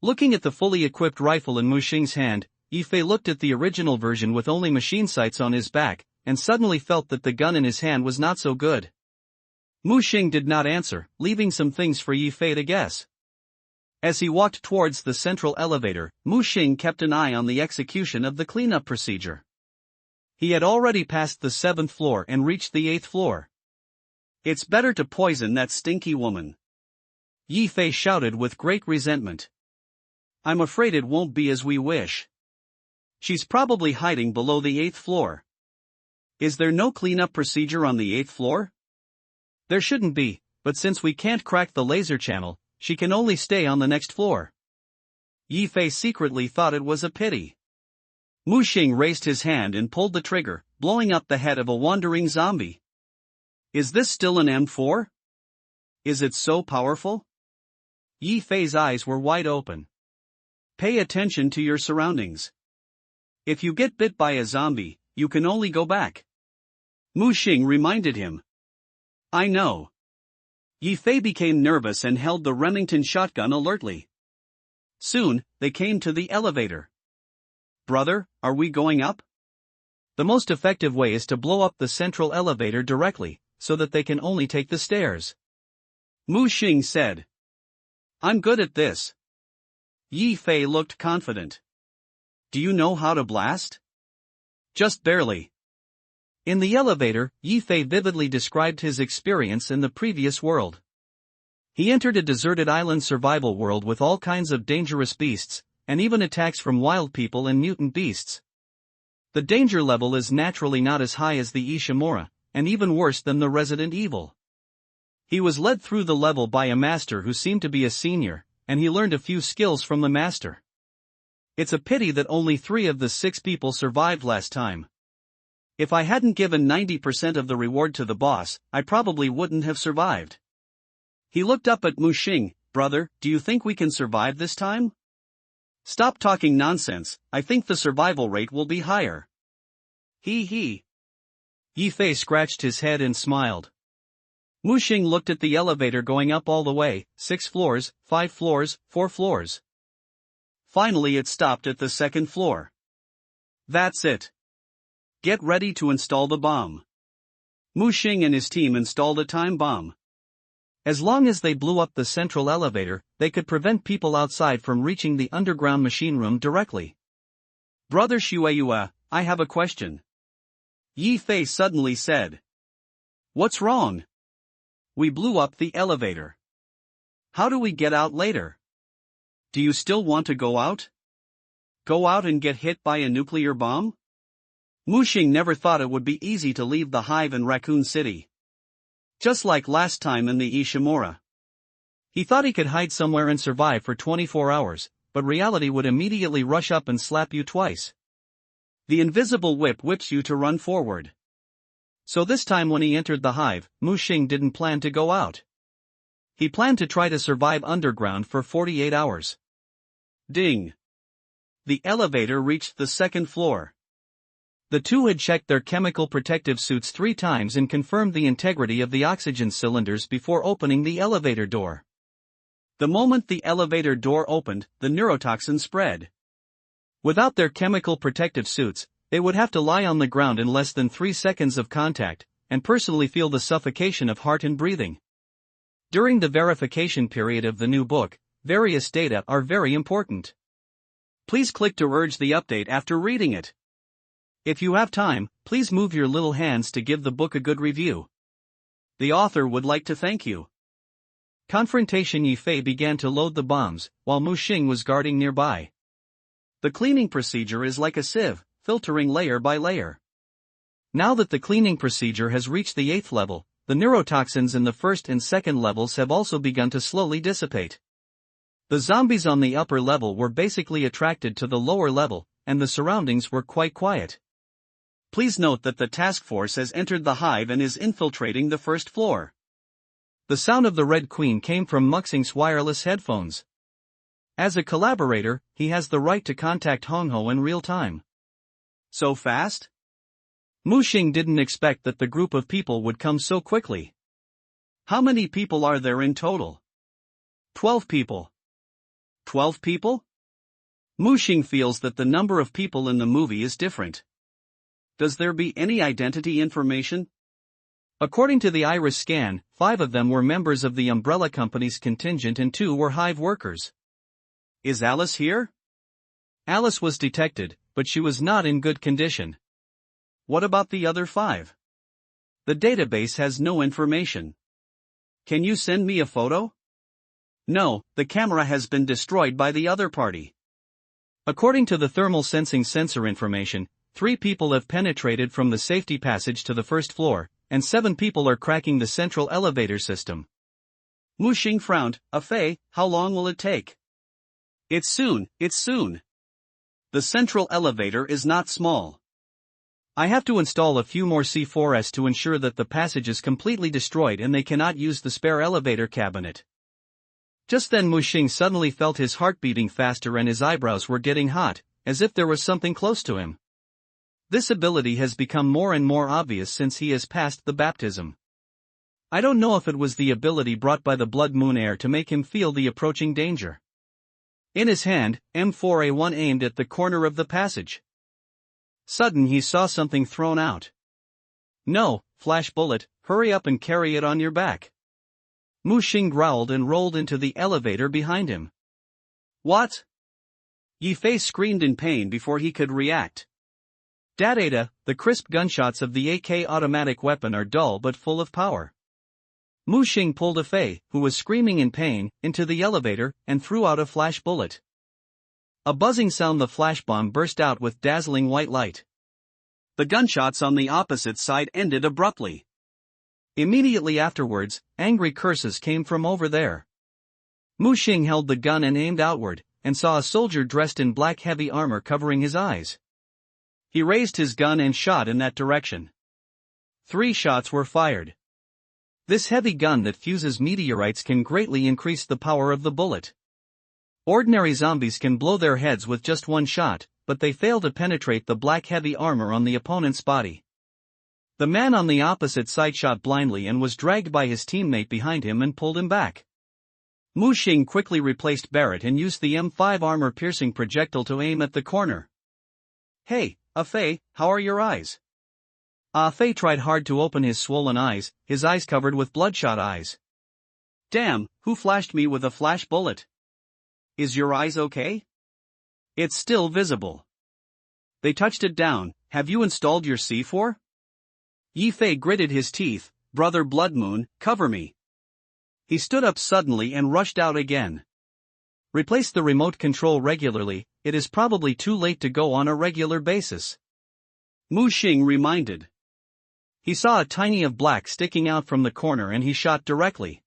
Looking at the fully equipped rifle in Mu Xing's hand, Yi Fei looked at the original version with only machine sights on his back, and suddenly felt that the gun in his hand was not so good. Mu Xing did not answer, leaving some things for Yi Fei to guess. As he walked towards the central elevator, Mu Xing kept an eye on the execution of the cleanup procedure. He had already passed the 7th floor and reached the 8th floor. It's better to poison that stinky woman. Yi Fei shouted with great resentment. I'm afraid it won't be as we wish. She's probably hiding below the 8th floor. Is there no cleanup procedure on the 8th floor? There shouldn't be, but since we can't crack the laser channel, she can only stay on the next floor. Yi Fei secretly thought it was a pity. Mu Xing raised his hand and pulled the trigger, blowing up the head of a wandering zombie. Is this still an M4? Is it so powerful? Yi Fei's eyes were wide open. Pay attention to your surroundings. If you get bit by a zombie, you can only go back. Mu Xing reminded him. I know. Yi Fei became nervous and held the Remington shotgun alertly. Soon, they came to the elevator. Brother, are we going up? The most effective way is to blow up the central elevator directly, so that they can only take the stairs. Mu Xing said. I'm good at this. Yi Fei looked confident. Do you know how to blast? Just barely. In the elevator, Yi Fei vividly described his experience in the previous world. He entered a deserted island survival world with all kinds of dangerous beasts, and even attacks from wild people and mutant beasts. The danger level is naturally not as high as the Ishimura, and even worse than the Resident Evil. He was led through the level by a master who seemed to be a senior, and he learned a few skills from the master. It's a pity that only 3 of the 6 people survived last time. If I hadn't given 90% of the reward to the boss, I probably wouldn't have survived. He looked up at Mu Xing. Brother, do you think we can survive this time? Stop talking nonsense, I think the survival rate will be higher. He. Yi Fei scratched his head and smiled. Mu Xing looked at the elevator going up all the way, 6 floors, 5 floors, 4 floors. Finally it stopped at the 2nd floor. That's it. Get ready to install the bomb. Mu Xing and his team installed a time bomb. As long as they blew up the central elevator, they could prevent people outside from reaching the underground machine room directly. Brother Xueyue, I have a question. Yi Fei suddenly said. What's wrong? We blew up the elevator. How do we get out later? Do you still want to go out? Go out and get hit by a nuclear bomb? Mu Xing never thought it would be easy to leave the hive in Raccoon City. Just like last time in the Ishimura. He thought he could hide somewhere and survive for 24 hours, but reality would immediately rush up and slap you twice. The invisible whip whips you to run forward. So this time when he entered the hive, Mu Xing didn't plan to go out. He planned to try to survive underground for 48 hours. Ding! The elevator reached the second floor. The two had checked their chemical protective suits 3 times and confirmed the integrity of the oxygen cylinders before opening the elevator door. The moment the elevator door opened, the neurotoxin spread. Without their chemical protective suits, they would have to lie on the ground in less than 3 seconds of contact, and personally feel the suffocation of heart and breathing. During the verification period of the new book, various data are very important. Please click to urge the update after reading it. If you have time, please move your little hands to give the book a good review. The author would like to thank you. Confrontation. Yi Fei began to load the bombs, while Mu Xing was guarding nearby. The cleaning procedure is like a sieve, filtering layer by layer. Now that the cleaning procedure has reached the 8th level, the neurotoxins in the 1st and 2nd levels have also begun to slowly dissipate. The zombies on the upper level were basically attracted to the lower level, and the surroundings were quite quiet. Please note that the task force has entered the hive and is infiltrating the 1st floor. The sound of the Red Queen came from Mu Xing's wireless headphones. As a collaborator, he has the right to contact Hongho in real time. So fast? Mu Xing didn't expect that the group of people would come so quickly. How many people are there in total? 12 people. 12 people? Mu Xing feels that the number of people in the movie is different. Does there be any identity information? According to the iris scan, 5 of them were members of the umbrella company's contingent and 2 were hive workers. Is Alice here? Alice was detected, but she was not in good condition. What about the other 5? The database has no information. Can you send me a photo? No, the camera has been destroyed by the other party. According to the thermal sensing sensor information, 3 people have penetrated from the safety passage to the 1st floor, and 7 people are cracking the central elevator system. Mu Xing frowned. Fei, how long will it take? It's soon. The central elevator is not small. I have to install a few more C4s to ensure that the passage is completely destroyed and they cannot use the spare elevator cabinet. Just then Mu Xing suddenly felt his heart beating faster and his eyebrows were getting hot, as if there was something close to him. This ability has become more and more obvious since he has passed the baptism. I don't know if it was the ability brought by the blood moon air to make him feel the approaching danger. In his hand, M4A1 aimed at the corner of the passage. Sudden he saw something thrown out. No, flash bullet, hurry up and carry it on your back. Mu Xing growled and rolled into the elevator behind him. What? Yi Fei screamed in pain before he could react. Data, the crisp gunshots of the AK automatic weapon are dull but full of power. Mu Xing pulled a Fei, who was screaming in pain, into the elevator and threw out a flash bullet. A buzzing sound. The flash bomb burst out with dazzling white light. The gunshots on the opposite side ended abruptly. Immediately afterwards, angry curses came from over there. Mu Xing held the gun and aimed outward, and saw a soldier dressed in black heavy armor covering his eyes. He raised his gun and shot in that direction. 3 shots were fired. This heavy gun that fuses meteorites can greatly increase the power of the bullet. Ordinary zombies can blow their heads with just 1 shot, but they fail to penetrate the black heavy armor on the opponent's body. The man on the opposite side shot blindly and was dragged by his teammate behind him and pulled him back. Mu Xing quickly replaced Barrett and used the M5 armor-piercing projectile to aim at the corner. Hey, Fei, how are your eyes? Fei tried hard to open his swollen eyes, his eyes covered with bloodshot eyes. Damn, who flashed me with a flash bullet? Is your eyes okay? It's still visible. They touched it down. Have you installed your C4? Yi Fei gritted his teeth. Brother Blood Moon, cover me. He stood up suddenly and rushed out again. Replace the remote control regularly, it is probably too late to go on a regular basis. Mu Xing reminded. He saw a tiny of black sticking out from the corner and he shot directly.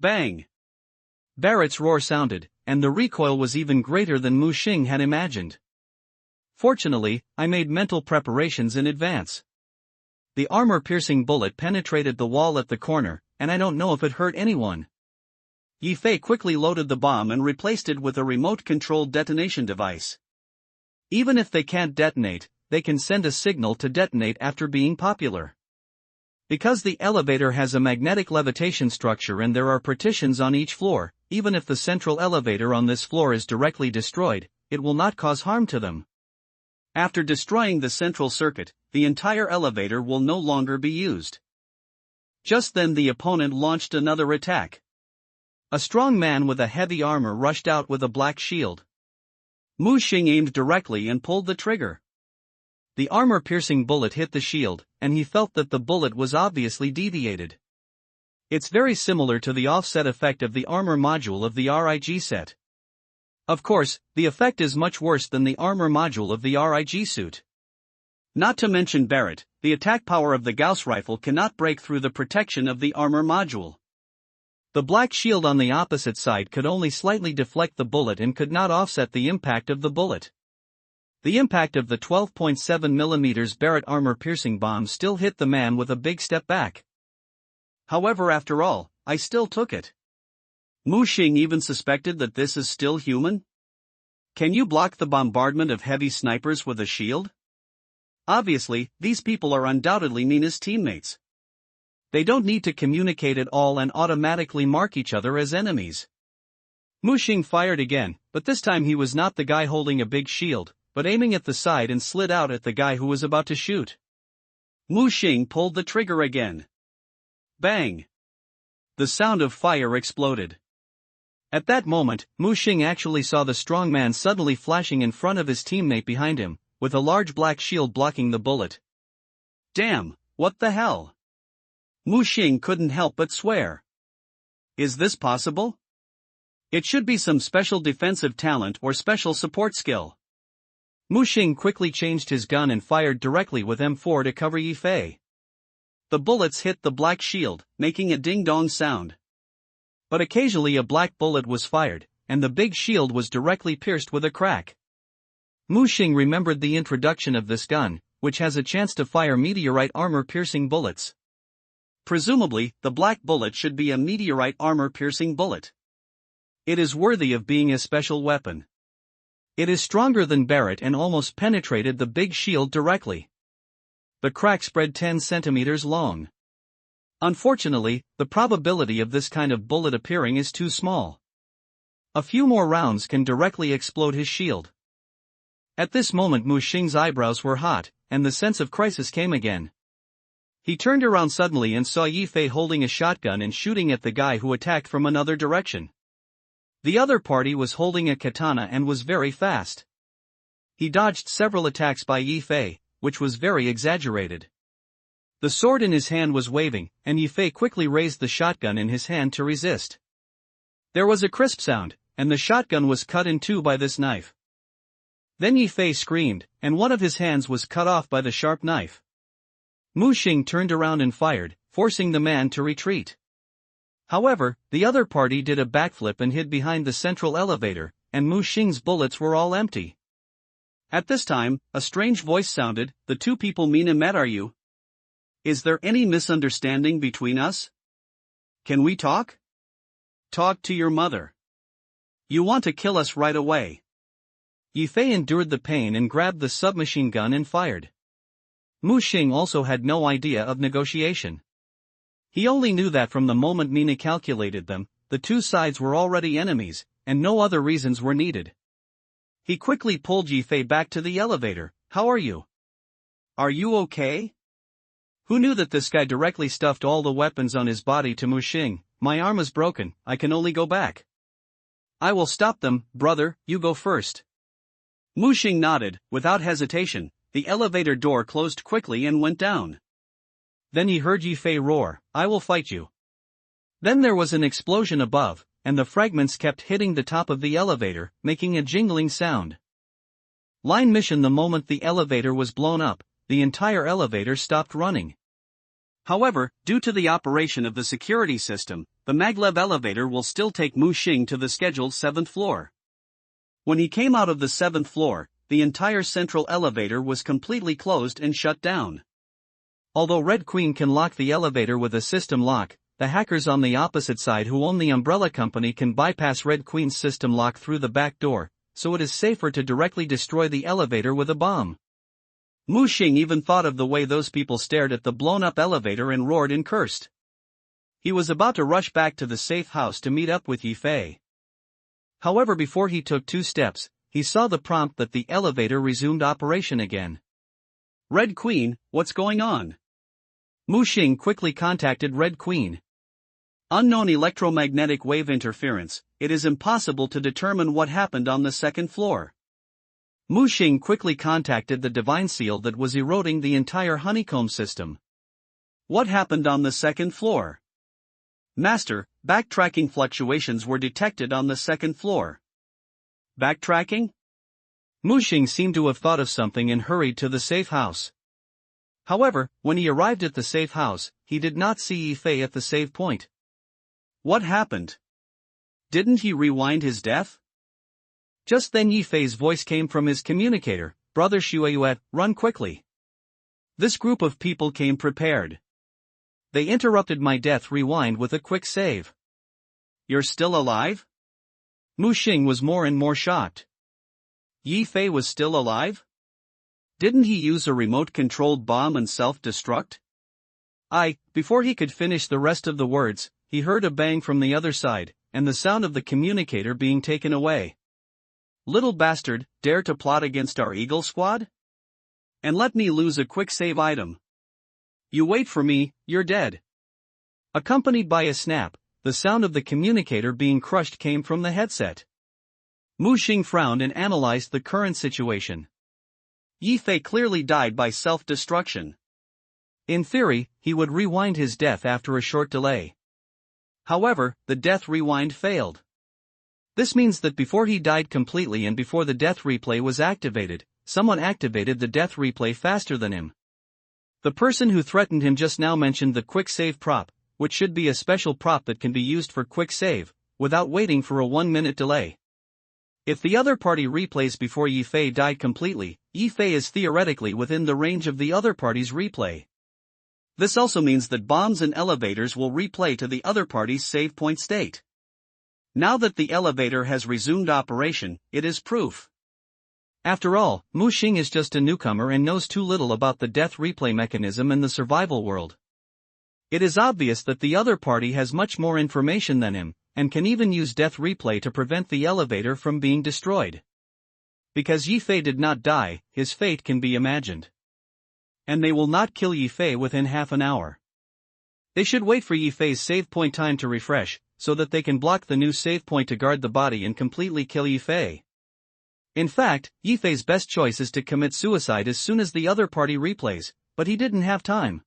Bang! Barrett's roar sounded, and the recoil was even greater than Mu Xing had imagined. Fortunately, I made mental preparations in advance. The armor-piercing bullet penetrated the wall at the corner, and I don't know if it hurt anyone. Yi Fei quickly loaded the bomb and replaced it with a remote-controlled detonation device. Even if they can't detonate, they can send a signal to detonate after being popular. Because the elevator has a magnetic levitation structure and there are partitions on each floor, even if the central elevator on this floor is directly destroyed, it will not cause harm to them. After destroying the central circuit, the entire elevator will no longer be used. Just then the opponent launched another attack. A strong man with a heavy armor rushed out with a black shield. Mu Xing aimed directly and pulled the trigger. The armor-piercing bullet hit the shield, and he felt that the bullet was obviously deviated. It's very similar to the offset effect of the armor module of the RIG set. Of course, the effect is much worse than the armor module of the RIG suit. Not to mention Barrett, the attack power of the Gauss rifle cannot break through the protection of the armor module. The black shield on the opposite side could only slightly deflect the bullet and could not offset the impact of the bullet. The impact of the 12.7 mm Barrett armor-piercing bomb still hit the man with a big step back. However, after all, I still took it. Mu Xing even suspected that this is still human? Can you block the bombardment of heavy snipers with a shield? Obviously, these people are undoubtedly Nina's teammates. They don't need to communicate at all and automatically mark each other as enemies. Mu Xing fired again, but this time he was not the guy holding a big shield, but aiming at the side and slid out at the guy who was about to shoot. Mu Xing pulled the trigger again. Bang! The sound of fire exploded. At that moment, Mu Xing actually saw the strong man suddenly flashing in front of his teammate behind him, with a large black shield blocking the bullet. Damn, what the hell? Mu Xing couldn't help but swear. Is this possible? It should be some special defensive talent or special support skill. Mu Xing quickly changed his gun and fired directly with M4 to cover Yi Fei. The bullets hit the black shield, making a ding-dong sound. But occasionally a black bullet was fired, and the big shield was directly pierced with a crack. Mu Xing remembered the introduction of this gun, which has a chance to fire meteorite armor-piercing bullets. Presumably, the black bullet should be a meteorite armor-piercing bullet. It is worthy of being a special weapon. It is stronger than Barrett and almost penetrated the big shield directly. The crack spread 10 centimeters long. Unfortunately, the probability of this kind of bullet appearing is too small. A few more rounds can directly explode his shield. At this moment Mu Xing's eyebrows were hot, and the sense of crisis came again. He turned around suddenly and saw Yi Fei holding a shotgun and shooting at the guy who attacked from another direction. The other party was holding a katana and was very fast. He dodged several attacks by Yi Fei, which was very exaggerated. The sword in his hand was waving, and Yi Fei quickly raised the shotgun in his hand to resist. There was a crisp sound, and the shotgun was cut in two by this knife. Then Yi Fei screamed, and one of his hands was cut off by the sharp knife. Mu Xing turned around and fired, forcing the man to retreat. However, the other party did a backflip and hid behind the central elevator, and Mu Xing's bullets were all empty. At this time, a strange voice sounded, "The two people Mina met, are you? Is there any misunderstanding between us? Can we talk? Talk to your mother. You want to kill us right away." Yi Fei endured the pain and grabbed the submachine gun and fired. Mu Xing also had no idea of negotiation. He only knew that from the moment Mina calculated them, the two sides were already enemies, and no other reasons were needed. He quickly pulled Yi Fei back to the elevator. "How are you? Are you okay?" Who knew that this guy directly stuffed all the weapons on his body to Mu Xing? "My arm is broken, I can only go back." "I will stop them, brother, you go first." Mu Xing nodded, without hesitation. The elevator door closed quickly and went down. Then he heard Yi Fei roar, "I will fight you." Then there was an explosion above, and the fragments kept hitting the top of the elevator, making a jingling sound. Line mission: the moment the elevator was blown up, the entire elevator stopped running. However, due to the operation of the security system, the maglev elevator will still take Mu Xing to the scheduled 7th floor. When he came out of the 7th floor, the entire central elevator was completely closed and shut down. Although Red Queen can lock the elevator with a system lock, the hackers on the opposite side who own the umbrella company can bypass Red Queen's system lock through the back door, so it is safer to directly destroy the elevator with a bomb. Mu Xing even thought of the way those people stared at the blown-up elevator and roared and cursed. He was about to rush back to the safe house to meet up with Yi Fei. However, before he took 2 steps, he saw the prompt that the elevator resumed operation again. Red Queen, what's going on? Mu Xing quickly contacted Red Queen. Unknown electromagnetic wave interference, it is impossible to determine what happened on the 2nd floor. Mu Xing quickly contacted the divine seal that was eroding the entire honeycomb system. What happened on the 2nd floor? Master, backtracking fluctuations were detected on the 2nd floor. Backtracking? Mu Xing seemed to have thought of something and hurried to the safe house. However, when he arrived at the safe house, he did not see Yi Fei at the save point. What happened? Didn't he rewind his death? Just then Yi Fei's voice came from his communicator, Brother Xueyuet, run quickly. This group of people came prepared. They interrupted my death rewind with a quick save. You're still alive? Mu Xing was more and more shocked. Yi Fei was still alive? Didn't he use a remote-controlled bomb and self-destruct? Before he could finish the rest of the words, he heard a bang from the other side, and the sound of the communicator being taken away. Little bastard, dare to plot against our Eagle Squad? And let me lose a quick save item. You wait for me, you're dead. Accompanied by a snap, the sound of the communicator being crushed came from the headset. Mu Xing frowned and analyzed the current situation. Yi Fei clearly died by self-destruction. In theory, he would rewind his death after a short delay. However, the death rewind failed. This means that before he died completely and before the death replay was activated, someone activated the death replay faster than him. The person who threatened him just now mentioned the quick save prop, which should be a special prop that can be used for quick save, without waiting for a 1-minute delay. If the other party replays before Yi Fei died completely, Yi Fei is theoretically within the range of the other party's replay. This also means that bombs and elevators will replay to the other party's save point state. Now that the elevator has resumed operation, it is proof. After all, Mu Xing is just a newcomer and knows too little about the death replay mechanism in the survival world. It is obvious that the other party has much more information than him, and can even use death replay to prevent the elevator from being destroyed. Because Yi Fei did not die, his fate can be imagined. And they will not kill Yi Fei within half an hour. They should wait for Yi Fei's save point time to refresh, so that they can block the new save point to guard the body and completely kill Yi Fei. In fact, Yi Fei's best choice is to commit suicide as soon as the other party replays, but he didn't have time.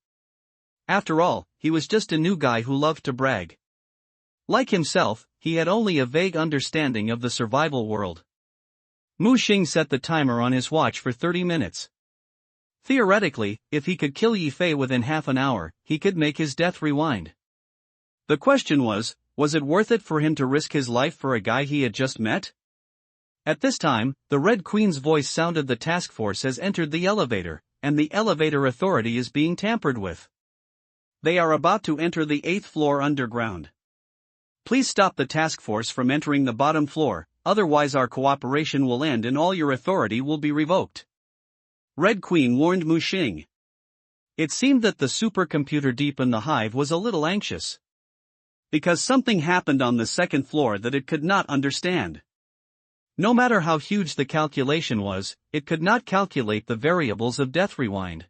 After all, he was just a new guy who loved to brag. Like himself, he had only a vague understanding of the survival world. Mu Xing set the timer on his watch for 30 minutes. Theoretically, if he could kill Yi Fei within half an hour, he could make his death rewind. The question was it worth it for him to risk his life for a guy he had just met? At this time, the Red Queen's voice sounded. The task force has entered the elevator, and the elevator authority is being tampered with. They are about to enter the 8th floor underground. Please stop the task force from entering the bottom floor, otherwise our cooperation will end and all your authority will be revoked. Red Queen warned Mu Xing. It seemed that the supercomputer deep in the hive was a little anxious. Because something happened on the 2nd floor that it could not understand. No matter how huge the calculation was, it could not calculate the variables of death rewind.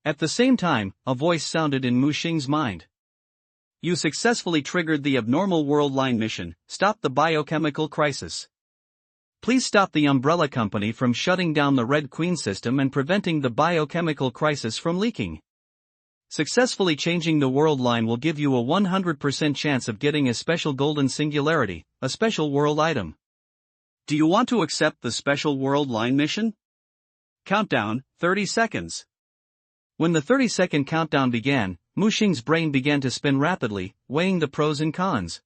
At the same time, a voice sounded in Mu Xing's mind. You successfully triggered the abnormal world line mission, stop the biochemical crisis. Please stop the umbrella company from shutting down the Red Queen system and preventing the biochemical crisis from leaking. Successfully changing the world line will give you a 100% chance of getting a special golden singularity, a special world item. Do you want to accept the special world line mission? Countdown, 30 seconds. When the 30-second countdown began, Mu Xing's brain began to spin rapidly, weighing the pros and cons.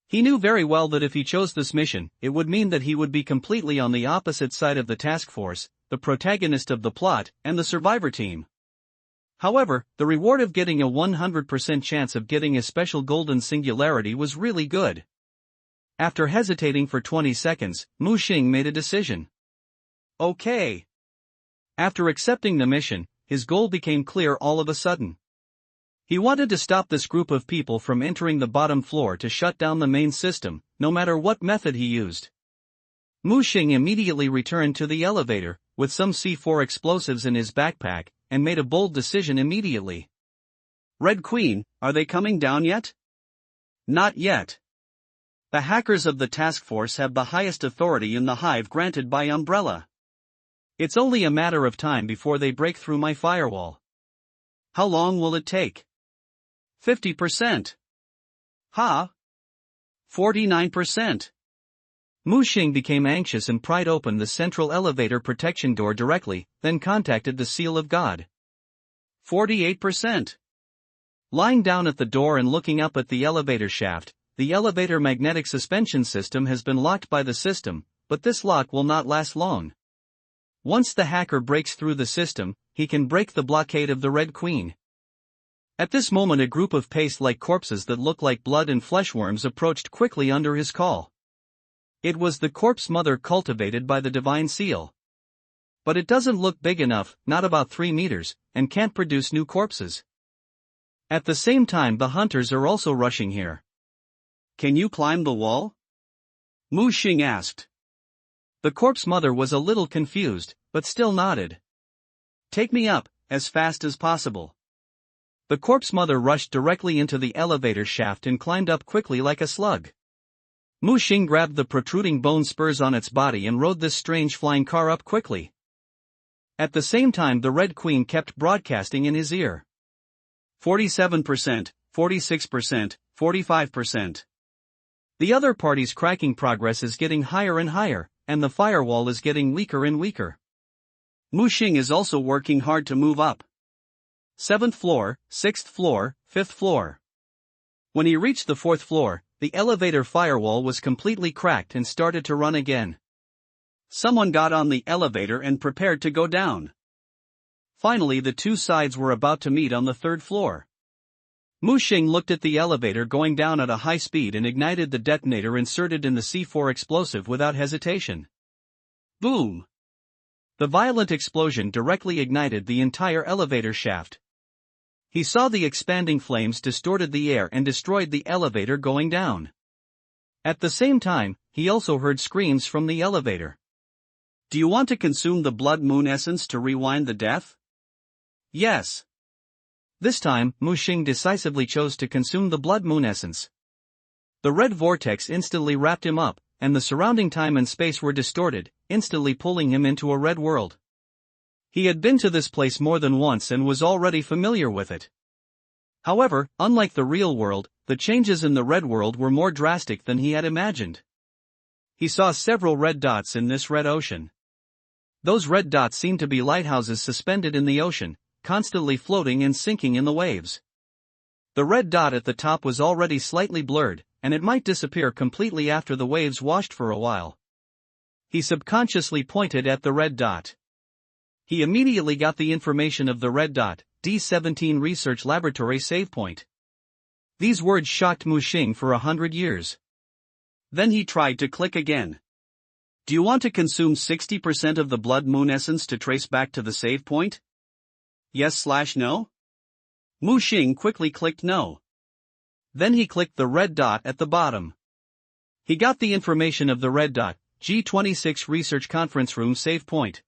He knew very well that if he chose this mission, it would mean that he would be completely on the opposite side of the task force, the protagonist of the plot, and the survivor team. However, the reward of getting a 100% chance of getting a special golden singularity was really good. After hesitating for 20 seconds, Mu Xing made a decision. Okay. After accepting the mission, his goal became clear all of a sudden. He wanted to stop this group of people from entering the bottom floor to shut down the main system, no matter what method he used. Mu Xing immediately returned to the elevator, with some C4 explosives in his backpack, and made a bold decision immediately. Red Queen, are they coming down yet? Not yet. The hackers of the task force have the highest authority in the hive granted by Umbrella. It's only a matter of time before they break through my firewall. How long will it take? 50%. Ha! 49%. Mu Xing became anxious and pried open the central elevator protection door directly, then contacted the Seal of God. 48%. Lying down at the door and looking up at the elevator shaft, the elevator magnetic suspension system has been locked by the system, but this lock will not last long. Once the hacker breaks through the system, he can break the blockade of the Red Queen. At this moment a group of paste-like corpses that look like blood and fleshworms approached quickly under his call. It was the corpse mother cultivated by the divine seal. But it doesn't look big enough, not about 3 meters, and can't produce new corpses. At the same time the hunters are also rushing here. Can you climb the wall? Mu Xing asked. The corpse mother was a little confused, but still nodded. Take me up, as fast as possible. The corpse mother rushed directly into the elevator shaft and climbed up quickly like a slug. Mu Xing grabbed the protruding bone spurs on its body and rode this strange flying car up quickly. At the same time the Red Queen kept broadcasting in his ear. 47%, 46%, 45%. The other party's cracking progress is getting higher and higher, and the firewall is getting weaker and weaker. Mu Xing is also working hard to move up. 7th floor, 6th floor, 5th floor. When he reached the 4th floor, the elevator firewall was completely cracked and started to run again. Someone got on the elevator and prepared to go down. Finally the two sides were about to meet on the 3rd floor. Mu Xing looked at the elevator going down at a high speed and ignited the detonator inserted in the C4 explosive without hesitation. Boom! The violent explosion directly ignited the entire elevator shaft. He saw the expanding flames distorted the air and destroyed the elevator going down. At the same time, he also heard screams from the elevator. Do you want to consume the blood moon essence to rewind the death? Yes. This time, Mu Xing decisively chose to consume the blood moon essence. The red vortex instantly wrapped him up, and the surrounding time and space were distorted, instantly pulling him into a red world. He had been to this place more than once and was already familiar with it. However, unlike the real world, the changes in the red world were more drastic than he had imagined. He saw several red dots in this red ocean. Those red dots seemed to be lighthouses suspended in the ocean, constantly floating and sinking in the waves. The red dot at the top was already slightly blurred, and it might disappear completely after the waves washed for a while. He subconsciously pointed at the red dot. He immediately got the information of the red dot, D17 Research Laboratory save point. These words shocked Mu Xing for 100 years. Then he tried to click again. Do you want to consume 60% of the blood moon essence to trace back to the save point? Yes/no? Mu Xing quickly clicked no. Then he clicked the red dot at the bottom. He got the information of the red dot, G26 Research Conference Room save point.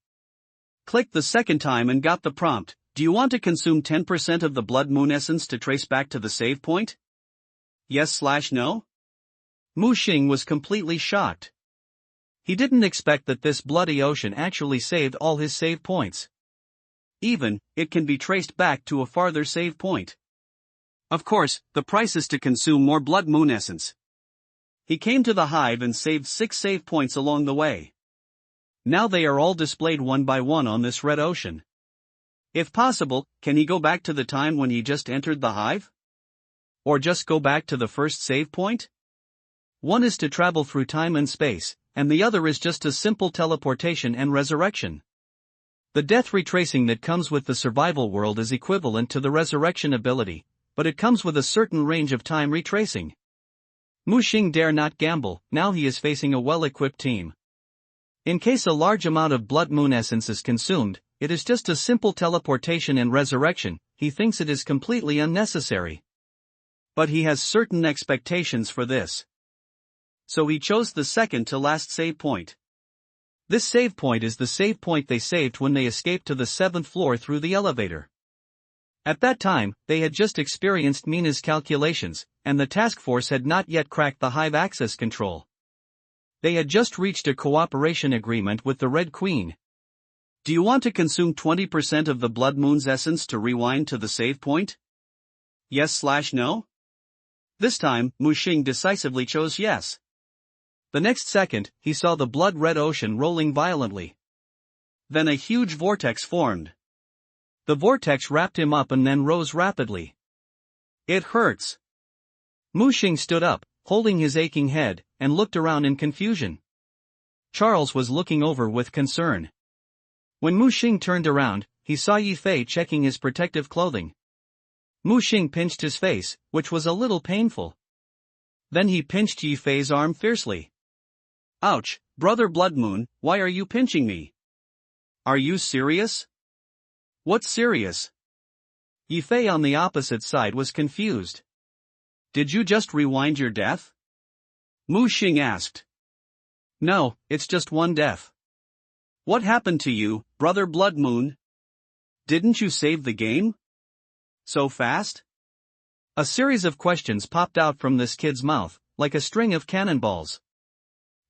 Clicked the second time and got the prompt, do you want to consume 10% of the blood moon essence to trace back to the save point? Yes/no? Mu Xing was completely shocked. He didn't expect that this bloody ocean actually saved all his save points. Even, it can be traced back to a farther save point. Of course, the price is to consume more blood moon essence. He came to the hive and saved 6 save points along the way. Now they are all displayed one by one on this red ocean. If possible, can he go back to the time when he just entered the hive? Or just go back to the first save point? One is to travel through time and space, and the other is just a simple teleportation and resurrection. The death retracing that comes with the survival world is equivalent to the resurrection ability, but it comes with a certain range of time retracing. Mu Xing dare not gamble, now he is facing a well-equipped team. In case a large amount of blood moon essence is consumed, it is just a simple teleportation and resurrection. He thinks it is completely unnecessary. But he has certain expectations for this. So he chose the second to last save point. This save point is the save point they saved when they escaped to the 7th floor through the elevator. At that time, they had just experienced Mina's calculations, and the task force had not yet cracked the hive access control. They had just reached a cooperation agreement with the Red Queen. Do you want to consume 20% of the Blood Moon's essence to rewind to the save point? Yes/no? This time, Mu Xing decisively chose yes. The next second, he saw the blood-red ocean rolling violently. Then a huge vortex formed. The vortex wrapped him up and then rose rapidly. It hurts. Mu Xing stood up, holding his aching head, and looked around in confusion. Charles was looking over with concern. When Mu Xing turned around, he saw Yi Fei checking his protective clothing. Mu Xing pinched his face, which was a little painful. Then he pinched Yi Fei's arm fiercely. Ouch, Brother Blood Moon, why are you pinching me? Are you serious? What's serious? Yi Fei on the opposite side was confused. Did you just rewind your death? Mu Xing asked. No, it's just one death. What happened to you, Brother Blood Moon? Didn't you save the game? So fast? A series of questions popped out from this kid's mouth, like a string of cannonballs.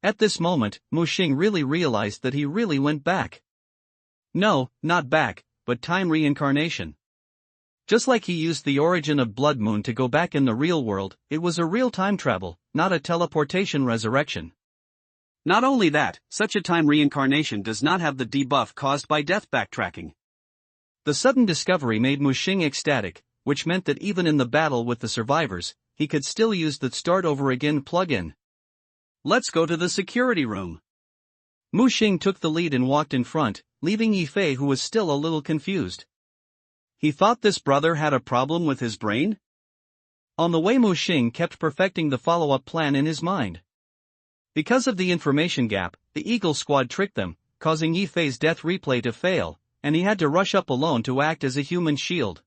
At this moment, Mu Xing really realized that he really went back. No, not back, but time reincarnation. Just like he used the origin of Blood Moon to go back in the real world, it was a real time travel, not a teleportation resurrection. Not only that, such a time reincarnation does not have the debuff caused by death backtracking. The sudden discovery made Mu Xing ecstatic, which meant that even in the battle with the survivors, he could still use the start over again plug-in. Let's go to the security room. Mu Xing took the lead and walked in front, leaving Yi Fei who was still a little confused. He thought this brother had a problem with his brain? On the way Mu Xing kept perfecting the follow-up plan in his mind. Because of the information gap, the Eagle Squad tricked them, causing Yi Fei's death replay to fail, and he had to rush up alone to act as a human shield.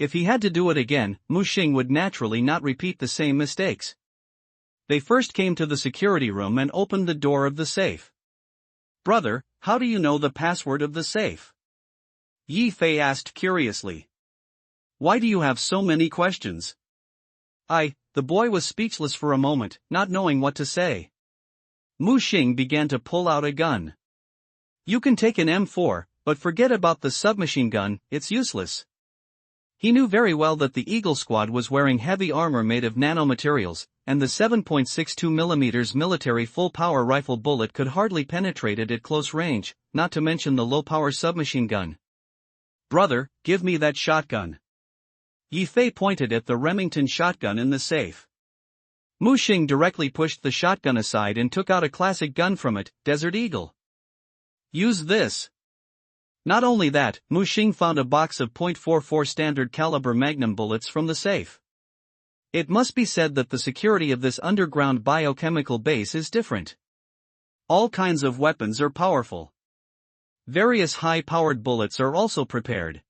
If he had to do it again, Mu Xing would naturally not repeat the same mistakes. They first came to the security room and opened the door of the safe. Brother, how do you know the password of the safe? Yi Fei asked curiously. Why do you have so many questions? The boy was speechless for a moment, not knowing what to say. Mu Xing began to pull out a gun. You can take an M4, but forget about the submachine gun, it's useless. He knew very well that the Eagle Squad was wearing heavy armor made of nanomaterials, and the 7.62mm military full-power rifle bullet could hardly penetrate it at close range, not to mention the low-power submachine gun. Brother, give me that shotgun. Yi Fei pointed at the Remington shotgun in the safe. Mu Xing directly pushed the shotgun aside and took out a classic gun from it, Desert Eagle. Use this. Not only that, Mu Xing found a box of .44 standard caliber magnum bullets from the safe. It must be said that the security of this underground biochemical base is different. All kinds of weapons are powerful. Various high-powered bullets are also prepared.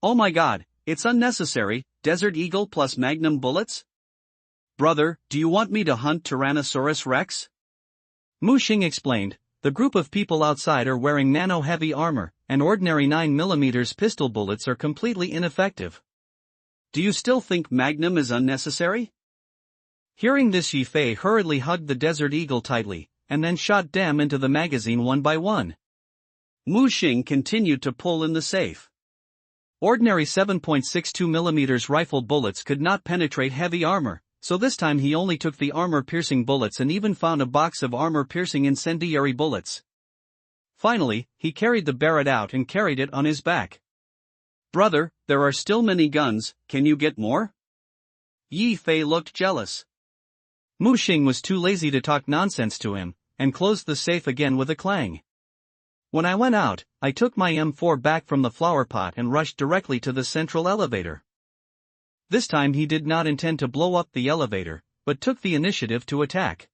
Oh my god, it's unnecessary, Desert Eagle plus magnum bullets? Brother, do you want me to hunt Tyrannosaurus Rex? Mu Xing explained, the group of people outside are wearing nano-heavy armor, and ordinary 9mm pistol bullets are completely ineffective. Do you still think magnum is unnecessary? Hearing this, Yi Fei hurriedly hugged the Desert Eagle tightly, and then shot them into the magazine one by one. Mu Xing continued to pull in the safe. Ordinary 7.62mm rifle bullets could not penetrate heavy armor, so this time he only took the armor-piercing bullets and even found a box of armor-piercing incendiary bullets. Finally, he carried the Barrett out and carried it on his back. Brother, there are still many guns, can you get more? Yi Fei looked jealous. Mu Xing was too lazy to talk nonsense to him, and closed the safe again with a clang. When I went out, I took my M4 back from the flower pot and rushed directly to the central elevator. This time he did not intend to blow up the elevator, but took the initiative to attack.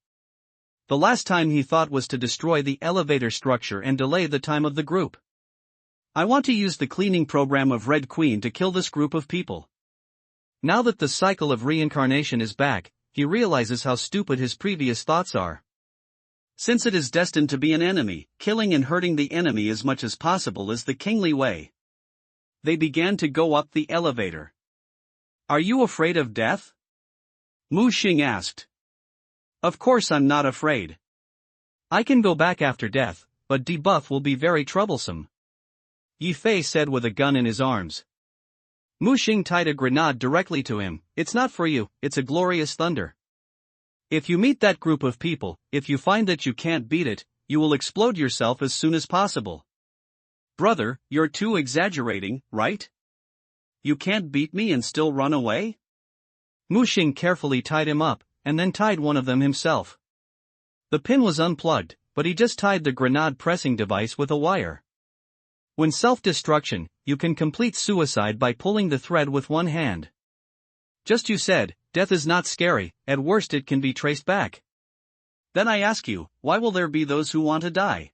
The last time he thought was to destroy the elevator structure and delay the time of the group. I want to use the cleaning program of Red Queen to kill this group of people. Now that the cycle of reincarnation is back, he realizes how stupid his previous thoughts are. Since it is destined to be an enemy, killing and hurting the enemy as much as possible is the kingly way. They began to go up the elevator. Are you afraid of death? Mu Xing asked. Of course I'm not afraid. I can go back after death, but debuff will be very troublesome. Yi Fei said with a gun in his arms. Mu Xing tied a grenade directly to him. It's not for you, it's a glorious thunder. If you meet that group of people, if you find that you can't beat it, you will explode yourself as soon as possible. Brother, you're too exaggerating, right? You can't beat me and still run away? Mu Xing carefully tied him up, and then tied one of them himself. The pin was unplugged, but he just tied the grenade pressing device with a wire. When self-destruction, you can complete suicide by pulling the thread with one hand. Just you said, death is not scary, at worst it can be traced back. Then I ask you, why will there be those who want to die?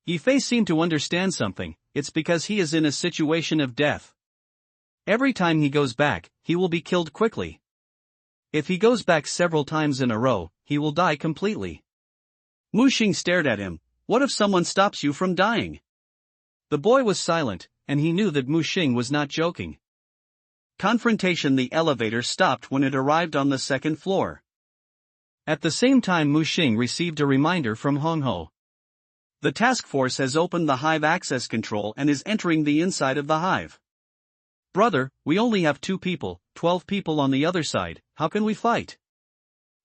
Yi Fei seemed to understand something, it's because he is in a situation of death. Every time he goes back, he will be killed quickly. If he goes back several times in a row, he will die completely. Mu Xing stared at him. What if someone stops you from dying? The boy was silent, and he knew that Mu Xing was not joking. Confrontation. The elevator stopped when it arrived on the second floor. At the same time Mu Xing received a reminder from Hong Ho. The task force has opened the hive access control and is entering the inside of the hive. Brother, we only have 2 people, 12 people on the other side, how can we fight?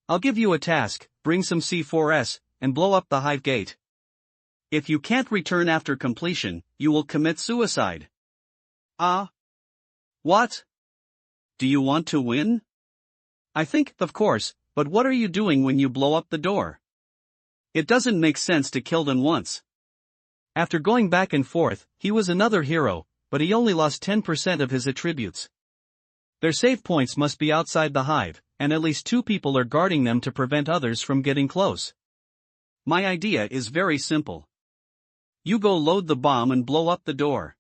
I'll give you a task, bring some C4S, and blow up the hive gate. If you can't return after completion, you will commit suicide. Ah? What? Do you want to win? I think, of course, but what are you doing when you blow up the door? It doesn't make sense to kill them once. After going back and forth, he was another hero, but he only lost 10% of his attributes. Their save points must be outside the hive, and at least 2 people are guarding them to prevent others from getting close. My idea is very simple. You go load the bomb and blow up the door.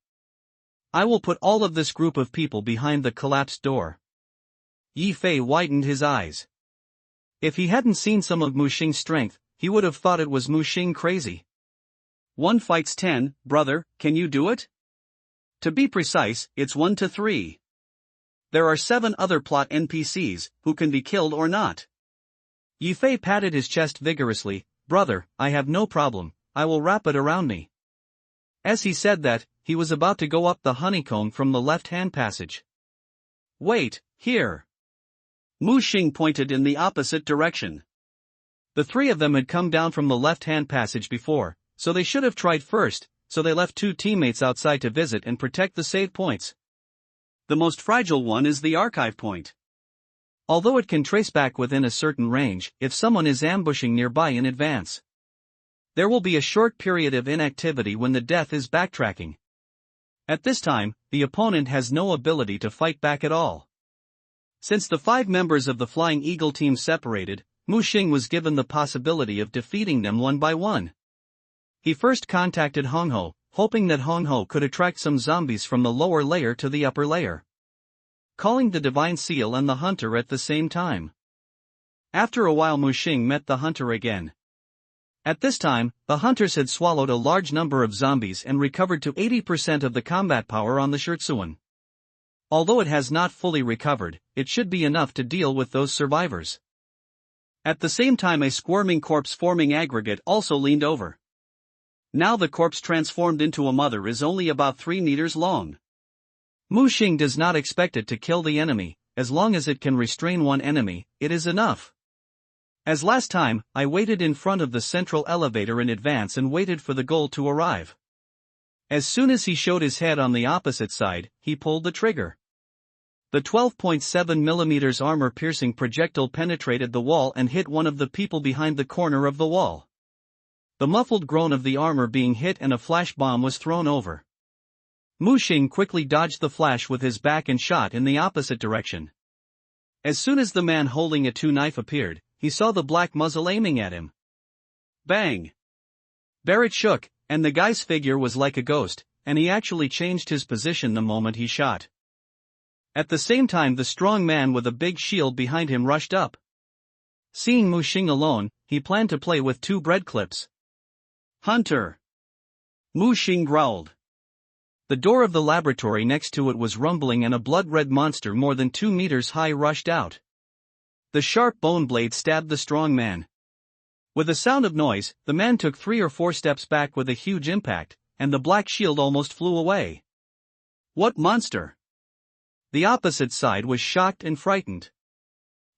I will put all of this group of people behind the collapsed door. Yi Fei widened his eyes. If he hadn't seen some of Mu Xing's strength, he would have thought it was Mu Xing crazy. 1 fights 10, brother, can you do it? To be precise, it's 1 to 3. There are 7 other plot NPCs, who can be killed or not. Yi Fei patted his chest vigorously. Brother, I have no problem, I will wrap it around me. As he said that, he was about to go up the honeycomb from the left-hand passage. Wait, here. Mu Xing pointed in the opposite direction. The 3 of them had come down from the left-hand passage before, so they should have tried first, so they left 2 teammates outside to visit and protect the save points. The most fragile one is the archive point. Although it can trace back within a certain range, if someone is ambushing nearby in advance, there will be a short period of inactivity when the death is backtracking. At this time, the opponent has no ability to fight back at all. Since the 5 members of the Flying Eagle team separated, Mu Xing was given the possibility of defeating them one by one. He first contacted Hong Ho, hoping that Hong Ho could attract some zombies from the lower layer to the upper layer, calling the Divine Seal and the Hunter at the same time. After a while Mu Xing met the Hunter again. At this time, the Hunters had swallowed a large number of zombies and recovered to 80% of the combat power on the Shirtsuan. Although it has not fully recovered, it should be enough to deal with those survivors. At the same time a squirming corpse-forming aggregate also leaned over. Now the corpse transformed into a mother is only about 3 meters long. Mu Xing does not expect it to kill the enemy, as long as it can restrain one enemy, it is enough. As last time, I waited in front of the central elevator in advance and waited for the goal to arrive. As soon as he showed his head on the opposite side, he pulled the trigger. The 12.7mm armor-piercing projectile penetrated the wall and hit one of the people behind the corner of the wall. The muffled groan of the armor being hit and a flash bomb was thrown over. Mu Xing quickly dodged the flash with his back and shot in the opposite direction. As soon as the man holding a two-knife appeared, he saw the black muzzle aiming at him. Bang! Barrett shook, and the guy's figure was like a ghost, and he actually changed his position the moment he shot. At the same time, the strong man with a big shield behind him rushed up. Seeing Mu Xing alone, he planned to play with two bread clips. Hunter! Mu Xing growled. The door of the laboratory next to it was rumbling and a blood-red monster more than 2 meters high rushed out. The sharp bone blade stabbed the strong man. With a sound of noise, the man took 3 or 4 steps back with a huge impact, and the black shield almost flew away. What monster? The opposite side was shocked and frightened.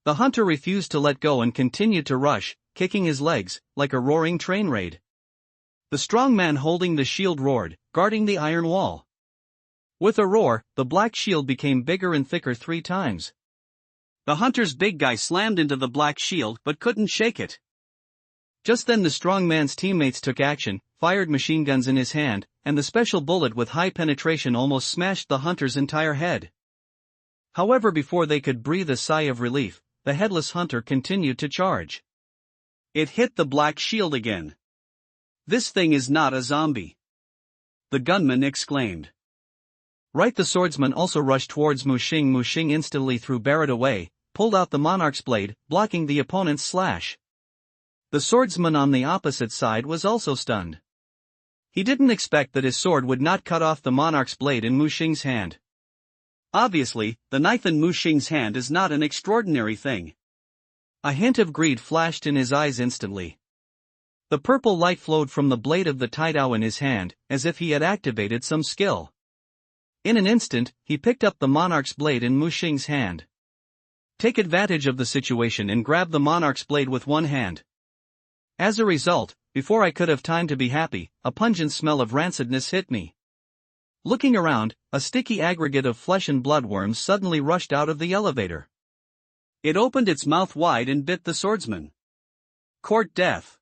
The hunter refused to let go and continued to rush, kicking his legs, like a roaring train raid. The strong man holding the shield roared, guarding the iron wall. With a roar, the black shield became bigger and thicker 3 times. The hunter's big guy slammed into the black shield but couldn't shake it. Just then the strong man's teammates took action, fired machine guns in his hand, and the special bullet with high penetration almost smashed the hunter's entire head. However, before they could breathe a sigh of relief, the headless hunter continued to charge. It hit the black shield again. This thing is not a zombie, the gunman exclaimed. Right, the swordsman also rushed towards Mu Xing. Mu Xing instantly threw Barrett away, pulled out the monarch's blade, blocking the opponent's slash. The swordsman on the opposite side was also stunned. He didn't expect that his sword would not cut off the monarch's blade in Mu Xing's hand. Obviously, the knife in Mu Xing's hand is not an extraordinary thing. A hint of greed flashed in his eyes instantly. The purple light flowed from the blade of the Taidao in his hand, as if he had activated some skill. In an instant, he picked up the monarch's blade in Mu Xing's hand. Take advantage of the situation and grab the monarch's blade with one hand. As a result, before I could have time to be happy, a pungent smell of rancidness hit me. Looking around, a sticky aggregate of flesh and bloodworms suddenly rushed out of the elevator. It opened its mouth wide and bit the swordsman. Court death.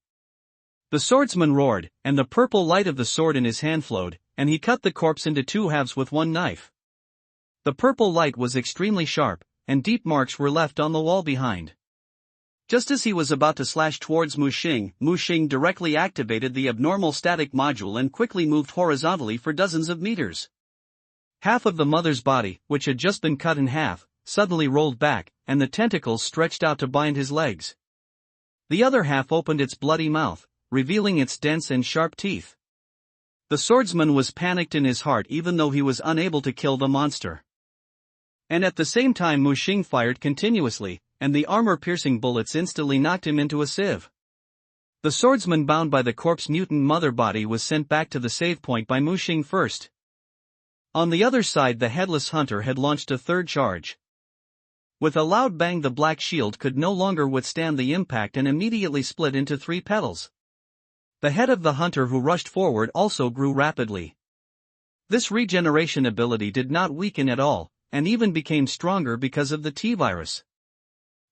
The swordsman roared, and the purple light of the sword in his hand flowed, and he cut the corpse into 2 halves with one knife. The purple light was extremely sharp, and deep marks were left on the wall behind. Just as he was about to slash towards Mu Xing directly activated the abnormal static module and quickly moved horizontally for dozens of meters. Half of the mother's body, which had just been cut in half, suddenly rolled back, and the tentacles stretched out to bind his legs. The other half opened its bloody mouth, revealing its dense and sharp teeth. The swordsman was panicked in his heart even though he was unable to kill the monster. And at the same time Mu Xing fired continuously, and the armor-piercing bullets instantly knocked him into a sieve. The swordsman bound by the corpse mutant mother body was sent back to the save point by Mu Xing first. On the other side, the headless hunter had launched a third charge. With a loud bang, the black shield could no longer withstand the impact and immediately split into 3 petals. The head of the hunter who rushed forward also grew rapidly. This regeneration ability did not weaken at all, and even became stronger because of the T-virus.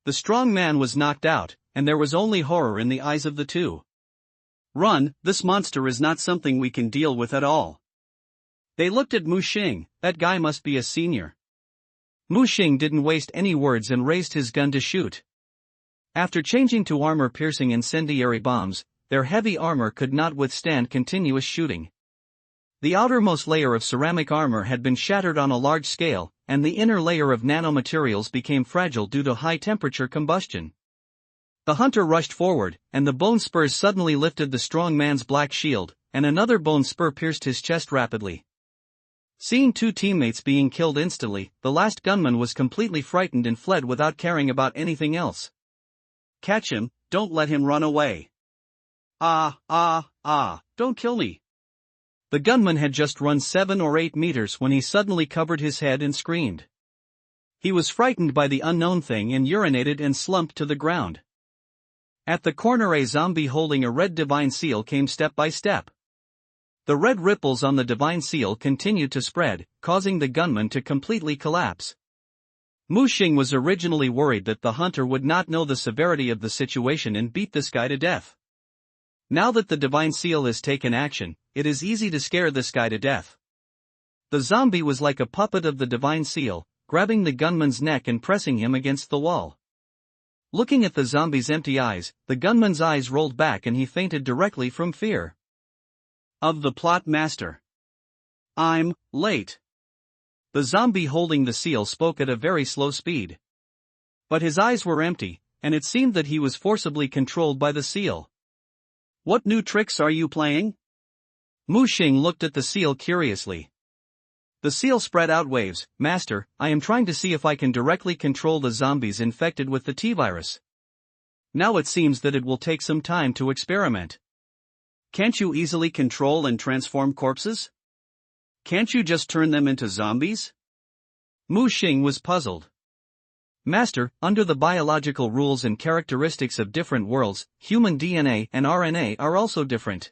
The strong man was knocked out, and there was only horror in the eyes of the two. Run, this monster is not something we can deal with at all. They looked at Mu Xing. That guy must be a senior. Mu Xing didn't waste any words and raised his gun to shoot. After changing to armor-piercing incendiary bombs, their heavy armor could not withstand continuous shooting. The outermost layer of ceramic armor had been shattered on a large scale, and the inner layer of nanomaterials became fragile due to high-temperature combustion. The hunter rushed forward, and the bone spurs suddenly lifted the strong man's black shield, and another bone spur pierced his chest rapidly. Seeing 2 teammates being killed instantly, the last gunman was completely frightened and fled without caring about anything else. Catch him, don't let him run away. Don't kill me. The gunman had just run 7 or 8 meters when he suddenly covered his head and screamed. He was frightened by the unknown thing and urinated and slumped to the ground. At the corner, a zombie holding a red divine seal came step by step. The red ripples on the divine seal continued to spread, causing the gunman to completely collapse. Mu Xing was originally worried that the hunter would not know the severity of the situation and beat this guy to death. Now that the divine seal has taken action, it is easy to scare this guy to death. The zombie was like a puppet of the divine seal, grabbing the gunman's neck and pressing him against the wall. Looking at the zombie's empty eyes, the gunman's eyes rolled back and he fainted directly from fear. Of the plot master. I'm late. The zombie holding the seal spoke at a very slow speed. But his eyes were empty, and it seemed that he was forcibly controlled by the seal. What new tricks are you playing? Mu Xing looked at the seal curiously. The seal spread out waves. Master, I am trying to see if I can directly control the zombies infected with the T-virus. Now it seems that it will take some time to experiment. Can't you easily control and transform corpses? Can't you just turn them into zombies? Mu Xing was puzzled. Master, under the biological rules and characteristics of different worlds, human DNA and RNA are also different.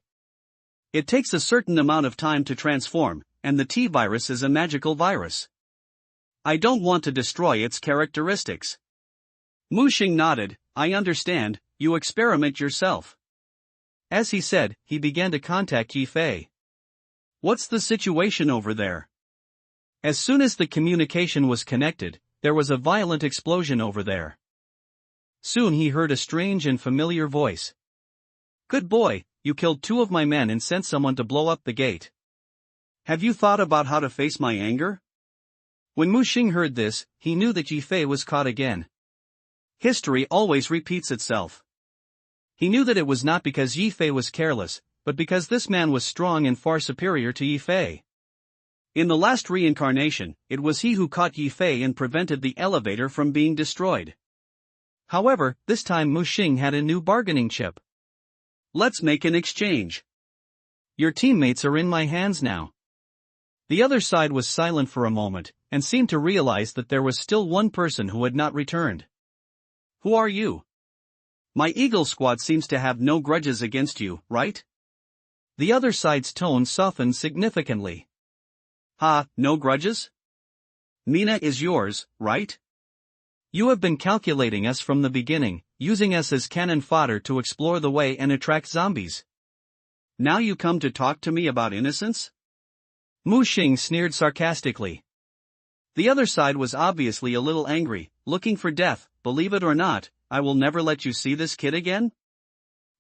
It takes a certain amount of time to transform, and the T-virus is a magical virus. I don't want to destroy its characteristics. Mu Xing nodded. I understand, you experiment yourself. As he said, he began to contact Yi Fei. What's the situation over there? As soon as the communication was connected, there was a violent explosion over there. Soon he heard a strange and familiar voice. Good boy, you killed 2 of my men and sent someone to blow up the gate. Have you thought about how to face my anger? When Mu Xing heard this, he knew that Yi Fei was caught again. History always repeats itself. He knew that it was not because Yi Fei was careless, but because this man was strong and far superior to Yi Fei. In the last reincarnation, it was he who caught Yi Fei and prevented the elevator from being destroyed. However, this time Mu Xing had a new bargaining chip. Let's make an exchange. Your teammates are in my hands now. The other side was silent for a moment, and seemed to realize that there was still one person who had not returned. Who are you? My Eagle Squad seems to have no grudges against you, right? The other side's tone softened significantly. Ha, no grudges? Mina is yours, right? You have been calculating us from the beginning, using us as cannon fodder to explore the way and attract zombies. Now you come to talk to me about innocence? Mu Xing sneered sarcastically. The other side was obviously a little angry, looking for death. Believe it or not, I will never let you see this kid again?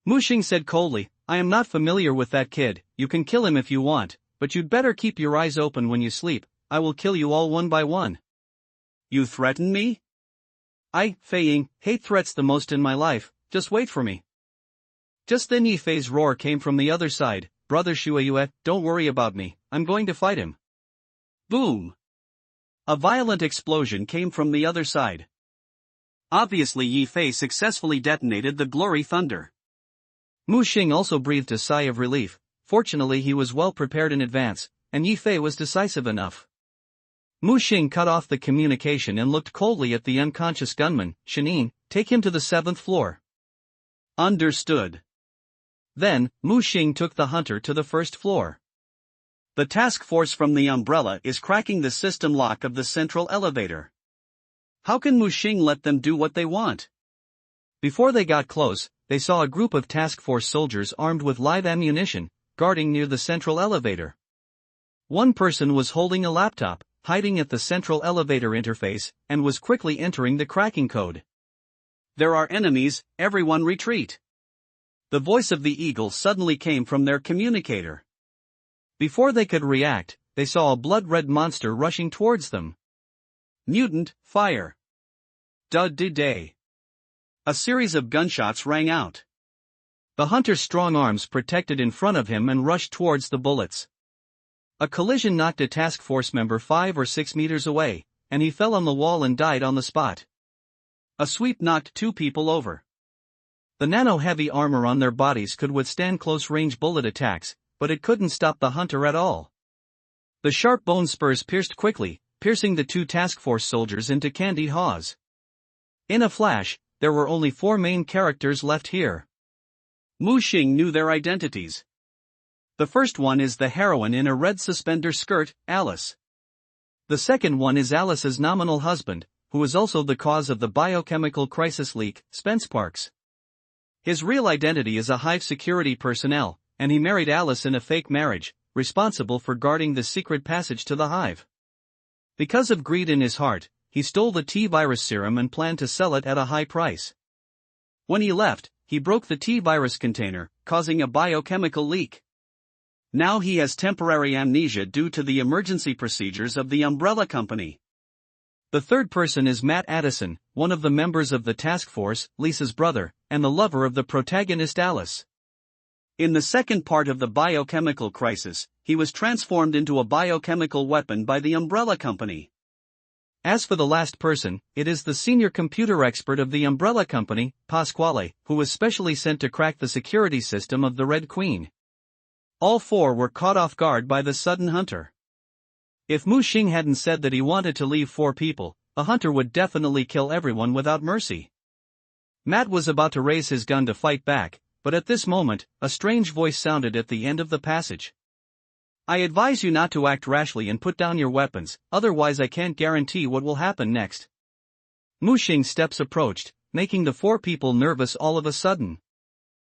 Mu Xing said coldly, I am not familiar with that kid. You can kill him if you want, but you'd better keep your eyes open when you sleep. I will kill you all one by one. You threaten me? I, Fei Ying, hate threats the most in my life. Just wait for me. Just then Yi Fei's roar came from the other side. Brother Shuayue, don't worry about me, I'm going to fight him. Boom! A violent explosion came from the other side. Obviously Yi Fei successfully detonated the glory thunder. Mu Xing also breathed a sigh of relief. Fortunately he was well prepared in advance, and Yi Fei was decisive enough. Mu Xing cut off the communication and looked coldly at the unconscious gunman. Shanine, take him to the 7th floor. Understood. Then, Mu Xing took the hunter to the 1st floor. The task force from the umbrella is cracking the system lock of the central elevator. How can Mu Xing let them do what they want? Before they got close, they saw a group of task force soldiers armed with live ammunition, guarding near the central elevator. One person was holding a laptop, hiding at the central elevator interface, and was quickly entering the cracking code. There are enemies, everyone retreat. The voice of the eagle suddenly came from their communicator. Before they could react, they saw a blood-red monster rushing towards them. Mutant, fire. Day. A series of gunshots rang out. The hunter's strong arms protected in front of him and rushed towards the bullets. A collision knocked a task force member 5 or 6 meters away, and he fell on the wall and died on the spot. A sweep knocked 2 people over. The nano-heavy armor on their bodies could withstand close-range bullet attacks, but it couldn't stop the hunter at all. The sharp bone spurs pierced quickly, piercing the 2 task force soldiers into candy haws. In a flash, there were only 4 main characters left here. Mu Xing knew their identities. The first one is the heroine in a red suspender skirt, Alice. The second one is Alice's nominal husband, who is also the cause of the biochemical crisis leak, Spence Parks. His real identity is a Hive security personnel, and he married Alice in a fake marriage, responsible for guarding the secret passage to the Hive. Because of greed in his heart, he stole the T-virus serum and planned to sell it at a high price. When he left, he broke the T-virus container, causing a biochemical leak. Now he has temporary amnesia due to the emergency procedures of the umbrella company. The third person is Matt Addison, one of the members of the task force, Lisa's brother, and the lover of the protagonist Alice. In the second part of the biochemical crisis, he was transformed into a biochemical weapon by the umbrella company. As for the last person, it is the senior computer expert of the umbrella company, Pasquale, who was specially sent to crack the security system of the Red Queen. All four were caught off guard by the sudden hunter. If Mu Xing hadn't said that he wanted to leave 4 people, a hunter would definitely kill everyone without mercy. Matt was about to raise his gun to fight back, but at this moment, a strange voice sounded at the end of the passage. I advise you not to act rashly and put down your weapons, otherwise I can't guarantee what will happen next. Mu Xing's steps approached, making the 4 people nervous all of a sudden.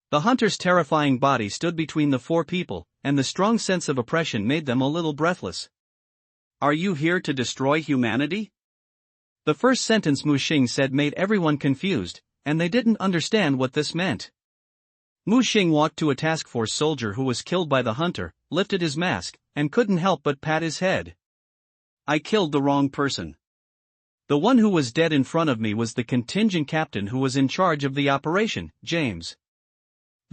The hunter's terrifying body stood between the 4 people, and the strong sense of oppression made them a little breathless. Are you here to destroy humanity? The first sentence Mu Xing said made everyone confused, and they didn't understand what this meant. Mu Xing walked to a task force soldier who was killed by the hunter, lifted his mask, and couldn't help but pat his head. I killed the wrong person. The one who was dead in front of me was the contingent captain who was in charge of the operation, James.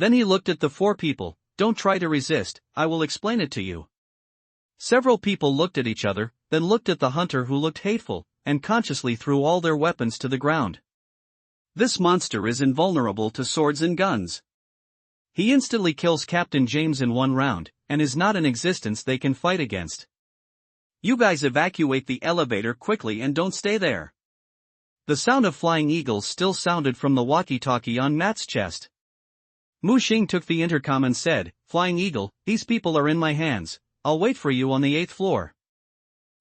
Then he looked at the 4 people. Don't try to resist, I will explain it to you. Several people looked at each other, then looked at the hunter who looked hateful, and consciously threw all their weapons to the ground. This monster is invulnerable to swords and guns. He instantly kills Captain James in 1 round, and is not an existence they can fight against. You guys evacuate the elevator quickly and don't stay there. The sound of flying eagles still sounded from the walkie-talkie on Matt's chest. Mu Xing took the intercom and said, Flying Eagle, these people are in my hands, I'll wait for you on the 8th floor.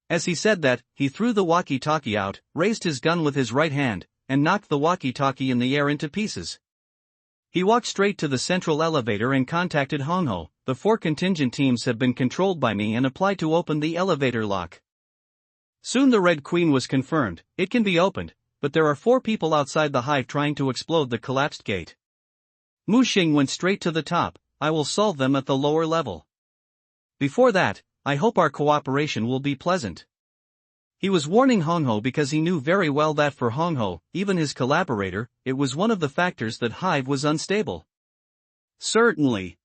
As he said that, he threw the walkie-talkie out, raised his gun with his right hand, and knocked the walkie-talkie in the air into pieces. He walked straight to the central elevator and contacted Hong Ho. The 4 contingent teams have been controlled by me and applied to open the elevator lock. Soon the Red Queen was confirmed, it can be opened, but there are 4 people outside the hive trying to explode the collapsed gate. Mu Xing went straight to the top, I will solve them at the lower level. Before that, I hope our cooperation will be pleasant. He was warning Hong Ho because he knew very well that for Hong Ho, even his collaborator, it was one of the factors that Hive was unstable. Certainly.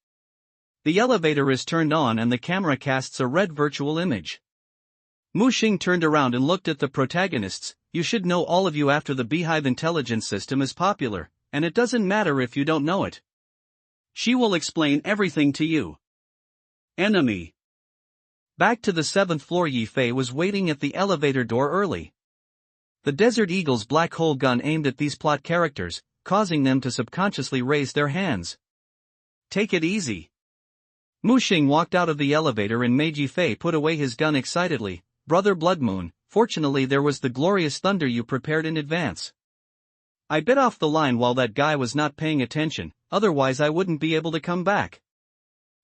The elevator is turned on and the camera casts a red virtual image. Mu Xing turned around and looked at the protagonists. You should know, all of you, after the Beehive intelligence system is popular, and it doesn't matter if you don't know it. She will explain everything to you. Enemy. Back to the 7th floor. Yi Fei was waiting at the elevator door early. The Desert Eagle's black hole gun aimed at these plot characters, causing them to subconsciously raise their hands. Take it easy. Mu Xing walked out of the elevator and made Yi Fei put away his gun excitedly. Brother Blood Moon, fortunately there was the glorious thunder you prepared in advance. I bit off the line while that guy was not paying attention, otherwise I wouldn't be able to come back.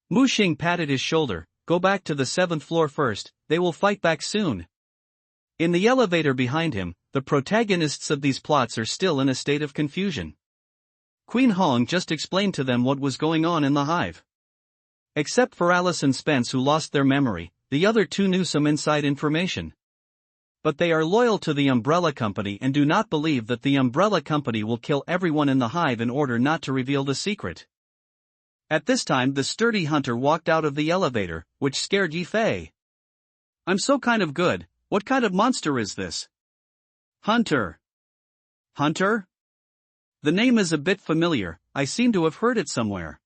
Mu Xing patted his shoulder. Go back to the 7th floor first, they will fight back soon. In the elevator behind him, the protagonists of these plots are still in a state of confusion. Queen Hong just explained to them what was going on in the hive. Except for Alice and Spence, who lost their memory, the other 2 knew some inside information. But they are loyal to the Umbrella Company and do not believe that the Umbrella Company will kill everyone in the hive in order not to reveal the secret. At this time the sturdy hunter walked out of the elevator, which scared Yi Fei. I'm so kind of good, what kind of monster is this? Hunter. Hunter? The name is a bit familiar, I seem to have heard it somewhere.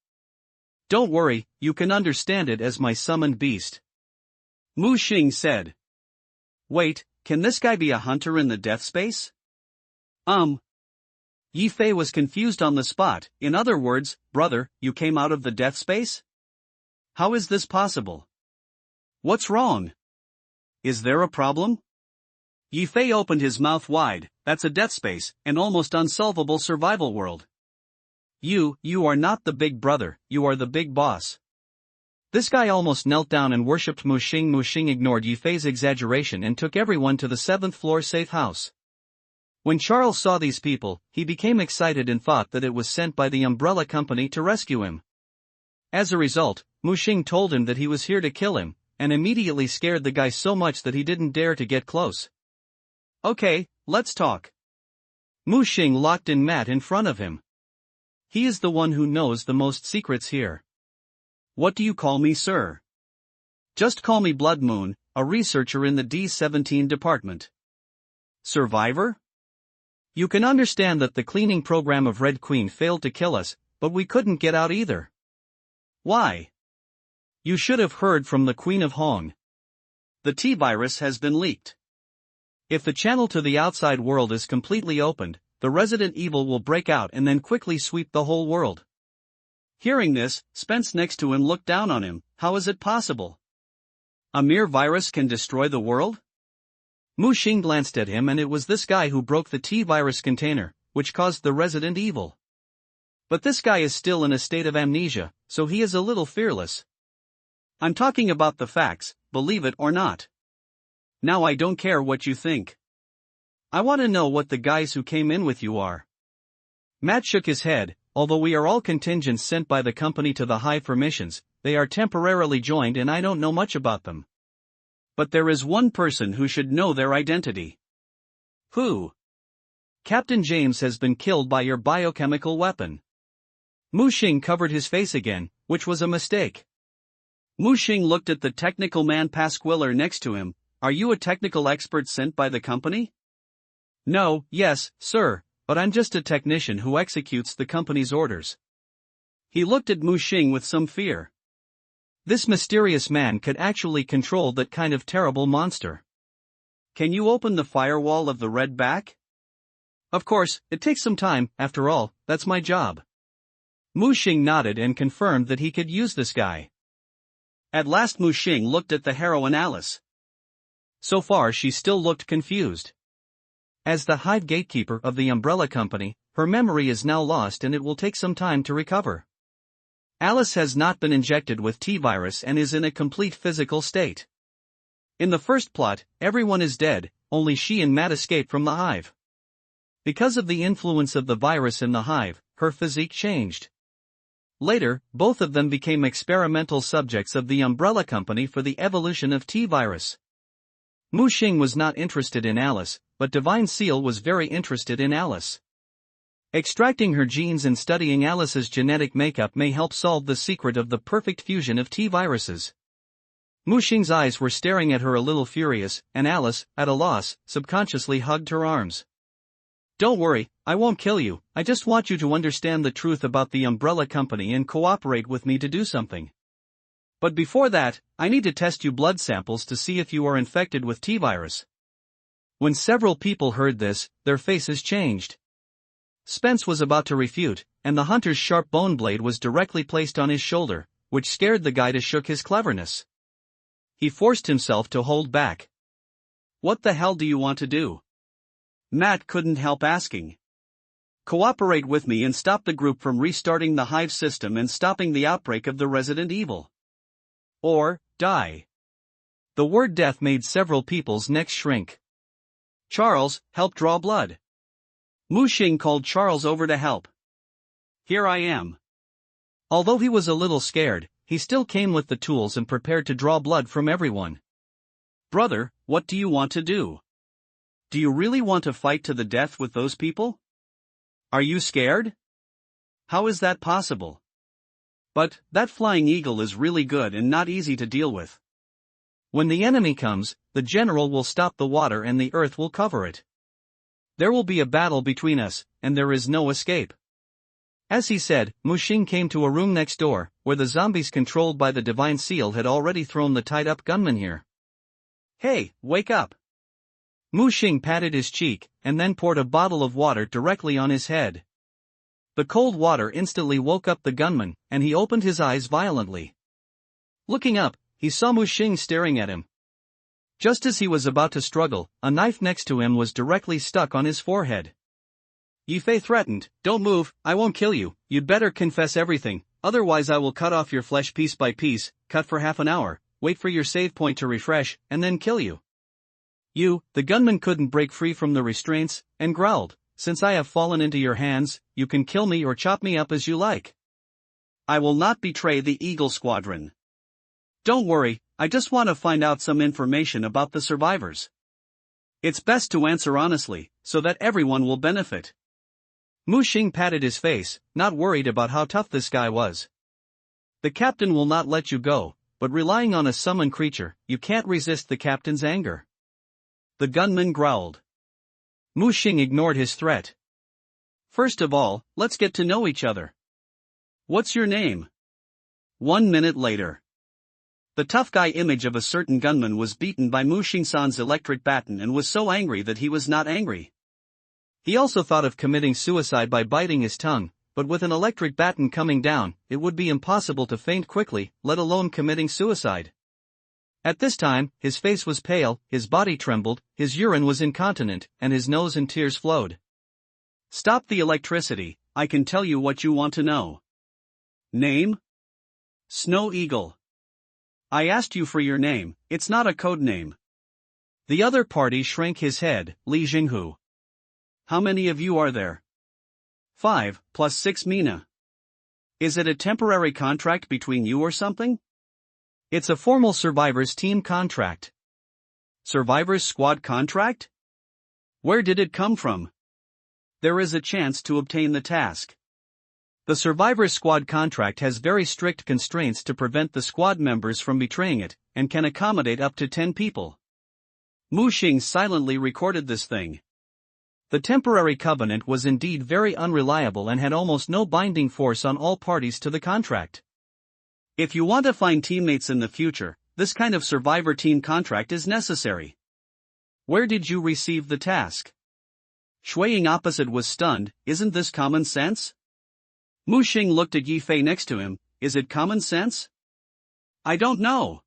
Don't worry, you can understand it as my summoned beast. Mu Xing said. Wait, can this guy be a hunter in the death space? Yi Fei was confused on the spot. In other words, brother, you came out of the death space? How is this possible? What's wrong? Is there a problem? Yifei opened his mouth wide. That's a death space, an almost unsolvable survival world. You are not the big brother, you are the big boss. This guy almost knelt down and worshipped Muxing. Muxing ignored Yifei's exaggeration and took everyone to the 7th floor safe house. When Charles saw these people, he became excited and thought that it was sent by the umbrella company to rescue him. As a result, Muxing told him that he was here to kill him, and immediately scared the guy so much that he didn't dare to get close. Okay, let's talk. Muxing locked in Matt in front of him. He is the one who knows the most secrets here. What do you call me, sir? Just call me Blood Moon, a researcher in the D-17 department. Survivor? You can understand that the cleaning program of Red Queen failed to kill us, but we couldn't get out either. Why? You should have heard from the Queen of Hong. The T-virus has been leaked. If the channel to the outside world is completely opened, the resident evil will break out and then quickly sweep the whole world. Hearing this, Spence next to him looked down on him. How is it possible? A mere virus can destroy the world? Muxing glanced at him, and it was this guy who broke the T-virus container, which caused the resident evil. But this guy is still in a state of amnesia, so he is a little fearless. I'm talking about the facts, believe it or not. Now I don't care what you think. I want to know what the guys who came in with you are. Matt shook his head. Although we are all contingents sent by the company to the Hive for missions, they are temporarily joined and I don't know much about them. But there is one person who should know their identity. Who? Captain James has been killed by your biochemical weapon. Muxing covered his face again, which was a mistake. Muxing looked at the technical man Pasquiller next to him. Are you a technical expert sent by the company? No, yes, sir, but I'm just a technician who executes the company's orders. He looked at Muxing with some fear. This mysterious man could actually control that kind of terrible monster. Can you open the firewall of the red back? Of course, it takes some time, after all, that's my job. Muxing nodded and confirmed that he could use this guy. At last Muxing looked at the heroine Alice. So far she still looked confused. As the Hive gatekeeper of the umbrella company, her memory is now lost and it will take some time to recover. Alice has not been injected with T-virus and is in a complete physical state. In the first plot, everyone is dead, only she and Matt escape from the Hive. Because of the influence of the virus in the Hive, her physique changed. Later, both of them became experimental subjects of the umbrella company for the evolution of T-virus. Muxing was not interested in Alice, but Divine Seal was very interested in Alice. Extracting her genes and studying Alice's genetic makeup may help solve the secret of the perfect fusion of T-viruses. Muxing's eyes were staring at her a little furious, and Alice, at a loss, subconsciously hugged her arms. Don't worry, I won't kill you, I just want you to understand the truth about the umbrella company and cooperate with me to do something. But before that, I need to test your blood samples to see if you are infected with T-virus. When several people heard this, their faces changed. Spence was about to refute, and the hunter's sharp bone blade was directly placed on his shoulder, which scared the guy to shook his cleverness. He forced himself to hold back. What the hell do you want to do? Matt couldn't help asking. Cooperate with me and stop the group from restarting the Hive system and stopping the outbreak of the resident evil. Or, die. The word death made several people's necks shrink. Charles, help draw blood. Muxing called Charles over to help. Here I am. Although he was a little scared, he still came with the tools and prepared to draw blood from everyone. Brother, what do you want to do? Do you really want to fight to the death with those people? Are you scared? How is that possible? But, that flying eagle is really good and not easy to deal with. When the enemy comes, the general will stop the water and the earth will cover it. There will be a battle between us, and there is no escape. As he said, Muxing came to a room next door, where the zombies controlled by the Divine Seal had already thrown the tied-up gunman here. Hey, wake up! Muxing patted his cheek, and then poured a bottle of water directly on his head. The cold water instantly woke up the gunman, and he opened his eyes violently. Looking up, he saw Mu Xing staring at him. Just as he was about to struggle, a knife next to him was directly stuck on his forehead. Yi Fei threatened, "Don't move, I won't kill you, you'd better confess everything, otherwise I will cut off your flesh piece by piece, cut for half an hour, wait for your save point to refresh, and then kill you." The gunman couldn't break free from the restraints, and growled, "Since I have fallen into your hands, you can kill me or chop me up as you like. I will not betray the Eagle Squadron. Don't worry, I just want to find out some information about the survivors. It's best to answer honestly, so that everyone will benefit." Mu Xing patted his face, not worried about how tough this guy was. "The captain will not let you go, but relying on a summoned creature, you can't resist the captain's anger." The gunman growled. Mu Xing ignored his threat. "First of all, let's get to know each other. What's your name?" 1 minute later. The tough guy image of a certain gunman was beaten by Mu Xing-san's electric baton and was so angry that he was not angry. He also thought of committing suicide by biting his tongue, but with an electric baton coming down, it would be impossible to faint quickly, let alone committing suicide. At this time, his face was pale, his body trembled, his urine was incontinent, and his nose and tears flowed. "Stop the electricity, I can tell you what you want to know." "Name?" "Snow Eagle." "I asked you for your name, it's not a code name." The other party shrank his head, Li Jinghu. "How many of you are there?" 5, plus 6 mina. "Is it a temporary contract between you or something?" "It's a formal Survivors team contract." "Survivors squad contract? Where did it come from?" "There is a chance to obtain the task." The Survivors squad contract has very strict constraints to prevent the squad members from betraying it, and can accommodate up to 10 people. Mu Xing silently recorded this thing. The temporary covenant was indeed very unreliable and had almost no binding force on all parties to the contract. If you want to find teammates in the future, this kind of survivor team contract is necessary. "Where did you receive the task?" Shuiying opposite was stunned. "Isn't this common sense?" Mu Xing looked at Yi Fei next to him. "Is it common sense?" "I don't know."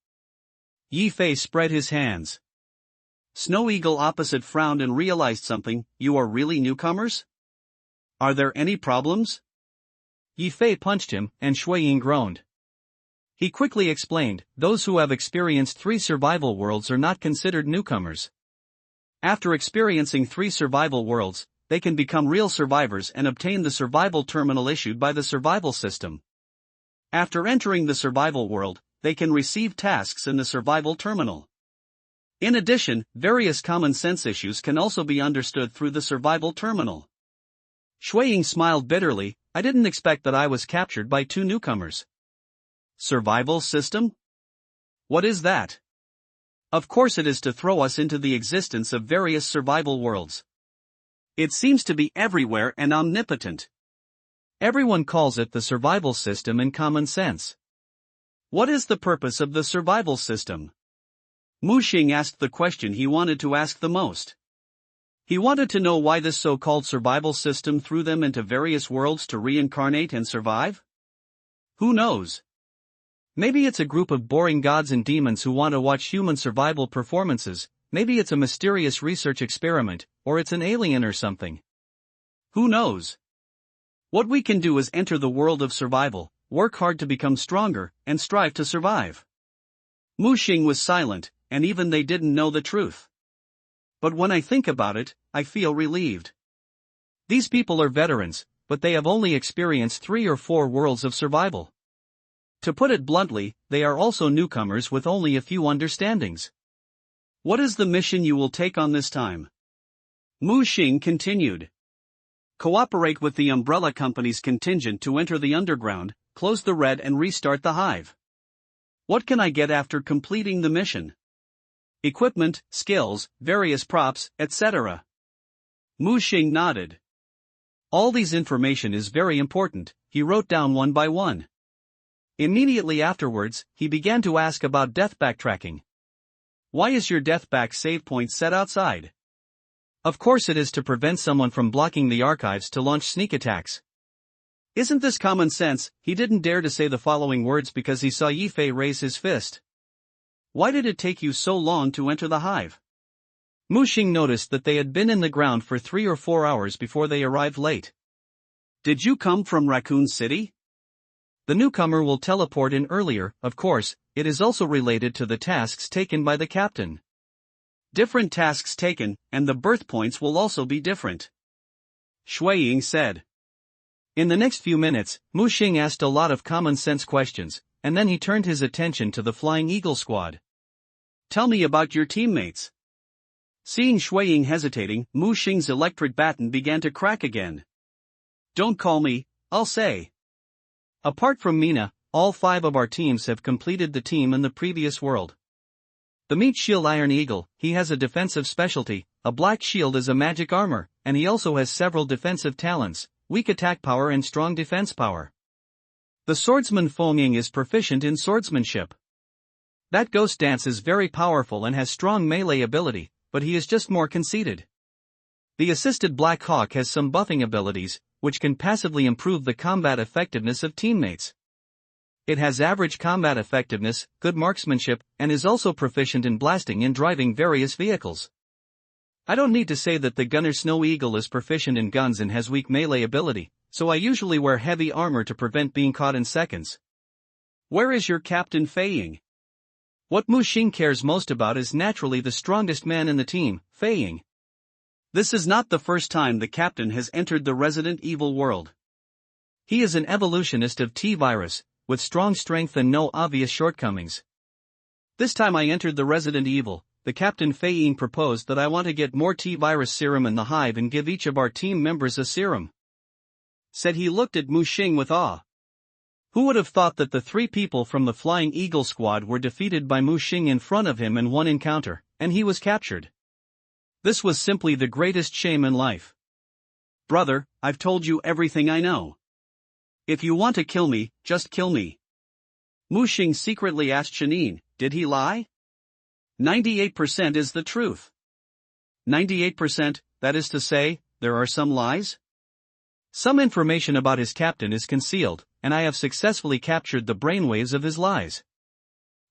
Yi Fei spread his hands. Snow Eagle opposite frowned and realized something. "You are really newcomers? Are there any problems?" Yi Fei punched him, and Shuiying groaned. He quickly explained, "Those who have experienced 3 survival worlds are not considered newcomers. After experiencing 3 survival worlds, they can become real survivors and obtain the survival terminal issued by the survival system. After entering the survival world, they can receive tasks in the survival terminal. In addition, various common sense issues can also be understood through the survival terminal." Shuiying smiled bitterly. "I didn't expect that I was captured by 2 newcomers." "Survival system? What is that?" "Of course it is to throw us into the existence of various survival worlds. It seems to be everywhere and omnipotent. Everyone calls it the survival system in common sense." "What is the purpose of the survival system?" Mu Xing asked the question he wanted to ask the most. He wanted to know why this so-called survival system threw them into various worlds to reincarnate and survive. Who knows? Maybe it's a group of boring gods and demons who want to watch human survival performances. Maybe it's a mysterious research experiment, or it's an alien or something. Who knows? What we can do is enter the world of survival, work hard to become stronger, and strive to survive. Mu Xing was silent, and even they didn't know the truth. But when I think about it, I feel relieved. These people are veterans, but they have only experienced 3 or 4 worlds of survival. To put it bluntly, they are also newcomers with only a few understandings. What is the mission you will take on this time? Mu Xing continued. Cooperate with the Umbrella Company's contingent to enter the underground, close the red and restart the hive. What can I get after completing the mission? Equipment, skills, various props, etc. Mu Xing nodded. All these information is very important, he wrote down one by one. Immediately afterwards, he began to ask about death backtracking. Why is your death back save point set outside? Of course it is to prevent someone from blocking the archives to launch sneak attacks. Isn't this common sense? He didn't dare to say the following words because he saw Yi Fei raise his fist. Why did it take you so long to enter the hive? Mu Xing noticed that they had been in the ground for 3 or 4 hours before they arrived late. Did you come from Raccoon City? The newcomer will teleport in earlier. Of course, it is also related to the tasks taken by the captain. Different tasks taken, and the birth points will also be different. Shuiying said. In the next few minutes, Mu Xing asked a lot of common sense questions, and then he turned his attention to the Flying Eagle squad. Tell me about your teammates. Seeing Shuiying hesitating, Mu Xing's electric baton began to crack again. Don't call me, I'll say. Apart from Mina, all 5 of our teams have completed the team in the previous world. The Meat Shield Iron Eagle, he has a defensive specialty, a black shield is a magic armor, and he also has several defensive talents, weak attack power and strong defense power. The swordsman Feng Ying is proficient in swordsmanship. That ghost dance is very powerful and has strong melee ability, but he is just more conceited. The assisted Black Hawk has some buffing abilities, which can passively improve the combat effectiveness of teammates. It has average combat effectiveness, good marksmanship, and is also proficient in blasting and driving various vehicles. I don't need to say that the gunner Snow Eagle is proficient in guns and has weak melee ability, so I usually wear heavy armor to prevent being caught in seconds. Where is your Captain Fei Ying? What Mu Xing cares most about is naturally the strongest man in the team, Fei Ying. This is not the first time the captain has entered the Resident Evil world. He is an evolutionist of T-Virus, with strong strength and no obvious shortcomings. This time I entered the Resident Evil, the Captain Fei Ying proposed that I want to get more T-Virus serum in the hive and give each of our team members a serum. Said he looked at Mu Xing with awe. Who would have thought that the 3 people from the Flying Eagle squad were defeated by Mu Xing in front of him in one encounter, and he was captured? This was simply the greatest shame in life. Brother, I've told you everything I know. If you want to kill me, just kill me. Mu Xing secretly asked Shanine, did he lie? 98% is the truth. 98%, that is to say, there are some lies? Some information about his captain is concealed, and I have successfully captured the brainwaves of his lies.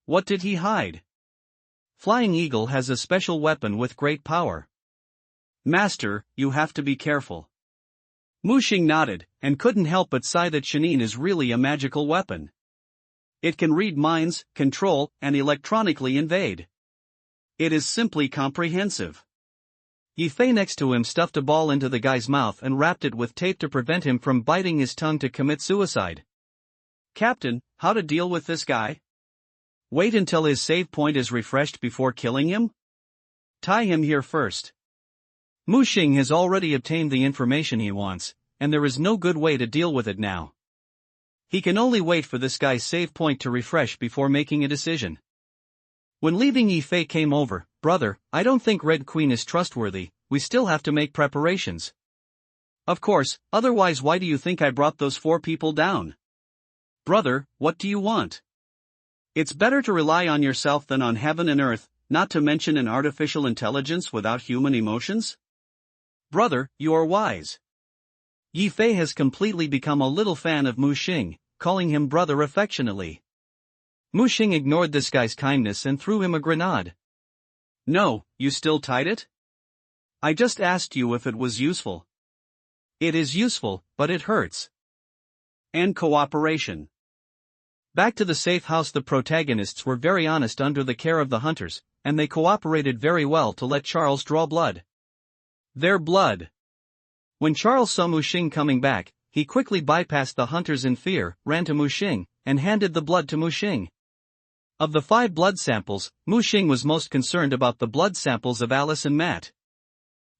What did he hide? Flying Eagle has a special weapon with great power. Master, you have to be careful. Mu Xing nodded, and couldn't help but sigh that Shanine is really a magical weapon. It can read minds, control, and electronically invade. It is simply comprehensive. Yi Fei next to him stuffed a ball into the guy's mouth and wrapped it with tape to prevent him from biting his tongue to commit suicide. Captain, how to deal with this guy? Wait until his save point is refreshed before killing him? Tie him here first. Mu Xing has already obtained the information he wants, and there is no good way to deal with it now. He can only wait for this guy's save point to refresh before making a decision. When leaving, Yi Fei came over. Brother, I don't think Red Queen is trustworthy, we still have to make preparations. Of course, otherwise why do you think I brought those 4 people down? Brother, what do you want? It's better to rely on yourself than on heaven and earth, not to mention an artificial intelligence without human emotions. Brother, you are wise. Yi Fei has completely become a little fan of Mu Xing, calling him brother affectionately. Mu Xing ignored this guy's kindness and threw him a grenade. No, you still tied it? I just asked you if it was useful. It is useful, but it hurts. And cooperation. Back to the safe house. The protagonists were very honest under the care of the hunters, and they cooperated very well to let Charles draw blood. Their blood. When Charles saw Mu Xing coming back, he quickly bypassed the hunters in fear, ran to Mu Xing, and handed the blood to Mu Xing. Of the 5 blood samples, Mu Xing was most concerned about the blood samples of Alice and Matt.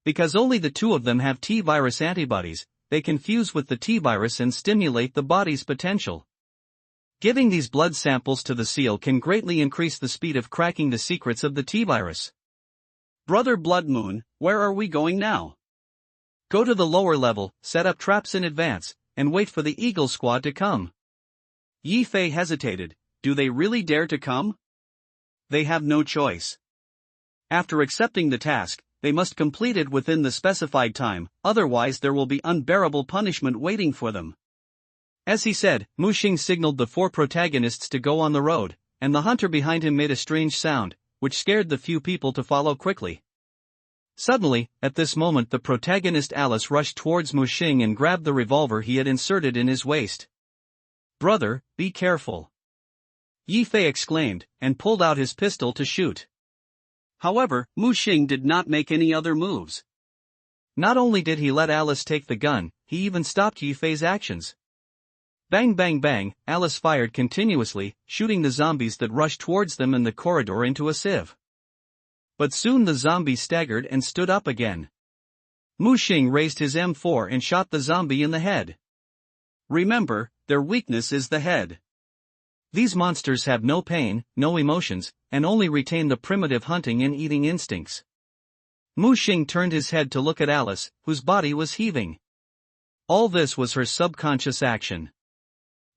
Because only the 2 of them have T-virus antibodies, they can fuse with the T-virus and stimulate the body's potential. Giving these blood samples to the seal can greatly increase the speed of cracking the secrets of the T-virus. Brother Blood Moon, where are we going now? Go to the lower level, set up traps in advance, and wait for the Eagle squad to come. Yi Fei hesitated. Do they really dare to come? They have no choice. After accepting the task, they must complete it within the specified time, otherwise there will be unbearable punishment waiting for them. As he said, Mu Xing signaled the four protagonists to go on the road, and the hunter behind him made a strange sound, which scared the few people to follow quickly. Suddenly, at this moment the protagonist Alice rushed towards Mu Xing and grabbed the revolver he had inserted in his waist. "Brother, be careful!" Yi Fei exclaimed, and pulled out his pistol to shoot. However, Mu Xing did not make any other moves. Not only did he let Alice take the gun, he even stopped Yi Fei's actions. Bang bang bang, Alice fired continuously, shooting the zombies that rushed towards them in the corridor into a sieve. But soon the zombies staggered and stood up again. Mu Xing raised his M4 and shot the zombie in the head. Remember, their weakness is the head. These monsters have no pain, no emotions, and only retain the primitive hunting and eating instincts. Mu Xing turned his head to look at Alice, whose body was heaving. All this was her subconscious action.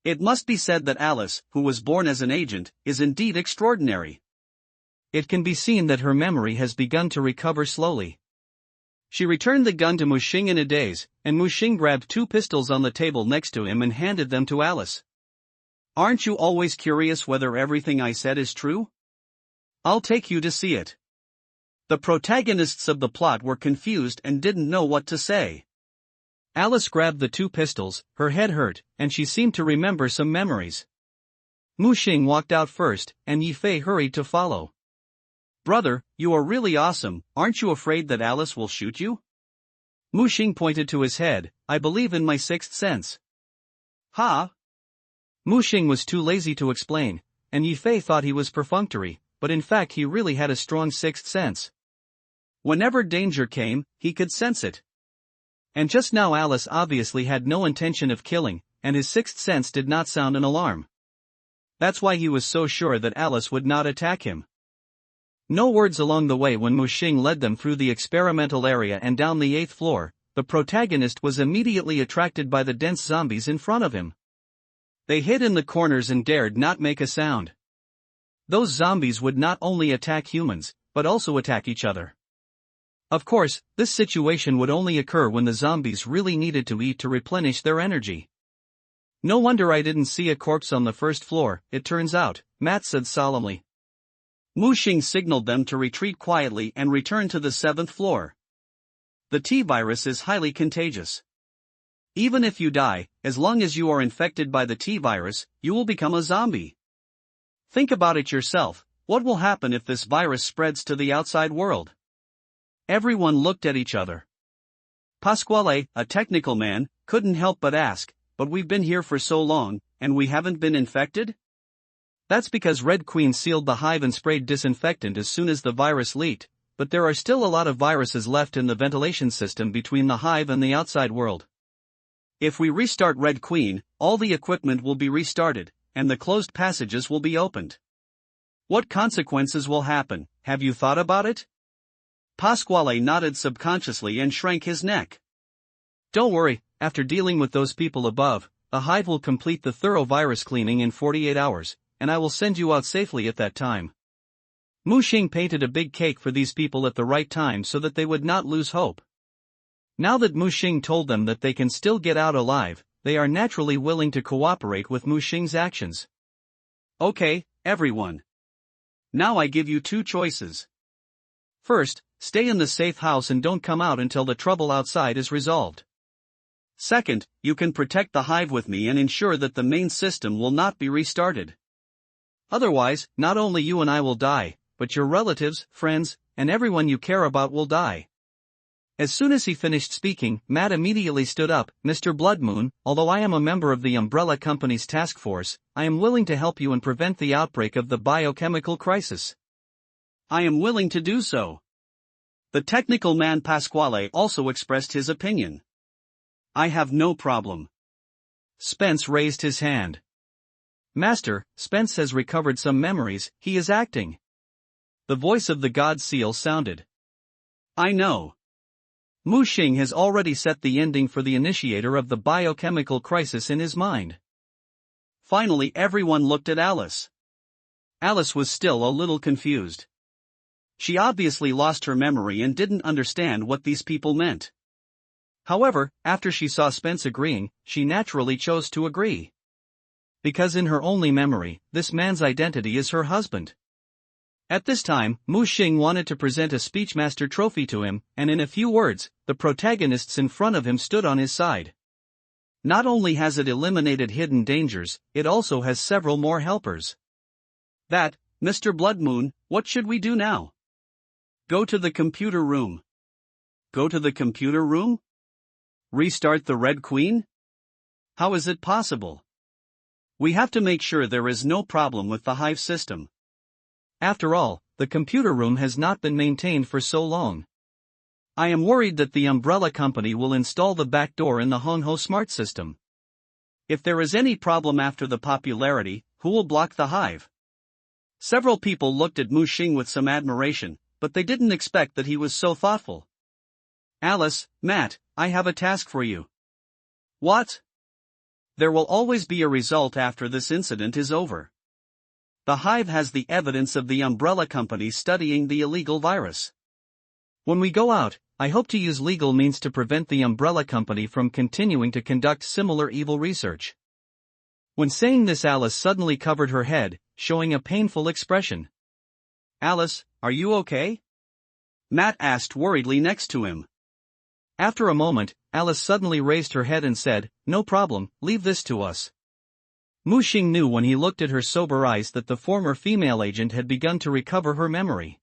It must be said that Alice, who was born as an agent, is indeed extraordinary. It can be seen that her memory has begun to recover slowly. She returned the gun to Mu Xing in a daze, and Mu Xing grabbed two pistols on the table next to him and handed them to Alice. "Aren't you always curious whether everything I said is true? I'll take you to see it." The protagonists of the plot were confused and didn't know what to say. Alice grabbed the two pistols, her head hurt, and she seemed to remember some memories. Mu Xing walked out first, and Yi Fei hurried to follow. "Brother, you are really awesome, aren't you afraid that Alice will shoot you?" Mu Xing pointed to his head. "I believe in my sixth sense." "Ha?" Mu Xing was too lazy to explain, and Yi Fei thought he was perfunctory, but in fact he really had a strong sixth sense. Whenever danger came, he could sense it. And just now Alice obviously had no intention of killing, and his sixth sense did not sound an alarm. That's why he was so sure that Alice would not attack him. No words along the way when Mu Xing led them through the experimental area and down the 8th floor, the protagonist was immediately attracted by the dense zombies in front of him. They hid in the corners and dared not make a sound. Those zombies would not only attack humans, but also attack each other. Of course, this situation would only occur when the zombies really needed to eat to replenish their energy. "No wonder I didn't see a corpse on the 1st floor, it turns out," Matt said solemnly. Mu Xing signaled them to retreat quietly and return to the 7th floor. The T-virus is highly contagious. Even if you die, as long as you are infected by the T-virus, you will become a zombie. Think about it yourself, what will happen if this virus spreads to the outside world? Everyone looked at each other. Pasquale, a technical man, couldn't help but ask, "But we've been here for so long, and we haven't been infected?" "That's because Red Queen sealed the hive and sprayed disinfectant as soon as the virus leaked, but there are still a lot of viruses left in the ventilation system between the hive and the outside world. If we restart Red Queen, all the equipment will be restarted, and the closed passages will be opened. What consequences will happen, have you thought about it?" Pasquale nodded subconsciously and shrank his neck. "Don't worry, after dealing with those people above, the hive will complete the thorough virus cleaning in 48 hours, and I will send you out safely at that time." Mu Xing painted a big cake for these people at the right time so that they would not lose hope. Now that Mu Xing told them that they can still get out alive, they are naturally willing to cooperate with Mu Xing's actions. "Okay, everyone. Now I give you two choices. First, stay in the safe house and don't come out until the trouble outside is resolved. Second, you can protect the hive with me and ensure that the main system will not be restarted. Otherwise, not only you and I will die, but your relatives, friends, and everyone you care about will die." As soon as he finished speaking, Matt immediately stood up. "Mr. Bloodmoon, although I am a member of the Umbrella Company's task force, I am willing to help you and prevent the outbreak of the biochemical crisis." "I am willing to do so." The technical man Pasquale also expressed his opinion. "I have no problem." Spence raised his hand. "Master, Spence has recovered some memories, he is acting." The voice of the God Seal sounded. "I know. Mu Xing has already set the ending for the initiator of the biochemical crisis in his mind." Finally everyone looked at Alice. Alice was still a little confused. She obviously lost her memory and didn't understand what these people meant. However, after she saw Spence agreeing, she naturally chose to agree. Because in her only memory, this man's identity is her husband. At this time, Mu Xing wanted to present a Speechmaster trophy to him, and in a few words, the protagonists in front of him stood on his side. Not only has it eliminated hidden dangers, it also has several more helpers. That, Mr. Bloodmoon, what should we do now? Go to the computer room. Go to the computer room? Restart the Red Queen? How is it possible? We have to make sure there is no problem with the hive system. After all, the computer room has not been maintained for so long. I am worried that the umbrella company will install the backdoor in the Hongho smart system. If there is any problem after the popularity, who will block the hive? Several people looked at Mu Xing with some admiration, but they didn't expect that he was so thoughtful. Alice, Matt, I have a task for you. What? There will always be a result after this incident is over. The hive has the evidence of the umbrella company studying the illegal virus. When we go out, I hope to use legal means to prevent the umbrella company from continuing to conduct similar evil research. When saying this, Alice suddenly covered her head, showing a painful expression. Alice, are you okay? Matt asked worriedly next to him. After a moment, Alice suddenly raised her head and said, No problem, leave this to us. Mu Xing knew when he looked at her sober eyes that the former female agent had begun to recover her memory.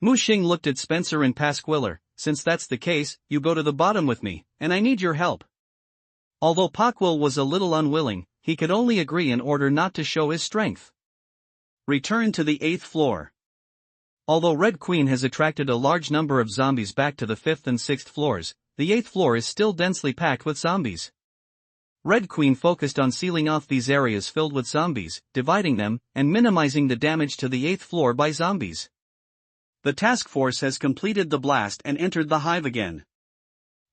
Mu Xing looked at Spencer and Pasquiller. Since that's the case, you go to the bottom with me, and I need your help. Although Paquil was a little unwilling, he could only agree in order not to show his strength. Return to the 8th floor. Although Red Queen has attracted a large number of zombies back to the 5th and 6th floors, the 8th floor is still densely packed with zombies. Red Queen focused on sealing off these areas filled with zombies, dividing them, and minimizing the damage to the 8th floor by zombies. The task force has completed the blast and entered the hive again.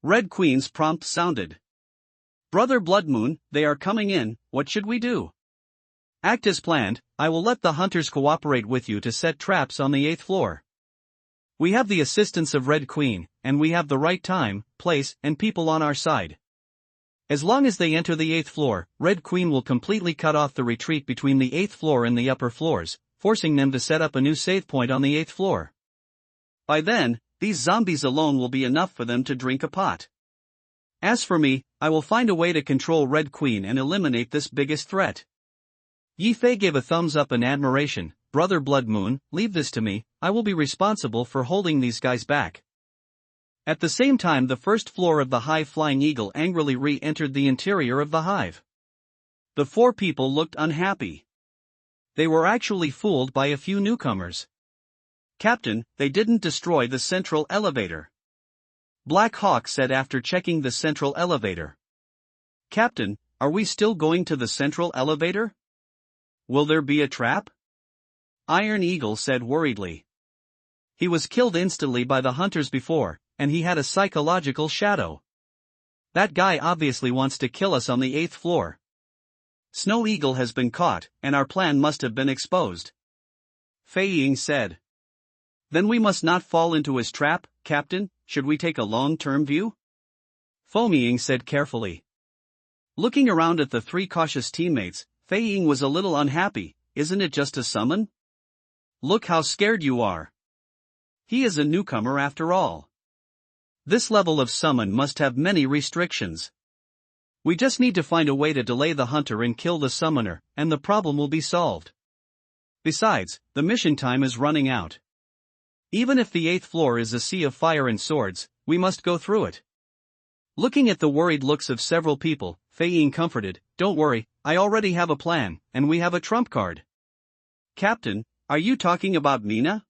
Red Queen's prompt sounded. Brother Bloodmoon, they are coming in, what should we do? Act as planned, I will let the hunters cooperate with you to set traps on the 8th floor. We have the assistance of Red Queen, and we have the right time, place, and people on our side. As long as they enter the 8th floor, Red Queen will completely cut off the retreat between the 8th floor and the upper floors, forcing them to set up a new save point on the 8th floor. By then, these zombies alone will be enough for them to drink a pot. As for me, I will find a way to control Red Queen and eliminate this biggest threat. Yi Fei gave a thumbs up in admiration. Brother Bloodmoon, leave this to me, I will be responsible for holding these guys back. At the same time, the 1st floor of the hive Flying Eagle angrily re-entered the interior of the hive. The 4 people looked unhappy. They were actually fooled by a few newcomers. Captain, they didn't destroy the central elevator. Black Hawk said after checking the central elevator. Captain, are we still going to the central elevator? Will there be a trap? Iron Eagle said worriedly. He was killed instantly by the hunters before, and he had a psychological shadow. That guy obviously wants to kill us on the 8th floor. Snow Eagle has been caught, and our plan must have been exposed. Fei Ying said. Then we must not fall into his trap, Captain, should we take a long-term view? Foamying said carefully. Looking around at the 3 cautious teammates, Fei Ying was a little unhappy. Isn't it just a summon? Look how scared you are. He is a newcomer after all. This level of summon must have many restrictions. We just need to find a way to delay the hunter and kill the summoner, and the problem will be solved. Besides, the mission time is running out. Even if the 8th floor is a sea of fire and swords, we must go through it. Looking at the worried looks of several people, Fei Ying comforted, Don't worry, I already have a plan, and we have a trump card. Captain, are you talking about Mina?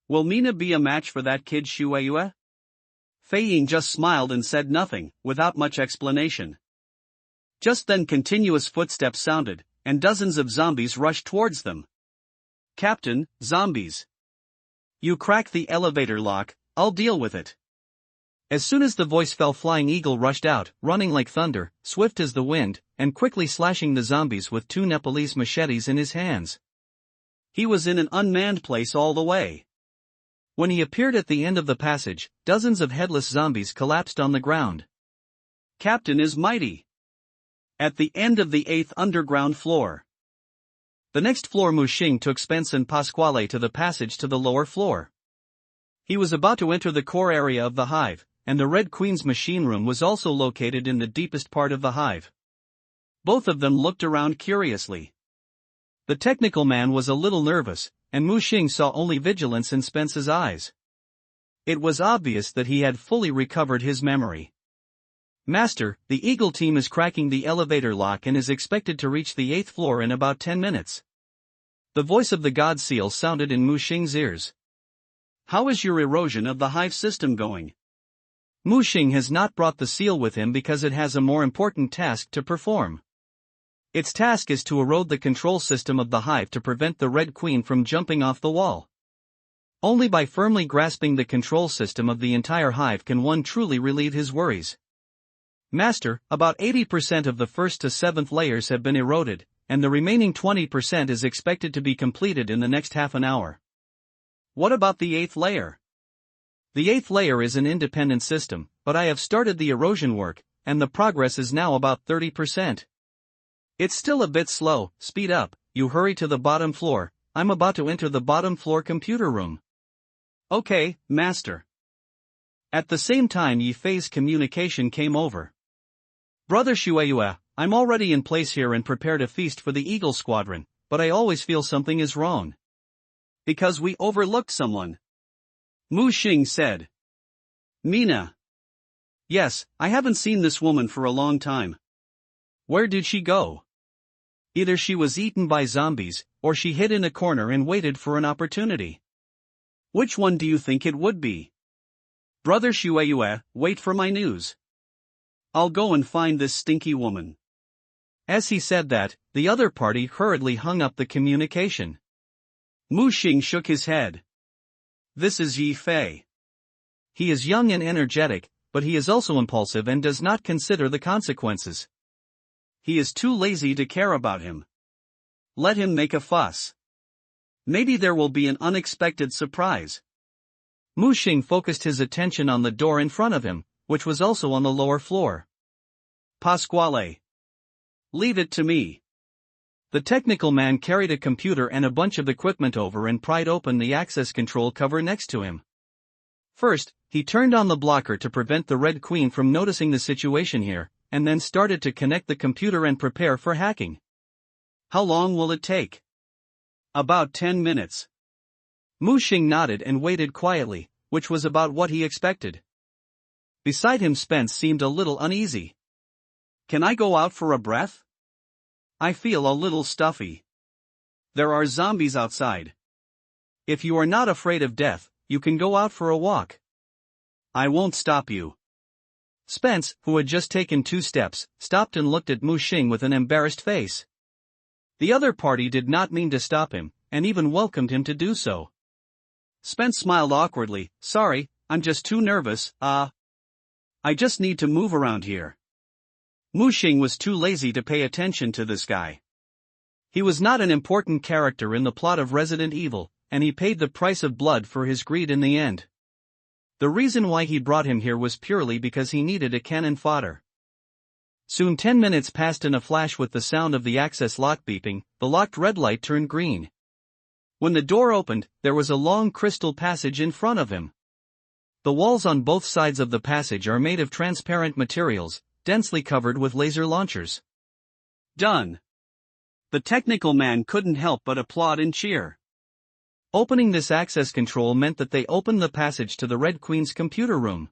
Will Mina be a match for that kid Shueyue? Fei Ying just smiled and said nothing, without much explanation. Just then continuous footsteps sounded, and dozens of zombies rushed towards them. Captain, zombies. You crack the elevator lock, I'll deal with it. As soon as the voice fell, Flying Eagle rushed out, running like thunder, swift as the wind, and quickly slashing the zombies with 2 Nepalese machetes in his hands. He was in an unmanned place all the way. When he appeared at the end of the passage, dozens of headless zombies collapsed on the ground. Captain is mighty. At the end of the 8th underground floor. The next floor. Mushing took Spence and Pasquale to the passage to the lower floor. He was about to enter the core area of the hive, and the Red Queen's machine room was also located in the deepest part of the hive. Both of them looked around curiously. The technical man was a little nervous, and Mushing saw only vigilance in Spence's eyes. It was obvious that he had fully recovered his memory. Master, the Eagle team is cracking the elevator lock and is expected to reach the 8th floor in about 10 minutes. The voice of the God Seal sounded in Mushing's ears. How is your erosion of the hive system going? Mushing has not brought the seal with him because it has a more important task to perform. Its task is to erode the control system of the hive to prevent the Red Queen from jumping off the wall. Only by firmly grasping the control system of the entire hive can one truly relieve his worries. Master, about 80% of the 1st to 7th layers have been eroded, and the remaining 20% is expected to be completed in the next half an hour. What about the 8th layer? The 8th layer is an independent system, but I have started the erosion work, and the progress is now about 30%. It's still a bit slow. Speed up. You hurry to the bottom floor. I'm about to enter the bottom floor computer room. Okay, Master. At the same time Yifei's communication came over. Brother Shueyue, I'm already in place here and prepared a feast for the Eagle Squadron, but I always feel something is wrong. Because we overlooked someone. Mushing said. Mina. Yes, I haven't seen this woman for a long time. Where did she go? Either she was eaten by zombies, or she hid in a corner and waited for an opportunity. Which one do you think it would be? Brother Shueyue, wait for my news. I'll go and find this stinky woman. As he said that, the other party hurriedly hung up the communication. Mushing shook his head. This is Yifei. He is young and energetic, but he is also impulsive and does not consider the consequences. He is too lazy to care about him. Let him make a fuss. Maybe there will be an unexpected surprise. Mushing focused his attention on the door in front of him, which was also on the lower floor. Pasquale. Leave it to me. The technical man carried a computer and a bunch of equipment over and pried open the access control cover next to him. First, he turned on the blocker to prevent the Red Queen from noticing the situation here, and then started to connect the computer and prepare for hacking. How long will it take? About 10 minutes. Mushing nodded and waited quietly, which was about what he expected. Beside him Spence seemed a little uneasy. Can I go out for a breath? I feel a little stuffy. There are zombies outside. If you are not afraid of death, you can go out for a walk. I won't stop you. Spence, who had just taken 2 steps, stopped and looked at Mushing with an embarrassed face. The other party did not mean to stop him, and even welcomed him to do so. Spence smiled awkwardly. Sorry, I'm just too nervous. I just need to move around here. Mushing was too lazy to pay attention to this guy. He was not an important character in the plot of Resident Evil, and he paid the price of blood for his greed in the end. The reason why he brought him here was purely because he needed a cannon fodder. Soon 10 minutes passed in a flash. With the sound of the access lock beeping, the locked red light turned green. When the door opened, there was a long crystal passage in front of him. The walls on both sides of the passage are made of transparent materials, densely covered with laser launchers. Done. The technical man couldn't help but applaud and cheer. Opening this access control meant that they opened the passage to the Red Queen's computer room.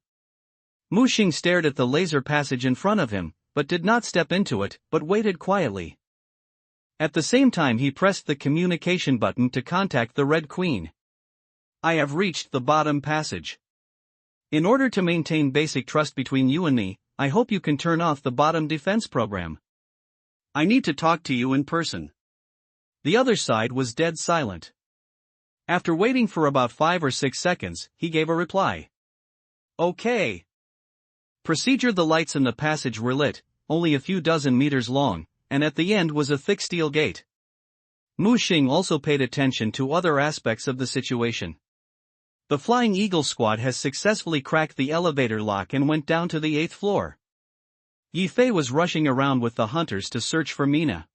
Mushing stared at the laser passage in front of him, but did not step into it, but waited quietly. At the same time he pressed the communication button to contact the Red Queen. I have reached the bottom passage. In order to maintain basic trust between you and me, I hope you can turn off the bottom defense program. I need to talk to you in person. The other side was dead silent. After waiting for about 5 or 6 seconds, he gave a reply. Okay. Procedure. The lights in the passage were lit, only a few dozen meters long, and at the end was a thick steel gate. Mushing also paid attention to other aspects of the situation. The Flying Eagle squad has successfully cracked the elevator lock and went down to the 8th floor. Yifei was rushing around with the hunters to search for Mina.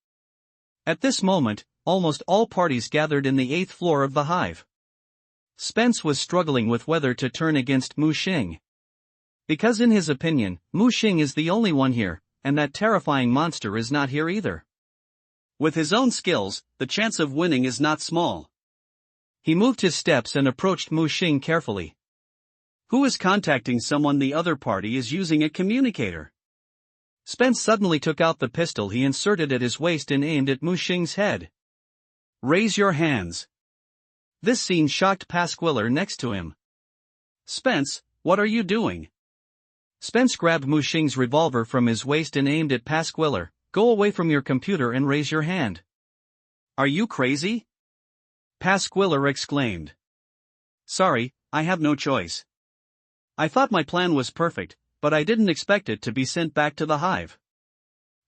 At this moment, almost all parties gathered in the 8th floor of the hive. Spence was struggling with whether to turn against Mu Xing. Because in his opinion, Mu Xing is the only one here, and that terrifying monster is not here either. With his own skills, the chance of winning is not small. He moved his steps and approached Mu Xing carefully. Who is contacting someone? The other party is using a communicator. Spence suddenly took out the pistol he inserted at his waist and aimed at Mu Xing's head. Raise your hands. This scene shocked Pasquiller next to him. Spence, what are you doing? Spence grabbed Mu Xing's revolver from his waist and aimed at Pasquiller. Go away from your computer and raise your hand. Are you crazy? Pasquiller exclaimed. Sorry, I have no choice. I thought my plan was perfect, but I didn't expect it to be sent back to the hive.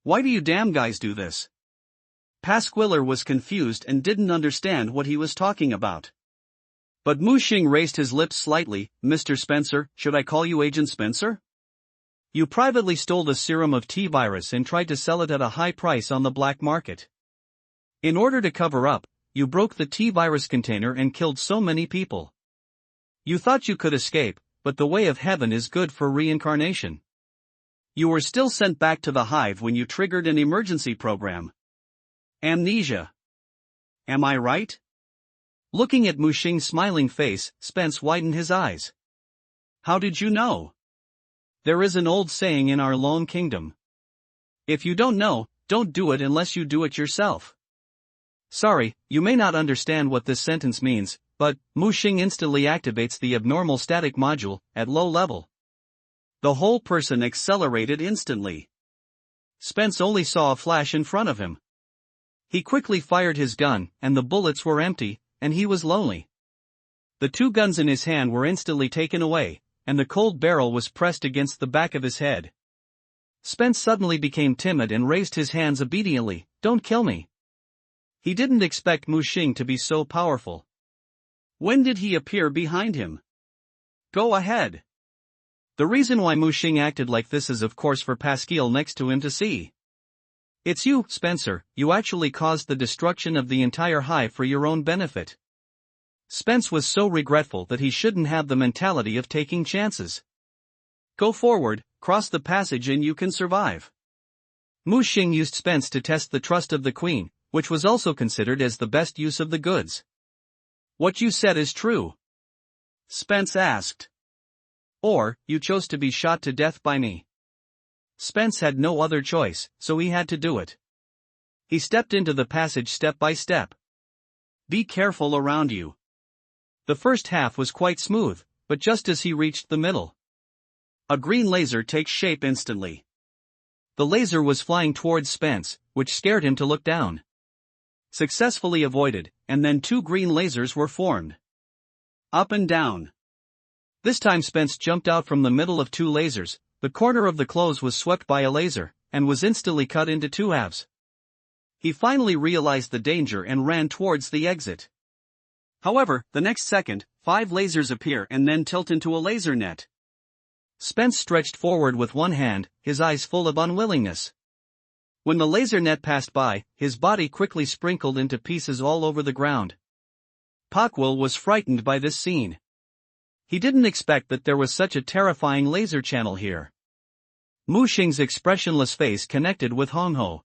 Why do you damn guys do this? Pasquiller was confused and didn't understand what he was talking about. But Mu Xing raised his lips slightly. Mr. Spencer, should I call you Agent Spencer? You privately stole the serum of T-virus and tried to sell it at a high price on the black market. In order to cover up, you broke the T-virus container and killed so many people. You thought you could escape, but the way of heaven is good for reincarnation. You were still sent back to the hive when you triggered an emergency program. Amnesia. Am I right? Looking at Mu Xing's smiling face, Spence widened his eyes. How did you know? There is an old saying in our lone kingdom. If you don't know, don't do it unless you do it yourself. Sorry, you may not understand what this sentence means, but Mu Xing instantly activates the abnormal static module at low level. The whole person accelerated instantly. Spence only saw a flash in front of him. He quickly fired his gun, and the bullets were empty, and he was lonely. The two guns in his hand were instantly taken away, and the cold barrel was pressed against the back of his head. Spence suddenly became timid and raised his hands obediently. Don't kill me. He didn't expect Mu Xing to be so powerful. When did he appear behind him? Go ahead. The reason why Mu Xing acted like this is of course for Pasquille next to him to see. It's you, Spencer, you actually caused the destruction of the entire hive for your own benefit. Spence was so regretful that he shouldn't have the mentality of taking chances. Go forward, cross the passage and you can survive. Mu Xing used Spence to test the trust of the queen, which was also considered as the best use of the goods. What you said is true? Spence asked. Or, you chose to be shot to death by me. Spence had no other choice, so he had to do it. He stepped into the passage step by step. Be careful around you. The first half was quite smooth, but just as he reached the middle, a green laser takes shape instantly. The laser was flying towards Spence, which scared him to look down. Successfully avoided, and then two green lasers were formed. Up and down. This time Spence jumped out from the middle of two lasers. The corner of the clothes was swept by a laser, and was instantly cut into two halves. He finally realized the danger and ran towards the exit. However, the next second, 5 lasers appear and then tilt into a laser net. Spence stretched forward with one hand, his eyes full of unwillingness. When the laser net passed by, his body quickly sprinkled into pieces all over the ground. Pasquille was frightened by this scene. He didn't expect that there was such a terrifying laser channel here. Mu Xing's expressionless face connected with Hongho.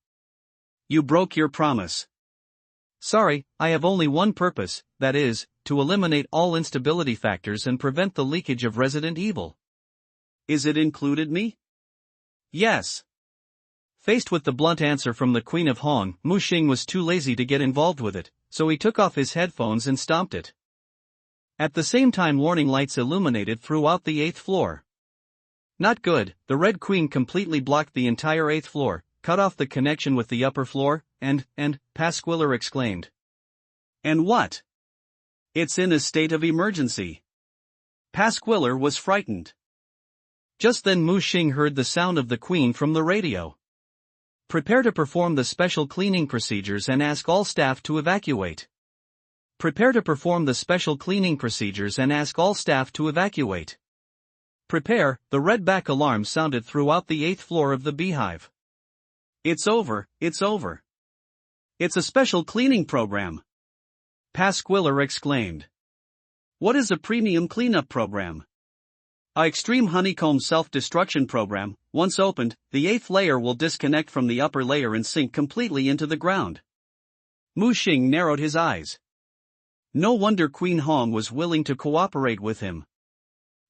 You broke your promise. Sorry, I have only one purpose, that is, to eliminate all instability factors and prevent the leakage of resident evil. Is it included me? Yes. Faced with the blunt answer from the Queen of Hong, Mu Xing was too lazy to get involved with it, so he took off his headphones and stomped it. At the same time warning lights illuminated throughout the 8th floor. Not good, the Red Queen completely blocked the entire 8th floor, cut off the connection with the upper floor, and, Pasquiller exclaimed. And what? It's in a state of emergency. Pasquiller was frightened. Just then Mu Xing heard the sound of the Queen from the radio. Prepare to perform the special cleaning procedures and ask all staff to evacuate. Prepare to perform the special cleaning procedures and ask all staff to evacuate. Prepare, the red-back alarm sounded throughout the 8th floor of the beehive. It's over, it's over. It's a special cleaning program. Pasquiller exclaimed. What is a premium cleanup program? A extreme honeycomb self-destruction program. Once opened, the 8th layer will disconnect from the upper layer and sink completely into the ground. Mu Xing narrowed his eyes. No wonder Queen Hong was willing to cooperate with him.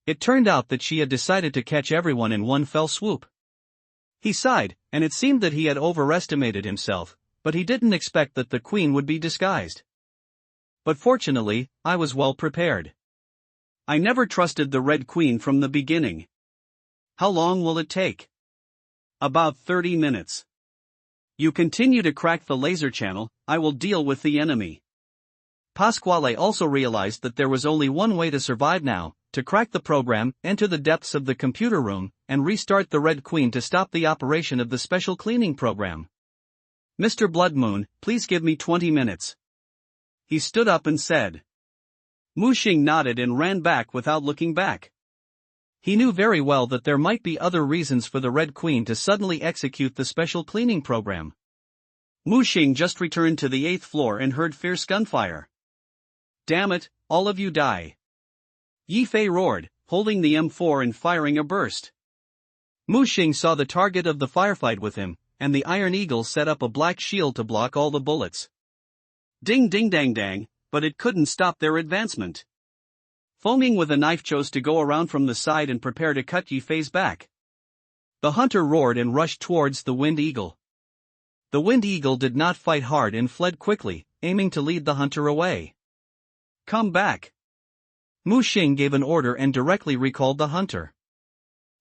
It turned out that she had decided to catch everyone in one fell swoop. He sighed, and it seemed that he had overestimated himself, but he didn't expect that the queen would be disguised. But fortunately, I was well prepared. I never trusted the Red Queen from the beginning. How long will it take? About 30 minutes. You continue to crack the laser channel, I will deal with the enemy. Pasquale also realized that there was only one way to survive now, to crack the program, enter the depths of the computer room, and restart the Red Queen to stop the operation of the special cleaning program. Mr. Blood Moon, please give me 20 minutes. He stood up and said. Mu Xing nodded and ran back without looking back. He knew very well that there might be other reasons for the Red Queen to suddenly execute the special cleaning program. Mu Xing just returned to the 8th floor and heard fierce gunfire. Damn it, all of you die. Yi Fei roared, holding the M4 and firing a burst. Mu Xing saw the target of the firefight with him, and the Iron Eagle set up a black shield to block all the bullets. Ding ding dang dang, but it couldn't stop their advancement. Foaming with a knife chose to go around from the side and prepare to cut Yi Fei's back. The hunter roared and rushed towards the Wind Eagle. The Wind Eagle did not fight hard and fled quickly, aiming to lead the hunter away. Come back. Mu Xing gave an order and directly recalled the hunter.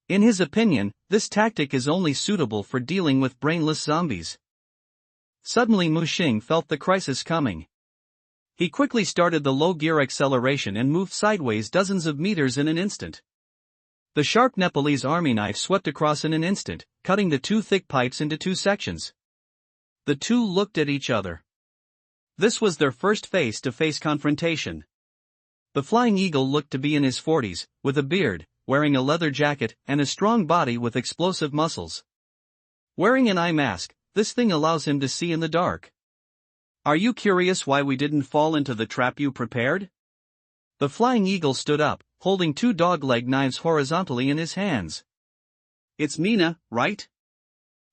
In his opinion, this tactic is only suitable for dealing with brainless zombies. Suddenly Mu Xing felt the crisis coming. He quickly started the low gear acceleration and moved sideways dozens of meters in an instant. The sharp Nepalese army knife swept across in an instant, cutting the two thick pipes into two sections. The two looked at each other. This was their first face-to-face confrontation. The Flying Eagle looked to be in his 40s, with a beard, wearing a leather jacket, and a strong body with explosive muscles. Wearing an eye mask, this thing allows him to see in the dark. Are you curious why we didn't fall into the trap you prepared? The Flying Eagle stood up, holding two dog-leg knives horizontally in his hands. It's Mina, right?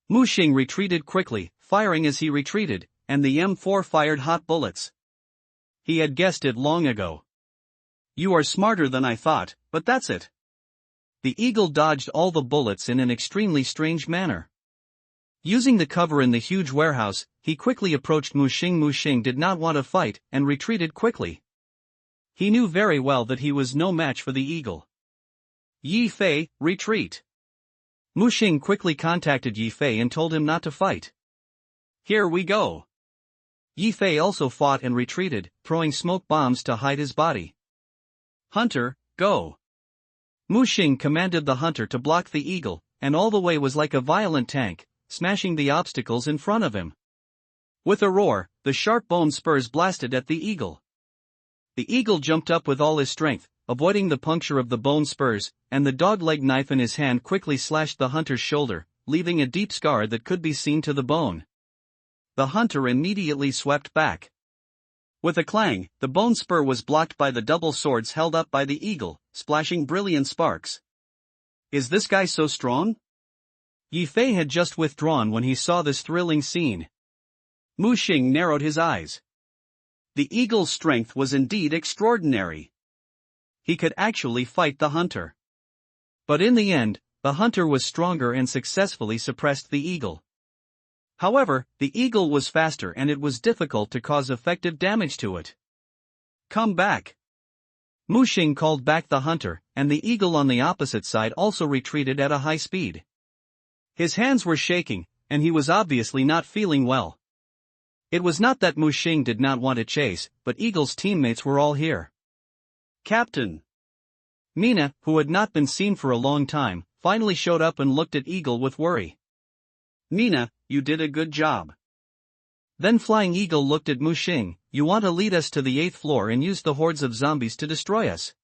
Mu Xing retreated quickly, firing as he retreated, and the M4 fired hot bullets. He had guessed it long ago. You are smarter than I thought, but that's it. The eagle dodged all the bullets in an extremely strange manner. Using the cover in the huge warehouse, he quickly approached Mu Xing. Mu Xing did not want to fight and retreated quickly. He knew very well that he was no match for the eagle. Yi Fei, retreat. Mu Xing quickly contacted Yi Fei and told him not to fight. Here we go. Yi Fei also fought and retreated, throwing smoke bombs to hide his body. Hunter, go. Mu Xing commanded the hunter to block the eagle, and all the way was like a violent tank, smashing the obstacles in front of him. With a roar, the sharp bone spurs blasted at the eagle. The eagle jumped up with all his strength, avoiding the puncture of the bone spurs, and the dog-leg knife in his hand quickly slashed the hunter's shoulder, leaving a deep scar that could be seen to the bone. The hunter immediately swept back. With a clang, the bone spur was blocked by the double swords held up by the eagle, splashing brilliant sparks. Is this guy so strong? Yi Fei had just withdrawn when he saw this thrilling scene. Mu Xing narrowed his eyes. The eagle's strength was indeed extraordinary. He could actually fight the hunter. But in the end, the hunter was stronger and successfully suppressed the eagle. However, the eagle was faster and it was difficult to cause effective damage to it. Come back. Mu Xing called back the hunter, and the eagle on the opposite side also retreated at a high speed. His hands were shaking, and he was obviously not feeling well. It was not that Mu Xing did not want to chase, but Eagle's teammates were all here. Captain! Mina, who had not been seen for a long time, finally showed up and looked at Eagle with worry. Mina, you did a good job. Then Flying Eagle looked at Mu Xing. You want to lead us to the 8th floor and use the hordes of zombies to destroy us?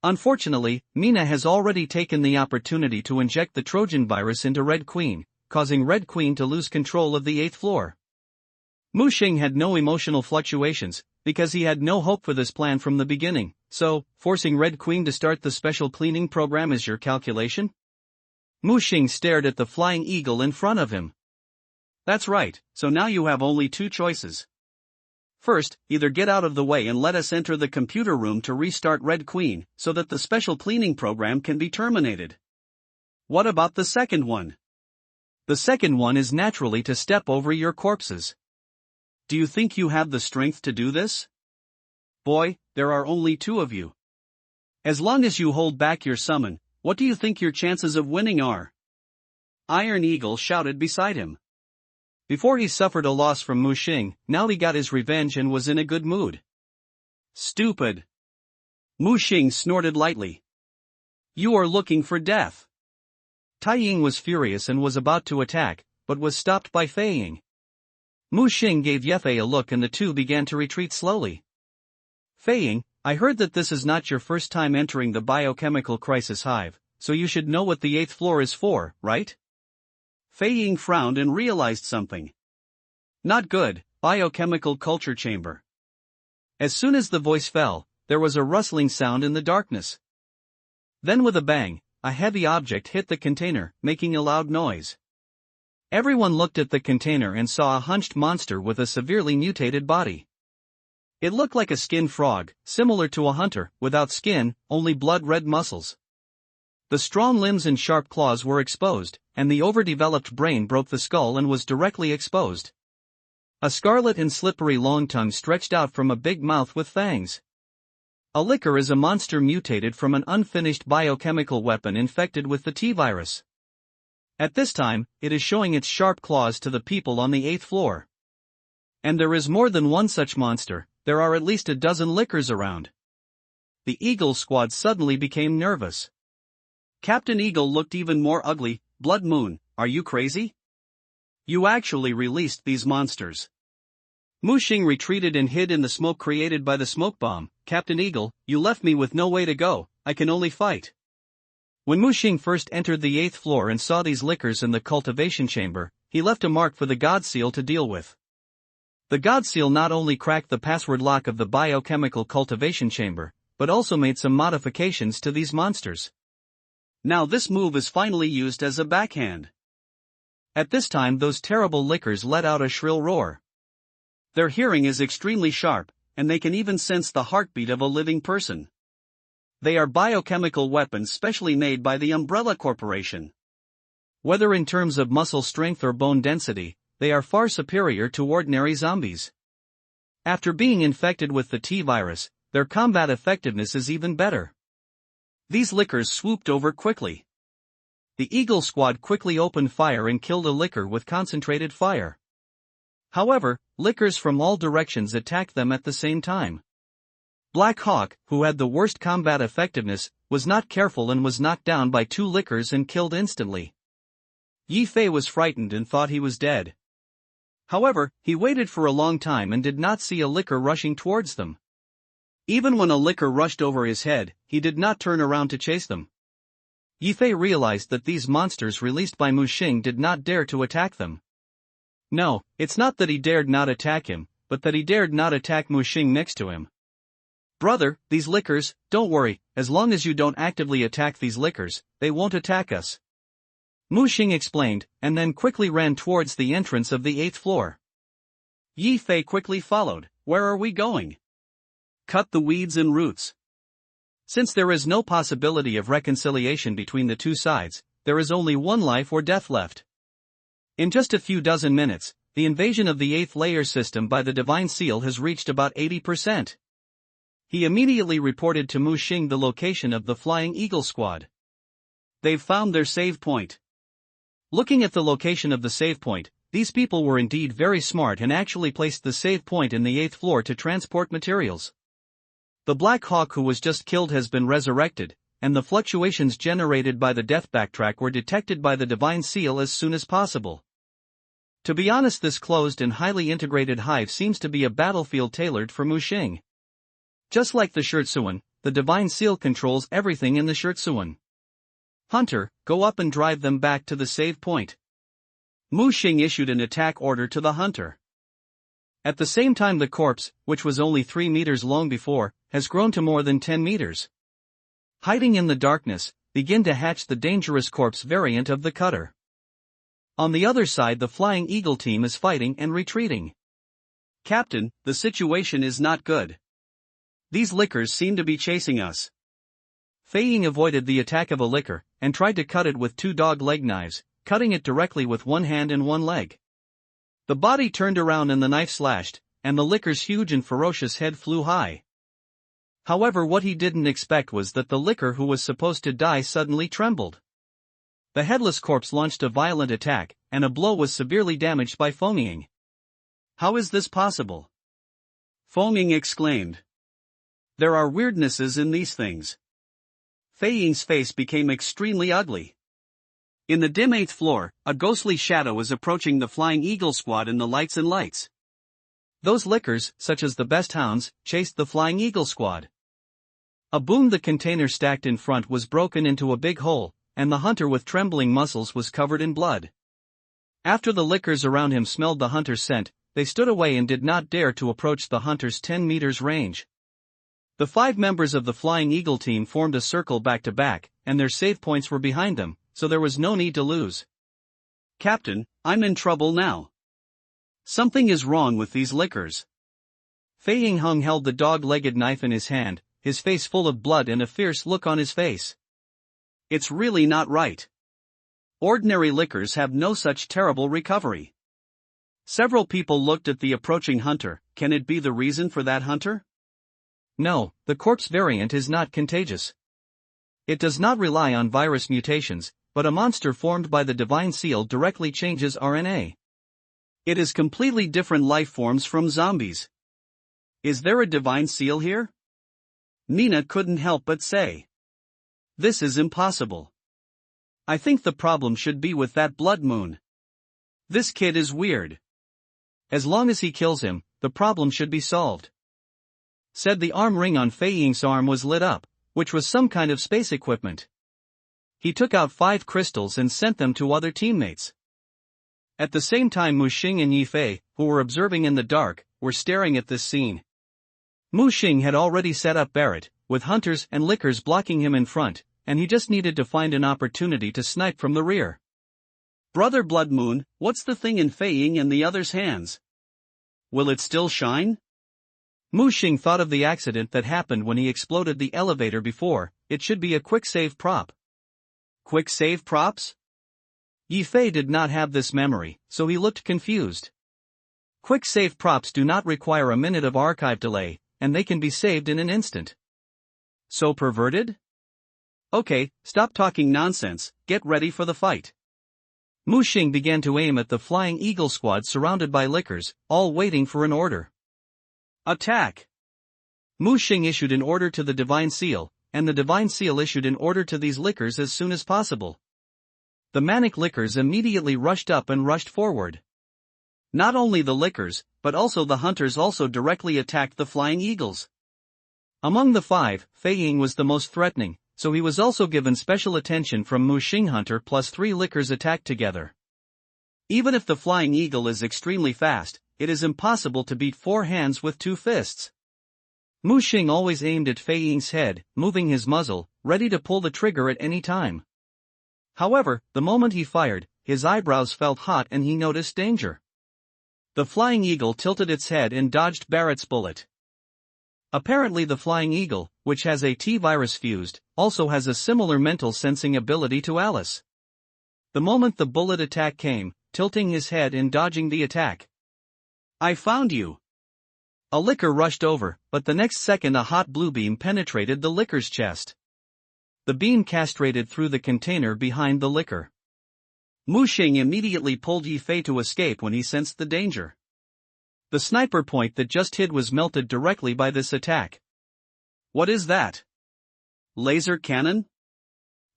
Unfortunately, Mina has already taken the opportunity to inject the Trojan virus into Red Queen, causing Red Queen to lose control of the 8th floor. Mu Xing had no emotional fluctuations, because he had no hope for this plan from the beginning. So, forcing Red Queen to start the special cleaning program is your calculation? Mu Xing stared at the Flying Eagle in front of him. That's right, so now you have only two choices. First, either get out of the way and let us enter the computer room to restart Red Queen, so that the special cleaning program can be terminated. What about the second one? The second one is naturally to step over your corpses. Do you think you have the strength to do this? Boy, there are only two of you. As long as you hold back your summon, what do you think your chances of winning are? Iron Eagle shouted beside him. Before he suffered a loss from Mu Xing, now he got his revenge and was in a good mood. Stupid. Mu Xing snorted lightly. You are looking for death. Tai Ying was furious and was about to attack, but was stopped by Fei Ying. Mu Xing gave Yefei a look and the two began to retreat slowly. Fei Ying, I heard that this is not your first time entering the biochemical crisis hive, so you should know what the 8th floor is for, right? Fei Ying frowned and realized something. Not good, biochemical culture chamber. As soon as the voice fell, there was a rustling sound in the darkness. Then with a bang, a heavy object hit the container, making a loud noise. Everyone looked at the container and saw a hunched monster with a severely mutated body. It looked like a skinned frog, similar to a hunter, without skin, only blood-red muscles. The strong limbs and sharp claws were exposed, and the overdeveloped brain broke the skull and was directly exposed. A scarlet and slippery long tongue stretched out from a big mouth with fangs. A licker is a monster mutated from an unfinished biochemical weapon infected with the T-virus. At this time, it is showing its sharp claws to the people on the 8th floor. And there is more than one such monster, there are at least a dozen lickers around. The Eagle squad suddenly became nervous. Captain Eagle looked even more ugly. Blood Moon, are you crazy? You actually released these monsters. Mu Xing retreated and hid in the smoke created by the smoke bomb. Captain Eagle, you left me with no way to go, I can only fight. When Mu Xing first entered the 8th floor and saw these lickers in the cultivation chamber, he left a mark for the God Seal to deal with. The God Seal not only cracked the password lock of the biochemical cultivation chamber, but also made some modifications to these monsters. Now this move is finally used as a backhand. At this time those terrible lickers let out a shrill roar. Their hearing is extremely sharp, and they can even sense the heartbeat of a living person. They are biochemical weapons specially made by the Umbrella Corporation. Whether in terms of muscle strength or bone density, they are far superior to ordinary zombies. After being infected with the T-virus, their combat effectiveness is even better. These lickers swooped over quickly. The Eagle squad quickly opened fire and killed a licker with concentrated fire. However, lickers from all directions attacked them at the same time. Black Hawk, who had the worst combat effectiveness, was not careful and was knocked down by two lickers and killed instantly. Yi Fei was frightened and thought he was dead. However, he waited for a long time and did not see a licker rushing towards them. Even when a licker rushed over his head, he did not turn around to chase them. Yi Fei realized that these monsters released by Mu Xing did not dare to attack them. No, it's not that he dared not attack him, but that he dared not attack Mu Xing next to him. Brother, these lickers, don't worry, as long as you don't actively attack these lickers, they won't attack us. Mu Xing explained, and then quickly ran towards the entrance of the 8th floor. Yi Fei quickly followed. Where are we going? Cut the weeds and roots. Since there is no possibility of reconciliation between the two sides, there is only one life or death left. In just a few dozen minutes, the invasion of the 8th layer system by the Divine Seal has reached about 80%. He immediately reported to Mu Xing the location of the Flying Eagle squad. They've found their save point. Looking at the location of the save point, these people were indeed very smart and actually placed the save point in the 8th floor to transport materials. The Black Hawk who was just killed has been resurrected, and the fluctuations generated by the death backtrack were detected by the Divine Seal as soon as possible. To be honest, this closed and highly integrated hive seems to be a battlefield tailored for Muxing. Just like the Shurtsuan, the Divine Seal controls everything in the Shurtsuan. Hunter, go up and drive them back to the save point. Muxing issued an attack order to the hunter. At the same time, the corpse, which was only 3 meters long before, has grown to more than 10 meters. Hiding in the darkness, begin to hatch the dangerous corpse variant of the cutter. On the other side, the Flying Eagle team is fighting and retreating. Captain, the situation is not good. These lickers seem to be chasing us. Fei Ying avoided the attack of a licker, and tried to cut it with 2 dog leg knives, cutting it directly with one hand and one leg. The body turned around and the knife slashed, and the licker's huge and ferocious head flew high. However, what he didn't expect was that the licker who was supposed to die suddenly trembled. The headless corpse launched a violent attack, and a blow was severely damaged by Fei Ying. How is this possible? Fei Ying exclaimed. There are weirdnesses in these things. Fei Ying's face became extremely ugly. In the dim 8th floor, a ghostly shadow is approaching the Flying Eagle squad in the lights and lights. Those lickers, such as the best hounds, chased the Flying Eagle squad. A boom! The container stacked in front was broken into a big hole, and the hunter with trembling muscles was covered in blood. After the lickers around him smelled the hunter's scent, they stood away and did not dare to approach the hunter's 10 meters range. The 5 members of the Flying Eagle team formed a circle back to back, and their save points were behind them, so there was no need to lose. Captain, I'm in trouble now. Something is wrong with these lickers. Fei Ying held the dog-legged knife in his hand, his face full of blood and a fierce look on his face. It's really not right. Ordinary lickers have no such terrible recovery. Several people looked at the approaching hunter. Can it be the reason for that hunter? No, the corpse variant is not contagious. It does not rely on virus mutations, but a monster formed by the Divine Seal directly changes RNA. It is completely different life forms from zombies. Is there a Divine Seal here? Nina couldn't help but say. This is impossible. I think the problem should be with that blood moon. This kid is weird. As long as he kills him, the problem should be solved. Said the arm ring on Fei Ying's arm was lit up, which was some kind of space equipment. He took out 5 crystals and sent them to other teammates. At the same time, Muxing and Yifei, who were observing in the dark, were staring at this scene. Muxing had already set up Barrett, with hunters and lickers blocking him in front, and he just needed to find an opportunity to snipe from the rear. Brother Blood Moon, what's the thing in Fei Ying and the others' hands? Will it still shine? Muxing thought of the accident that happened when he exploded the elevator before. It should be a quick save prop. Quick save props? Yifei did not have this memory, so he looked confused. Quick save props do not require a minute of archive delay, and they can be saved in an instant. So perverted? Okay, stop talking nonsense, get ready for the fight. Muxing began to aim at the Flying Eagle squad surrounded by lickers, all waiting for an order. Attack! Muxing issued an order to the Divine Seal, and the Divine Seal issued an order to these lickers as soon as possible. The manic lickers immediately rushed up and rushed forward. Not only the lickers, but also the hunters also directly attacked the Flying Eagles. Among the 5, Fei Ying was the most threatening, so he was also given special attention from Muxing. Hunter plus 3 lickers attacked together. Even if the Flying Eagle is extremely fast, it is impossible to beat 4 hands with 2 fists. Muxing always aimed at Fei Ying's head, moving his muzzle, ready to pull the trigger at any time. However, the moment he fired, his eyebrows felt hot and he noticed danger. The Flying Eagle tilted its head and dodged Barrett's bullet. Apparently the Flying Eagle, which has a T-virus fused, also has a similar mental sensing ability to Alice. The moment the bullet attack came, tilting his head and dodging the attack. I found you! A licker rushed over, but the next second a hot blue beam penetrated the licker's chest. The beam castrated through the container behind the licker. Muxing immediately pulled Yifei to escape when he sensed the danger. The sniper point that just hid was melted directly by this attack. What is that? Laser cannon?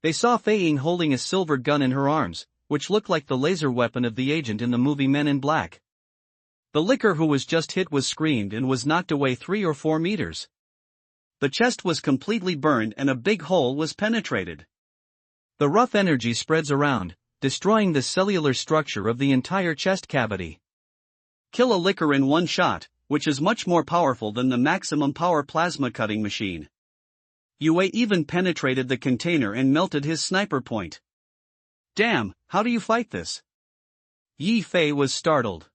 They saw Fei Ying holding a silver gun in her arms, which looked like the laser weapon of the agent in the movie Men in Black. The licker who was just hit was screamed and was knocked away 3 or 4 meters. The chest was completely burned and a big hole was penetrated. The rough energy spreads around, destroying the cellular structure of the entire chest cavity. Kill a licker in one shot, which is much more powerful than the maximum power plasma cutting machine. Yue even penetrated the container and melted his sniper point. Damn, how do you fight this? Yi Fei was startled.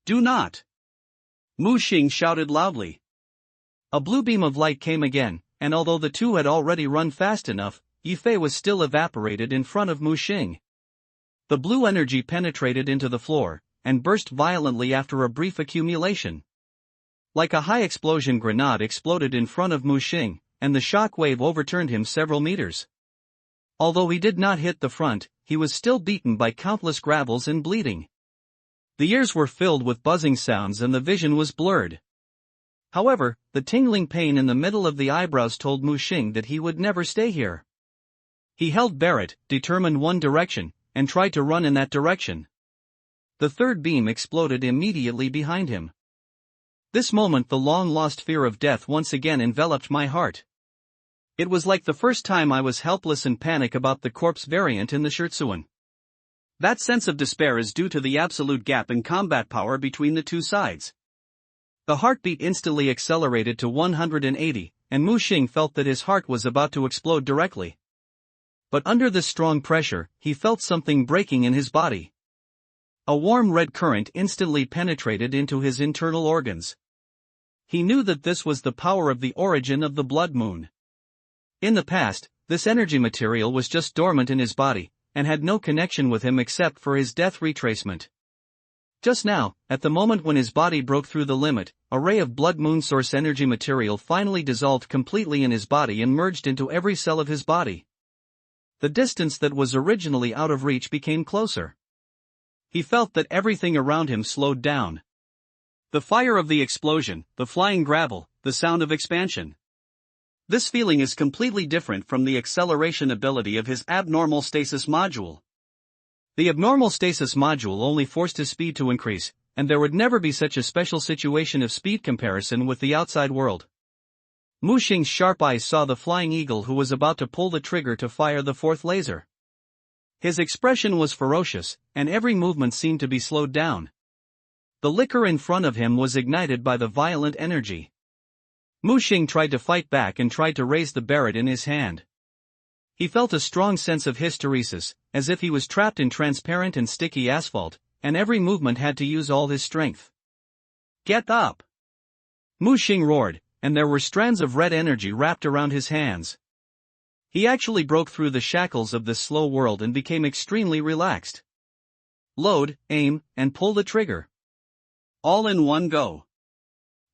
Do not! Mu Xing shouted loudly. A blue beam of light came again, and although the two had already run fast enough, Yi Fei was still evaporated in front of Mu Xing. The blue energy penetrated into the floor, and burst violently after a brief accumulation. Like a high-explosion grenade exploded in front of Mu Xing, and the shock wave overturned him several meters. Although he did not hit the front, he was still beaten by countless gravels and bleeding. The ears were filled with buzzing sounds and the vision was blurred. However, the tingling pain in the middle of the eyebrows told Mu Xing that he would never stay here. He held Barrett, determined one direction, and tried to run in that direction. The third beam exploded immediately behind him. This moment the long-lost fear of death once again enveloped my heart. It was like the first time I was helpless and panic about the corpse variant in the Scherzuan. That sense of despair is due to the absolute gap in combat power between the two sides. The heartbeat instantly accelerated to 180, and Mu Xing felt that his heart was about to explode directly. But under this strong pressure, he felt something breaking in his body. A warm red current instantly penetrated into his internal organs. He knew that this was the power of the origin of the blood moon. In the past, this energy material was just dormant in his body, and had no connection with him except for his death retracement. Just now, at the moment when his body broke through the limit, a ray of blood moon source energy material finally dissolved completely in his body and merged into every cell of his body. The distance that was originally out of reach became closer. He felt that everything around him slowed down. The fire of the explosion, the flying gravel, the sound of expansion. This feeling is completely different from the acceleration ability of his abnormal stasis module. The abnormal stasis module only forced his speed to increase, and there would never be such a special situation of speed comparison with the outside world. Mu Xing's sharp eyes saw the flying eagle who was about to pull the trigger to fire the fourth laser. His expression was ferocious, and every movement seemed to be slowed down. The licker in front of him was ignited by the violent energy. Mu Xing tried to fight back and tried to raise the Barrett in his hand. He felt a strong sense of hysteresis, as if he was trapped in transparent and sticky asphalt, and every movement had to use all his strength. Get up! Mu Xing roared, and there were strands of red energy wrapped around his hands. He actually broke through the shackles of this slow world and became extremely relaxed. Load, aim, and pull the trigger. All in one go.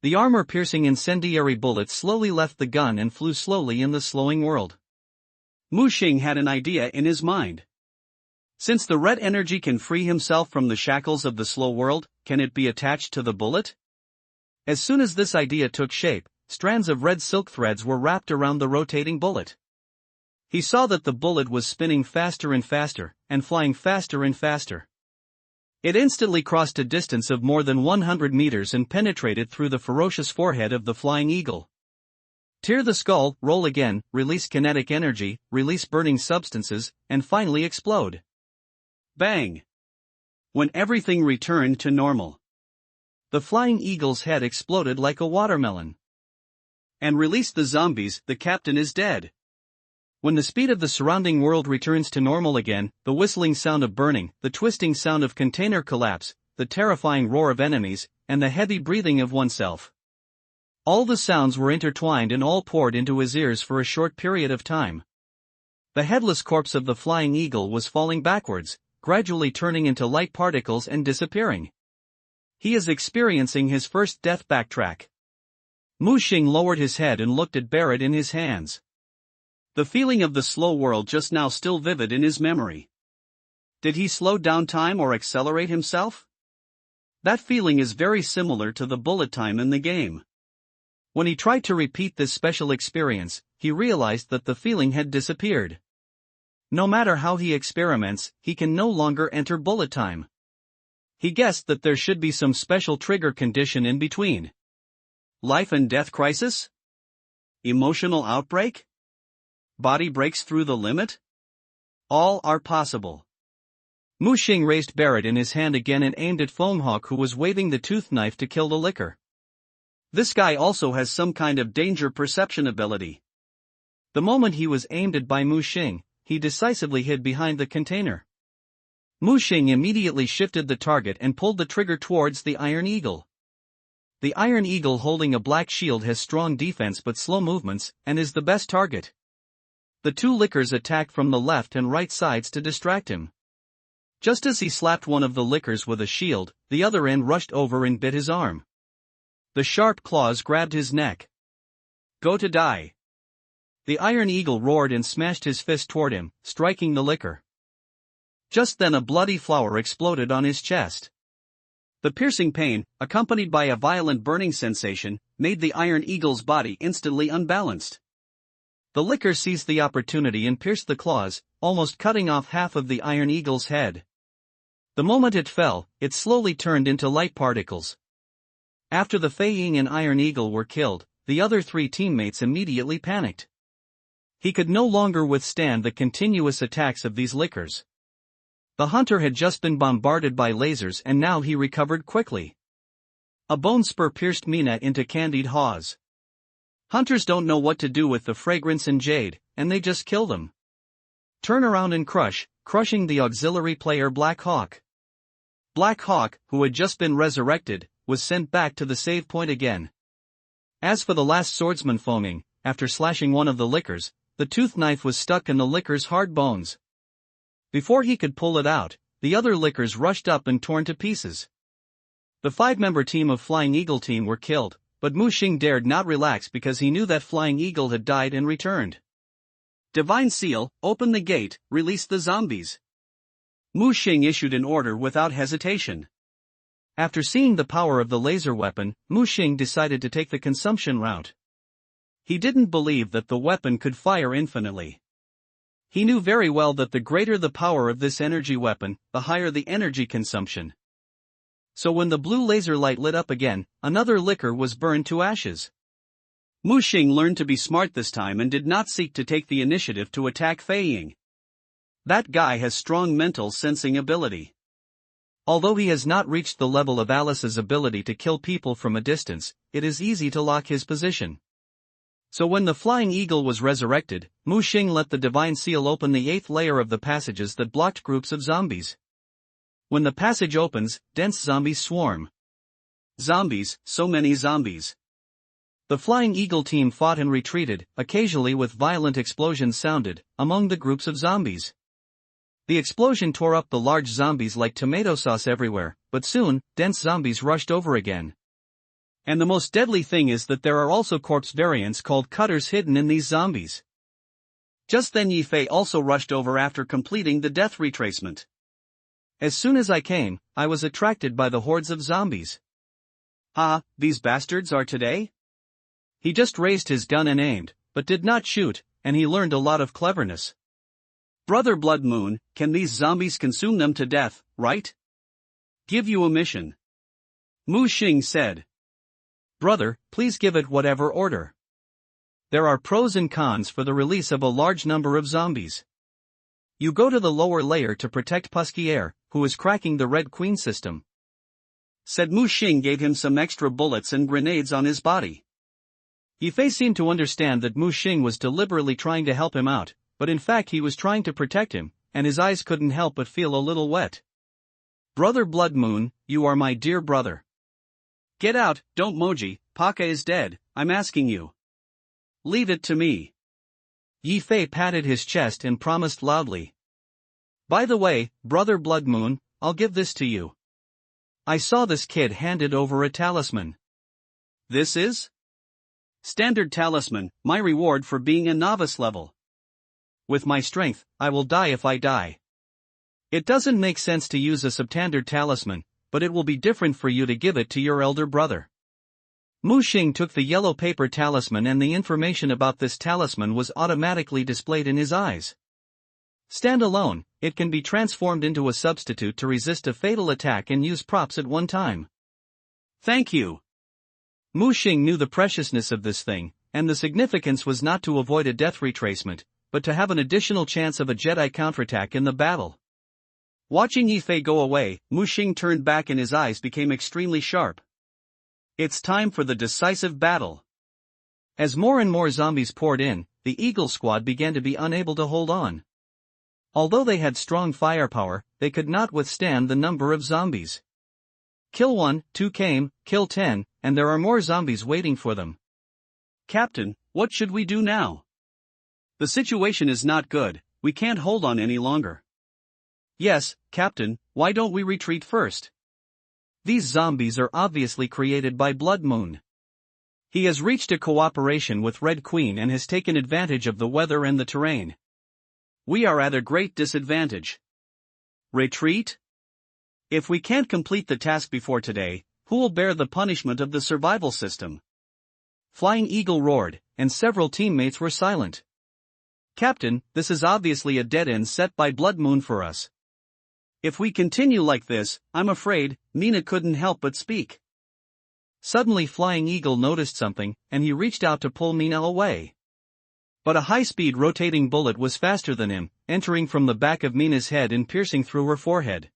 The armor-piercing incendiary bullet slowly left the gun and flew slowly in the slowing world. Mu Xing had an idea in his mind. Since the red energy can free himself from the shackles of the slow world, can it be attached to the bullet? As soon as this idea took shape, strands of red silk threads were wrapped around the rotating bullet. He saw that the bullet was spinning faster and faster, and flying faster and faster. It instantly crossed a distance of more than 100 meters and penetrated through the ferocious forehead of the flying eagle. Tear the skull, roll again, release kinetic energy, release burning substances, and finally explode. Bang! When everything returned to normal. The flying eagle's head exploded like a watermelon. And release the zombies, the captain is dead. When the speed of the surrounding world returns to normal again, the whistling sound of burning, the twisting sound of container collapse, the terrifying roar of enemies, and the heavy breathing of oneself. All the sounds were intertwined and all poured into his ears for a short period of time. The headless corpse of the flying eagle was falling backwards, gradually turning into light particles and disappearing. He is experiencing his first death backtrack. Mu Xing lowered his head and looked at Barrett in his hands. The feeling of the slow world just now still vivid in his memory. Did he slow down time or accelerate himself? That feeling is very similar to the bullet time in the game. When he tried to repeat this special experience, he realized that the feeling had disappeared. No matter how he experiments, he can no longer enter bullet time. He guessed that there should be some special trigger condition in between. Life and death crisis? Emotional outbreak? Body breaks through the limit? All are possible. Mu Xing raised Barrett in his hand again and aimed at Foamhawk, who was waving the tooth knife to kill the licker. This guy also has some kind of danger perception ability. The moment he was aimed at by Mu Xing, he decisively hid behind the container. Mu Xing immediately shifted the target and pulled the trigger towards the Iron Eagle. The Iron Eagle, holding a black shield, has strong defense but slow movements, and is the best target. The two lickers attacked from the left and right sides to distract him. Just as he slapped one of the lickers with a shield, the other end rushed over and bit his arm. The sharp claws grabbed his neck. Go to die. The Iron Eagle roared and smashed his fist toward him, striking the licker. Just then a bloody flower exploded on his chest. The piercing pain, accompanied by a violent burning sensation, made the Iron Eagle's body instantly unbalanced. The licker seized the opportunity and pierced the claws, almost cutting off half of the Iron Eagle's head. The moment it fell, it slowly turned into light particles. After the Fei Ying and Iron Eagle were killed, the other three teammates immediately panicked. He could no longer withstand the continuous attacks of these lickers. The hunter had just been bombarded by lasers and now he recovered quickly. A bone spur pierced Mina into candied haws. Hunters don't know what to do with the fragrance and jade, and they just kill them. Turn around and crushing the auxiliary player Black Hawk. Black Hawk, who had just been resurrected, was sent back to the save point again. As for the last swordsman Foaming, after slashing one of the lickers, the tooth knife was stuck in the licker's hard bones. Before he could pull it out, the other lickers rushed up and torn to pieces. The 5-member team of Flying Eagle team were killed, but Mu Xing dared not relax because he knew that Flying Eagle had died and returned. Divine Seal, open the gate, release the zombies. Mu Xing issued an order without hesitation. After seeing the power of the laser weapon, Mu Xing decided to take the consumption route. He didn't believe that the weapon could fire infinitely. He knew very well that the greater the power of this energy weapon, the higher the energy consumption. So when the blue laser light lit up again, another licker was burned to ashes. Mu Xing learned to be smart this time and did not seek to take the initiative to attack Fei Ying. That guy has strong mental sensing ability. Although he has not reached the level of Alice's ability to kill people from a distance, it is easy to lock his position. So when the Flying Eagle was resurrected, Mu Xing let the Divine Seal open the 8th layer of the passages that blocked groups of zombies. When the passage opens, dense zombies swarm. Zombies, so many zombies. The Flying Eagle team fought and retreated, occasionally with violent explosions sounded, among the groups of zombies. The explosion tore up the large zombies like tomato sauce everywhere, but soon, dense zombies rushed over again. And the most deadly thing is that there are also corpse variants called cutters hidden in these zombies. Just then Yi Fei also rushed over after completing the death retracement. As soon as I came, I was attracted by the hordes of zombies. Ah, these bastards are today? He just raised his gun and aimed, but did not shoot, and he learned a lot of cleverness. Brother Blood Moon, can these zombies consume them to death, right? Give you a mission. Mu Xing said. Brother, please give it whatever order. There are pros and cons for the release of a large number of zombies. You go to the lower layer to protect Pusquier, who is cracking the Red Queen system. Said Mu Xing gave him some extra bullets and grenades on his body. Yi Fei seemed to understand that Mu Xing was deliberately trying to help him out, but in fact he was trying to protect him, and his eyes couldn't help but feel a little wet. Brother Blood Moon, you are my dear brother. Get out, don't Moji, Paka is dead, I'm asking you. Leave it to me. Yi Fei patted his chest and promised loudly. By the way, Brother Blood Moon, I'll give this to you. I saw this kid handed over a talisman. This is? Standard talisman, my reward for being a novice level. With my strength, I will die if I die. It doesn't make sense to use a substandard talisman, but it will be different for you to give it to your elder brother. Mu Xing took the yellow paper talisman and the information about this talisman was automatically displayed in his eyes. Stand alone, it can be transformed into a substitute to resist a fatal attack and use props at one time. Thank you. Mu Xing knew the preciousness of this thing, and the significance was not to avoid a death retracement, but to have an additional chance of a Jedi counterattack in the battle. Watching Yi Fei go away, Mu Xing turned back and his eyes became extremely sharp. It's time for the decisive battle. As more and more zombies poured in, the Eagle Squad began to be unable to hold on. Although they had strong firepower, they could not withstand the number of zombies. Kill 1, 2 came, kill 10, and there are more zombies waiting for them. Captain, what should we do now? The situation is not good, we can't hold on any longer. Yes, Captain, why don't we retreat first? These zombies are obviously created by Blood Moon. He has reached a cooperation with Red Queen and has taken advantage of the weather and the terrain. We are at a great disadvantage. Retreat? If we can't complete the task before today, who will bear the punishment of the survival system? Flying Eagle roared, and several teammates were silent. Captain, this is obviously a dead end set by Blood Moon for us. If we continue like this, I'm afraid, Mina couldn't help but speak. Suddenly Flying Eagle noticed something, and he reached out to pull Mina away. But a high-speed rotating bullet was faster than him, entering from the back of Mina's head and piercing through her forehead.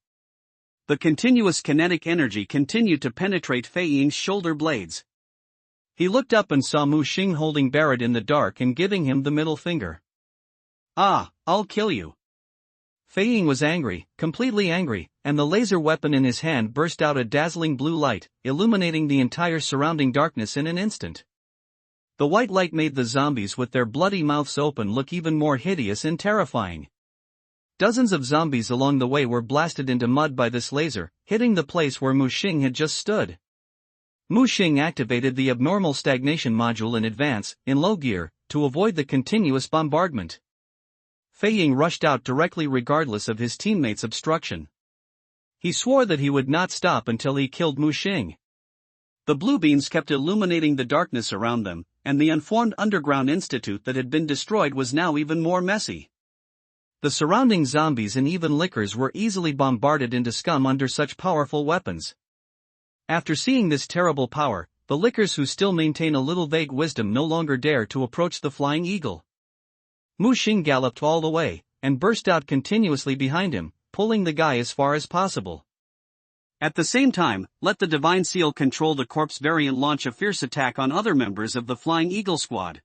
The continuous kinetic energy continued to penetrate Fei Ying's shoulder blades. He looked up and saw Mu Xing holding Barrett in the dark and giving him the middle finger. Ah, I'll kill you. Fei Ying was angry, completely angry, and the laser weapon in his hand burst out a dazzling blue light, illuminating the entire surrounding darkness in an instant. The white light made the zombies with their bloody mouths open look even more hideous and terrifying. Dozens of zombies along the way were blasted into mud by this laser, hitting the place where Mu Xing had just stood. Mu Xing activated the abnormal stagnation module in advance, in low gear, to avoid the continuous bombardment. Fei Ying rushed out directly regardless of his teammates' obstruction. He swore that he would not stop until he killed Mu Xing. The blue beams kept illuminating the darkness around them, and the unformed underground institute that had been destroyed was now even more messy. The surrounding zombies and even lickers were easily bombarded into scum under such powerful weapons. After seeing this terrible power, the lickers who still maintain a little vague wisdom no longer dare to approach the Flying Eagle. Mu Xing galloped all the way, and burst out continuously behind him, pulling the guy as far as possible. At the same time, let the Divine Seal control the corpse variant launch a fierce attack on other members of the Flying Eagle squad.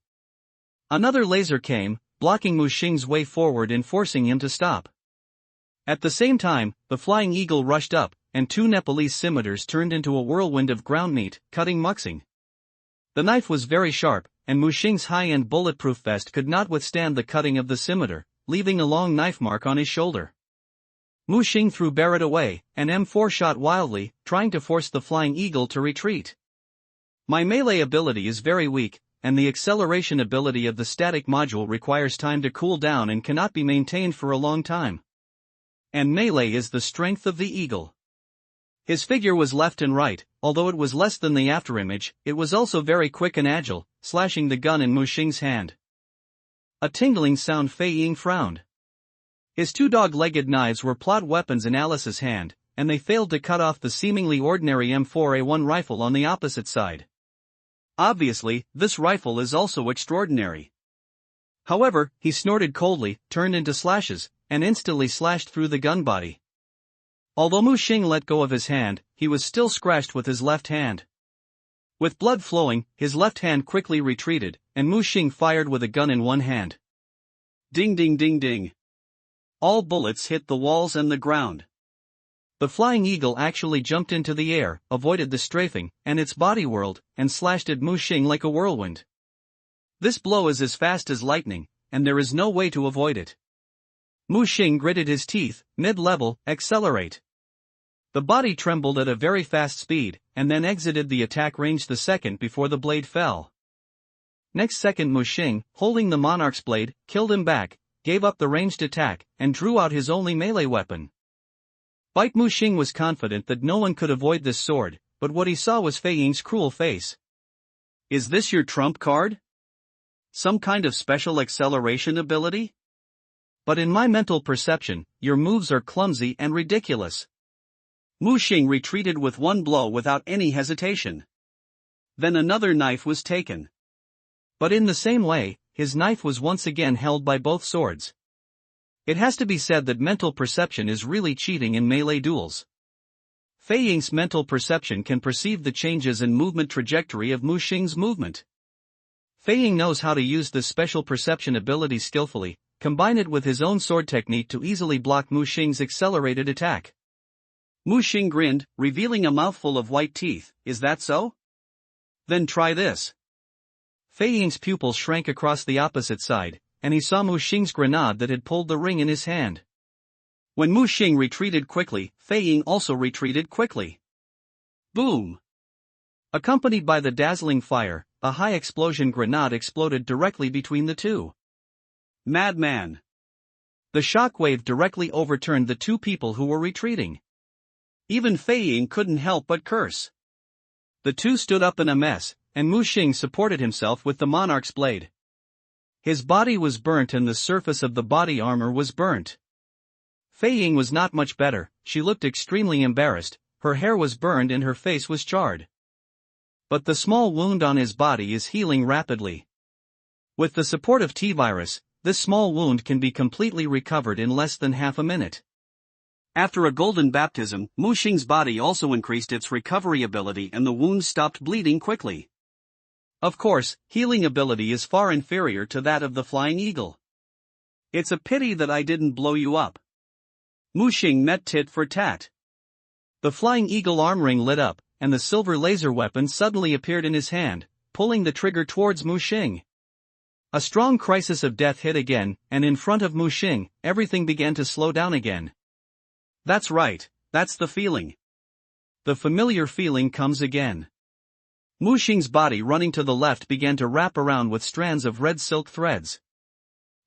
Another laser came, blocking Mu Xing's way forward and forcing him to stop. At the same time, the Flying Eagle rushed up, and two Nepalese scimitars turned into a whirlwind of ground meat, cutting muxing. The knife was very sharp, and Mu Xing's high-end bulletproof vest could not withstand the cutting of the scimitar, leaving a long knife mark on his shoulder. Mu Xing threw Barrett away, and M4 shot wildly, trying to force the Flying Eagle to retreat. My melee ability is very weak, and the acceleration ability of the static module requires time to cool down and cannot be maintained for a long time. And melee is the strength of the Eagle. His figure was left and right, although it was less than the afterimage, it was also very quick and agile, slashing the gun in Mu Xing's hand. A tingling sound. Fei Ying frowned. His two dog-legged knives were plot weapons in Alice's hand, and they failed to cut off the seemingly ordinary M4A1 rifle on the opposite side. Obviously, this rifle is also extraordinary. However, he snorted coldly, turned into slashes, and instantly slashed through the gun body. Although Mu Xing let go of his hand, he was still scratched with his left hand. With blood flowing, his left hand quickly retreated, and Mu Xing fired with a gun in one hand. Ding ding ding ding. All bullets hit the walls and the ground. The Flying Eagle actually jumped into the air, avoided the strafing, and its body whirled, and slashed at Mu Xing like a whirlwind. This blow is as fast as lightning, and there is no way to avoid it. Mu Xing gritted his teeth, mid-level, accelerate. The body trembled at a very fast speed, and then exited the attack range the second before the blade fell. Next second Mu Xing, holding the Monarch's blade, killed him back, gave up the ranged attack, and drew out his only melee weapon. Mu Xing was confident that no one could avoid this sword, but what he saw was Fei Ying's cruel face. Is this your trump card? Some kind of special acceleration ability? but in my mental perception, your moves are clumsy and ridiculous. Mu Xing retreated with one blow without any hesitation. Then another knife was taken. But in the same way, his knife was once again held by both swords. It has to be said that mental perception is really cheating in melee duels. Fei Ying's mental perception can perceive the changes in movement trajectory of Mu Xing's movement. Fei Ying knows how to use this special perception ability skillfully, combine it with his own sword technique to easily block Mu Xing's accelerated attack. Mu Xing grinned, revealing a mouthful of white teeth. Is that so? Then try this. Fei Ying's pupils shrank across the opposite side, and he saw Mu Xing's grenade that had pulled the ring in his hand. When Mu Xing retreated quickly, Fei Ying also retreated quickly. Boom! Accompanied by the dazzling fire, a high-explosion grenade exploded directly between the two. Madman! The shockwave directly overturned the two people who were retreating. Even Fei Ying couldn't help but curse. The two stood up in a mess, and Mu Xing supported himself with the monarch's blade. His body was burnt and the surface of the body armor was burnt. Fei Ying was not much better, she looked extremely embarrassed, her hair was burned and her face was charred. But the small wound on his body is healing rapidly. With the support of T-virus, this small wound can be completely recovered in less than half a minute. After a golden baptism, Mu Xing's body also increased its recovery ability and the wound stopped bleeding quickly. Of course, healing ability is far inferior to that of the flying eagle. It's a pity that I didn't blow you up. Mu Xing met tit for tat. The flying eagle arm ring lit up, and the silver laser weapon suddenly appeared in his hand, pulling the trigger towards Mu Xing. A strong crisis of death hit again, and in front of Mu Xing, everything began to slow down again. That's right, that's the feeling. The familiar feeling comes again. Mu Xing's body running to the left began to wrap around with strands of red silk threads.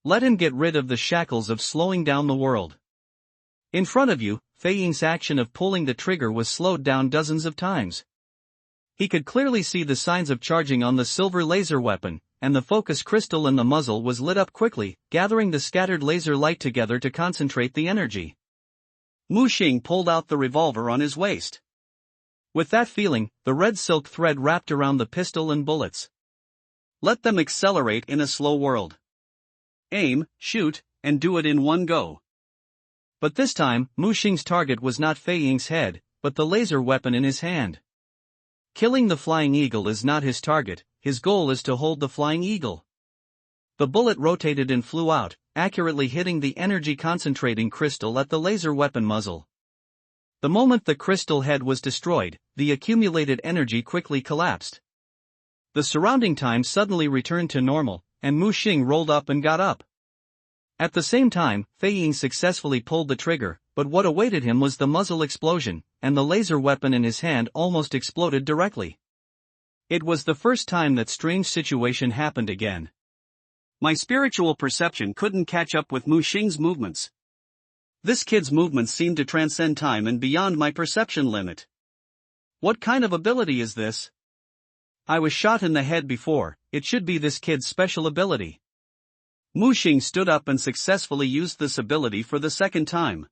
Let him get rid of the shackles of slowing down the world. In front of you, Fei Ying's action of pulling the trigger was slowed down dozens of times. He could clearly see the signs of charging on the silver laser weapon, and the focus crystal in the muzzle was lit up quickly, gathering the scattered laser light together to concentrate the energy. Mu Xing pulled out the revolver on his waist. With that feeling, the red silk thread wrapped around the pistol and bullets. Let them accelerate in a slow world. Aim, shoot, and do it in one go. But this time, Mu Xing's target was not Fei Ying's head, but the laser weapon in his hand. Killing the flying eagle is not his target, his goal is to hold the flying eagle. The bullet rotated and flew out, accurately hitting the energy concentrating crystal at the laser weapon muzzle. The moment the crystal head was destroyed, the accumulated energy quickly collapsed. The surrounding time suddenly returned to normal, and Mu Xing rolled up and got up. At the same time, Fei Ying successfully pulled the trigger, but what awaited him was the muzzle explosion, and the laser weapon in his hand almost exploded directly. It was the first time that strange situation happened again. My spiritual perception couldn't catch up with Mu Xing's movements. This kid's movements seemed to transcend time and beyond my perception limit. What kind of ability is this? I was shot in the head before, it should be this kid's special ability. Mu Xing stood up and successfully used this ability for the second time.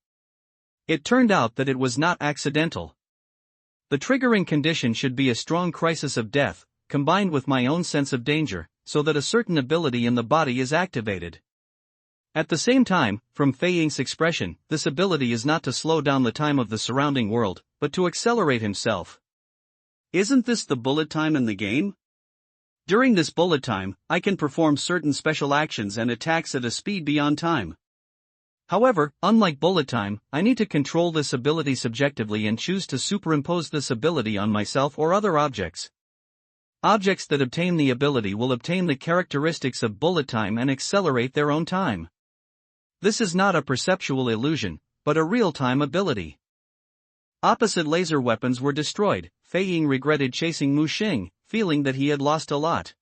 It turned out that it was not accidental. The triggering condition should be a strong crisis of death, combined with my own sense of danger, so that a certain ability in the body is activated. At the same time, from Fei Ying's expression, this ability is not to slow down the time of the surrounding world, but to accelerate himself. Isn't this the bullet time in the game? During this bullet time, I can perform certain special actions and attacks at a speed beyond time. However, unlike bullet time, I need to control this ability subjectively and choose to superimpose this ability on myself or other objects. Objects that obtain the ability will obtain the characteristics of bullet time and accelerate their own time. This is not a perceptual illusion, but a real-time ability. Opposite laser weapons were destroyed. Fei Ying regretted chasing Mu Xing, feeling that he had lost a lot.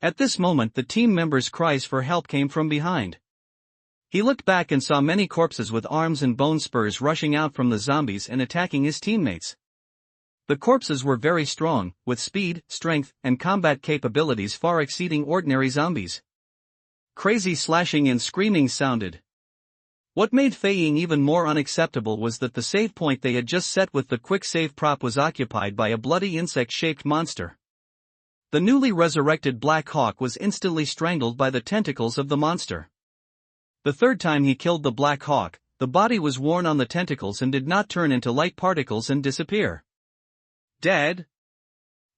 At this moment the team members' cries for help came from behind. He looked back and saw many corpses with arms and bone spurs rushing out from the zombies and attacking his teammates. The corpses were very strong, with speed, strength, and combat capabilities far exceeding ordinary zombies. Crazy slashing and screaming sounded. What made Fei even more unacceptable was that the save point they had just set with the quick save prop was occupied by a bloody insect-shaped monster. The newly resurrected Black Hawk was instantly strangled by the tentacles of the monster. The third time he killed the Black Hawk, the body was worn on the tentacles and did not turn into light particles and disappear. Dead?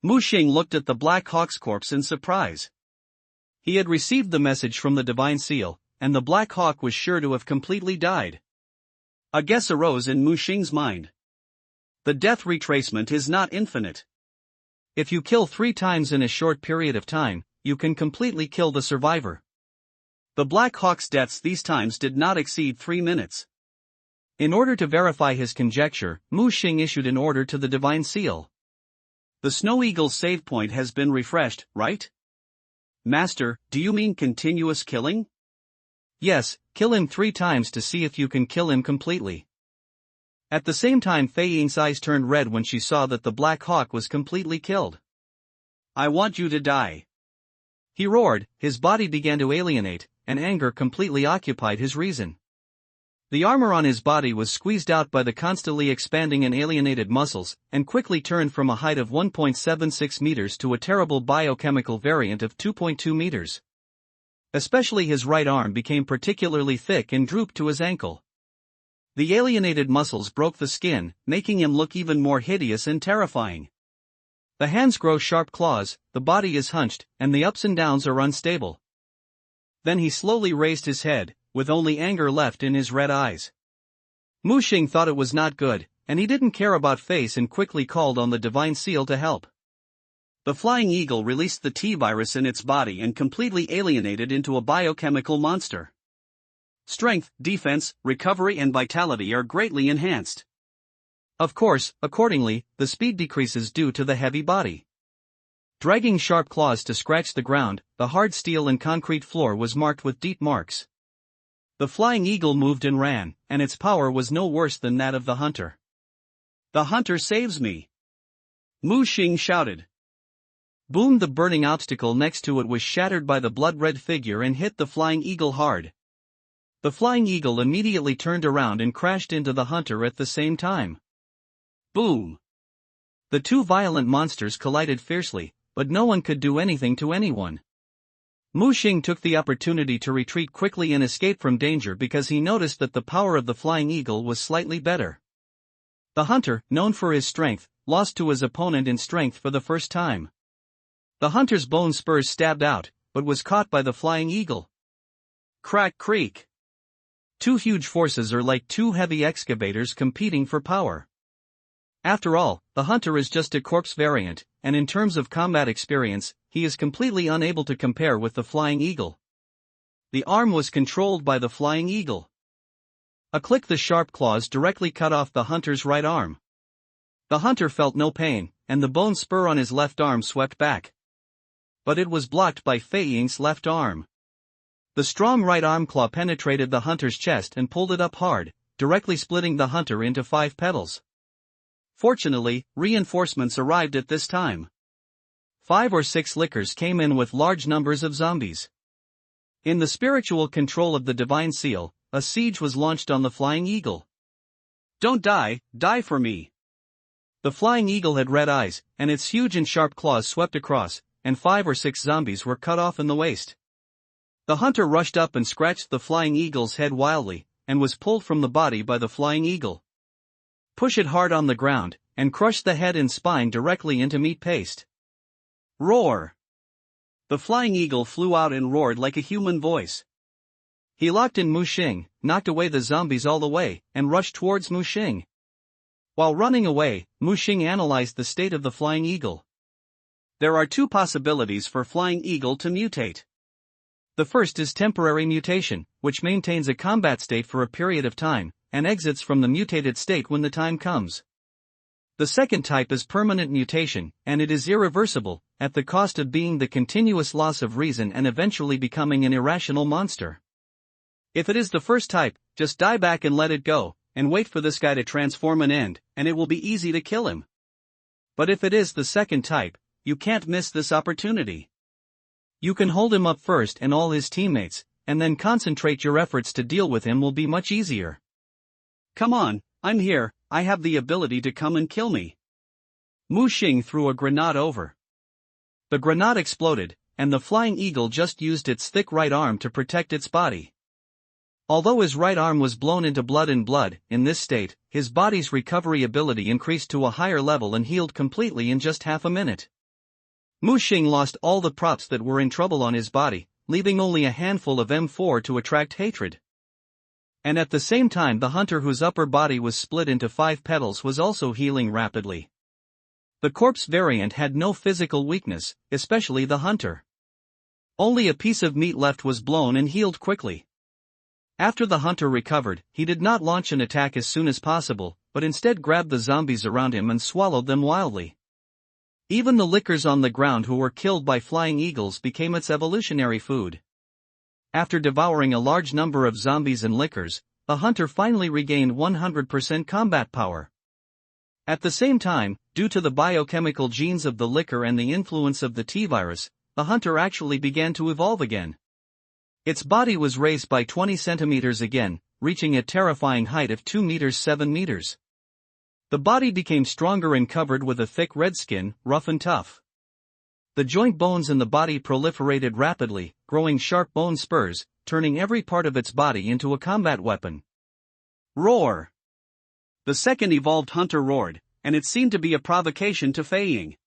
Mu Xing looked at the Black Hawk's corpse in surprise. He had received the message from the Divine Seal, and the Black Hawk was sure to have completely died. A guess arose in Mu Xing's mind. The death retracement is not infinite. If you kill 3 times in a short period of time, you can completely kill the survivor. The Black Hawk's deaths these times did not exceed 3 minutes. In order to verify his conjecture, Mu Xing issued an order to the Divine Seal. The Snow Eagle's save point has been refreshed, right? Master, do you mean continuous killing? Yes, kill him 3 times to see if you can kill him completely. At the same time Fei Ying's eyes turned red when she saw that the Black Hawk was completely killed. I want you to die. He roared, his body began to alienate, and anger completely occupied his reason. The armor on his body was squeezed out by the constantly expanding and alienated muscles, and quickly turned from a height of 1.76 meters to a terrible biochemical variant of 2.2 meters. Especially his right arm became particularly thick and drooped to his ankle. The alienated muscles broke the skin, making him look even more hideous and terrifying. The hands grow sharp claws, the body is hunched, and the ups and downs are unstable. Then he slowly raised his head, with only anger left in his red eyes. Mu Xing thought it was not good, and he didn't care about face and quickly called on the Divine Seal to help. The Flying Eagle released the T-virus in its body and completely alienated into a biochemical monster. Strength, defense, recovery and vitality are greatly enhanced. Of course, accordingly, the speed decreases due to the heavy body. Dragging sharp claws to scratch the ground, the hard steel and concrete floor was marked with deep marks. The Flying Eagle moved and ran, and its power was no worse than that of the hunter. The hunter saves me! Mu Xing shouted. Boom! The burning obstacle next to it was shattered by the blood-red figure and hit the Flying Eagle hard. The Flying Eagle immediately turned around and crashed into the hunter at the same time. Boom! The two violent monsters collided fiercely, but no one could do anything to anyone. Mu Xing took the opportunity to retreat quickly and escape from danger because he noticed that the power of the Flying Eagle was slightly better. The hunter, known for his strength, lost to his opponent in strength for the first time. The hunter's bone spurs stabbed out, but was caught by the Flying Eagle. Crack creak! 2 huge forces are like 2 heavy excavators competing for power. After all, the hunter is just a corpse variant, and in terms of combat experience, he is completely unable to compare with the Flying Eagle. The arm was controlled by the Flying Eagle. A click, the sharp claws directly cut off the hunter's right arm. The hunter felt no pain, and the bone spur on his left arm swept back. But it was blocked by Fei Ying's left arm. The strong right arm claw penetrated the hunter's chest and pulled it up hard, directly splitting the hunter into 5 petals. Fortunately, reinforcements arrived at this time. 5 or 6 lickers came in with large numbers of zombies. In the spiritual control of the Divine Seal, a siege was launched on the Flying Eagle. Don't die, die for me! The Flying Eagle had red eyes, and its huge and sharp claws swept across, and 5 or 6 zombies were cut off in the waist. The hunter rushed up and scratched the Flying Eagle's head wildly, and was pulled from the body by the Flying Eagle. Push it hard on the ground, and crush the head and spine directly into meat paste. Roar! The Flying Eagle flew out and roared like a human voice. He locked in Mu Xing, knocked away the zombies all the way, and rushed towards Mu Xing. While running away, Mu Xing analyzed the state of the Flying Eagle. There are 2 possibilities for Flying Eagle to mutate. The first is temporary mutation, which maintains a combat state for a period of time, and exits from the mutated state when the time comes. The second type is permanent mutation, and it is irreversible, at the cost of being the continuous loss of reason and eventually becoming an irrational monster. If it is the first type, just die back and let it go, and wait for this guy to transform and end, and it will be easy to kill him. But if it is the second type, you can't miss this opportunity. You can hold him up first and all his teammates, and then concentrate your efforts to deal with him will be much easier. Come on, I'm here, I have the ability to come and kill me. Mu Xing threw a grenade over. The grenade exploded, and the flying eagle just used its thick right arm to protect its body. Although his right arm was blown into blood, in this state, his body's recovery ability increased to a higher level and healed completely in just half a minute. Mu Xing lost all the props that were in trouble on his body, leaving only a handful of M4 to attract hatred. And at the same time the hunter whose upper body was split into 5 petals was also healing rapidly. The corpse variant had no physical weakness, especially the hunter. Only a piece of meat left was blown and healed quickly. After the hunter recovered, he did not launch an attack as soon as possible, but instead grabbed the zombies around him and swallowed them wildly. Even the lickers on the ground who were killed by flying eagles became its evolutionary food. After devouring a large number of zombies and lickers, the hunter finally regained 100% combat power. At the same time, due to the biochemical genes of the licker and the influence of the T-virus, the hunter actually began to evolve again. Its body was raised by 20 centimeters again, reaching a terrifying height of 2 meters 7 meters. The body became stronger and covered with a thick red skin, rough and tough. The joint bones in the body proliferated rapidly, growing sharp bone spurs, turning every part of its body into a combat weapon. Roar! The second evolved hunter roared, and it seemed to be a provocation to Fei Ying.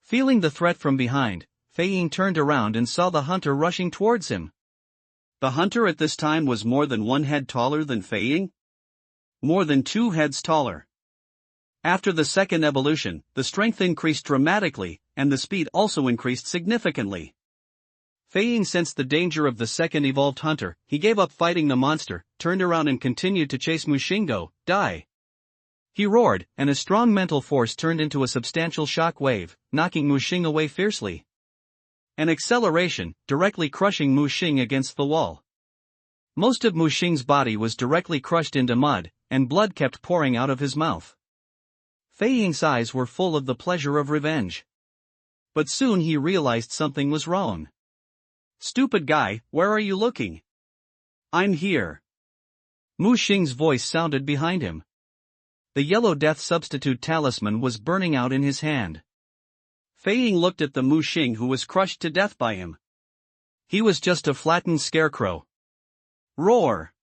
Feeling the threat from behind, Fei Ying turned around and saw the hunter rushing towards him. The hunter at this time was more than 1 head taller than Fei Ying. More than 2 heads taller. After the second evolution, the strength increased dramatically, and the speed also increased significantly. Fei Ying sensed the danger of the second evolved hunter. He gave up fighting the monster, turned around and continued to chase Mu Xing. Go, die! He roared, and a strong mental force turned into a substantial shock wave, knocking Mu Xing away fiercely. An acceleration, directly crushing Mu Xing against the wall. Most of Mu Xing's body was directly crushed into mud, and blood kept pouring out of his mouth. Fei Ying's eyes were full of the pleasure of revenge. But soon he realized something was wrong. Stupid guy, where are you looking? I'm here. Mu Xing's voice sounded behind him. The yellow death substitute talisman was burning out in his hand. Fei Ying looked at the Mu Xing who was crushed to death by him. He was just a flattened scarecrow. Roar!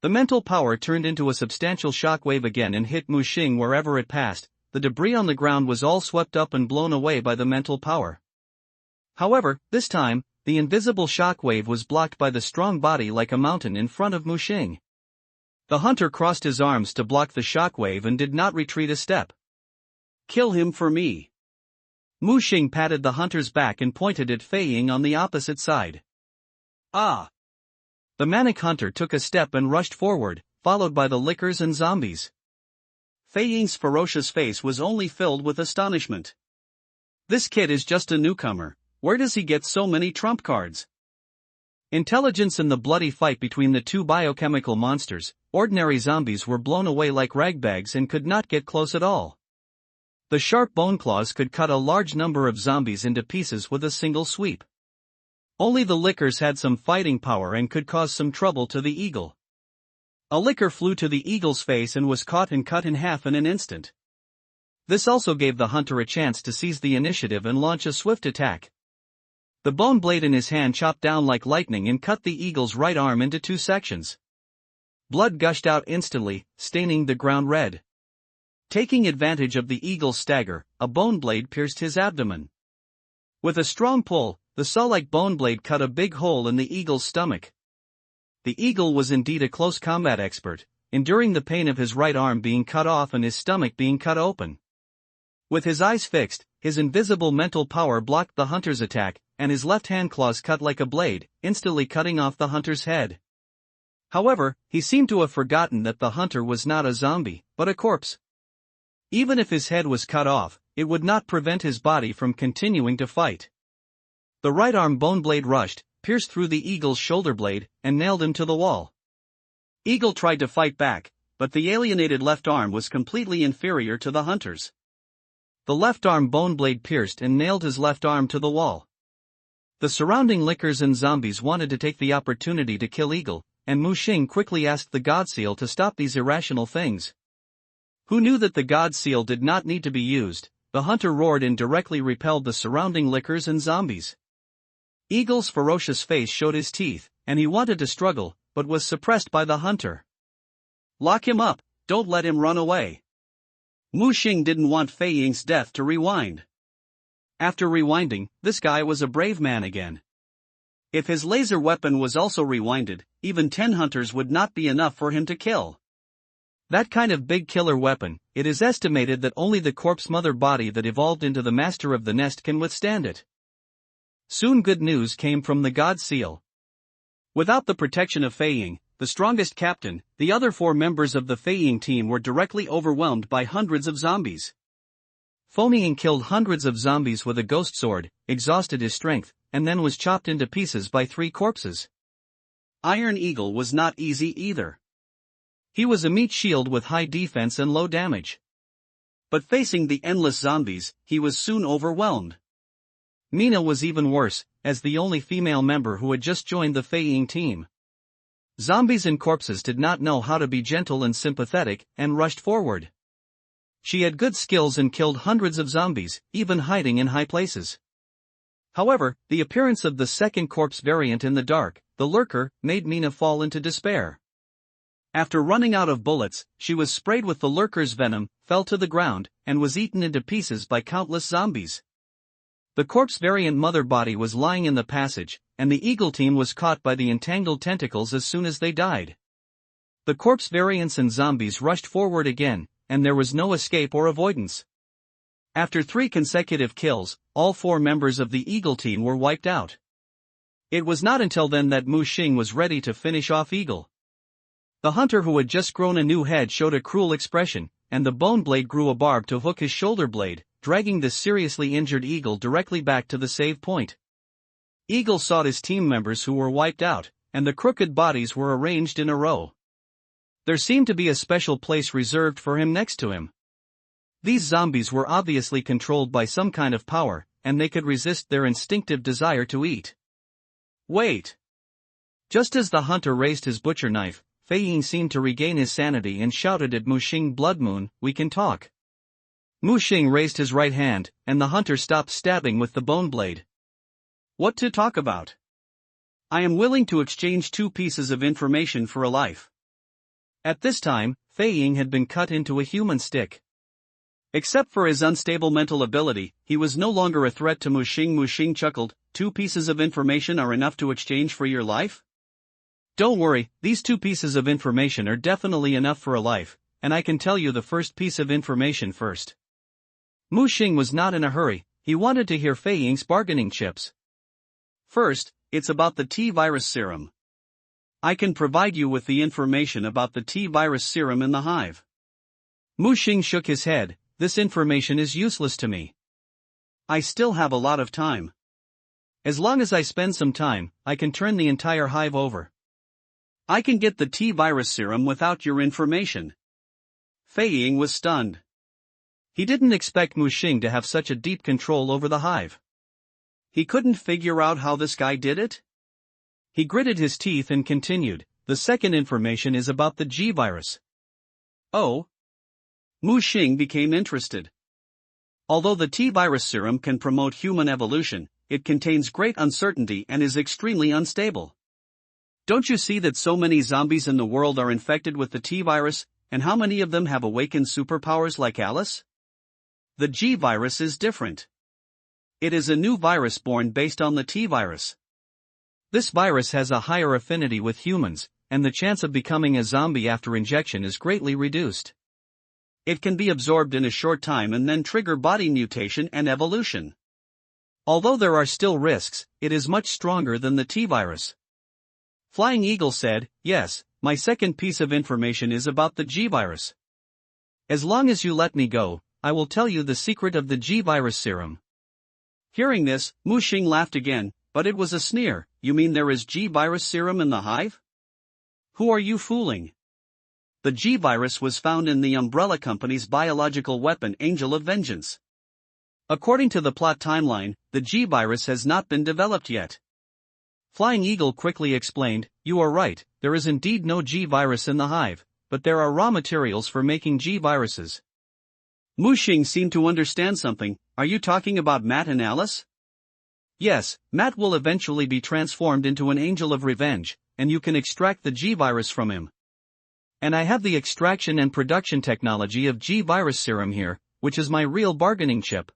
The mental power turned into a substantial shockwave again and hit Mu Xing wherever it passed. The debris on the ground was all swept up and blown away by the mental power. However, this time, the invisible shockwave was blocked by the strong body like a mountain in front of Mu Xing. The hunter crossed his arms to block the shockwave and did not retreat a step. Kill him for me. Mu Xing patted the hunter's back and pointed at Fei Ying on the opposite side. Ah! The manic hunter took a step and rushed forward, followed by the lickers and zombies. Fei Ying's ferocious face was only filled with astonishment. This kid is just a newcomer, where does he get so many trump cards? Intelligence in the bloody fight between the two biochemical monsters, ordinary zombies were blown away like ragbags and could not get close at all. The sharp bone claws could cut a large number of zombies into pieces with a single sweep. Only the lickers had some fighting power and could cause some trouble to the eagle. A licker flew to the eagle's face and was caught and cut in half in an instant. This also gave the hunter a chance to seize the initiative and launch a swift attack. The bone blade in his hand chopped down like lightning and cut the eagle's right arm into 2 sections. Blood gushed out instantly, staining the ground red. Taking advantage of the eagle's stagger, a bone blade pierced his abdomen. With a strong pull, the saw-like bone blade cut a big hole in the eagle's stomach. The eagle was indeed a close combat expert, enduring the pain of his right arm being cut off and his stomach being cut open. With his eyes fixed, his invisible mental power blocked the hunter's attack, and his left hand claws cut like a blade, instantly cutting off the hunter's head. However, he seemed to have forgotten that the hunter was not a zombie, but a corpse. Even if his head was cut off, it would not prevent his body from continuing to fight. The right arm bone blade rushed, pierced through the eagle's shoulder blade, and nailed him to the wall. Eagle tried to fight back, but the alienated left arm was completely inferior to the hunter's. The left arm bone blade pierced and nailed his left arm to the wall. The surrounding lickers and zombies wanted to take the opportunity to kill Eagle, and Mu Xing quickly asked the God Seal to stop these irrational things. Who knew that the God Seal did not need to be used? The hunter roared and directly repelled the surrounding lickers and zombies. Eagle's ferocious face showed his teeth, and he wanted to struggle, but was suppressed by the hunter. Lock him up, don't let him run away. Mu Xing didn't want Fei Ying's death to rewind. After rewinding, this guy was a brave man again. If his laser weapon was also rewinded, even 10 hunters would not be enough for him to kill. That kind of big killer weapon, it is estimated that only the corpse mother body that evolved into the master of the nest can withstand it. Soon good news came from the God Seal. Without the protection of Fei Ying, the strongest captain, the other 4 members of the Fei Ying team were directly overwhelmed by hundreds of zombies. Fei Ying killed hundreds of zombies with a ghost sword, exhausted his strength, and then was chopped into pieces by 3 corpses. Iron Eagle was not easy either. He was a meat shield with high defense and low damage. But facing the endless zombies, he was soon overwhelmed. Mina was even worse, as the only female member who had just joined the Fei Ying team. Zombies and corpses did not know how to be gentle and sympathetic, and rushed forward. She had good skills and killed hundreds of zombies, even hiding in high places. However, the appearance of the second corpse variant in the dark, the lurker, made Mina fall into despair. After running out of bullets, she was sprayed with the lurker's venom, fell to the ground, and was eaten into pieces by countless zombies. The corpse variant mother body was lying in the passage, and the Eagle team was caught by the entangled tentacles as soon as they died. The corpse variants and zombies rushed forward again, and there was no escape or avoidance. After 3 consecutive kills, all 4 members of the Eagle team were wiped out. It was not until then that Mu Xing was ready to finish off Eagle. The hunter who had just grown a new head showed a cruel expression, and the bone blade grew a barb to hook his shoulder blade, dragging the seriously injured Eagle directly back to the save point. Eagle sought his team members who were wiped out, and the crooked bodies were arranged in a row. There seemed to be a special place reserved for him next to him. These zombies were obviously controlled by some kind of power, and they could resist their instinctive desire to eat. Wait! Just as the hunter raised his butcher knife, Fei Ying seemed to regain his sanity and shouted at Mu Xing, "Blood Moon, we can talk." Mu Xing raised his right hand, and the hunter stopped stabbing with the bone blade. What to talk about? I am willing to exchange 2 pieces of information for a life. At this time, Fei Ying had been cut into a human stick. Except for his unstable mental ability, he was no longer a threat to Mu Xing. Mu Xing chuckled, 2 pieces of information are enough to exchange for your life? Don't worry, these 2 pieces of information are definitely enough for a life, and I can tell you the first piece of information first. Mu Xing was not in a hurry, he wanted to hear Fei Ying's bargaining chips. First, it's about the T-virus serum. I can provide you with the information about the T-virus serum in the hive. Mu Xing shook his head, this information is useless to me. I still have a lot of time. As long as I spend some time, I can turn the entire hive over. I can get the T-virus serum without your information. Fei Ying was stunned. He didn't expect Mu Xing to have such a deep control over the hive. He couldn't figure out how this guy did it? He gritted his teeth and continued, the second information is about the G-virus. Oh? Mu Xing became interested. Although the T-virus serum can promote human evolution, it contains great uncertainty and is extremely unstable. Don't you see that so many zombies in the world are infected with the T-virus, and how many of them have awakened superpowers like Alice? The G-virus is different. It is a new virus born based on the T-virus. This virus has a higher affinity with humans, and the chance of becoming a zombie after injection is greatly reduced. It can be absorbed in a short time and then trigger body mutation and evolution. Although there are still risks, it is much stronger than the T-virus. Flying Eagle said, yes, my second piece of information is about the G-virus. As long as you let me go, I will tell you the secret of the G-virus serum. Hearing this, Mu Xing laughed again, but it was a sneer. You mean there is G-virus serum in the hive? Who are you fooling? The G-virus was found in the Umbrella Company's biological weapon Angel of Vengeance. According to the plot timeline, the G-virus has not been developed yet. Flying Eagle quickly explained, "You are right, there is indeed no G-virus in the hive, but there are raw materials for making G-viruses." Muxing seemed to understand something. "Are you talking about Matt and Alice?" "Yes, Matt will eventually be transformed into an angel of revenge, and you can extract the G-virus from him. And I have the extraction and production technology of G-virus serum here, which is my real bargaining chip."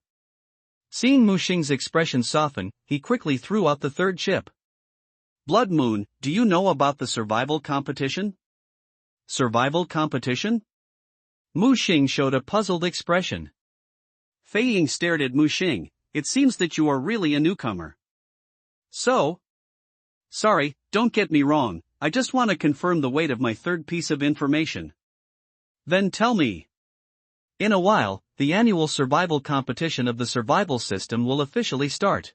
Seeing Muxing's expression soften, he quickly threw out the third chip. "Blood Moon, do you know about the survival competition?" "Survival competition?" Muxing showed a puzzled expression. Fei Ying stared at Muxing. "It seems that you are really a newcomer." "So?" "Sorry, don't get me wrong, I just want to confirm the weight of my third piece of information." "Then tell me." "In a while, the annual survival competition of the survival system will officially start.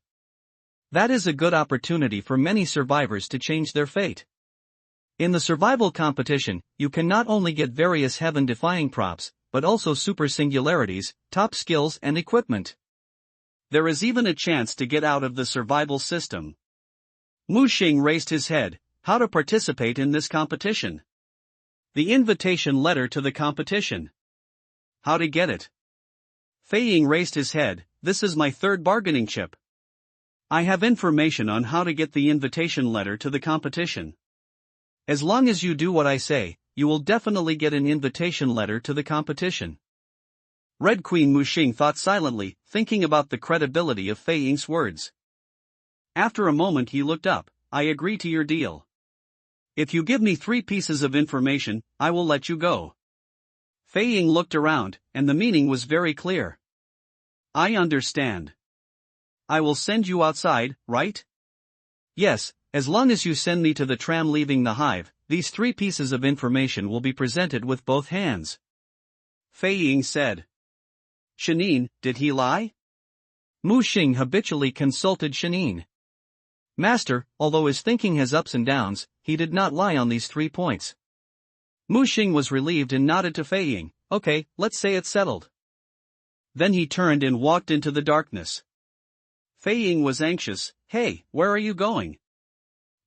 That is a good opportunity for many survivors to change their fate. In the survival competition, you can not only get various heaven-defying props, but also super singularities, top skills and equipment. There is even a chance to get out of the survival system." Muxing raised his head. "How to participate in this competition?" "The invitation letter to the competition." "How to get it?" Fei Ying raised his head. "This is my third bargaining chip. I have information on how to get the invitation letter to the competition. As long as you do what I say, you will definitely get an invitation letter to the competition." Red Queen Muxing thought silently, thinking about the credibility of Fei Ying's words. After a moment he looked up. "I agree to your deal. If you give me 3 pieces of information, I will let you go." Fei Ying looked around, and the meaning was very clear. "I understand. I will send you outside, right?" "Yes, as long as you send me to the tram leaving the hive, these 3 pieces of information will be presented with both hands." Fei Ying said. "Shanine, did he lie?" Muxing habitually consulted Shanine. "Master, although his thinking has ups and downs, he did not lie on these 3 points." Muxing was relieved and nodded to Fei Ying. "Okay, let's say it's settled." Then he turned and walked into the darkness. Fei Ying was anxious. "Hey, where are you going?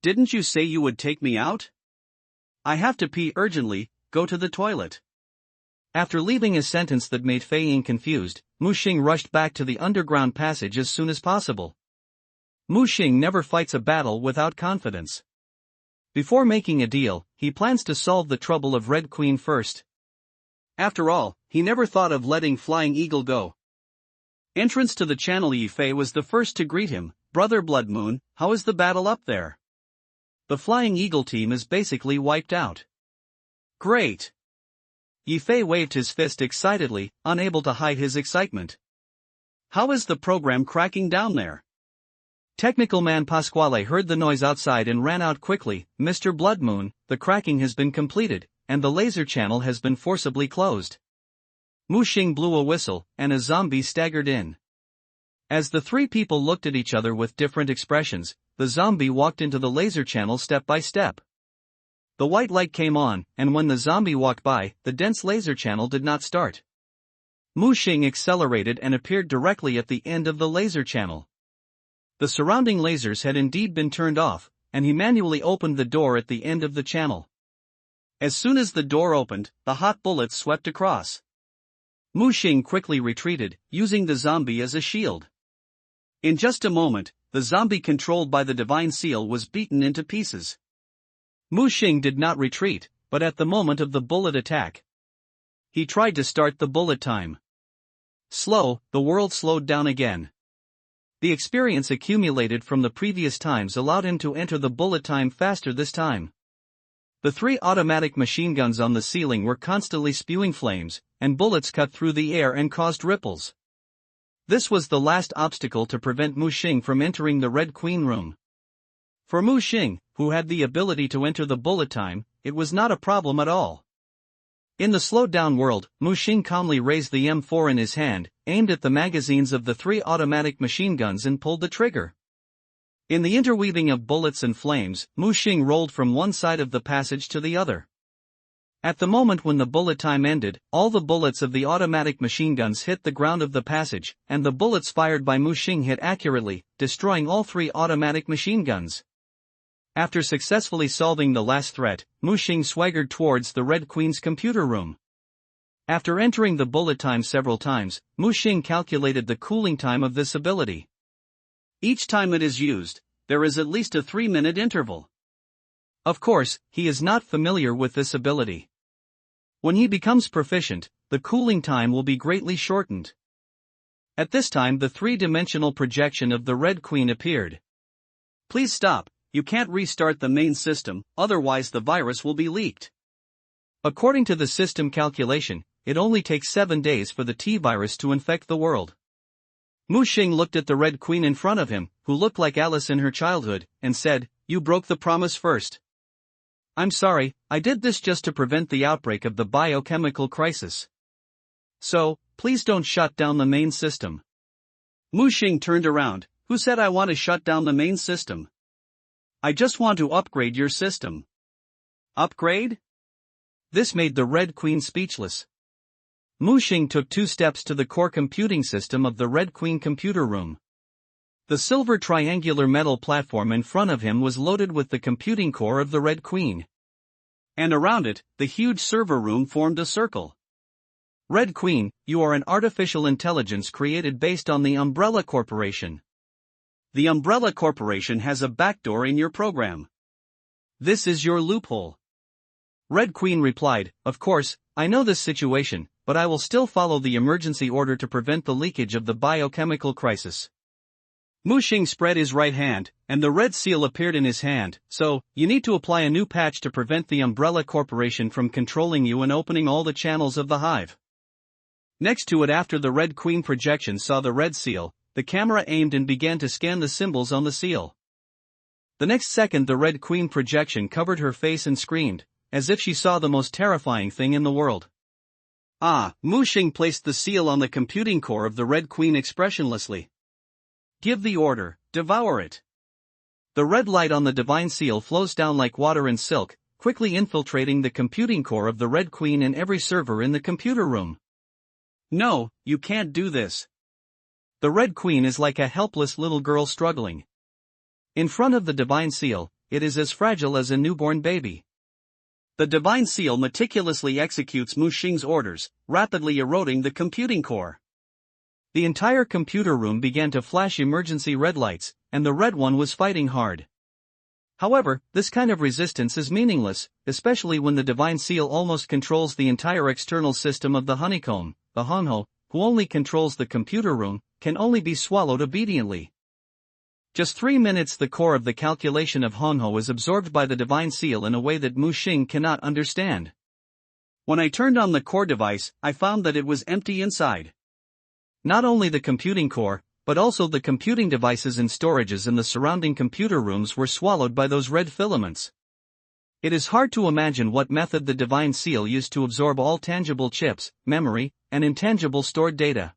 Didn't you say you would take me out?" "I have to pee urgently, go to the toilet." After leaving a sentence that made Fei Ying confused, Muxing rushed back to the underground passage as soon as possible. Muxing never fights a battle without confidence. Before making a deal, he plans to solve the trouble of Red Queen first. After all, he never thought of letting Flying Eagle go. Entrance to the channel. Yi Fei was the first to greet him. "Brother Blood Moon, how is the battle up there?" "The Flying Eagle team is basically wiped out." "Great." Yi Fei waved his fist excitedly, unable to hide his excitement. "How is the program cracking down there?" Technical man Pasquale heard the noise outside and ran out quickly. "Mr. Blood Moon, the cracking has been completed, and the laser channel has been forcibly closed." Muxing blew a whistle, and a zombie staggered in. As the 3 people looked at each other with different expressions, the zombie walked into the laser channel step by step. The white light came on, and when the zombie walked by, the dense laser channel did not start. Muxing accelerated and appeared directly at the end of the laser channel. The surrounding lasers had indeed been turned off, and he manually opened the door at the end of the channel. As soon as the door opened, the hot bullets swept across. Muxing quickly retreated, using the zombie as a shield. In just a moment, the zombie controlled by the divine seal was beaten into pieces. Muxing did not retreat, but at the moment of the bullet attack, he tried to start the bullet time. Slow, the world slowed down again. The experience accumulated from the previous times allowed him to enter the bullet time faster this time. The 3 automatic machine guns on the ceiling were constantly spewing flames, and bullets cut through the air and caused ripples. This was the last obstacle to prevent Muxing from entering the Red Queen room. For Muxing, who had the ability to enter the bullet time, it was not a problem at all. In the slowed-down world, Muxing calmly raised the M4 in his hand, aimed at the magazines of the 3 automatic machine guns and pulled the trigger. In the interweaving of bullets and flames, Muxing rolled from one side of the passage to the other. At the moment when the bullet time ended, all the bullets of the automatic machine guns hit the ground of the passage, and the bullets fired by Mu Xing hit accurately, destroying all 3 automatic machine guns. After successfully solving the last threat, Mu Xing swaggered towards the Red Queen's computer room. After entering the bullet time several times, Mu Xing calculated the cooling time of this ability. Each time it is used, there is at least a 3-minute interval. Of course, he is not familiar with this ability. When he becomes proficient, the cooling time will be greatly shortened. At this time the 3-dimensional projection of the Red Queen appeared. Please stop, you can't restart the main system, otherwise the virus will be leaked. According to the system calculation, it only takes 7 days for the T-virus to infect the world. Mu Xing looked at the Red Queen in front of him, who looked like Alice in her childhood, and said, "You broke the promise first. I'm sorry, I did this just to prevent the outbreak of the biochemical crisis. So, please don't shut down the main system." Mu Xing turned around. "Who said I want to shut down the main system? I just want to upgrade your system." Upgrade? This made the Red Queen speechless. Mu Xing took 2 steps to the core computing system of the Red Queen computer room. The silver triangular metal platform in front of him was loaded with the computing core of the Red Queen. And around it, the huge server room formed a circle. Red Queen, you are an artificial intelligence created based on the Umbrella Corporation. The Umbrella Corporation has a backdoor in your program. This is your loophole. Red Queen replied, "Of course, I know this situation, but I will still follow the emergency order to prevent the leakage of the biochemical crisis." Mu Xing spread his right hand, and the red seal appeared in his hand. "So, you need to apply a new patch to prevent the Umbrella Corporation from controlling you and opening all the channels of the hive." Next to it, after the Red Queen projection saw the red seal, the camera aimed and began to scan the symbols on the seal. The next second the Red Queen projection covered her face and screamed, as if she saw the most terrifying thing in the world. Mu Xing placed the seal on the computing core of the Red Queen expressionlessly. "Give the order, devour it." The red light on the divine seal flows down like water in silk, quickly infiltrating the computing core of the Red Queen and every server in the computer room. "No, you can't do this." The Red Queen is like a helpless little girl struggling. In front of the divine seal, it is as fragile as a newborn baby. The divine seal meticulously executes Mu Xing's orders, rapidly eroding the computing core. The entire computer room began to flash emergency red lights, and the red one was fighting hard. However, this kind of resistance is meaningless, especially when the divine seal almost controls the entire external system of the honeycomb. The Honho, who only controls the computer room, can only be swallowed obediently. Just 3 minutes the core of the calculation of Honho is absorbed by the divine seal in a way that Mu Xing cannot understand. When I turned on the core device, I found that it was empty inside. Not only the computing core, but also the computing devices and storages in the surrounding computer rooms were swallowed by those red filaments. It is hard to imagine what method the divine seal used to absorb all tangible chips, memory, and intangible stored data.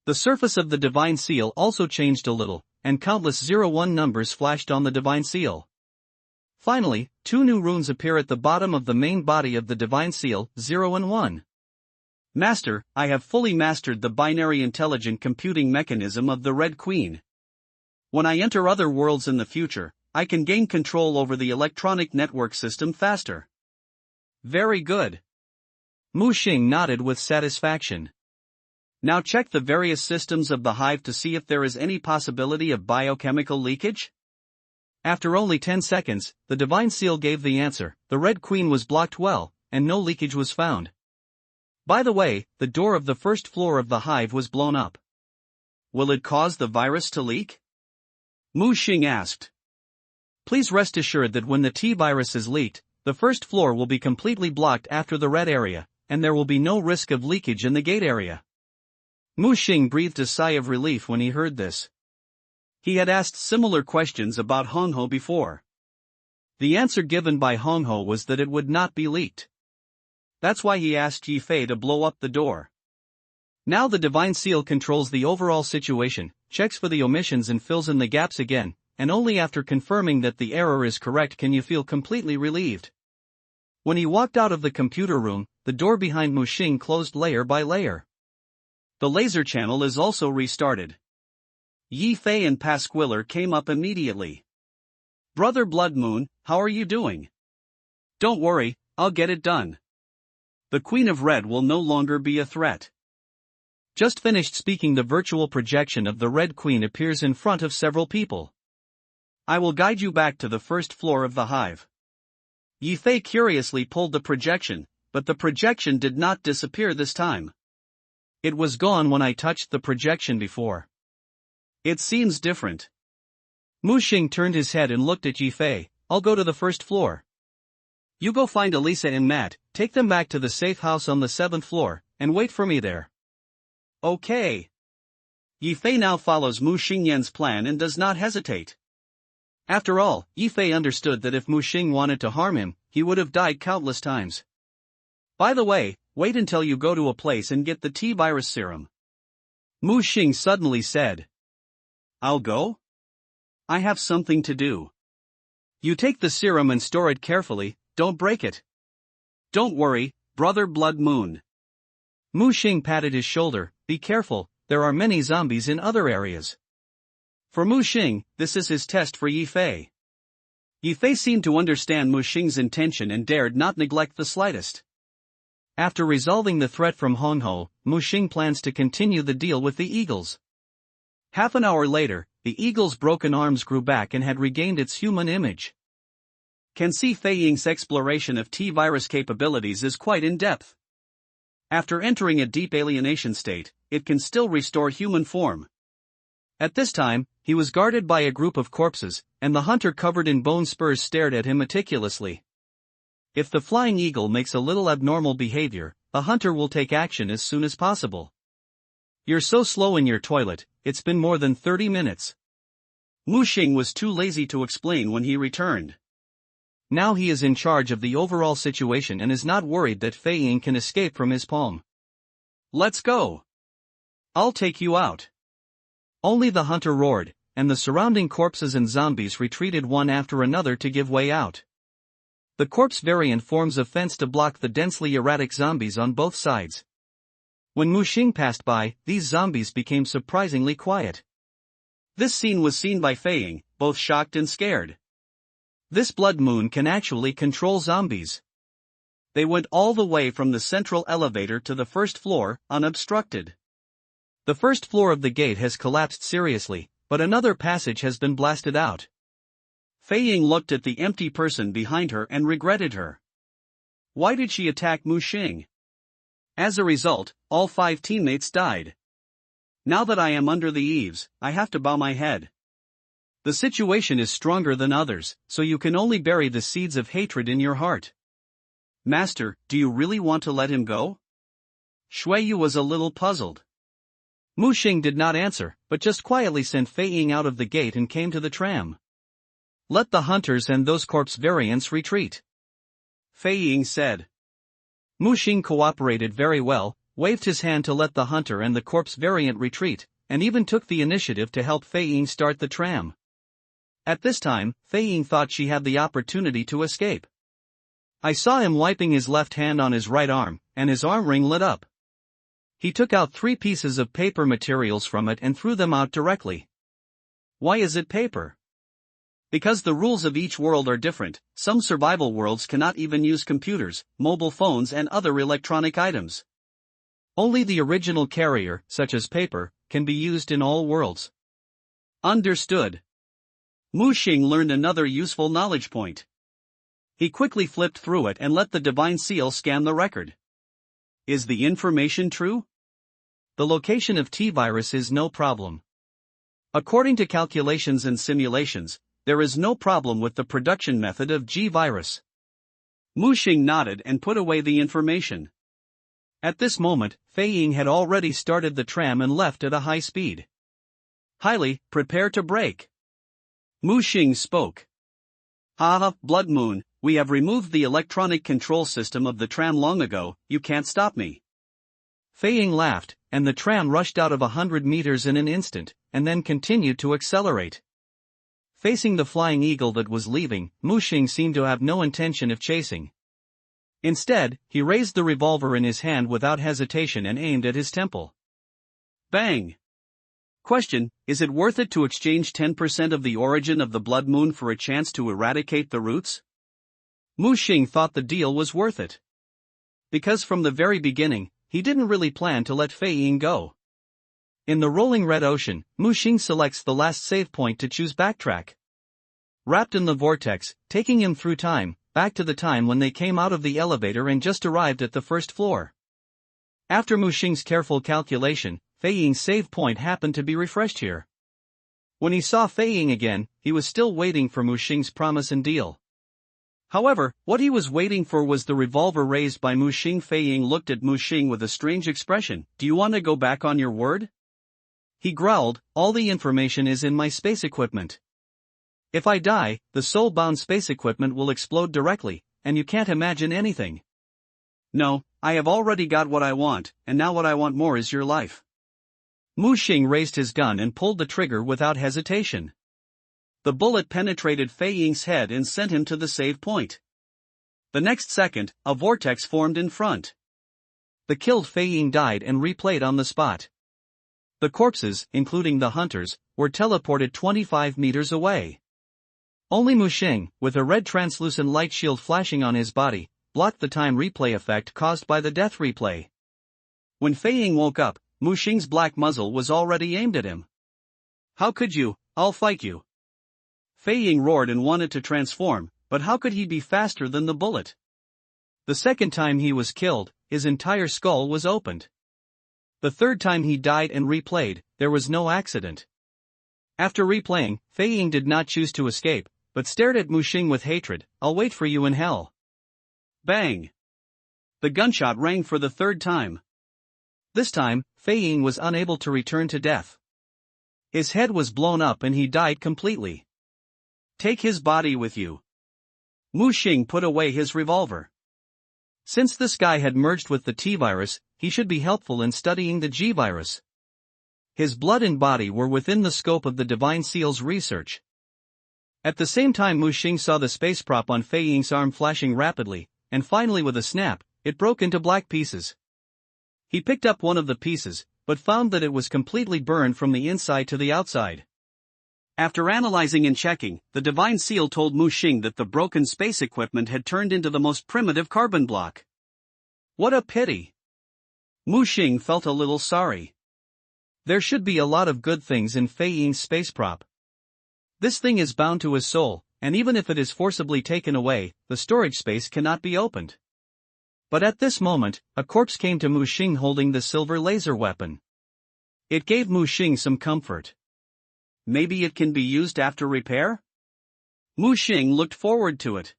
The surface of the divine seal also changed a little, and countless 01 numbers flashed on the divine seal. Finally, 2 new runes appear at the bottom of the main body of the divine seal, 0 and 1. "Master, I have fully mastered the binary intelligent computing mechanism of the Red Queen. When I enter other worlds in the future, I can gain control over the electronic network system faster." "Very good." Mu Xing nodded with satisfaction. "Now check the various systems of the hive to see if there is any possibility of biochemical leakage?" After only 10 seconds, the divine seal gave the answer. The Red Queen was blocked well, and no leakage was found. By the way, the door of the first floor of the hive was blown up. "Will it cause the virus to leak?" Mu Xing asked. "Please rest assured that when the T-virus is leaked, the first floor will be completely blocked after the red area, and there will be no risk of leakage in the gate area." Mu Xing breathed a sigh of relief when he heard this. He had asked similar questions about Honho before. The answer given by Honho was that it would not be leaked. That's why he asked Yi Fei to blow up the door. Now the divine seal controls the overall situation, checks for the omissions and fills in the gaps again, and only after confirming that the error is correct can you feel completely relieved. When he walked out of the computer room, the door behind Mu Xing closed layer by layer. The laser channel is also restarted. Yi Fei and Pasquiller came up immediately. Brother Blood Moon, how are you doing? Don't worry, I'll get it done. The Queen of Red will no longer be a threat. Just finished speaking, the virtual projection of the Red Queen appears in front of several people. I will guide you back to the first floor of the hive. Yi Fei curiously pulled the projection, but the projection did not disappear this time. It was gone when I touched the projection before. It seems different. Mu Xing turned his head and looked at Yi Fei. I'll go to the first floor. You go find Elisa and Matt, take them back to the safe house on the 7th floor, and wait for me there. Okay. Yi Fei now follows Mu Xingyan's plan and does not hesitate. After all, Yi Fei understood that if Mu Xing wanted to harm him, he would have died countless times. By the way, wait until you go to a place and get the T-virus serum. Mu Xing suddenly said. I'll go? I have something to do. You take the serum and store it carefully, don't break it. Don't worry, Brother Blood Moon. Mu Xing patted his shoulder, be careful, there are many zombies in other areas. For Mu Xing, this is his test for Yi Fei. Yi Fei seemed to understand Mu Xing's intention and dared not neglect the slightest. After resolving the threat from Honho, Mu Xing plans to continue the deal with the eagles. Half an hour later, the eagle's broken arms grew back and had regained its human image. Can see Fei Ying's exploration of T-virus capabilities is quite in-depth. After entering a deep alienation state, it can still restore human form. At this time, he was guarded by a group of corpses, and the hunter covered in bone spurs stared at him meticulously. If the flying eagle makes a little abnormal behavior, the hunter will take action as soon as possible. You're so slow in your toilet, it's been more than 30 minutes. Mu Xing was too lazy to explain when he returned. Now he is in charge of the overall situation and is not worried that Fei Ying can escape from his palm. Let's go. I'll take you out. Only the hunter roared, and the surrounding corpses and zombies retreated one after another to give way out. The corpse variant forms a fence to block the densely erratic zombies on both sides. When Mu Xing passed by, these zombies became surprisingly quiet. This scene was seen by Fei Ying, both shocked and scared. This Blood Moon can actually control zombies. They went all the way from the central elevator to the first floor, unobstructed. The first floor of the gate has collapsed seriously, but another passage has been blasted out. Fei Ying looked at the empty person behind her and regretted her. Why did she attack Mu Xing? As a result, all 5 teammates died. Now that I am under the eaves, I have to bow my head. The situation is stronger than others, so you can only bury the seeds of hatred in your heart. Master, do you really want to let him go? Shui Yu was a little puzzled. Mu Xing did not answer, but just quietly sent Fei Ying out of the gate and came to the tram. Let the hunters and those corpse variants retreat. Fei Ying said. Mu Xing cooperated very well, waved his hand to let the hunter and the corpse variant retreat, and even took the initiative to help Fei Ying start the tram. At this time, Fei Ying thought she had the opportunity to escape. I saw him wiping his left hand on his right arm, and his arm ring lit up. He took out 3 pieces of paper materials from it and threw them out directly. Why is it paper? Because the rules of each world are different. Some survival worlds cannot even use computers, mobile phones and other electronic items. Only the original carrier, such as paper, can be used in all worlds. Understood. Mu Xing learned another useful knowledge point. He quickly flipped through it and let the divine seal scan the record. Is the information true? The location of T-virus is no problem. According to calculations and simulations, there is no problem with the production method of G-virus. Mu Xing nodded and put away the information. At this moment, Fei Ying had already started the tram and left at a high speed. Highly, prepare to brake. Mu Xing spoke. Ha, Blood Moon, we have removed the electronic control system of the tram long ago, you can't stop me. Fei Ying laughed, and the tram rushed out of 100 meters in an instant, and then continued to accelerate. Facing the flying eagle that was leaving, Mu Xing seemed to have no intention of chasing. Instead, he raised the revolver in his hand without hesitation and aimed at his temple. Bang! Question: is it worth it to exchange 10% of the origin of the blood moon for a chance to eradicate the roots? Mu Xing thought the deal was worth it. Because from the very beginning, he didn't really plan to let Fei Ying go. In the rolling red ocean, Mu Xing selects the last save point to choose backtrack. Wrapped in the vortex, taking him through time, back to the time when they came out of the elevator and just arrived at the first floor. After Mu Xing's careful calculation, Fei Ying's save point happened to be refreshed here. When he saw Fei Ying again, he was still waiting for Mu Xing's promise and deal. However, what he was waiting for was the revolver raised by Mu Xing. Fei Ying looked at Mu Xing with a strange expression. Do you want to go back on your word? He growled, all the information is in my space equipment. If I die, the soul-bound space equipment will explode directly, and you can't imagine anything. No, I have already got what I want, and now what I want more is your life. Mu Xing raised his gun and pulled the trigger without hesitation. The bullet penetrated Fei Ying's head and sent him to the save point. The next second, a vortex formed in front. The killed Fei Ying died and replayed on the spot. The corpses, including the hunters, were teleported 25 meters away. Only Mu Xing, with a red translucent light shield flashing on his body, blocked the time replay effect caused by the death replay. When Fei Ying woke up, Mu Xing's black muzzle was already aimed at him. How could you? I'll fight you. Fei Ying roared and wanted to transform, but how could he be faster than the bullet? The second time he was killed, his entire skull was opened. The third time he died and replayed, there was no accident. After replaying, Fei Ying did not choose to escape, but stared at Mu Xing with hatred. I'll wait for you in hell. Bang! The gunshot rang for the third time. This time, Fei Ying was unable to return to death. His head was blown up and he died completely. Take his body with you. Mu Xing put away his revolver. Since this guy had merged with the T-virus, he should be helpful in studying the G-virus. His blood and body were within the scope of the Divine Seal's research. At the same time, Mu Xing saw the space prop on Fei Ying's arm flashing rapidly, and finally with a snap, it broke into black pieces. He picked up one of the pieces, but found that it was completely burned from the inside to the outside. After analyzing and checking, the Divine Seal told Mu Xing that the broken space equipment had turned into the most primitive carbon block. What a pity! Mu Xing felt a little sorry. There should be a lot of good things in Fei Ying's space prop. This thing is bound to his soul, and even if it is forcibly taken away, the storage space cannot be opened. But at this moment, a corpse came to Mu Xing holding the silver laser weapon. It gave Mu Xing some comfort. Maybe it can be used after repair? Mu Xing looked forward to it.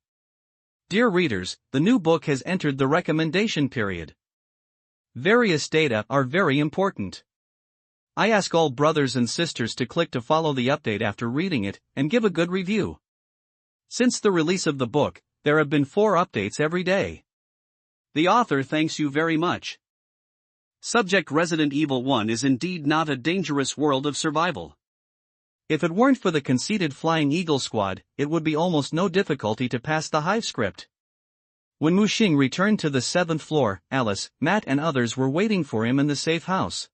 Dear readers, the new book has entered the recommendation period. Various data are very important. I ask all brothers and sisters to click to follow the update after reading it, and give a good review. Since the release of the book, there have been 4 updates every day. The author thanks you very much. Subject: Resident Evil 1 is indeed not a dangerous world of survival. If it weren't for the conceited Flying Eagle squad, it would be almost no difficulty to pass the Hive script. When Mu Xing returned to the 7th floor, Alice, Matt and others were waiting for him in the safe house.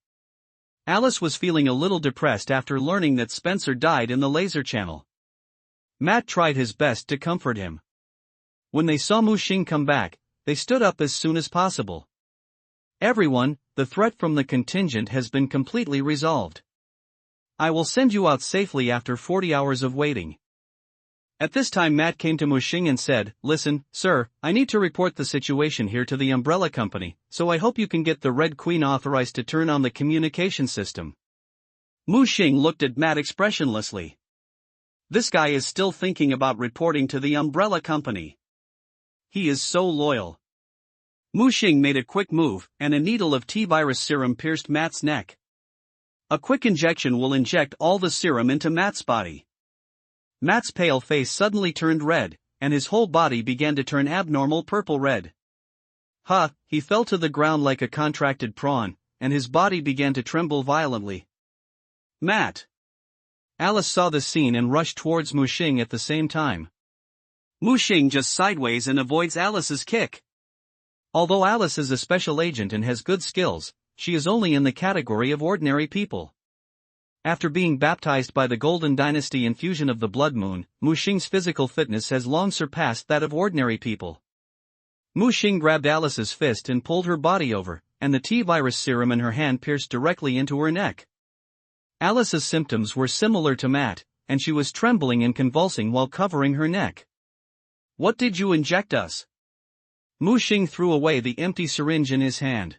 Alice was feeling a little depressed after learning that Spencer died in the laser channel. Matt tried his best to comfort him. When they saw Mu Xing come back, they stood up as soon as possible. Everyone, the threat from the contingent has been completely resolved. I will send you out safely after 40 hours of waiting. At this time Matt came to Mu Xing and said, Listen, sir, I need to report the situation here to the Umbrella Company, so I hope you can get the Red Queen authorized to turn on the communication system. Mu Xing looked at Matt expressionlessly. This guy is still thinking about reporting to the Umbrella Company. He is so loyal. Mu Xing made a quick move, and a needle of T-virus serum pierced Matt's neck. A quick injection will inject all the serum into Matt's body. Matt's pale face suddenly turned red, and his whole body began to turn abnormal purple red. He fell to the ground like a contracted prawn, and his body began to tremble violently. Matt! Alice saw the scene and rushed towards Mu Xing at the same time. Mu Xing just sideways and avoids Alice's kick. Although Alice is a special agent and has good skills, she is only in the category of ordinary people. After being baptized by the Golden Dynasty infusion of the Blood Moon, Mu Xing's physical fitness has long surpassed that of ordinary people. Mu Xing grabbed Alice's fist and pulled her body over, and the T-virus serum in her hand pierced directly into her neck. Alice's symptoms were similar to Matt, and she was trembling and convulsing while covering her neck. "What did you inject us?" Mu Xing threw away the empty syringe in his hand.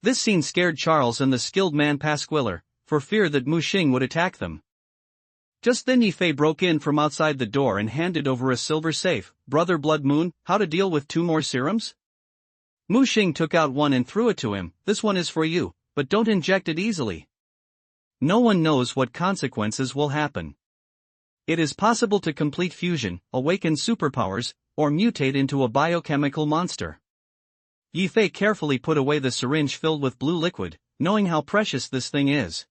This scene scared Charles and the skilled man Pasquiller, for fear that Mu Xing would attack them. Just then Yifei broke in from outside the door and handed over a silver safe. "Brother Blood Moon, how to deal with 2 more serums?" Mu Xing took out one and threw it to him. "This one is for you, but don't inject it easily. No one knows what consequences will happen. It is possible to complete fusion, awaken superpowers, or mutate into a biochemical monster." Yifei carefully put away the syringe filled with blue liquid, knowing how precious this thing is.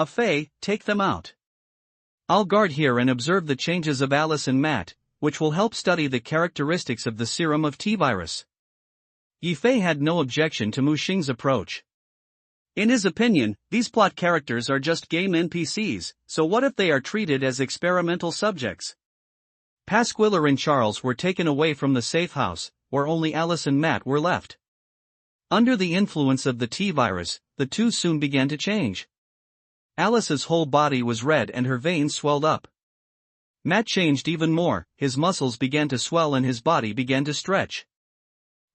"Fei, take them out. I'll guard here and observe the changes of Alice and Matt, which will help study the characteristics of the serum of T-virus." Yifei had no objection to Mu Xing's approach. In his opinion, these plot characters are just game NPCs, so what if they are treated as experimental subjects? Pasquiller and Charles were taken away from the safe house, where only Alice and Matt were left. Under the influence of the T-virus, the two soon began to change. Alice's whole body was red and her veins swelled up. Matt changed even more, his muscles began to swell and his body began to stretch.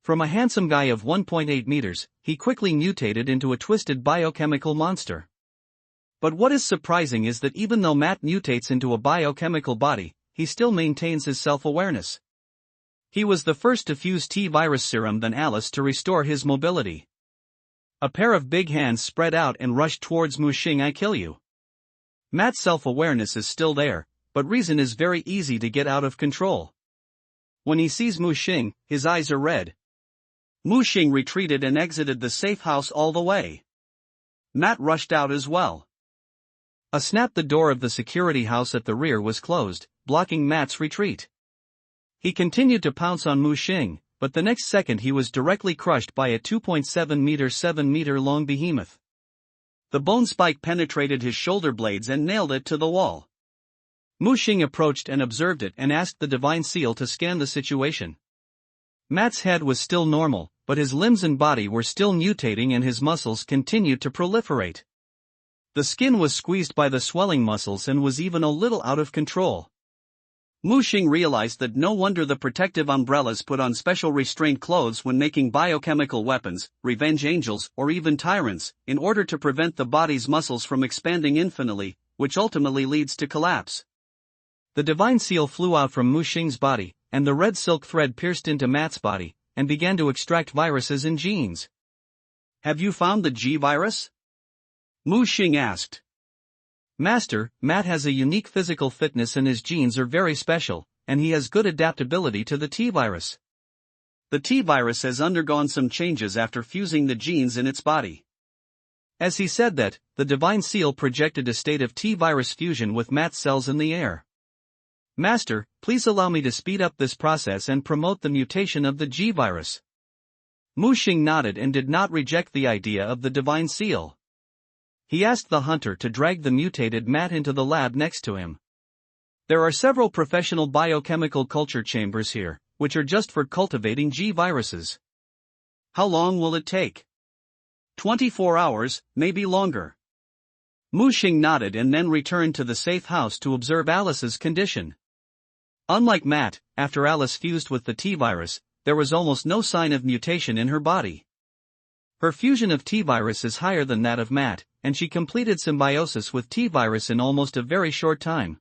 From a handsome guy of 1.8 meters, he quickly mutated into a twisted biochemical monster. But what is surprising is that even though Matt mutates into a biochemical body, he still maintains his self-awareness. He was the first to fuse T-virus serum than Alice to restore his mobility. A pair of big hands spread out and rushed towards Mu Xing. "I kill you." Matt's self-awareness is still there, but reason is very easy to get out of control. When he sees Mu Xing, his eyes are red. Mu Xing retreated and exited the safe house all the way. Matt rushed out as well. A snap, the door of the security house at the rear was closed, blocking Matt's retreat. He continued to pounce on Mu Xing, but the next second he was directly crushed by a 2.7 meter long behemoth. The bone spike penetrated his shoulder blades and nailed it to the wall. Mu Xing approached and observed it and asked the Divine Seal to scan the situation. Matt's head was still normal, but his limbs and body were still mutating and his muscles continued to proliferate. The skin was squeezed by the swelling muscles and was even a little out of control. Mu Xing realized that no wonder the protective umbrellas put on special restraint clothes when making biochemical weapons, revenge angels, or even tyrants, in order to prevent the body's muscles from expanding infinitely, which ultimately leads to collapse. The Divine Seal flew out from Mu Xing's body, and the red silk thread pierced into Matt's body, and began to extract viruses and genes. "Have you found the G-virus?" Mu Xing asked. "Master, Matt has a unique physical fitness and his genes are very special, and he has good adaptability to the T-virus. The T-virus has undergone some changes after fusing the genes in its body." As he said that, the Divine Seal projected a state of T-virus fusion with Matt's cells in the air. "Master, please allow me to speed up this process and promote the mutation of the G-virus." Mu Xing nodded and did not reject the idea of the Divine Seal. He asked the hunter to drag the mutated Matt into the lab next to him. There are several professional biochemical culture chambers here, which are just for cultivating G-viruses. "How long will it take?" 24 hours, maybe longer." Mu Xing nodded and then returned to the safe house to observe Alice's condition. Unlike Matt, after Alice fused with the T-virus, there was almost no sign of mutation in her body. Her fusion of T-virus is higher than that of Matt, and she completed symbiosis with T-virus in almost a very short time.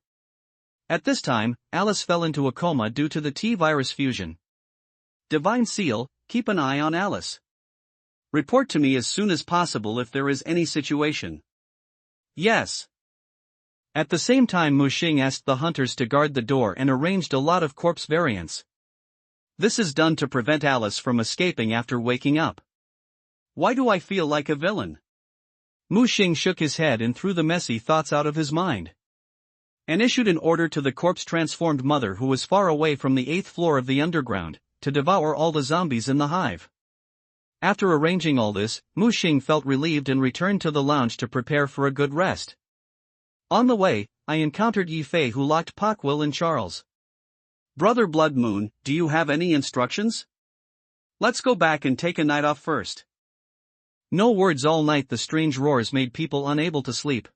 At this time, Alice fell into a coma due to the T-virus fusion. "Divine Seal, keep an eye on Alice. Report to me as soon as possible if there is any situation." "Yes." At the same time, Mu Xing asked the hunters to guard the door and arranged a lot of corpse variants. This is done to prevent Alice from escaping after waking up. "Why do I feel like a villain?" Mu Xing shook his head and threw the messy thoughts out of his mind. And issued an order to the corpse-transformed mother who was far away from the 8th floor of the underground, to devour all the zombies in the hive. After arranging all this, Mu Xing felt relieved and returned to the lounge to prepare for a good rest. On the way, I encountered Yi Fei, who locked Pakwill and Charles. "Brother Blood Moon, do you have any instructions? Let's go back and take a night off first." No words all night. The strange roars made people unable to sleep.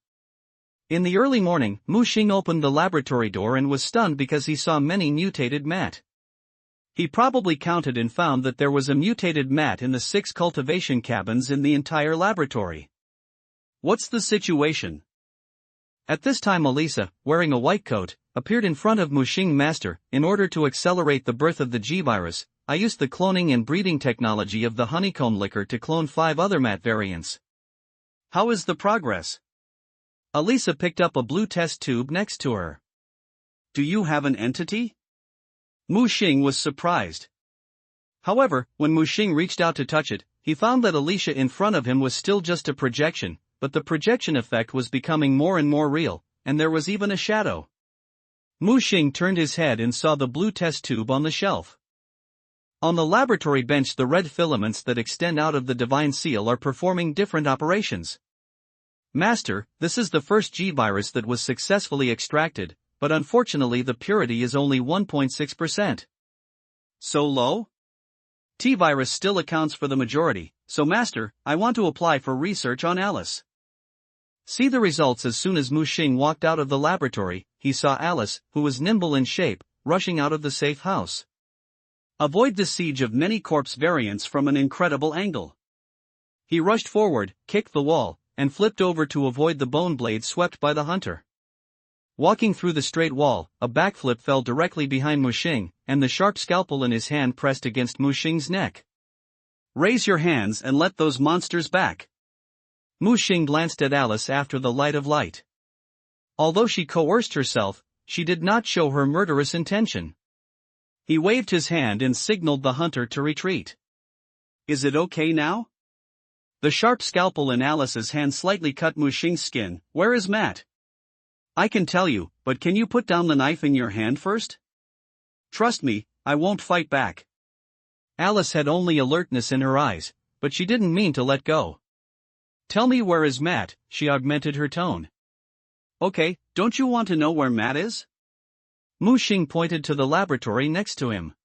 In the early morning, Mu Xing opened the laboratory door and was stunned because he saw many mutated mat. He probably counted and found that there was a mutated mat in the 6 cultivation cabins in the entire laboratory. "What's the situation?" At this time Elisa, wearing a white coat, appeared in front of Mu Xing. "Master, in order to accelerate the birth of the G-virus, I used the cloning and breeding technology of the honeycomb liquor to clone 5 other mat variants. How is the progress?" Elisa picked up a blue test tube next to her. "Do you have an entity?" Mu Xing was surprised. However, when Mu Xing reached out to touch it, he found that Alicia in front of him was still just a projection, but the projection effect was becoming more and more real, and there was even a shadow. Mu Xing turned his head and saw the blue test tube on the shelf. On the laboratory bench, the red filaments that extend out of the divine seal are performing different operations. "Master, this is the first G-virus that was successfully extracted, but unfortunately the purity is only 1.6%. So low? T-virus still accounts for the majority, so Master, I want to apply for research on Alice." See the results. As soon as Mu Xing walked out of the laboratory, he saw Alice, who was nimble in shape, rushing out of the safe house. Avoid the siege of many corpse variants from an incredible angle. He rushed forward, kicked the wall, and flipped over to avoid the bone blade swept by the hunter. Walking through the straight wall, a backflip fell directly behind Mu Xing, and the sharp scalpel in his hand pressed against Mu Xing's neck. "Raise your hands and let those monsters back." Mu Xing glanced at Alice after the light of light. Although she coerced herself, she did not show her murderous intention. He waved his hand and signaled the hunter to retreat. "Is it okay now?" The sharp scalpel in Alice's hand slightly cut Mu Xing's skin. "Where is Matt?" "I can tell you, but can you put down the knife in your hand first?" "Trust me, I won't fight back." Alice had only alertness in her eyes, but she didn't mean to let go. "Tell me, where is Matt?" she augmented her tone. "Okay, don't you want to know where Matt is?" Mu Xing pointed to the laboratory next to him.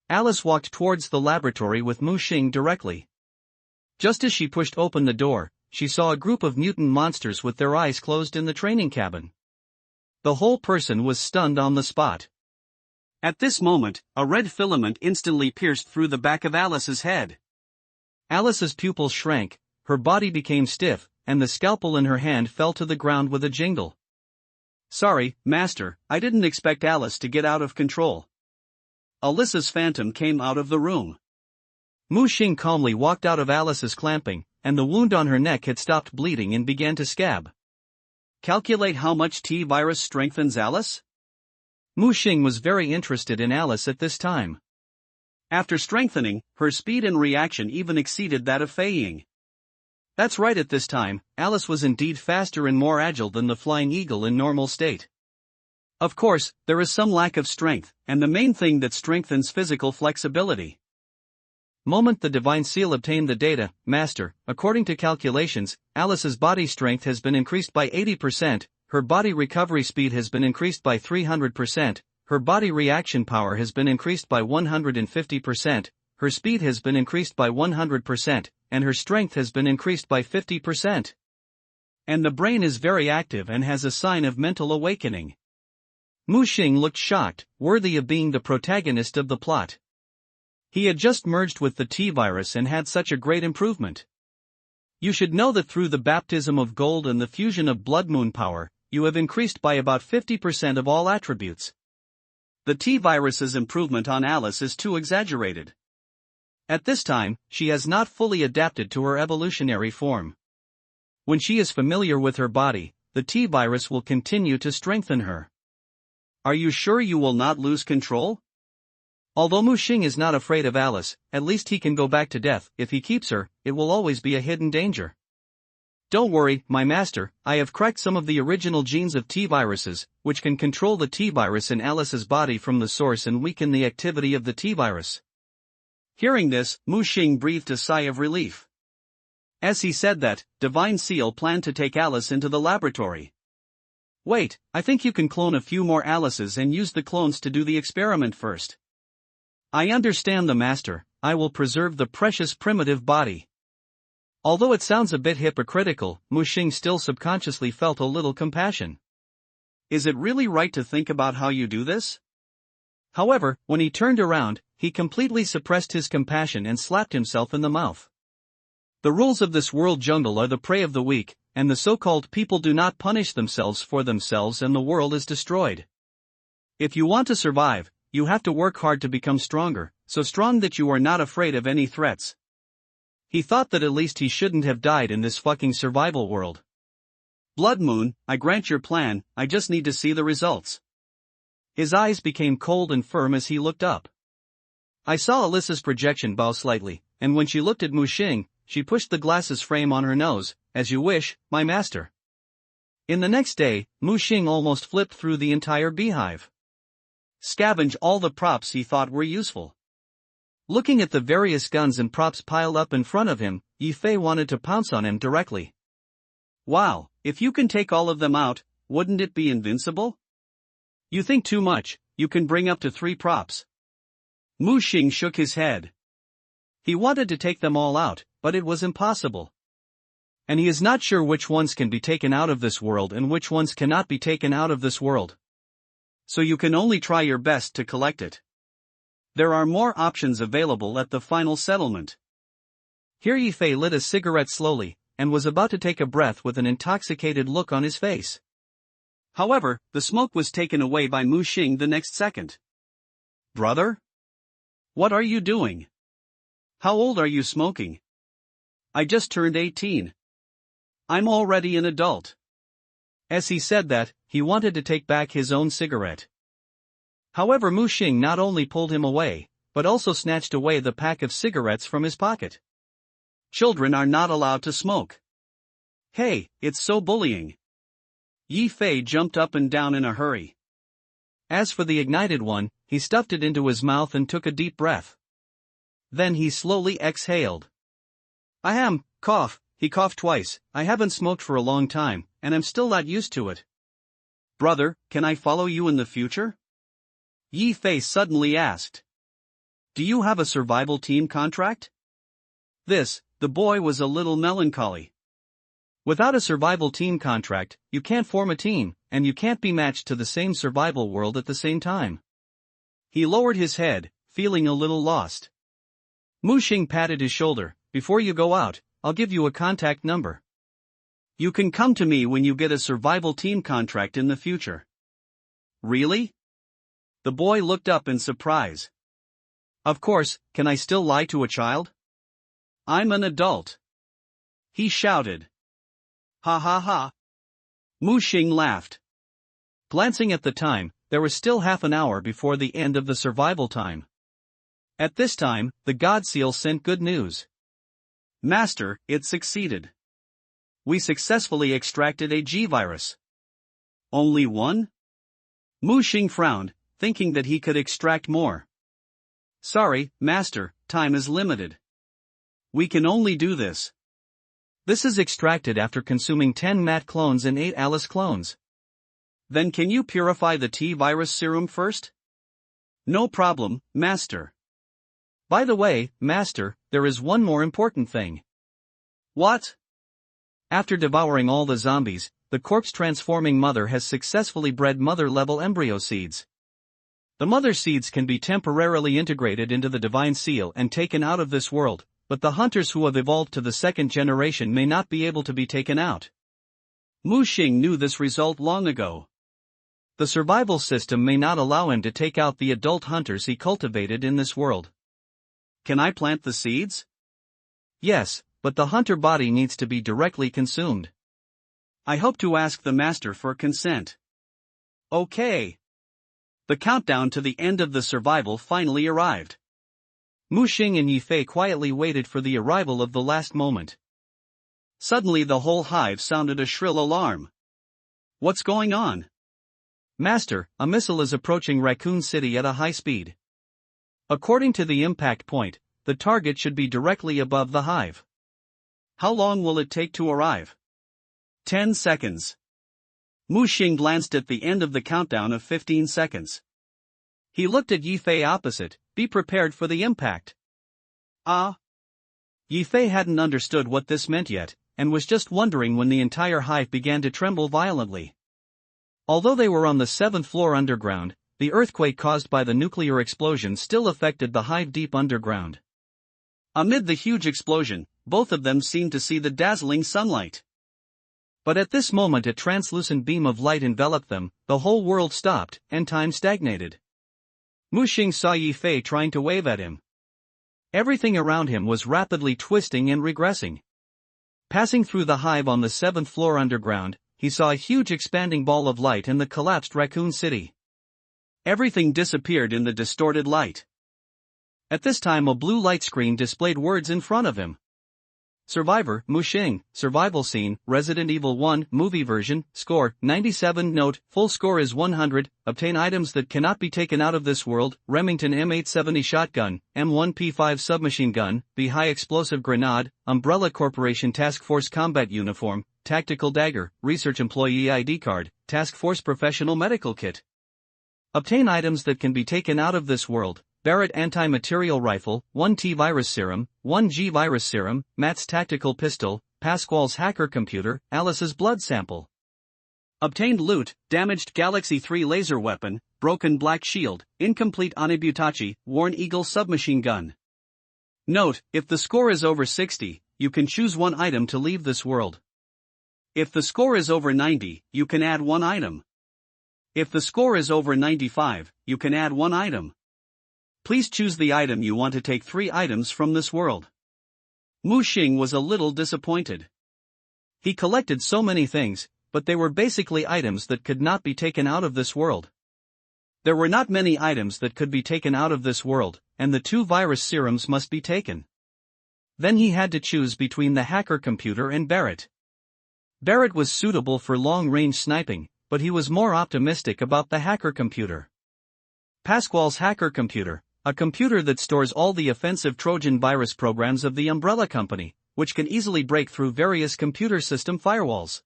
Alice walked towards the laboratory with Mu Xing directly. Just as she pushed open the door, she saw a group of mutant monsters with their eyes closed in the training cabin. The whole person was stunned on the spot. At this moment, a red filament instantly pierced through the back of Alice's head. Alice's pupils shrank, her body became stiff, and the scalpel in her hand fell to the ground with a jingle. "Sorry, Master, I didn't expect Alice to get out of control." Alyssa's phantom came out of the room. Mu Xing calmly walked out of Alice's clamping, and the wound on her neck had stopped bleeding and began to scab. "Calculate how much T-virus strengthens Alice?" Mu Xing was very interested in Alice at this time. After strengthening, her speed and reaction even exceeded that of Fei Ying. That's right, at this time, Alice was indeed faster and more agile than the flying eagle in normal state. Of course, there is some lack of strength, and the main thing that strengthens physical flexibility. Moment the divine seal obtained the data, Master, according to calculations, Alice's body strength has been increased by 80%, her body recovery speed has been increased by 300%, her body reaction power has been increased by 150%, her speed has been increased by 100%, and her strength has been increased by 50%. And the brain is very active and has a sign of mental awakening. Mu Xing looked shocked, worthy of being the protagonist of the plot. He had just merged with the T-virus and had such a great improvement. You should know that through the baptism of gold and the fusion of blood moon power, you have increased by about 50% of all attributes. The T-virus's improvement on Alice is too exaggerated. At this time, she has not fully adapted to her evolutionary form. When she is familiar with her body, the T-virus will continue to strengthen her. Are you sure you will not lose control? Although Mu Xing is not afraid of Alice, at least he can go back to death. If he keeps her, it will always be a hidden danger. Don't worry, my master, I have cracked some of the original genes of T-viruses, which can control the T-virus in Alice's body from the source and weaken the activity of the T-virus. Hearing this, Mu Xing breathed a sigh of relief. As he said that, Divine Seal planned to take Alice into the laboratory. Wait, I think you can clone a few more Alices and use the clones to do the experiment first. I understand the master, I will preserve the precious primitive body. Although it sounds a bit hypocritical, Mu Xing still subconsciously felt a little compassion. Is it really right to think about how you do this? However, when he turned around, he completely suppressed his compassion and slapped himself in the mouth. The rules of this world jungle are the prey of the weak, and the so-called people do not punish themselves for themselves and the world is destroyed. If you want to survive, you have to work hard to become stronger, so strong that you are not afraid of any threats. He thought that at least he shouldn't have died in this fucking survival world. Blood Moon, I grant your plan, I just need to see the results. His eyes became cold and firm as he looked up. I saw Alyssa's projection bow slightly, and when she looked at Mu Xing, she pushed the glasses frame on her nose. As you wish, my master. In the next day, Mu Xing almost flipped through the entire beehive. Scavenge all the props he thought were useful. Looking at the various guns and props piled up in front of him, Yi Fei wanted to pounce on him directly. Wow, if you can take all of them out, wouldn't it be invincible? You think too much, you can bring up to 3 props. Mu Xing shook his head. He wanted to take them all out, but it was impossible. And he is not sure which ones can be taken out of this world and which ones cannot be taken out of this world. So you can only try your best to collect it. There are more options available at the final settlement. Here Yi Fei lit a cigarette slowly, and was about to take a breath with an intoxicated look on his face. However, the smoke was taken away by Mu Xing the next second. Brother? What are you doing? How old are you smoking? I just turned 18. I'm already an adult. As he said that, he wanted to take back his own cigarette. However, Mu Xing not only pulled him away, but also snatched away the pack of cigarettes from his pocket. Children are not allowed to smoke. Hey, it's so bullying. Yi Fei jumped up and down in a hurry. As for the ignited one, he stuffed it into his mouth and took a deep breath. Then he slowly exhaled. Ahem, cough, he coughed twice. I haven't smoked for a long time, and I'm still not used to it. Brother, can I follow you in the future? Yi Fei suddenly asked. Do you have a survival team contract? The boy was a little melancholy. Without a survival team contract, you can't form a team, and you can't be matched to the same survival world at the same time. He lowered his head, feeling a little lost. Mu Xing patted his shoulder. Before you go out, I'll give you a contact number. You can come to me when you get a survival team contract in the future. Really? The boy looked up in surprise. Of course, can I still lie to a child? I'm an adult. He shouted. Ha ha ha. Mu Xing laughed. Glancing at the time, there was still half an hour before the end of the survival time. At this time, the God Seal sent good news. Master, it succeeded. We successfully extracted a G-virus. Only one? Mu Xing frowned, thinking that he could extract more. Sorry, Master, time is limited. We can only do this. This is extracted after consuming 10 Matt clones and 8 Alice clones. Then can you purify the T-virus serum first? No problem, Master. By the way, Master, there is one more important thing. What? After devouring all the zombies, the corpse-transforming mother has successfully bred mother-level embryo seeds. The mother seeds can be temporarily integrated into the Divine Seal and taken out of this world, but the hunters who have evolved to the 2nd generation may not be able to be taken out. Mu Xing knew this result long ago. The survival system may not allow him to take out the adult hunters he cultivated in this world. Can I plant the seeds? Yes, but the hunter body needs to be directly consumed. I hope to ask the master for consent. Okay. The countdown to the end of the survival finally arrived. Mu Xing and Yi Fei quietly waited for the arrival of the last moment. Suddenly the whole hive sounded a shrill alarm. What's going on? Master, a missile is approaching Raccoon City at a high speed. According to the impact point, the target should be directly above the hive. How long will it take to arrive? 10 seconds. Mu Xing glanced at the end of the countdown of 15 seconds. He looked at Yi Fei opposite. Be prepared for the impact. Ah. Yi Fei hadn't understood what this meant yet, and was just wondering when the entire hive began to tremble violently. Although they were on the 7th floor underground, the earthquake caused by the nuclear explosion still affected the hive deep underground. Amid the huge explosion, both of them seemed to see the dazzling sunlight. But at this moment a translucent beam of light enveloped them, the whole world stopped, and time stagnated. Mu Xing saw Yi Fei trying to wave at him. Everything around him was rapidly twisting and regressing. Passing through the hive on the 7th floor underground, he saw a huge expanding ball of light in the collapsed Raccoon City. Everything disappeared in the distorted light. At this time a blue light screen displayed words in front of him. Survivor, Mu Xing, survival scene, Resident Evil 1, movie version, score, 97. Note, full score is 100, obtain items that cannot be taken out of this world, Remington M870 shotgun, M1P5 submachine gun, B high explosive grenade, Umbrella Corporation Task Force combat uniform, tactical dagger, research employee ID card, Task Force professional medical kit. Obtain items that can be taken out of this world. Barrett anti-material rifle, 1T virus serum, 1G virus serum, Matt's tactical pistol, Pasquale's hacker computer, Alice's blood sample. Obtained loot, damaged Galaxy 3 laser weapon, broken black shield, incomplete Onibutachi, worn eagle submachine gun. Note, if the score is over 60, you can choose one item to leave this world. If the score is over 90, you can add one item. If the score is over 95, you can add one item. Please choose the item you want to take 3 items from this world. Mu Xing was a little disappointed. He collected so many things, but they were basically items that could not be taken out of this world. There were not many items that could be taken out of this world, and the 2 virus serums must be taken. Then he had to choose between the hacker computer and Barrett. Barrett was suitable for long-range sniping, but he was more optimistic about the hacker computer. Pasquale's hacker computer, a computer that stores all the offensive Trojan virus programs of the Umbrella Company, which can easily break through various computer system firewalls.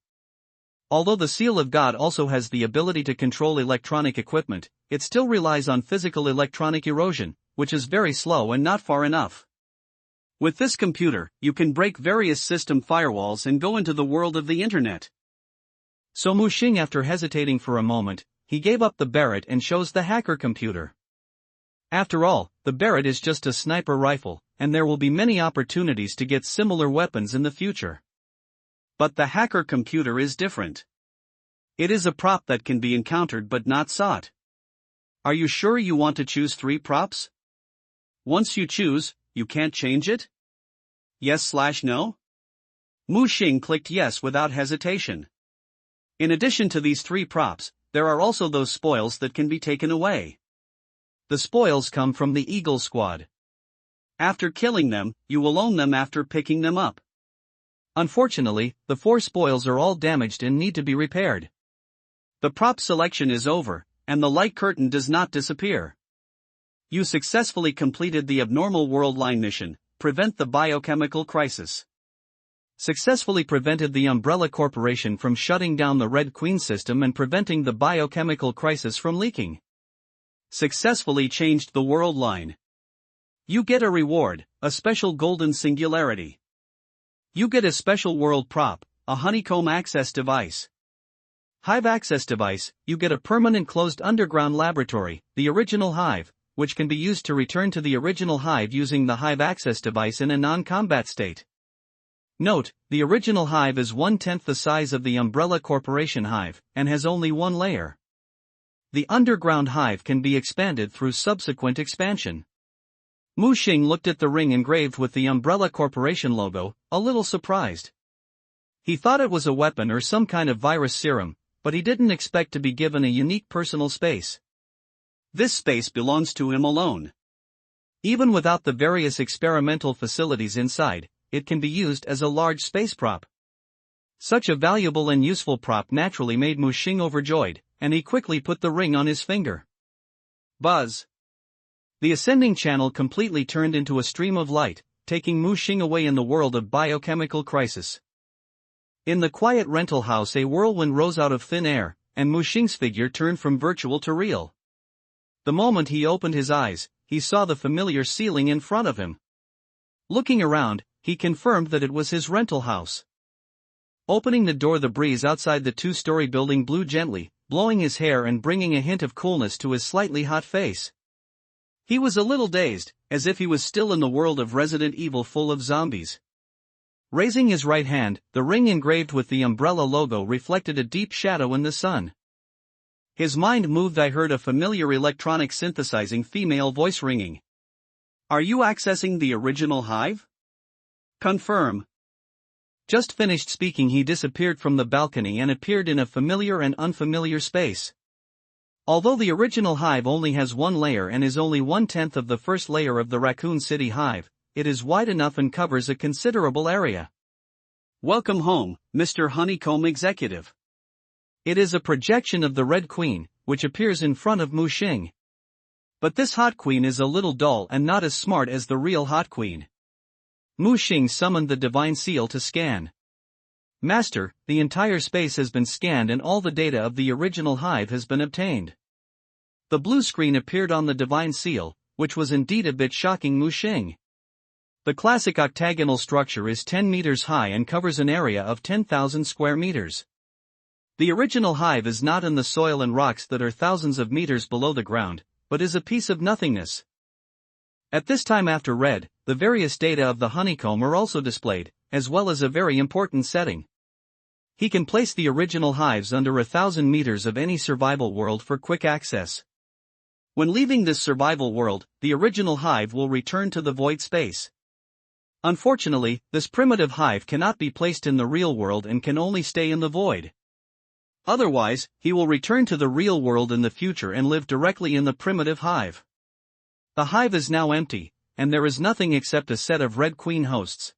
Although the Seal of God also has the ability to control electronic equipment, it still relies on physical electronic erosion, which is very slow and not far enough. With this computer, you can break various system firewalls and go into the world of the internet. So Mu Xing, after hesitating for a moment, he gave up the Barrett and chose the hacker computer. After all, the Barrett is just a sniper rifle, and there will be many opportunities to get similar weapons in the future. But the hacker computer is different. It is a prop that can be encountered but not sought. Are you sure you want to choose 3 props? Once you choose, you can't change it? Yes/no? Mu Xing clicked yes without hesitation. In addition to these 3 props, there are also those spoils that can be taken away. The spoils come from the Eagle Squad. After killing them, you will own them after picking them up. Unfortunately, the 4 spoils are all damaged and need to be repaired. The prop selection is over, and the light curtain does not disappear. You successfully completed the Abnormal World Line mission, prevent the biochemical crisis. Successfully prevented the Umbrella Corporation from shutting down the Red Queen system and preventing the biochemical crisis from leaking. Successfully changed the world line. You get a reward, a special golden singularity. You get a special world prop, a honeycomb access device. Hive access device, you get a permanent closed underground laboratory, the original hive, which can be used to return to the original hive using the hive access device in a non-combat state. Note, the original hive is 1/10 the size of the Umbrella Corporation hive, and has only 1 layer. The underground hive can be expanded through subsequent expansion. Mu Xing looked at the ring engraved with the Umbrella Corporation logo, a little surprised. He thought it was a weapon or some kind of virus serum, but he didn't expect to be given a unique personal space. This space belongs to him alone. Even without the various experimental facilities inside, it can be used as a large space prop. Such a valuable and useful prop naturally made Mu Xing overjoyed, and he quickly put the ring on his finger. Buzz! The ascending channel completely turned into a stream of light, taking Mu Xing away in the world of biochemical crisis. In the quiet rental house, a whirlwind rose out of thin air, and Mu Xing's figure turned from virtual to real. The moment he opened his eyes, he saw the familiar ceiling in front of him. Looking around, he confirmed that it was his rental house. Opening the door, the breeze outside the two-story building blew gently, blowing his hair and bringing a hint of coolness to his slightly hot face. He was a little dazed, as if he was still in the world of Resident Evil full of zombies. Raising his right hand, the ring engraved with the umbrella logo reflected a deep shadow in the sun. His mind moved. I heard a familiar electronic synthesizing female voice ringing. Are you accessing the original hive? Confirm. Just finished speaking, he disappeared from the balcony and appeared in a familiar and unfamiliar space. Although the original hive only has one layer and is only 1/10 of the first layer of the Raccoon City hive, it is wide enough and covers a considerable area. Welcome home, Mr. Honeycomb Executive. It is a projection of the Red Queen, which appears in front of Mu Xing. But this Hot Queen is a little dull and not as smart as the real Hot Queen. Mu Xing summoned the Divine Seal to scan. Master, the entire space has been scanned and all the data of the original hive has been obtained. The blue screen appeared on the Divine Seal, which was indeed a bit shocking. Mu Xing. The classic octagonal structure is 10 meters high and covers an area of 10,000 square meters. The original hive is not in the soil and rocks that are thousands of meters below the ground, but is a piece of nothingness. At this time after read, the various data of the honeycomb are also displayed, as well as a very important setting. He can place the original hives under 1,000 meters of any survival world for quick access. When leaving this survival world, the original hive will return to the void space. Unfortunately, this primitive hive cannot be placed in the real world and can only stay in the void. Otherwise, he will return to the real world in the future and live directly in the primitive hive. The hive is now empty, and there is nothing except a set of Red Queen hosts.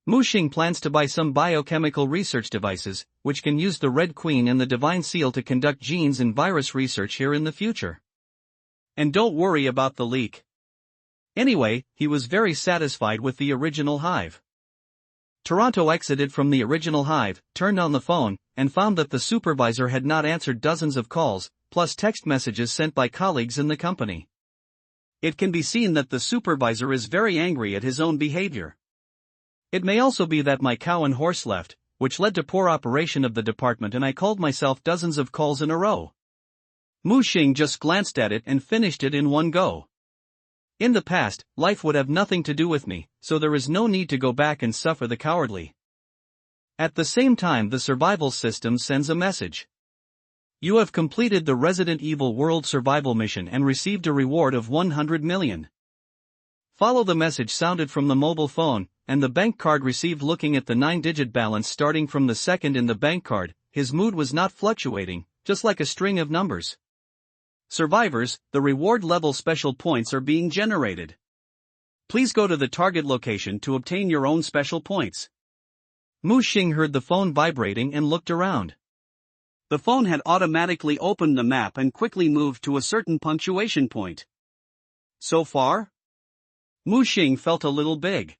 Mu Xing plans to buy some biochemical research devices, which can use the Red Queen and the Divine Seal to conduct genes and virus research here in the future. And don't worry about the leak. Anyway, he was very satisfied with the original hive. Toronto exited from the original hive, turned on the phone, and found that the supervisor had not answered dozens of calls, plus text messages sent by colleagues in the company. It can be seen that the supervisor is very angry at his own behavior. It may also be that my cow and horse left, which led to poor operation of the department, and I called myself dozens of calls in a row. Mu Xing just glanced at it and finished it in one go. In the past, life would have nothing to do with me, so there is no need to go back and suffer the cowardly. At the same time, the survival system sends a message. You have completed the Resident Evil World Survival Mission and received a reward of 100 million. Follow the message sounded from the mobile phone, and the bank card received. Looking at the 9-digit balance starting from the second in the bank card, his mood was not fluctuating, just like a string of numbers. Survivors, the reward level special points are being generated. Please go to the target location to obtain your own special points. Mu Xing heard the phone vibrating and looked around. The phone had automatically opened the map and quickly moved to a certain punctuation point. So far? Mu Xing felt a little big.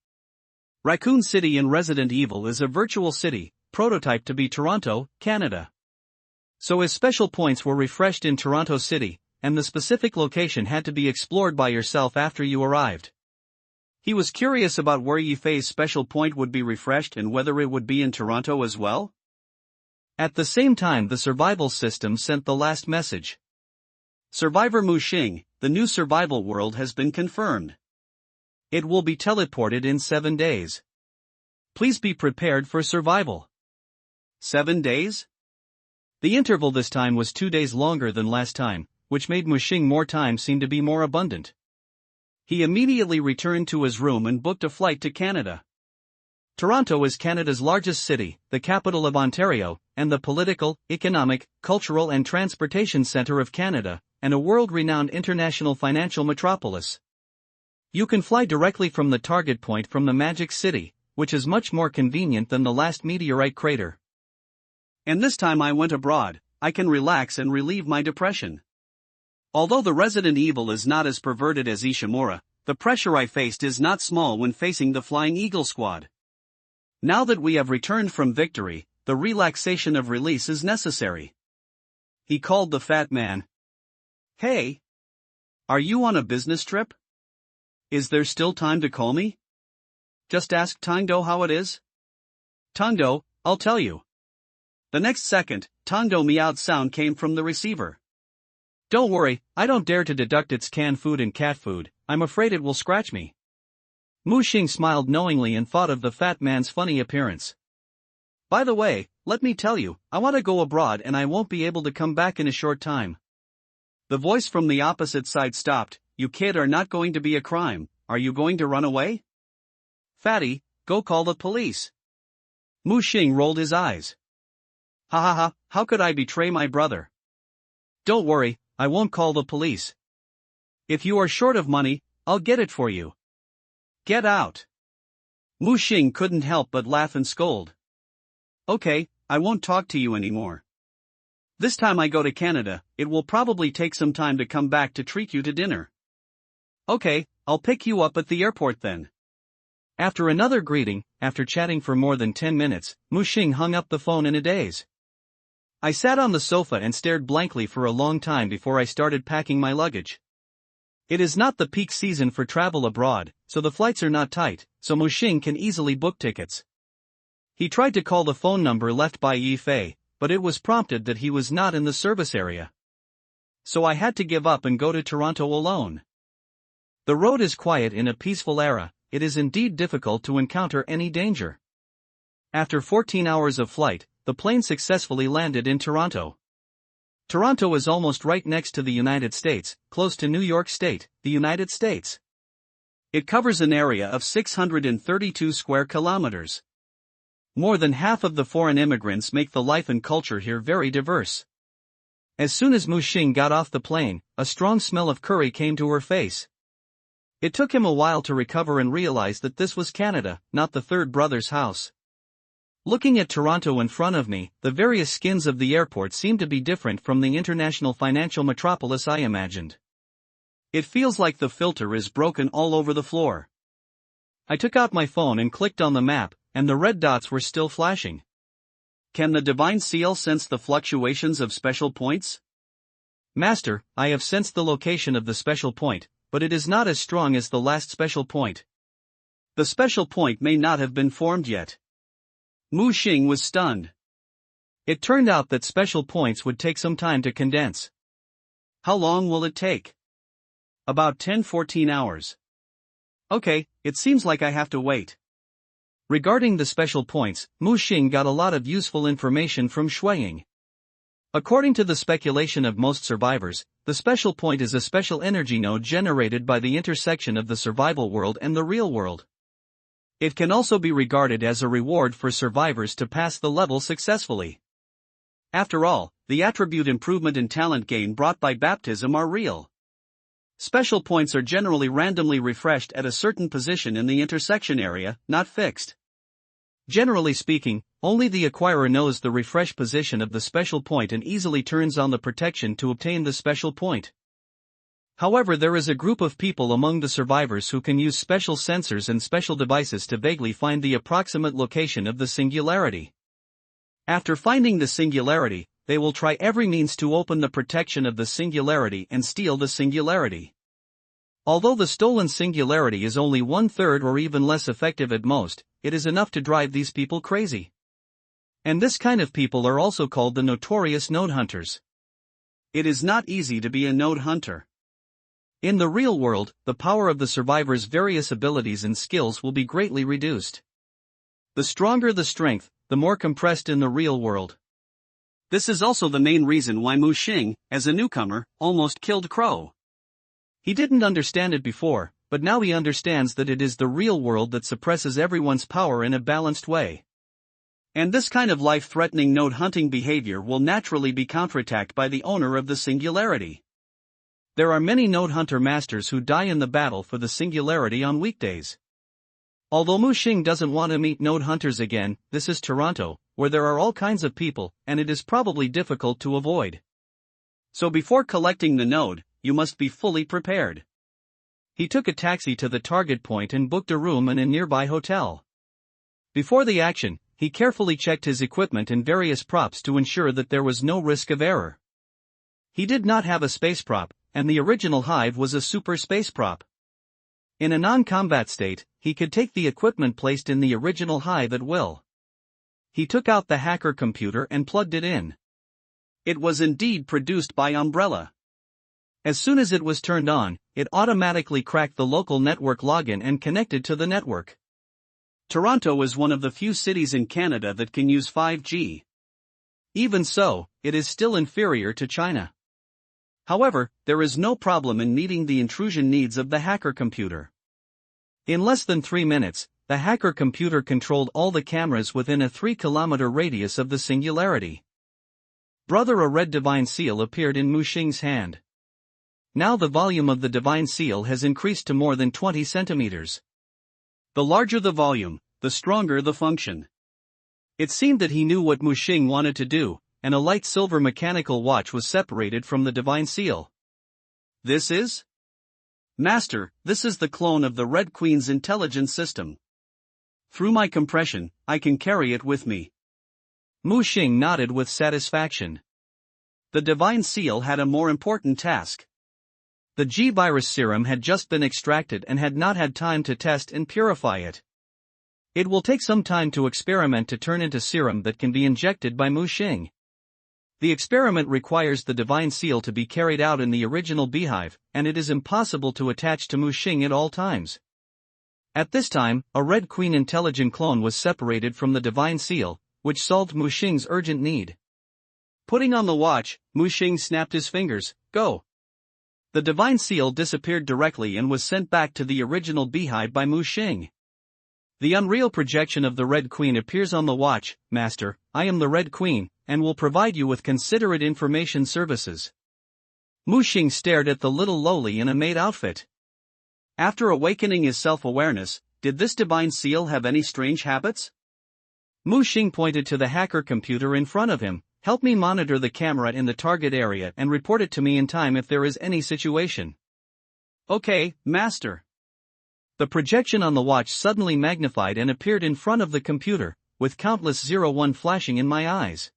Raccoon City in Resident Evil is a virtual city, prototyped to be Toronto, Canada. So his special points were refreshed in Toronto City, and the specific location had to be explored by yourself after you arrived. He was curious about where Yifei's special point would be refreshed and whether it would be in Toronto as well. At the same time, the survival system sent the last message. Survivor Mu Xing, the new survival world has been confirmed. It will be teleported in 7 days. Please be prepared for survival. 7 days? The interval this time was 2 days longer than last time, which made Mu Xing more time seem to be more abundant. He immediately returned to his room and booked a flight to Canada. Toronto is Canada's largest city, the capital of Ontario, and the political, economic, cultural and transportation center of Canada, and a world-renowned international financial metropolis. You can fly directly from the target point from the Magic City, which is much more convenient than the last meteorite crater. And this time I went abroad, I can relax and relieve my depression. Although the Resident Evil is not as perverted as Ishimura, the pressure I faced is not small when facing the Flying Eagle squad. Now that we have returned from victory, the relaxation of release is necessary. He called the fat man. Hey! Are you on a business trip? Is there still time to call me? Just ask Tangdo how it is. Tangdo, I'll tell you. The next second, Tangdo meowed sound came from the receiver. Don't worry, I don't dare to deduct its canned food and cat food, I'm afraid it will scratch me. Mu Xing smiled knowingly and thought of the fat man's funny appearance. By the way, let me tell you, I want to go abroad and I won't be able to come back in a short time. The voice from the opposite side stopped. You kid are not going to be a crime, are you going to run away? Fatty, go call the police. Mu Xing rolled his eyes. Ha ha ha, how could I betray my brother? Don't worry, I won't call the police. If you are short of money, I'll get it for you. Get out. Mu Xing couldn't help but laugh and scold. Okay, I won't talk to you anymore. This time I go to Canada, it will probably take some time to come back to treat you to dinner. Okay, I'll pick you up at the airport then. After another greeting, after chatting for more than 10 minutes, Mu Xing hung up the phone in a daze. I sat on the sofa and stared blankly for a long time before I started packing my luggage. It is not the peak season for travel abroad, so the flights are not tight, so Mu Xing can easily book tickets. He tried to call the phone number left by Yi Fei, but it was prompted that he was not in the service area. So I had to give up and go to Toronto alone. The road is quiet in a peaceful era, it is indeed difficult to encounter any danger. After 14 hours of flight, the plane successfully landed in Toronto. Toronto is almost right next to the United States, close to New York State, the United States. It covers an area of 632 square kilometers. More than half of the foreign immigrants make the life and culture here very diverse. As soon as Mu Xing got off the plane, a strong smell of curry came to her face. It took him a while to recover and realize that this was Canada, not the third brother's house. Looking at Toronto in front of me, the various skins of the airport seem to be different from the international financial metropolis I imagined. It feels like the filter is broken all over the floor. I took out my phone and clicked on the map, and the red dots were still flashing. Can the divine seal sense the fluctuations of special points? Master, I have sensed the location of the special point, but it is not as strong as the last special point. The special point may not have been formed yet. Mu Xing was stunned. It turned out that special points would take some time to condense. How long will it take? About 10-14 hours. Okay, it seems like I have to wait. Regarding the special points, Mu Xing got a lot of useful information from Shuiying. According to the speculation of most survivors, the special point is a special energy node generated by the intersection of the survival world and the real world. It can also be regarded as a reward for survivors to pass the level successfully. After all, the attribute improvement and talent gain brought by baptism are real. Special points are generally randomly refreshed at a certain position in the intersection area, not fixed. Generally speaking, only the acquirer knows the refresh position of the special point and easily turns on the protection to obtain the special point. However, there is a group of people among the survivors who can use special sensors and special devices to vaguely find the approximate location of the singularity. After finding the singularity, they will try every means to open the protection of the singularity and steal the singularity. Although the stolen singularity is only 1/3 or even less effective at most, it is enough to drive these people crazy. And this kind of people are also called the notorious node hunters. It is not easy to be a node hunter. In the real world, the power of the survivor's various abilities and skills will be greatly reduced. The stronger the strength, the more compressed in the real world. This is also the main reason why Mu Xing, as a newcomer, almost killed Crow. He didn't understand it before, but now he understands that it is the real world that suppresses everyone's power in a balanced way. And this kind of life-threatening node hunting behavior will naturally be counterattacked by the owner of the singularity. There are many node hunter masters who die in the battle for the singularity on weekdays. Although Mu Xing doesn't want to meet node hunters again, this is Toronto, where there are all kinds of people, and it is probably difficult to avoid. So before collecting the node, you must be fully prepared. He took a taxi to the target point and booked a room in a nearby hotel. Before the action, he carefully checked his equipment and various props to ensure that there was no risk of error. He did not have a space prop, and the original hive was a super space prop. In a non-combat state, he could take the equipment placed in the original hive at will. He took out the hacker computer and plugged it in. It was indeed produced by Umbrella. As soon as it was turned on, it automatically cracked the local network login and connected to the network. Toronto is one of the few cities in Canada that can use 5G. Even so, it is still inferior to China. However, there is no problem in meeting the intrusion needs of the hacker computer. In less than 3 minutes, the hacker computer controlled all the cameras within a 3-kilometer radius of the singularity. Brother, a red divine seal appeared in Mu Xing's hand. Now the volume of the divine seal has increased to more than 20 centimeters. The larger the volume, the stronger the function. It seemed that he knew what Mu Xing wanted to do, and a light silver mechanical watch was separated from the divine seal. This is? Master, this is the clone of the Red Queen's intelligence system. Through my compression, I can carry it with me. Mu Xing nodded with satisfaction. The divine seal had a more important task. The G-virus serum had just been extracted and had not had time to test and purify it. It will take some time to experiment to turn into serum that can be injected by Mu Xing. The experiment requires the divine seal to be carried out in the original beehive, and it is impossible to attach to Mu Xing at all times. At this time, a Red Queen intelligent clone was separated from the divine seal, which solved Mu Xing's urgent need. Putting on the watch, Mu Xing snapped his fingers. Go! The divine seal disappeared directly and was sent back to the original beehive by Mu Xing. The unreal projection of the Red Queen appears on the watch. Master, I am the Red Queen, and will provide you with considerate information services. Mu Xing stared at the little lowly in a maid outfit. After awakening his self-awareness, did this divine seal have any strange habits? Mu Xing pointed to the hacker computer in front of him. Help me monitor the camera in the target area and report it to me in time if there is any situation. Okay, Master. The projection on the watch suddenly magnified and appeared in front of the computer, with countless 01 flashing in my eyes.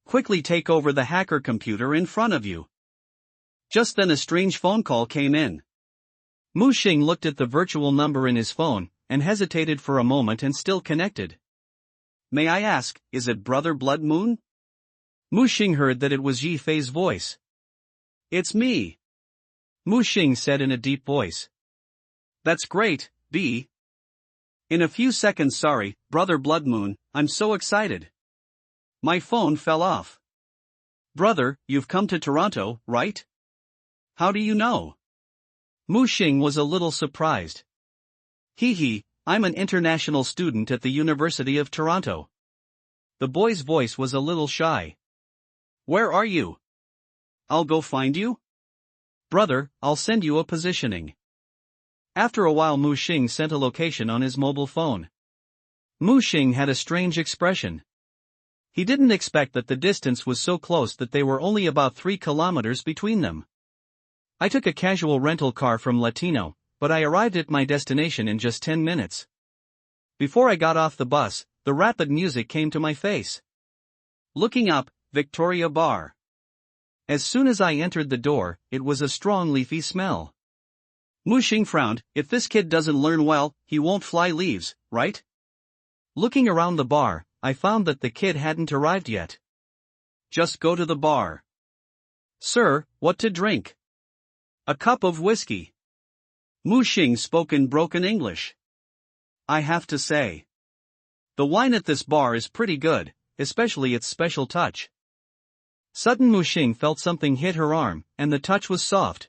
Quickly take over the hacker computer in front of you. Just then a strange phone call came in. Mu Xing looked at the virtual number in his phone, and hesitated for a moment and still connected. May I ask, is it Brother Blood Moon? Mu Xing heard that it was Yi Fei's voice. It's me. Mu Xing said in a deep voice. That's great, B. In a few seconds. Sorry, Brother Blood Moon, I'm so excited. My phone fell off. Brother, you've come to Toronto, right? How do you know? Mu Xing was a little surprised. Hee, I'm an international student at the University of Toronto. The boy's voice was a little shy. Where are you? I'll go find you? Brother, I'll send you a positioning. After a while Mu Xing sent a location on his mobile phone. Mu Xing had a strange expression. He didn't expect that the distance was so close that they were only about 3 kilometers between them. I took a casual rental car from Latino, but I arrived at my destination in just 10 minutes. Before I got off the bus, the rapid music came to my face. Looking up, Victoria Bar. As soon as I entered the door, it was a strong leafy smell. Mu Xing frowned. If this kid doesn't learn well, he won't fly leaves, right? Looking around the bar, I found that the kid hadn't arrived yet. Just go to the bar. Sir, what to drink? A cup of whiskey. Mu Xing spoke in broken English. I have to say, the wine at this bar is pretty good, especially its special touch. Sudden Mu Xing felt something hit her arm, and the touch was soft.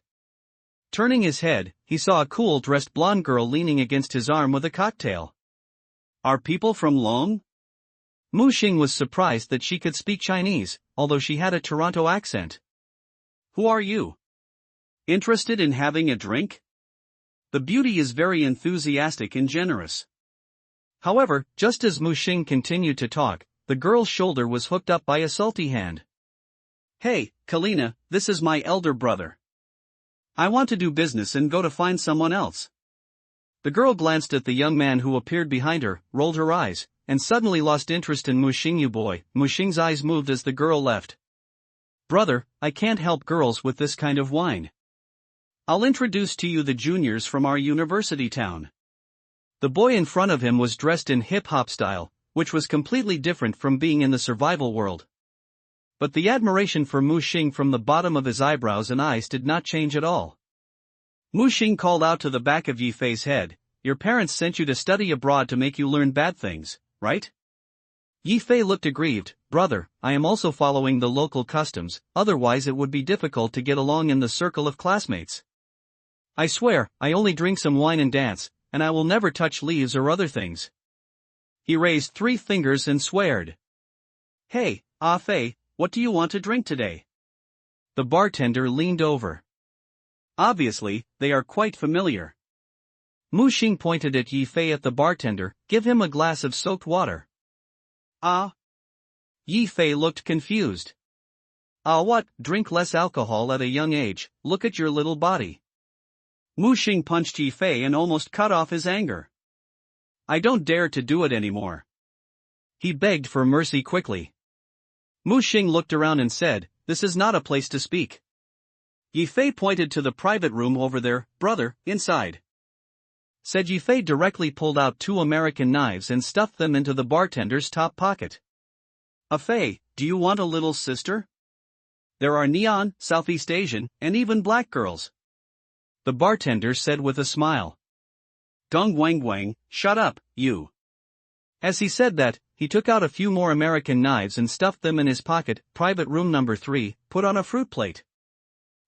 Turning his head, he saw a cool-dressed blonde girl leaning against his arm with a cocktail. Are people from Long? Mu Xing was surprised that she could speak Chinese, although she had a Toronto accent. Who are you? Interested in having a drink? The beauty is very enthusiastic and generous. However, just as Mu Xing continued to talk, the girl's shoulder was hooked up by a salty hand. "Hey, Kalina, this is my elder brother. I want to do business and go to find someone else." The girl glanced at the young man who appeared behind her, rolled her eyes, and suddenly lost interest in Mu Xing. "You boy." Mu Xing's eyes moved as the girl left. "Brother, I can't help girls with this kind of wine. I'll introduce to you the juniors from our university town." The boy in front of him was dressed in hip-hop style, which was completely different from being in the survival world. But the admiration for Mu Xing from the bottom of his eyebrows and eyes did not change at all. Mu Xing called out to the back of Yi Fei's head, "Your parents sent you to study abroad to make you learn bad things, right?" Yi Fei looked aggrieved. "Brother, I am also following the local customs, otherwise it would be difficult to get along in the circle of classmates. I swear, I only drink some wine and dance, and I will never touch leaves or other things." He raised 3 fingers and sweared. "Hey, Ah Fei, what do you want to drink today?" The bartender leaned over. Obviously, they are quite familiar. Mu Xing pointed at Yi Fei at the bartender, "Give him a glass of soaked water." "Ah?" Yi Fei looked confused. "Ah what, drink less alcohol at a young age, look at your little body." Mu Xing punched Yi Fei and almost cut off his anger. "I don't dare to do it anymore." He begged for mercy quickly. Mu Xing looked around and said, "This is not a place to speak." Yi Fei pointed to the private room over there. "Brother, inside," said Yi Fei. Directly pulled out 2 American knives and stuffed them into the bartender's top pocket. "Ah Fei, do you want a little sister? There are neon, Southeast Asian, and even black girls," the bartender said with a smile. "Dong Wang Wang, shut up, you." As he said that, he took out a few more American knives and stuffed them in his pocket. "Private room number 3, put on a fruit plate."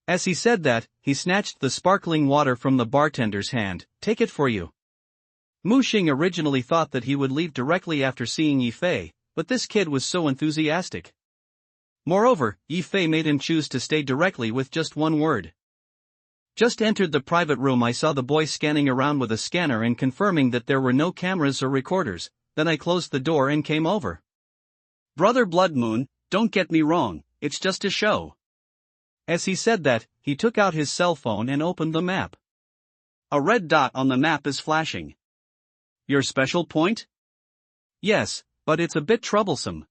As he said that, he snatched the sparkling water from the bartender's hand. "Take it for you." Mu Xing originally thought that he would leave directly after seeing Yi Fei, but this kid was so enthusiastic. Moreover, Yi Fei made him choose to stay directly with just one word. Just entered the private room. I saw the boy scanning around with a scanner and confirming that there were no cameras or recorders, then I closed the door and came over. "Brother Blood Moon, don't get me wrong, it's just a show." As he said that, he took out his cell phone and opened the map. A red dot on the map is flashing. "Your special point?" "Yes, but it's a bit troublesome."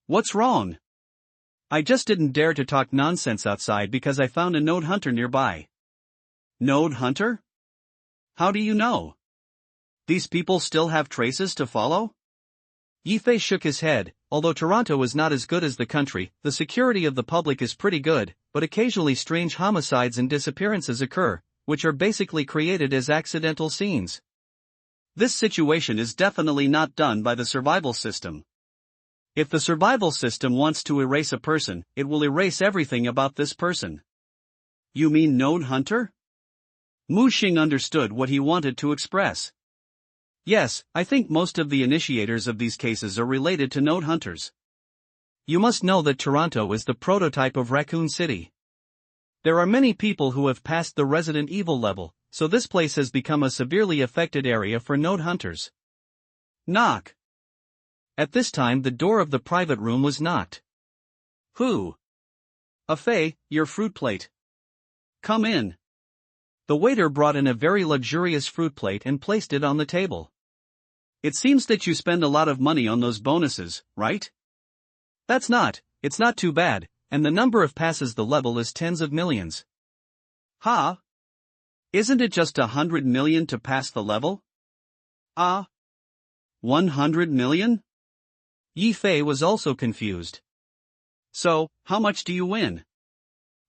"What's wrong?" "I just didn't dare to talk nonsense outside because I found a node hunter nearby." "Node hunter? How do you know? These people still have traces to follow?" Yi Fei shook his head. "Although Toronto is not as good as the country, the security of the public is pretty good, but occasionally strange homicides and disappearances occur, which are basically created as accidental scenes. This situation is definitely not done by the survival system. If the survival system wants to erase a person, it will erase everything about this person." "You mean node hunter?" Mu Xing understood what he wanted to express. "Yes, I think most of the initiators of these cases are related to node hunters. You must know that Toronto is the prototype of Raccoon City. There are many people who have passed the Resident Evil level, so this place has become a severely affected area for node hunters." Knock. At this time the door of the private room was knocked. "Who?" "Ah Fei, your fruit plate." "Come in." The waiter brought in a very luxurious fruit plate and placed it on the table. "It seems that you spend a lot of money on those bonuses, right?" It's not too bad, and the number of passes the level is tens of millions." "Ha? Isn't it just 100 million to pass the level?" "Ah? 100 million? Yi Fei was also confused. "So, how much do you win?"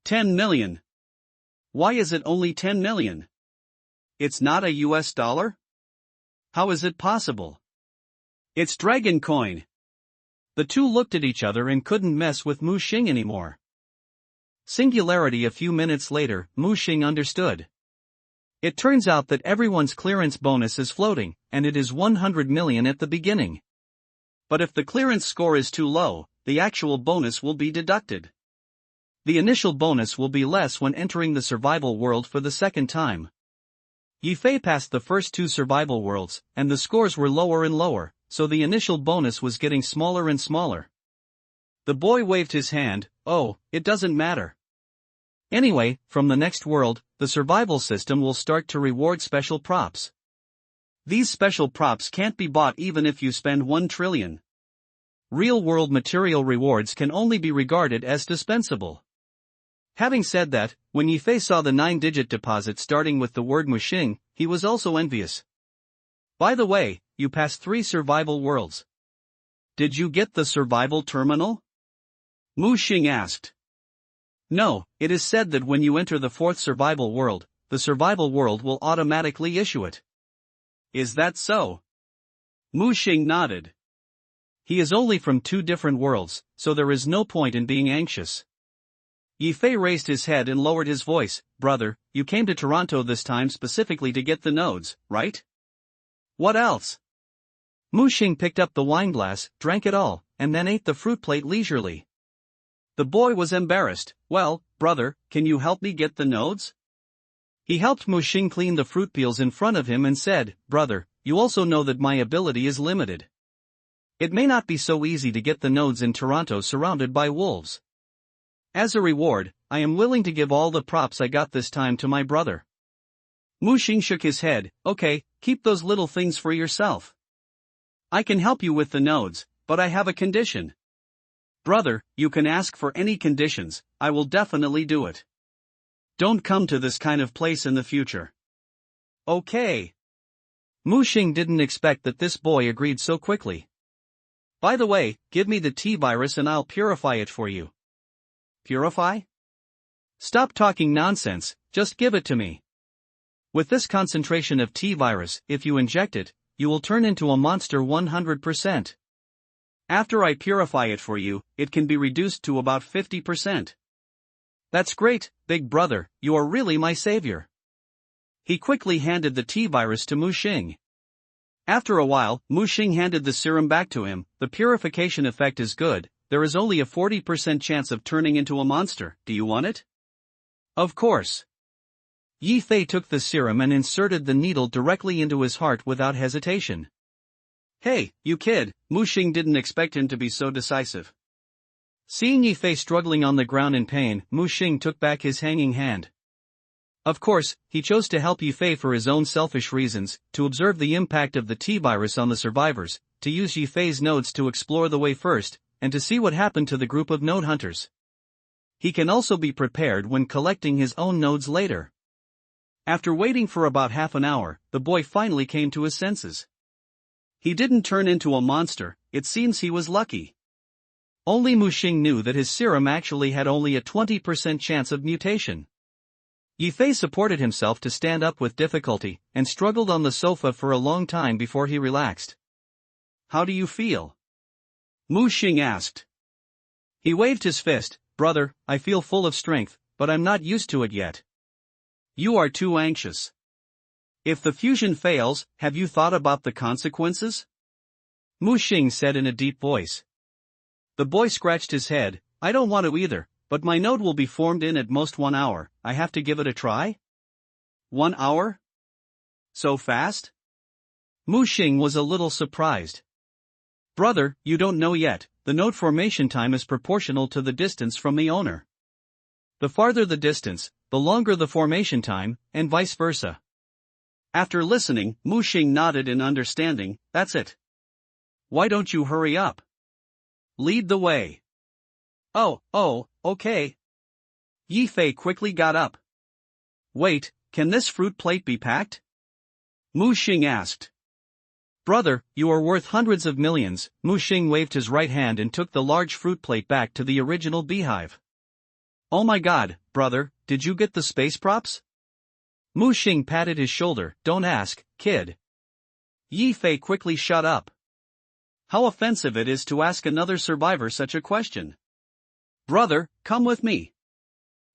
10 million. "Why is it only 10 million? It's not a US dollar? How is it possible?" "It's Dragon Coin." The two looked at each other and couldn't mess with Mu Xing anymore. Singularity. A few minutes later, Mu Xing understood. It turns out that everyone's clearance bonus is floating, and it is 100 million at the beginning. But if the clearance score is too low, the actual bonus will be deducted. The initial bonus will be less when entering the survival world for the second time. Yifei passed the first 2 survival worlds, and the scores were lower and lower, so the initial bonus was getting smaller and smaller. The boy waved his hand. Oh, it doesn't matter. Anyway, from the next world, the survival system will start to reward special props. These special props can't be bought even if you spend 1 trillion. Real-world material rewards can only be regarded as dispensable. Having said that, when Yifei saw the 9-digit deposit starting with the word Muxing, he was also envious. By the way, you passed 3 survival worlds. Did you get the survival terminal? Muxing asked. No, it is said that when you enter the 4th survival world, the survival world will automatically issue it. Is that so? Muxing nodded. He is only from 2 different worlds, so there is no point in being anxious. Yifei raised his head and lowered his voice. Brother, you came to Toronto this time specifically to get the nodes, right? What else? Muxing picked up the wine glass, drank it all, and then ate the fruit plate leisurely. The boy was embarrassed. Well, brother, can you help me get the nodes? He helped Muxing clean the fruit peels in front of him and said, Brother, you also know that my ability is limited. It may not be so easy to get the nodes in Toronto surrounded by wolves. As a reward, I am willing to give all the props I got this time to my brother. Muxing shook his head. Okay, keep those little things for yourself. I can help you with the nodes, but I have a condition. Brother, you can ask for any conditions, I will definitely do it. Don't come to this kind of place in the future. Okay. Muxing didn't expect that this boy agreed so quickly. By the way, give me the T-virus and I'll purify it for you. Purify? Stop talking nonsense, just give it to me. With this concentration of T-virus, if you inject it, you will turn into a monster 100%. After I purify it for you, it can be reduced to about 50%. That's great, big brother, you are really my savior. He quickly handed the T-virus to Muxing. After a while, Muxing handed the serum back to him. The purification effect is good, there is only a 40% chance of turning into a monster. Do you want it? Of course. Yifei took the serum and inserted the needle directly into his heart without hesitation. Hey, you kid, Muxing didn't expect him to be so decisive. Seeing Yifei struggling on the ground in pain, Muxing took back his hanging hand. Of course, he chose to help Yifei for his own selfish reasons, to observe the impact of the T-virus on the survivors, to use Yifei's nodes to explore the way first, and to see what happened to the group of node hunters. He can also be prepared when collecting his own nodes later. After waiting for about half an hour, the boy finally came to his senses. He didn't turn into a monster, it seems he was lucky. Only Muxing knew that his serum actually had only a 20% chance of mutation. Yifei supported himself to stand up with difficulty, and struggled on the sofa for a long time before he relaxed. How do you feel? Muxing asked. He waved his fist. Brother, I feel full of strength, but I'm not used to it yet. You are too anxious. If the fusion fails, have you thought about the consequences? Muxing said in a deep voice. The boy scratched his head. I don't want to either, but my node will be formed in at most 1 hour, I have to give it a try? 1 hour? So fast? Muxing was a little surprised. Brother, you don't know yet, the node formation time is proportional to the distance from the owner. The farther the distance, the longer the formation time, and vice versa. After listening, Muxing nodded in understanding. That's it. Why don't you hurry up? Lead the way. Oh, okay. Yifei quickly got up. Wait, can this fruit plate be packed? Muxing asked. Brother, you are worth hundreds of millions. Muxing waved his right hand and took the large fruit plate back to the original beehive. Oh my god, brother, did you get the space props? Muxing patted his shoulder. Don't ask, kid. Yifei quickly shut up. How offensive it is to ask another survivor such a question. Brother, come with me.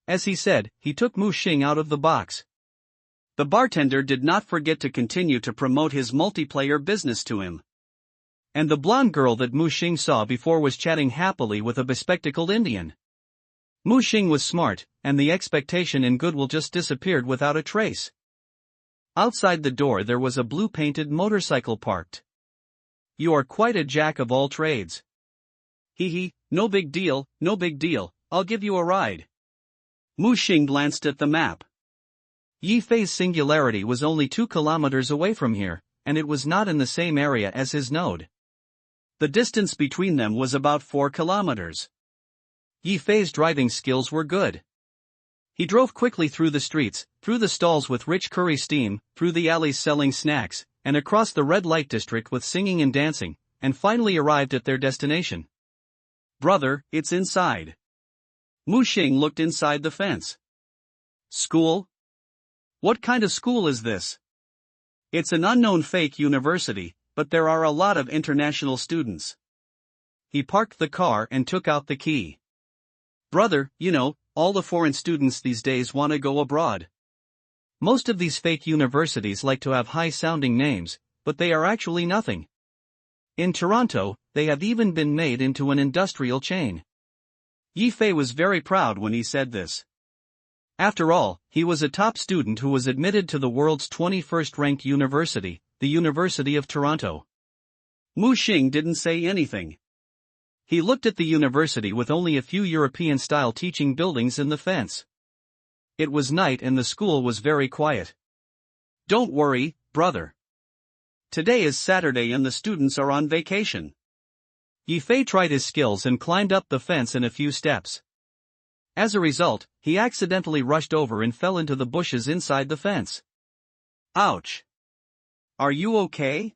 As he said, he took Muxing out of the box. The bartender did not forget to continue to promote his multiplayer business to him. And the blonde girl that Muxing saw before was chatting happily with a bespectacled Indian. Muxing was smart, and the expectation in goodwill just disappeared without a trace. Outside the door there was a blue-painted motorcycle parked. You are quite a jack of all trades. Hee hee, no big deal, no big deal, I'll give you a ride. Mu Xing glanced at the map. Yi Fei's singularity was only 2 kilometers away from here, and it was not in the same area as his node. The distance between them was about 4 kilometers. Yi Fei's driving skills were good. He drove quickly through the streets, through the stalls with rich curry steam, through the alleys selling snacks, and across the red light district with singing and dancing, and finally arrived at their destination. Brother, it's inside. Mu Xing looked inside the fence. School? What kind of school is this? It's an unknown fake university, but there are a lot of international students. He parked the car and took out the key. Brother, you know, all the foreign students these days want to go abroad. Most of these fake universities like to have high-sounding names, but they are actually nothing. In Toronto, they have even been made into an industrial chain. Yi Fei was very proud when he said this. After all, he was a top student who was admitted to the world's 21st ranked university, the University of Toronto. Mu Xing didn't say anything. He looked at the university with only a few European-style teaching buildings in the fence. It was night and the school was very quiet. Don't worry, brother. Today is Saturday and the students are on vacation. Yi Fei tried his skills and climbed up the fence in a few steps. As a result, he accidentally rushed over and fell into the bushes inside the fence. Ouch! Are you okay?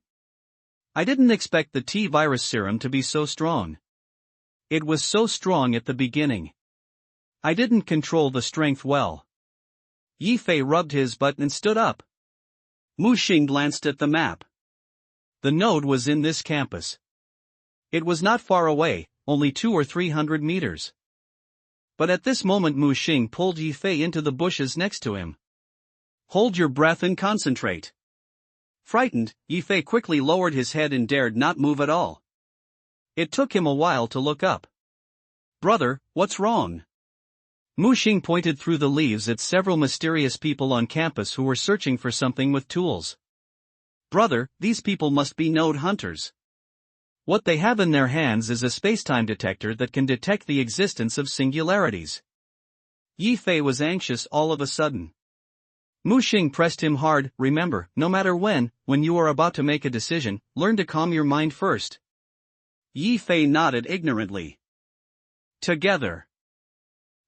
I didn't expect the T-virus serum to be so strong. It was so strong at the beginning. I didn't control the strength well. Yi Fei rubbed his butt and stood up. Mu Xing glanced at the map. The node was in this campus. It was not far away, only 200 or 300 meters. But at this moment Mu Xing pulled Yi Fei into the bushes next to him. Hold your breath and concentrate. Frightened, Yi Fei quickly lowered his head and dared not move at all. It took him a while to look up. Brother, what's wrong? Mu Xing pointed through the leaves at several mysterious people on campus who were searching for something with tools. Brother, these people must be node hunters. What they have in their hands is a spacetime detector that can detect the existence of singularities. Yi Fei was anxious all of a sudden. Mu Xing pressed him hard. Remember, no matter when you are about to make a decision, learn to calm your mind first. Yi Fei nodded ignorantly. Together.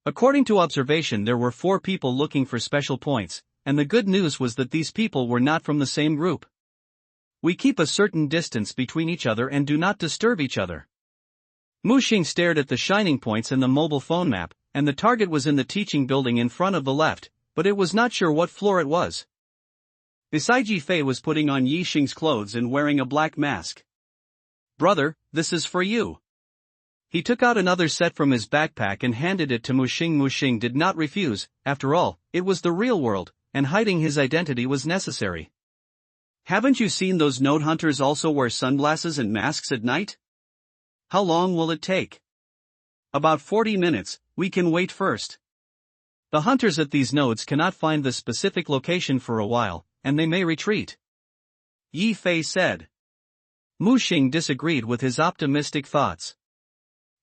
According to observation, there were 4 people looking for special points, and the good news was that these people were not from the same group. We keep a certain distance between each other and do not disturb each other. Mu Xing stared at the shining points in the mobile phone map, and the target was in the teaching building in front of the left, but it was not sure what floor it was. Besides, Yi Fei was putting on Yi Xing's clothes and wearing a black mask. Brother, this is for you. He took out another set from his backpack and handed it to Mu Xing. Mu Xing did not refuse. After all, it was the real world, and hiding his identity was necessary. Haven't you seen those node hunters also wear sunglasses and masks at night? How long will it take? About 40 minutes, we can wait first. The hunters at these nodes cannot find the specific location for a while, and they may retreat. Yi Fei said. Mu Xing disagreed with his optimistic thoughts.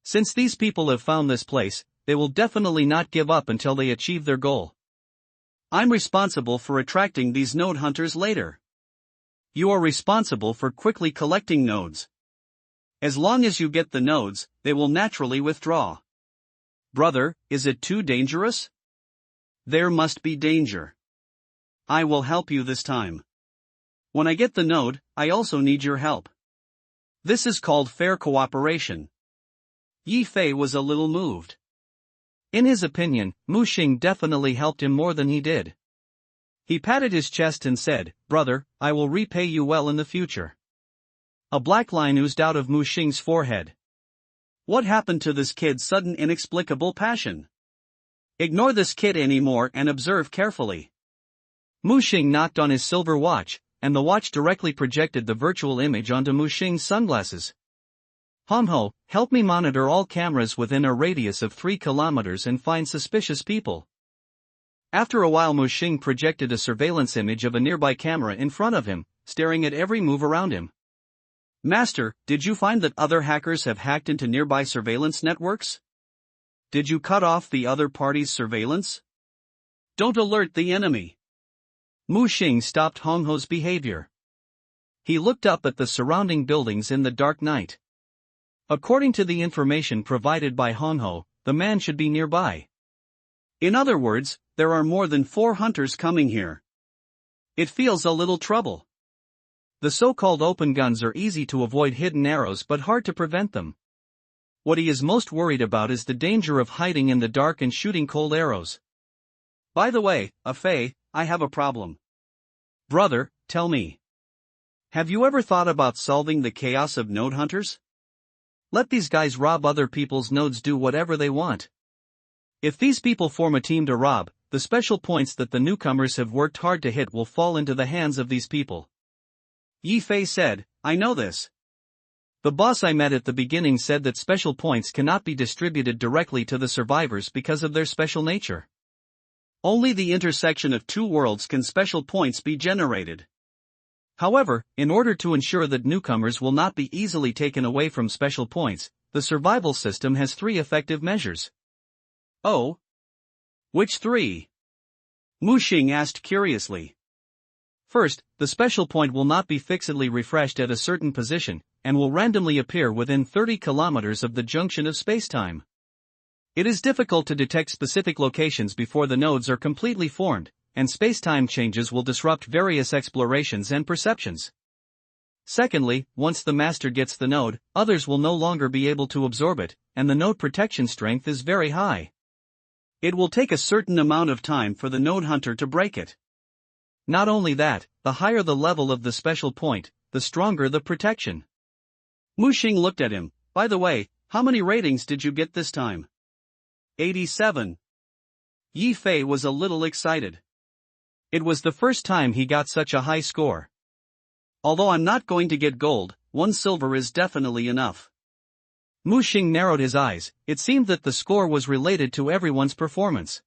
Since these people have found this place, they will definitely not give up until they achieve their goal. I'm responsible for attracting these node hunters later. You are responsible for quickly collecting nodes. As long as you get the nodes, they will naturally withdraw. Brother, is it too dangerous? There must be danger. I will help you this time. When I get the node, I also need your help. This is called fair cooperation. Yi Fei was a little moved. In his opinion, Mu Xing definitely helped him more than he did. He patted his chest and said, Brother, I will repay you well in the future. A black line oozed out of Mu Xing's forehead. What happened to this kid's sudden inexplicable passion? Ignore this kid anymore and observe carefully. Mu Xing knocked on his silver watch, and the watch directly projected the virtual image onto Mu Xing's sunglasses. Homho, help me monitor all cameras within a radius of 3 kilometers and find suspicious people. After a while, Mu Xing projected a surveillance image of a nearby camera in front of him, staring at every move around him. Master, did you find that other hackers have hacked into nearby surveillance networks? Did you cut off the other party's surveillance? Don't alert the enemy. Mu Xing stopped Hong Ho's behavior. He looked up at the surrounding buildings in the dark night. According to the information provided by Hong Ho, the man should be nearby. In other words, there are more than 4 hunters coming here. It feels a little trouble. The so-called open guns are easy to avoid hidden arrows but hard to prevent them. What he is most worried about is the danger of hiding in the dark and shooting cold arrows. By the way, Fei, I have a problem. Brother, tell me. Have you ever thought about solving the chaos of node hunters? Let these guys rob other people's nodes, do whatever they want. If these people form a team to rob, the special points that the newcomers have worked hard to hit will fall into the hands of these people. Yi Fei said, I know this. The boss I met at the beginning said that special points cannot be distributed directly to the survivors because of their special nature. Only the intersection of 2 worlds can special points be generated. However, in order to ensure that newcomers will not be easily taken away from special points, the survival system has 3 effective measures. Oh? Which 3? Mu Xing asked curiously. First, the special point will not be fixedly refreshed at a certain position, and will randomly appear within 30 kilometers of the junction of spacetime. It is difficult to detect specific locations before the nodes are completely formed, and spacetime changes will disrupt various explorations and perceptions. Secondly, once the master gets the node, others will no longer be able to absorb it, and the node protection strength is very high. It will take a certain amount of time for the node hunter to break it. Not only that, the higher the level of the special point, the stronger the protection. Mu Xing looked at him. By the way, how many ratings did you get this time? 87. Yi Fei was a little excited. It was the first time he got such a high score. Although I'm not going to get gold, 1 silver is definitely enough. Mu Xing narrowed his eyes. It seemed that the score was related to everyone's performance.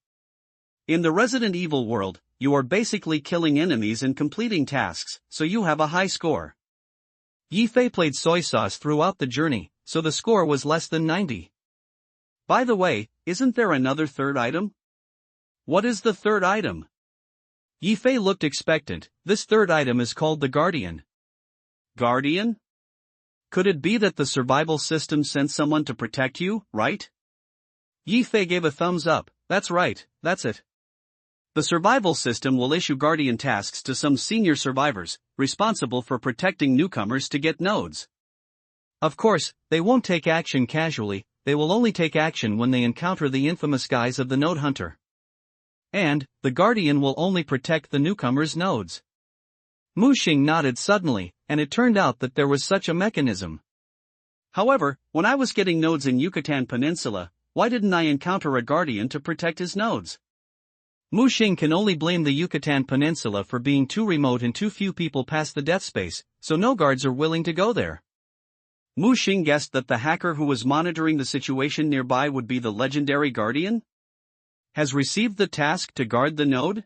In the Resident Evil world, you are basically killing enemies and completing tasks, so you have a high score. Yi Fei played soy sauce throughout the journey, so the score was less than 90. By the way, isn't there another 3rd item? What is the 3rd item? Yi Fei looked expectant. This 3rd item is called the Guardian. Guardian? Could it be that the survival system sent someone to protect you, right? Yi Fei gave a thumbs up. That's right, that's it. The survival system will issue Guardian tasks to some senior survivors, responsible for protecting newcomers to get nodes. Of course, they won't take action casually, they will only take action when they encounter the infamous guise of the node hunter. And, the Guardian will only protect the newcomers' nodes. Mu Xing nodded suddenly, and it turned out that there was such a mechanism. However, when I was getting nodes in Yucatan Peninsula, why didn't I encounter a Guardian to protect his nodes? Mu Xing can only blame the Yucatan Peninsula for being too remote and too few people pass the death space, so no guards are willing to go there. Mu Xing guessed that the hacker who was monitoring the situation nearby would be the legendary Guardian? Has received the task to guard the node?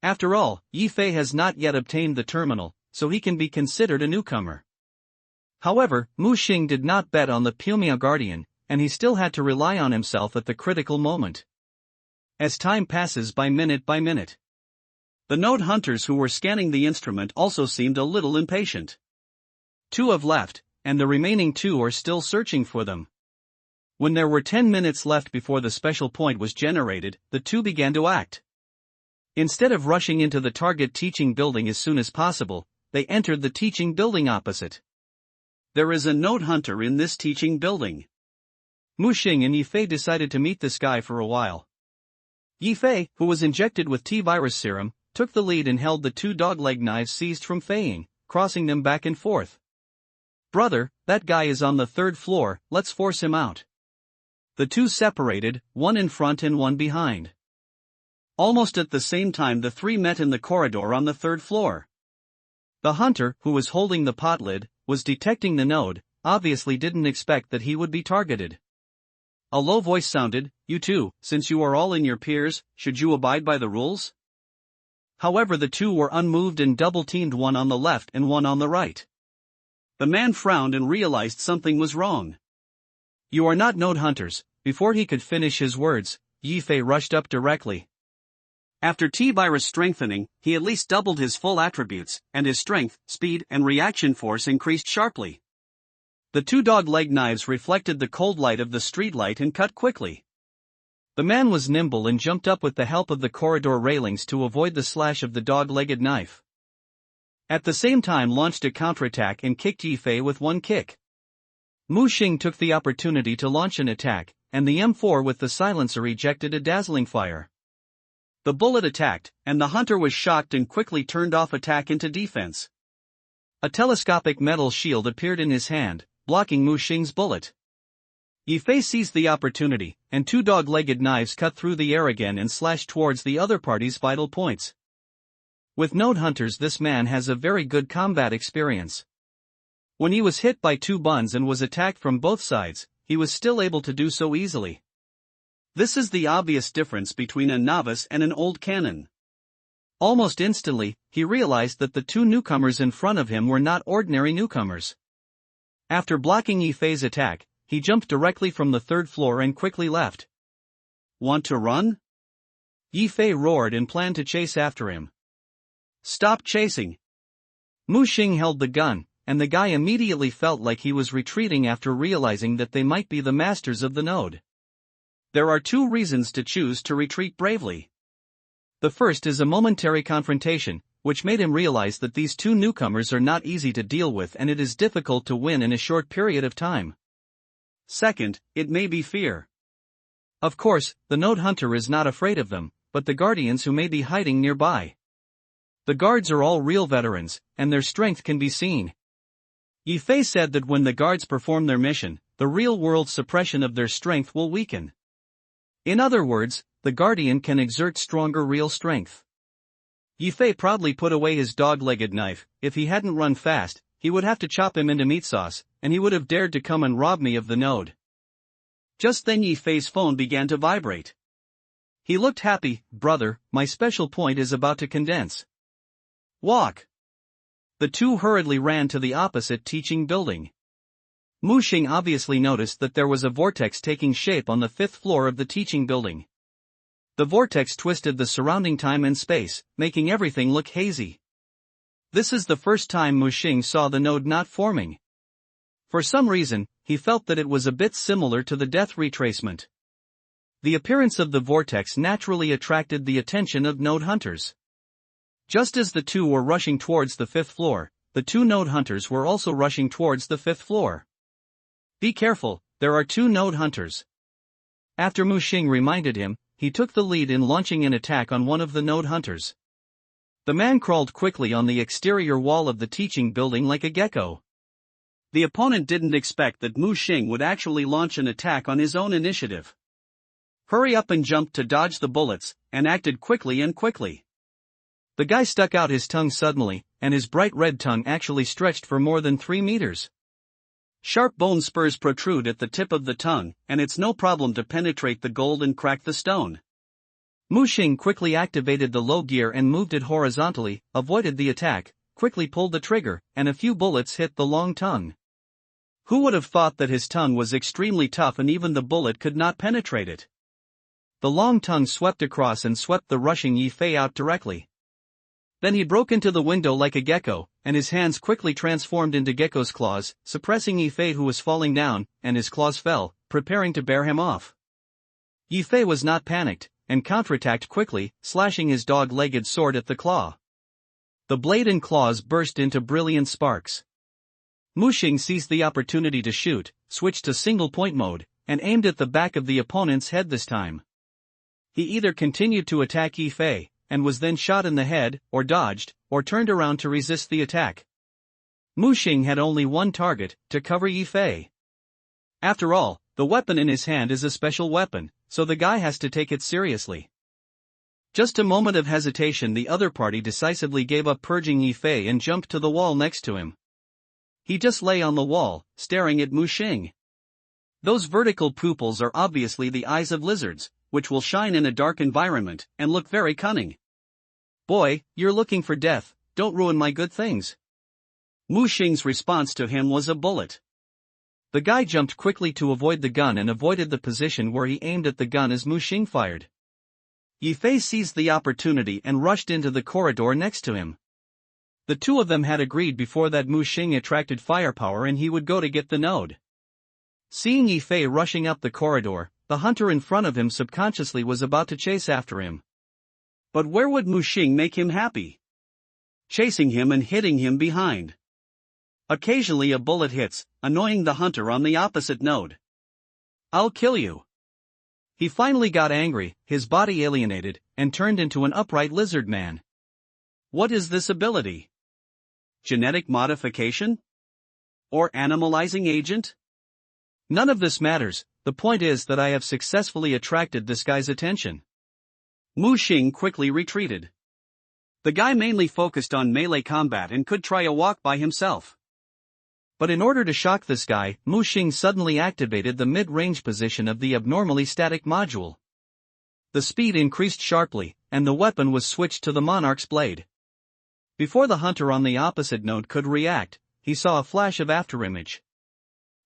After all, Yi Fei has not yet obtained the terminal, so he can be considered a newcomer. However, Mu Xing did not bet on the Pumia Guardian, and he still had to rely on himself at the critical moment. As time passes by minute, the node hunters who were scanning the instrument also seemed a little impatient. 2 have left, and the remaining 2 are still searching for them. When there were 10 minutes left before the special point was generated, the 2 began to act. Instead of rushing into the target teaching building as soon as possible, they entered the teaching building opposite. There is a node hunter in this teaching building. Mu Xing and Yi Fei decided to meet this guy for a while. Yi Fei, who was injected with T-virus serum, took the lead and held the 2 dog-leg knives seized from Fei Ying, crossing them back and forth. Brother, that guy is on the 3rd floor, let's force him out. The 2 separated, 1 in front and 1 behind. Almost at the same time the 3 met in the corridor on the 3rd floor. The hunter, who was holding the pot lid, was detecting the node, obviously didn't expect that he would be targeted. A low voice sounded, "You two, since you are all in your peers, should you abide by the rules?" However, the two were unmoved and double-teamed, one on the left and one on the right. The man frowned and realized something was wrong. "You are not node hunters." Before he could finish his words, Yifei rushed up directly. After T-virus strengthening, he at least doubled his full attributes, and his strength, speed, and reaction force increased sharply. The two dog-leg knives reflected the cold light of the streetlight and cut quickly. The man was nimble and jumped up with the help of the corridor railings to avoid the slash of the dog-legged knife. At the same time launched a counterattack and kicked Yifei with one kick. Mu Xing took the opportunity to launch an attack, and the M4 with the silencer ejected a dazzling fire. The bullet attacked, and the hunter was shocked and quickly turned off attack into defense. A telescopic metal shield appeared in his hand, blocking Mu Xing's bullet. Yifei seized the opportunity, and two dog-legged knives cut through the air again and slashed towards the other party's vital points. With node hunters, this man has a very good combat experience. When he was hit by two buns and was attacked from both sides, he was still able to do so easily. This is the obvious difference between a novice and an old cannon. Almost instantly, he realized that the two newcomers in front of him were not ordinary newcomers. After blocking Yifei's attack, he jumped directly from the third floor and quickly left. "Want to run?" Yifei roared and planned to chase after him. "Stop chasing!" Mu Xing held the gun, and the guy immediately felt like he was retreating after realizing that they might be the masters of the node. There are two reasons to choose to retreat bravely. The first is a momentary confrontation, which made him realize that these two newcomers are not easy to deal with and it is difficult to win in a short period of time. Second, it may be fear. Of course, the node hunter is not afraid of them, but the guardians who may be hiding nearby. The guards are all real veterans, and their strength can be seen. Yifei said that when the guards perform their mission, the real-world suppression of their strength will weaken. In other words, the guardian can exert stronger real strength. Yifei proudly put away his dog-legged knife. If he hadn't run fast, he would have to chop him into meat sauce, and he would have dared to come and rob me of the node. Just then Yifei's phone began to vibrate. He looked happy. "Brother, my special point is about to condense. Walk." The two hurriedly ran to the opposite teaching building. Mu Xing obviously noticed that there was a vortex taking shape on the fifth floor of the teaching building. The vortex twisted the surrounding time and space, making everything look hazy. This is the first time Mu Xing saw the node not forming. For some reason, he felt that it was a bit similar to the death retracement. The appearance of the vortex naturally attracted the attention of node hunters. Just as the two were rushing towards the fifth floor, the two node hunters were also rushing towards the fifth floor. "Be careful, there are two node hunters." After Mu Xing reminded him, he took the lead in launching an attack on one of the node hunters. The man crawled quickly on the exterior wall of the teaching building like a gecko. The opponent didn't expect that Mu Xing would actually launch an attack on his own initiative. Hurry up and jumped to dodge the bullets, and acted quickly. The guy stuck out his tongue suddenly, and his bright red tongue actually stretched for more than 3 meters. Sharp bone spurs protrude at the tip of the tongue, and it's no problem to penetrate the gold and crack the stone. Mu Xing quickly activated the low gear and moved it horizontally, avoided the attack, quickly pulled the trigger, and a few bullets hit the long tongue. Who would have thought that his tongue was extremely tough and even the bullet could not penetrate it? The long tongue swept across and swept the rushing Yifei out directly. Then he broke into the window like a gecko, and his hands quickly transformed into gecko's claws, suppressing Yifei who was falling down, and his claws fell, preparing to bear him off. Yifei was not panicked, and counterattacked quickly, slashing his dog-legged sword at the claw. The blade and claws burst into brilliant sparks. Mu Xing seized the opportunity to shoot, switched to single-point mode, and aimed at the back of the opponent's head this time. He either continued to attack Yifei, and was then shot in the head, or dodged, or turned around to resist the attack. Mu Xing had only one target, to cover Yifei. After all, the weapon in his hand is a special weapon, so the guy has to take it seriously. Just a moment of hesitation, the other party decisively gave up purging Yifei and jumped to the wall next to him. He just lay on the wall, staring at Mu Xing. Those vertical pupils are obviously the eyes of lizards, which will shine in a dark environment and look very cunning. Boy, you're looking for death, don't ruin my good things. Mu Xing's response to him was a bullet. The guy jumped quickly to avoid the gun and avoided the position where he aimed at the gun as Mu Xing fired. Ye Fei seized the opportunity and rushed into the corridor next to him. The two of them had agreed before that Mu Xing attracted firepower and he would go to get the node. Seeing Ye Fei rushing up the corridor, the hunter in front of him subconsciously was about to chase after him. But where would Mu Xing make him happy? Chasing him and hitting him behind. Occasionally a bullet hits, annoying the hunter on the opposite node. I'll kill you. He finally got angry, his body alienated, and turned into an upright lizard man. What is this ability? Genetic modification? Or animalizing agent? None of this matters, the point is that I have successfully attracted this guy's attention. Mu Xing quickly retreated. The guy mainly focused on melee combat and could try a walk by himself. But in order to shock this guy, Mu Xing suddenly activated the mid-range position of the abnormally static module. The speed increased sharply, and the weapon was switched to the Monarch's blade. Before the hunter on the opposite node could react, he saw a flash of afterimage.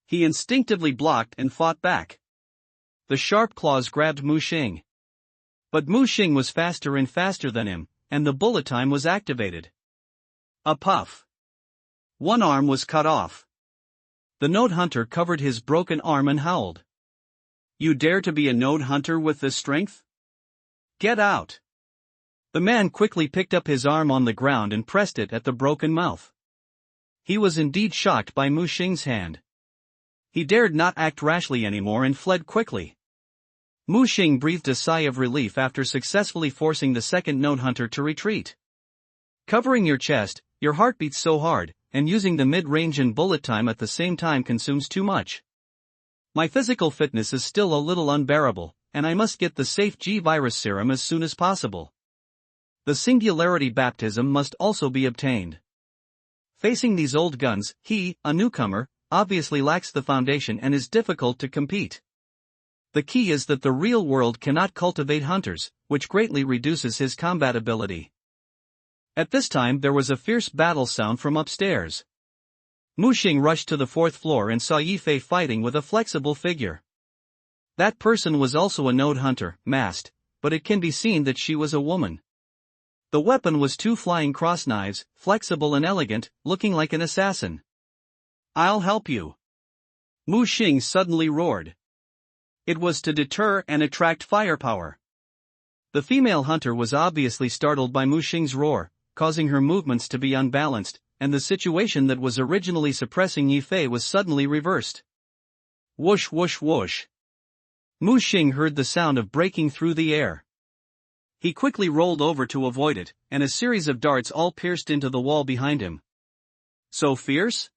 He instinctively blocked and fought back. The sharp claws grabbed Mu Xing. But Mu Xing was faster and faster than him, and the bullet time was activated. A puff. One arm was cut off. The node hunter covered his broken arm and howled. You dare to be a node hunter with this strength? Get out! The man quickly picked up his arm on the ground and pressed it at the broken mouth. He was indeed shocked by Mu Xing's hand. He dared not act rashly anymore and fled quickly. Mu Xing breathed a sigh of relief after successfully forcing the second node hunter to retreat. Covering your chest, your heart beats so hard, and using the mid-range and bullet time at the same time consumes too much. My physical fitness is still a little unbearable, and I must get the safe G-virus serum as soon as possible. The singularity baptism must also be obtained. Facing these old guns, he, a newcomer, obviously lacks the foundation and is difficult to compete. The key is that the real world cannot cultivate hunters, which greatly reduces his combat ability. At this time there was a fierce battle sound from upstairs. Mu Xing rushed to the fourth floor and saw Ye Fei fighting with a flexible figure. That person was also a node hunter, masked, but it can be seen that she was a woman. The weapon was two flying cross knives, flexible and elegant, looking like an assassin. I'll help you. Mu Xing suddenly roared. It was to deter and attract firepower. The female hunter was obviously startled by Mu Xing's roar, causing her movements to be unbalanced, and the situation that was originally suppressing Ye Fei was suddenly reversed. Whoosh whoosh whoosh. Mu Xing heard the sound of breaking through the air. He quickly rolled over to avoid it, and a series of darts all pierced into the wall behind him. So fierce?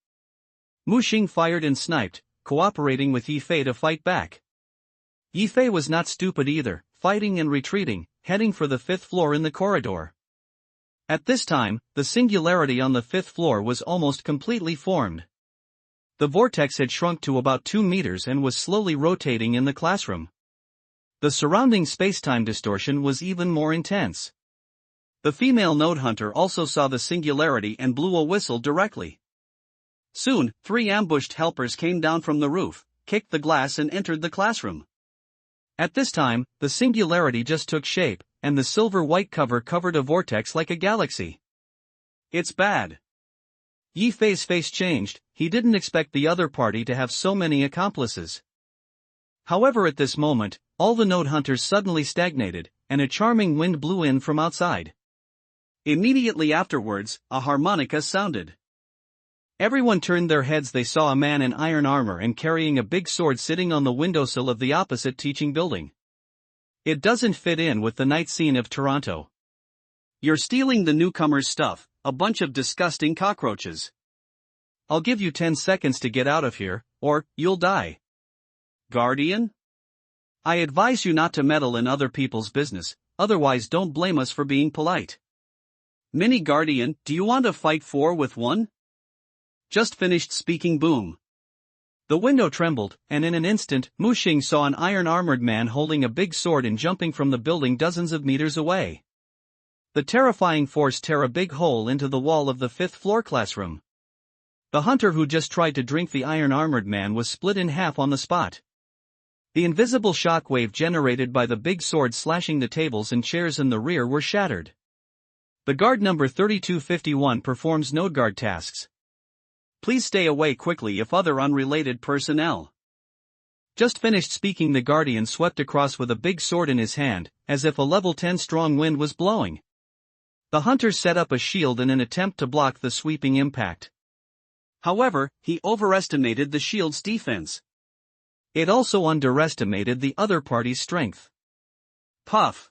Mu Xing fired and sniped, cooperating with Ye Fei to fight back. Ye Fei was not stupid either, fighting and retreating, heading for the fifth floor in the corridor. At this time, the singularity on the fifth floor was almost completely formed. The vortex had shrunk to about 2 meters and was slowly rotating in the classroom. The surrounding space-time distortion was even more intense. The female node hunter also saw the singularity and blew a whistle directly. Soon, 3 ambushed helpers came down from the roof, kicked the glass and entered the classroom. At this time, the singularity just took shape, and the silver-white cover covered a vortex like a galaxy. It's bad. Ye Fei's face changed, he didn't expect the other party to have so many accomplices. However, at this moment, all the node hunters suddenly stagnated, and a charming wind blew in from outside. Immediately afterwards, a harmonica sounded. Everyone turned their heads. They saw a man in iron armor and carrying a big sword sitting on the windowsill of the opposite teaching building. It doesn't fit in with the night scene of Toronto. You're stealing the newcomers' stuff, a bunch of disgusting cockroaches. I'll give you 10 seconds to get out of here, or you'll die. Guardian? I advise you not to meddle in other people's business, otherwise don't blame us for being polite. Mini Guardian, do you want to fight 4 with 1? Just finished speaking. Boom. The window trembled, and in an instant, Mu Xing saw an iron-armored man holding a big sword and jumping from the building dozens of meters away. The terrifying force tore a big hole into the wall of the fifth-floor classroom. The hunter who just tried to drink the iron-armored man was split in half on the spot. The invisible shockwave generated by the big sword slashing the tables and chairs in the rear were shattered. The guard number 3251 performs node guard tasks. Please stay away quickly if other unrelated personnel. Just finished speaking, the guardian swept across with a big sword in his hand, as if a level 10 strong wind was blowing. The hunter set up a shield in an attempt to block the sweeping impact. However, he overestimated the shield's defense. It also underestimated the other party's strength. Puff.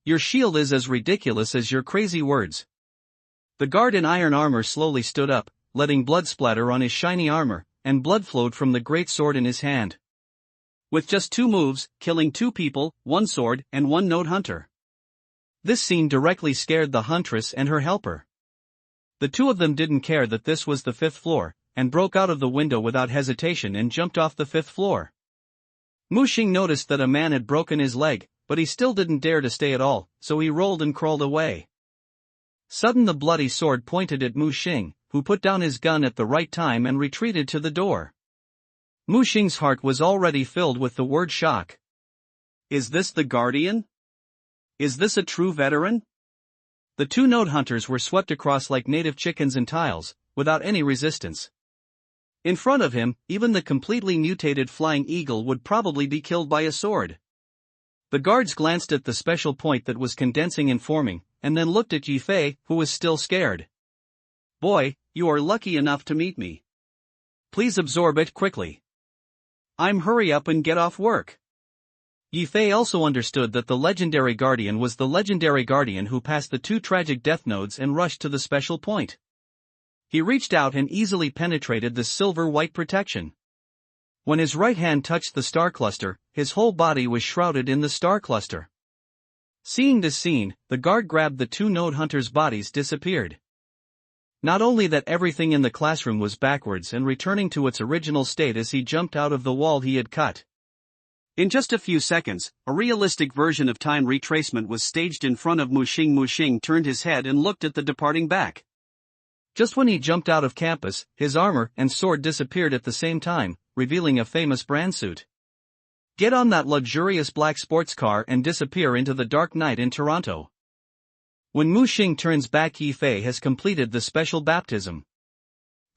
Your shield is as ridiculous as your crazy words. The guard in iron armor slowly stood up, letting blood splatter on his shiny armor, and blood flowed from the great sword in his hand. With just 2 moves, killing 2 people, 1 sword, and 1 node hunter. This scene directly scared the huntress and her helper. The 2 of them didn't care that this was the 5th floor, and broke out of the window without hesitation and jumped off the 5th floor. Mu Xing noticed that a man had broken his leg, but he still didn't dare to stay at all, so he rolled and crawled away. Suddenly the bloody sword pointed at Mu Xing, who put down his gun at the right time and retreated to the door. Mu Xing's heart was already filled with the word shock. Is this the Guardian? Is this a true veteran? The 2 node hunters were swept across like native chickens and tiles, without any resistance. In front of him, even the completely mutated flying eagle would probably be killed by a sword. The guards glanced at the special point that was condensing and forming, and then looked at Yi Fei, who was still scared. Boy, you are lucky enough to meet me. Please absorb it quickly. Hurry up and get off work. Yi Fei also understood that the legendary guardian was the legendary guardian who passed the 2 tragic death nodes and rushed to the special point. He reached out and easily penetrated the silver-white protection. When his right hand touched the star cluster, his whole body was shrouded in the star cluster. Seeing this scene, the guard grabbed the 2 node hunters' bodies disappeared. Not only that, everything in the classroom was backwards and returning to its original state as he jumped out of the wall he had cut. In just a few seconds, a realistic version of time retracement was staged in front of Mu Xing. Mu Xing turned his head and looked at the departing back. Just when he jumped out of campus, his armor and sword disappeared at the same time, revealing a famous brand suit. Get on that luxurious black sports car and disappear into the dark night in Toronto. When Mu Xing turns back, Yi Fei has completed the special baptism.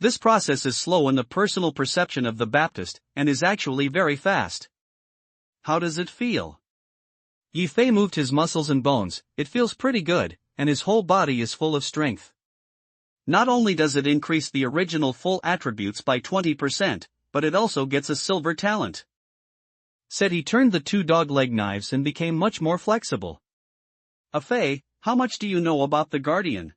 This process is slow in the personal perception of the Baptist, and is actually very fast. How does it feel? Yi Fei moved his muscles and bones. It feels pretty good, and his whole body is full of strength. Not only does it increase the original full attributes by 20%, but it also gets a silver talent. Said he turned the 2 dog-leg knives and became much more flexible. Fei, how much do you know about the Guardian?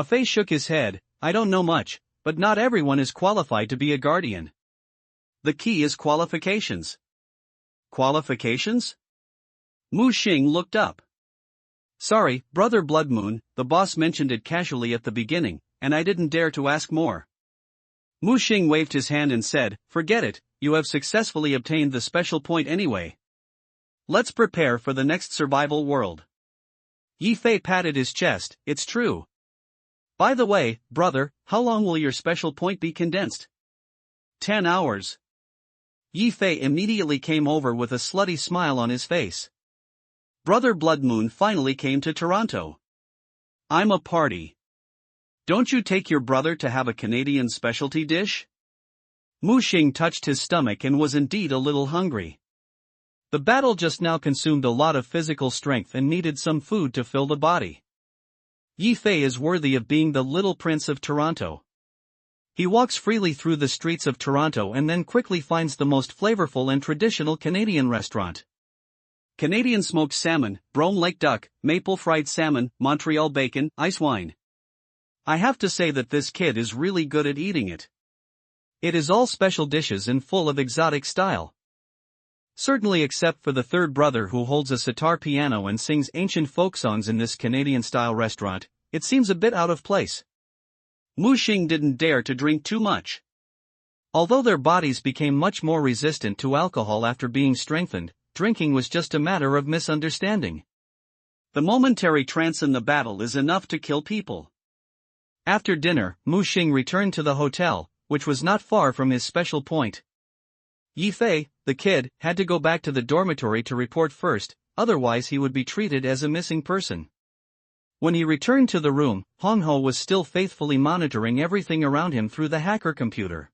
Fei shook his head. I don't know much, but not everyone is qualified to be a Guardian. The key is qualifications. Qualifications? Mu Xing looked up. Sorry, Brother Blood Moon, the boss mentioned it casually at the beginning, and I didn't dare to ask more. Mu Xing waved his hand and said, forget it, you have successfully obtained the special point anyway. Let's prepare for the next survival world. Yi Fei patted his chest. It's true. By the way, brother, how long will your special point be condensed? 10 hours. Yi Fei immediately came over with a slutty smile on his face. Brother Blood Moon finally came to Toronto. I'm a party. Don't you take your brother to have a Canadian specialty dish? Mu Xing touched his stomach and was indeed a little hungry. The battle just now consumed a lot of physical strength and needed some food to fill the body. Yi Fei is worthy of being the little prince of Toronto. He walks freely through the streets of Toronto and then quickly finds the most flavorful and traditional Canadian restaurant. Canadian smoked salmon, Brome Lake duck, maple fried salmon, Montreal bacon, ice wine. I have to say that this kid is really good at eating it. It is all special dishes and full of exotic style. Certainly except for the third brother who holds a sitar piano and sings ancient folk songs in this Canadian-style restaurant, it seems a bit out of place. Mu Xing didn't dare to drink too much. Although their bodies became much more resistant to alcohol after being strengthened, drinking was just a matter of misunderstanding. The momentary trance in the battle is enough to kill people. After dinner, Mu Xing returned to the hotel, which was not far from his special point. Yi Fei, the kid, had to go back to the dormitory to report first, otherwise he would be treated as a missing person. When he returned to the room, Hong Ho was still faithfully monitoring everything around him through the hacker computer.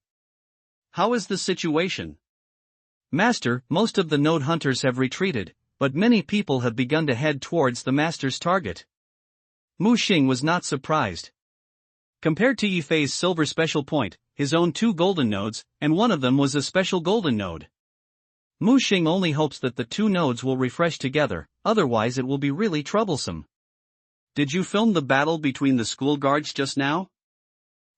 How is the situation? Master, most of the node hunters have retreated, but many people have begun to head towards the master's target. Mu Xing was not surprised. Compared to Yi Fei's silver special point, his own 2 golden nodes, and one of them was a special golden node. Mu Xing only hopes that the 2 nodes will refresh together, otherwise it will be really troublesome. Did you film the battle between the school guards just now?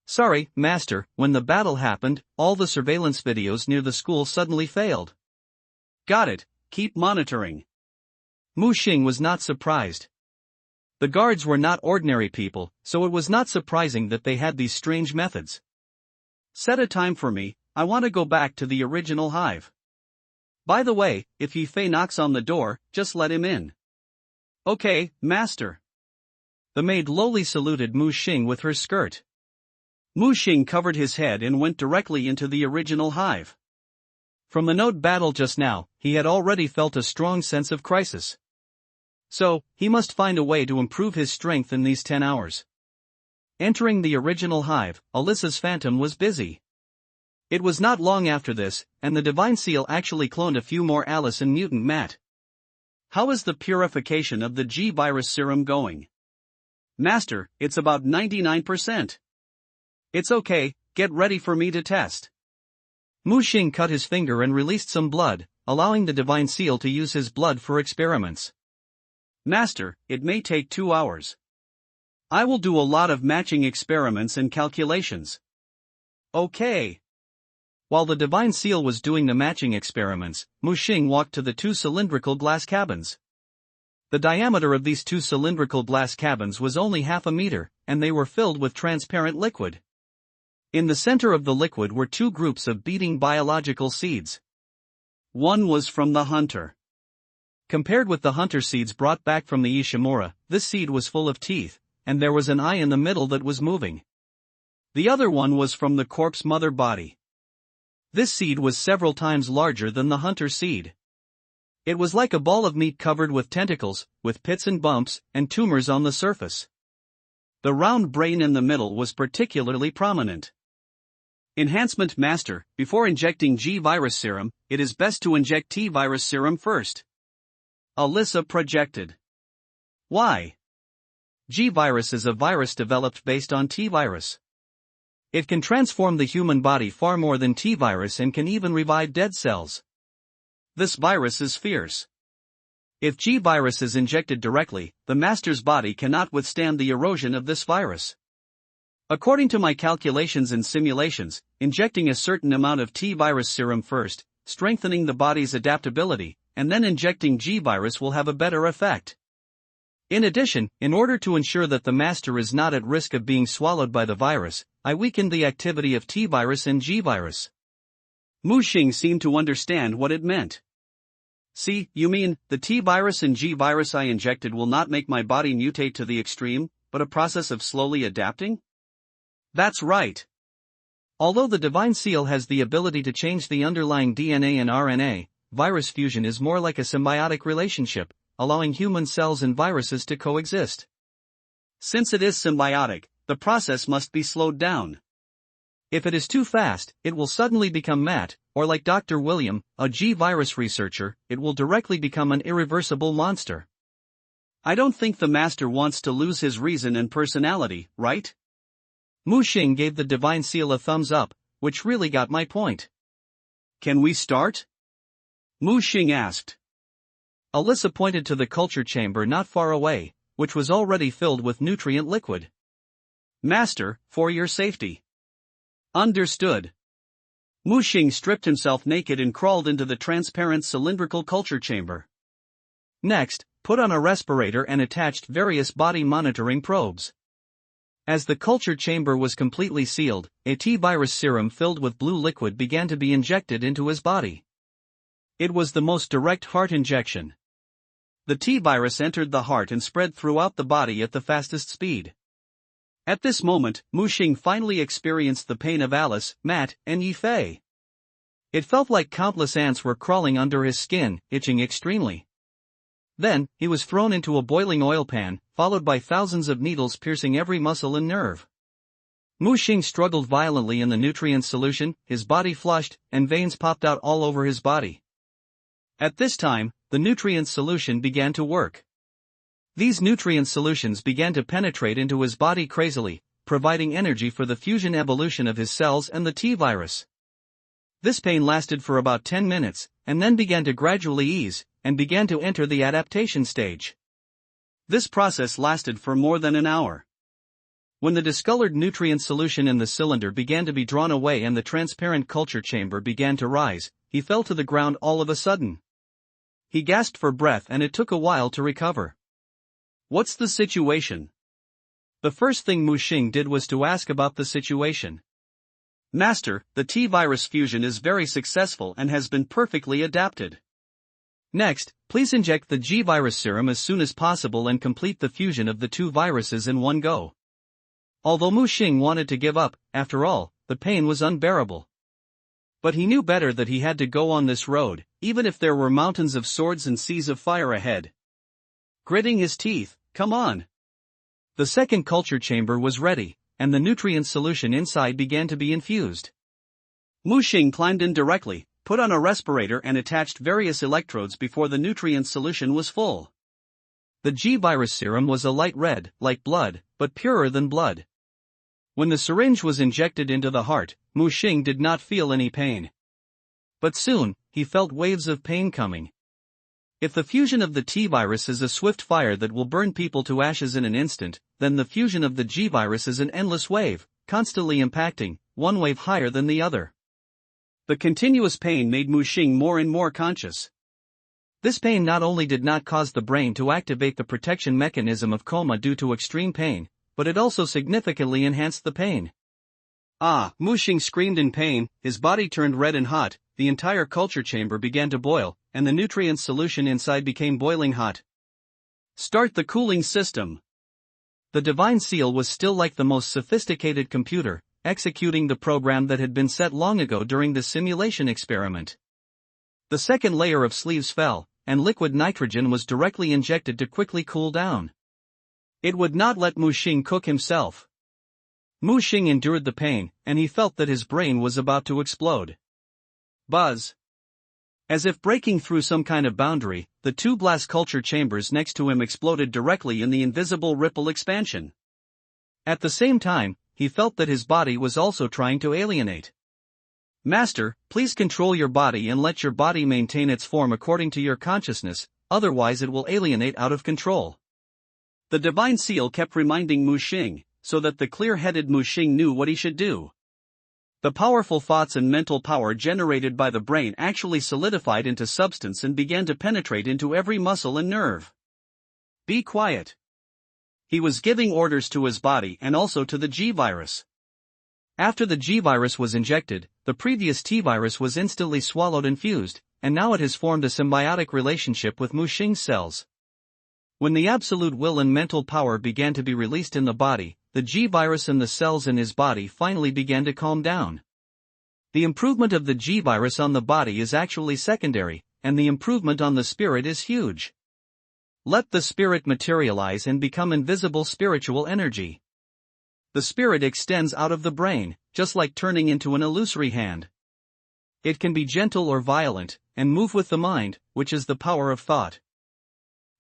Sorry, Master, when the battle happened, all the surveillance videos near the school suddenly failed. Got it, keep monitoring. Mu Xing was not surprised. The guards were not ordinary people, so it was not surprising that they had these strange methods. Set a time for me, I want to go back to the original hive. By the way, if Yi Fei knocks on the door, just let him in. Okay, Master. The maid lowly saluted Mu Xing with her skirt. Mu Xing covered his head and went directly into the original hive. From the node battle just now, he had already felt a strong sense of crisis. So, he must find a way to improve his strength in these 10 hours. Entering the original hive, Alyssa's phantom was busy. It was not long after this, and the Divine Seal actually cloned a few more Alice and Mutant Matt. How is the purification of the G-Virus serum going? Master, it's about 99%. It's okay, get ready for me to test. Mu Xing cut his finger and released some blood, allowing the Divine Seal to use his blood for experiments. Master, it may take 2 hours. I will do a lot of matching experiments and calculations. Okay. While the Divine Seal was doing the matching experiments, Mu Xing walked to the 2 cylindrical glass cabins. The diameter of these 2 cylindrical glass cabins was only half a meter, and they were filled with transparent liquid. In the center of the liquid were 2 groups of beating biological seeds. One was from the hunter. Compared with the hunter seeds brought back from the Ishimura, this seed was full of teeth, and there was an eye in the middle that was moving. The other one was from the corpse mother body. This seed was several times larger than the hunter seed. It was like a ball of meat covered with tentacles, with pits and bumps, and tumors on the surface. The round brain in the middle was particularly prominent. Enhancement Master, before injecting G-Virus serum, it is best to inject T-Virus serum first. Alyssa projected. Why? G-Virus is a virus developed based on T-Virus. It can transform the human body far more than T-Virus and can even revive dead cells. This virus is fierce. If G-Virus is injected directly, the Master's body cannot withstand the erosion of this virus. According to my calculations and simulations, injecting a certain amount of T-Virus serum first, strengthening the body's adaptability, and then injecting G-Virus will have a better effect. In addition, in order to ensure that the Master is not at risk of being swallowed by the virus, I weakened the activity of T-Virus and G-Virus. Mu Xing seemed to understand what it meant. See, you mean, the T-Virus and G-Virus I injected will not make my body mutate to the extreme, but a process of slowly adapting? That's right. Although the Divine Seal has the ability to change the underlying DNA and RNA, virus fusion is more like a symbiotic relationship, allowing human cells and viruses to coexist. Since it is symbiotic, the process must be slowed down. If it is too fast, it will suddenly become Matt, or like Dr. William, a G-Virus researcher, it will directly become an irreversible monster. I don't think the Master wants to lose his reason and personality, right? Mu Xing gave the Divine Seal a thumbs up, which really got my point. Can we start? Mu Xing asked. Alyssa pointed to the culture chamber not far away, which was already filled with nutrient liquid. Master, for your safety. Understood. Mu Xing stripped himself naked and crawled into the transparent cylindrical culture chamber. Next, put on a respirator and attached various body monitoring probes. As the culture chamber was completely sealed, a T-virus serum filled with blue liquid began to be injected into his body. It was the most direct heart injection. The T-virus entered the heart and spread throughout the body at the fastest speed. At this moment, Mu Xing finally experienced the pain of Alice, Matt, and Yifei. It felt like countless ants were crawling under his skin, itching extremely. Then, he was thrown into a boiling oil pan, followed by thousands of needles piercing every muscle and nerve. Mu Xing struggled violently in the nutrient solution, his body flushed, and veins popped out all over his body. At this time, the nutrient solution began to work. These nutrient solutions began to penetrate into his body crazily, providing energy for the fusion evolution of his cells and the T-virus. This pain lasted for about 10 minutes, and then began to gradually ease, and began to enter the adaptation stage. This process lasted for more than an hour. When the discolored nutrient solution in the cylinder began to be drawn away and the transparent culture chamber began to rise, he fell to the ground all of a sudden. He gasped for breath and it took a while to recover. What's the situation? The first thing Mu Xing did was to ask about the situation. Master, the T-virus fusion is very successful and has been perfectly adapted. Next, please inject the G-virus serum as soon as possible and complete the fusion of the two viruses in one go. Although Mu Xing wanted to give up, after all, the pain was unbearable. But he knew better that he had to go on this road, even if there were mountains of swords and seas of fire ahead. Gritting his teeth, come on. The second culture chamber was ready, and the nutrient solution inside began to be infused. Mu Xing climbed in directly, put on a respirator and attached various electrodes before the nutrient solution was full. The G-virus serum was a light red, like blood, but purer than blood. When the syringe was injected into the heart, Mu Xing did not feel any pain. But soon, he felt waves of pain coming. If the fusion of the T-virus is a swift fire that will burn people to ashes in an instant, then the fusion of the G-virus is an endless wave, constantly impacting, one wave higher than the other. The continuous pain made Mu Xing more and more conscious. This pain not only did not cause the brain to activate the protection mechanism of coma due to extreme pain, but it also significantly enhanced the pain. Ah! Mu Xing screamed in pain, his body turned red and hot, the entire culture chamber began to boil, and the nutrient solution inside became boiling hot. Start the cooling system. The divine seal was still like the most sophisticated computer, executing the program that had been set long ago during the simulation experiment. The second layer of sleeves fell, and liquid nitrogen was directly injected to quickly cool down. It would not let Mu Xing cook himself. Mu Xing endured the pain, and he felt that his brain was about to explode. Buzz. As if breaking through some kind of boundary, the two glass culture chambers next to him exploded directly in the invisible ripple expansion. At the same time, he felt that his body was also trying to alienate. Master, please control your body and let your body maintain its form according to your consciousness, otherwise it will alienate out of control. The divine seal kept reminding Mu Xing, so that the clear-headed Mu Xing knew what he should do. The powerful thoughts and mental power generated by the brain actually solidified into substance and began to penetrate into every muscle and nerve. Be quiet. He was giving orders to his body and also to the G-virus. After the G-virus was injected, the previous T-virus was instantly swallowed and fused, and now it has formed a symbiotic relationship with Mu Xing's cells. When the absolute will and mental power began to be released in the body, the G-virus and the cells in his body finally began to calm down. The improvement of the G-virus on the body is actually secondary, and the improvement on the spirit is huge. Let the spirit materialize and become invisible spiritual energy. The spirit extends out of the brain, just like turning into an illusory hand. It can be gentle or violent, and move with the mind, which is the power of thought.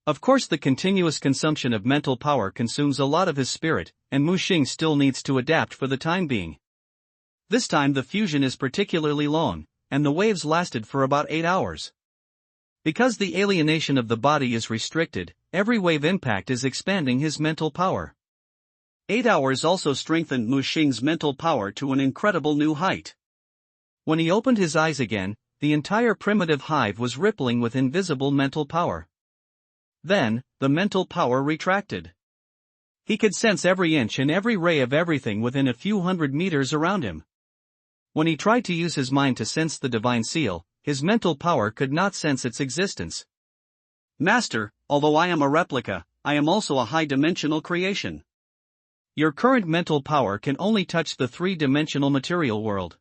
Of course, the continuous consumption of mental power consumes a lot of his spirit, and Mu Xing still needs to adapt for the time being. This time the fusion is particularly long, and the waves lasted for about 8 hours. Because the alienation of the body is restricted, every wave impact is expanding his mental power. 8 hours also strengthened Mu Xing's mental power to an incredible new height. When he opened his eyes again, the entire primitive hive was rippling with invisible mental power. Then, the mental power retracted. He could sense every inch and every ray of everything within a few hundred meters around him. When he tried to use his mind to sense the divine seal, his mental power could not sense its existence. Master, although I am a replica, I am also a high-dimensional creation. Your current mental power can only touch the three-dimensional material world.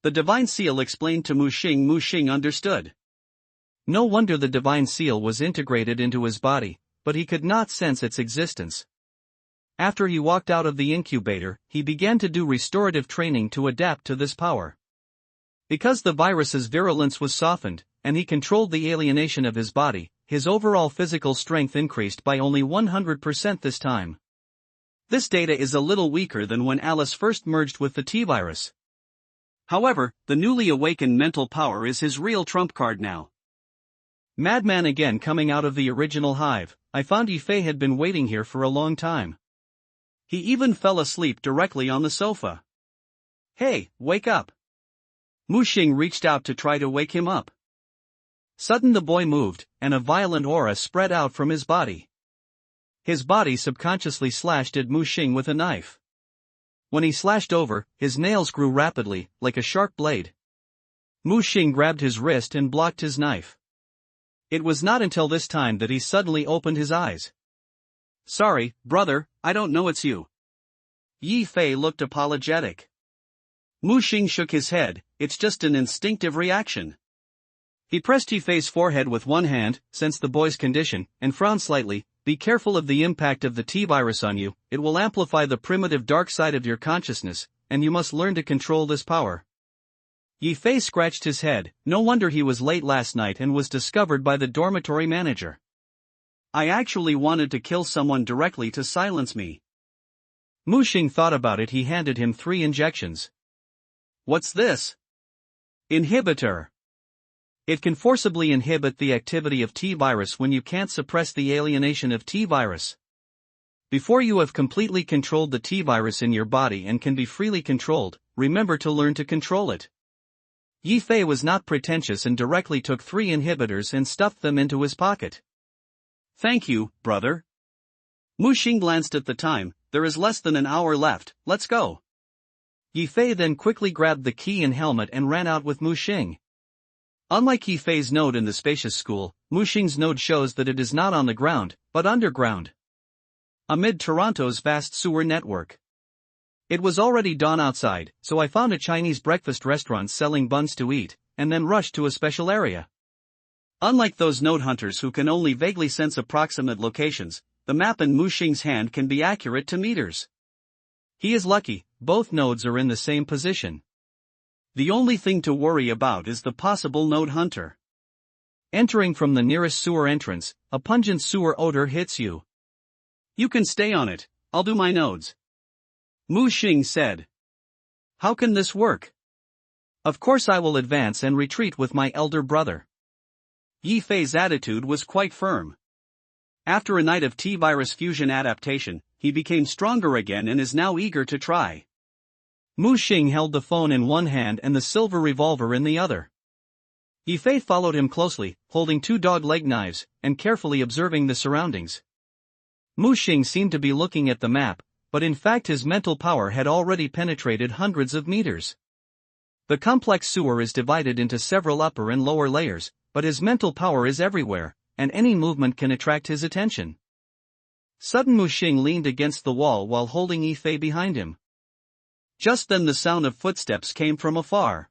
The divine seal explained to Mu Xing. Mu Xing understood. No wonder the divine seal was integrated into his body, but he could not sense its existence. After he walked out of the incubator, he began to do restorative training to adapt to this power. Because the virus's virulence was softened, and he controlled the alienation of his body, his overall physical strength increased by only 100% this time. This data is a little weaker than when Alice first merged with the T-virus. However, the newly awakened mental power is his real trump card now. Madman again coming out of the original hive, I found Yifei had been waiting here for a long time. He even fell asleep directly on the sofa. Hey, wake up! Mu Xing reached out to try to wake him up. Suddenly the boy moved, and a violent aura spread out from his body. His body subconsciously slashed at Mu Xing with a knife. When he slashed over, his nails grew rapidly, like a sharp blade. Mu Xing grabbed his wrist and blocked his knife. It was not until this time that he suddenly opened his eyes. Sorry, brother, I don't know it's you. Yifei looked apologetic. Mu Xing shook his head, it's just an instinctive reaction. He pressed Yifei's forehead with one hand, sensed the boy's condition, and frowned slightly. Be careful of the impact of the T-virus on you, it will amplify the primitive dark side of your consciousness, and you must learn to control this power. Yifei scratched his head, no wonder he was late last night and was discovered by the dormitory manager. I actually wanted to kill someone directly to silence me. Mu Xing thought about it. He handed him 3 injections. What's this? Inhibitor. It can forcibly inhibit the activity of T-virus when you can't suppress the alienation of T-virus. Before you have completely controlled the T-virus in your body and can be freely controlled, remember to learn to control it. Yifei was not pretentious and directly took 3 inhibitors and stuffed them into his pocket. Thank you, brother. Mu Xing glanced at the time. There is less than an hour left, let's go. Yifei then quickly grabbed the key and helmet and ran out with Mu Xing. Unlike Yifei's node in the spacious school, Mu Xing's node shows that it is not on the ground, but underground. Amid Toronto's vast sewer network. It was already dawn outside, so I found a Chinese breakfast restaurant selling buns to eat, and then rushed to a special area. Unlike those node hunters who can only vaguely sense approximate locations, the map in Mu Xing's hand can be accurate to meters. He is lucky, both nodes are in the same position. The only thing to worry about is the possible node hunter. Entering from the nearest sewer entrance, a pungent sewer odor hits you. You can stay on it, I'll do my nodes. Mu Xing said. How can this work? Of course I will advance and retreat with my elder brother. Yifei's attitude was quite firm. After a night of T-virus fusion adaptation, he became stronger again and is now eager to try. Mu Xing held the phone in one hand and the silver revolver in the other. Yifei followed him closely, holding 2 dog-leg knives, and carefully observing the surroundings. Mu Xing seemed to be looking at the map, but in fact his mental power had already penetrated hundreds of meters. The complex sewer is divided into several upper and lower layers, but his mental power is everywhere, and any movement can attract his attention. Suddenly Mu Xing leaned against the wall while holding Yifei behind him. Just then the sound of footsteps came from afar.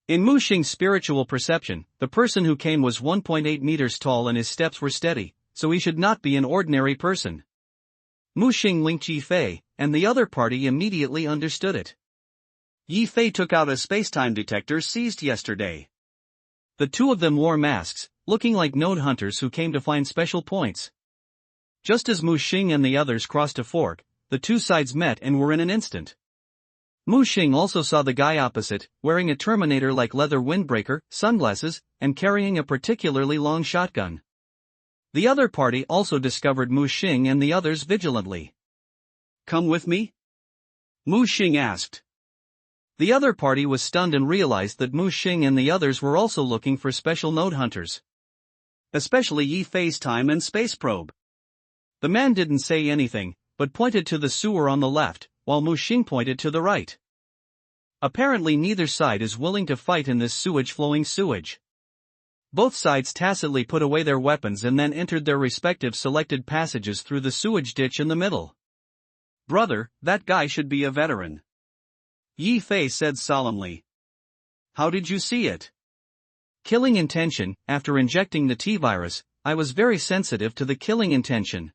In Mu Xing's spiritual perception, the person who came was 1.8 meters tall and his steps were steady, so he should not be an ordinary person. Mu Xing linked Yifei, and the other party immediately understood it. Yifei took out a space-time detector seized yesterday. The 2 of them wore masks, looking like node hunters who came to find special points. Just as Mu Xing and the others crossed a fork, the 2 sides met and were in an instant. Mu Xing also saw the guy opposite, wearing a Terminator-like leather windbreaker, sunglasses, and carrying a particularly long shotgun. The other party also discovered Mu Xing and the others vigilantly. Come with me? Mu Xing asked. The other party was stunned and realized that Mu Xing and the others were also looking for special node hunters. Especially Yifei's time and space probe. The man didn't say anything, but pointed to the sewer on the left, while Mu Xing pointed to the right. Apparently neither side is willing to fight in this sewage-flowing sewage. Both sides tacitly put away their weapons and then entered their respective selected passages through the sewage ditch in the middle. "Brother, that guy should be a veteran," Yi Fei said solemnly. "How did you see it?" "Killing intention. After injecting the T-virus, I was very sensitive to the killing intention."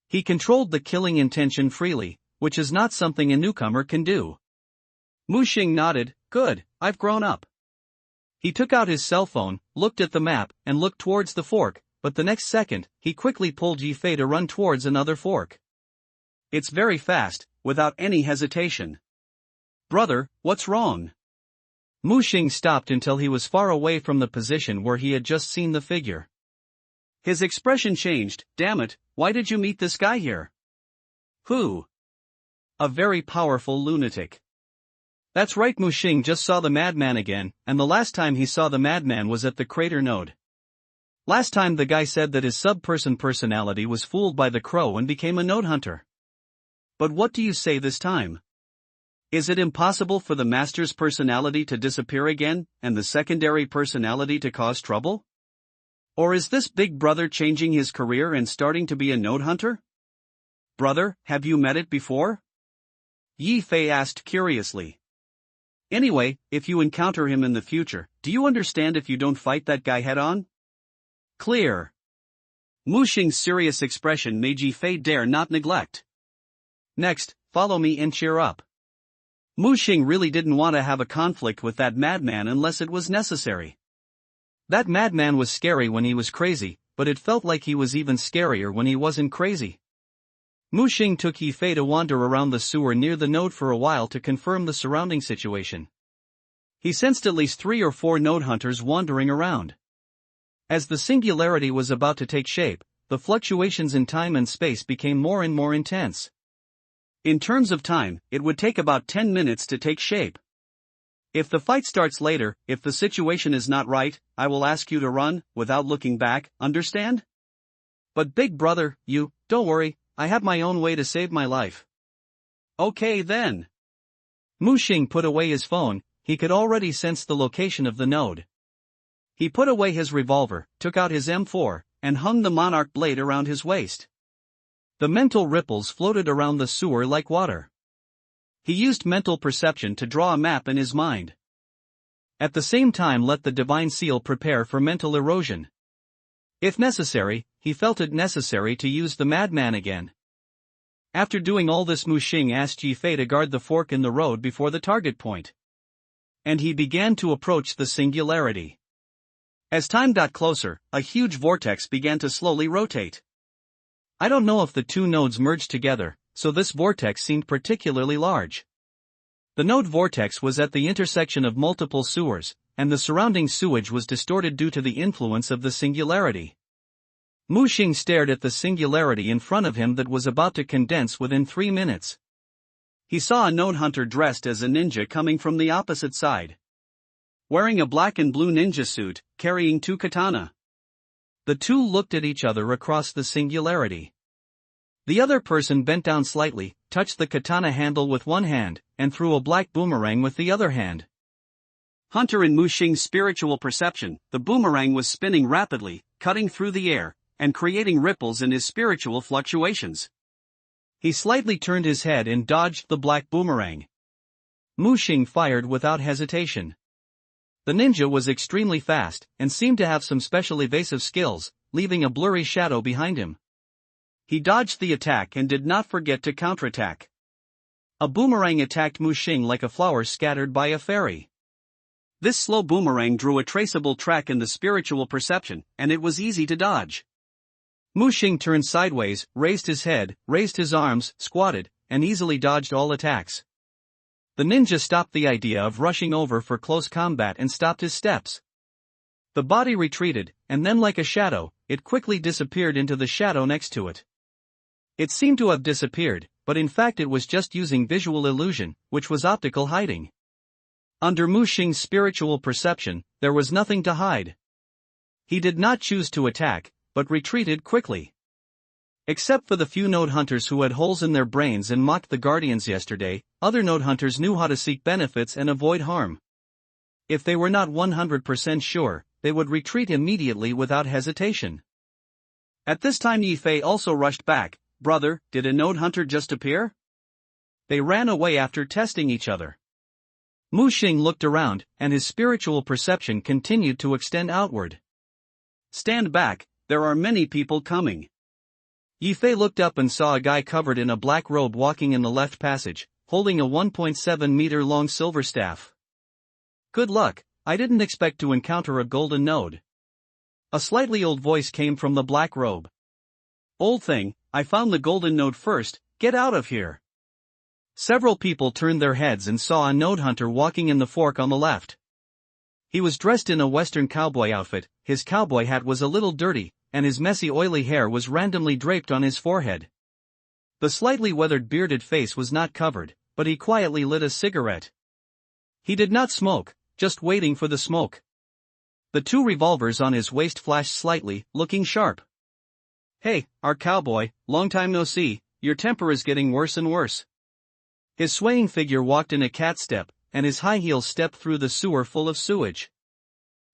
He controlled the killing intention freely, which is not something a newcomer can do. Mu Xing nodded. "Good, I've grown up." He took out his cell phone, looked at the map, and looked towards the fork, but the next second, he quickly pulled Yi Fei to run towards another fork. "It's very fast, without any hesitation." "Brother, what's wrong?" Mu Xing stopped until he was far away from the position where he had just seen the figure. His expression changed. "Damn it, why did you meet this guy here?" "Who?" "A very powerful lunatic." "That's right." Mu Xing just saw the madman again, and the last time he saw the madman was at the crater node. Last time the guy said that his sub-person personality was fooled by the crow and became a node hunter. But what do you say this time? Is it impossible for the master's personality to disappear again, and the secondary personality to cause trouble? Or is this big brother changing his career and starting to be a node hunter? "Brother, have you met it before?" Yi Fei asked curiously. "Anyway, if you encounter him in the future, do you understand if you don't fight that guy head-on?" "Clear." Mu Xing's serious expression made Yi Fei dare not neglect. "Next, follow me and cheer up." Mu Xing really didn't want to have a conflict with that madman unless it was necessary. That madman was scary when he was crazy, but it felt like he was even scarier when he wasn't crazy. Mu Xing took Yi Fei to wander around the sewer near the node for a while to confirm the surrounding situation. He sensed at least 3 or 4 node hunters wandering around. As the singularity was about to take shape, the fluctuations in time and space became more and more intense. In terms of time, it would take about 10 minutes to take shape. If the fight starts later, if the situation is not right, I will ask you to run, without looking back, understand? But big brother, don't worry, I have my own way to save my life. Okay then. Mu Xing put away his phone. He could already sense the location of the node. He put away his revolver, took out his M4, and hung the monarch blade around his waist. The mental ripples floated around the sewer like water. He used mental perception to draw a map in his mind. At the same time let the divine seal prepare for mental erosion. If necessary, he felt it necessary to use the madman again. After doing all this, Mu Xing asked Yi Fei to guard the fork in the road before the target point. And he began to approach the singularity. As time got closer, a huge vortex began to slowly rotate. I don't know if the two nodes merged together, so this vortex seemed particularly large. The node vortex was at the intersection of multiple sewers, and the surrounding sewage was distorted due to the influence of the singularity. Mu Xing stared at the singularity in front of him that was about to condense within 3 minutes. He saw a node hunter dressed as a ninja coming from the opposite side. Wearing a black and blue ninja suit, carrying 2 katana. The two looked at each other across the singularity. The other person bent down slightly, touched the katana handle with one hand, and threw a black boomerang with the other hand. Hunter in Mu Xing's spiritual perception, the boomerang was spinning rapidly, cutting through the air, and creating ripples in his spiritual fluctuations. He slightly turned his head and dodged the black boomerang. Mu Xing fired without hesitation. The ninja was extremely fast, and seemed to have some special evasive skills, leaving a blurry shadow behind him. He dodged the attack and did not forget to counterattack. A boomerang attacked Mu Xing like a flower scattered by a fairy. This slow boomerang drew a traceable track in the spiritual perception, and it was easy to dodge. Mu Xing turned sideways, raised his head, raised his arms, squatted, and easily dodged all attacks. The ninja stopped the idea of rushing over for close combat and stopped his steps. The body retreated, and then like a shadow, it quickly disappeared into the shadow next to it. It seemed to have disappeared, but in fact it was just using visual illusion, which was optical hiding. Under Mu Xing's spiritual perception, there was nothing to hide. He did not choose to attack, but retreated quickly. Except for the few node hunters who had holes in their brains and mocked the Guardians yesterday, other node hunters knew how to seek benefits and avoid harm. If they were not 100% sure, they would retreat immediately without hesitation. At this time Yi Fei also rushed back. Brother, did a node hunter just appear? They ran away after testing each other. Mu Xing looked around, and his spiritual perception continued to extend outward. Stand back, there are many people coming. Yi Fei looked up and saw a guy covered in a black robe walking in the left passage, holding a 1.7-meter-long silver staff. Good luck, I didn't expect to encounter a golden node. A slightly old voice came from the black robe. Old thing, I found the golden node first, get out of here. Several people turned their heads and saw a node hunter walking in the fork on the left. He was dressed in a western cowboy outfit, his cowboy hat was a little dirty, and his messy oily hair was randomly draped on his forehead. The slightly weathered bearded face was not covered, but he quietly lit a cigarette. He did not smoke, just waiting for the smoke. The two revolvers on his waist flashed slightly, looking sharp. Hey, our cowboy, long time no see, your temper is getting worse and worse. His swaying figure walked in a cat step, and his high heels stepped through the sewer full of sewage.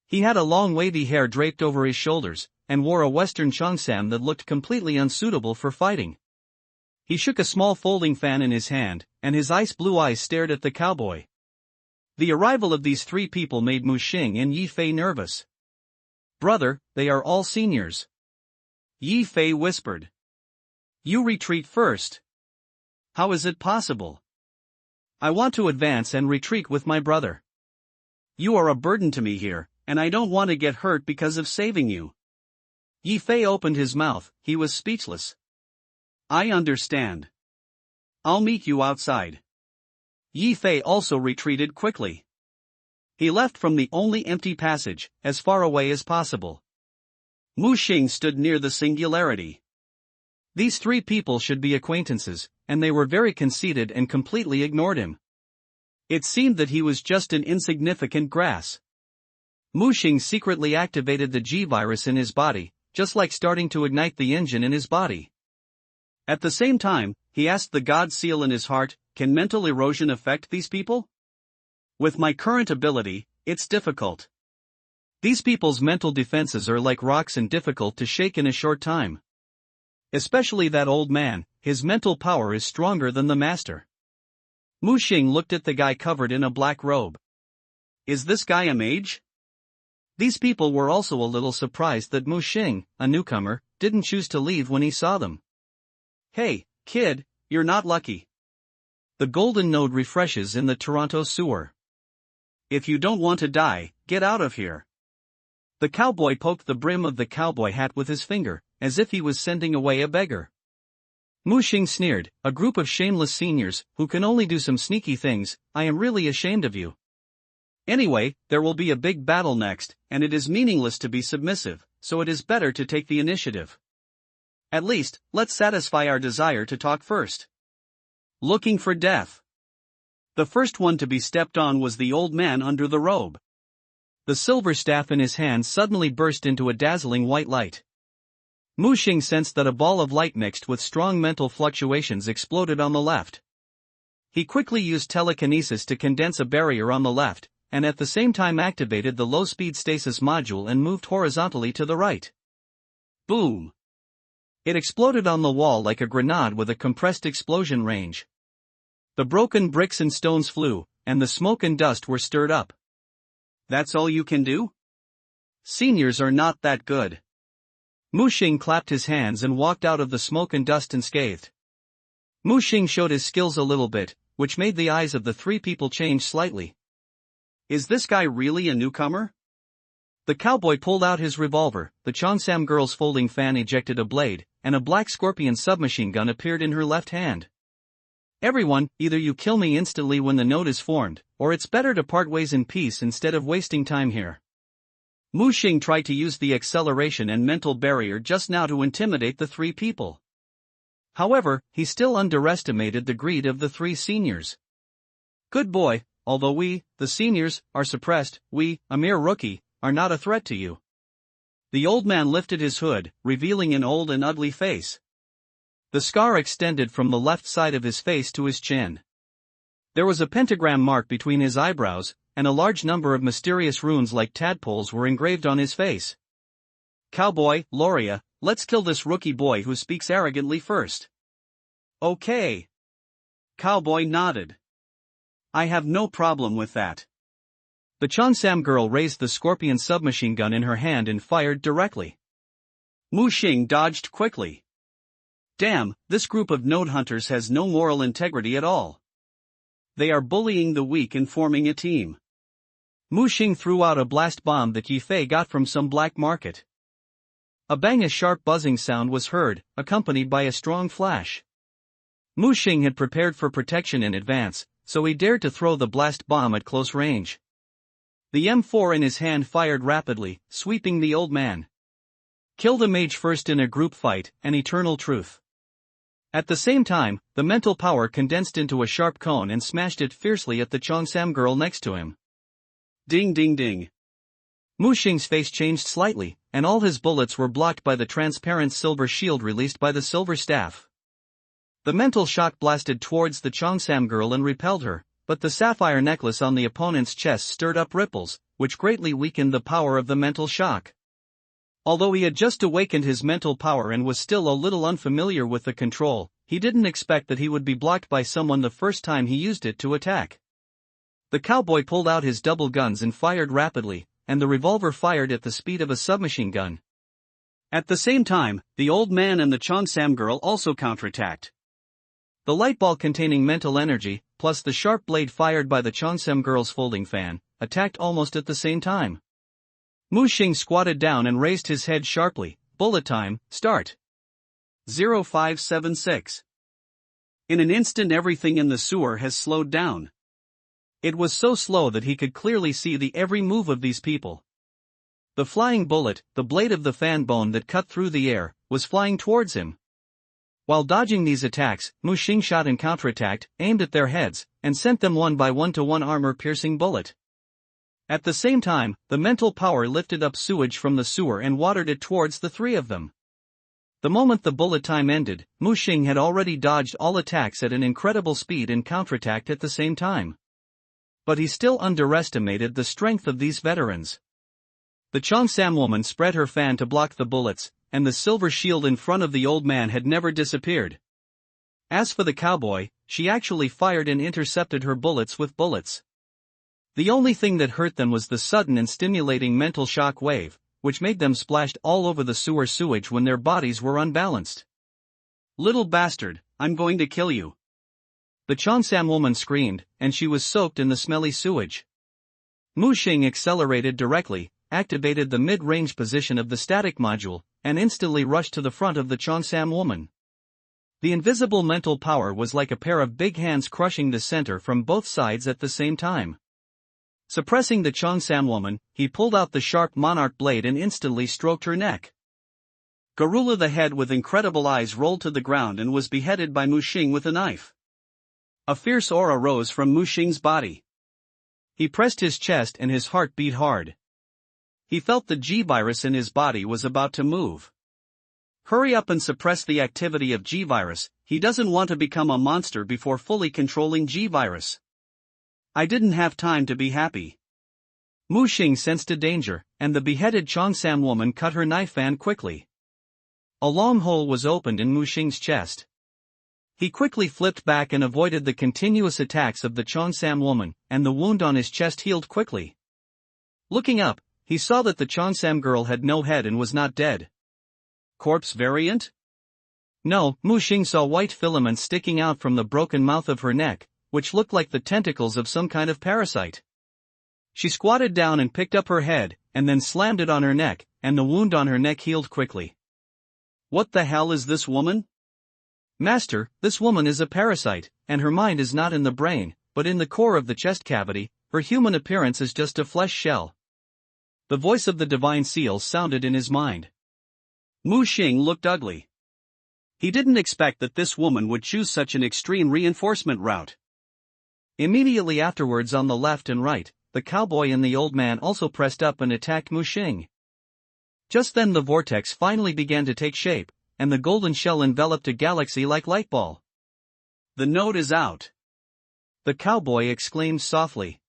He had a long wavy hair draped over his shoulders, and wore a western cheongsam that looked completely unsuitable for fighting. He shook a small folding fan in his hand, and his ice blue eyes stared at the cowboy. The arrival of these three people made Mu Xing and Yi Fei nervous. Brother, they are all seniors. Yi Fei whispered. You retreat first. How is it possible? I want to advance and retreat with my brother. You are a burden to me here, and I don't want to get hurt because of saving you. Yi Fei opened his mouth, he was speechless. I understand. I'll meet you outside. Yi Fei also retreated quickly. He left from the only empty passage, as far away as possible. Mu Xing stood near the singularity. These three people should be acquaintances, and they were very conceited and completely ignored him. It seemed that he was just an insignificant grass. Mu Xing secretly activated the G-virus in his body, just like starting to ignite the engine in his body. At the same time, he asked the God Seal in his heart, can mental erosion affect these people? With my current ability, it's difficult. These people's mental defenses are like rocks and difficult to shake in a short time. Especially that old man, his mental power is stronger than the master. Mu Xing looked at the guy covered in a black robe. Is this guy a mage? These people were also a little surprised that Mu Xing, a newcomer, didn't choose to leave when he saw them. Hey, kid, you're not lucky. The golden node refreshes in the Toronto sewer. If you don't want to die, get out of here. The cowboy poked the brim of the cowboy hat with his finger, as if he was sending away a beggar. Mu Xing sneered, a group of shameless seniors, who can only do some sneaky things, I am really ashamed of you. Anyway, there will be a big battle next, and it is meaningless to be submissive, so it is better to take the initiative. At least, let's satisfy our desire to talk first. Looking for death. The first one to be stepped on was the old man under the robe. The silver staff in his hand suddenly burst into a dazzling white light. Mu Xing sensed that a ball of light mixed with strong mental fluctuations exploded on the left. He quickly used telekinesis to condense a barrier on the left, and at the same time activated the low-speed stasis module and moved horizontally to the right. Boom! It exploded on the wall like a grenade with a compressed explosion range. The broken bricks and stones flew, and the smoke and dust were stirred up. That's all you can do? Seniors are not that good. Mu Xing clapped his hands and walked out of the smoke and dust unscathed. Mu Xing showed his skills a little bit, which made the eyes of the three people change slightly. Is this guy really a newcomer? The cowboy pulled out his revolver, the Cheongsam girl's folding fan ejected a blade, and a black Scorpion submachine gun appeared in her left hand. Everyone, either you kill me instantly when the node is formed, or it's better to part ways in peace instead of wasting time here. Mu Xing tried to use the acceleration and mental barrier just now to intimidate the three people. However, he still underestimated the greed of the three seniors. Good boy, although we, the seniors, are suppressed, we, a mere rookie, are not a threat to you. The old man lifted his hood, revealing an old and ugly face. The scar extended from the left side of his face to his chin. There was a pentagram mark between his eyebrows, and a large number of mysterious runes like tadpoles were engraved on his face. Cowboy, Loria, let's kill this rookie boy who speaks arrogantly first. Okay. Cowboy nodded. I have no problem with that. The Cheongsam girl raised the Scorpion submachine gun in her hand and fired directly. Mu Xing dodged quickly. Damn, this group of node hunters has no moral integrity at all. They are bullying the weak and forming a team. Mu Xing threw out a blast bomb that Yifei got from some black market. A bang, a sharp buzzing sound was heard, accompanied by a strong flash. Mu Xing had prepared for protection in advance, so he dared to throw the blast bomb at close range. The M4 in his hand fired rapidly, sweeping the old man. Kill the mage first in a group fight, an eternal truth. At the same time, the mental power condensed into a sharp cone and smashed it fiercely at the Cheongsam girl next to him. Ding ding ding. Mu Xing's face changed slightly, and all his bullets were blocked by the transparent silver shield released by the silver staff. The mental shock blasted towards the Cheongsam girl and repelled her, but the sapphire necklace on the opponent's chest stirred up ripples, which greatly weakened the power of the mental shock. Although he had just awakened his mental power and was still a little unfamiliar with the control, he didn't expect that he would be blocked by someone the first time he used it to attack. The cowboy pulled out his double guns and fired rapidly, and the revolver fired at the speed of a submachine gun. At the same time, the old man and the Cheongsam girl also counterattacked. The light ball containing mental energy, plus the sharp blade fired by the Cheongsam girl's folding fan, attacked almost at the same time. Mu Xing squatted down and raised his head sharply. Bullet time, start. 0576. In an instant everything in the sewer has slowed down. It was so slow that he could clearly see the every move of these people. The flying bullet, the blade of the fan bone that cut through the air, was flying towards him. While dodging these attacks, Mu Xing shot and counterattacked, aimed at their heads, and sent them one by one to one armor-piercing bullet. At the same time, the mental power lifted up sewage from the sewer and watered it towards the three of them. The moment the bullet time ended, Mu Xing had already dodged all attacks at an incredible speed and counterattacked at the same time. But he still underestimated the strength of these veterans. The Cheongsam woman spread her fan to block the bullets, and the silver shield in front of the old man had never disappeared. As for the cowboy, she actually fired and intercepted her bullets with bullets. The only thing that hurt them was the sudden and stimulating mental shock wave, which made them splashed all over the sewer sewage when their bodies were unbalanced. Little bastard, I'm going to kill you. The Cheongsam woman screamed, and she was soaked in the smelly sewage. Mu Xing accelerated directly, activated the mid-range position of the static module, and instantly rushed to the front of the Cheongsam woman. The invisible mental power was like a pair of big hands crushing the center from both sides at the same time. Suppressing the Cheongsam woman, he pulled out the sharp monarch blade and instantly stroked her neck. Garula the head with incredible eyes rolled to the ground and was beheaded by Mu Xing with a knife. A fierce aura rose from Mu Xing's body. He pressed his chest and his heart beat hard. He felt the G-virus in his body was about to move. Hurry up and suppress the activity of G-virus, he doesn't want to become a monster before fully controlling G-virus. I didn't have time to be happy. Mu Xing sensed a danger, and the beheaded Cheongsam woman cut her knife fan quickly. A long hole was opened in Mu Xing's chest. He quickly flipped back and avoided the continuous attacks of the Cheongsam woman, and the wound on his chest healed quickly. Looking up, he saw that the Cheongsam girl had no head and was not dead. Corpse variant? No, Mu Xing saw white filaments sticking out from the broken mouth of her neck, which looked like the tentacles of some kind of parasite. She squatted down and picked up her head, and then slammed it on her neck, and the wound on her neck healed quickly. What the hell is this woman? Master, this woman is a parasite, and her mind is not in the brain, but in the core of the chest cavity. Her human appearance is just a flesh shell. The voice of the divine seal sounded in his mind. Mu Xing looked ugly. He didn't expect that this woman would choose such an extreme reinforcement route. Immediately afterwards, on the left and right, the cowboy and the old man also pressed up and attacked Mu Xing. Just then the vortex finally began to take shape, and the golden shell enveloped a galaxy-like light ball. The node is out. The cowboy exclaimed softly.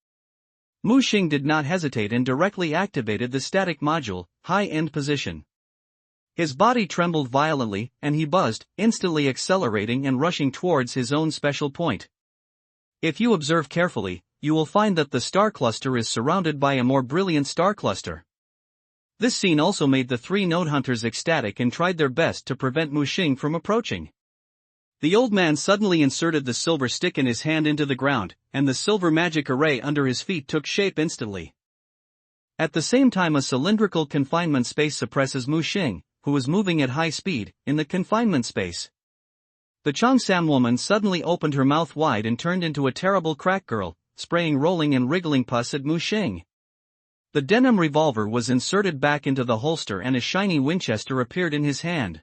Mu Xing did not hesitate and directly activated the static module, high-end position. His body trembled violently, and he buzzed, instantly accelerating and rushing towards his own special point. If you observe carefully, you will find that the star cluster is surrounded by a more brilliant star cluster. This scene also made the three node hunters ecstatic and tried their best to prevent Mu Xing from approaching. The old man suddenly inserted the silver stick in his hand into the ground, and the silver magic array under his feet took shape instantly. At the same time, a cylindrical confinement space suppresses Mu Xing, who was moving at high speed, in the confinement space. The Cheongsam woman suddenly opened her mouth wide and turned into a terrible crack girl, spraying rolling and wriggling pus at Mu Xing. The denim revolver was inserted back into the holster and a shiny Winchester appeared in his hand.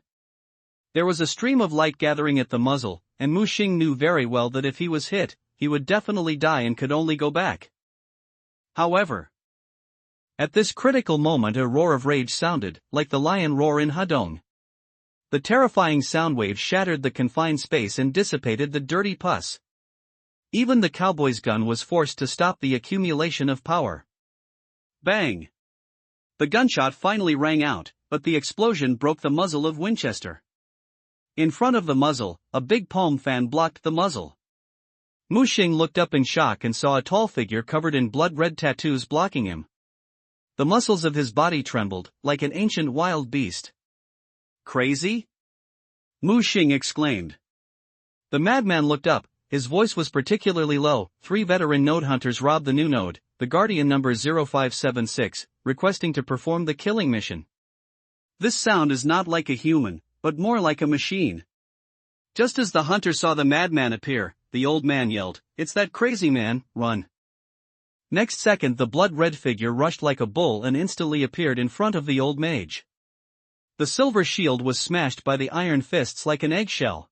There was a stream of light gathering at the muzzle, and Mu Xing knew very well that if he was hit, he would definitely die and could only go back. However, at this critical moment a roar of rage sounded, like the lion roar in Hadong. The terrifying sound wave shattered the confined space and dissipated the dirty pus. Even the cowboy's gun was forced to stop the accumulation of power. Bang! The gunshot finally rang out, but the explosion broke the muzzle of Winchester. In front of the muzzle, a big palm fan blocked the muzzle. Mu Xing looked up in shock and saw a tall figure covered in blood-red tattoos blocking him. The muscles of his body trembled, like an ancient wild beast. Crazy? Mu Xing exclaimed. The madman looked up, his voice was particularly low. 3 veteran node hunters robbed the new node, the Guardian number 0576, requesting to perform the killing mission. This sound is not like a human, but more like a machine. Just as the hunter saw the madman appear, the old man yelled, "It's that crazy man, run." Next second the blood-red figure rushed like a bull and instantly appeared in front of the old mage. The silver shield was smashed by the iron fists like an eggshell.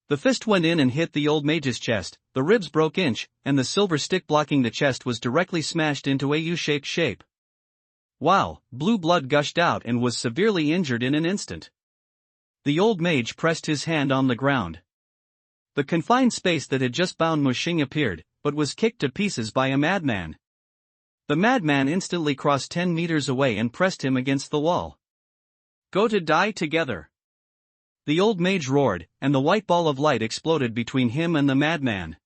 The fist went in and hit the old mage's chest, the ribs broke inch, and the silver stick blocking the chest was directly smashed into a U-shaped shape. Wow, blue blood gushed out and was severely injured in an instant. The old mage pressed his hand on the ground. The confined space that had just bound Mu Xing appeared, but was kicked to pieces by a madman. The madman instantly crossed 10 meters away and pressed him against the wall. Go to die together. The old mage roared, and the white ball of light exploded between him and the madman.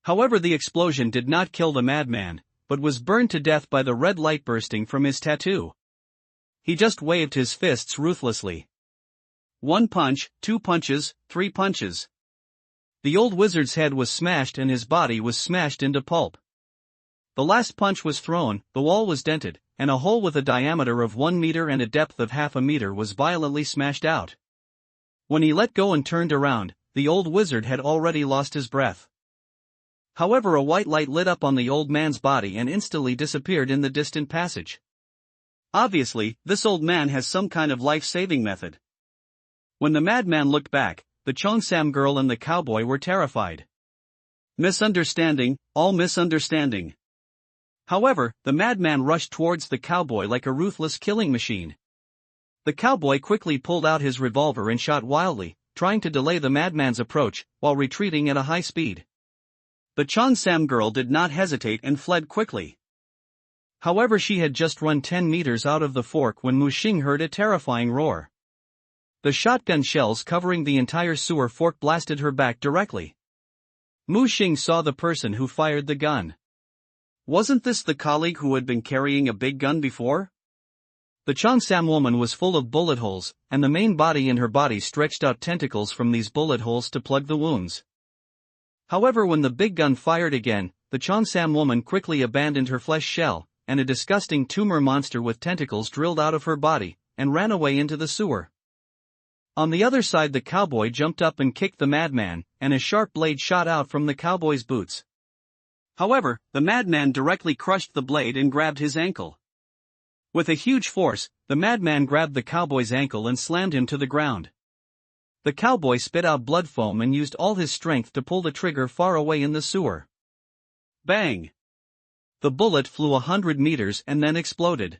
However, the explosion did not kill the madman, but was burned to death by the red light bursting from his tattoo. He just waved his fists ruthlessly. 1 punch, 2 punches, 3 punches. The old wizard's head was smashed and his body was smashed into pulp. The last punch was thrown, the wall was dented, and a hole with a diameter of 1 meter and a depth of half a meter was violently smashed out. When he let go and turned around, the old wizard had already lost his breath. However, a white light lit up on the old man's body and instantly disappeared in the distant passage. Obviously, this old man has some kind of life-saving method. When the madman looked back, the Cheongsam girl and the cowboy were terrified. Misunderstanding, all misunderstanding. However, the madman rushed towards the cowboy like a ruthless killing machine. The cowboy quickly pulled out his revolver and shot wildly, trying to delay the madman's approach, while retreating at a high speed. The Cheongsam girl did not hesitate and fled quickly. However, she had just run 10 meters out of the fork when Mu Xing heard a terrifying roar. The shotgun shells covering the entire sewer fork blasted her back directly. Mu Xing saw the person who fired the gun. Wasn't this the colleague who had been carrying a big gun before? The Cheongsam woman was full of bullet holes, and the main body in her body stretched out tentacles from these bullet holes to plug the wounds. However, when the big gun fired again, the Cheongsam woman quickly abandoned her flesh shell, and a disgusting tumor monster with tentacles drilled out of her body, and ran away into the sewer. On the other side, the cowboy jumped up and kicked the madman, and a sharp blade shot out from the cowboy's boots. However, the madman directly crushed the blade and grabbed his ankle. With a huge force, the madman grabbed the cowboy's ankle and slammed him to the ground. The cowboy spit out blood foam and used all his strength to pull the trigger far away in the sewer. Bang! The bullet flew 100 meters and then exploded.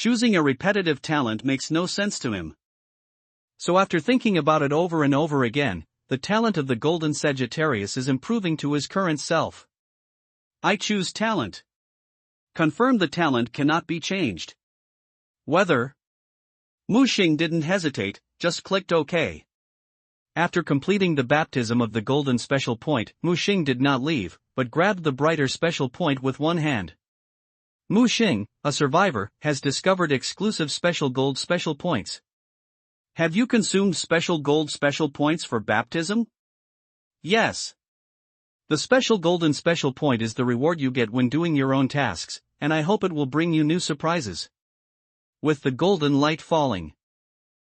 Choosing a repetitive talent makes no sense to him. So after thinking about it over and over again, the talent of the Golden Sagittarius is improving to his current self. I choose talent. Confirm the talent cannot be changed. Whether. Mu Xing didn't hesitate, just clicked OK. After completing the baptism of the golden special point, Mu Xing did not leave, but grabbed the brighter special point with one hand. Mu Xing, a survivor, has discovered exclusive special gold special points. Have you consumed special gold special points for baptism? Yes. The special golden special point is the reward you get when doing your own tasks, and I hope it will bring you new surprises. With the golden light falling,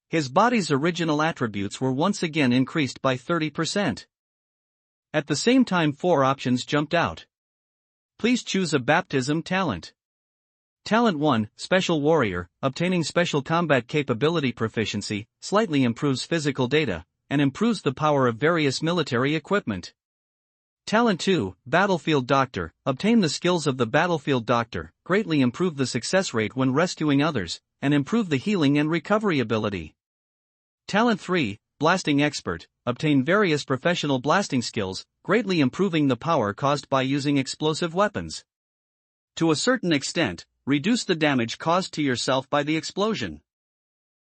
his body's original attributes were once again increased by 30%. At the same time, 4 options jumped out. Please choose a baptism talent. Talent 1, Special Warrior, obtaining special combat capability proficiency, slightly improves physical data, and improves the power of various military equipment. Talent 2, Battlefield Doctor, obtain the skills of the Battlefield Doctor, greatly improve the success rate when rescuing others, and improve the healing and recovery ability. Talent 3, Blasting Expert, obtain various professional blasting skills, greatly improving the power caused by using explosive weapons. To a certain extent, reduce the damage caused to yourself by the explosion.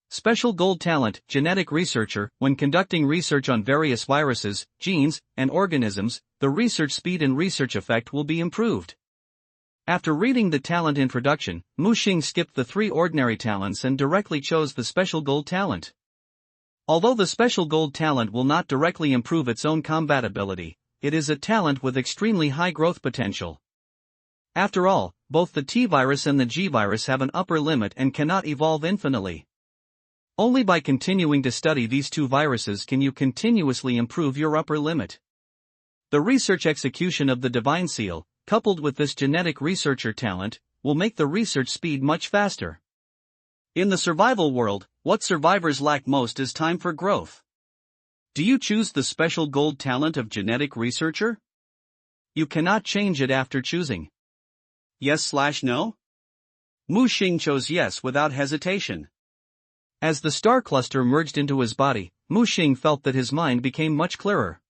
Special Gold Talent, Genetic Researcher, when conducting research on various viruses, genes, and organisms, the research speed and research effect will be improved. After reading the talent introduction, Mu Xing skipped the 3 ordinary talents and directly chose the Special Gold Talent. Although the Special Gold Talent will not directly improve its own combat ability, it is a talent with extremely high growth potential. After all, both the T-virus and the G-virus have an upper limit and cannot evolve infinitely. Only by continuing to study these 2 viruses can you continuously improve your upper limit. The research execution of the Divine Seal, coupled with this genetic researcher talent, will make the research speed much faster. In the survival world, what survivors lack most is time for growth. Do you choose the Special Gold Talent of Genetic Researcher? You cannot change it after choosing. Yes/no? Mu Xing chose yes without hesitation. As the star cluster merged into his body, Mu Xing felt that his mind became much clearer.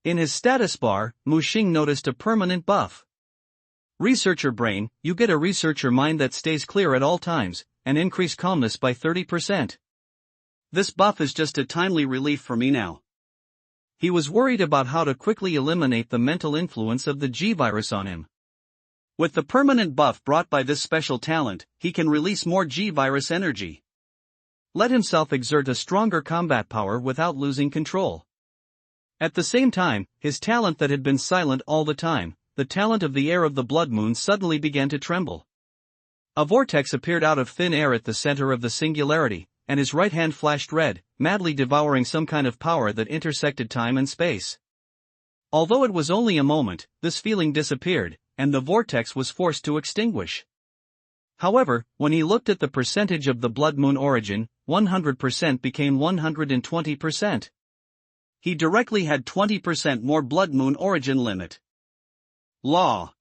In his status bar, Mu Xing noticed a permanent buff. Researcher Brain, you get a researcher mind that stays clear at all times, and increase calmness by 30%. This buff is just a timely relief for me now. He was worried about how to quickly eliminate the mental influence of the G-virus on him. With the permanent buff brought by this special talent, he can release more G-virus energy. Let himself exert a stronger combat power without losing control. At the same time, his talent that had been silent all the time, the talent of the air of the blood moon, suddenly began to tremble. A vortex appeared out of thin air at the center of the singularity, and his right hand flashed red, madly devouring some kind of power that intersected time and space. Although it was only a moment, this feeling disappeared, and the vortex was forced to extinguish. However, when he looked at the percentage of the blood moon origin, 100% became 120%. He directly had 20% more blood moon origin limit. Law.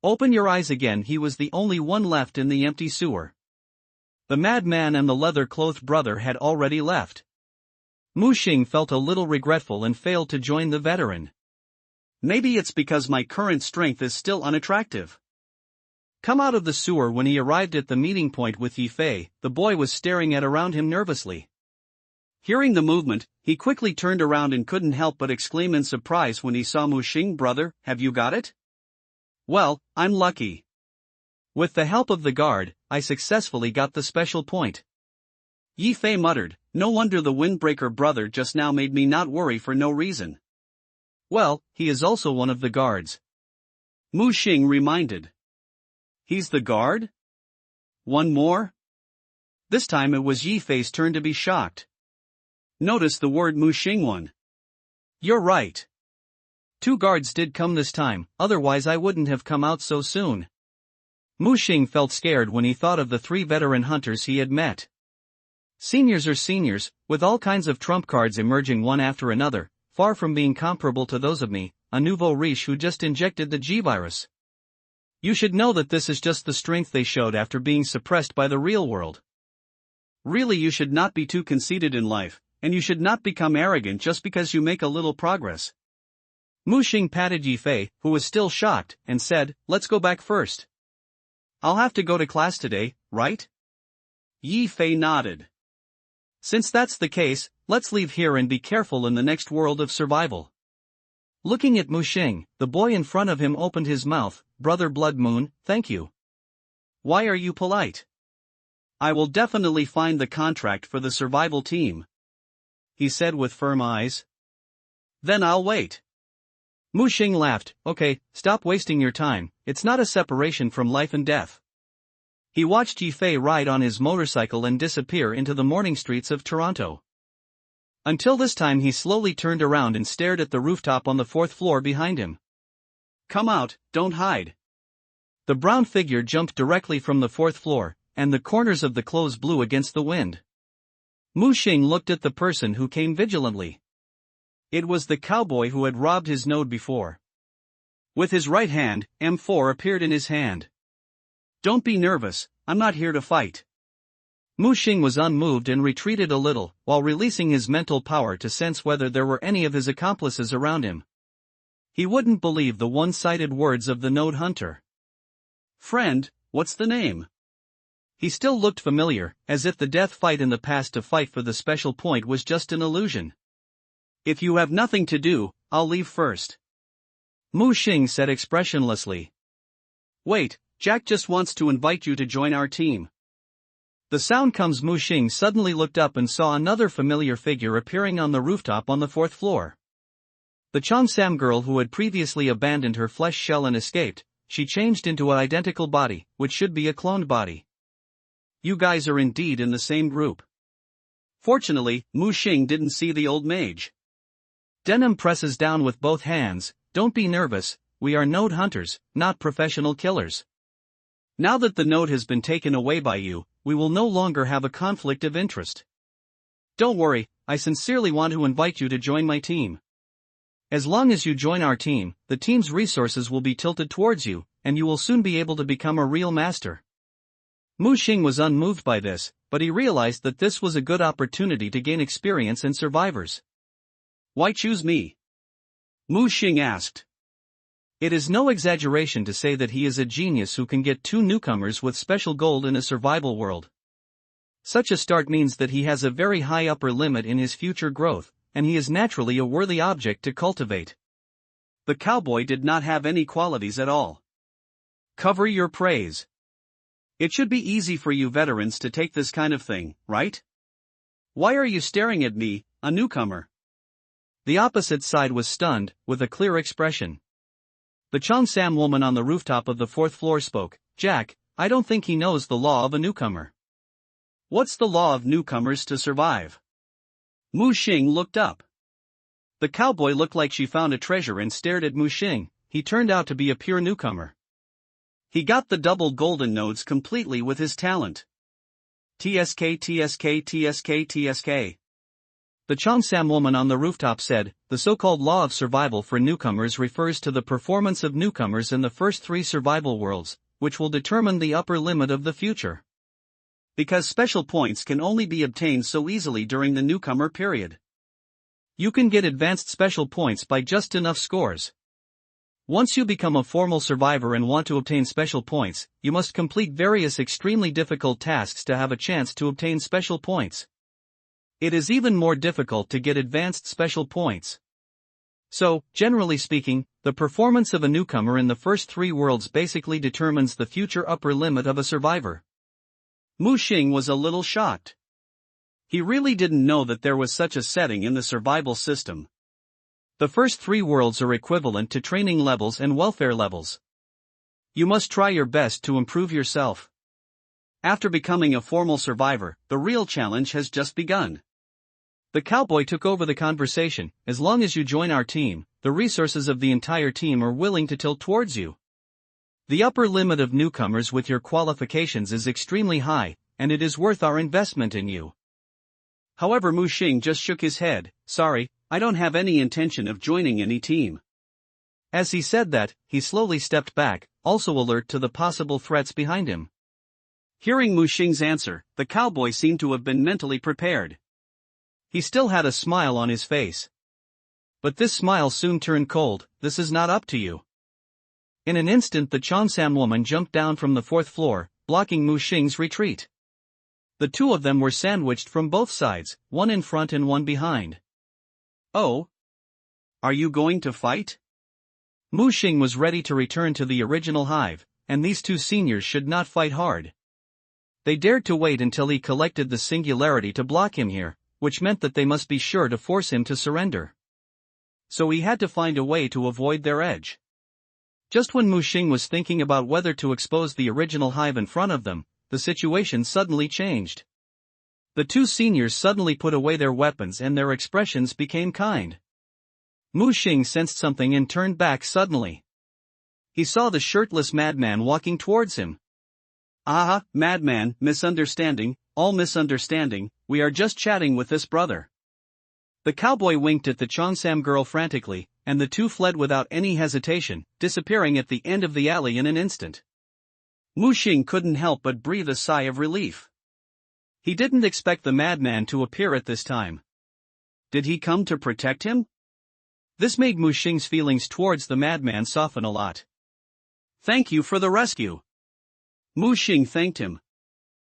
Open your eyes again. He was the only one left in the empty sewer. The madman and the leather-clothed brother had already left. Mu Xing felt a little regretful and failed to join the veteran. Maybe it's because my current strength is still unattractive. Come out of the sewer. When he arrived at the meeting point with Yi Fei, the boy was staring at around him nervously. Hearing the movement, he quickly turned around and couldn't help but exclaim in surprise when he saw Mu Xing. Brother, have you got it? Well, I'm lucky. With the help of the guard, I successfully got the special point. Yi Fei muttered, no wonder the windbreaker brother just now made me not worry for no reason. Well, he is also one of the guards. Mu Xing reminded. He's the guard? One more? This time it was Yi Fei's turn to be shocked. Notice the word Mu Xing one. You're right. 2 guards did come this time, otherwise I wouldn't have come out so soon. Mu Xing felt scared when he thought of the 3 veteran hunters he had met. Seniors are seniors, with all kinds of trump cards emerging one after another, far from being comparable to those of me, a nouveau riche who just injected the G-virus. You should know that this is just the strength they showed after being suppressed by the real world. Really, you should not be too conceited in life, and you should not become arrogant just because you make a little progress. Mu Xing patted Yi Fei, who was still shocked, and said, "Let's go back first. I'll have to go to class today, right?" Yi Fei nodded. "Since that's the case, let's leave here and be careful in the next world of survival." Looking at Mu Xing, the boy in front of him opened his mouth. "Brother Blood Moon, thank you. Why are you polite? I will definitely find the contract for the survival team," he said with firm eyes. "Then I'll wait." Mu Xing laughed. "Okay, stop wasting your time, it's not a separation from life and death." He watched Yi Fei ride on his motorcycle and disappear into the morning streets of Toronto. Until this time he slowly turned around and stared at the rooftop on the 4th floor behind him. "Come out, don't hide." The brown figure jumped directly from the 4th floor, and the corners of the clothes blew against the wind. Mu Xing looked at the person who came vigilantly. It was the cowboy who had robbed his node before. With his right hand, M4 appeared in his hand. "Don't be nervous, I'm not here to fight." Mu Xing was unmoved and retreated a little, while releasing his mental power to sense whether there were any of his accomplices around him. He wouldn't believe the one-sided words of the node hunter. "Friend, what's the name?" He still looked familiar, as if the death fight in the past to fight for the special point was just an illusion. "If you have nothing to do, I'll leave first," Mu Xing said expressionlessly. "Wait, Jack just wants to invite you to join our team." The sound comes. Mu Xing suddenly looked up and saw another familiar figure appearing on the rooftop on the 4th floor. The Cheongsam girl who had previously abandoned her flesh shell and escaped, she changed into an identical body, which should be a cloned body. "You guys are indeed in the same group." Fortunately, Mu Xing didn't see the old mage. Denim presses down with both hands. "Don't be nervous, we are node hunters, not professional killers. Now that the node has been taken away by you, we will no longer have a conflict of interest. Don't worry, I sincerely want to invite you to join my team. As long as you join our team, the team's resources will be tilted towards you, and you will soon be able to become a real master." Mu Xing was unmoved by this, but he realized that this was a good opportunity to gain experience and survivors. "Why choose me?" Mu Xing asked. It is no exaggeration to say that he is a genius who can get 2 newcomers with special gold in a survival world. Such a start means that he has a very high upper limit in his future growth, and he is naturally a worthy object to cultivate. The cowboy did not have any qualities at all. Cover your praise. It should be easy for you veterans to take this kind of thing, right? Why are you staring at me, a newcomer? The opposite side was stunned, with a clear expression. The Cheongsam woman on the rooftop of the 4th floor spoke. "Jack, I don't think he knows the law of a newcomer." "What's the law of newcomers to survive?" Mu Xing looked up. The cowboy looked like she found a treasure and stared at Mu Xing. He turned out to be a pure newcomer. He got the double golden nodes completely with his talent. TSK TSK TSK TSK. The Cheongsam woman on the rooftop said, "The so-called law of survival for newcomers refers to the performance of newcomers in the first 3 survival worlds, which will determine the upper limit of the future. Because special points can only be obtained so easily during the newcomer period. You can get advanced special points by just enough scores. Once you become a formal survivor and want to obtain special points, you must complete various extremely difficult tasks to have a chance to obtain special points. It is even more difficult to get advanced special points. So, generally speaking, the performance of a newcomer in the first 3 worlds basically determines the future upper limit of a survivor." Mu Xing was a little shocked. He really didn't know that there was such a setting in the survival system. The first 3 worlds are equivalent to training levels and welfare levels. You must try your best to improve yourself. After becoming a formal survivor, the real challenge has just begun. The cowboy took over the conversation. "As long as you join our team, the resources of the entire team are willing to tilt towards you. The upper limit of newcomers with your qualifications is extremely high, and it is worth our investment in you." However, Mu Xing just shook his head. "Sorry, I don't have any intention of joining any team." As he said that, he slowly stepped back, also alert to the possible threats behind him. Hearing Mu Xing's answer, the cowboy seemed to have been mentally prepared. He still had a smile on his face. But this smile soon turned cold. "This is not up to you." In an instant the Cheongsam woman jumped down from the fourth floor, blocking Mu Xing's retreat. The two of them were sandwiched from both sides, one in front and one behind. "Oh? Are you going to fight?" Mu Xing was ready to return to the original hive, and these two seniors should not fight hard. They dared to wait until he collected the singularity to block him here, which meant that they must be sure to force him to surrender. So he had to find a way to avoid their edge. Just when Mu Xing was thinking about whether to expose the original hive in front of them, the situation suddenly changed. The two seniors suddenly put away their weapons and their expressions became kind. Mu Xing sensed something and turned back suddenly. He saw the shirtless madman walking towards him. "Ah, madman, misunderstanding, all misunderstanding, we are just chatting with this brother." The cowboy winked at the Cheongsam girl frantically, and the two fled without any hesitation, disappearing at the end of the alley in an instant. Mu Xing couldn't help but breathe a sigh of relief. He didn't expect the madman to appear at this time. Did he come to protect him? This made Mu Xing's feelings towards the madman soften a lot. "Thank you for the rescue." Mu Xing thanked him,